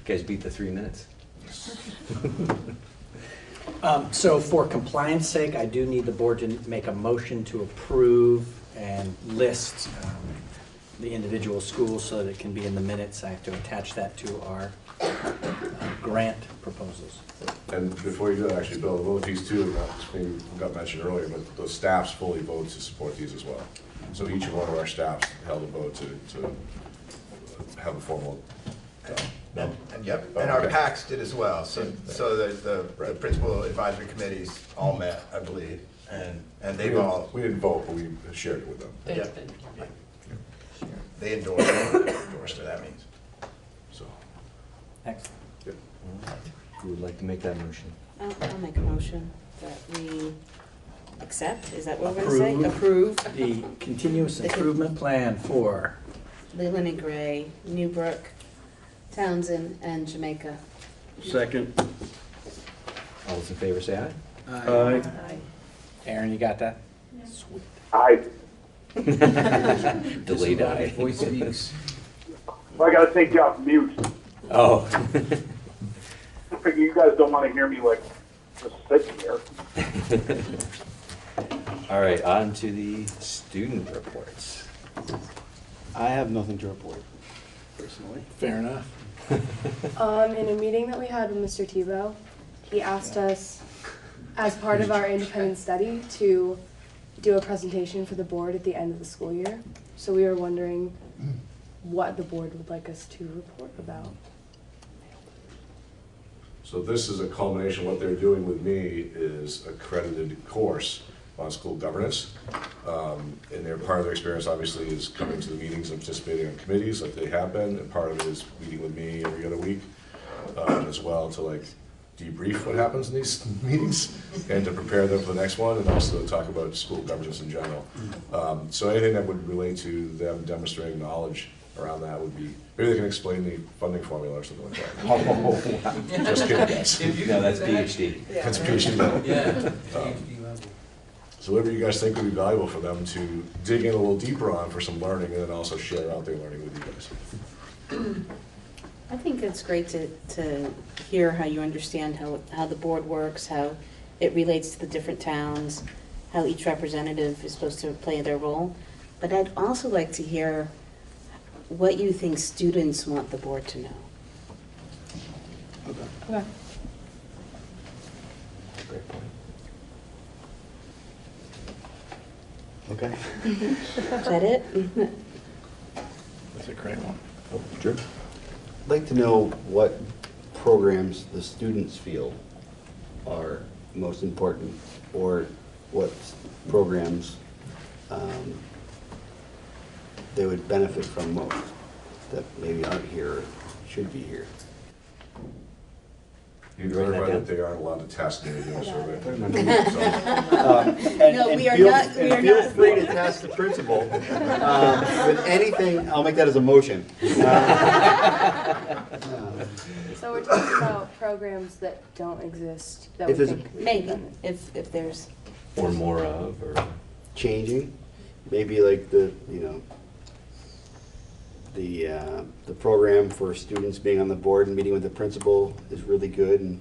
guys beat the 3 minutes. So for compliance sake, I do need the board to make a motion to approve and list the individual schools so that it can be in the minutes. I have to attach that to our grant proposals. And before you do that, actually, Bill, the other piece too, maybe got mentioned earlier, but the staffs fully voted to support these as well. So each one of our staffs held a vote to have a formal. Yep, Oh, and our okay. PACs did as well, so the principal advisory committees all met, I believe, and they've all. We didn't vote, but we shared it with them. Yep. They endorsed it, so that means. So. Excellent. Yep. Who would like to make that motion? I'll make a motion that we accept, is that what we're going to say? Approve. The continuous improvement plan for Leland and Gray, Newbrook, Townsend, and Jamaica. Second. All those in favor say aye. Aye. Aaron, you got that? Sweet. Aye. Delayed aye. Voice speaks. Well, I gotta take you off mute. Oh. I figure you guys don't want to hear me like just sitting here. All right, on to the student reports. I have nothing to report, personally. Fair enough. In a meeting that we had with Mr. Tebow, he asked us, as part of our independent study, to do a presentation for the board at the end of the school year. So we were wondering what the board would like us to report about. So this is a culmination, what they're doing with me is a credited course on school governance. And their part of their experience obviously is coming to the meetings and participating in committees like they have been, and part of it is meeting with me every other week as well to like debrief what happens in these meetings and to prepare them for the next one, and also talk about school governance in general. So anything that would relate to them demonstrating knowledge around that would be, maybe they can explain the funding formula or something like that. Oh, just kidding, guys. No, that's PhD. That's PhD level. Yeah. So whatever you guys think would be valuable for them to dig in a little deeper on for some learning, and then also share out their learning with you guys. I think it's great to hear how you understand how the board works, how it relates to the different towns, how each representative is supposed to play their role. But I'd also like to hear what you think students want the board to know. Okay. Great point. Okay. Is that it? That's a great one. Oh, Drew? I'd like to know what programs the students feel are most important, or what programs they would benefit from most that maybe aren't here or should be here. You verify that they aren't allowed to test me in a survey. No, we are not. We are Feel not. free to task the principal with anything. I'll make that as a motion. So we're talking about programs that don't exist, that If we there's a- think. Maybe, if there's. Or more of, or? Changing, maybe like the program for students being on the board and meeting with the principal is really good, and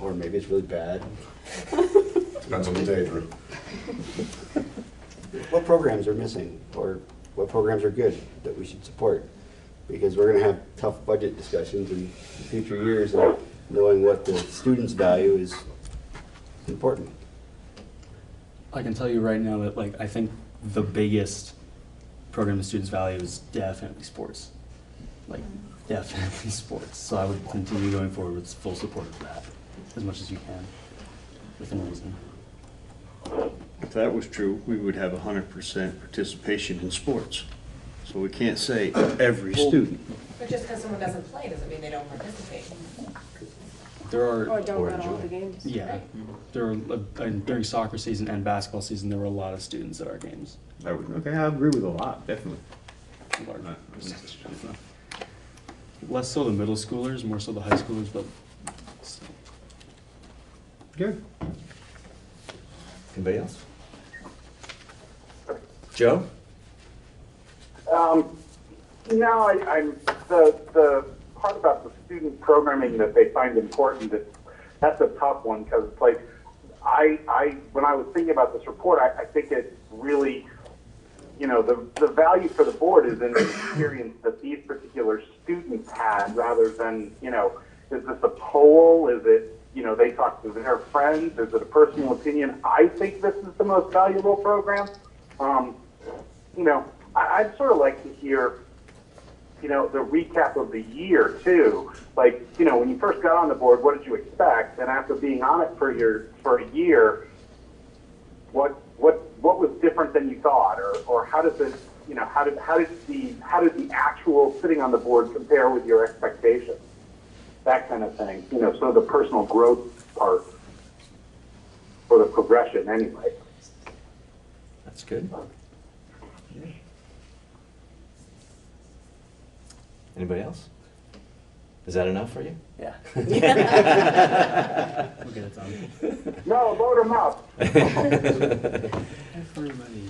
or maybe it's really bad. Depends on the day, Drew. What programs are missing, or what programs are good that we should support? Because we're going to have tough budget discussions in future years, and knowing what the students value is important. I can tell you right now that, like, I think the biggest program the students value is definitely sports. Like, definitely sports. So I would continue going forward with full support of that as much as you can, within reason. If that was true, we would have 100% participation in sports. So we can't say every student. But just because someone doesn't play doesn't mean they don't participate. There are. Or don't run all the games. Yeah. There are, during soccer season and basketball season, there were a lot of students at our games. Okay, I agree with a lot, definitely. Large percentage. Less so the middle schoolers, more so the high schoolers, but still. Good. Anybody else? Joe? No, I'm the part about the student programming that they find important. That's a tough one because it's like I when I was thinking about this report, I think it really, the value for the board is in the experience that these particular students had, rather than is this a poll? Is it they talk to their friends? Is it a personal opinion? I think this is the most valuable program. I'd sort of like to hear, the recap of the year too. Like, when you first got on the board, what did you expect? And after being on it for a year, what was different than you thought, or how does it, how did the actual sitting on the board compare with your expectations? That kind of thing. So the personal growth part, or the progression anyway. That's good. Anybody else? Is that enough for you? Yeah. We'll get it done. No, load them up. Everybody.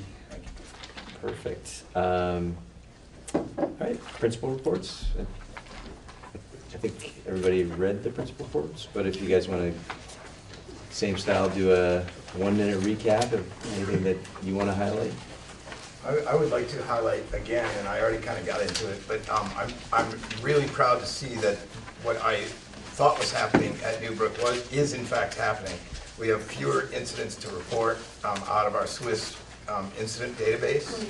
Perfect. All right, principal reports. I think everybody read the principal reports, but if you guys want to, same style, do a 1-minute recap of anything that you want to highlight. I would like to highlight again, and I already kind of got into it, but I'm really proud to see that what I thought was happening at Newbrook is in fact happening. We have fewer incidents to report out of our Swiss incident database,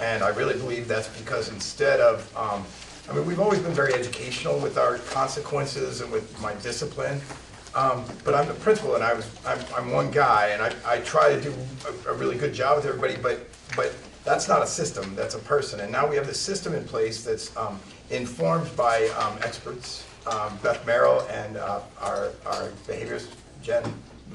and I really believe that's because instead of, we've always been very educational with our consequences and with my discipline, but I'm the principal, and I'm one guy, and I try to do a really good job with everybody, but that's not a system, that's a person. And now we have this system in place that's informed by experts, Beth Merrill and our behaviorist, Jen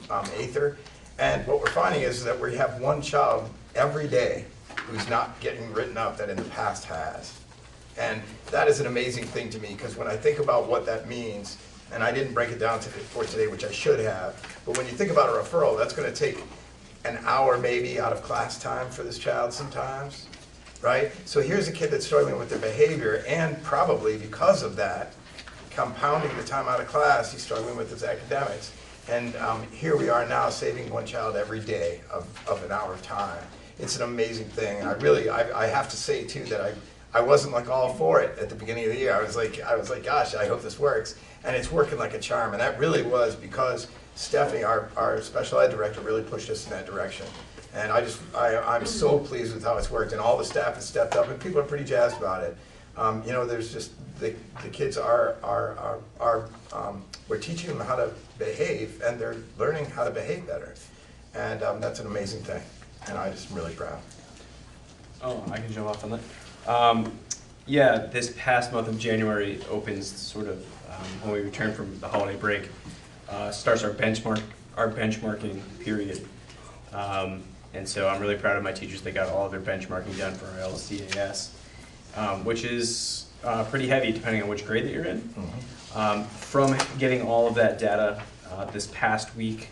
Ather. And what we're finding is that we have one child every day who's not getting written up that in the past has. And that is an amazing thing to me, because when I think about what that means, and I didn't break it down for today, which I should have, but when you think about a referral, that's going to take an hour maybe out of class time for this child sometimes, right? So here's a kid that's struggling with their behavior, and probably because of that, compounding the time out of class, he's struggling with his academics. And here we are now saving one child every day of an hour of time. It's an amazing thing. And I have to say too that I wasn't like all for it at the beginning of the year. I was like, gosh, I hope this works. And it's working like a charm. And that really was because Stephanie, our special ed director, really pushed us in that direction. And I'm so pleased with how it's worked. And all the staff has stepped up, and people are pretty jazzed about it. There's just, the kids we're teaching them how to behave, and they're learning how to behave better. And that's an amazing thing. And I'm just really proud. Oh, I can jump off on that. Yeah, this past month of January opens sort of when we return from the holiday break. Starts our benchmarking period. And so I'm really proud of my teachers. They got all of their benchmarking done for our LCAS, which is pretty heavy depending on which grade that you're in. From getting all of that data this past week,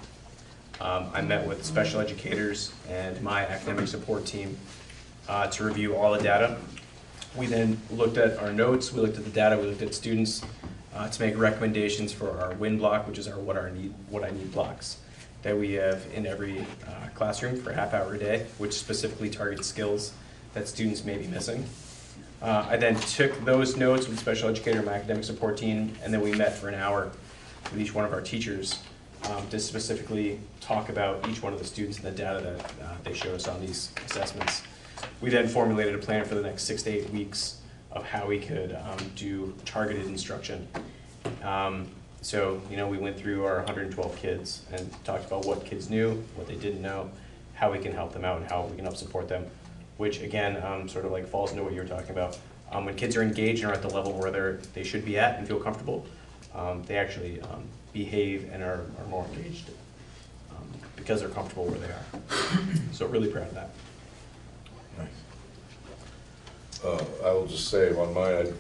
I met with special educators and my academic support team to review all the data. We then looked at our notes, we looked at the data, we looked at students to make recommendations for our win block, which is our what I need blocks that we have in every classroom for a half hour a day, which specifically targets skills that students may be missing. I then took those notes with the special educator and my academic support team, and then we met for an hour with each one of our teachers to specifically talk about each one of the students and the data that they showed us on these assessments. We then formulated a plan for the next 6 to 8 weeks of how we could do targeted instruction. So, you know, we went through our 112 kids and talked about what kids knew, what they didn't know, how we can help them out, and how we can help support them, which again, sort of like falls into what you were talking about. When kids are engaged and are at the level where they should be at and feel comfortable, they actually behave and are more engaged because they're comfortable where they are. So really proud of that. I will just say on mine,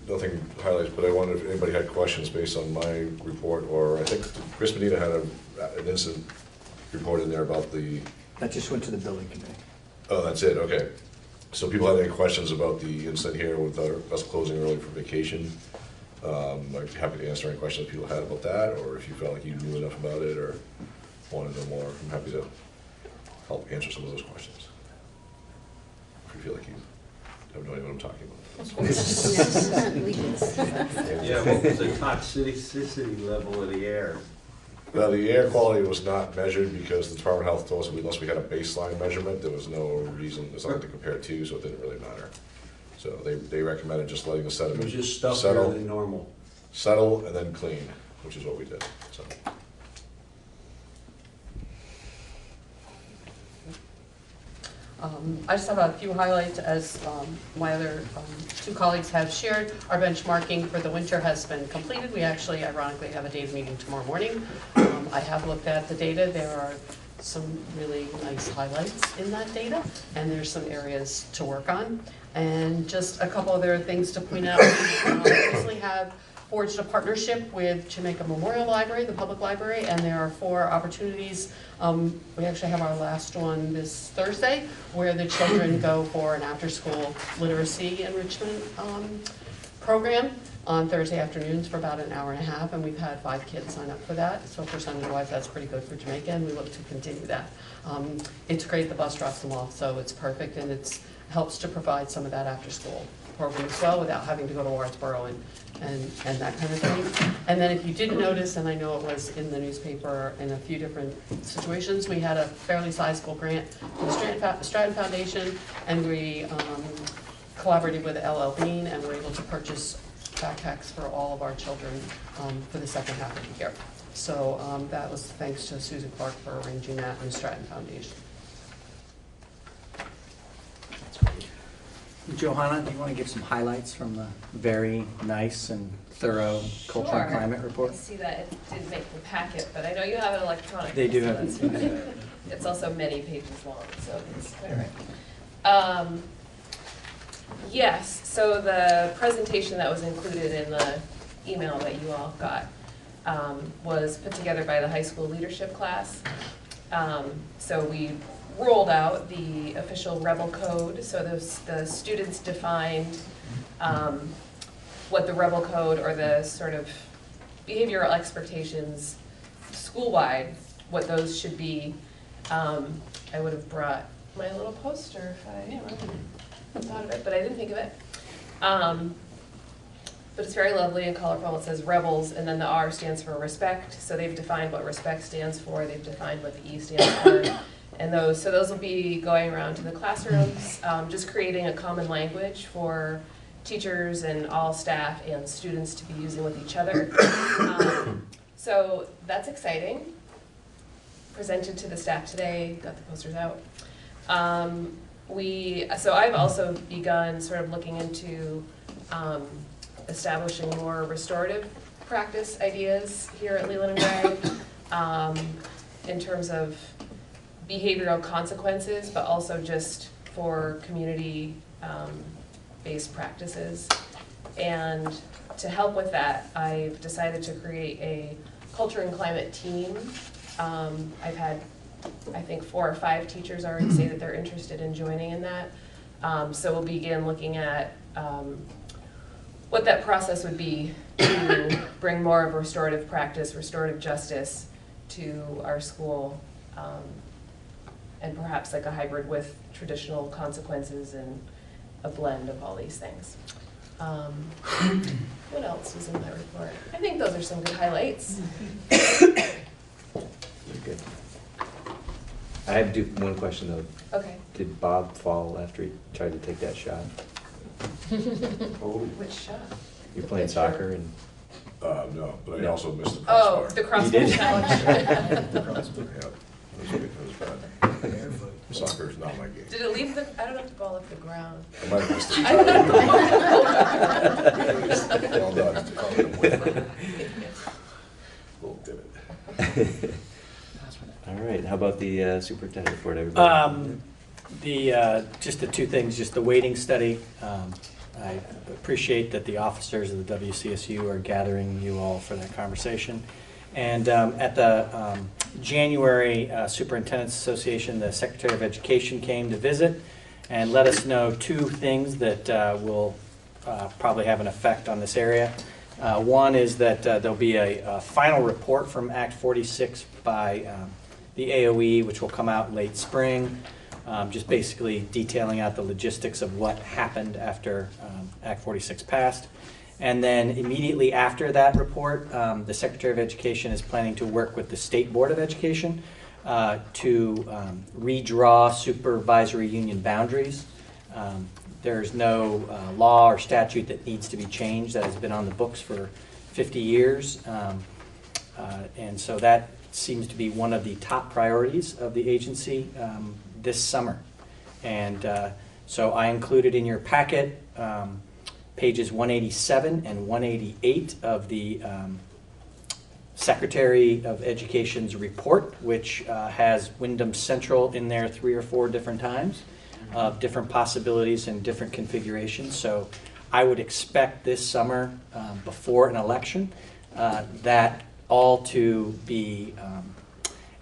nothing highlights, but I wondered if anybody had questions based on my report, or I think Chris Medina had an incident report in there about the... That just went to the building committee. Oh, that's it, okay. So people had any questions about the incident here with us closing early for vacation? I'd be happy to answer any questions people had about that, or if you felt like you knew enough about it or wanted to know more, I'm happy to help answer some of those questions. If you feel like you have no idea what I'm talking about. Yeah, what was the toxicity level of the air? Now, the air quality was not measured because the Department of Health told us unless we had a baseline measurement, there was no reason, there's nothing to compare it to, so it didn't really matter. So they recommended just letting the sediment It was just stuffier settle, than normal. settle, and then clean, which is what we did, so. I just have a few highlights as my other two colleagues have shared. Our benchmarking for the winter has been completed. We actually, ironically, have a data meeting tomorrow morning. I have looked at the data. There are some really nice highlights in that data, and there's some areas to work on. And just a couple other things to point out. We recently have forged a partnership with Jamaica Memorial Library, the public library, and there are 4 opportunities. We actually have our last one this Thursday, where the children go for an after-school literacy enrichment program on Thursday afternoons for about an hour and a half, and we've had 5 kids sign up for that. So percentage-wise, that's pretty good for Jamaica, and we look to continue that. It's great, the bus drops them off, so it's perfect, and it helps to provide some of that after-school program as well without having to go to Wardsboro and that kind of thing. And then if you didn't notice, and I know it was in the newspaper in a few different situations, we had a fairly sizable grant from the Stratton Foundation, and we collaborated with LL Bean, and were able to purchase backpacks for all of our children for the second half of the year. So that was thanks to Susan Clark for arranging that and the Stratton Foundation. Johanna, do you want to give some highlights from the very nice and thorough culture and climate report? I see that it did make the packet, but I know you have it electronic. They do so have that's it. fine. It's also many pages long, so it's quite all right. Yes, so the presentation that was included in the email that you all got was put together by the high school leadership class. So we rolled out the official Rebel Code, so the students defined what the Rebel Code or the sort of behavioral expectations school-wide, what those should be. I would have brought my little poster if I thought of it, but I didn't think of it. But it's very lovely and colorful. It says Rebels, and then the R stands for respect. So they've defined what respect stands for. They've defined what the E stands for. And those will be going around to the classrooms, just creating a common language for teachers and all staff and students to be using with each other. So that's exciting. Presented to the staff today, got the posters out. So I've also begun sort of looking into establishing more restorative practice ideas here at Leland and Gray in terms of behavioral consequences, but also just for community-based practices. And to help with that, I've decided to create a culture and climate team. I've had, I think, 4 or 5 teachers already say that they're interested in joining in that. So we'll begin looking at what that process would be to bring more of restorative practice, restorative justice to our school, and perhaps like a hybrid with traditional consequences and a blend of all these things. What else was in my report? I think those are some good highlights. Good. I have one question though. Okay. Did Bob fall after he tried to take that shot? Which shot? You're playing soccer and. No, but I No. also missed the Oh, crossbar. the crossbar You did? challenge. The crossbar, yeah. That was bad. Soccer is not my game. Did it leave the, I don't know if the ball left the ground. I might have missed it. Well done. Little divot. All right, how about the superintendent report, everybody? Just the two things, just the weighting study. I appreciate that the officers of the WCSU are gathering you all for that conversation. And at the January Superintendent's Association, the Secretary of Education came to visit and let us know two things that will probably have an effect on this area. One is that there'll be a final report from Act 46 by the AOE, which will come out late spring, just basically detailing out the logistics of what happened after Act 46 passed. And then immediately after that report, the Secretary of Education is planning to work with the State Board of Education to redraw supervisory union boundaries. There's no law or statute that needs to be changed that has been on the books for 50 years. And so that seems to be one of the top priorities of the agency this summer. And so I included in your packet pages 187 and 188 of the Secretary of Education's report, which has Wyndham Central in there 3 or 4 different times of different possibilities and different configurations. So I would expect this summer, before an election, that all to be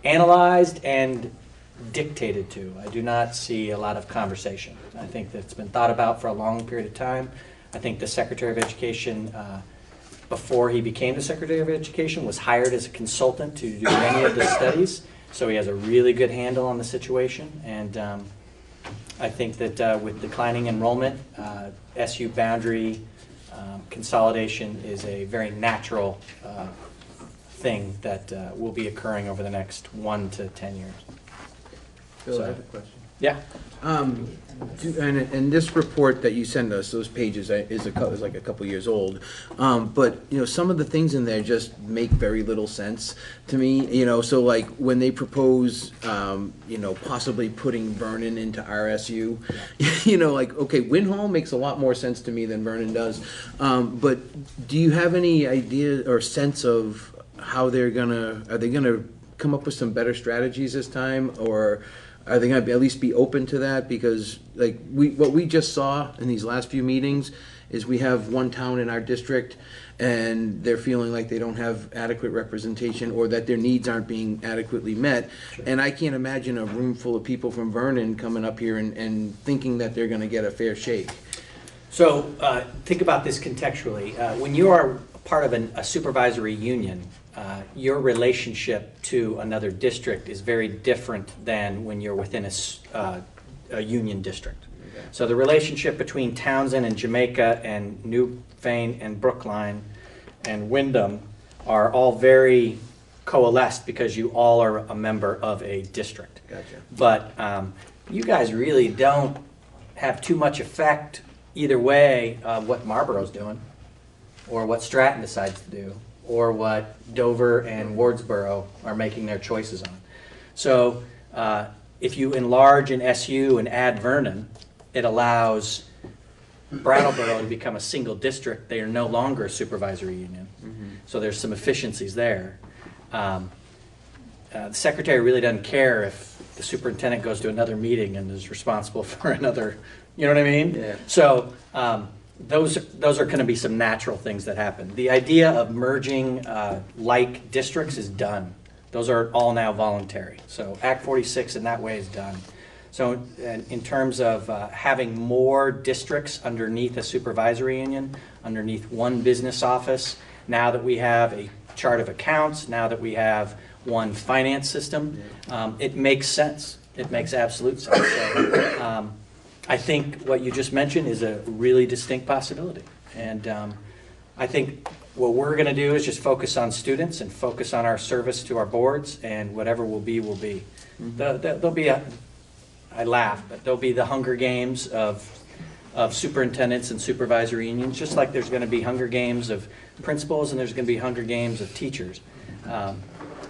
analyzed and dictated to. I do not see a lot of conversation. I think that's been thought about for a long period of time. I think the Secretary of Education, before he became the Secretary of Education, was hired as a consultant to do many of the studies. So he has a really good handle on the situation. And I think that with declining enrollment, SU boundary consolidation is a very natural thing that will be occurring over the next 1 to 10 years. Bill, So- I have a question. Yeah. And this report that you send us, those pages, is like a couple years old. But, some of the things in there just make very little sense to me. So like when they propose, possibly putting Vernon into RSU, like, okay, Winhall makes a lot more sense to me than Vernon does. But do you have any idea or sense of how are they gonna come up with some better strategies this time, or are they going to at least be open to that? Because like what we just saw in these last few meetings is we have one town in our district and they're feeling like they don't have adequate representation or that their needs aren't being adequately met. Sure. And I can't imagine a room full of people from Vernon coming up here and thinking that they're going to get a fair shake. So think about this contextually. When you are part of a supervisory union, your relationship to another district is very different than when you're within a union district. Okay. So the relationship between Townsend and Jamaica and Newfane and Brookline and Wyndham are all very coalesced because you all are a member of a district. Gotcha. But you guys really don't have too much effect either way of what Marlboro's doing or what Stratton decides to do, or what Dover and Wardsboro are making their choices on. So if you enlarge an SU and add Vernon, it allows Brattleboro to become a single district. They are no longer a supervisory union. Mm-hmm. So there's some efficiencies there. The secretary really doesn't care if the superintendent goes to another meeting and is responsible for another, you know what I mean? Yeah. So those are going to be some natural things that happen. The idea of merging like districts is done. Those are all now voluntary. So Act 46 in that way is done. So in terms of having more districts underneath a supervisory union, underneath one business office, now that we have a chart of accounts, now that we have one finance system, it makes sense. It makes absolute sense. So, I think what you just mentioned is a really distinct possibility. And I think what we're going to do is just focus on students and focus on our service to our boards, and whatever will be, will be. There'll be I laugh, but there'll be the Hunger Games of superintendents and supervisory unions, just like there's going to be Hunger Games of principals and there's going to be Hunger Games of teachers.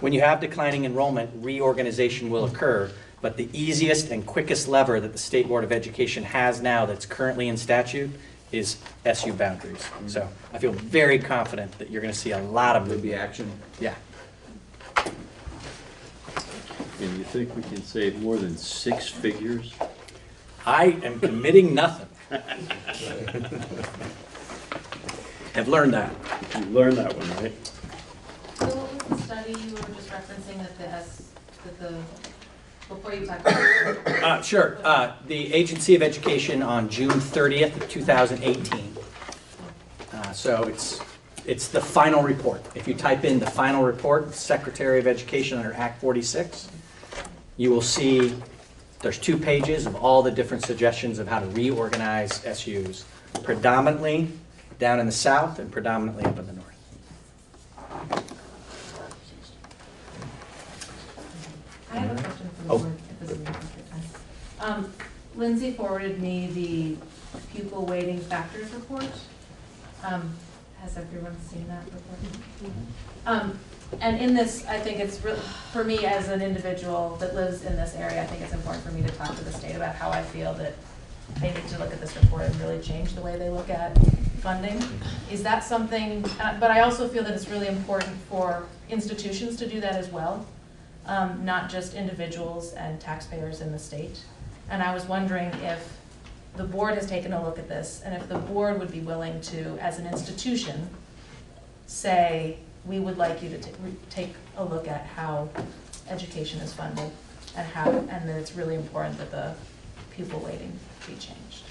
When you have declining enrollment, reorganization will occur, but the easiest and quickest lever that the State Board of Education has now that's currently in statute is SU boundaries. So I feel very confident that you're going to see a lot of movement. action. Yeah. And you think we can save more than 6 figures? I am committing nothing. Have learned that. You learned that one, right? So what was the study you were just referencing before you talked about? Sure. The Agency of Education on June 30th, 2018. So it's the final report. If you type in the final report, Secretary of Education under Act 46, you will see there's 2 pages of all the different suggestions of how to reorganize SUs, predominantly down in the south and predominantly up in the north. I have a question for the board, if this is the appropriate time. Lindsay forwarded me the pupil weighting factors report. Has everyone seen that report? And in this, I think it's really, for me as an individual that lives in this area, I think it's important for me to talk to the state about how I feel that they need to look at this report and really change the way they look at funding. Is that something, but I also feel that it's really important for institutions to do that as well, not just individuals and taxpayers in the state. And I was wondering if the board has taken a look at this, and if the board would be willing to, as an institution, say, we would like you to take a look at how education is funded and that it's really important that the pupil weighting be changed.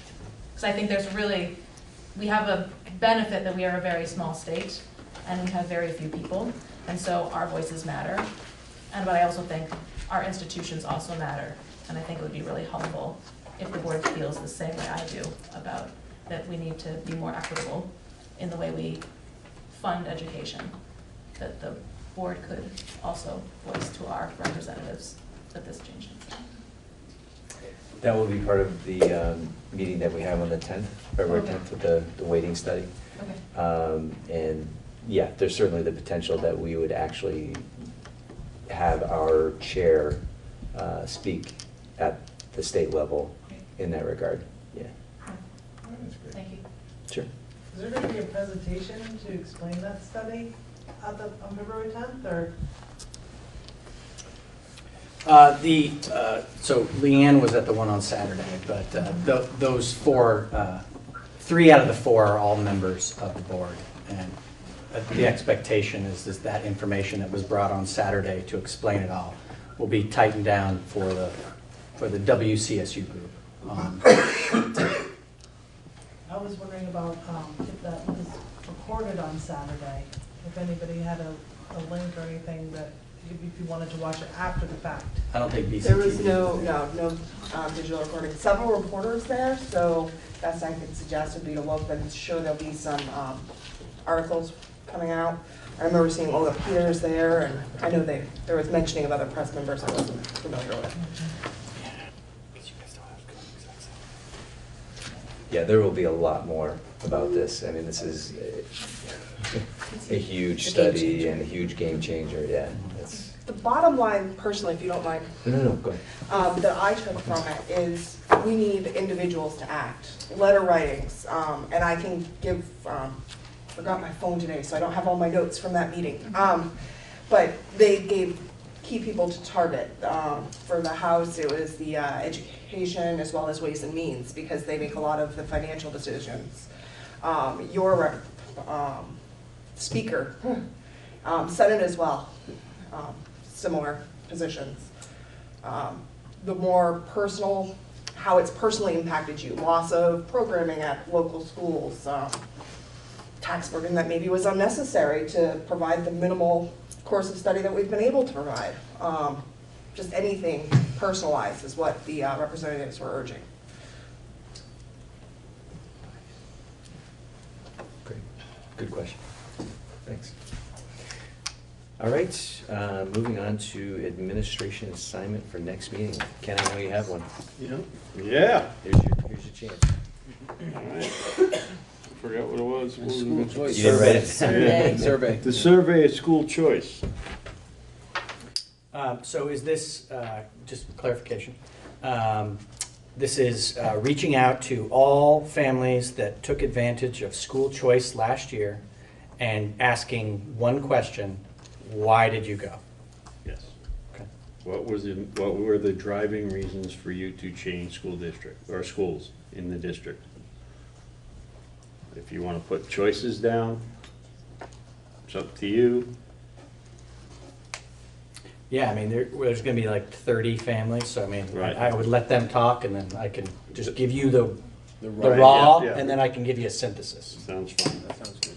Because I think we have a benefit that we are a very small state and we have very few people, and so our voices matter. But I also think our institutions also matter, and I think it would be really helpful if the board feels the same way I do about that we need to be more equitable in the way we fund education, that the board could also voice to our representatives that this change needs to happen. That will be part of the meeting that we have on the 10th, February 10th, with the weighting study. Okay. And yeah, there's certainly the potential that we would actually have our chair speak at the state level in that regard. Yeah. Thank you. Sure. Is there going to be a presentation to explain that study on February 10th, or? So Leanne was at the one on Saturday, but those 3 out of the 4 are all members of the board. And the expectation is that information that was brought on Saturday to explain it all will be tightened down for the WCSU group. I was wondering about if that was recorded on Saturday, if anybody had a link or anything that, if you wanted to watch it after the fact. I don't think BCT. There was no digital recording. Several reporters there, so best I could suggest would be to look, but I'm sure there'll be some articles coming out. I remember seeing Olga Peters there, and I know there was mentioning of other press members I wasn't familiar with. Yeah, there will be a lot more about this. I mean, this is a huge study and a huge game changer. Yeah. The bottom line, personally, if you don't mind, No, go ahead. that I took from it is we need individuals to act, letter writings, and I can give, forgot my phone today, so I don't have all my notes from that meeting. But they gave key people to target. For the House, it was the education as well as Ways and Means, because they make a lot of the financial decisions. Your speaker, Senate as well, similar positions. The more personal, how it's personally impacted you, loss of programming at local schools, tax burden that maybe was unnecessary to provide the minimal course of study that we've been able to provide. Just anything personalized is what the representatives were urging. Good question. Thanks. All right, moving on to administration assignment for next meeting. Ken, I know you have one. Yeah. Here's your chance. All right. Forgot what it was. School choice. You didn't write it. Survey. Survey. The survey of school choice. So is this, just clarification, this is reaching out to all families that took advantage of school choice last year and asking one question: why did you go? Yes. Okay. What were the driving reasons for you to change school district or schools in the district? If you want to put choices down, it's up to you. Yeah, I mean, there's going to be like 30 families, so I mean, Right. I would let them talk, and then I can just give you the Right, raw, yeah. and then I can give you a synthesis. Sounds fine. That sounds good.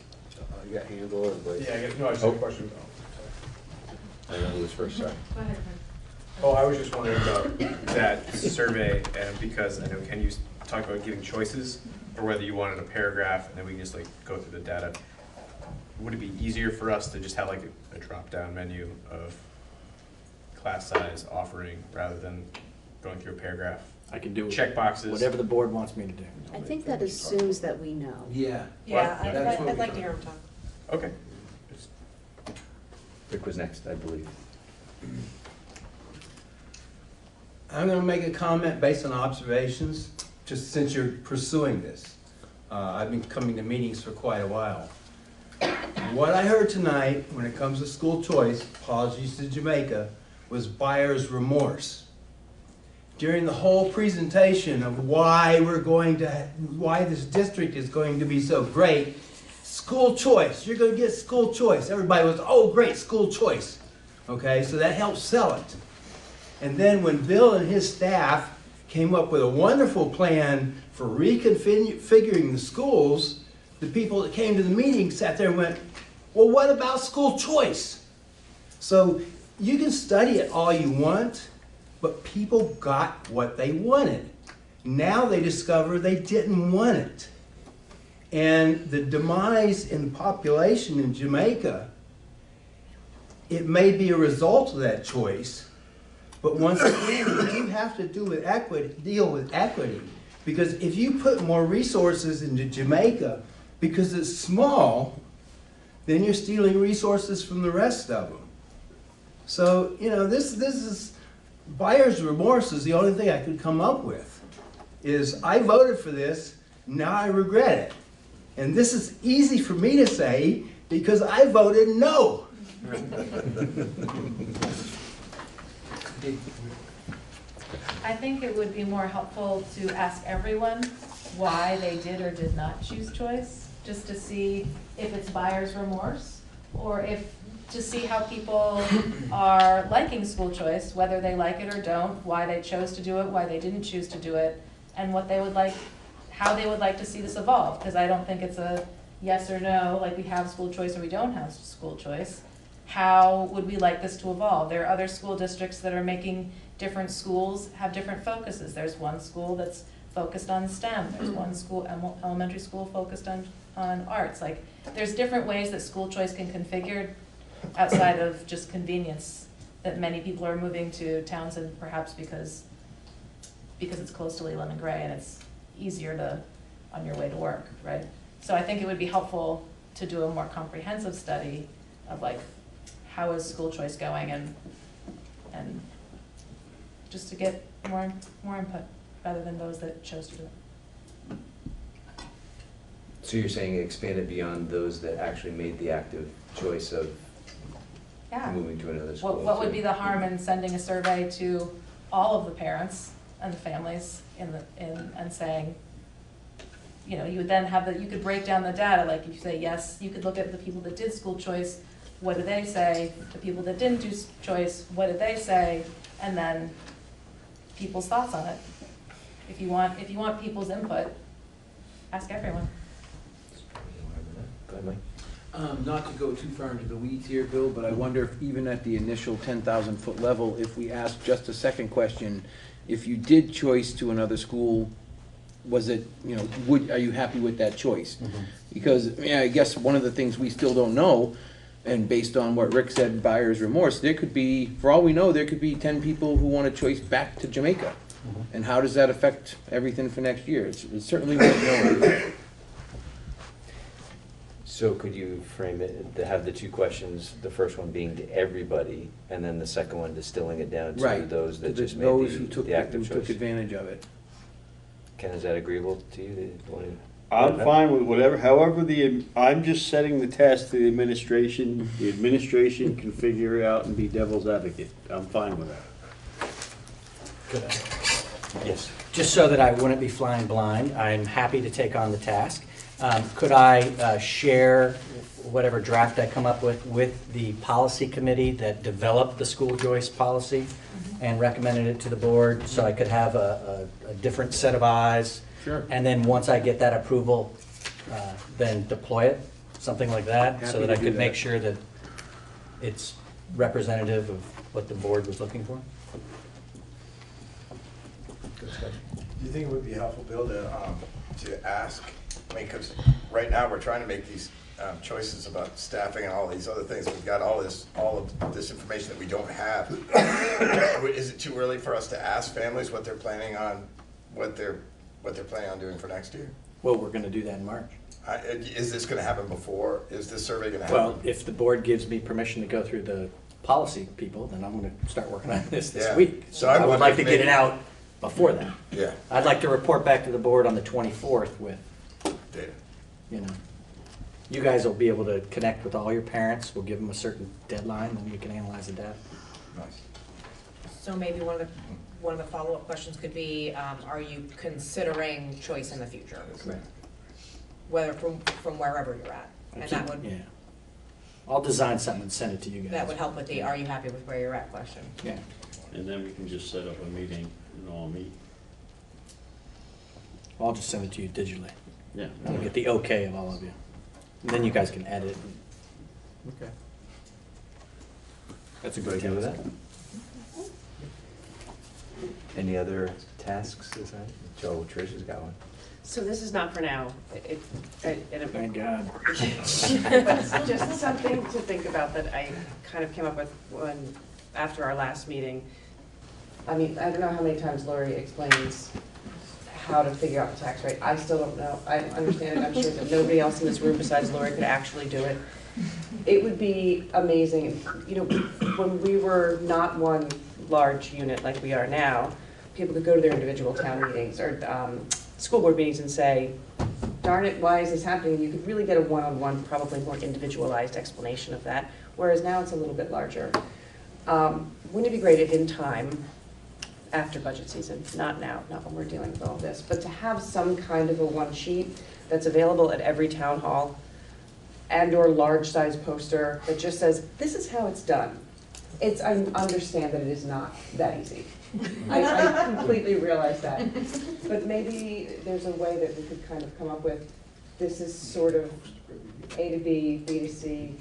You got handle it, but. Yeah, I guess, no, I just have a question. I don't know who was first, sorry. Go ahead, Oh, I was just wondering about that survey, and because I know Ken, you talked about giving choices, or whether you wanted a paragraph, and then we can just like go through the data. Would it be easier for us to just have like a drop-down menu of class size, offering, rather than going through a paragraph? I can do Check boxes. whatever the board wants me to do. I think that assumes that we know. Yeah. Yeah, That's what I'd we like to thought. hear him talk. Okay. Rick was next, I believe. I'm going to make a comment based on observations, just since you're pursuing this. I've been coming to meetings for quite a while. What I heard tonight, when it comes to school choice, apologies to Jamaica, was buyer's remorse. During the whole presentation of why this district is going to be so great, school choice, you're going to get school choice. Everybody was, oh great, school choice. Okay, so that helped sell it. And then when Bill and his staff came up with a wonderful plan for reconfiguring the schools, the people that came to the meeting sat there and went, well, what about school choice? So you can study it all you want, but people got what they wanted. Now they discover they didn't want it. And the demise in the population in Jamaica, it may be a result of that choice, but once again, you have to deal with equity. Because if you put more resources into Jamaica, because it's small, then you're stealing resources from the rest of them. So, you know, this is, buyer's remorse is the only thing I could come up with. Is I voted for this, now I regret it. And this is easy for me to say because I voted no. I think it would be more helpful to ask everyone why they did or did not choose choice, just to see if it's buyer's remorse, or if, to see how people are liking school choice, whether they like it or don't, why they chose to do it, why they didn't choose to do it, and what they would like, how they would like to see this evolve, because I don't think it's a yes or no, like we have school choice or we don't have school choice. How would we like this to evolve? There are other school districts that are making different schools have different focuses. There's one school that's focused on STEM. There's one school, elementary school focused on arts. Like, there's different ways that school choice can configure outside of just convenience, that many people are moving to Townsend perhaps because it's close to Leland and Gray and it's easier to, on your way to work, right? So I think it would be helpful to do a more comprehensive study of like, how is school choice going, and just to get more input rather than those that chose to do it. So you're saying expand it beyond those that actually made the active choice of Yeah. moving to another school? What would be the harm in sending a survey to all of the parents and the families and saying, you know, you would then have you could break down the data, like if you say yes, you could look at the people that did school choice, what did they say? The people that didn't do choice, what did they say? And then people's thoughts on it. If you want people's input, ask everyone. Go ahead, Mike. Not to go too far into the weeds here, Bill, but I wonder if even at the initial 10,000 foot level, if we ask just a second question, if you did choice to another school, was it, you know, are you happy with that choice? Mm-hmm. Because, yeah, I guess one of the things we still don't know, and based on what Rick said, buyer's remorse, there could be, for all we know, there could be 10 people who want a choice back to Jamaica. And how does that affect everything for next year? It's certainly worth knowing. So could you frame it, to have the two questions, the first one being to everybody, and then the second one distilling it down to Right. those that just Those made who took, the active who took choice? advantage of it. Ken, is that agreeable to you? Do you want to- I'm fine with whatever, however I'm just setting the task to the administration. The administration can figure it out and be devil's advocate. I'm fine with that. Yes. Just so that I wouldn't be flying blind, I'm happy to take on the task. Could I share whatever draft I come up with the policy committee that developed the school choice policy and recommended it to the board, so I could have a different set of eyes? Sure. And then once I get that approval, then deploy it, something like that, so Happy that to I do could that. make sure that it's representative of what the board was looking for. Do you think it would be helpful, Bill, to ask, I mean, because right now we're trying to make these choices about staffing and all these other things. We've got all of this information that we don't have. Is it too early for us to ask families what they're planning on, what they're planning on doing for next year? Well, we're gonna do that in March. Is this going to happen before? Is this survey going to happen? Well, if the board gives me permission to go through the policy people, then I'm gonna start working on this Yeah. week. So I I would wonder like if to get it maybe- out before that. Yeah. I'd like to report back to the board on the 24th with, Data. you know, you guys will be able to connect with all your parents. We'll give them a certain deadline, and we can analyze the data. Nice. So maybe one of the follow-up questions could be, are you considering choice in the future? Correct. Whether from wherever you're at, and that would, Yeah. I'll design something and send it to you guys. that would help with the, are you happy with where you're at question? Yeah. And then we can just set up a meeting and all meet. I'll just send it to you digitally. Yeah. I'll get the okay of all of you. And then you guys can edit. Okay. That's a You good okay with task. that? Any other tasks this time? Joe, Trish has got one. So this is not for now. Thank God. But it's just something to think about that I kind of came up with after our last meeting. I mean, I don't know how many times Lori explains how to figure out the tax rate. I still don't know. I understand it. I'm sure that nobody else in this room besides Lori could actually do it. It would be amazing, you know, when we were not one large unit like we are now, people could go to their individual town meetings or school board meetings and say, darn it, why is this happening? You could really get a one-on-one, probably more individualized explanation of that, whereas now it's a little bit larger. Wouldn't it be great if in time, after budget season, not now, not when we're dealing with all this, but to have some kind of a one sheet that's available at every town hall and/or large-size poster that just says, this is how it's done. I understand that it is not that easy. I completely realize that. But maybe there's a way that we could kind of come up with, this is sort of A to B, B to C,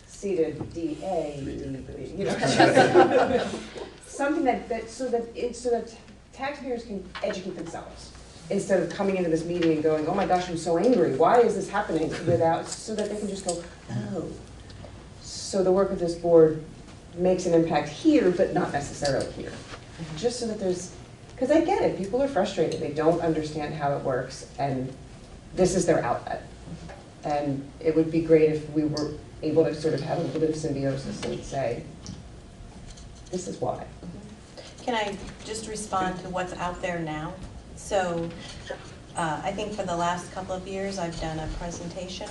C to D, A, D, B, you know. Something so that taxpayers can educate themselves instead of coming into this meeting and going, oh my gosh, I'm so angry, why is this happening? So that they can just go, oh. So the work of this board makes an impact here, but not necessarily here. Just so that because I get it, people are frustrated, they don't understand how it works, and this is their outlet. And it would be great if we were able to sort of have a little bit of symbiosis and say, this is why. Can I just respond to what's out there now? So I think for the last couple of years, I've done a presentation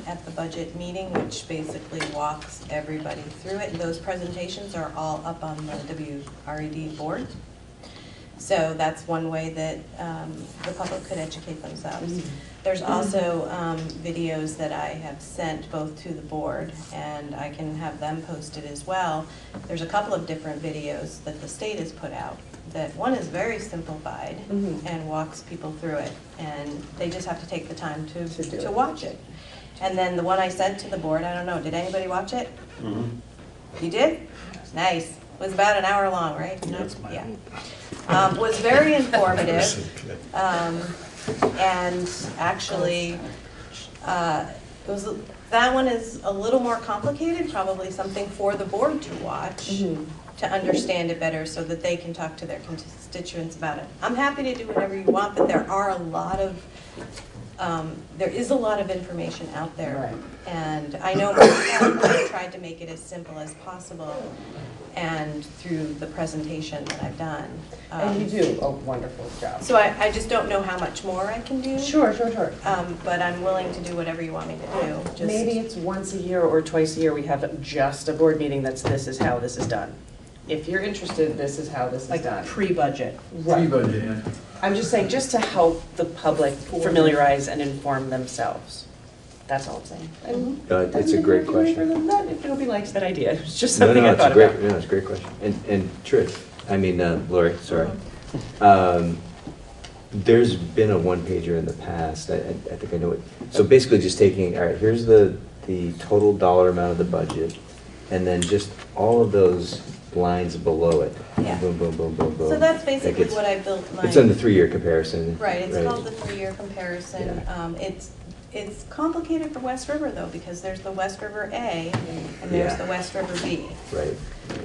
at the budget meeting, which basically walks everybody through it. And those presentations are all up on the WRED board. So that's one way that the public could educate themselves. There's also videos that I have sent both to the board, and I can have them posted as well. There's a couple of different videos that the state has put out. That one is very simplified and walks people through it, and they just have to take the time to watch it. And then the one I sent to the board, I don't know, did anybody watch it? You did? Nice. It was about an hour long, right? That's Yeah. was very informative. And actually, that one is a little more complicated, probably something for the board to watch, to understand it better so that they can talk to their constituents about it. I'm happy to do whatever you want, but there are a lot of, there is a lot of information out there. Right. And I know myself, I've tried to make it as simple as possible, and through the presentation that I've done. And you do a wonderful job. So I just don't know how much more I can do. Sure. But I'm willing to do whatever you want me to do. Just- Maybe it's once a year or twice a year, we have just a board meeting that's this is how this is done. If you're interested, this is how this is done. Pre-budget. Right. Pre-budget, yeah. I'm just saying, just to help the public familiarize and inform themselves. That's all I'm saying. And It's a great question. if nobody likes that idea, it's just No, something I it's a thought great, about. no, it's a great question. And Trish, Lori, sorry. There's been a one-pager in the past, I think I know it. So basically just taking, all right, here's the total dollar amount of the budget, and then just all of those lines below it. Yeah. Boom, boom, boom, boom, boom. So that's basically Like what I built my. It's on the 3-year comparison. Right, it's called the 3-year comparison. It's complicated for West River though, because there's the West River A and there's the West River B. Right.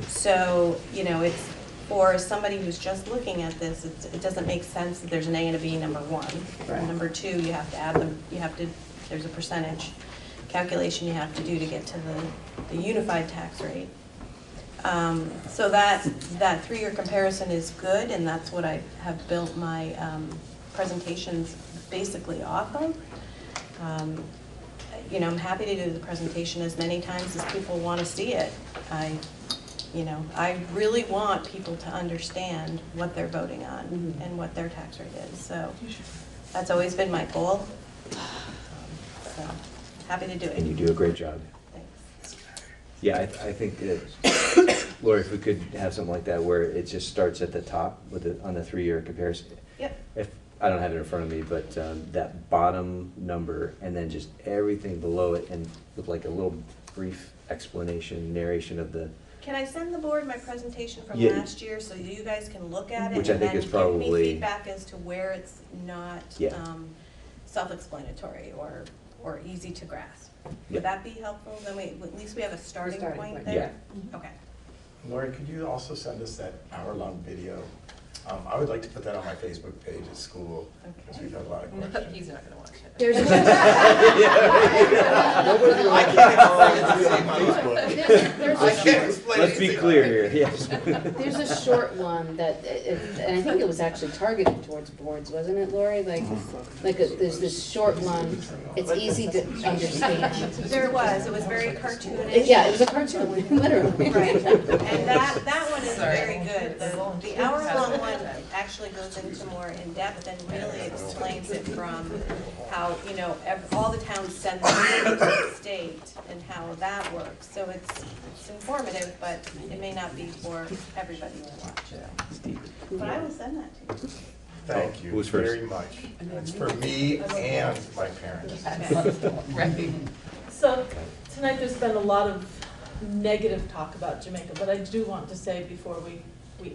So, it's for somebody who's just looking at this, it doesn't make sense that there's an A and a B, number one. Right. Number two, you have to add them, there's a percentage calculation you have to do to get to the unified tax rate. So that 3-year comparison is good, and that's what I have built my presentations basically off of. I'm happy to do the presentation as many times as people want to see it. I really want people to understand what they're voting on and what their tax rate is. So that's always been my goal. So happy to do it. And you do a great job. Thanks. Yeah, I think that, Lori, if we could have something like that where it just starts at the top on the 3-year comparison. Yep. If I don't have it in front of me, but that bottom number and then just everything below it, and with like a little brief explanation, narration of the. Can I send the board my presentation from Yeah. last year so you guys can look at it? Which I think is And then give probably- me feedback as to where it's not Yeah. self-explanatory or easy to grasp. Yeah. Would that be helpful? Then at least we have a starting point Yeah. there? Okay. Lori, could you also send us that hour-long video? I would like to put that on my Facebook page at school, because we've had a lot of questions. He's not gonna watch it. There's I can't explain Let's be anything. clear here, yes. There's a short one that, and I think it was actually targeted towards boards, wasn't it, Lori? There's this short one, it's easy to understand. There it was very cartoonish. Yeah, it was a cartoon, literally. Right, and that one is very good. The hour-long one actually goes into more in-depth and really explains it from how, all the towns send their money to the state and how that works. So it's informative, but it may not be for everybody to watch. But I will send that to you. Thank you Who's first? very much. It's for me and my parents. So tonight there's been a lot of negative talk about Jamaica, but I do want to say before we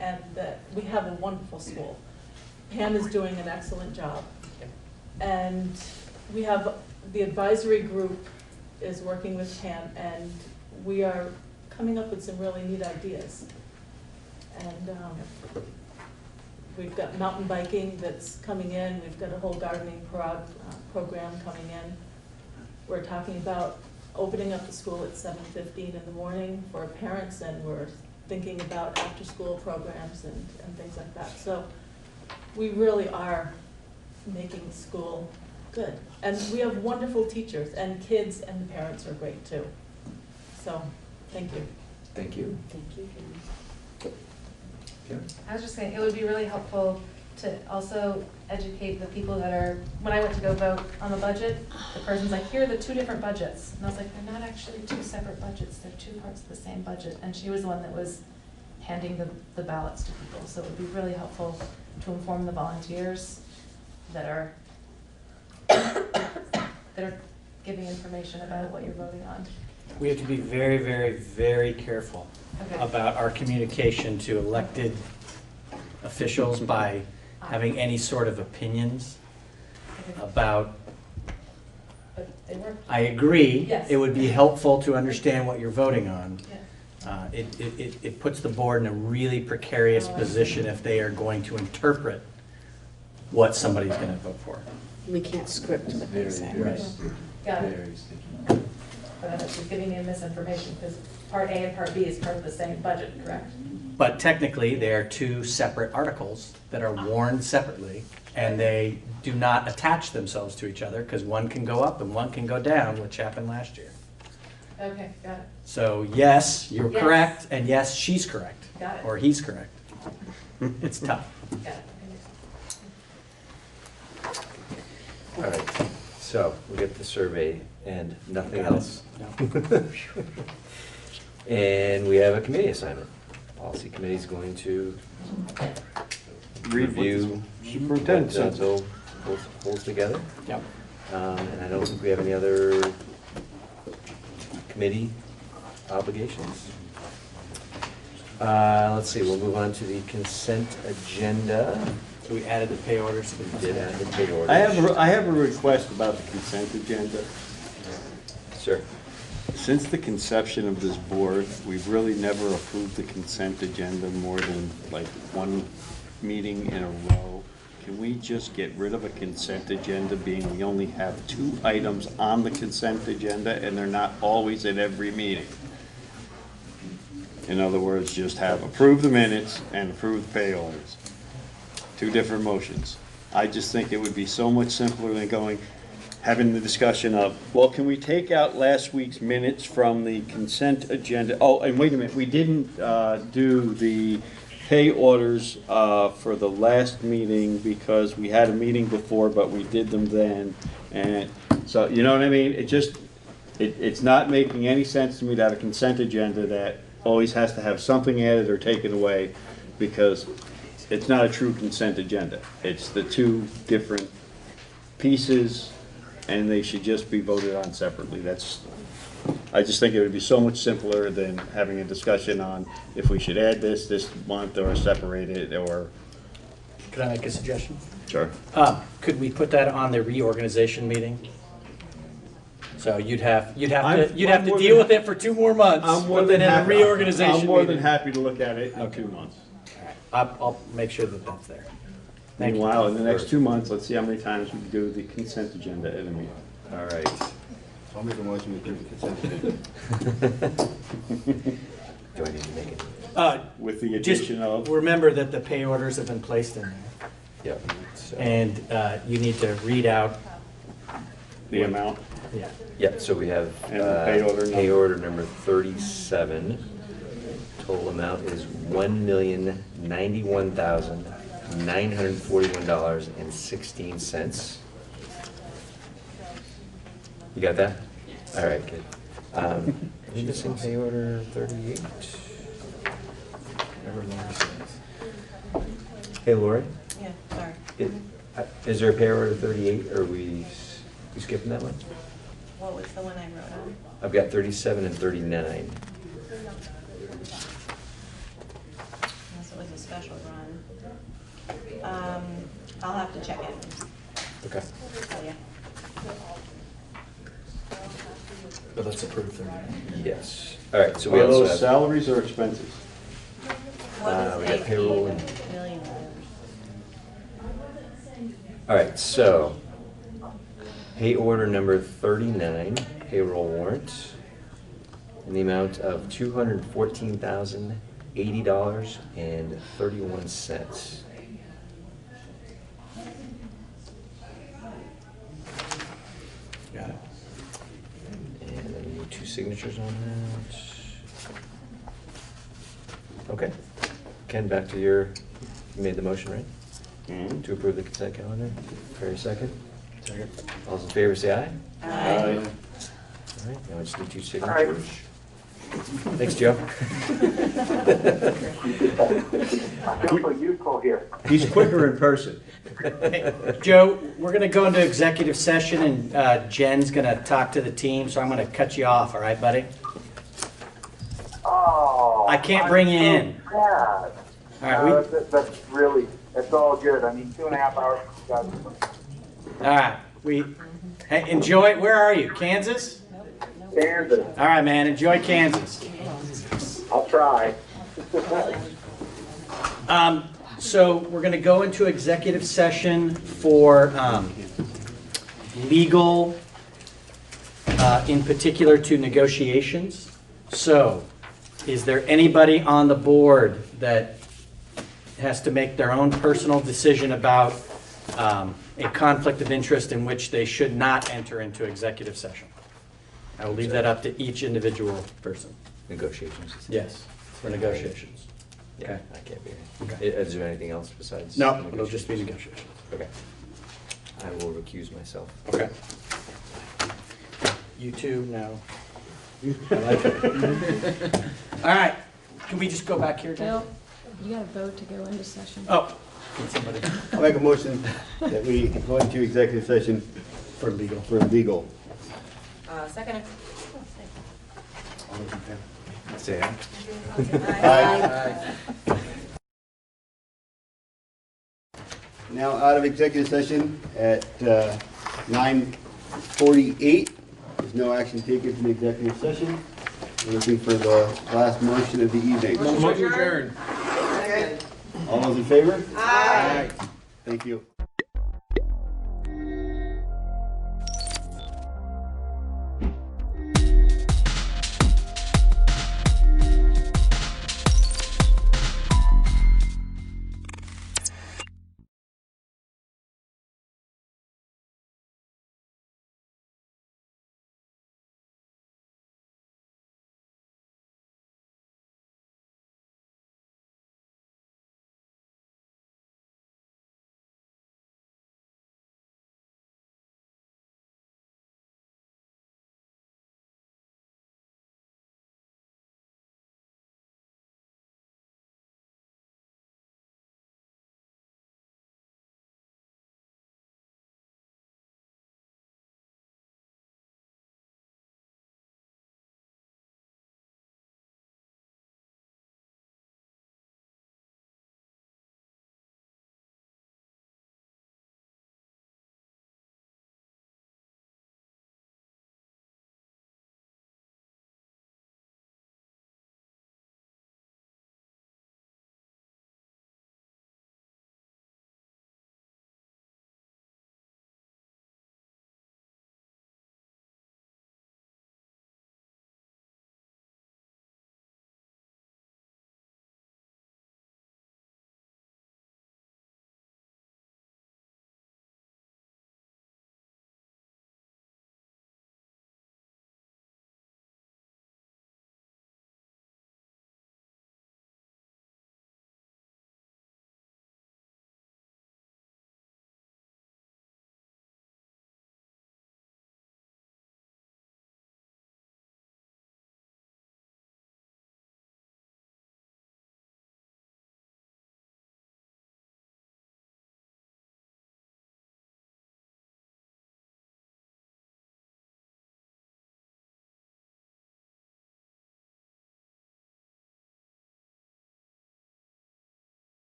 end that we have a wonderful school. Pam is doing an excellent job. And we have, the advisory group is working with Pam, and we are coming up with some really neat ideas. And we've got mountain biking that's coming in, we've got a whole gardening program coming in. We're talking about opening up the school at 7:15 in the morning for parents, and we're thinking about after-school programs and things like that. So we really are making school good. And we have wonderful teachers, and kids and the parents are great too. So, thank you. Thank you. Thank you. I was just saying, it would be really helpful to also educate the people that are, when I went to go vote on the budget, the person's like, here are the 2 different budgets. And I was like, they're not actually 2 separate budgets, they're 2 parts of the same budget. And she was the one that was handing the ballots to people. So it would be really helpful to inform the volunteers that are giving information about what you're voting on. We have to be very, very, very careful Okay. about our communication to elected officials by having any sort of opinions about, But they were. I agree, Yes. it would be helpful to understand what you're voting on. It puts the board in a really precarious position if they are going to interpret what somebody's gonna vote for. We can't script what they say. Right. Got it. But she's giving me misinformation, because part A and part B is part of the same budget, correct? But technically, they are two separate articles that are warned separately, and they do not attach themselves to each other, because one can go up and one can go down, which happened last year. Okay, got it. So yes, you're Yes. correct, and yes, she's correct. Got it. Or he's correct. It's tough. Got it. All right, so we get the survey and nothing else. And we have a committee assignment. Policy committee is going to review Superintendent what says. Bill pulls together. Yep. And I don't think we have any other committee obligations. Let's see, we'll move on to the consent agenda. So we added the pay orders. We did add the pay orders. I have a request about the consent agenda. Sir. Since the conception of this board, we've really never approved the consent agenda more than like one meeting in a row. Can we just get rid of a consent agenda, being we only have 2 items on the consent agenda and they're not always at every meeting? In other words, just have approve the minutes and approve the pay orders. 2 different motions. I just think it would be so much simpler than having the discussion of, well, can we take out last week's minutes from the consent agenda? Oh, and wait a minute, we didn't do the pay orders for the last meeting because we had a meeting before, but we did them then. And so, you know what I mean? It's not making any sense to me to have a consent agenda that always has to have something added or taken away, because it's not a true consent agenda. It's the 2 different pieces, and they should just be voted on separately. I just think it would be so much simpler than having a discussion on if we should add this month or separate it, or. Could I make a suggestion? Sure. Could we put that on the reorganization meeting? So you'd have to deal with it for 2 more months, but then in a reorganization I'm more than meeting. happy to look at it in 2 months. I'll make sure that that's there. Thank you. Meanwhile, in the next 2 months, let's see how many times we can do the consent agenda at a meeting. All right. I'll make a motion to approve the consent agenda. Do I need to make it? With the Just addition of. remember that the pay orders have been placed in there. Yep. So- And you need to read out. The amount. Yeah. Yep, so we have And the pay order number 37. Total amount is $1,091,941.16. You got that? All right, good. Are we missing pay order 38? Whatever Lori says. Hey, Lori? Yeah, sorry. Is there a pay order 38, or we skipping that one? What was the one I wrote on? I've got 37 and 39. Unless it was a special run. I'll have to check it. Okay. Oh, yeah. But let's approve them. Yes. All right, so we Are also those have, salaries or expenses? What was we got AP payroll and and- million? all right, so pay order number 39, payroll warrant, in the amount of $214,080.31. Got it. And then you need 2 signatures on that. Okay. Ken, back to you made the motion, right? To approve the consent calendar. Carry second. Second. All those in favor say aye. Aye. All right, now I just need 2 signatures. Thanks, Joe. I feel so useful here. He's quicker in person. Joe, we're gonna go into executive session, and Jen's gonna talk to the team, so I'm gonna cut you off, all right, buddy? Oh. I can't bring you in. Sad. All right, That's really, that's all good. I mean, 2.5 hours. all right, hey, enjoy, where are you, Kansas? Kansas. All right, man, enjoy Kansas. I'll try. So we're going to go into executive session for legal, in particular to negotiations. So is there anybody on the board that has to make their own personal decision about a conflict of interest in which they should not enter into executive session? I will leave that up to each individual person. Negotiations. Yes, for negotiations. Yeah, Okay. I can't be here. Okay. Is there anything else besides? No, it'll negotiations? just be negotiations. Okay. I will recuse myself. Okay. You too, no. I like it. All right, can we just go back here, Dan? Bill, you gotta vote to go into session. Oh, can somebody, I'll make a motion that we go into executive session for legal. for legal. Second. All those in favor? Say aye. Aye. Now out of executive session at 9:48. There's no action taken from the executive session. We're looking for the last motion of the evening. Motion adjourned. All those in favor? Aye. Thank you.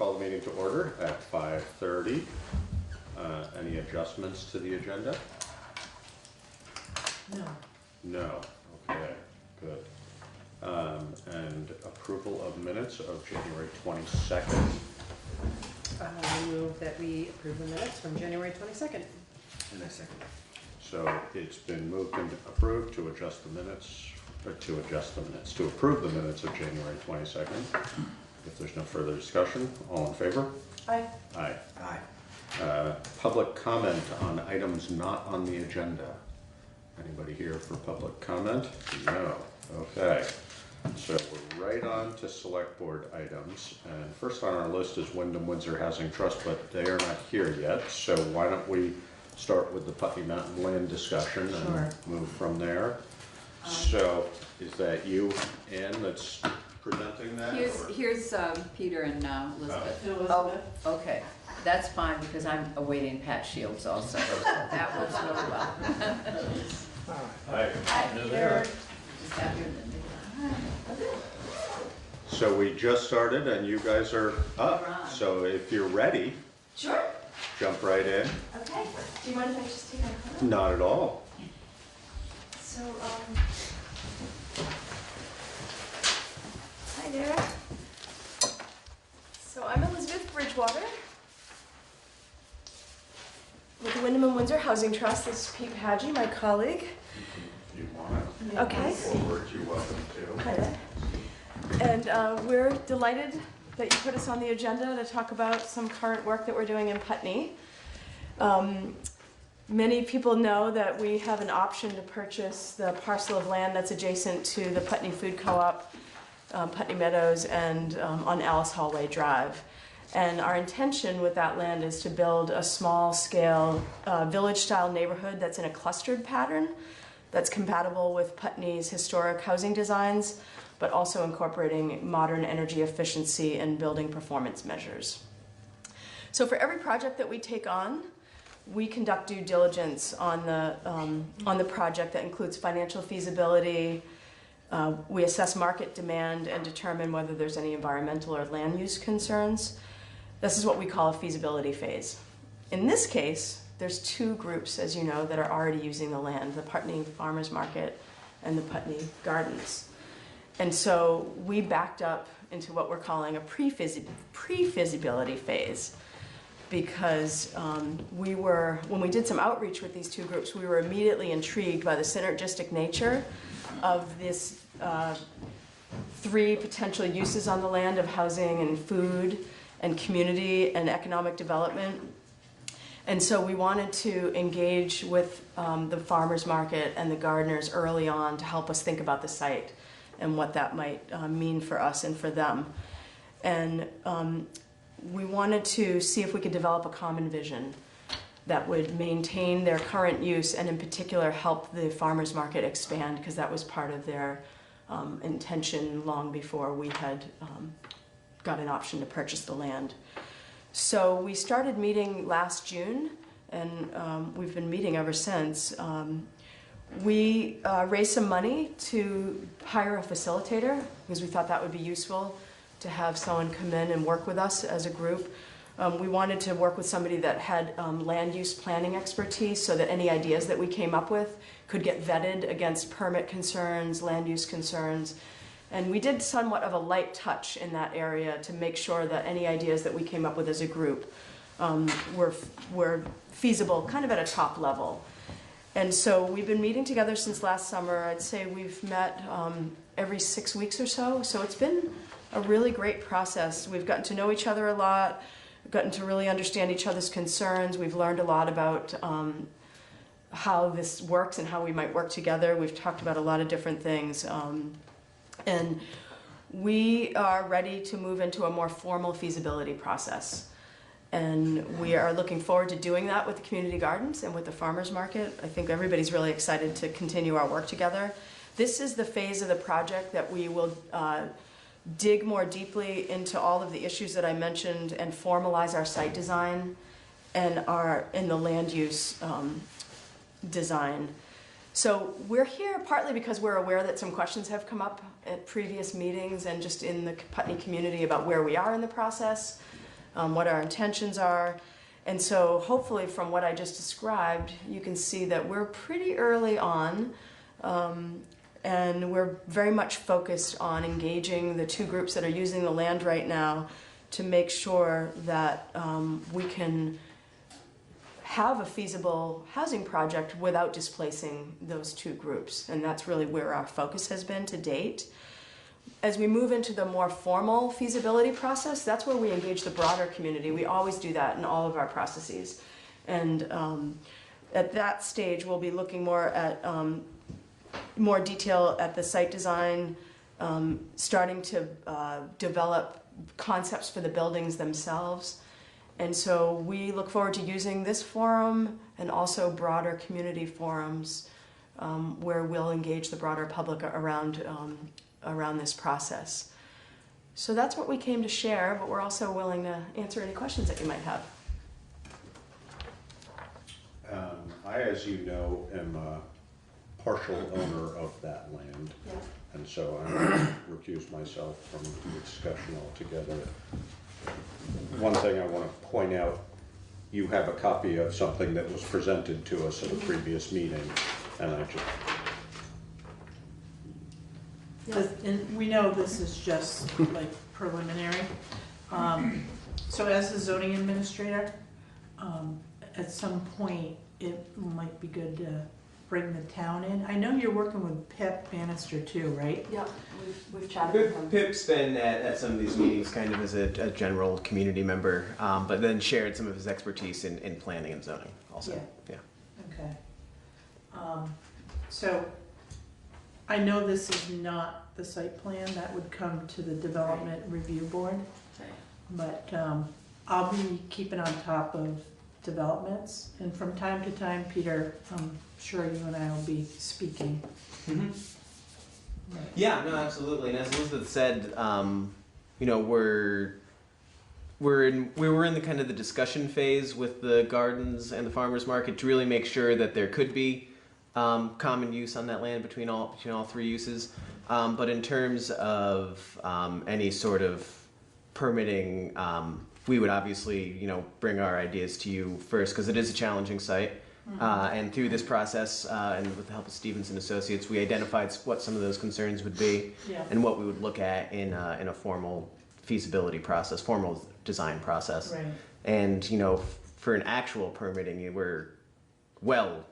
call the meeting to order at 5:30. Any adjustments to the agenda? No. No. Okay, good. And approval of minutes of January 22nd. I move that we approve the minutes from January 22nd. And I second. So it's been moved and approved to adjust the minutes, or to approve the minutes of January 22nd. If there's no further discussion, all in favor? Aye. Aye. Aye. Public comment on items not on the agenda. Anybody here for public comment? No. Okay. So we're right on to select board items. And first on our list is Wyndham Windsor Housing Trust, but they are not here yet. So why don't we start with the Putney Mountain land discussion and move from there. So is that you, Ann, that's presenting that? Here's Peter and Elizabeth. Elizabeth. Oh, okay. That's fine because I'm awaiting Pat Shields also. That works really well. Hi. Peter. So we just started and you guys are up. So if you're ready, Sure. jump right in. Okay. Do you mind if I just take my photo? Not at all. So, hi there. So I'm Elizabeth Bridgewater with the Wyndham and Windsor Housing Trust. This is Pete Hadji, my colleague. If you want to Okay. move forward, you're welcome to. Hi there. And we're delighted that you put us on the agenda to talk about some current work that we're doing in Putney. Many people know that we have an option to purchase the parcel of land that's adjacent to the Putney Food Co-op, Putney Meadows, and on Alice Hallway Drive. And our intention with that land is to build a small-scale village-style neighborhood that's in a clustered pattern that's compatible with Putney's historic housing designs, but also incorporating modern energy efficiency and building performance measures. So for every project that we take on, we conduct due diligence on the project that includes financial feasibility. We assess market demand and determine whether there's any environmental or land use concerns. This is what we call a feasibility phase. In this case, there's two groups, as you know, that are already using the land, the Putney Farmers Market and the Putney Gardens. And so we backed up into what we're calling a pre-feasibility phase, because when we did some outreach with these two groups, we were immediately intrigued by the synergistic nature of this three potential uses on the land of housing and food and community and economic development. And so we wanted to engage with the farmers market and the gardeners early on to help us think about the site and what that might mean for us and for them. And we wanted to see if we could develop a common vision that would maintain their current use and in particular help the farmers market expand, because that was part of their intention long before we had got an option to purchase the land. So we started meeting last June, and we've been meeting ever since. We raised some money to hire a facilitator because we thought that would be useful to have someone come in and work with us as a group. We wanted to work with somebody that had land use planning expertise so that any ideas that we came up with could get vetted against permit concerns, land use concerns. And we did somewhat of a light touch in that area to make sure that any ideas that we came up with as a group were feasible, kind of at a top level. And so we've been meeting together since last summer. I'd say we've met every 6 weeks or so. So it's been a really great process. We've gotten to know each other a lot, gotten to really understand each other's concerns. We've learned a lot about how this works and how we might work together. We've talked about a lot of different things. And we are ready to move into a more formal feasibility process. And we are looking forward to doing that with the community gardens and with the farmers market. I think everybody's really excited to continue our work together. This is the phase of the project that we will dig more deeply into all of the issues that I mentioned and formalize our site design and the land use design. So we're here partly because we're aware that some questions have come up at previous meetings and just in the Putney community about where we are in the process. what our intentions are. And so hopefully from what I just described, you can see that we're pretty early on, and we're very much focused on engaging the two groups that are using the land right now to make sure that we can have a feasible housing project without displacing those two groups. And that's really where our focus has been to date. As we move into the more formal feasibility process, that's where we engage the broader community. We always do that in all of our processes. And at that stage, we'll be looking more at more detail at the site design, starting to develop concepts for the buildings themselves. And so we look forward to using this forum and also broader community forums where we'll engage the broader public around this process. So that's what we came to share, but we're also willing to answer any questions that you might have. I, as you know, am a partial owner of that land. Yeah. And so I'm going to recuse myself from the discussion altogether. One thing I want to point out, you have a copy of something that was presented to us at a previous meeting, and I just... And we know this is just like preliminary. So as the zoning administrator, at some point, it might be good to bring the town in. I know you're working with Pip Bannister too, right? Yeah, we've chatted with him. Pip's been at some of these meetings kind of as a general community member, but then shared some of his expertise in planning and zoning also. Yeah. Okay. So I know this is not the site plan, that would come to the development review board. But I'll be keeping on top of developments, and from time to time, Peter, I'm sure you and I will be speaking. Yeah, no, absolutely. And as Elizabeth said, you know, we were in the kind of the discussion phase with the gardens and the farmers market to really make sure that there could be common use on that land between all three uses. But in terms of any sort of permitting, we would obviously, you know, bring our ideas to you first because it is a challenging site. And through this process, and with the help of Stevens and Associates, we identified what some of those concerns would be, and what we would look at in a formal feasibility process, formal design process. Right. And you know, for an actual permitting, we're well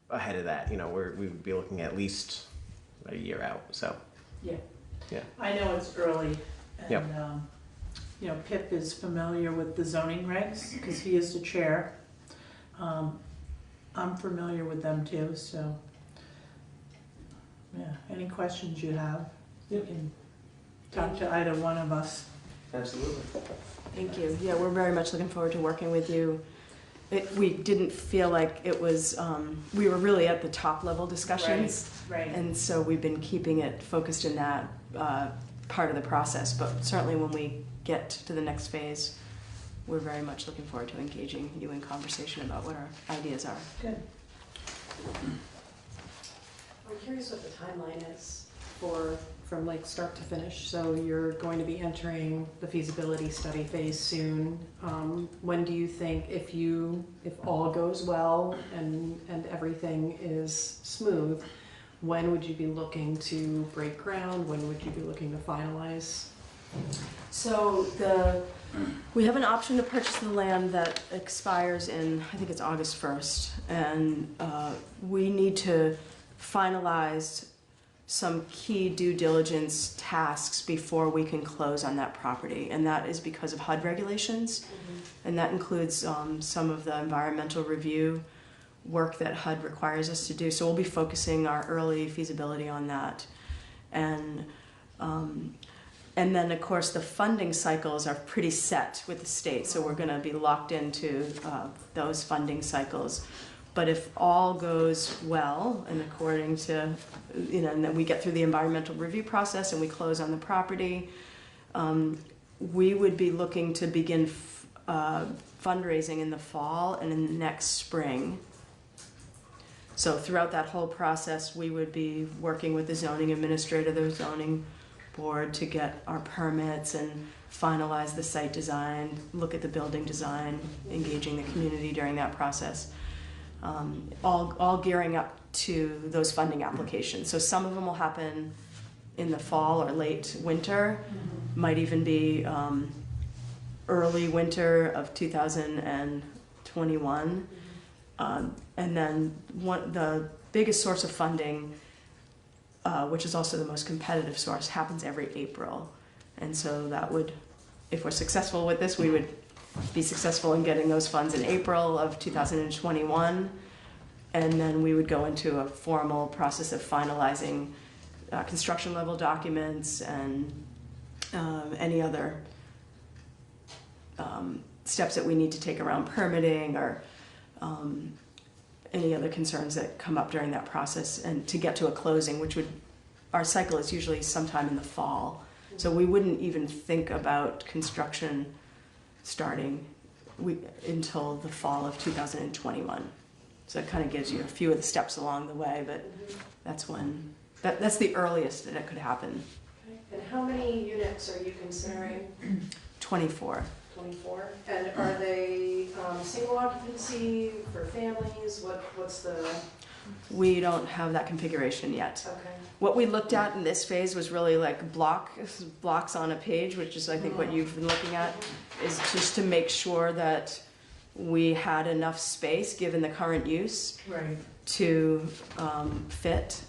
ahead of that. You know, we would be looking at least a year out. So. Yeah. Yeah. I know it's early, and you know, Pip is familiar with the zoning regs because he is the chair. I'm familiar with them too, so yeah. Any questions you have, you can talk to either one of us. Absolutely. Thank you. Yeah, we're very much looking forward to working with you. We didn't feel like it was, we were really at the top level discussions. Right. And so we've been keeping it focused in that part of the process. But certainly when we get to the next phase, we're very much looking forward to engaging you in conversation about what our ideas are. Good. I'm curious what the timeline is from like start to finish. So you're going to be entering the feasibility study phase soon. When do you think, if all goes well and everything is smooth, when would you be looking to break ground? When would you be looking to finalize? So we have an option to purchase the land that expires in, I think it's August 1st, and we need to finalize some key due diligence tasks before we can close on that property, and that is because of HUD regulations, and that includes some of the environmental review work that HUD requires us to do. So we'll be focusing our early feasibility on that, and then, of course, the funding cycles are pretty set with the state, so we're going to be locked into those funding cycles. But if all goes well, and according to, you know, and then we get through the environmental review process and we close on the property, we would be looking to begin fundraising in the fall and in the next spring. So throughout that whole process, we would be working with the zoning administrator, the zoning board to get our permits and finalize the site design, look at the building design, engaging the community during that process. All gearing up to those funding applications. So some of them will happen in the fall or late winter, might even be early winter of 2021. And then the biggest source of funding, which is also the most competitive source, happens every April. And so that would, if we're successful with this, we would be successful in getting those funds in April of 2021. And then we would go into a formal process of finalizing construction level documents and any other steps that we need to take around permitting or any other concerns that come up during that process, and to get to a closing, which would, our cycle is usually sometime in the fall. So we wouldn't even think about construction starting until the fall of 2021. So it kind of gives you a few of the steps along the way, but that's when, that's the earliest that it could happen. Okay. And how many units are you considering? 24. 24? And are they single occupancy for families? What's the... We don't have that configuration yet. Okay. What we looked at in this phase was really like blocks on a page, which is I think what you've been looking at, is just to make sure that we had enough space given the current use to fit,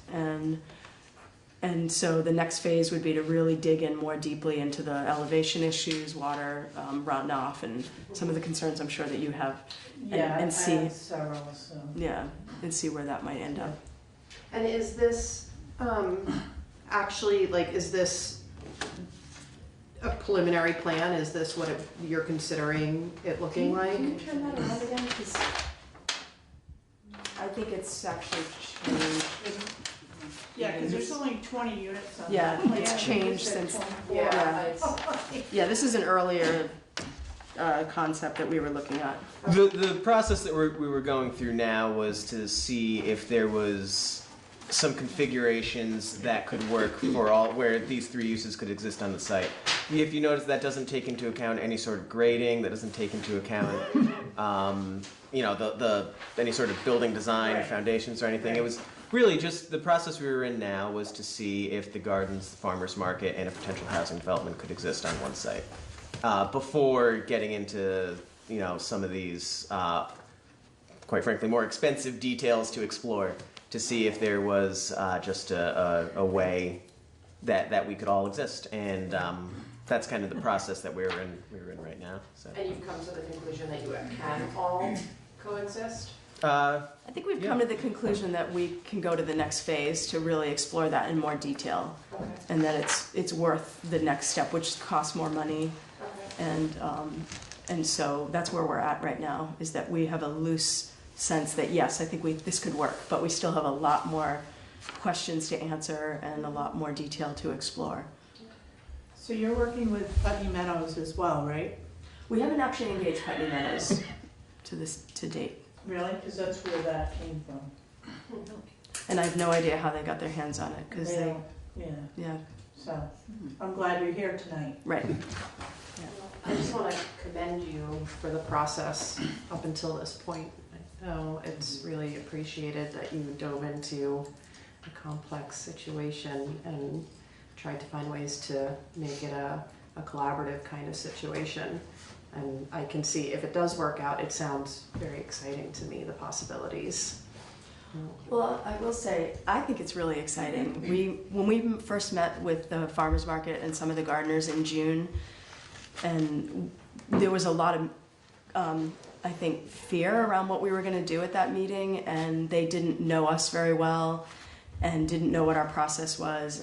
and so the next phase would be to really dig in more deeply into the elevation issues, water runoff, and some of the concerns I'm sure that you have, and see. I have several, so. Yeah, and see where that might end up. And is this actually, like, is this a preliminary plan? Is this what you're considering it looking like? Can you turn that around again? 'Cause I think it's actually changed. Yeah, because there's only 20 units on Yeah, that plan. it's changed It said since. 24. Yeah, this is an earlier concept that we were looking at. The process that we were going through now was to see if there was some configurations that could work for all, where these three uses could exist on the site. If you notice, that doesn't take into account any sort of grading, that doesn't take into account you know, any sort of building design, foundations or anything. It was really just the process we were in now was to see if the gardens, the farmers market, and a potential housing development could exist on one site. Before getting into, you know, some of these, quite frankly, more expensive details to explore, to see if there was just a way that we could all exist. And that's kind of the process that we're in right now. So. And you've come to the conclusion that you can all coexist? I think we've come to the conclusion that we can go to the next phase to really explore that in more detail, and that it's worth the next step, which costs more money, and so that's where we're at right now. Is that we have a loose sense that yes, I think this could work, but we still have a lot more questions to answer and a lot more detail to explore. So you're working with Putney Meadows as well, right? We haven't actually engaged Putney Meadows to date. Really? Because that's where that came from. And I have no idea how they got their hands on it, because Yeah. So, I'm glad you're here tonight. Right. I just want to commend you for the process up until this point. I know it's really appreciated that you dove into a complex situation and tried to find ways to make it a collaborative kind of situation. And I can see if it does work out, it sounds very exciting to me, the possibilities. Well, I will say, I think it's really exciting. When we first met with the farmers market and some of the gardeners in June, and there was a lot of, I think, fear around what we were going to do at that meeting, and they didn't know us very well and didn't know what our process was,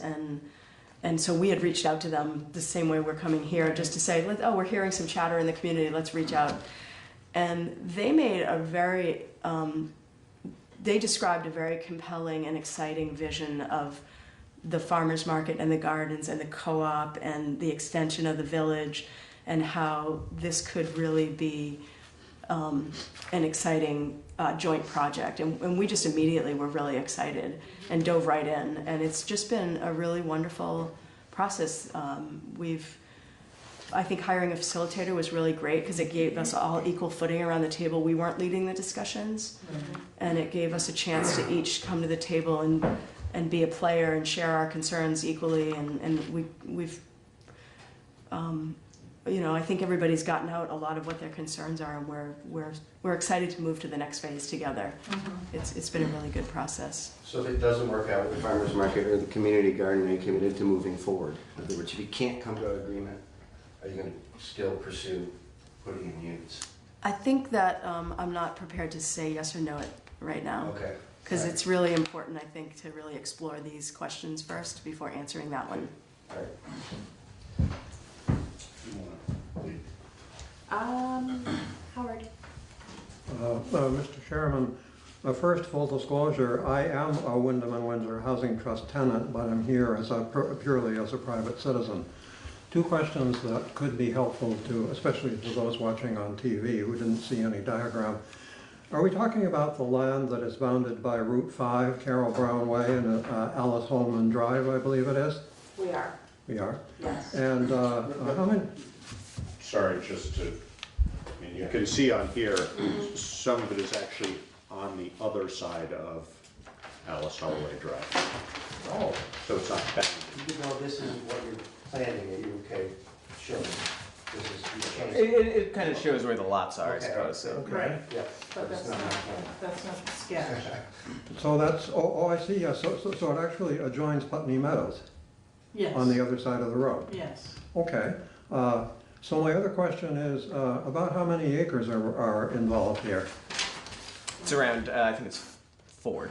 and so we had reached out to them the same way we're coming here, just to say, we're hearing some chatter in the community, let's reach out. And they made they described a very compelling and exciting vision of the farmers market and the gardens and the co-op and the extension of the village, and how this could really be an exciting joint project. And we just immediately were really excited and dove right in. And it's just been a really wonderful process. I think hiring a facilitator was really great because it gave us all equal footing around the table. We weren't leading the discussions, and it gave us a chance to each come to the table and be a player and share our concerns equally. And we've I think everybody's gotten out a lot of what their concerns are, and we're excited to move to the next phase together. It's been a really good process. So if it doesn't work out with the farmers market or the community garden, are you committed to moving forward? In other words, if you can't come to an agreement, are you going to still pursue putting in units? I think that I'm not prepared to say yes or no right now. Okay. Because it's really important, I think, to really explore these questions first before answering that one. All right. Howard. Mr. Chairman, first, full disclosure, I am a Wyndham and Windsor Housing Trust tenant, but I'm here as purely as a private citizen. Two questions that could be helpful to, especially to those watching on TV who didn't see any diagram. Are we talking about the land that is bounded by Route 5, Carroll Brown Way, and Alice Holman Drive, I believe it is? We are. We are? Yes. And how many? Sorry, just to, I mean, you can see on here, some of it is actually on the other side of Alice Holloway Drive. Oh. So it's not bounded. Even though this is what you're planning, are you okay showing? It kind of shows where the lots are, I Okay. suppose. So. Okay. Yeah. But that's not the sketch. So that's, I see, yeah, so it actually adjoins Putney Meadows Yes. on the other side of the road? Yes. Okay. So my other question is, about how many acres are involved here? It's around, I think it's 4.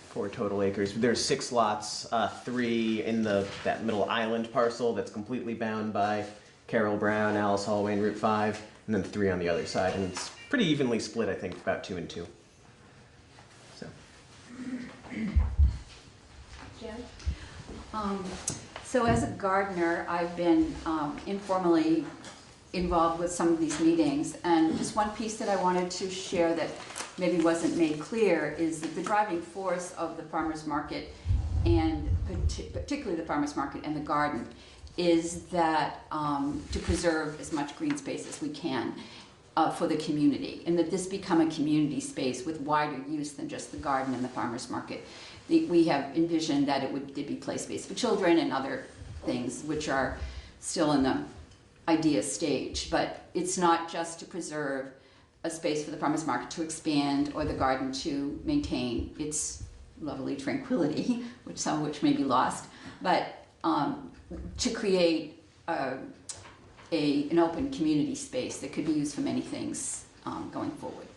4 total acres. There's 6 lots, 3 in that middle island parcel that's completely bound by Carroll Brown, Alice Holloway, and Route 5, and then 3 on the other side. And it's pretty evenly split, I think, about 2 and 2. So. Jen? So as a gardener, I've been informally involved with some of these meetings, and just one piece that I wanted to share that maybe wasn't made clear is that the driving force of the farmers market, and particularly the farmers market and the garden, is that to preserve as much green space as we can for the community, and that this become a community space with wider use than just the garden and the farmers market. We have envisioned that there'd be play space for children and other things which are still in the idea stage, but it's not just to preserve a space for the farmers market to expand or the garden to maintain its lovely tranquility, some of which may be lost, but to create an open community space that could be used for many things going forward.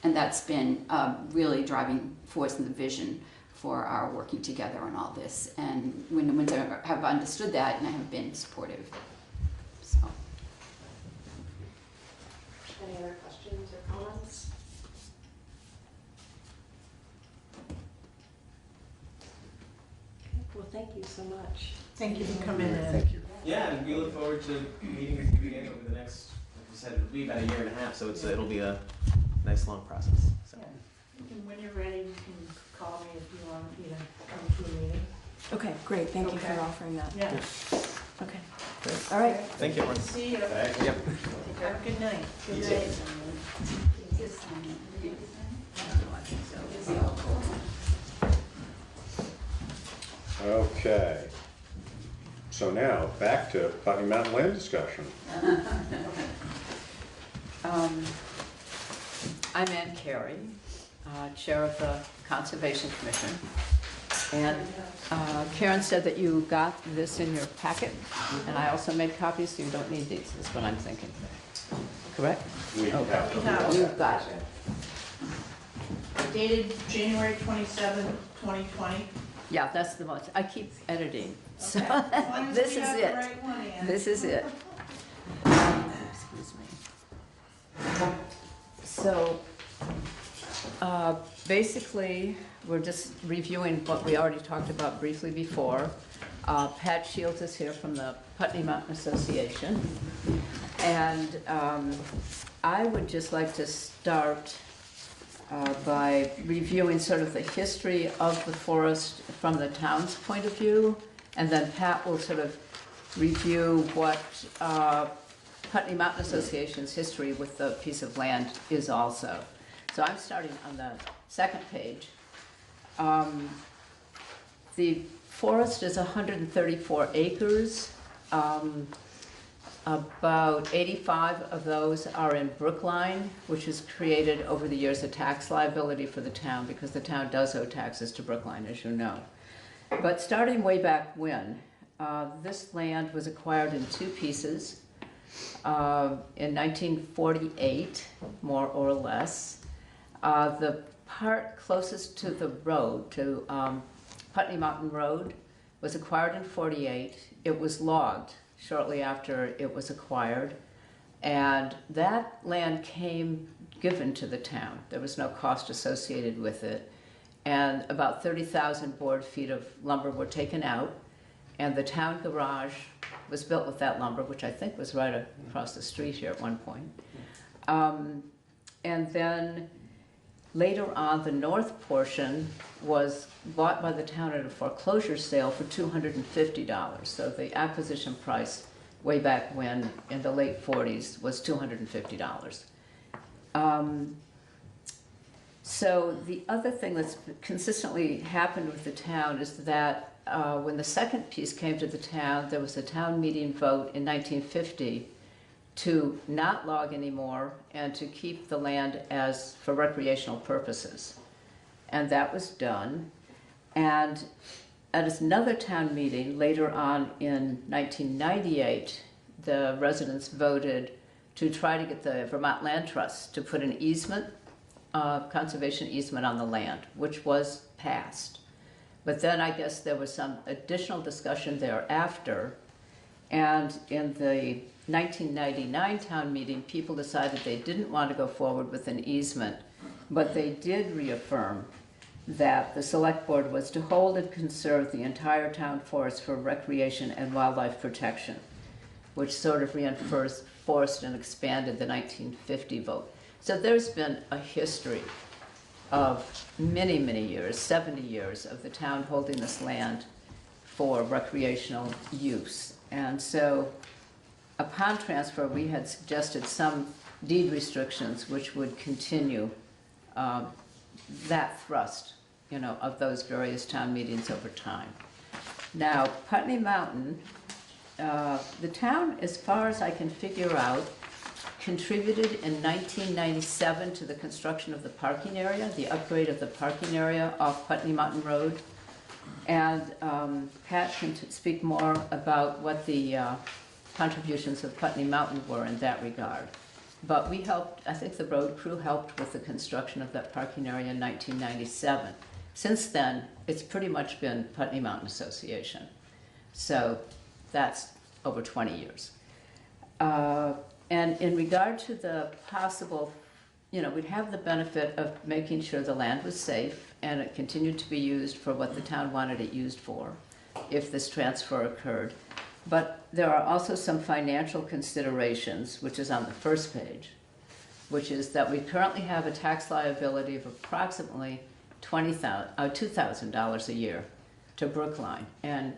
And that's been a really driving force in the vision for our working together on all this. And Wyndham and Windsor have understood that and have been supportive. So. Any other questions or comments? Well, thank you so much. Thank you for coming in. Thank you. Yeah, and we look forward to meeting with you again over the next, like you said, it'll be about 1.5 years, so it'll be a nice long process. So. And when you're ready, you can call me if you want me to come to a meeting. Okay, great. Thank you for Okay. offering that. Yeah. Okay. Great. All right. Thank you, everyone. See you. Thanks. Yep. Have a good night. You Good too. night. Okay. So now, back to Putney Mountain land discussion. I'm Ann Carey, Chair of the Conservation Commission. And Karen said that you got this in your packet, and I also made copies, so you don't need these, is what I'm thinking. Correct? We have them. You've got it. Dated January 27, 2020. Yeah, that's the most, I keep editing. So Okay. As long as this we is have the it. right one, Ann. This is it. Excuse me. So, basically, we're just reviewing what we already talked about briefly before. Pat Shields is here from the Putney Mountain Association. And I would just like to start by reviewing sort of the history of the forest from the town's point of view And then Pat will sort of review what Putney Mountain Association's history with the piece of land is also. So I'm starting on the second page. The forest is 134 acres. About 85 of those are in Brookline, which has created over the years a tax liability for the town because the town does owe taxes to Brookline, as you know. But starting way back when, this land was acquired in two pieces in 1948, more or less. The part closest to the road, to Putney Mountain Road, was acquired in 48. It was logged shortly after it was acquired, and that land came given to the town. There was no cost associated with it, and about 30,000 board feet of lumber were taken out, and the town garage was built with that lumber, which I think was right across the street here at one point. And then later on, the north portion was bought by the town at a foreclosure sale for $250. So the acquisition price way back when, in the late 40s, was $250. So the other thing that's consistently happened with the town is that when the second piece came to the town, there was a town meeting vote in 1950 to not log anymore and to keep the land as for recreational purposes. And that was done. And at another town meeting later on in 1998, the residents voted to try to get the Vermont Land Trust to put an easement, conservation easement on the land, which was passed. But then I guess there was some additional discussion thereafter, and in the 1999 town meeting, people decided they didn't want to go forward with an easement, but they did reaffirm that the select board was to hold and conserve the entire town forest for recreation and wildlife protection, which sort of reinforced and expanded the 1950 vote. So there's been a history of many, many years, 70 years, of the town holding this land for recreational use. And so upon transfer, we had suggested some deed restrictions which would continue that thrust, of those various town meetings over time. Now, Putney Mountain, the town, as far as I can figure out, contributed in 1997 to the construction of the parking area, the upgrade of the parking area off Putney Mountain Road. And Pat can speak more about what the contributions of Putney Mountain were in that regard. But we helped, I think the road crew helped with the construction of that parking area in 1997. Since then, it's pretty much been Putney Mountain Association. So that's over 20 years. And in regard to the possible, we'd have the benefit of making sure the land was safe and it continued to be used for what the town wanted it used for if this transfer occurred. But there are also some financial considerations, which is on the first page, which is that we currently have a tax liability of approximately $2,000 a year to Brookline. And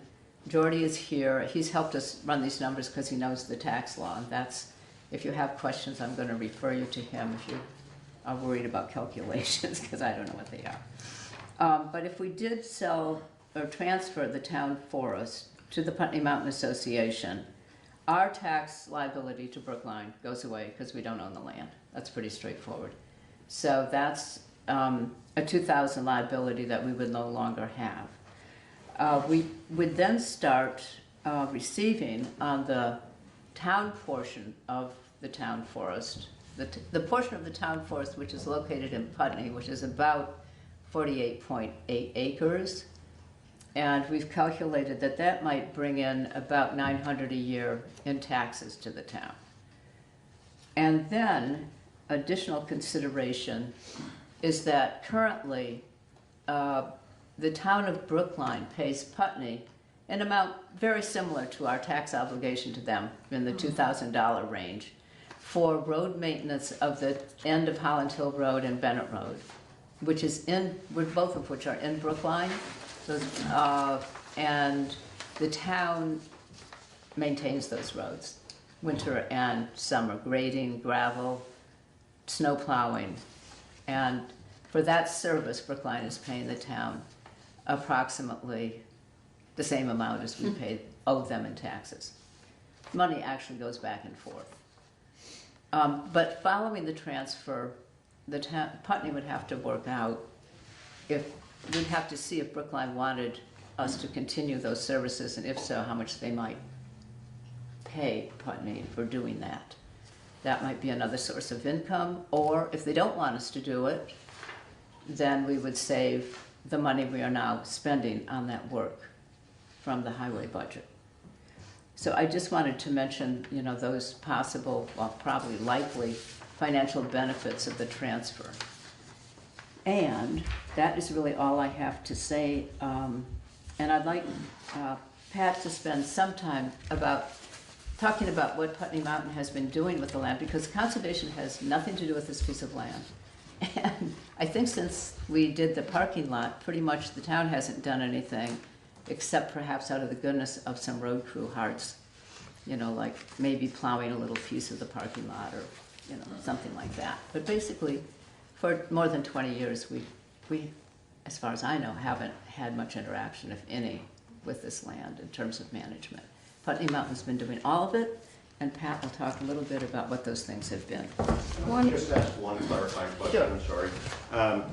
Jordy is here. He's helped us run these numbers because he knows the tax law. And that's, if you have questions, I'm going to refer you to him if you are worried about calculations, because I don't know what they are. But if we did sell or transfer the town forest to the Putney Mountain Association, our tax liability to Brookline goes away because we don't own the land. That's pretty straightforward. So that's a $2,000 liability that we would no longer have. We would then start receiving on the town portion of the town forest, the portion of the town forest which is located in Putney, which is about 48.8 acres. And we've calculated that that might bring in about $900 a year in taxes to the town. And then additional consideration is that currently the town of Brookline pays Putney an amount very similar to our tax obligation to them, in the $2,000 range, for road maintenance of the end of Holland Hill Road and Bennett Road, both of which are in Brookline. And the town maintains those roads, winter and summer, grading, gravel, snow plowing. And for that service, Brookline is paying the town approximately the same amount as we owe them in taxes. Money actually goes back and forth. But following the transfer, Putney would have to work out we'd have to see if Brookline wanted us to continue those services, and if so, how much they might pay Putney for doing that. That might be another source of income, or if they don't want us to do it, then we would save the money we are now spending on that work from the highway budget. So I just wanted to mention, those possible, well, probably likely financial benefits of the transfer. And that is really all I have to say. And I'd like Pat to spend some time talking about what Putney Mountain has been doing with the land, because conservation has nothing to do with this piece of land. And I think since we did the parking lot, pretty much the town hasn't done anything except perhaps out of the goodness of some road crew hearts, like maybe plowing a little piece of the parking lot or, something like that. But basically, for more than 20 years, we, as far as I know, haven't had much interaction, if any, with this land in terms of management. Putney Mountain's been doing all of it, and Pat will talk a little bit about what those things have been. Just ask one clarifying question, Sure. sorry.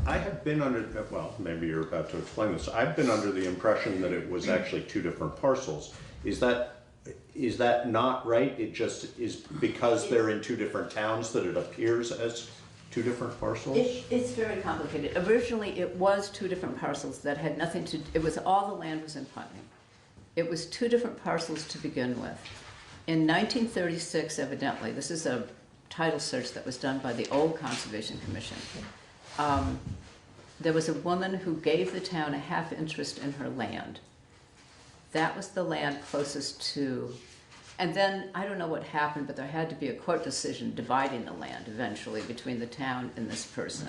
I have been under, well, maybe you're about to explain this. I've been under the impression that it was actually two different parcels. Is that not right? It just is because they're in two different towns that it appears as two different parcels? It's very complicated. Originally, it was two different parcels that had nothing to, it was all the land was in Putney. It was two different parcels to begin with. In 1936, evidently, this is a title search that was done by the old Conservation Commission. There was a woman who gave the town a half interest in her land. That was the land closest to, and then I don't know what happened, but there had to be a court decision dividing the land eventually between the town and this person.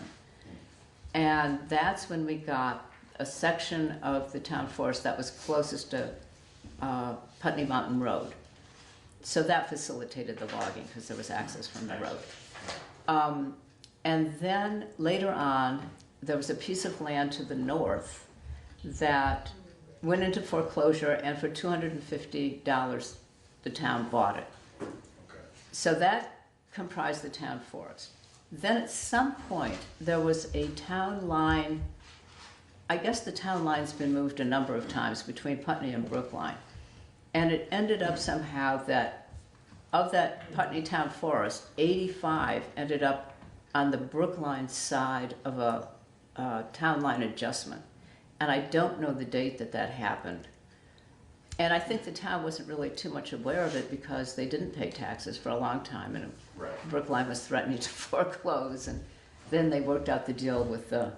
And that's when we got a section of the town forest that was closest to Putney Mountain Road. So that facilitated the logging because there was access from the road. And then later on, there was a piece of land to the north that went into foreclosure, and for $250, the town bought it. So that comprised the town forest. Then at some point, there was a town line. I guess the town line's been moved a number of times between Putney and Brookline. And it ended up somehow that of that Putney town forest, 85 ended up on the Brookline side of a town line adjustment. And I don't know the date that happened. And I think the town wasn't really too much aware of it because they didn't pay taxes for a long time, and Brookline was threatening to foreclose, and then they worked out the deal with the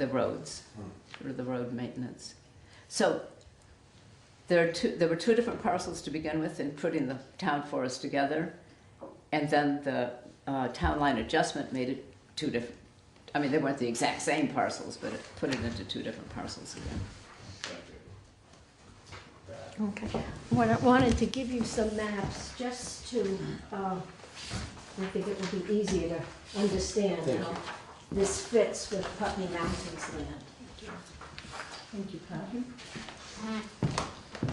roads, or the road maintenance. So there were two different parcels to begin with in putting the town forest together, and then the town line adjustment made it two different. I mean, they weren't the exact same parcels, but it put it into two different parcels again. Okay. What I wanted to give you some maps just to, I think it would be easier to understand how this fits with Putney Mountains land. Thank you, Pat.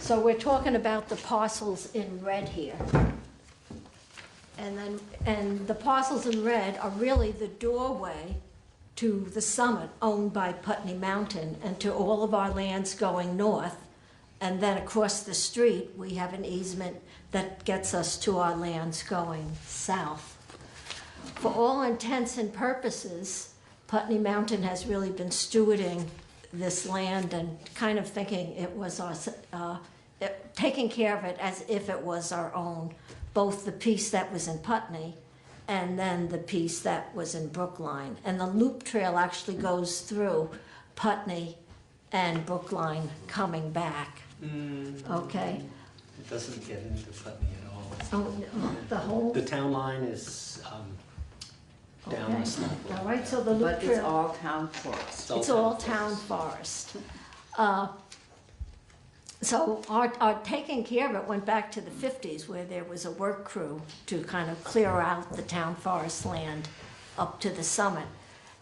So we're talking about the parcels in red here. And the parcels in red are really the doorway to the summit owned by Putney Mountain and to all of our lands going north. And then across the street, we have an easement that gets us to our lands going south. For all intents and purposes, Putney Mountain has really been stewarding this land and kind of thinking it was our, taking care of it as if it was our own, both the piece that was in Putney and then the piece that was in Brookline. And the loop trail actually goes through Putney and Brookline coming back. Okay? It doesn't get into Putney at all. Oh, no, the whole? The town line is down Okay. the slope. All right, so the loop But trail. it's all town forest. It's all town forest. So our taking care of it went back to the 50s, where there was a work crew to kind of clear out the town forest land up to the summit.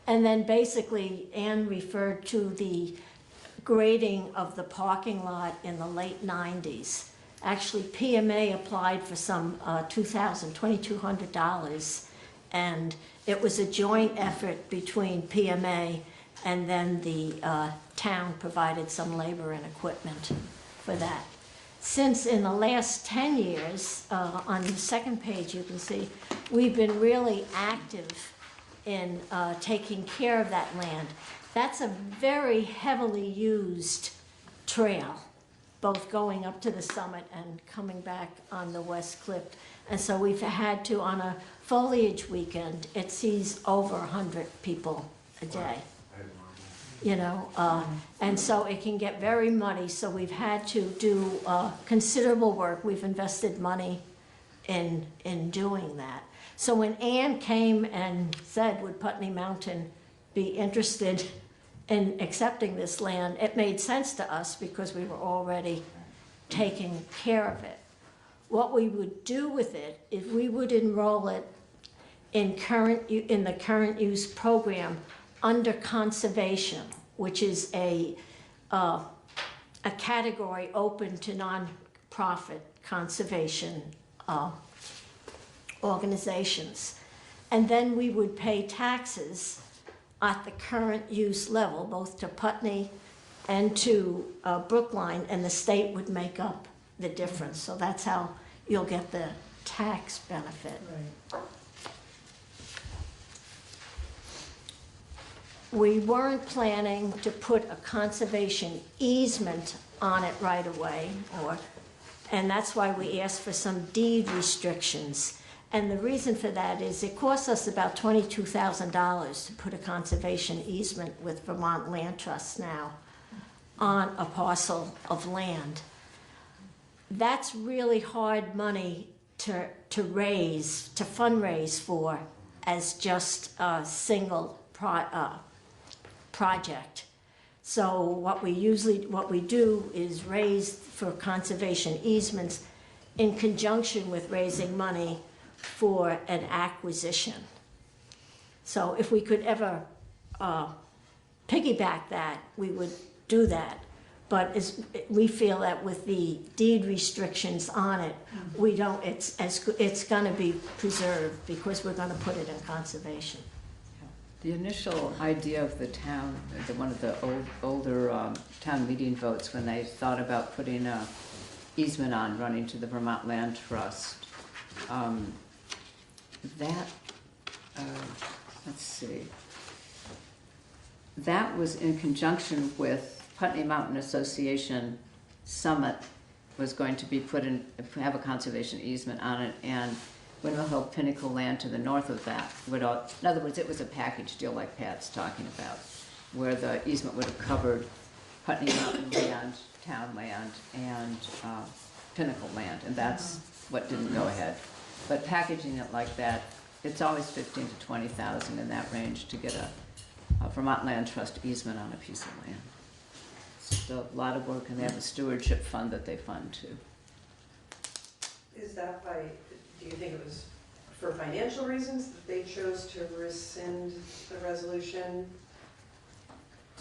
And then basically Ann referred to the grading of the parking lot in the late 90s. Actually, PMA applied for some $2,200, and it was a joint effort between PMA and then the town provided some labor and equipment for that. Since in the last 10 years, on the second page you can see, we've been really active in taking care of that land. That's a very heavily used trail, both going up to the summit and coming back on the west cliff. And so we've had to, on a foliage weekend, it sees over 100 people a day. You know, and so it can get very muddy, so we've had to do considerable work. We've invested money in doing that. So when Ann came and said, would Putney Mountain be interested in accepting this land, it made sense to us because we were already taking care of it. What we would do with it is we would enroll it in the current use program under conservation, which is a category open to nonprofit conservation organizations. And then we would pay taxes at the current use level, both to Putney and to Brookline, and the state would make up the difference. So that's how you'll get the tax benefit. Right. We weren't planning to put a conservation easement on it right away, and that's why we asked for some deed restrictions. And the reason for that is it costs us about $22,000 to put a conservation easement with Vermont Land Trust now on a parcel of land. That's really hard money to fundraise for as just a single project. So what we do is raise for conservation easements in conjunction with raising money for an acquisition. So if we could ever piggyback that, we would do that. But we feel that with the deed restrictions on it, we don't. It's going to be preserved because we're going to put it in conservation. The initial idea of the town, one of the older town meeting votes, when they thought about putting a easement on running to the Vermont Land Trust, let's see, that was in conjunction with Putney Mountain Association Summit was going to be have a conservation easement on it, and Windmill Hill Pinnacle land to the north of that would all, in other words, it was a package deal like Pat's talking about, where the easement would have covered Putney Mountain land, town land, and Pinnacle land, and that's what didn't go ahead. But packaging it like that, it's always $15,000 to $20,000 in that range to get a Vermont Land Trust easement on a piece of land. It's a lot of work, and they have a stewardship fund that they fund too. Is that do you think it was for financial reasons that they chose to rescind the resolution?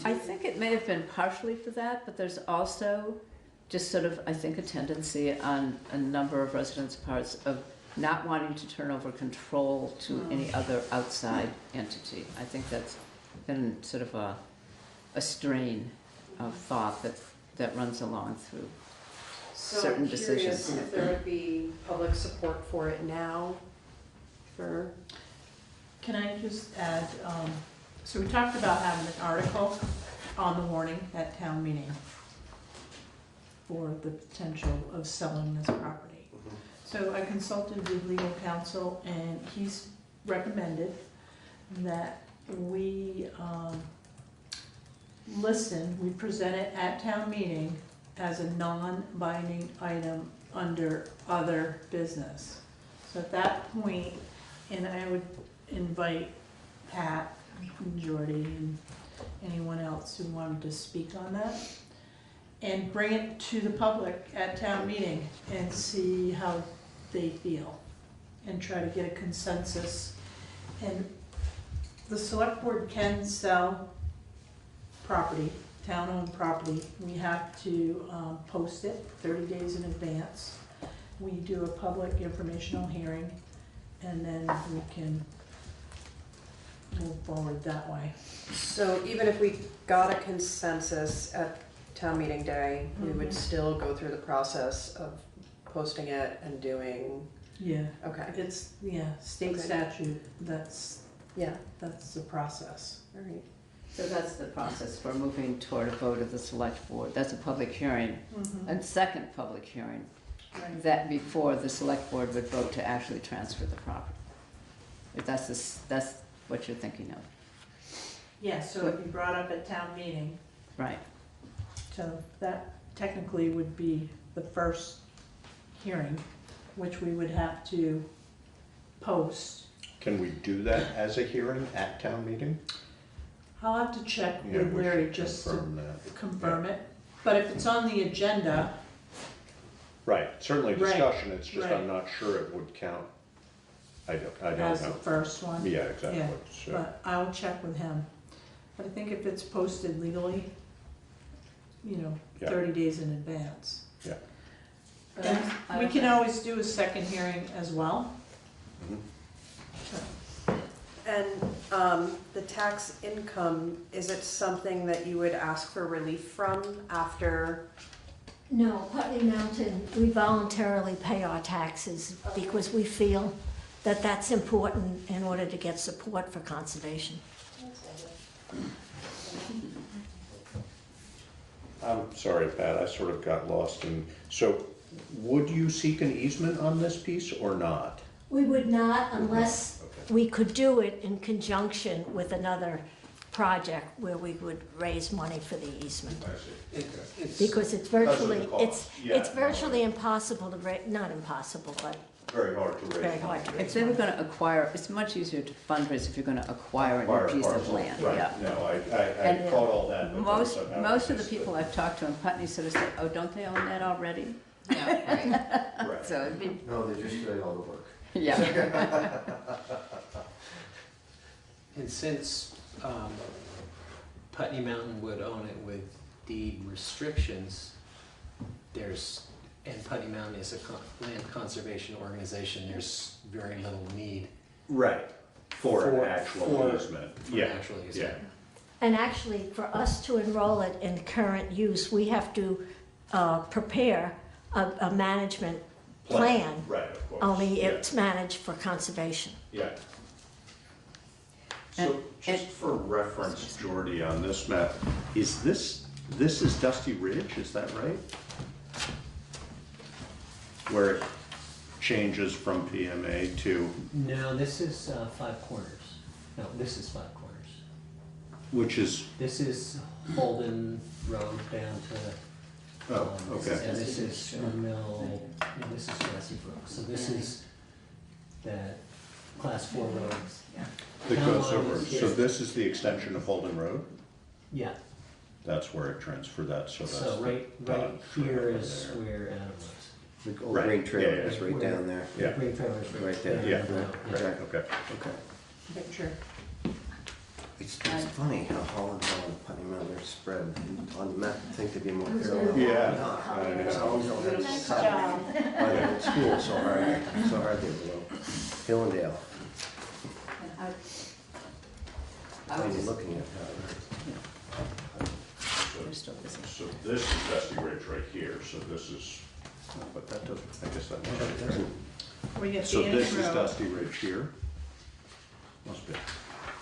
I think it may have been partially for that, but there's also just sort of, I think, a tendency on a number of residents' parts of not wanting to turn over control to any other outside entity. I think that's been sort of a strain of thought that runs along through certain decisions. So I'm curious if there would be public support for it now. Can I just add, so we talked about having an article on the warning at town meeting for the potential of selling this property. So I consulted with legal counsel, and he's recommended that we we present it at town meeting as a non-binding item under other business. So at that point, and I would invite Pat and Jordy and anyone else who wanted to speak on that. and bring it to the public at town meeting and see how they feel and try to get a consensus. And the select board can sell property, town-owned property. We have to post it 30 days in advance. We do a public informational hearing, and then we can move forward that way. So even if we got a consensus at town meeting day, we would Mhm. still go through the process of posting it and doing, Yeah. okay, It's, state Okay. statute, that's yeah, the process. all right. So that's the process for moving toward a vote of the select board. That's a public hearing, a second public hearing, Right. that before the select board would vote to actually transfer the property. If that's what you're thinking of, Yeah, so it'd be brought up at town meeting, right? so that technically would be the first hearing, which we would have to post. Can we do that as a hearing at town meeting? I'll have to check Yeah, with we Larry should just to confirm that. confirm it. But if it's on the agenda, Right, certainly Right, discussion, it's just right. I'm not sure it would count. I don't as the know. first one. Yeah, exactly. Yeah, So- but I'll check with him. But I think if it's posted legally, Yeah. 30 days in advance. Yeah. But I we don't can know. always do a second hearing as well. And the tax income, is it something that you would ask for relief from after? No, Putney Mountain, we voluntarily pay our taxes because we feel that that's important in order to get support for conservation. I'm sorry, Pat, I sort of got lost in, so would you seek an easement on this piece or not? We would not unless we could do it in conjunction with another project where we would raise money for the easement. Because it's virtually, it's virtually impossible to raise, not impossible, but Very hard to raise. very hard to raise. If they were gonna acquire, it's much easier to fundraise if you're gonna acquire a new piece of parcel. land, Right. yeah. No, I And caught all that. but Most somehow of the missed people I've talked to in Putney sort of say, oh, don't they own that already? it. Right. So it'd be, No, they're just doing all the work. yeah. And since Putney Mountain would own it with deed restrictions, and Putney Mountain is a land conservation organization, there's very little need. Right, for an For- actual for- easement. for Yeah, an actual easement. yeah. And actually, for us to enroll it in current use, we have to prepare a management plan. Right, of course. Only Yeah. it's managed for conservation. Yeah. And- So just for reference, Jordy, on this map, this is Dusty Ridge, is that right? Where it changes from PMA to, No, this is Five Corners. No, this is Five Corners. which is, This is Holden Road down to. oh, okay. And this is Mill, and this is Jesse Brook. So this is that class 4 road. That Town goes line over, is so here. this is the extension of Holden Road? Yeah, That's where it transferred that, so that's. so right here over is there. where Adam lives. The old Right, grain yeah, trailer yeah. is right down there. Yeah. Green Trailers Right there. Yeah, Right. okay. Okay. Picture. It's funny how Holland Hill and Putney Mountain are spread on the map. I think they'd be more parallel. Yeah. Because Holland Hill has Nice top job. by the old school so hard they below. Hill and Dale. I When was you're just, looking at they're still busy. So this is Dusty Ridge right here, so this is, but that doesn't, I guess that must be. We get So the this is intro. Dusty Ridge here? Must be.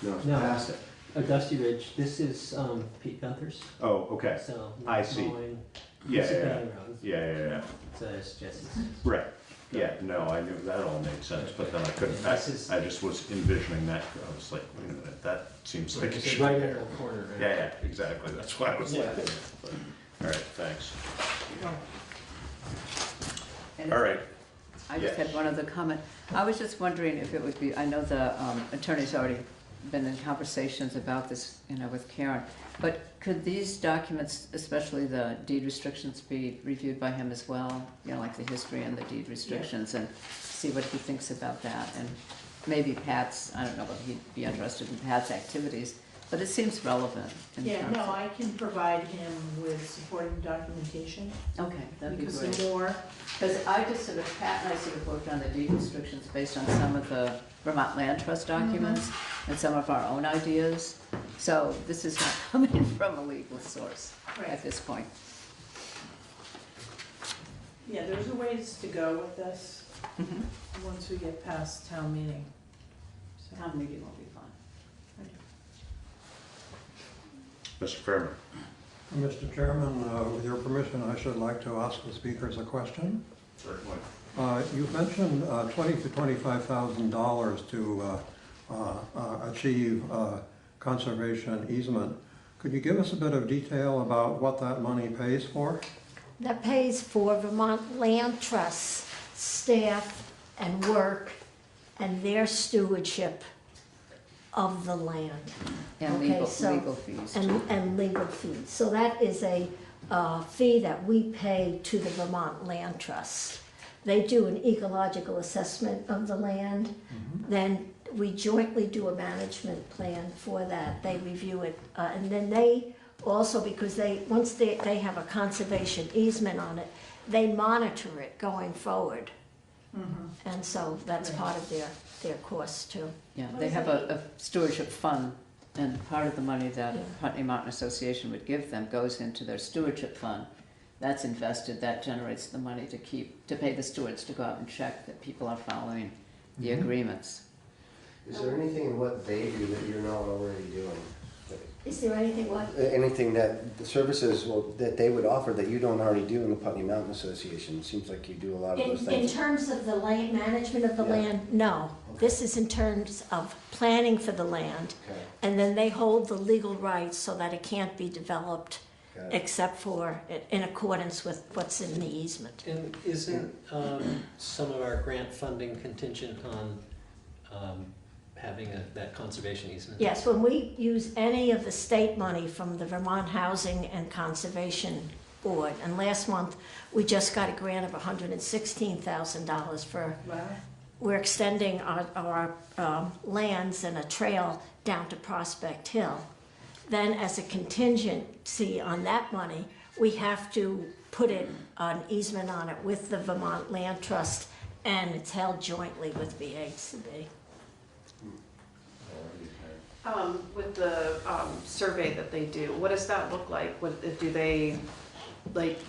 No, it's No, past it. Dusty Ridge, this is Pete Gunther's. Oh, okay. So. I see. Mowing, Yeah, this is yeah, Benny Road. Yeah. So there's Jesse's. Right. Yeah, no, I knew that all made sense, but then I couldn't, I just was envisioning that, I was like, wait a minute, that seems like it It's should right be in there. the corner, right? Yeah, exactly, that's why I was like, Yeah. all right, thanks. And All right, I just Yes. had one other comment. I was just wondering if it would be, I know the attorney's already been in conversations about this, with Karen. But could these documents, especially the deed restrictions, be reviewed by him as well? Like the history and the deed restrictions, and see what he thinks about that. And maybe Pat's, I don't know whether he'd be interested in Pat's activities, but it seems relevant. Yeah, no, I can provide him with supporting documentation. Okay, that'd be Because great. the more, Because I just Pat and I sort of worked on the deed restrictions based on some of the Vermont Land Trust documents and some of our own ideas. So this is not coming from a legal source at this point. yeah, there's a ways to go with this, once we get past town meeting. So. Town meeting will be fun. Mr. Fairman. Mr. Chairman, with your permission, I should like to ask the speakers a question. Certainly. You've mentioned $20,000 to $25,000 to achieve conservation easement. Could you give us a bit of detail about what that money pays for? That pays for Vermont Land Trust staff and work and their stewardship of the land. And legal fees. And legal fees. So that is a fee that we pay to the Vermont Land Trust. They do an ecological assessment of the land. Then we jointly do a management plan for that. They review it. And then they also, because once they have a conservation easement on it, they monitor it going forward. And so that's part of their cost too. Yeah, they have a stewardship fund, and part of the money that Putney Mountain Association would give them goes into their stewardship fund. That's invested, that generates the money to pay the stewards to go out and check that people are following the agreements. Is there anything in what they do that you're not already doing? Is there anything what? Anything that the services that they would offer that you don't already do in the Putney Mountain Association? It seems like you do a lot of those In things. terms of the land, management of the land, no. This is in terms of planning for the land. Okay. And then they hold the legal rights so that it can't be developed except for in accordance with what's in the easement. And isn't some of our grant funding contingent on having that conservation easement? Yes, when we use any of the state money from the Vermont Housing and Conservation Board, and last month we just got a grant of $116,000 for, we're extending our lands and a trail down to Prospect Hill. Then as a contingency on that money, we have to put an easement on it with the Vermont Land Trust, and it's held jointly with VHCB. With the survey that they do, what does that look like? Do they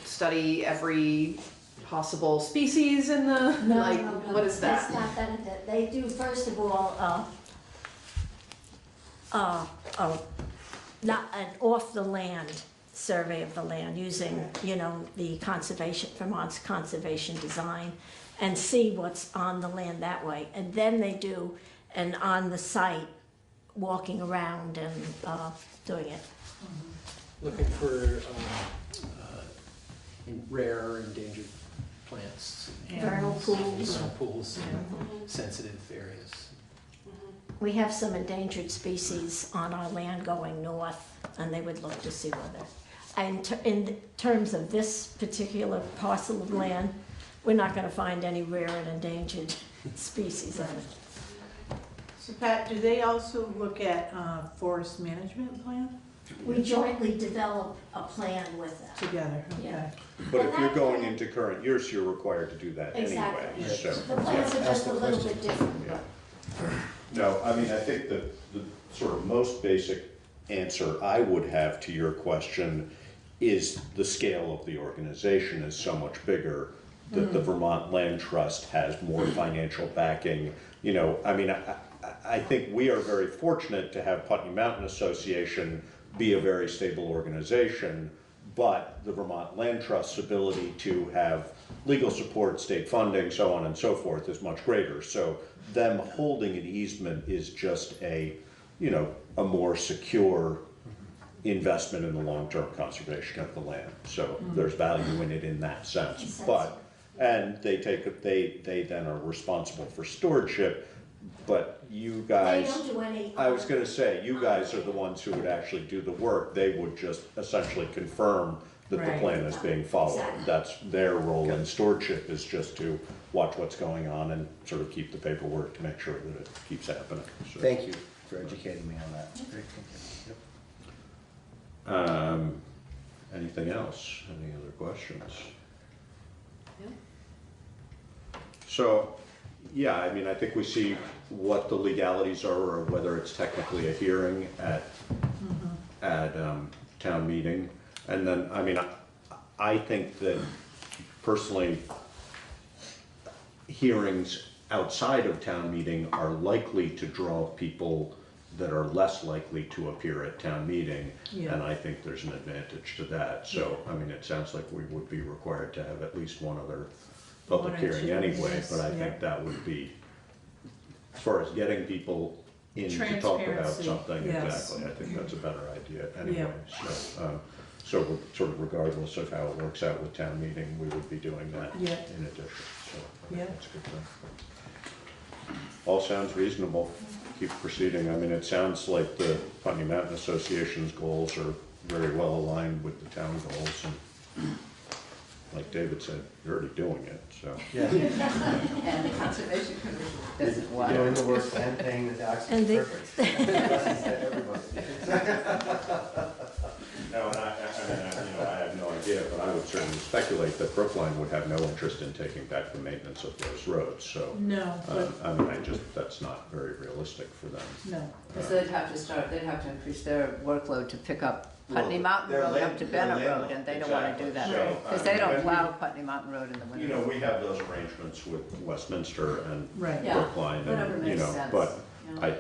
study every possible species in the No, what is that? That's not that. They do first of all not an off the land survey of the land using the Vermont's conservation design, and see what's on the land that way, and then they do an on the site walking around and doing it. Looking for rare endangered plants. Vernal pools. Vernal pools, sensitive areas. We have some endangered species on our land going north, and they would look to see whether. And in terms of this particular parcel of land, we're not going to find any rare and endangered species on it. So Pat, do they also look at forest management plan? We jointly develop a plan with them. Together, okay. Yeah. But if you're going into current use, you're required to do that Exactly. anyway. So, The plans are just a little bit different. yeah. No, I mean, I think the sort of most basic answer I would have to your question is the scale of the organization is so much bigger that the Vermont Land Trust has more financial backing. I mean, I think we are very fortunate to have Putney Mountain Association be a very stable organization, but the Vermont Land Trust's ability to have legal support, state funding, so on and so forth is much greater. So them holding an easement is just a more secure investment in the long-term conservation of the land. So there's value in it in that sense. And they then are responsible for stewardship, but you They guys, don't do any. I was gonna say, you guys are the ones who would actually do the work. They would just essentially confirm that the Right. plan is being followed. Exactly. That's their role in stewardship, is just to watch what's going on and sort of keep the paperwork to make sure that it keeps happening. So, Thank you for educating me on that. Anything else? Any other questions? So, yeah, I mean, I think we see what the legalities are, or whether it's technically a hearing at town meeting. And then, I mean, I think that personally, hearings outside of town meeting are likely to draw people that are less likely to appear at town meeting. Yeah. And I think there's an advantage to that. So, I mean, it sounds like we would be required to have at least one other public One or hearing two, anyway, yes, but I yeah. think that would be, as far as getting people in to talk about Transparency, something, yes. exactly, I think that's a better idea anyway. So sort of regardless of how it works out with town meeting, we would be doing that Yeah. in addition, so I think Yeah. that's a good thing. All sounds reasonable, keep proceeding. I mean, it sounds like the Putney Mountain Association's goals are very well aligned with the town goals, and like David said, you're already doing it, so. And the Conservation Commission doesn't want Doing the it. work and paying the taxes, And the- perfect. Blessings to everybody. No, and I have no idea, but I would certainly speculate that Brookline would have no interest in taking back the maintenance of those roads, so. No, but, I mean, that's not very realistic for them. no. Because they'd have to increase their workload to pick up Putney Well, Mountain they're Road land- up to they're Bennett Road, landlocked, and they don't want to do that. exactly. So, Because they don't and we- plow Putney Mountain Road in the winter. You know, we have those arrangements with Westminster and Right. Yeah, Brookline, whatever and, you makes know, sense. but Yeah.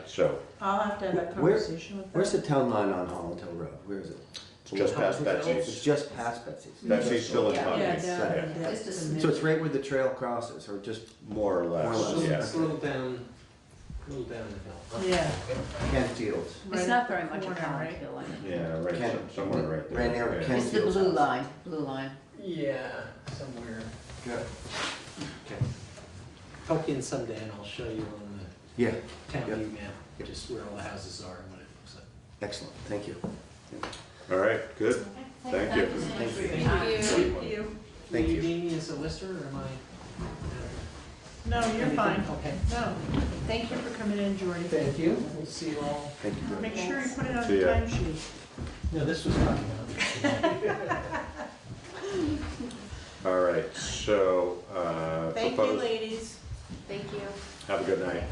I'll have to have that Where- conversation with them. Where's the town line on Holland Hill Road? Where is it? It's just past Betsy's. It's just past Betsy's. Betsy's still in Yeah. Putney. Yeah, down Right. in Just a Deptford. So it's right where the trail crosses, or just More or More or less, less. yeah. It's a little down the hill. Yeah. Kent Fields? It's Right not at the very much a corner, town right? hill, I think. Yeah, right, Kent- somewhere right there. right near Yeah. Kent. It's the blue line, blue line. Yeah, somewhere. Good. Okay. Pop in someday and I'll show you on Yeah, the town Yep. view map, just where all the houses are and what it looks like. excellent, thank you. All right, good, thank you. Thank you. Thank you. Thank Will you. you need me as a lister, or am I? No, you're fine. Okay. No. Thank you for coming in, Jordy. Thank you, we'll see you all. Thank you. Make sure you put it on See the ya. time sheet. No, this was talking about. All right, so, Thank you, proposed, ladies. Thank you. have a good night.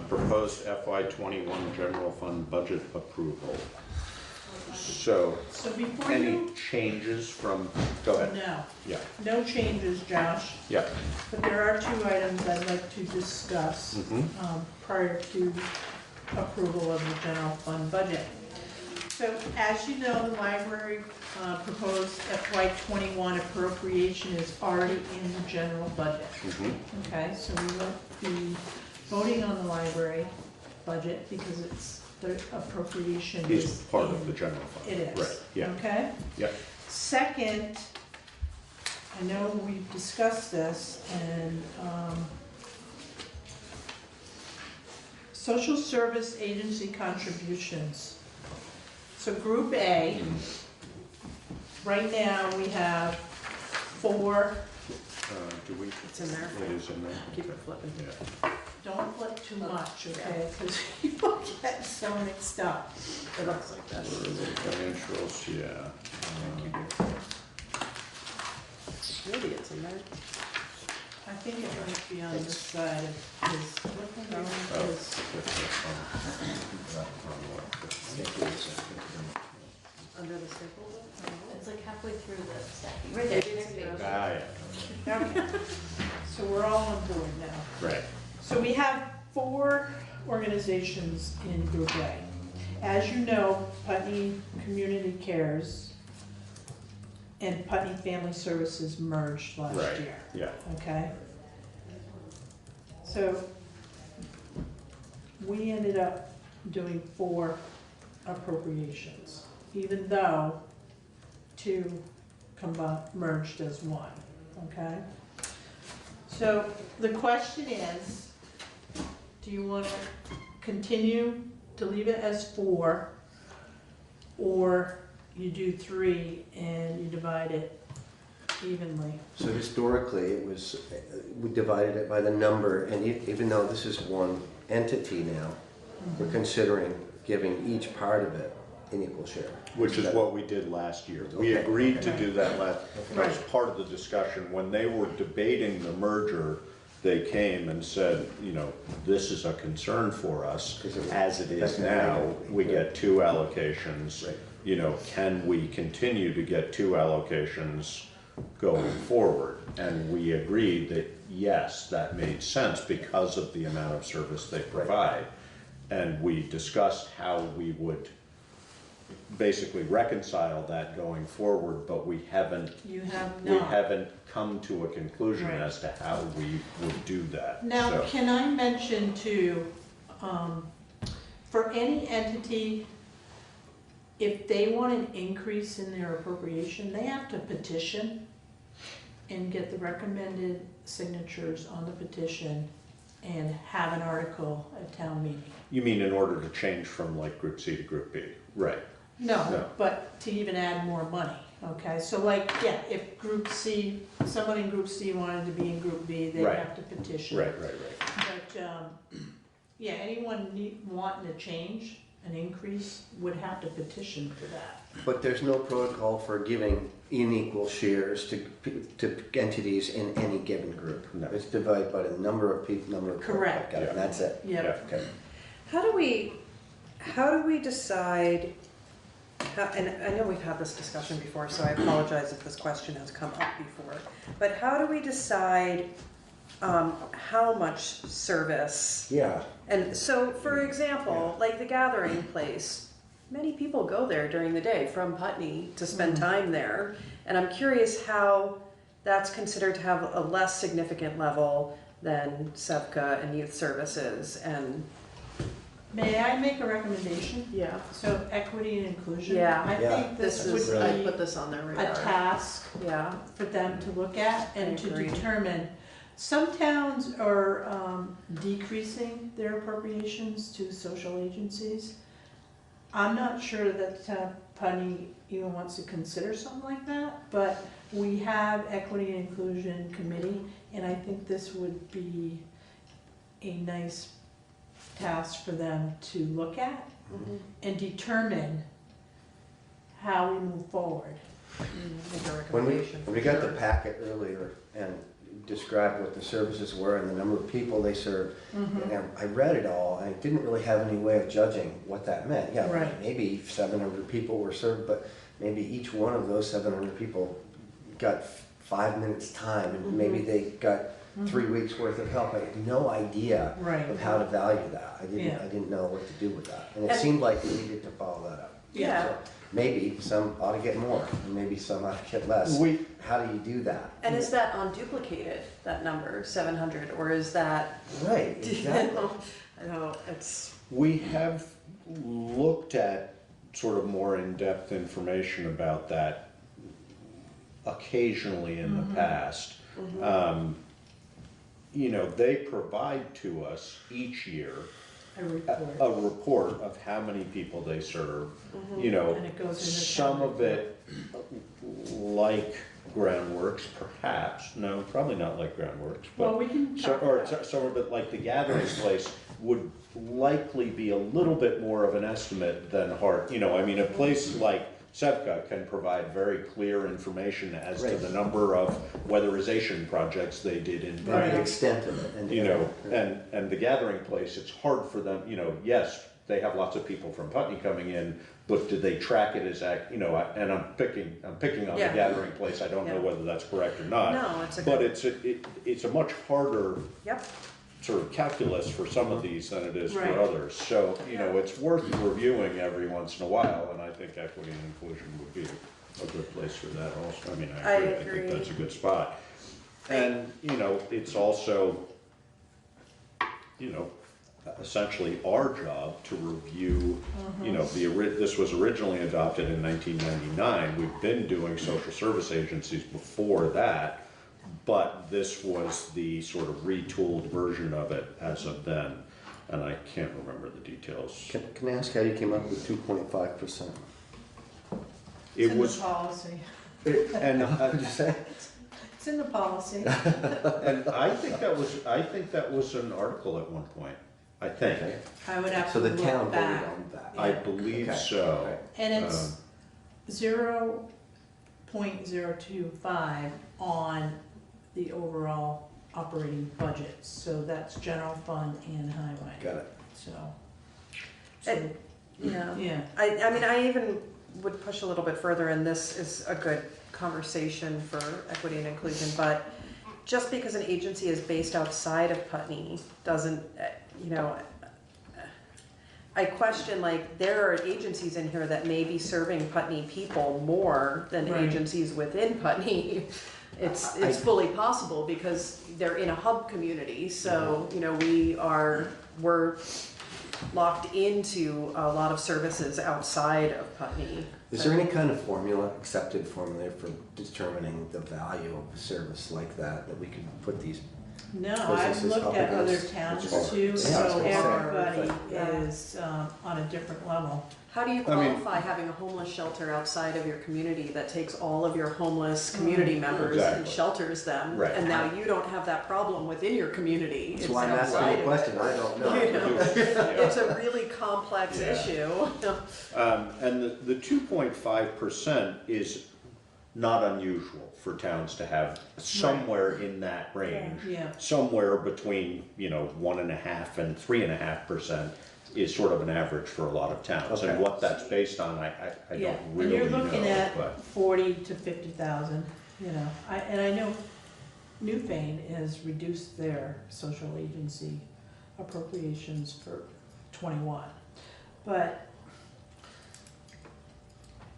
Proposed FY '21 general fund budget approval. So, So before any you, changes from, go ahead. no, Yeah, no changes, Josh, yeah. but there are two items I'd like to discuss Mhm. prior to approval of the general fund budget. So as you know, the library proposed FY '21 appropriation is already in the general budget. Mhm. Okay, so we won't be voting on the library budget because it's, the appropriation is Is part of in. the general fund. It is. Right, yeah, Okay? yeah. Second, I know we've discussed this, and, social service agency contributions. So Group A, right now, we have 4, Do we? It's in there. It is in there. Keep it flipping. Yeah. Don't flip too much, okay, because you will get so mixed up. It looks like this. Financials, yeah. Maybe it's in there. I think it might be on this side of his, Oh, his, Under the staples? It's like halfway through the stacking, right there, next page. Yeah. okay. So we're all on board now. Right. So we have 4 organizations in Group A. As you know, Putney Community Cares and Putney Family Services merged last Right, year. yeah. Okay? So we ended up doing 4 appropriations, even though 2 merged as 1, okay? So the question is, do you want to continue to leave it as 4, or you do 3 and you divide it evenly? So historically, it was, we divided it by the number, and even though this is one entity now, we're considering giving each part of it an equal share. Which is what we did last year. We agreed to do that last, that was part of the discussion. When they were debating the merger, they came and said, you know, this is a concern for us. As it is now, we get 2 allocations. You know, can we continue to get 2 allocations going forward? And we agreed that yes, that made sense because of the amount of service they provide. And we discussed how we would basically reconcile that going forward, but we haven't come to a conclusion as to how we would do that. Now, can I mention too, for any entity, if they want an increase in their appropriation, they have to petition and get the recommended signatures on the petition and have an article at town meeting. You mean in order to change from like Group C to Group B? Right. No, but to even add more money, okay? So like, yeah, if Group C, somebody in Group C wanted to be in Group B, they'd have to petition. Right. But, yeah, anyone wanting to change, an increase, would have to petition for that. But there's no protocol for giving unequal shares to entities in any given group. No. It's divided by the number of people, number of. Correct. And that's it. Yeah. Okay. How do we decide, and I know we've had this discussion before, so I apologize if this question has come up before, but how do we decide how much service? Yeah. And so, for example, like the Gathering Place, many people go there during the day from Putney to spend time there, and I'm curious how that's considered to have a less significant level than SEVCA and youth services. And may I make a recommendation? Yeah. So equity and inclusion. Yeah. I think this would be I put this on their radar. a task for them to look at and to determine. Some towns are decreasing their appropriations to social agencies. I'm not sure that Putney even wants to consider something like that, but we have Equity and Inclusion Committee, and I think this would be a nice task for them to look at and determine how we move forward. When we got the packet earlier and described what the services were and the number of people they served, and I read it all, and I didn't really have any way of judging what that meant. Yeah, maybe 700 people were served, but maybe each one of those 700 people got 5 minutes time, and maybe they got 3 weeks worth of help. I had no idea of how to value that. I didn't know what to do with that, and it seemed like we needed to follow that up. Yeah. So maybe some ought to get more, and maybe some ought to get less. How do you do that? And is that unduplicated, that number, 700, or is that? Right, exactly. I know, it's. We have looked at sort of more in-depth information about that occasionally in the past. You know, they provide to us each year a report of how many people they serve. You know, And it goes in the some town of it like Groundworks, perhaps. No, probably not like Groundworks. But Well, we can talk or about it. some of it like the Gathering Place would likely be a little bit more of an estimate than hard. You know, I mean, a place like SEVCA can provide very clear information as to the number of weatherization projects they did in the extent of it, you know, and the Gathering Place, it's hard for them, you know, yes, they have lots of people from Putney coming in, but do they track it as, you know, and I'm picking on the Gathering Place, I don't know whether that's correct or not. No, it's a but good. it's a much harder Yep. sort of calculus for some of these than it is Right. for others. So, you know, it's worth reviewing every once in a while, and I think equity and inclusion would be a good place for that also. I mean, I agree. I think that's a good spot. And, you know, it's also, you know, essentially our job to review, you know, this was originally adopted in 1999. We've been doing social service agencies before that, but this was the sort of retooled version of it as of then. and I can't remember the details. Can I ask how you came up with 2.5%? It was, It's in the policy. and What'd you say? It's in the policy. and I think that was an article at one point. I think. Okay. I would have So to the look town voted back. on that. I believe Okay. so. And it's 0.025 on the overall operating budget. So that's general fund and highway. Got it. So. And, yeah. Yeah. I mean, I even would push a little bit further, and this is a good conversation for equity and inclusion, but just because an agency is based outside of Putney doesn't, I question, like, there are agencies in here that may be serving Putney people more than Right. agencies within Putney. It's fully possible because they're in a hub community, so, we're locked into a lot of services outside of Putney. Is there any kind of accepted formula for determining the value of a service like that we could put these No, I've businesses looked up at other against? towns Which is too, hard. so Yeah, I was gonna say, everybody but- is on a different level. How do you I mean- qualify having a homeless shelter outside of your community that takes all of your homeless community members and Exactly. shelters them? Right. And now you don't have that problem within your community. That's It's why I'm asking outside the of question, it. I don't know. You know, Yeah. It's a really complex Yeah. issue. And the 2.5% is not unusual for towns to have somewhere in that range. Yeah. Somewhere between, 1.5% and 3.5% is sort of an average for a lot of towns. Okay. And what that's based on, I Yeah, don't and really you're know. looking at But 40 to 50,000, I know Newfane has reduced their social agency appropriations for 21. But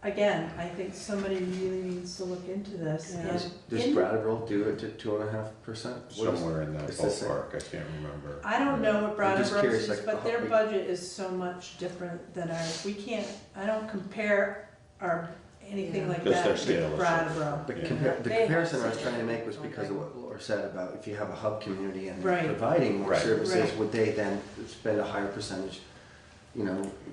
again, I think somebody really needs to look into this. Yeah. And Does in- Brattleboro do it to 2.5%? somewhere in that It's the same. ballpark, I can't remember. I don't know what I'm just Brattleboro's curious, is, like, but their how- budget is so much different than ours. I don't compare anything like Because that their with scale is Brattleboro. The Yeah. the They have comparison I was such trying to a- make was because of what Laura said about if you have a hub community and Right. providing more Right. services, Right. would they then spend a higher percentage?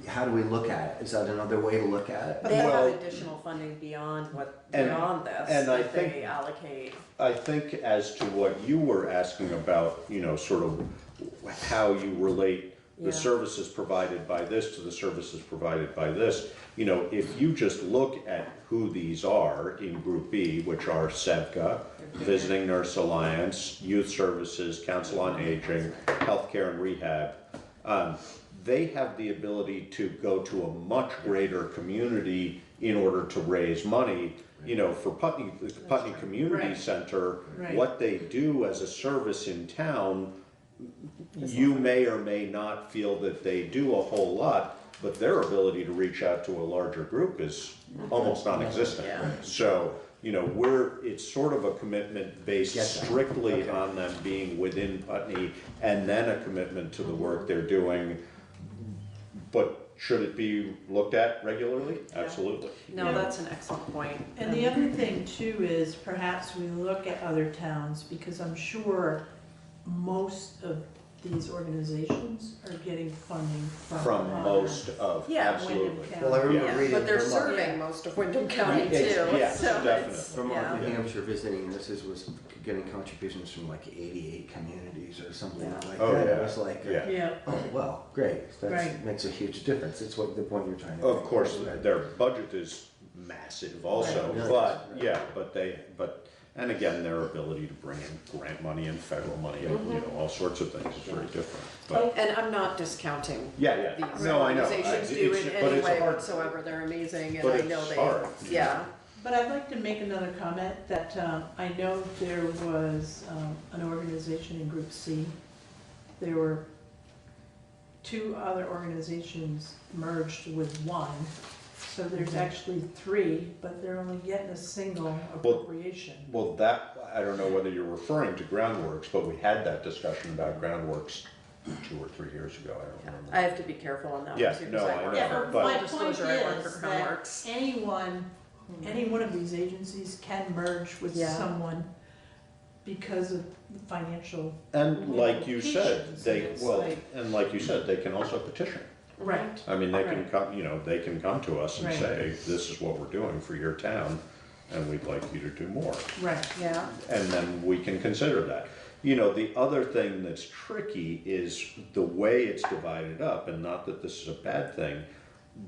How do we look at it? Is that another way to look at it? But they Well- have additional funding beyond And- this and I that think- they allocate. I think as to what you were asking about, sort of how you relate the Yeah. services provided by this to the services provided by this, if you just look at who these are in Group B, which are SEVCA, Visiting Nurse Alliance, Youth Services, Council on Aging, Healthcare and Rehab, they have the ability to go to a much greater community in order to raise money. For Putney, the Putney Community Right. Center, Right. what they do as a service in town, you may or may not feel that they do a whole lot, but their ability to reach out to a larger group is almost non-existent. Yeah. So, it's sort of a commitment based Get that. strictly Okay. on them being within Putney, and then a commitment to the work they're doing. But should it be looked at regularly? Absolutely. No, Yeah. that's an excellent point. And the other thing too is perhaps we look at other towns, because I'm sure most of these organizations are getting funding From other- most of, Yeah, absolutely. Wyndham County. Well, I remember Yeah, reading but they're Vermont- serving most of Wyndham County too. Yes, so definitely. it's- Vermont, yeah. New Hampshire visiting nurses was getting contributions from like 88 communities or something Yeah. like Oh, that. yeah. It was like, Yeah. Yeah, oh, well, great. That Right. makes a huge difference. It's what the point you're trying to Of make. course, their budget is massive also, Right. but, Right. yeah, and again, their ability to bring in grant money and federal money and, all sorts of things is very different. But, And I'm not discounting yeah, these no, I know. organizations do It's- in but any it's way hard. whatsoever. They're amazing, and But I it's know they. hard. Yeah. but I'd like to make another comment that I know there was an organization in Group C. There were two other organizations merged with one. So there's actually three, but they're only getting a single appropriation. Well, I don't know whether you're referring to Groundworks, but we had that discussion about Groundworks 2 or 3 years ago, I don't remember. I have to be careful on that Yeah, one too, no, because I I work know, for but- My full point disclosure, I work is for that Groundworks. any one of these agencies can merge with Yeah. someone, because of the financial. And like you said, implications. they, It's well, like- and like you said, they can also petition. Right. I mean, they can Right. come, you know, they can come to us and Right. say, this is what we're doing for your town, and we'd like you to do more. Right, yeah. And then we can consider that. You know, the other thing that's tricky is the way it's divided up, and not that this is a bad thing,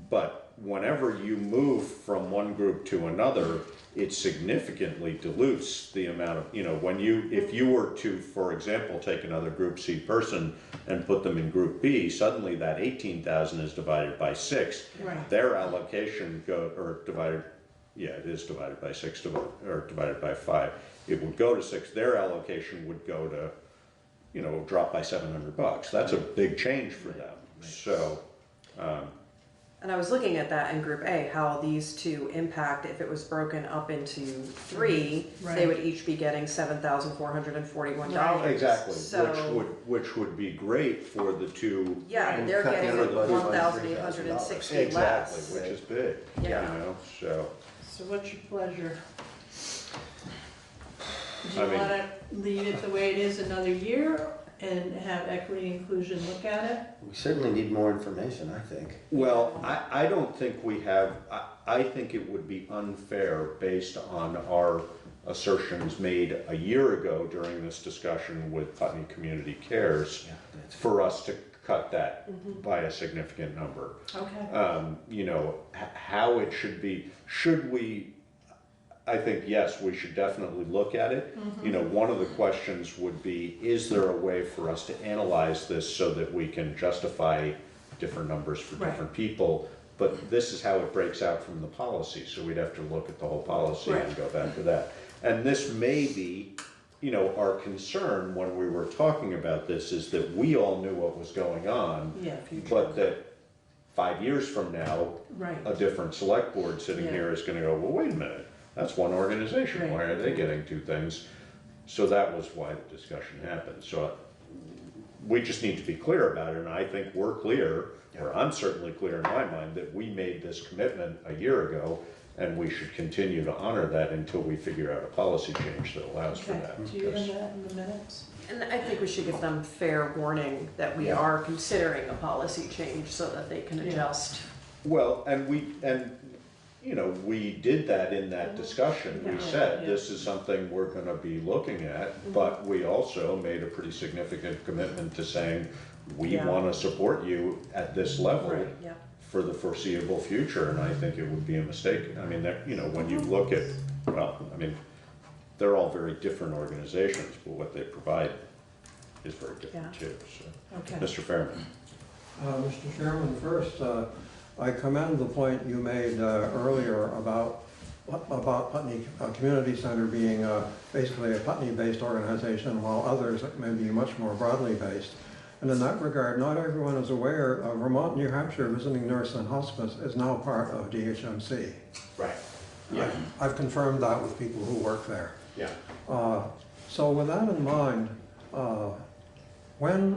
but whenever you move from one group to another, it significantly dilutes the amount of, you know, when you, if you were to, for example, take another Group C person and put them in Group B, suddenly that 18,000 is divided by 6. Right. Their allocation or divided, yeah, it is divided by 6, or divided by 5. It would go to 6, their allocation would go to, you know, drop by $700. That's a big change for them. So, And I was looking at that in Group A, how these two impact, if it was broken up into 3, they Right. would each be getting $7,441. Right. exactly, So, which would be great for the two. yeah, they're Cut getting everybody by $1,860 Exactly, less. which is big, you Yeah. know, so. So what's your pleasure? Do I you mean- wanna leave it the way it is another year and have equity inclusion look at it? We certainly need more information, I think. Well, I don't think we have, I think it would be unfair based on our assertions made a year ago during this discussion with Putney Community Cares for us to cut that by a significant number. Okay. You know, how it should be, should we, I think, yes, we should definitely look at it. You know, one of the questions would be, is there a way for us to analyze this so that we can justify different numbers for Right. different people? But this is how it breaks out from the policy, so we'd have to look at the whole policy and Right. go back to that. And this may be, you know, our concern when we were talking about this is that we all knew what was going on, Yeah, future. but that 5 years from now, Right. a different select board sitting Yeah. here is gonna go, well, wait a minute, that's one organization, Right. why are they getting 2 things? So that was why the discussion happened, so we just need to be clear about it, and I think we're clear, or I'm certainly clear in my mind, that we made this commitment a year ago, and we should continue to honor that until we figure out a policy change that allows for Okay, that. do you have because- that in the minutes? And I think we should give them fair warning that we Yeah. are considering a policy change so that they can Yeah. adjust. Well, you know, we did that in that discussion. We Yeah. said, Yeah. this is something we're gonna be looking at, but we also made a pretty significant commitment to saying, we Yeah. wanna support you at this level Right. Yeah. for the foreseeable future, and I think it would be a mistake. I mean, you know, when you look at, well, I mean, they're all very different organizations, but what they provide is very different Yeah. too, so. Okay. Mr. Fairman? Mr. Chairman, first, I commend the point you made earlier about Putney Community Center being basically a Putney-based organization, while others may be much more broadly based. And in that regard, not everyone is aware Vermont, New Hampshire Visiting Nurse and Hospice is now part of DHMC. Right. Yeah. I've confirmed that with people who work there. Yeah. So with that in mind, when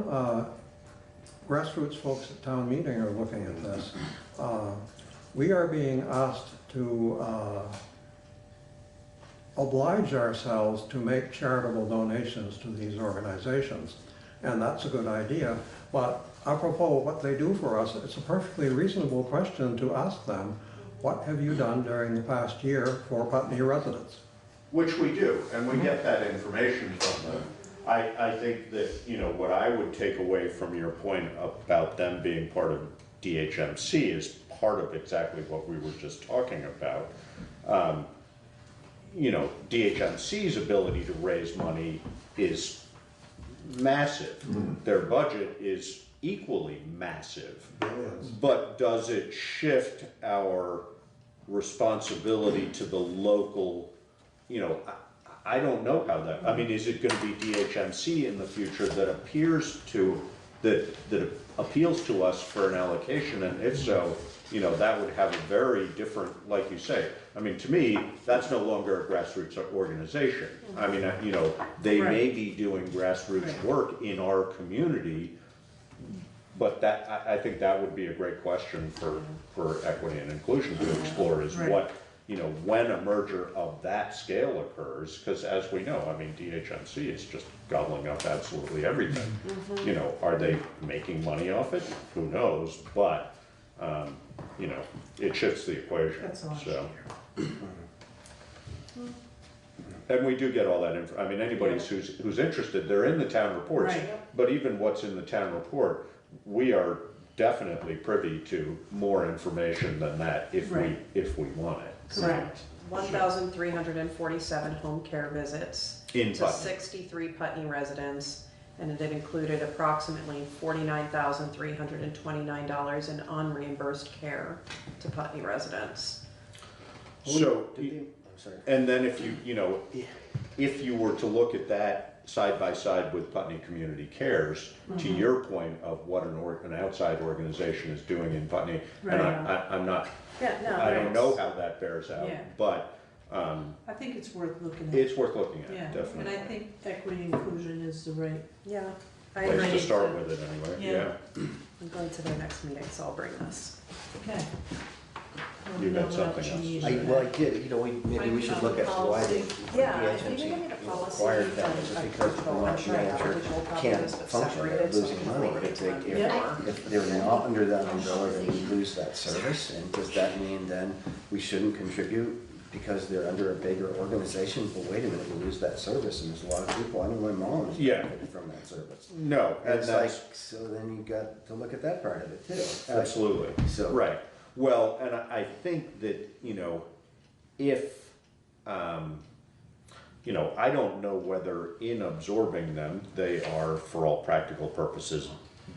grassroots folks at town meeting are looking at this, we are being asked to oblige ourselves to make charitable donations to these organizations. And that's a good idea, but apropos what they do for us, it's a perfectly reasonable question to ask them, what have you done during the past year for Putney residents? Which we do, and we get that information from them. I think that, you know, what I would take away from your point about them being part of DHMC is part of exactly what we were just talking about. You know, DHMC's ability to raise money is massive. Their budget is equally massive. But does it shift our responsibility to the local, you know, I don't know how that, I mean, is it gonna be DHMC in the future that appears to, that appeals to us for an allocation, and if so, you know, that would have a very different, like you say, I mean, to me, that's no longer a grassroots organization. I mean, you know, they may be doing grassroots work in our community, but that, I think that would be a great question for equity and inclusion to explore, is Right. what, you know, when a merger of that scale occurs, because as we know, I mean, DHMC is just gobbling up absolutely everything. You know, are they making money off it? Who knows? But, you know, it shifts the equation, That's last so. And we do get all that info, I mean, anybody who's interested, they're in the town reports. Right. But even what's in the town report, we are definitely privy to more information than that if Right. we want it. Correct. 1,347 home care visits In to Putney. 63 Putney residents, and it included approximately $49,329 in unreimbursed care to Putney residents. So, I'm sorry. and then if you know, if you were to look at that side by side with Putney Community Cares, to your point of what an outside organization is doing in Putney, and I'm not, Yeah, no, I don't know how that bears out, Yeah. but I think it's worth looking at. it's worth looking at, Yeah, definitely. and I think equity inclusion is the right. Yeah, I Place to agree. start with it anyway, Yeah. I'm going to their next meeting, so I'll bring this. Okay. You got something else. Well, I did, you know, maybe we should look at why the Yeah, I think we need a DHMC policy. required that. Is it because Vermont New Hampshire can't function, they're losing money? If they're not under that umbrella, then we lose that service. And does that mean then we shouldn't contribute because they're under a bigger organization? But wait a minute, we lose that service, and there's a lot of people, I know my mom is benefited from that service. No, and It's like, that's, so then you got to look at that part of it too. absolutely, So- right. Well, and I think that, you know, if, you know, I don't know whether in absorbing them, they are, for all practical purposes,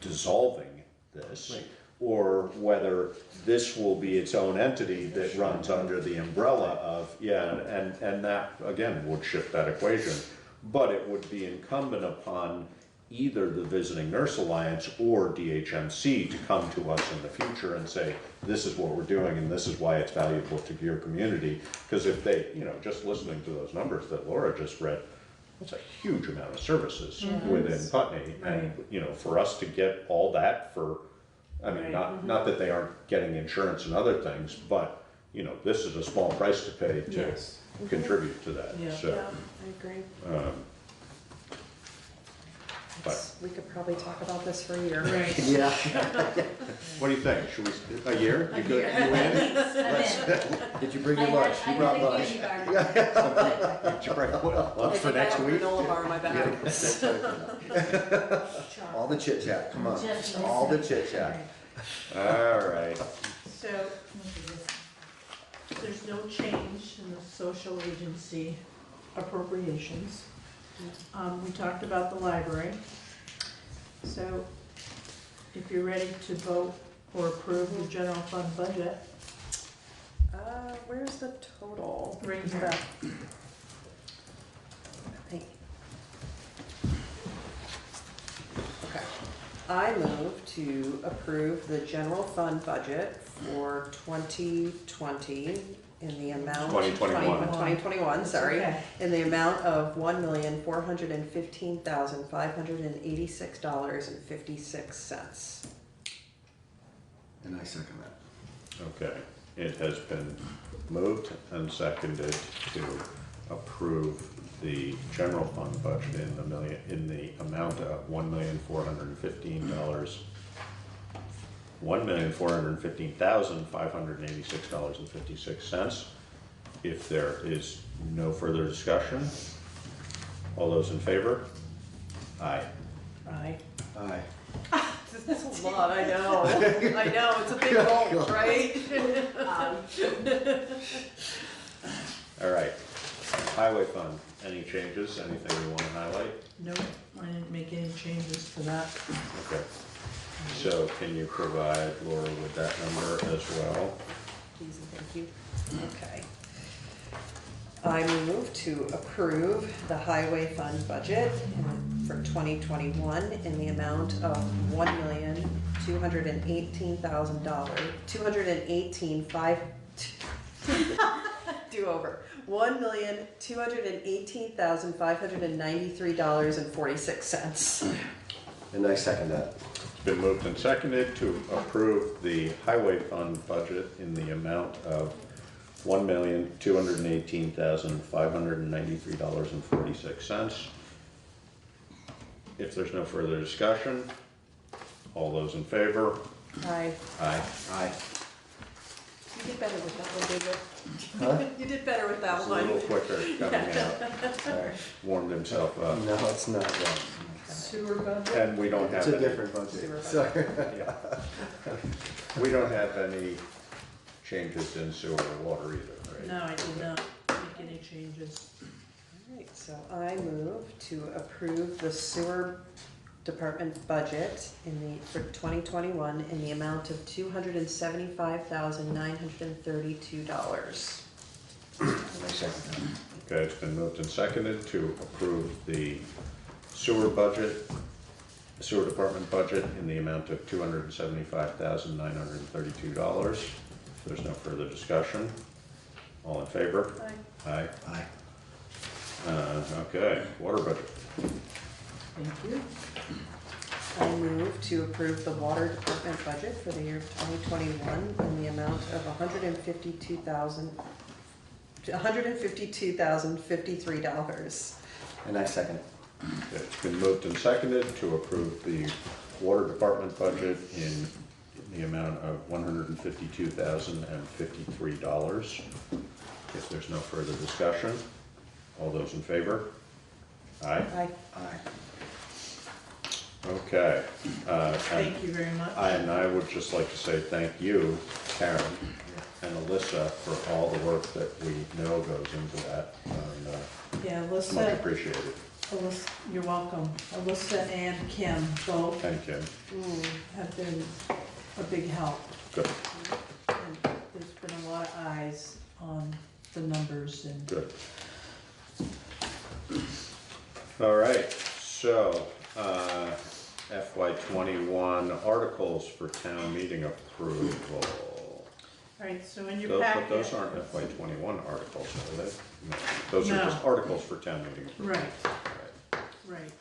dissolving this, Right. or whether this will be its own entity that runs under the umbrella of, and that, again, would shift that equation. But it would be incumbent upon either the Visiting Nurse Alliance or DHMC to come to us in the future and say, this is what we're doing and this is why it's valuable to your community. Because if they, you know, just listening to those numbers that Laura just read, that's a huge amount of services within Putney. And, you know, for us to get all that for, I mean, not that they aren't getting insurance and other things, but, you know, this is a small price to pay to contribute to that, Yeah. so. Yeah, I agree. But, We could probably talk about this for a year. Right. Yeah. what do you think? Should we, a year? You good? You in? Did you bring your lunch? You brought lunch. Did you bring lunch for next week? Granola bar in my bag. All the chit chat, come on, all the chit chat. All right. So, there's no change in the social agency appropriations. We talked about the library. So, if you're ready to vote or approve the general fund budget. Where's the total? Right here. Okay. I move to approve the general fund budget for 2020 in the amount. 2021. 2021, sorry. Okay. In the amount of $1,415,586.56. And I second that. Okay, it has been moved and seconded to approve the general fund budget in the amount of $1,415,586.56. If there is no further discussion, all those in favor? Aye. Aye. Aye. That's a lot, I know. I know, it's a big vote, right? All right. Highway fund, any changes, anything you want to highlight? Nope, I didn't make any changes to that. Okay. So can you provide Laura with that number as well? Please and thank you. Okay. I move to approve the highway fund budget for 2021 in the amount of $1,218,593.46. And I second that. It's been moved and seconded to approve the highway fund budget in the amount of $1,218,593.46. If there's no further discussion, all those in favor? Aye. Aye. Aye. You did better with that one, David. Huh? You did better with that It's a one. little quicker coming out. Sorry. Warmed himself up. No, it's not wrong. Sewer budget? And we don't have It's a any. different budget. Sorry. Yeah. We don't have any changes in sewer or water either, right? No, I did not make any changes. All right, so I move to approve the sewer department budget for 2021 in the amount of $275,932. Okay, it's been moved and seconded to approve the sewer department budget in the amount of $275,932. If there's no further discussion, all in favor? Aye. Aye. Okay, water budget. Thank you. I move to approve the water department budget for the year of 2021 in the amount of $152,053. And I second it. It's been moved and seconded to approve the water department budget in the amount of $152,053. If there's no further discussion, all those in favor? Aye? Aye. Aye. Okay. Thank you very much. I would just like to say thank you, Karen and Alyssa, for all the work that we know goes into that. And, Yeah, much Alyssa, appreciated. you're welcome. Alyssa and Kim both Thank you. have been a big help. Good. And there's been a lot of eyes on the numbers and. Good. All right, so, FY '21 articles for town meeting approval. All right, so in your But packet. those aren't FY '21 articles, are they? No. Those are No. just articles for town meeting approval. Right, right.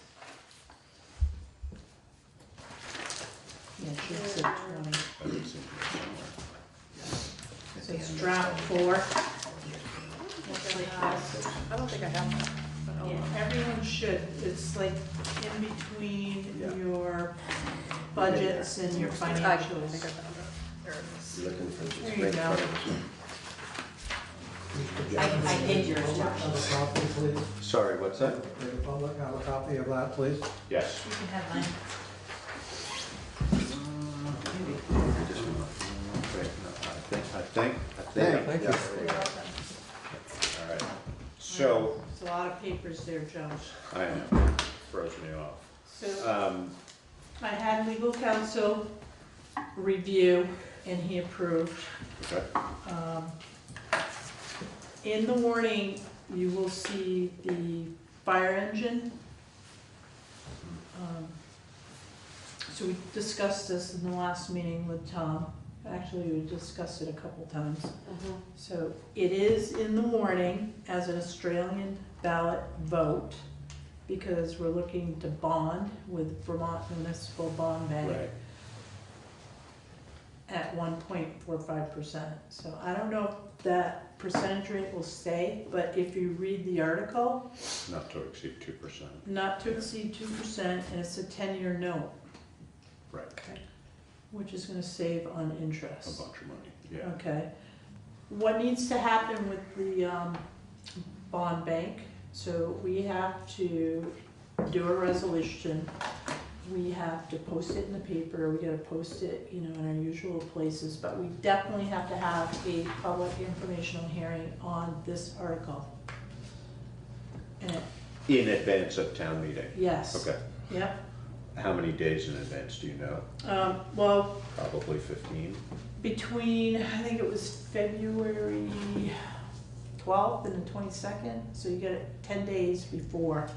Yeah, it should say 20. I didn't see it somewhere. So it's draft 4. Looks like this. I don't think I have that. but I'll- Yeah, everyone should. It's like in between your budgets and your I financials. think I found it. There it is. You're looking for There just you right in go. front of us. I did yours, Josh. Have a copy, please. Sorry, what's that? May the public have a copy of that, please? Yes. You can have mine. Wait, no, I think. Thank you. All right, so, It's a lot of papers there, Josh. I know, throws me off. So I had legal counsel review and he approved. Okay. In the warning, you will see the fire engine. So we discussed this in the last meeting with Tom. Actually, we discussed it a couple times. So it is in the warning as an Australian ballot vote because we're looking to bond with Vermont Municipal Bond Bank Right. at 1.45%. So I don't know if that percentage rate will stay, but if you read the article, Not to exceed 2%. not to exceed 2%, and it's a 10-year note, Right. which is gonna save on A interest. bunch of money, yeah. Okay. What needs to happen with the bond bank? So we have to do a resolution. We have to post it in the paper. We gotta post it, in our usual places, but we definitely have to have a public informational hearing on this article. And, In advance of town meeting? yes. Okay. Yep. How many days in advance do you know? Well, Probably 15? between, I think it was February 12th and the 22nd, so you get it 10 days before.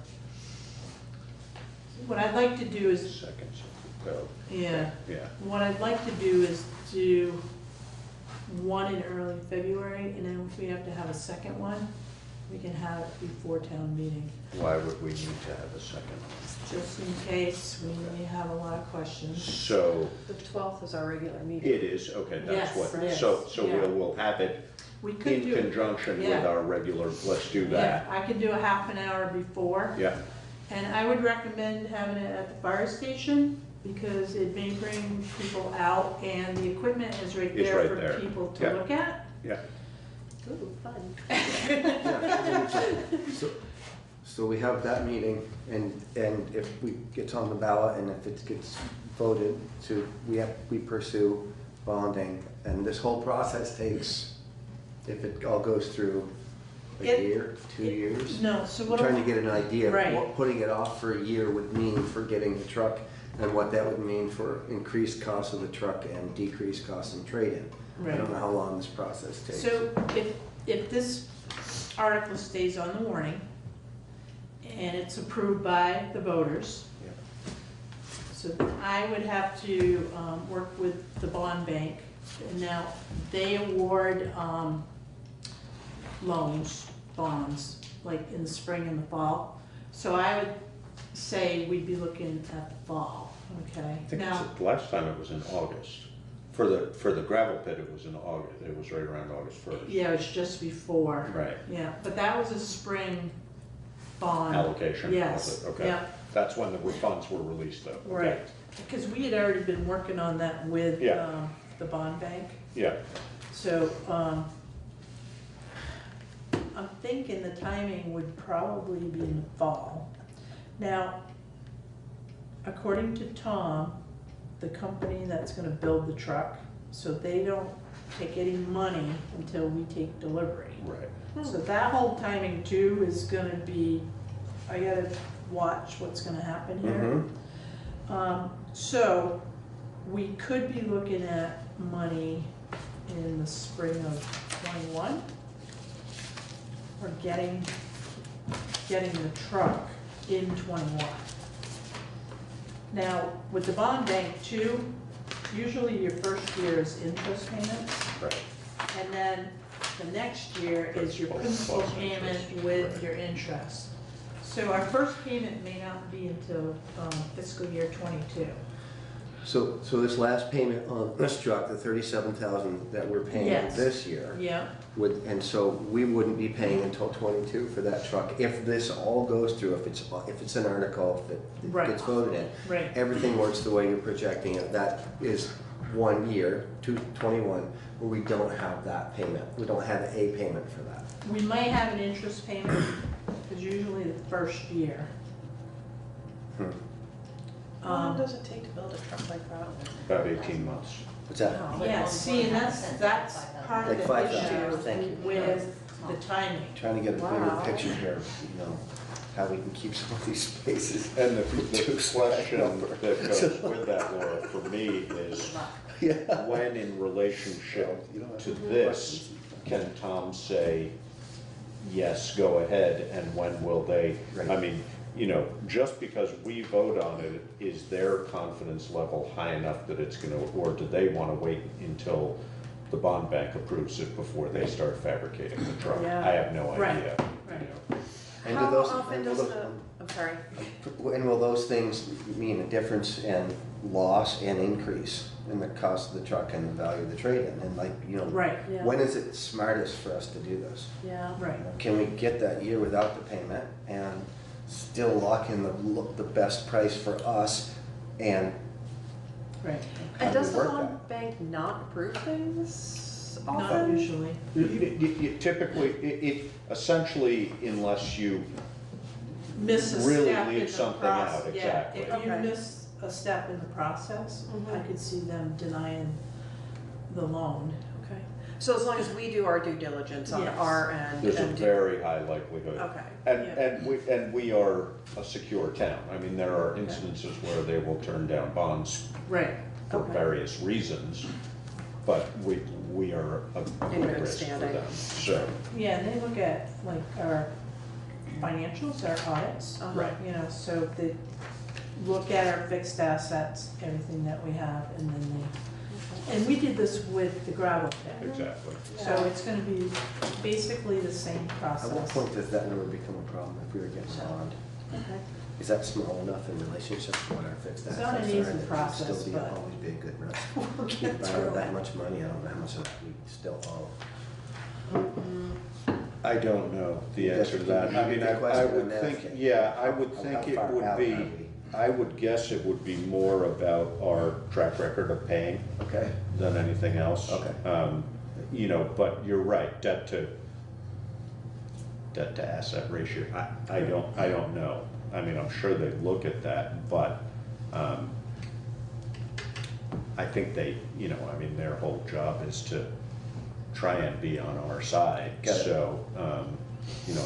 What I'd like to do is, Seconds, go. yeah, Yeah, what I'd like to do is do one in early February, and then if we have to have a second one, we can have it before town meeting, Why would we need to have a second? just in case we may have a lot of questions. So, The 12th is our regular meeting. it is, okay, that's Yes, what, yes, so yeah. we'll have it We could in do it. conjunction with Yeah. our regular, let's do Yeah, that. I could do a half an hour before. Yeah, And I would recommend having it at the fire station because it may bring people out and the equipment is right It's there right for there. people to Yeah. look at. yeah. Ooh, fun. So we have that meeting, and if we gets on the ballot, and if it gets voted to, we pursue bonding, and this whole process takes, if it all goes through, a year, 2 years? No, so I'm what? trying to get an idea of Right. what putting it off for a year would mean for getting the truck, and what that would mean for increased cost of the truck and decreased cost in trade-in. I Right. don't know how long this process takes. So if this article stays on the warning and it's approved by the voters, so then I would have to work with the bond bank. And now, they award loans, bonds, like in the spring and the fall. So I would say we'd be looking at the fall, okay? I think Now, last time it was in August. For the gravel pit, it was in August, it was right around August 1st. yeah, it was just before. Right. Yeah, but that was a spring bond. Allocation, was Yes, it? Okay. yeah, That's when the funds were released though. Okay. right. Because we had already been working on that with Yeah. the bond bank. Yeah, So I'm thinking the timing would probably be in the fall. Now, according to Tom, the company that's gonna build the truck, so they don't take any money until we take delivery. right. So that whole timing too is gonna be, I gotta watch what's gonna happen here. So we could be looking at money in the spring of '21. Or getting the truck in '21. Now, with the bond bank too, usually your first year is interest payments. Right. And then the next year is your principal payment with your interest. So our first payment may not be until fiscal year '22. So this last payment on this truck, the 37,000 that we're paying Yes. this year, Yeah, and so we wouldn't be paying until 22 for that truck if this all goes through, if it's an article, if it Right. gets voted in. right. Everything works the way you're projecting it. That is 1 year, 21, where we don't have that payment. We don't have a payment for that. We may have an interest payment, because usually the first year. How long does it take to build a truck like that? About 18 months. What's that? Yeah, see, and that's part of Like the 5,000, thank issue you. with the timing. Trying to get a bigger Wow. picture here, how we can keep some of these spaces. And the Two question number. that goes with that, Laura, for me is, Yeah. when in relationship to this, can Tom say, yes, go ahead, and when will they? I mean, just because we vote on it, is their confidence level high enough that it's gonna, or do they wanna wait until the bond bank approves it before they start fabricating the truck? Yeah. I have no Right, idea. right. And How do those- often and does will those- I'm sorry. And will those things mean a difference in loss and increase in the cost of the truck and the value of the trade-in? And Right, yeah. when is it smartest for us to do this? Yeah. Right. Can we get that year without the payment and still lock in the best price for us and Right. how And do does we the work bond that? bank not approve things Not often? usually. You typically, essentially, unless you Miss a really step in leave the something process. out, exactly. Yeah, if you Okay. miss a step in the process, Mhm. I could see them denying the loan. Okay. So as long as we do our due diligence on Yes. our end. There's a and do- very high likelihood. Okay. And we are a secure town. I mean, there are instances where they will turn down bonds Right. for Okay. various reasons, but we are a In good good risk for standing. them. So, Yeah, and they look at like our financials, our audits. Uh-huh. So they look at our fixed assets, everything that we have, and then And we did this with the gravel pit. Exactly. So it's gonna be basically the same At process. what point does that number become a problem if we were getting bond? Okay. Is that small enough in relationship to what our fixed It's assets are? not an easy that it would process, Still be, but always be a good run. we'll get If I through have that it. much money, I don't know how much of that we still owe. I don't know the That's answer to a that. I mean, good I question would I'm think, asking. yeah, I would How think it far would out be, are we? I would guess it would be more about our track record of paying Okay. than anything else. Okay. You know, but you're right, debt to asset ratio, I don't know. I mean, I'm sure they look at that, but, I think they, you know, I mean, their whole job is to try and be on our side. Got it. So, you know,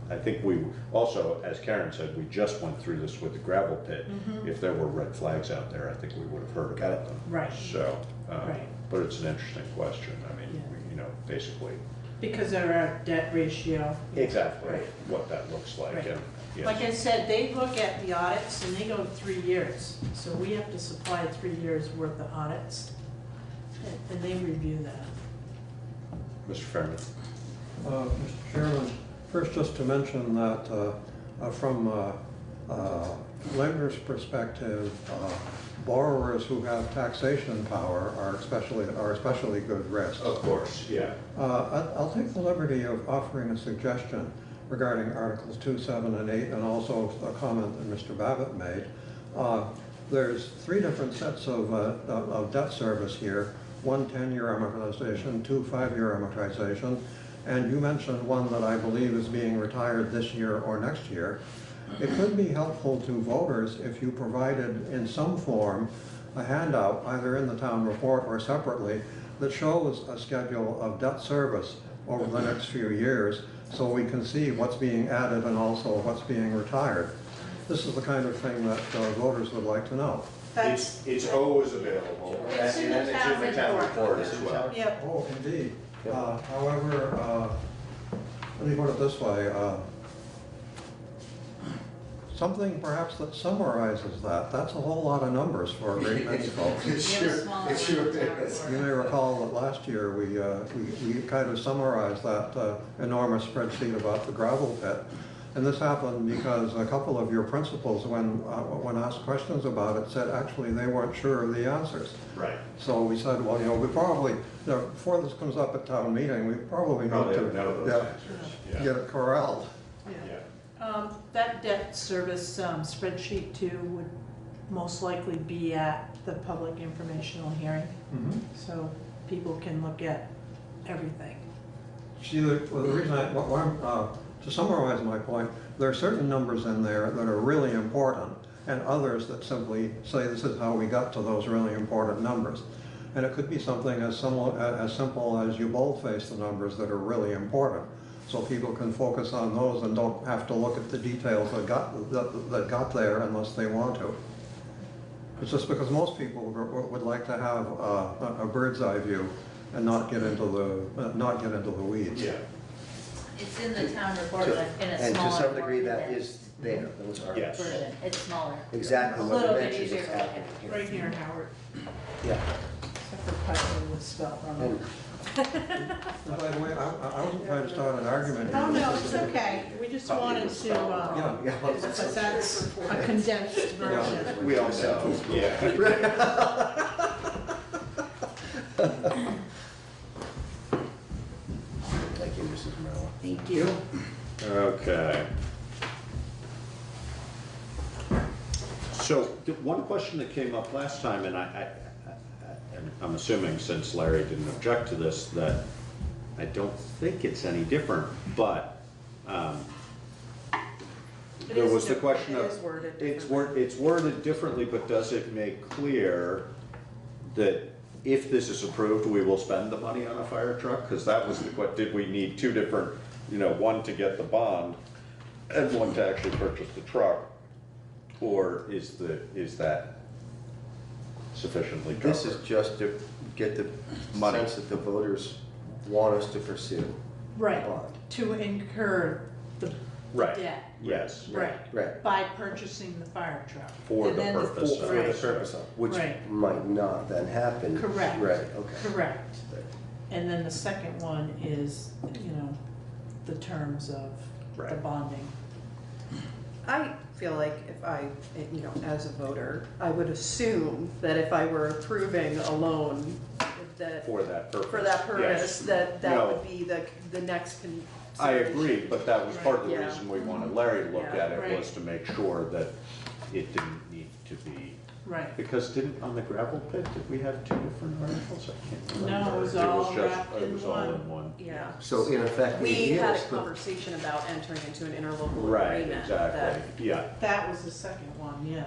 I think we, also, as Karen said, we just went through this with the gravel pit. Mhm. If there were red flags out there, I think we would have heard Got about it. them. Right. So, Right. but it's an interesting question. I mean, Yeah. you know, basically, Because of our debt ratio. exactly Right. what that looks like. Right. And, yes. Like I said, they look at the audits and they go 3 years. So we have to supply 3 years worth of audits. And they review that. Mr. Fairman? Mr. Chairman, first just to mention that from lender's perspective, borrowers who have taxation power are especially good risks. Of course, yeah. I'll take the liberty of offering a suggestion regarding Articles 2, 7, and 8, and also a comment that Mr. Babbitt made. There's 3 different sets of debt service here. 1 10-year amortization, 2 5-year amortization, and you mentioned one that I believe is being retired this year or next year. It could be helpful to voters if you provided in some form a handout, either in the town report or separately, that shows a schedule of debt service over the next few years so we can see what's being added and also what's being retired. This is the kind of thing that voters would like to know. It's always available, It's in the and it's in the town report as well. Yep. Oh, indeed. However, let me put it this way. Something perhaps that summarizes that. That's a whole lot of numbers for a great many folks. It sure is. You may recall that last year we kind of summarized that enormous spreadsheet about the gravel pit. And this happened because a couple of your principals, when asked questions about it, said actually they weren't sure of the answers. Right. So we said, well, you know, we probably, you know, before this comes up at town meeting, we probably need Probably to know those answers, yeah. get it corralled. That debt service spreadsheet too would most likely be at the public informational hearing. Mhm. So people can look at everything. See, the reason to summarize my point, there are certain numbers in there that are really important and others that simply say this is how we got to those really important numbers. And it could be something as simple as you boldface the numbers that are really important, so people can focus on those and don't have to look at the details that got there unless they want to. It's just because most people would like to have a bird's eye view and not get into the weeds. Yeah. It's in the town report, To- but in a And smaller to some degree, form that than is there, those are. Yes. version. It's smaller. Exactly A what little you bit mentioned easier is to look happening at. here. Right here, Howard. Yeah. Except for Putney was spelled wrong. And by the way, I wasn't trying to start an argument here. Oh, no, it's okay. We just wanted to, Yeah. but that's a condensed version. We all know, yeah. Thank you, Mrs. Merrill. Thank you. Okay. So, the one question that came up last time, and and I'm assuming since Larry didn't object to this, that I don't think it's any different, but, there is was the different. question It of. is worded It's worded differently, but does it make clear that if this is approved, we will spend the money on a fire truck? Because that was did we need 2 different, you know, one to get the bond and one to actually purchase the truck? Or is that sufficiently covered? This is just to get the Money. sense that the voters want us to pursue. Right, Bond. to incur the Right. debt. Yes. Right. By purchasing the fire truck. For And the then purpose For of the it. purpose of, which Right. might not then happen. Correct. Right, okay. Correct. And then the second one is, the terms of the Right. bonding. I feel like if I, as a voter, I would assume that if I were approving a loan, that For that purpose. for that purpose, Yes. that No. would be the next consideration. I agree, but that was part of the Yeah. reason we wanted Larry to look Yeah. at it, Right. was to make sure that it didn't need to be, Right. because on the gravel pit, did we have two different articles? I can't remember. No, it was all just- wrapped It in was all one. in one. Yeah. So in effect, We it had a is the- conversation about entering into an interlocal Right, agreement. that- exactly, yeah. That was the second one, yeah.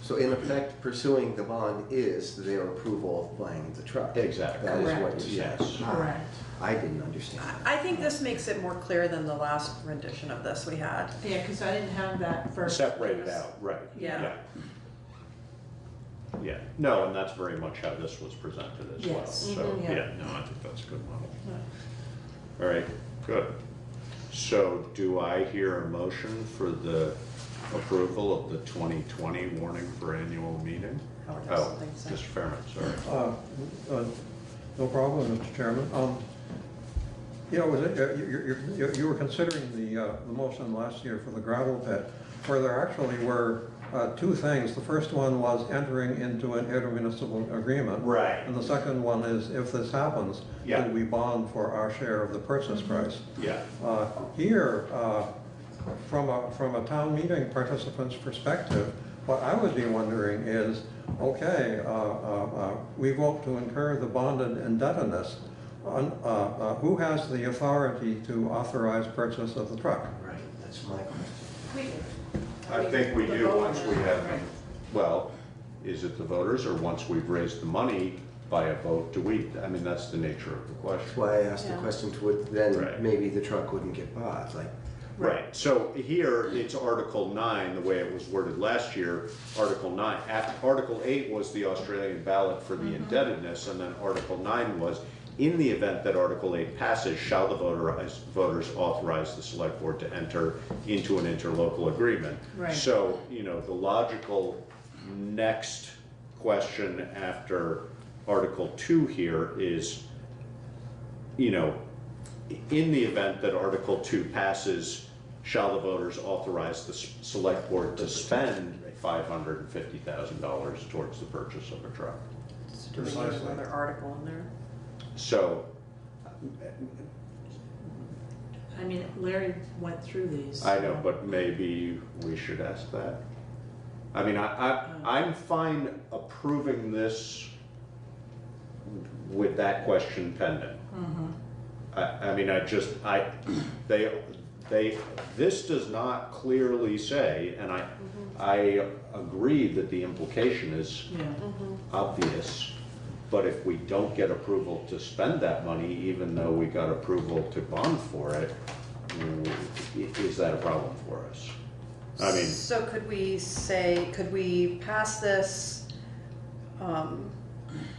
So in effect, pursuing the bond is their approval of buying the truck. Exactly. That is what Correct. you're saying. Yes. Correct. I didn't understand that. I think this makes it more clear than the last rendition of this we had. Yeah, because I didn't have that first. Separated out, right. Yeah. Yeah, no, and that's very much how this was presented as well. Yes. So, Mhm. yeah, Yeah. no, I think that's a good model. All right, good. So do I hear a motion for the approval of the 2020 warning for annual meeting? Howard has Oh, something to say. Mr. Fairman, sorry. No problem, Mr. Chairman. You were considering the motion last year for the gravel pit, where there actually were two things. The first one was entering into an intermunicipal agreement. Right. And the second one is, if this happens, Yeah. do we bond for our share of the purchase price? Yeah, Here, from a town meeting participant's perspective, what I would be wondering is, okay, we vote to incur the bonded indebtedness. Who has the authority to authorize purchase of the truck? Right, that's my question. I think we do once we have, well, is it the voters or once we've raised the money by a vote, I mean, that's the nature of the question. That's why I asked the question to then Right. maybe the truck wouldn't get bought, like. Right, so here, it's Article 9, the way it was worded last year, Article 9. Article 8 was the Australian ballot for the indebtedness, and then Article 9 was, in the event that Article 8 passes, shall the voters authorize the select board to enter into an interlocal agreement? Right. So, the logical next question after Article 2 here is, in the event that Article 2 passes, shall the voters authorize the select board to spend $550,000 towards the purchase of a truck? Do we need another article in there? So, I mean, Larry went through these. I know, but maybe we should ask that. I mean, I'm fine approving this with that question pending. I mean, this does not clearly say, and I agree that the implication is obvious, but if we don't get approval to spend that money, even though we got approval to bond for it, is that a problem for us? I mean, So could we pass this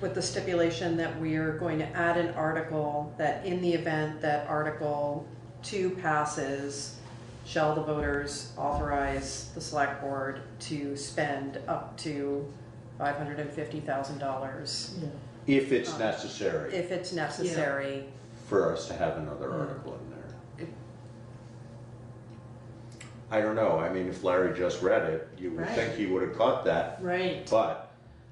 with the stipulation that we are going to add an article that in the event that Article 2 passes, shall the voters authorize the select board to spend up to $550,000? Yeah. if it's necessary If it's necessary. for us to have another article in there. I don't know, I mean, if Larry just read it, you would think he would have caught that. Right. But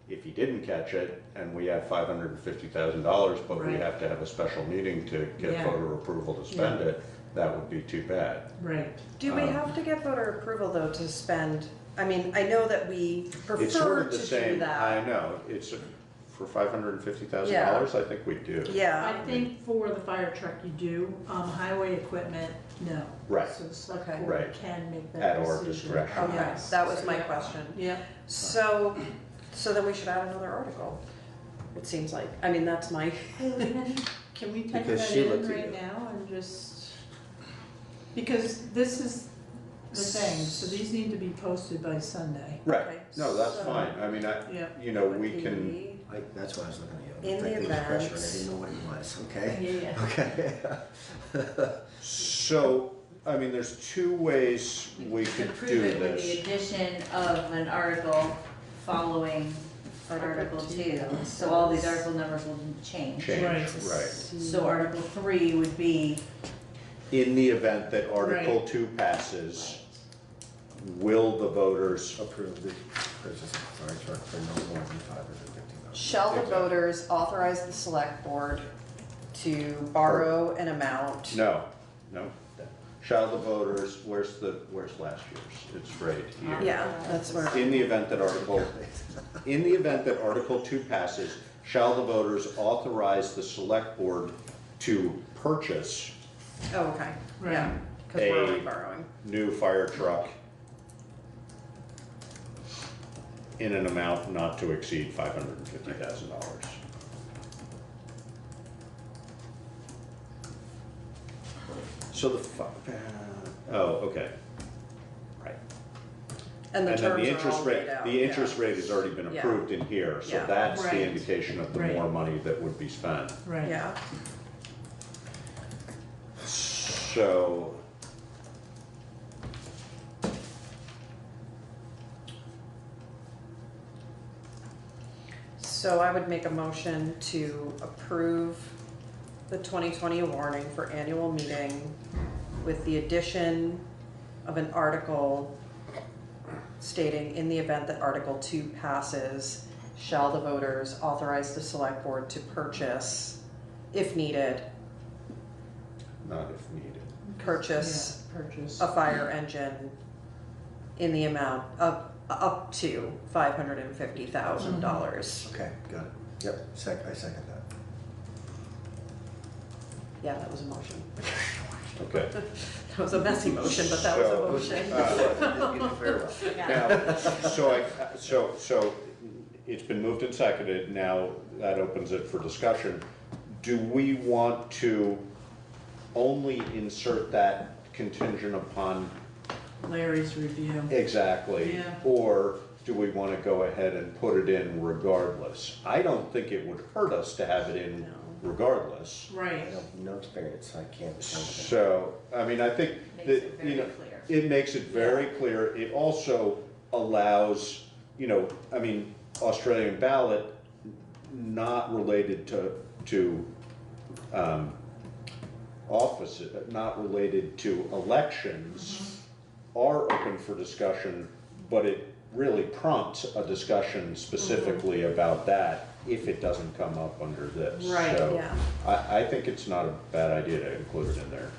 if he didn't catch it, and we have $550,000, but we Right. have to have a special meeting to get Yeah. voter approval to spend it, that would be too bad. Right. Do we have to get voter approval though to spend? I mean, I know that we It's prefer sort of to the do same, that. I know, it's for $550,000, I think we do. Yeah. I think for the fire truck you do, highway equipment, no. Right. So the select Okay. board Right. can make that At our decision. discretion. Okay, Yes. that was my question. Yeah. So then we should add another article, it seems like. I mean, that's my, Can we type Because that she in looked at right you. now and just, because this is the thing, so these need to be posted by Sunday. Right, Okay, no, that's so- fine, I mean, Yeah. we can, That's why I was looking at you. In the There was pressure, event- I didn't know what it was, okay? Yeah, yeah. Okay. so, I mean, there's two ways we could Approve do it with the this. addition of an article following Article 2. So all these article numbers will change. Right. So Article 3 would be, In the event that Article Right. 2 passes, will the voters Approve the purchase of fire truck for no more than $550,000. Shall the voters authorize the select board to borrow an amount? No. Shall the voters, where's last year's? It's right here. Yeah, that's where. In the event that Article 2 passes, shall the voters authorize the select board to purchase Oh, okay, yeah, because we're already a borrowing. new fire truck in an amount not to exceed $550,000? So okay. Right. And the then terms the are interest all rate, laid out, the interest rate has already been Yeah. approved in here, so Yeah. that's the Right. indication of the Right. more money that would be spent. Right. Yeah, So. so I would make a motion to approve the 2020 warning for annual meeting with the addition of an article stating, in the event that Article 2 passes, shall the voters authorize the select board to purchase, if needed, Not if needed. purchase Purchase. a fire engine in the amount of up to $550,000. Okay, got it. Yep, I second that. Yeah, that was a motion. Okay. That was a messy motion, but that was a motion. Now, so it's been moved and seconded, now that opens it for discussion. Do we want to only insert that contingent upon Larry's review. exactly? Yeah. Or do we want to go ahead and put it in regardless? I don't think it would hurt us to have it in regardless. I Right. have no experience, so I can't. So, I mean, I think Makes that, it very clear. it makes it very clear. It also allows, I mean, Australian ballot, not related to office, not related to elections, are open for discussion, but it really prompts a discussion specifically about that if it doesn't come up under this. Right, So yeah. I think it's not a bad idea to include it in there.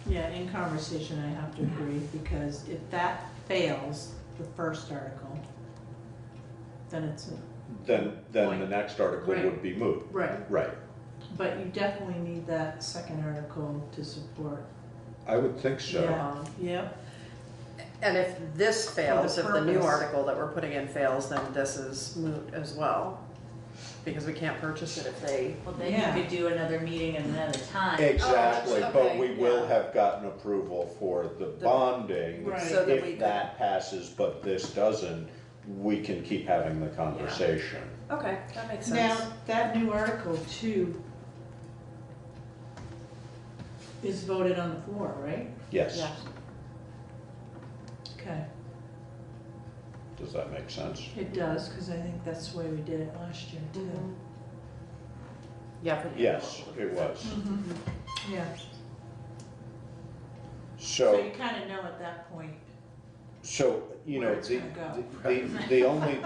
Yeah, in conversation, I have to agree, because if that fails, the first article, then it's a, Then the Point. next article Right. would be moot. right. Right. But you definitely need that second article to support. I would think so. Yeah, yep. And if this fails, For if the the new purpose. article that we're putting in fails, then this is moot as well. Because we can't purchase it if they. well, then Yeah. you could do another meeting at another time. Exactly, Oh, but okay, we will yeah. have gotten approval for the bonding. Right. So that we If could- that passes, but this doesn't, we can keep having the conversation. Okay, that makes sense. Now, that new article too is voted on the floor, right? Yes, Yeah. Okay, does that make sense? it does, because I think that's the way we did it last year too. Mhm. Yeah, for the. Yes, it was. Yeah, So, so you kind of know at that point. where it's gonna go. the only,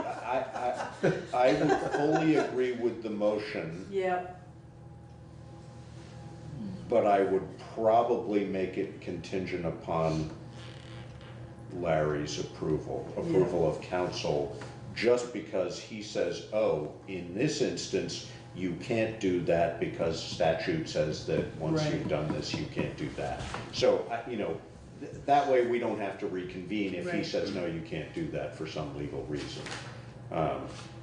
I would fully agree with the motion, Yep. but I would probably make it contingent upon Larry's approval of council, just because he says, oh, in this instance, you can't do that because statute says that once Right. you've done this, you can't do that. So, that way we don't have to reconvene if he Right. says, no, you can't do that for some legal reason.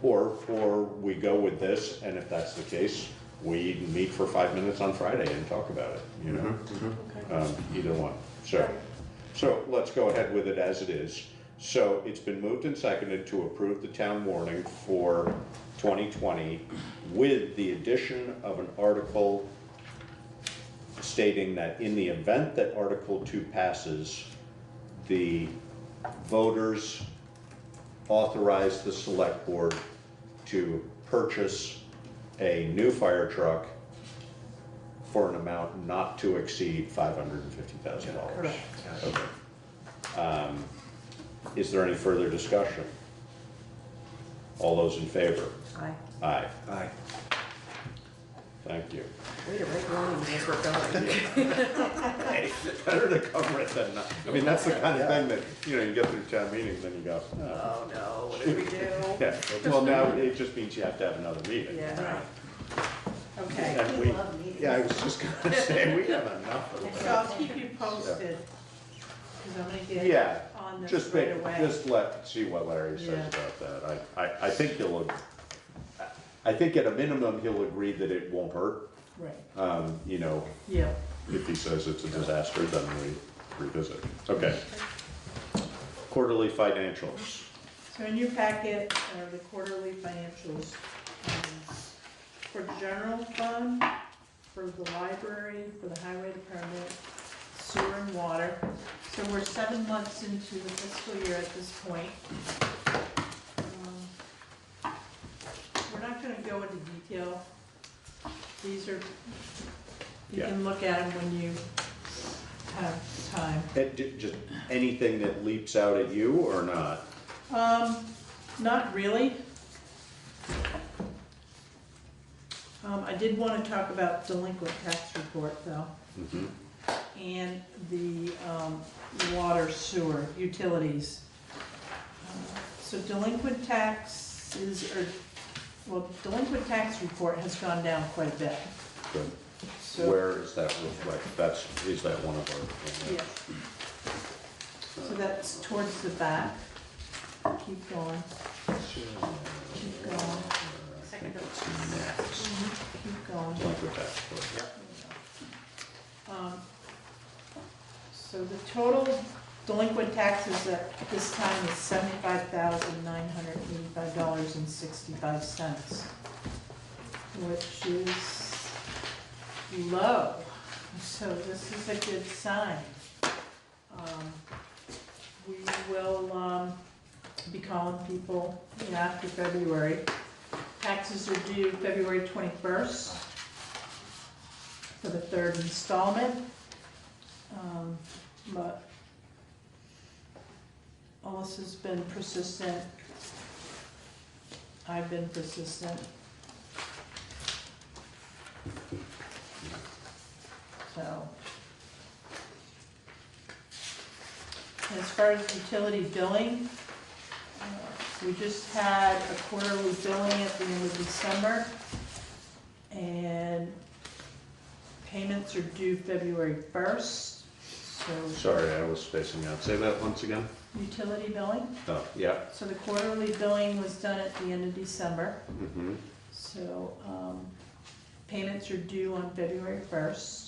Or we go with this, and if that's the case, we meet for 5 minutes on Friday and talk about it, either one. So let's go ahead with it as it is. So it's been moved and seconded to approve the town warning for 2020 with the addition of an article stating that in the event that Article 2 passes, the voters authorize the select board to purchase a new fire truck for an amount not to exceed $550,000. Correct. Okay. Is there any further discussion? All those in favor? Aye. Aye. Aye. Thank you. Way to write warnings as we're going. Hey, better to cover it than not. I mean, that's the kind of thing that, you get through town meetings, then you go, Oh, no, what did we do? Yeah, well, now it just means you have to have another meeting. Yeah. Okay. And we, yeah, I was just gonna say, we have enough of So that. I'll keep you posted, because I'm gonna get Yeah, on this just right away. see what Larry says Yeah. about that. I think I think at a minimum, he'll agree that it won't hurt. Right. Yeah. If he says it's a disaster, then we revisit. Okay. Quarterly financials. So in your packet are the quarterly financials for the general fund, for the library, for the highway department, sewer and water. So we're 7 months into the fiscal year at this point. We're not gonna go into detail. These are, you can look at them when you have time. Just anything that leaps out at you or not? Not really. I did want to talk about delinquent tax report though. Mm-hmm. And the water, sewer, utilities. So delinquent taxes delinquent tax report has gone down quite a bit. Good. So- Where is that reflect? Is that one of our? Yeah. So that's towards the back. Keep going. Keep going. I think it's next. Keep going. Delinquent tax report. So the total delinquent taxes at this time is $75,985.65, which is low. So this is a good sign. We will be calling people after February. Taxes are due February 21st for the third installment. But Alyssa's been persistent. I've been persistent. So, as far as utility billing, we just had a quarterly billing at the end of December, and payments are due February 1st. So Sorry, I was spacing out. Say that once again. utility billing. Oh, yeah. So the quarterly billing was done at the end of December. Mm-hmm. So payments are due on February 1st.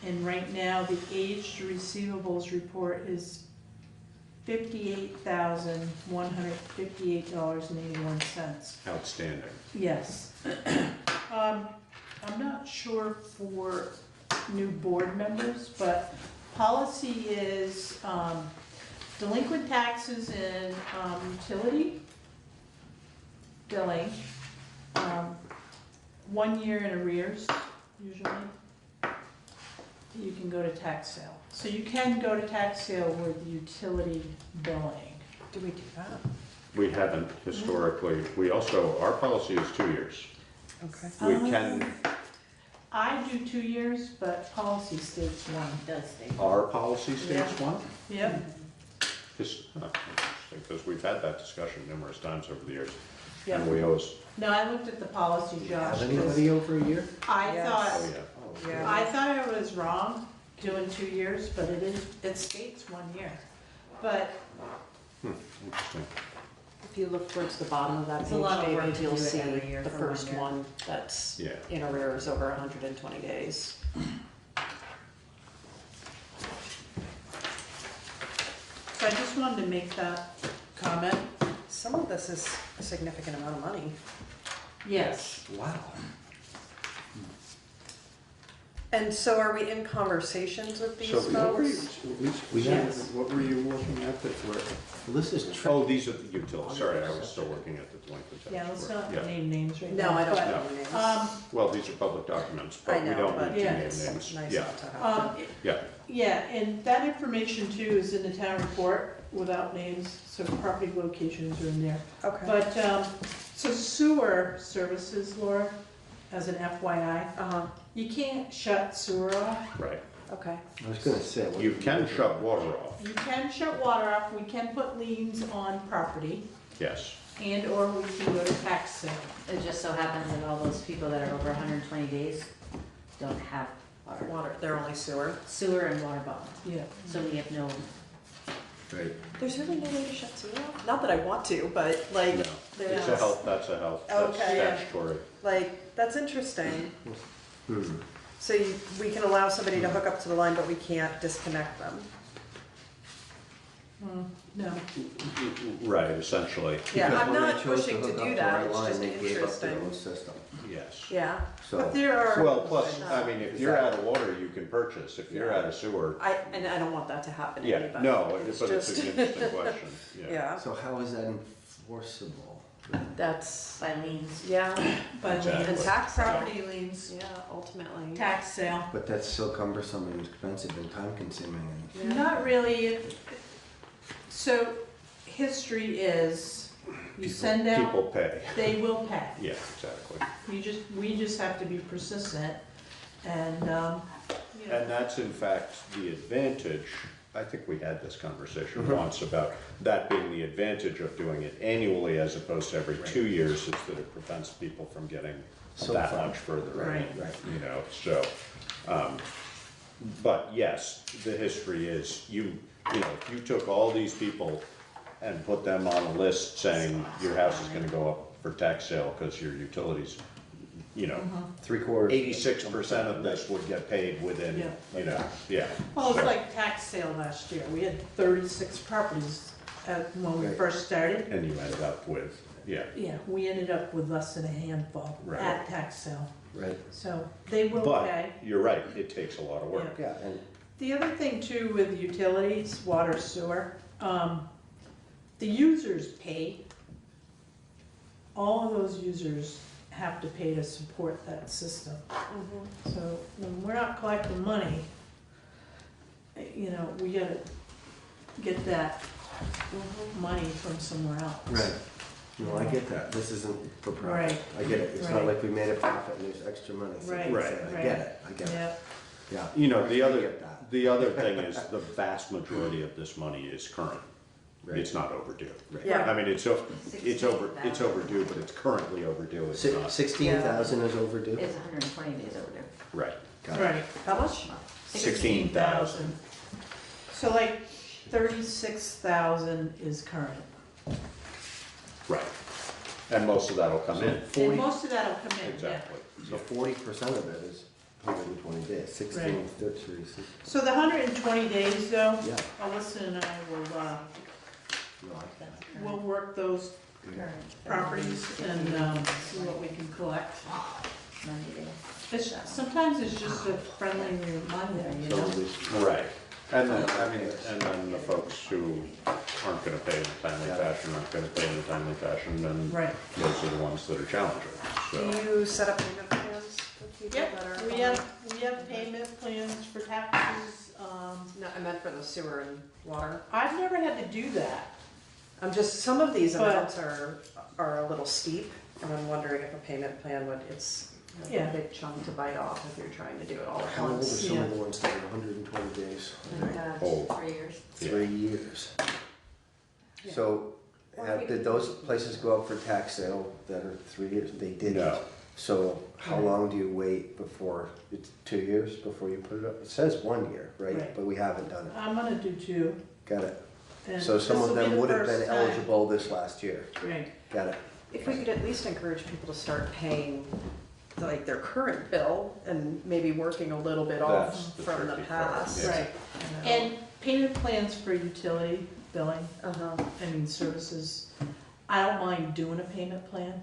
And right now, the aged receivables report is $58,158.81. Outstanding. Yes. I'm not sure for new board members, but policy is delinquent taxes and utility billing, 1 year in arrears, usually. You can go to tax sale. So you can go to tax sale with utility billing. Do we do that? We haven't historically. We also, our policy is 2 years. Okay. We can, I do 2 years, but policy states 1. Does state. our policy states Yeah. 1? Yep. Interesting, because we've had that discussion numerous times over the years. Yep. And we always, No, I looked at the policy, Josh. Has anybody over a year? I Yes. thought, oh yeah. Yeah. I thought I was wrong doing 2 years, but it states 1 year. But Interesting. If you look towards the bottom of that It's a lot page, of work David, to you'll do it see every year the for 1 first year. one that's Yeah. in arrears over 120 days. so I just wanted to make that comment. Some of this is a significant amount of money. Yes. Wow. And so are we in conversations with these So what were you, folks? what were you looking at that were? This is. Oh, these are the utilities, sorry, I was still looking at the delinquent tax. Yeah, let's not Yeah. name names right No, now. I don't but, know names. Well, these are public documents, I but we know, don't but need to yeah, name it's names. nice Yeah, not to have to. yeah. Yeah, and that information too is in the town report without names, so property locations are in there. Okay. But, so sewer services, Laura, as an FYI, you can't shut sewer off. Right. Okay. I was gonna say. You can shut water off, You can shut water off, we can put liens on property, yes. and/or we can go to tax sale. It just so happens that all those people that are over 120 days don't have Water, they're only sewer. sewer and water bottom. Yeah. So we have no, Right. There's really no way to shut sewer off? Not that I want to, but like, No, there's, it's a health, that's Okay, yeah. statutory. like, that's interesting. Hmm. So we can allow somebody to hook up to the line, but we can't disconnect them. No. Right, essentially. Yeah, Because I'm when they not chose pushing to hook up do our that, it's line, just they gave up their own interesting. system. Yes. Yeah, So. but there are. Well, plus, I mean, if you're out of water, you can purchase. If you're Yeah. out of sewer, And I don't want that to happen to yeah, anybody. no, but it's just- an interesting question, yeah. Yeah, So how is that enforceable? that's, by liens. yeah, By Exactly. and liens, tax sale. property liens, Yeah, ultimately. tax sale. But that's so cumbersome and expensive and time consuming and. Yeah. Not really. So history is, you send out, People pay. they will pay. Yeah, exactly. We just have to be persistent and, you know, And that's in fact the advantage, I think we had this conversation Mhm. once about that being the advantage of doing it annually as opposed to every 2 years, is that it prevents people from getting So that far. much further in, Right. you know, so. But yes, the history is, you know, if you took all these people and put them on a list saying your house is gonna go up for tax sale because your utilities, you know, 3/4. 86% of this would get paid within, Yeah. you know, yeah. well, it's so- like tax sale last year. We had 36 properties when we Right. first started. And you end up with, yeah, Yeah, we ended up with less than a handful Right. at tax sale. Right. So they will but pay. you're right, it takes a lot of work. Yeah, and The other thing too with utilities, water, sewer, the users pay. All of those users have to pay to support that system. So when we're not collecting money, you know, we gotta get that money from somewhere else. right. No, I get that. This isn't for profit. Right. I get it. It's not Right. like we made a profit and there's extra money. Right, Right. I get it. I get it. Yep. Yeah. You know, I get that. the other thing is the vast majority of this money is current. Right. It's not overdue. Right. Yeah. I mean, it's overdue, but it's currently overdue, it's not. 16,000 is overdue? It's 120 days overdue. Right. Got it. Right. How much? 16,000. So like 36,000 is current. Right. And most of that'll come in. And most of that'll come in, yeah. Exactly. So 40% of it is 120 days, 16, 33. So the 120 days though, Yeah. Alyssa and I will, You like that? we'll work those properties and see what we can collect. 90 days. Sometimes it's just a friendly reminder, you know? Totally. Right. And then, I mean, and then the folks who aren't gonna pay in a timely fashion, aren't gonna pay in a timely fashion, and Right. those are the ones that are challenging, Do so. you set up payment plans with people that are? Yep, we have payment plans for taxes. No, I meant for the sewer and water. I've never had to do that. I'm just, some of these But- amounts are a little steep, and I'm wondering if a payment plan would, it's like Yeah. a big chunk to bite off if you're trying to do it all at How old are once. some of the ones that are 120 days? Oh. 3 years. 3 years. So, did those places go up for tax sale that are 3 years? They didn't. No. So how long do you wait before, it's 2 years before you put it up? It says 1 year, right? Right. But we haven't done it. I'm gonna do 2. Got it. and So some of this'll be them the would have been first time. eligible this last year. Right. Got it. If we could at least encourage people to start paying like their current bill and maybe working a little bit That's off the from the tricky part, past. yeah. Right. you know. And payment plans for utility billing, Uh-huh. I mean services. I don't mind doing a payment plan,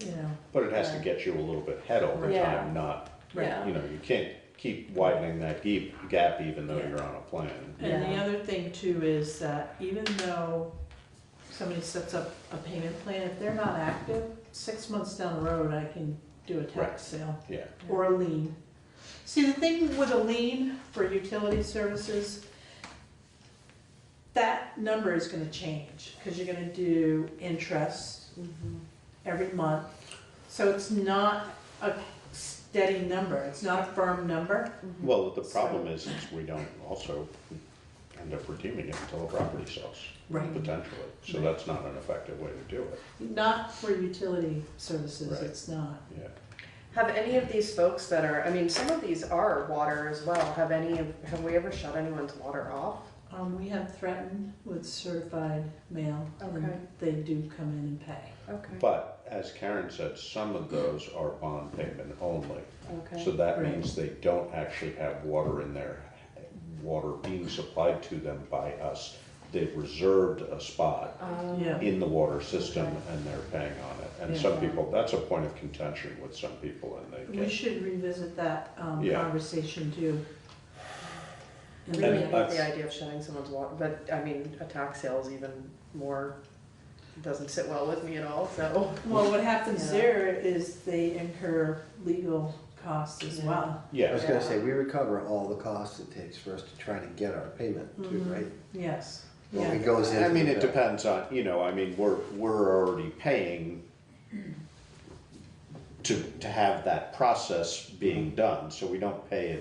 you know. But it has to get you a little bit ahead over Yeah. time, not, Right. you know, you can't keep widening that gap even though Yeah. you're on a plan. And the other thing too is that even though somebody sets up a payment plan, if they're not active, 6 months down the road, I can do a Right. tax sale. Yeah. Or a lien. See, the thing with a lien for utility services, that number is gonna change, cause you're gonna do interest every month. So it's not a steady number, it's not a firm number. Well, the problem is we don't also end up redeeming it until a property sells. Right. Potentially, so Right. that's not an effective way to do it. Not for utility services, Right. it's not. Yeah. Have any of these folks that are, I mean, some of these are water as well, have we ever shut anyone's water off? We have threatened with certified mail, Okay. and they do come in and pay. Okay. But as Karen said, some of those are bond payment only. Okay. So that Right. means they don't actually have water in there, water being supplied to them by us. They've reserved a spot Yeah. in the water system and they're paying on it. And Yeah. some people, that's a point of contention with some people and they We get. should revisit that Yeah. conversation too. I really hate the idea of shutting someone's water, but I mean, a tax sale is even more, doesn't sit well with me at all, so. Well, what happens Yeah. there is they incur legal costs as Yeah. well. I Yeah, was gonna say, we recover all the costs it takes for us to try to get our payment too, Mhm. right? Yes. Well, Yeah. it goes into I mean, it the- depends on, I mean, we're already paying to have that process being done, so we don't pay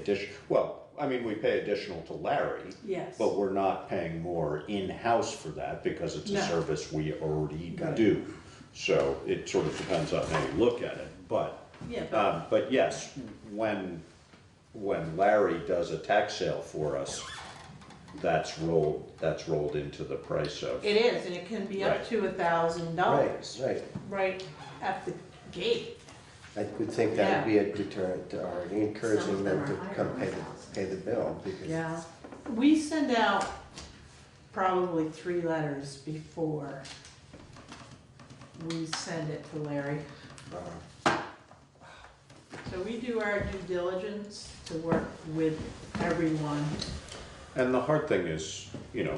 we pay additional to Larry, Yes. but we're not paying more in-house for that because it's a No. service we already Right. do. So it sort of depends on how you look at it, but, Yeah, but yes, when Larry does a tax sale for us, that's rolled into the price of. it is, and it can be up Right. to $1,000. Right. Right at the gate. I would think that would be a deterrent, or encouraging them to come pay the bill, because. Yeah. We send out probably 3 letters before we send it to Larry. So we do our due diligence to work with everyone. And the hard thing is, the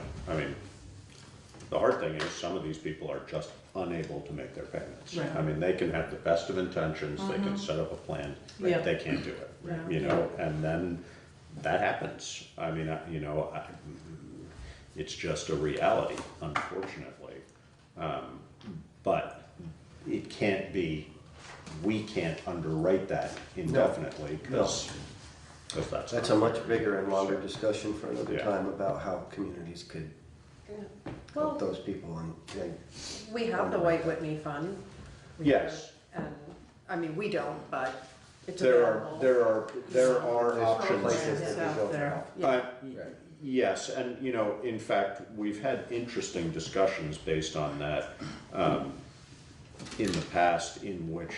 hard thing is some of these people are just unable to make their payments. Right. I mean, they can have the best of intentions, they can Mhm. set up a plan, Yeah. they can't do it, Yeah. and then that happens. I mean, it's just a reality, unfortunately. But it can't be, we can't underwrite that indefinitely, because That's a much bigger and longer discussion for another Yeah. time about how communities could help those people and. We have the White Whitney Fund. Yes. And, I mean, we don't, but it's There available. are options. Places that they go there. Yes, and in fact, we've had interesting discussions based on that in the past, in which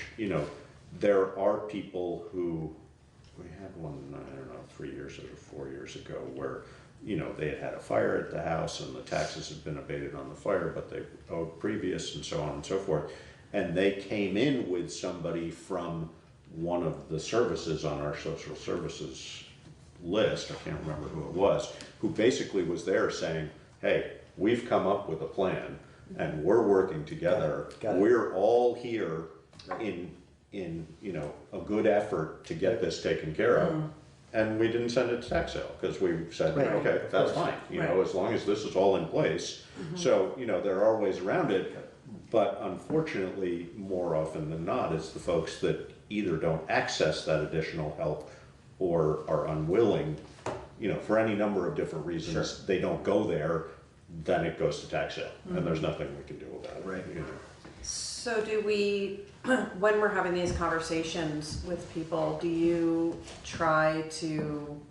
there are people who, we had one, I don't know, 3 years or 4 years ago, where they had a fire at the house and the taxes had been abated on the fire, but they owed previous and so on and so forth. And they came in with somebody from one of the services on our social services list, I can't remember who it was, who basically was there saying, hey, we've come up with a plan and we're working together. Got it. We're all here in a good effort to get this taken care of. And we didn't send it to tax sale because we said, Right. okay, that's fine, Right. as long as this is all in place. So, there are ways around it, but unfortunately, more often than not, it's the folks that either don't access that additional help or are unwilling, for any number of different reasons, they don't go there, then it goes to tax sale, and there's nothing we can do about it. Right. So do we, when we're having these conversations with people, do you try to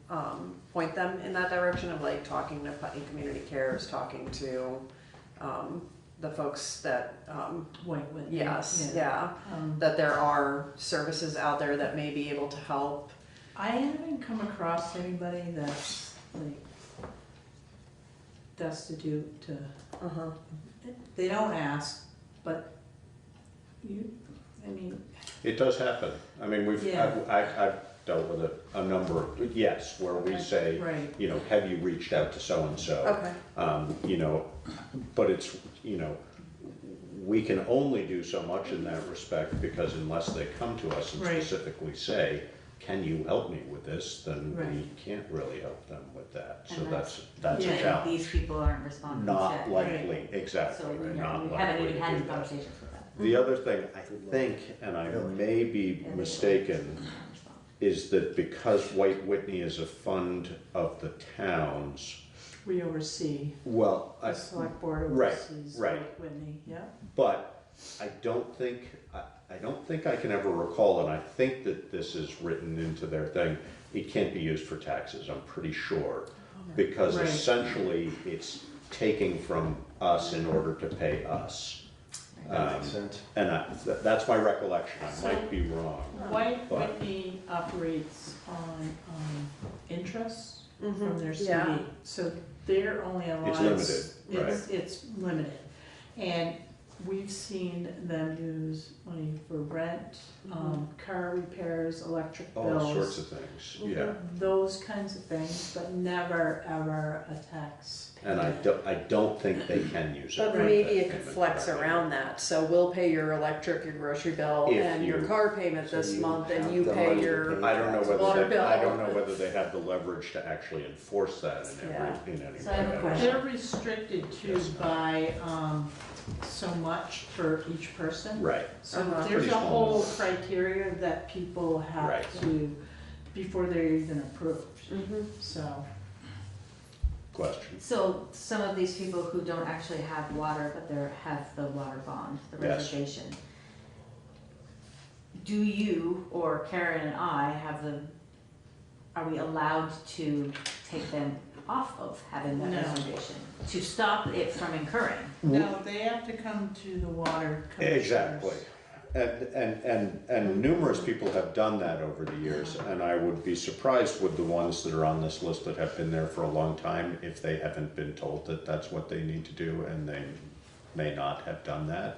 point them in that direction of like talking to Putney Community Cares, talking to the folks that, White Whitney. yes, yeah, that there are services out there that may be able to help? I haven't come across anybody that's like destitute to, they don't ask, but It does happen. I mean, Yeah. I've dealt with it a number, yes, where we say, Right. you know, have you reached out to so-and-so? Okay. You know, but it's, you know, we can only do so much in that respect, because unless they come to us and Right. specifically say, can you help me with this, then we Right. can't really help them with that. So And that's yeah, a challenge. These people aren't responding. Not yet. likely, exactly, So we not haven't likely even to had do any that. conversations with them. The other thing, I think, and I may be mistaken, is that because White Whitney is a fund of the towns, We oversee, well, the select board right, oversees right. Whitney, yeah. But I don't think I can ever recall, and I think that this is written into their thing, it can't be used for taxes, I'm pretty sure. Because Right. essentially, it's taking from us in order to pay us. That makes sense. And that's my recollection, I might be wrong. White but- Whitney operates on interest Mhm. from their CD. Yeah. So they're only allowed. It's limited, right. It's limited. And we've seen them use money for rent, car repairs, electric bills. All sorts of things, yeah. Those kinds of things, but never, ever a tax And payment. I don't think they can use it. But for maybe that it could payment flex directly. around that, so we'll pay your electric, your grocery bill, If and your you- car payment So this you month, and have you the pay money to your. pay I don't know Water whether they, bill. I don't know whether they have the leverage to actually enforce that in Yeah. in any way. So I have a question. They're restricted to Yes. by so much for each person. Right. So Uh-huh. there's Pretty a small. whole criteria that people have Right. to, before they're even approved. Mhm. So, Question. So some of these people who don't actually have water, but they have the water bond, the Yes. reservation. Do you or Karen and I are we allowed to take them off of having that No. reservation? To stop it from incurring? no, they have to come to the water commissioners. Exactly. And numerous people have done that over the years, and I would be surprised with the ones that are on this list that have been there for a long time if they haven't been told that that's what they need to do, and they may not have done that.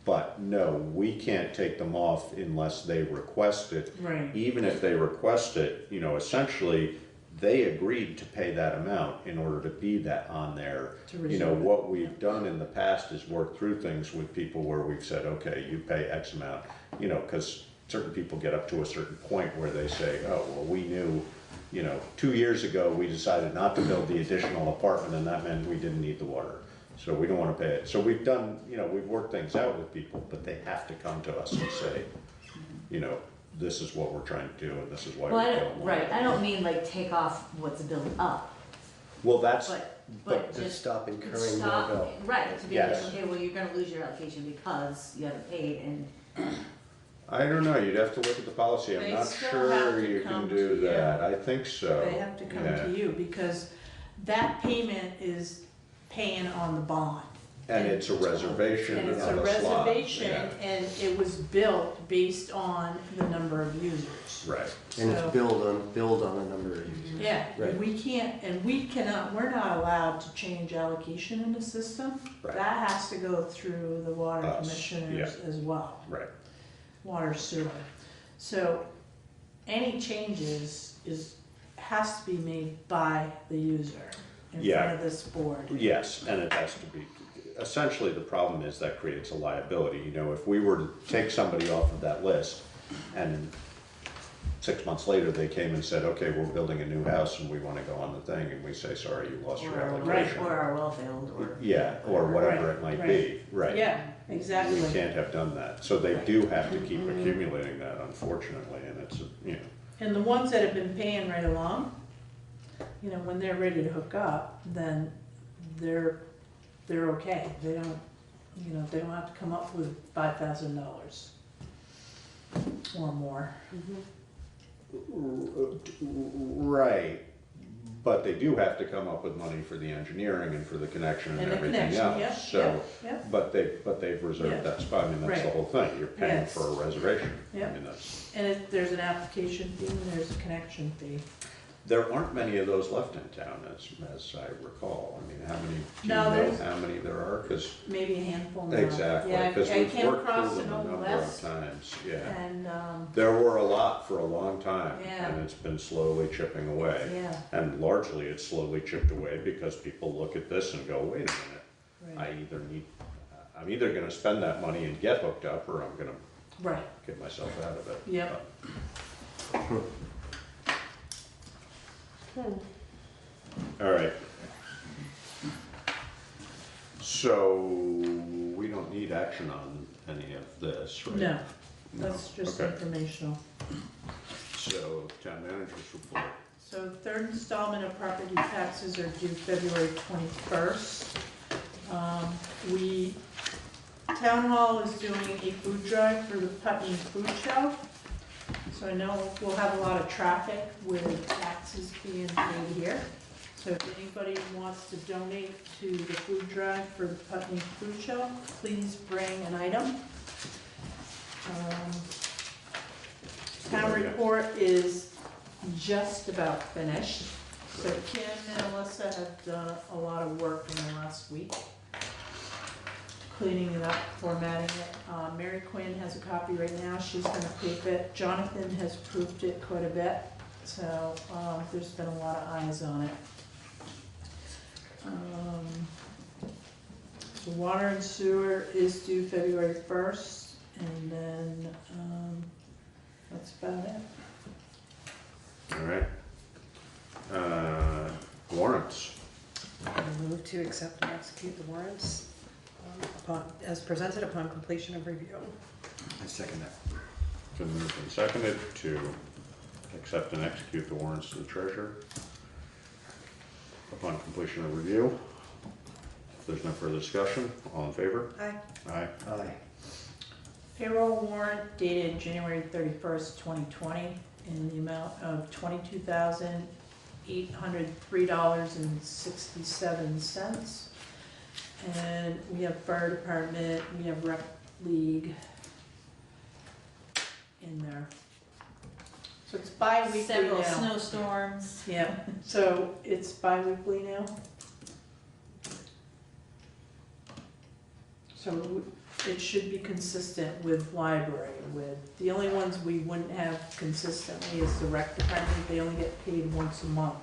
But no, we can't take them off unless they request it. Right. Even if they request it, you know, essentially, they agreed to pay that amount in order to be that on there. To You know, reserve it. what we've done in the past is work through things with people where we've said, okay, you pay X amount, you know, because certain people get up to a certain point where they say, oh, well, we knew, you know, 2 years ago, we decided not to build the additional apartment, and that meant we didn't need the water. So we don't want to pay it. So we've done, you know, we've worked things out with people, but they have to come to us and say, you know, this is what we're trying to do, and this is why Well, we don't want right, it. I don't mean like take off what's built up, Well, that's, but To just stop incurring more stop, bill. right, to be like, Yes. okay, well, you're gonna lose your allocation because you haven't paid and I don't know, you'd have to look at the policy, I'm They not still have sure to you come can to do you. that, I think so. They have to come Yeah. to you because that payment is paying on the bond. And it's a reservation And it's on a a slot. reservation, Yeah. and it was built based on the number of users. Right. And So- it's billed on a number of users. Yeah, Right. we can't, and we're not allowed to change allocation in the system. Right. That has to go through the water Us, commissioners as well, Right. water sewer. So any changes has to be made by the user in Yeah. front of this board. Yes, and it has to be, essentially, the problem is that creates a liability, you know, if we were to take somebody off of that list, and 6 months later, they came and said, okay, we're building a new house and we wanna go on the thing, and we say, sorry, you lost your allocation. or our well failed, or. Yeah, or whatever Right, it might right. be, right. Yeah, exactly. We can't have done that, so they do have to keep accumulating that, unfortunately, and it's, you know, And the ones that have been paying right along, you know, when they're ready to hook up, then they're okay. They don't, you know, they don't have to come up with $5,000 or more. right, but they do have to come up with money for the engineering and for the connection and And the everything connection, else, yep, so. yep. But they've reserved Yeah. that spot, I mean, that's the Right. whole thing, you're paying Yes. for a reservation. I Yep. mean, that's, And there's an application fee and there's a connection fee. There aren't many of those left in town, as I recall. I mean, how many, do you No, know there's- how many there are? 'Cause Maybe a handful now. exactly, Yeah, because I we've came worked across through an them a old number of list, times, yeah. and, There were a lot for a long time, Yeah. and it's been slowly chipping away. Yeah. And largely, it's slowly chipped away because people look at this and go, wait a minute, Right. I'm either gonna spend that money and get hooked up, or I'm gonna Right. get myself out of it. Yep. All right. So, we don't need action on any of this, right? No, that's just Okay. informational. So, town manager's report. So third installment of property taxes are due February 21st. Town Hall is doing a food drive for the Putney Food Show. So I know we'll have a lot of traffic with taxes being paid here. So if anybody wants to donate to the food drive for the Putney Food Show, please bring an item. Town report is just about finished. So Kim and Alyssa have done a lot of work in the last week, cleaning it up, formatting it. Mary Quinn has a copy right now, she's gonna proof it. Jonathan has proofed it quite a bit, so there's been a lot of eyes on it. So water and sewer is due February 1st, and then that's about it. All right. Warrants. I move to accept and execute the warrants as presented upon completion of review. I second that. Been moved and seconded to accept and execute the warrants to the treasurer upon completion of review. If there's no further discussion, all in favor? Aye. Aye. Aye. Payroll warrant dated January 31st, 2020, in the amount of $22,803.67. And we have fire department, we have rec league in there. So it's bi-weekly now. Several snowstorms. Yeah, so it's bi-weekly now. So it should be consistent with library, the only ones we wouldn't have consistently is the rec department, they only get paid once a month.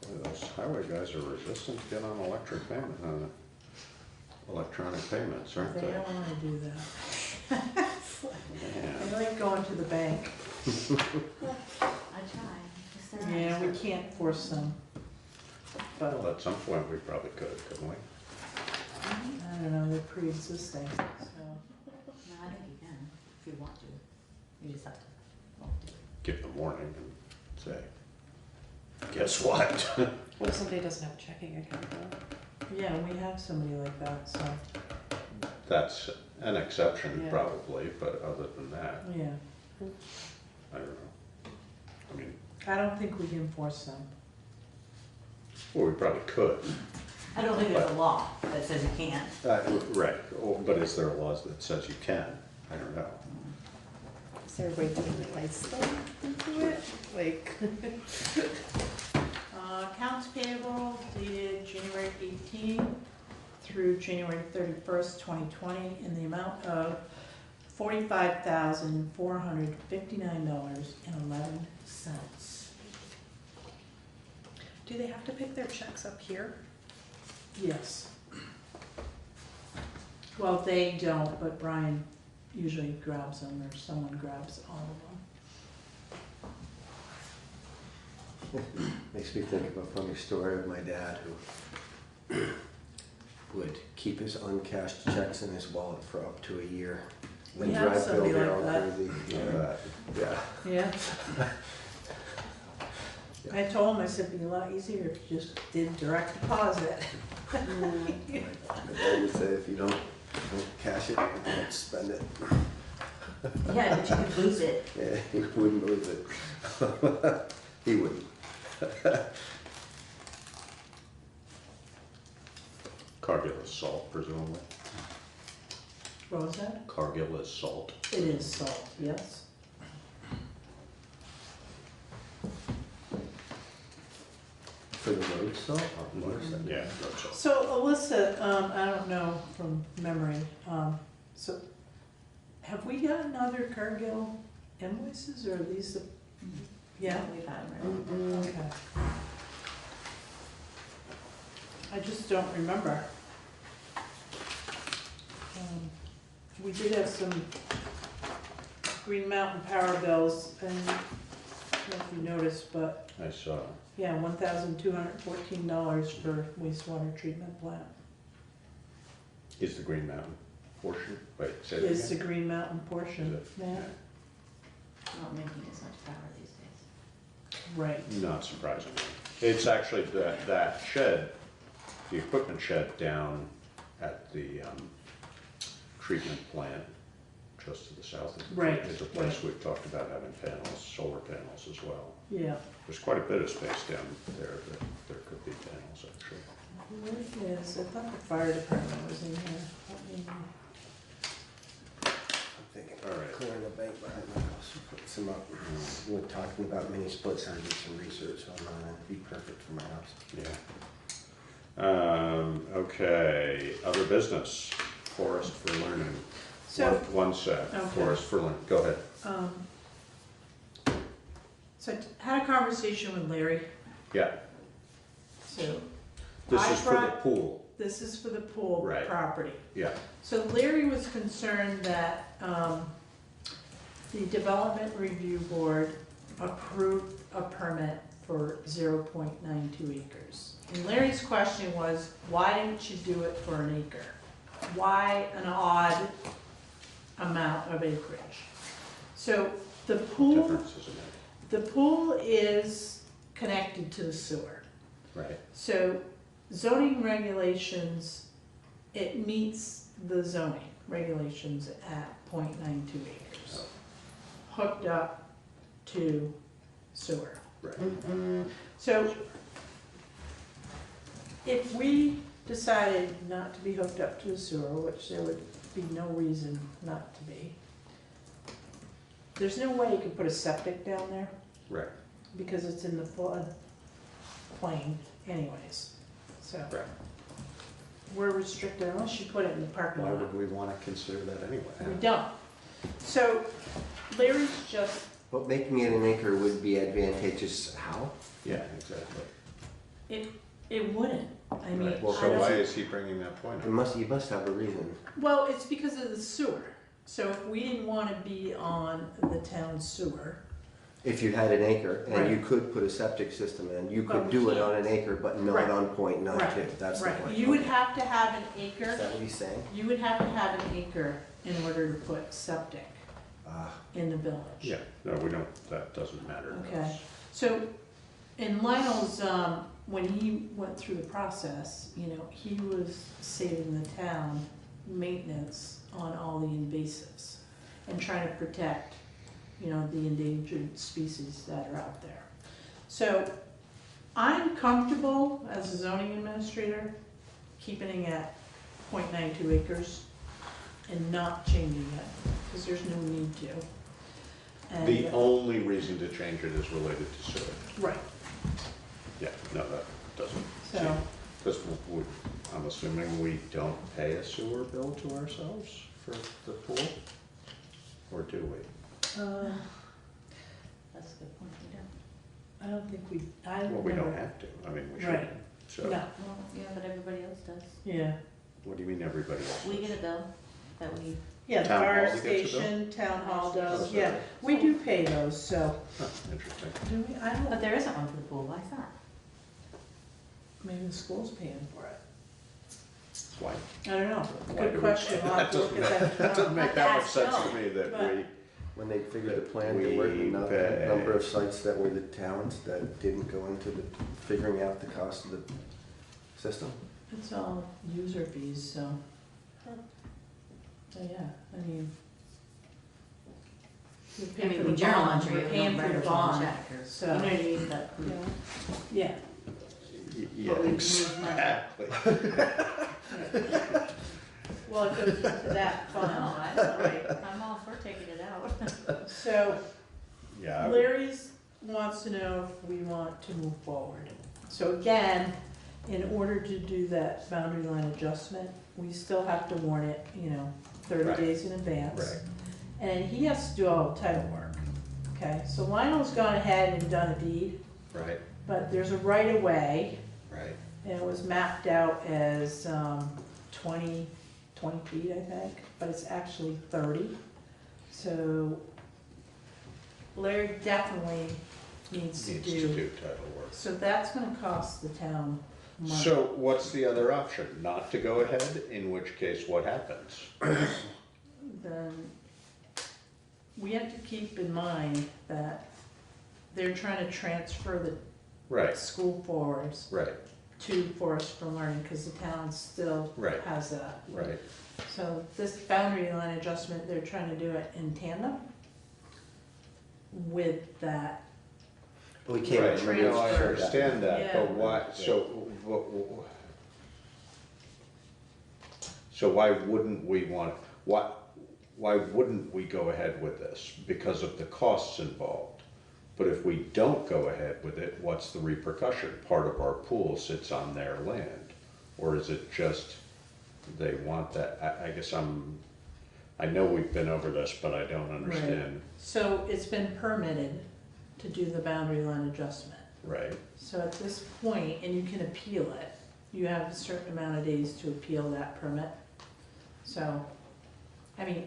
Boy, those highway guys are resistant to get on electronic payments, aren't They they? don't wanna do that. Man. They like going to the bank. I try. Yeah, we can't force them. But, Well, at some point, we probably could, couldn't we? I don't know, they're pre-existing, so. No, I think you can, if you want to. You just have to. Give them warning and say, guess what? What if somebody doesn't have a checking account though? Yeah, we have somebody like that, so, That's an exception Yeah. probably, but other than that, yeah. I don't know. I mean, I don't think we can force them. well, we probably could. I don't think there's a law that says you can't. Right, but is there a law that says you can? I don't know. Is there a way to replace them into it? Like, Accounts payable dated January 18 through January 31st, 2020, in the amount of $45,459.11. do they have to pick their checks up here? Yes. Well, they don't, but Brian usually grabs them, or someone grabs all of them. Makes me think of a funny story of my dad who would keep his uncashed checks in his wallet for up to a year. We And have drive somebody Bill like all that. crazy. Yeah. Yeah. I told him, I said, it'd be a lot easier if you just did direct deposit. But I would say if you don't cash it, you don't spend it. Yeah, but you could lose it. Yeah, he wouldn't lose it. He wouldn't. Cargill is salt, presumably. What was that? Cargill is salt. It is salt, yes. For the road salt or water salt? Yeah, road salt. So Alyssa, I don't know from memory, so have we gotten other Cargill invoices or are these the, yeah? We've had them, right? Okay. I just don't remember. We did have some Green Mountain power bills, and I don't know if you noticed, but I saw. yeah, $1,214 for wastewater treatment plant. Is the Green Mountain portion, wait, say that Is the again? Green Mountain portion, yeah, Not making as much power these days. right. Not surprisingly. It's actually that shed, the equipment shed down at the treatment plant just to the south of the Right, is a place right. we've talked about having panels, solar panels as well. Yeah. There's quite a bit of space down there that there could be panels actually. Where is, I thought the fire department was in here. Let me- I'm thinking All right. clearing the bank behind my house and putting some up. We're talking about mini splits, I did some research on that, it'd be perfect for my house. Yeah. Okay, other business, Forest for Learning. So- One sec, Okay. Forest for Learning, go ahead. So I had a conversation with Larry, Yeah, so. this I is for the brought- pool, This is for the pool Right. property. yeah. So Larry was concerned that the Development Review Board approved a permit for 0.92 acres. And Larry's question was, why didn't you do it for an acre? Why an odd amount of acreage? So the pool, Difference, isn't it? the pool is connected to the sewer. Right. So zoning regulations, it meets the zoning regulations at 0.92 acres. Hooked up to sewer. Right. So if we decided not to be hooked up to the sewer, which there would be no reason not to be, there's no way you can put a septic down there Right. because it's in the flood plain anyways. So Right. we're restricted unless you put it in the parking Why lot. would we want to consider that anyway? We don't. So Larry's just, But making it an acre would be advantageous how? Yeah, exactly. it wouldn't. I mean, Right. Well, I so don't- why is he bringing that point up? You must have a reason. Well, it's because of the sewer. So if we didn't want to be on the town sewer, If you had an acre and you Right. could put a septic system in, you But could we do it can't. on an acre, but not Right. on .92, Right. that's the right, point. you would Okay. have to have an Is acre, that what he's saying? you would have to have an acre in order to put septic Ah, in the village. Yeah, no, we don't, that doesn't matter to Okay, us. so in Lionel's, when he went through the process, you know, he was saving the town maintenance on all the invasives and trying to protect, you know, the endangered species that are out there. So I'm comfortable as a zoning administrator keeping it at 0.92 acres and not changing it, because there's no need to. And- The only reason to change it is related to sewer. Right, Yeah, no, that doesn't. so, Because I'm assuming we don't pay a sewer bill to ourselves for the pool? Or do we? That's a good point, we don't. I don't think we, I Well, we don't never- have to, I mean, we Right. shouldn't. So, No, Well, yeah, but everybody else does. yeah. what do you mean everybody else? We does? get a bill that we, Yeah, the Town fire hall gets a bill? station, town hall Oh, does, so- yeah, we do pay those, so, Huh, interesting. do we, I but don't, there isn't one for the pool, why is that? maybe the school's paying for it. Why? I don't know, Why good do we- question, I'll have to look at that. That doesn't make that much Ask sense to Joe. me that But- we, When they figured the plan, there were a number of sites that were the towns that didn't go into the figuring out the cost of the system. It's all user fees, so. So, yeah, I mean. We're I paying mean, for we the journal bond, entry, we're you paying know, for the writers on bond, check, or, so. you know what I mean, but. Yeah, yeah, But we move money. exactly. well, it goes into that No, fund, I know, right, I'm all for taking it out. so. Yeah, Larry's wants to know if we want to move forward. So again, in order to do that boundary line adjustment, we still have to warn it, 30 Right. days in advance. Right. And he has to do all the title work, okay? So Lionel's gone ahead and done a deed, right, but there's a right of way, right. and it was mapped out as 20 feet, I think, but it's actually 30. So Larry definitely needs to Needs to do, do title work. so that's gonna cost the town money. So what's the other option? Not to go ahead, in which case what happens? Then we have to keep in mind that they're trying to transfer the Right, school forwards right, to Forest for Learning, because the town still Right. has that. right. So this boundary line adjustment, they're trying to do it in tandem with that. But we can't. Right, really no, I share that. understand that, Yeah. but why, so why wouldn't we want, why wouldn't we go ahead with this? Because of the costs involved. But if we don't go ahead with it, what's the repercussion? Part of our pool sits on their land, or is it just they want that? I guess I know we've been over this, but I don't understand. So it's been permitted to do the boundary line adjustment. Right, So at this point, and you can appeal it, you have a certain amount of days to appeal that permit. So, I mean,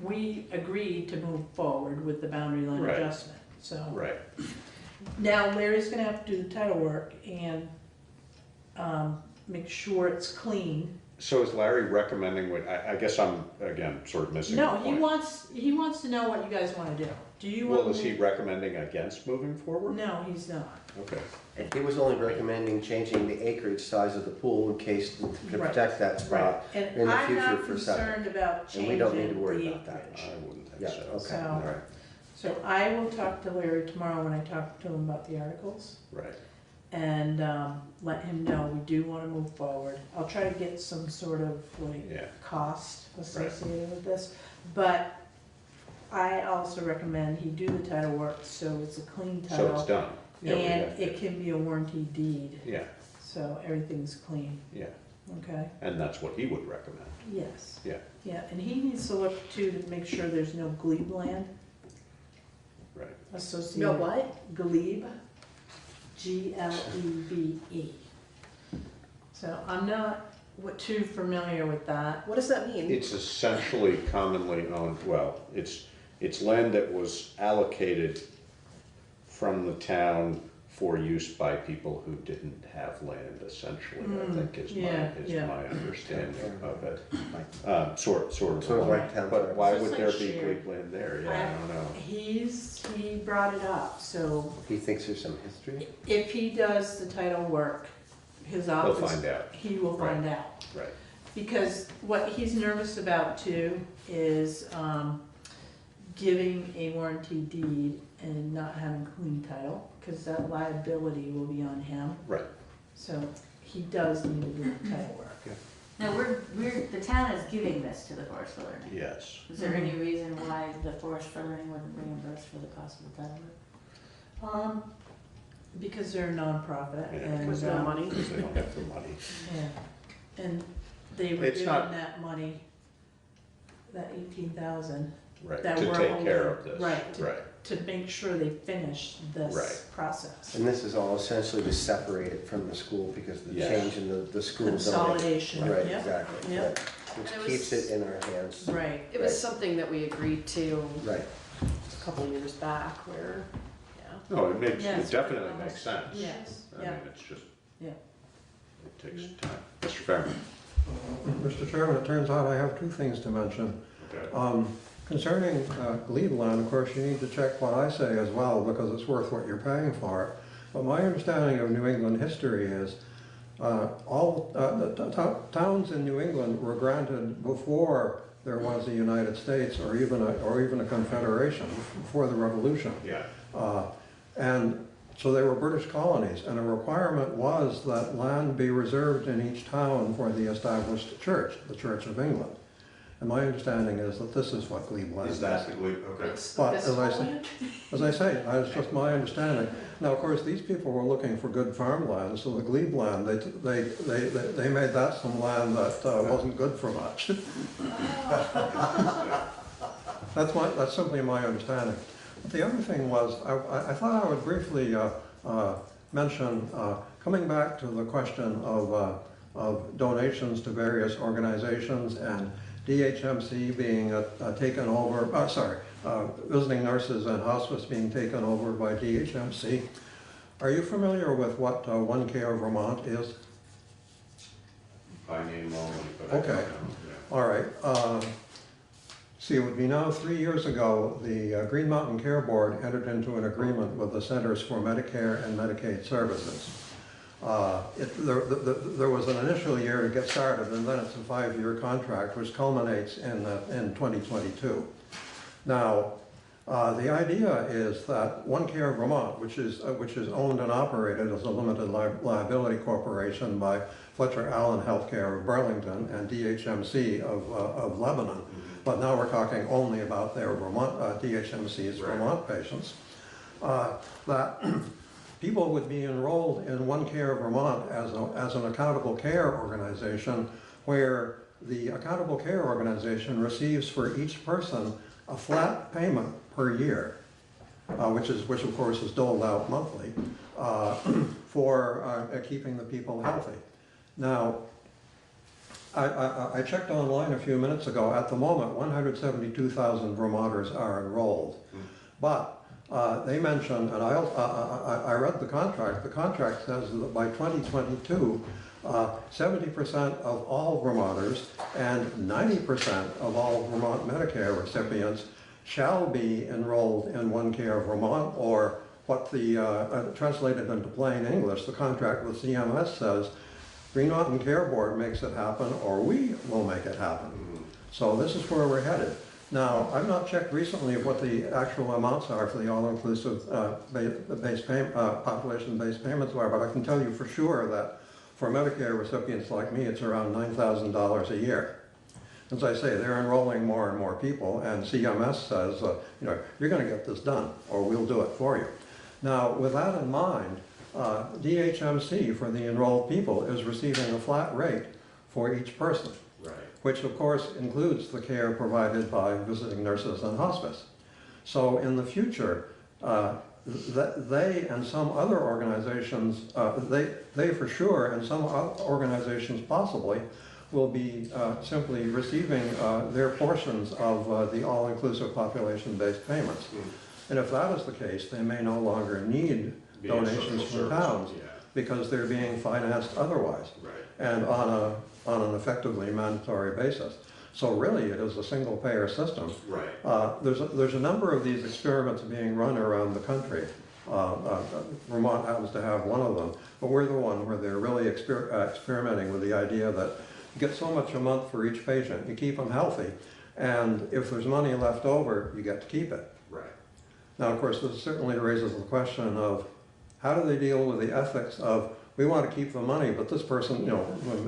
we agreed to move forward with the boundary line Right. adjustment, so. right. Now Larry's gonna have to do the title work and, make sure it's clean. So is Larry recommending, I guess I'm, again, sort of missing the No, point. he wants to know what you guys wanna do. Do you want? Well, is he recommending against moving forward? No, he's not. Okay. And he was only recommending changing the acreage size of the pool in case to protect that Right, spot in and the I'm future not for septic. concerned about And changing we don't need to the worry about that. acreage. I wouldn't Yeah, think so. okay, So- all right. So I will talk to Larry tomorrow when I talk to him about the articles Right, and let him know we do want to move forward. I'll try to get some sort of yeah, cost associated with this. But I also recommend he do the title work so it's a clean title. so it's done. Yeah, we And have it to- can be a warranty deed, Yeah, so everything's clean, yeah, okay? and that's what he would recommend, Yes. yeah, Yeah, and he needs to look too to make sure there's no glebe land right. associated. No what? Glebe, Glebe. So I'm not too familiar with that. What does that mean? It's essentially commonly owned, well, it's land that was allocated from the town for use by people who didn't have land, essentially, I think is my understanding of it. Sort of. Sort of like town But farm. why Just would like there be shared. glebe land there? Yeah, I don't know. He brought it up, so He thinks there's some history? if he does the title work, his office. find out. He will Right. find out. Right, Because what he's nervous about too is giving a warranty deed and not having clean title, because that liability will be on him. right. So he does need to do the title work. Now, the town is giving this to the Forest for Learning. Yes. Is there any reason why the Forest for Learning wouldn't reimburse for the cost of the title work? Because they're a nonprofit Yeah, and. Because no money. Because they don't have the money. Yeah, and they were It's given not- that money, that 18,000. Right, that to we're take care holding- of this. Right, Right. to make sure they finish this Right. process. And this is all essentially to separate it from the school because of the Yes. change in the school zoning. Consolidation, Right, yep, exactly. yep. right. Which And it keeps was- it in our hands. Right. It was Right. something that we agreed to Right. a couple years back where, yeah. No, it Yes. definitely makes sense. Yes, I yeah. mean, it's just, Yeah. it takes time. Mr. Fairman? Mr. Chairman, it turns out I have two things to mention. Okay. Concerning Glebe-land, of course, you need to check what I say as well, because it's worth what you're paying for it. But my understanding of New England history is all towns in New England were granted before there was a United States or even a confederation, before the Revolution. Yeah. And so they were British colonies, and a requirement was that land be reserved in each town for the established church, the Church of England. And my understanding is that this is what Glebe-land is. Is that the Glebe? Okay. But as I say, it's just my understanding. Now, of course, these people were looking for good farmland, so the Glebe-land, they made that some land that wasn't good for much. That's simply my understanding. But the other thing was, I thought I would briefly mention, coming back to the question of donations to various organizations and DHMC being taken over, visiting nurses and hospice being taken over by DHMC. Are you familiar with what One Care Vermont is? By name only, but okay. All right. See, it would be now 3 years ago, the Green Mountain Care Board entered into an agreement with the Centers for Medicare and Medicaid Services. There was an initial year to get started, and then it's a 5-year contract, which culminates in 2022. Now, the idea is that One Care Vermont, which is owned and operated as a limited liability corporation by Fletcher Allen Healthcare of Burlington and DHMC of Lebanon, but now we're talking only about their Vermont DHMC's Vermont patients, that people would be enrolled in One Care Vermont as an accountable care organization, where the accountable care organization receives for each person a flat payment per year, which of course is doled out monthly, for keeping the people healthy. Now, I checked online a few minutes ago. At the moment, 172,000 Vermonters are enrolled, but they mentioned, and I read the contract. The contract says that by 2022, 70% of all Vermonters and 90% of all Vermont Medicare recipients shall be enrolled in One Care Vermont, or what the translated into plain English, the contract with CMS says, Green Mountain Care Board makes it happen, or we will make it happen. So this is where we're headed. Now, I've not checked recently what the actual amounts are for the all-inclusive population-based payments are, but I can tell you for sure that for Medicare recipients like me, it's around $9,000 a year. As I say, they're enrolling more and more people, and CMS says, you're going to get this done, or we'll do it for you. Now, with that in mind, DHMC, for the enrolled people, is receiving a flat rate for each person, which of course includes the care provided by visiting nurses and hospice. So in the future, they and some other organizations, they for sure, and some organizations possibly, will be simply receiving their portions of the all-inclusive population-based payments. And if that is the case, they may no longer need donations from towns, because they're being financed otherwise, and on an effectively mandatory basis. So really, it is a single-payer system. There's a number of these experiments being run around the country. Vermont happens to have one of them, but we're the one where they're really experimenting with the idea that you get so much a month for each patient, you keep them healthy, and if there's money left over, you get to keep it. Now, of course, this certainly raises the question of how do they deal with the ethics of, we want to keep the money, but this person,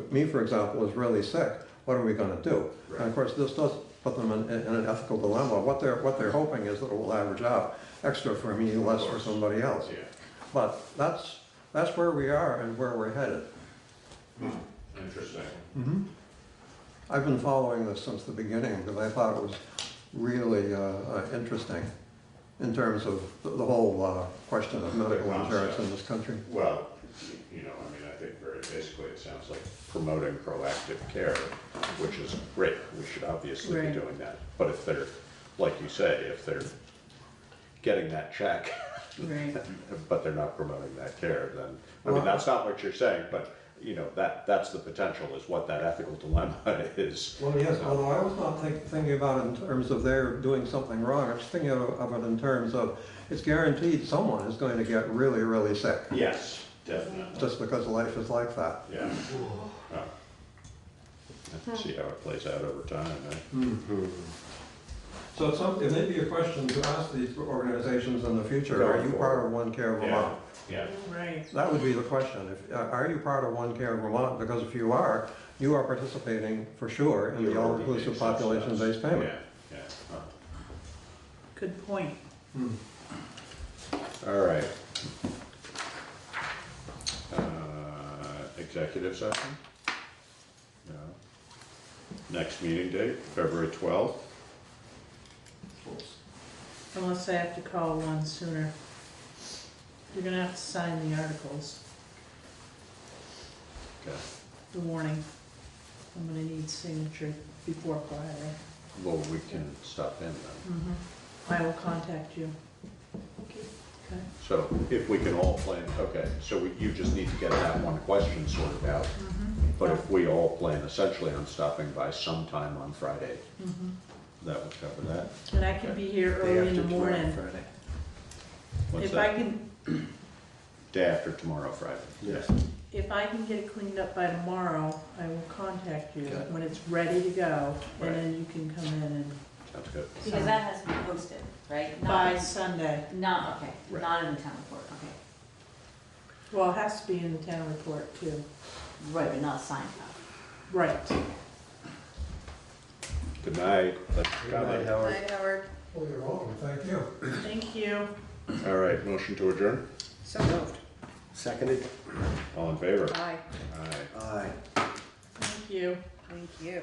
me for example, is really sick. What are we going to do? And of course, this does put them in an ethical dilemma. What they're hoping is that it will average out extra for me, less for somebody else. But that's where we are and where we're headed. Interesting. I've been following this since the beginning because I thought it was really interesting in terms of the whole question of medical insurance in this country. Well, I think very basically it sounds like promoting proactive care, which is great. We should obviously be doing that. But if they're, like you say, if they're getting that check, but they're not promoting that care, then, that's not what you're saying, but you know, that's the potential, is what that ethical dilemma is. Well, yes, although I was not thinking about it in terms of they're doing something wrong. I was thinking of it in terms of it's guaranteed someone is going to get really, really sick. Yes, definitely. Just because life is like that. Yeah. Let's see how it plays out over time, eh? Mm-hmm. So it may be a question to ask these organizations in the future, are you part of One Care Vermont? Yeah. Right. That would be the question. Are you part of One Care Vermont? Because if you are participating for sure in the all-inclusive population-based payment. Yeah. Good point. All right. Executive session? No. Next meeting date, February 12th. Unless I have to call one sooner. You're gonna have to sign the articles, Okay. the warning. I'm gonna need signature before Friday. Well, we can stop in then. I will contact you. Okay. So if we can all plan, okay, so you just need to get that one question sorted out. But if we all plan essentially on stopping by sometime on Friday, that would cover that. And I can be here early in the morning. Friday. What's If that? I can, Day after tomorrow, Friday. Yes. if I can get it cleaned up by tomorrow, I will contact you Okay. when it's ready to go, Right. and then you can come in and. Sounds good. Because that has to be posted, right? Not By in- Sunday. Not, okay, Right. not in the town report, okay. Well, it has to be in the town report too. Right, but not signed up. Right. Good night. Let's Good night, Howard. Howard. Well, you're welcome. Thank you. Thank you. All right, motion to adjourn? So moved. Seconded? All in favor? Aye. Aye. Aye. Thank you. Thank you.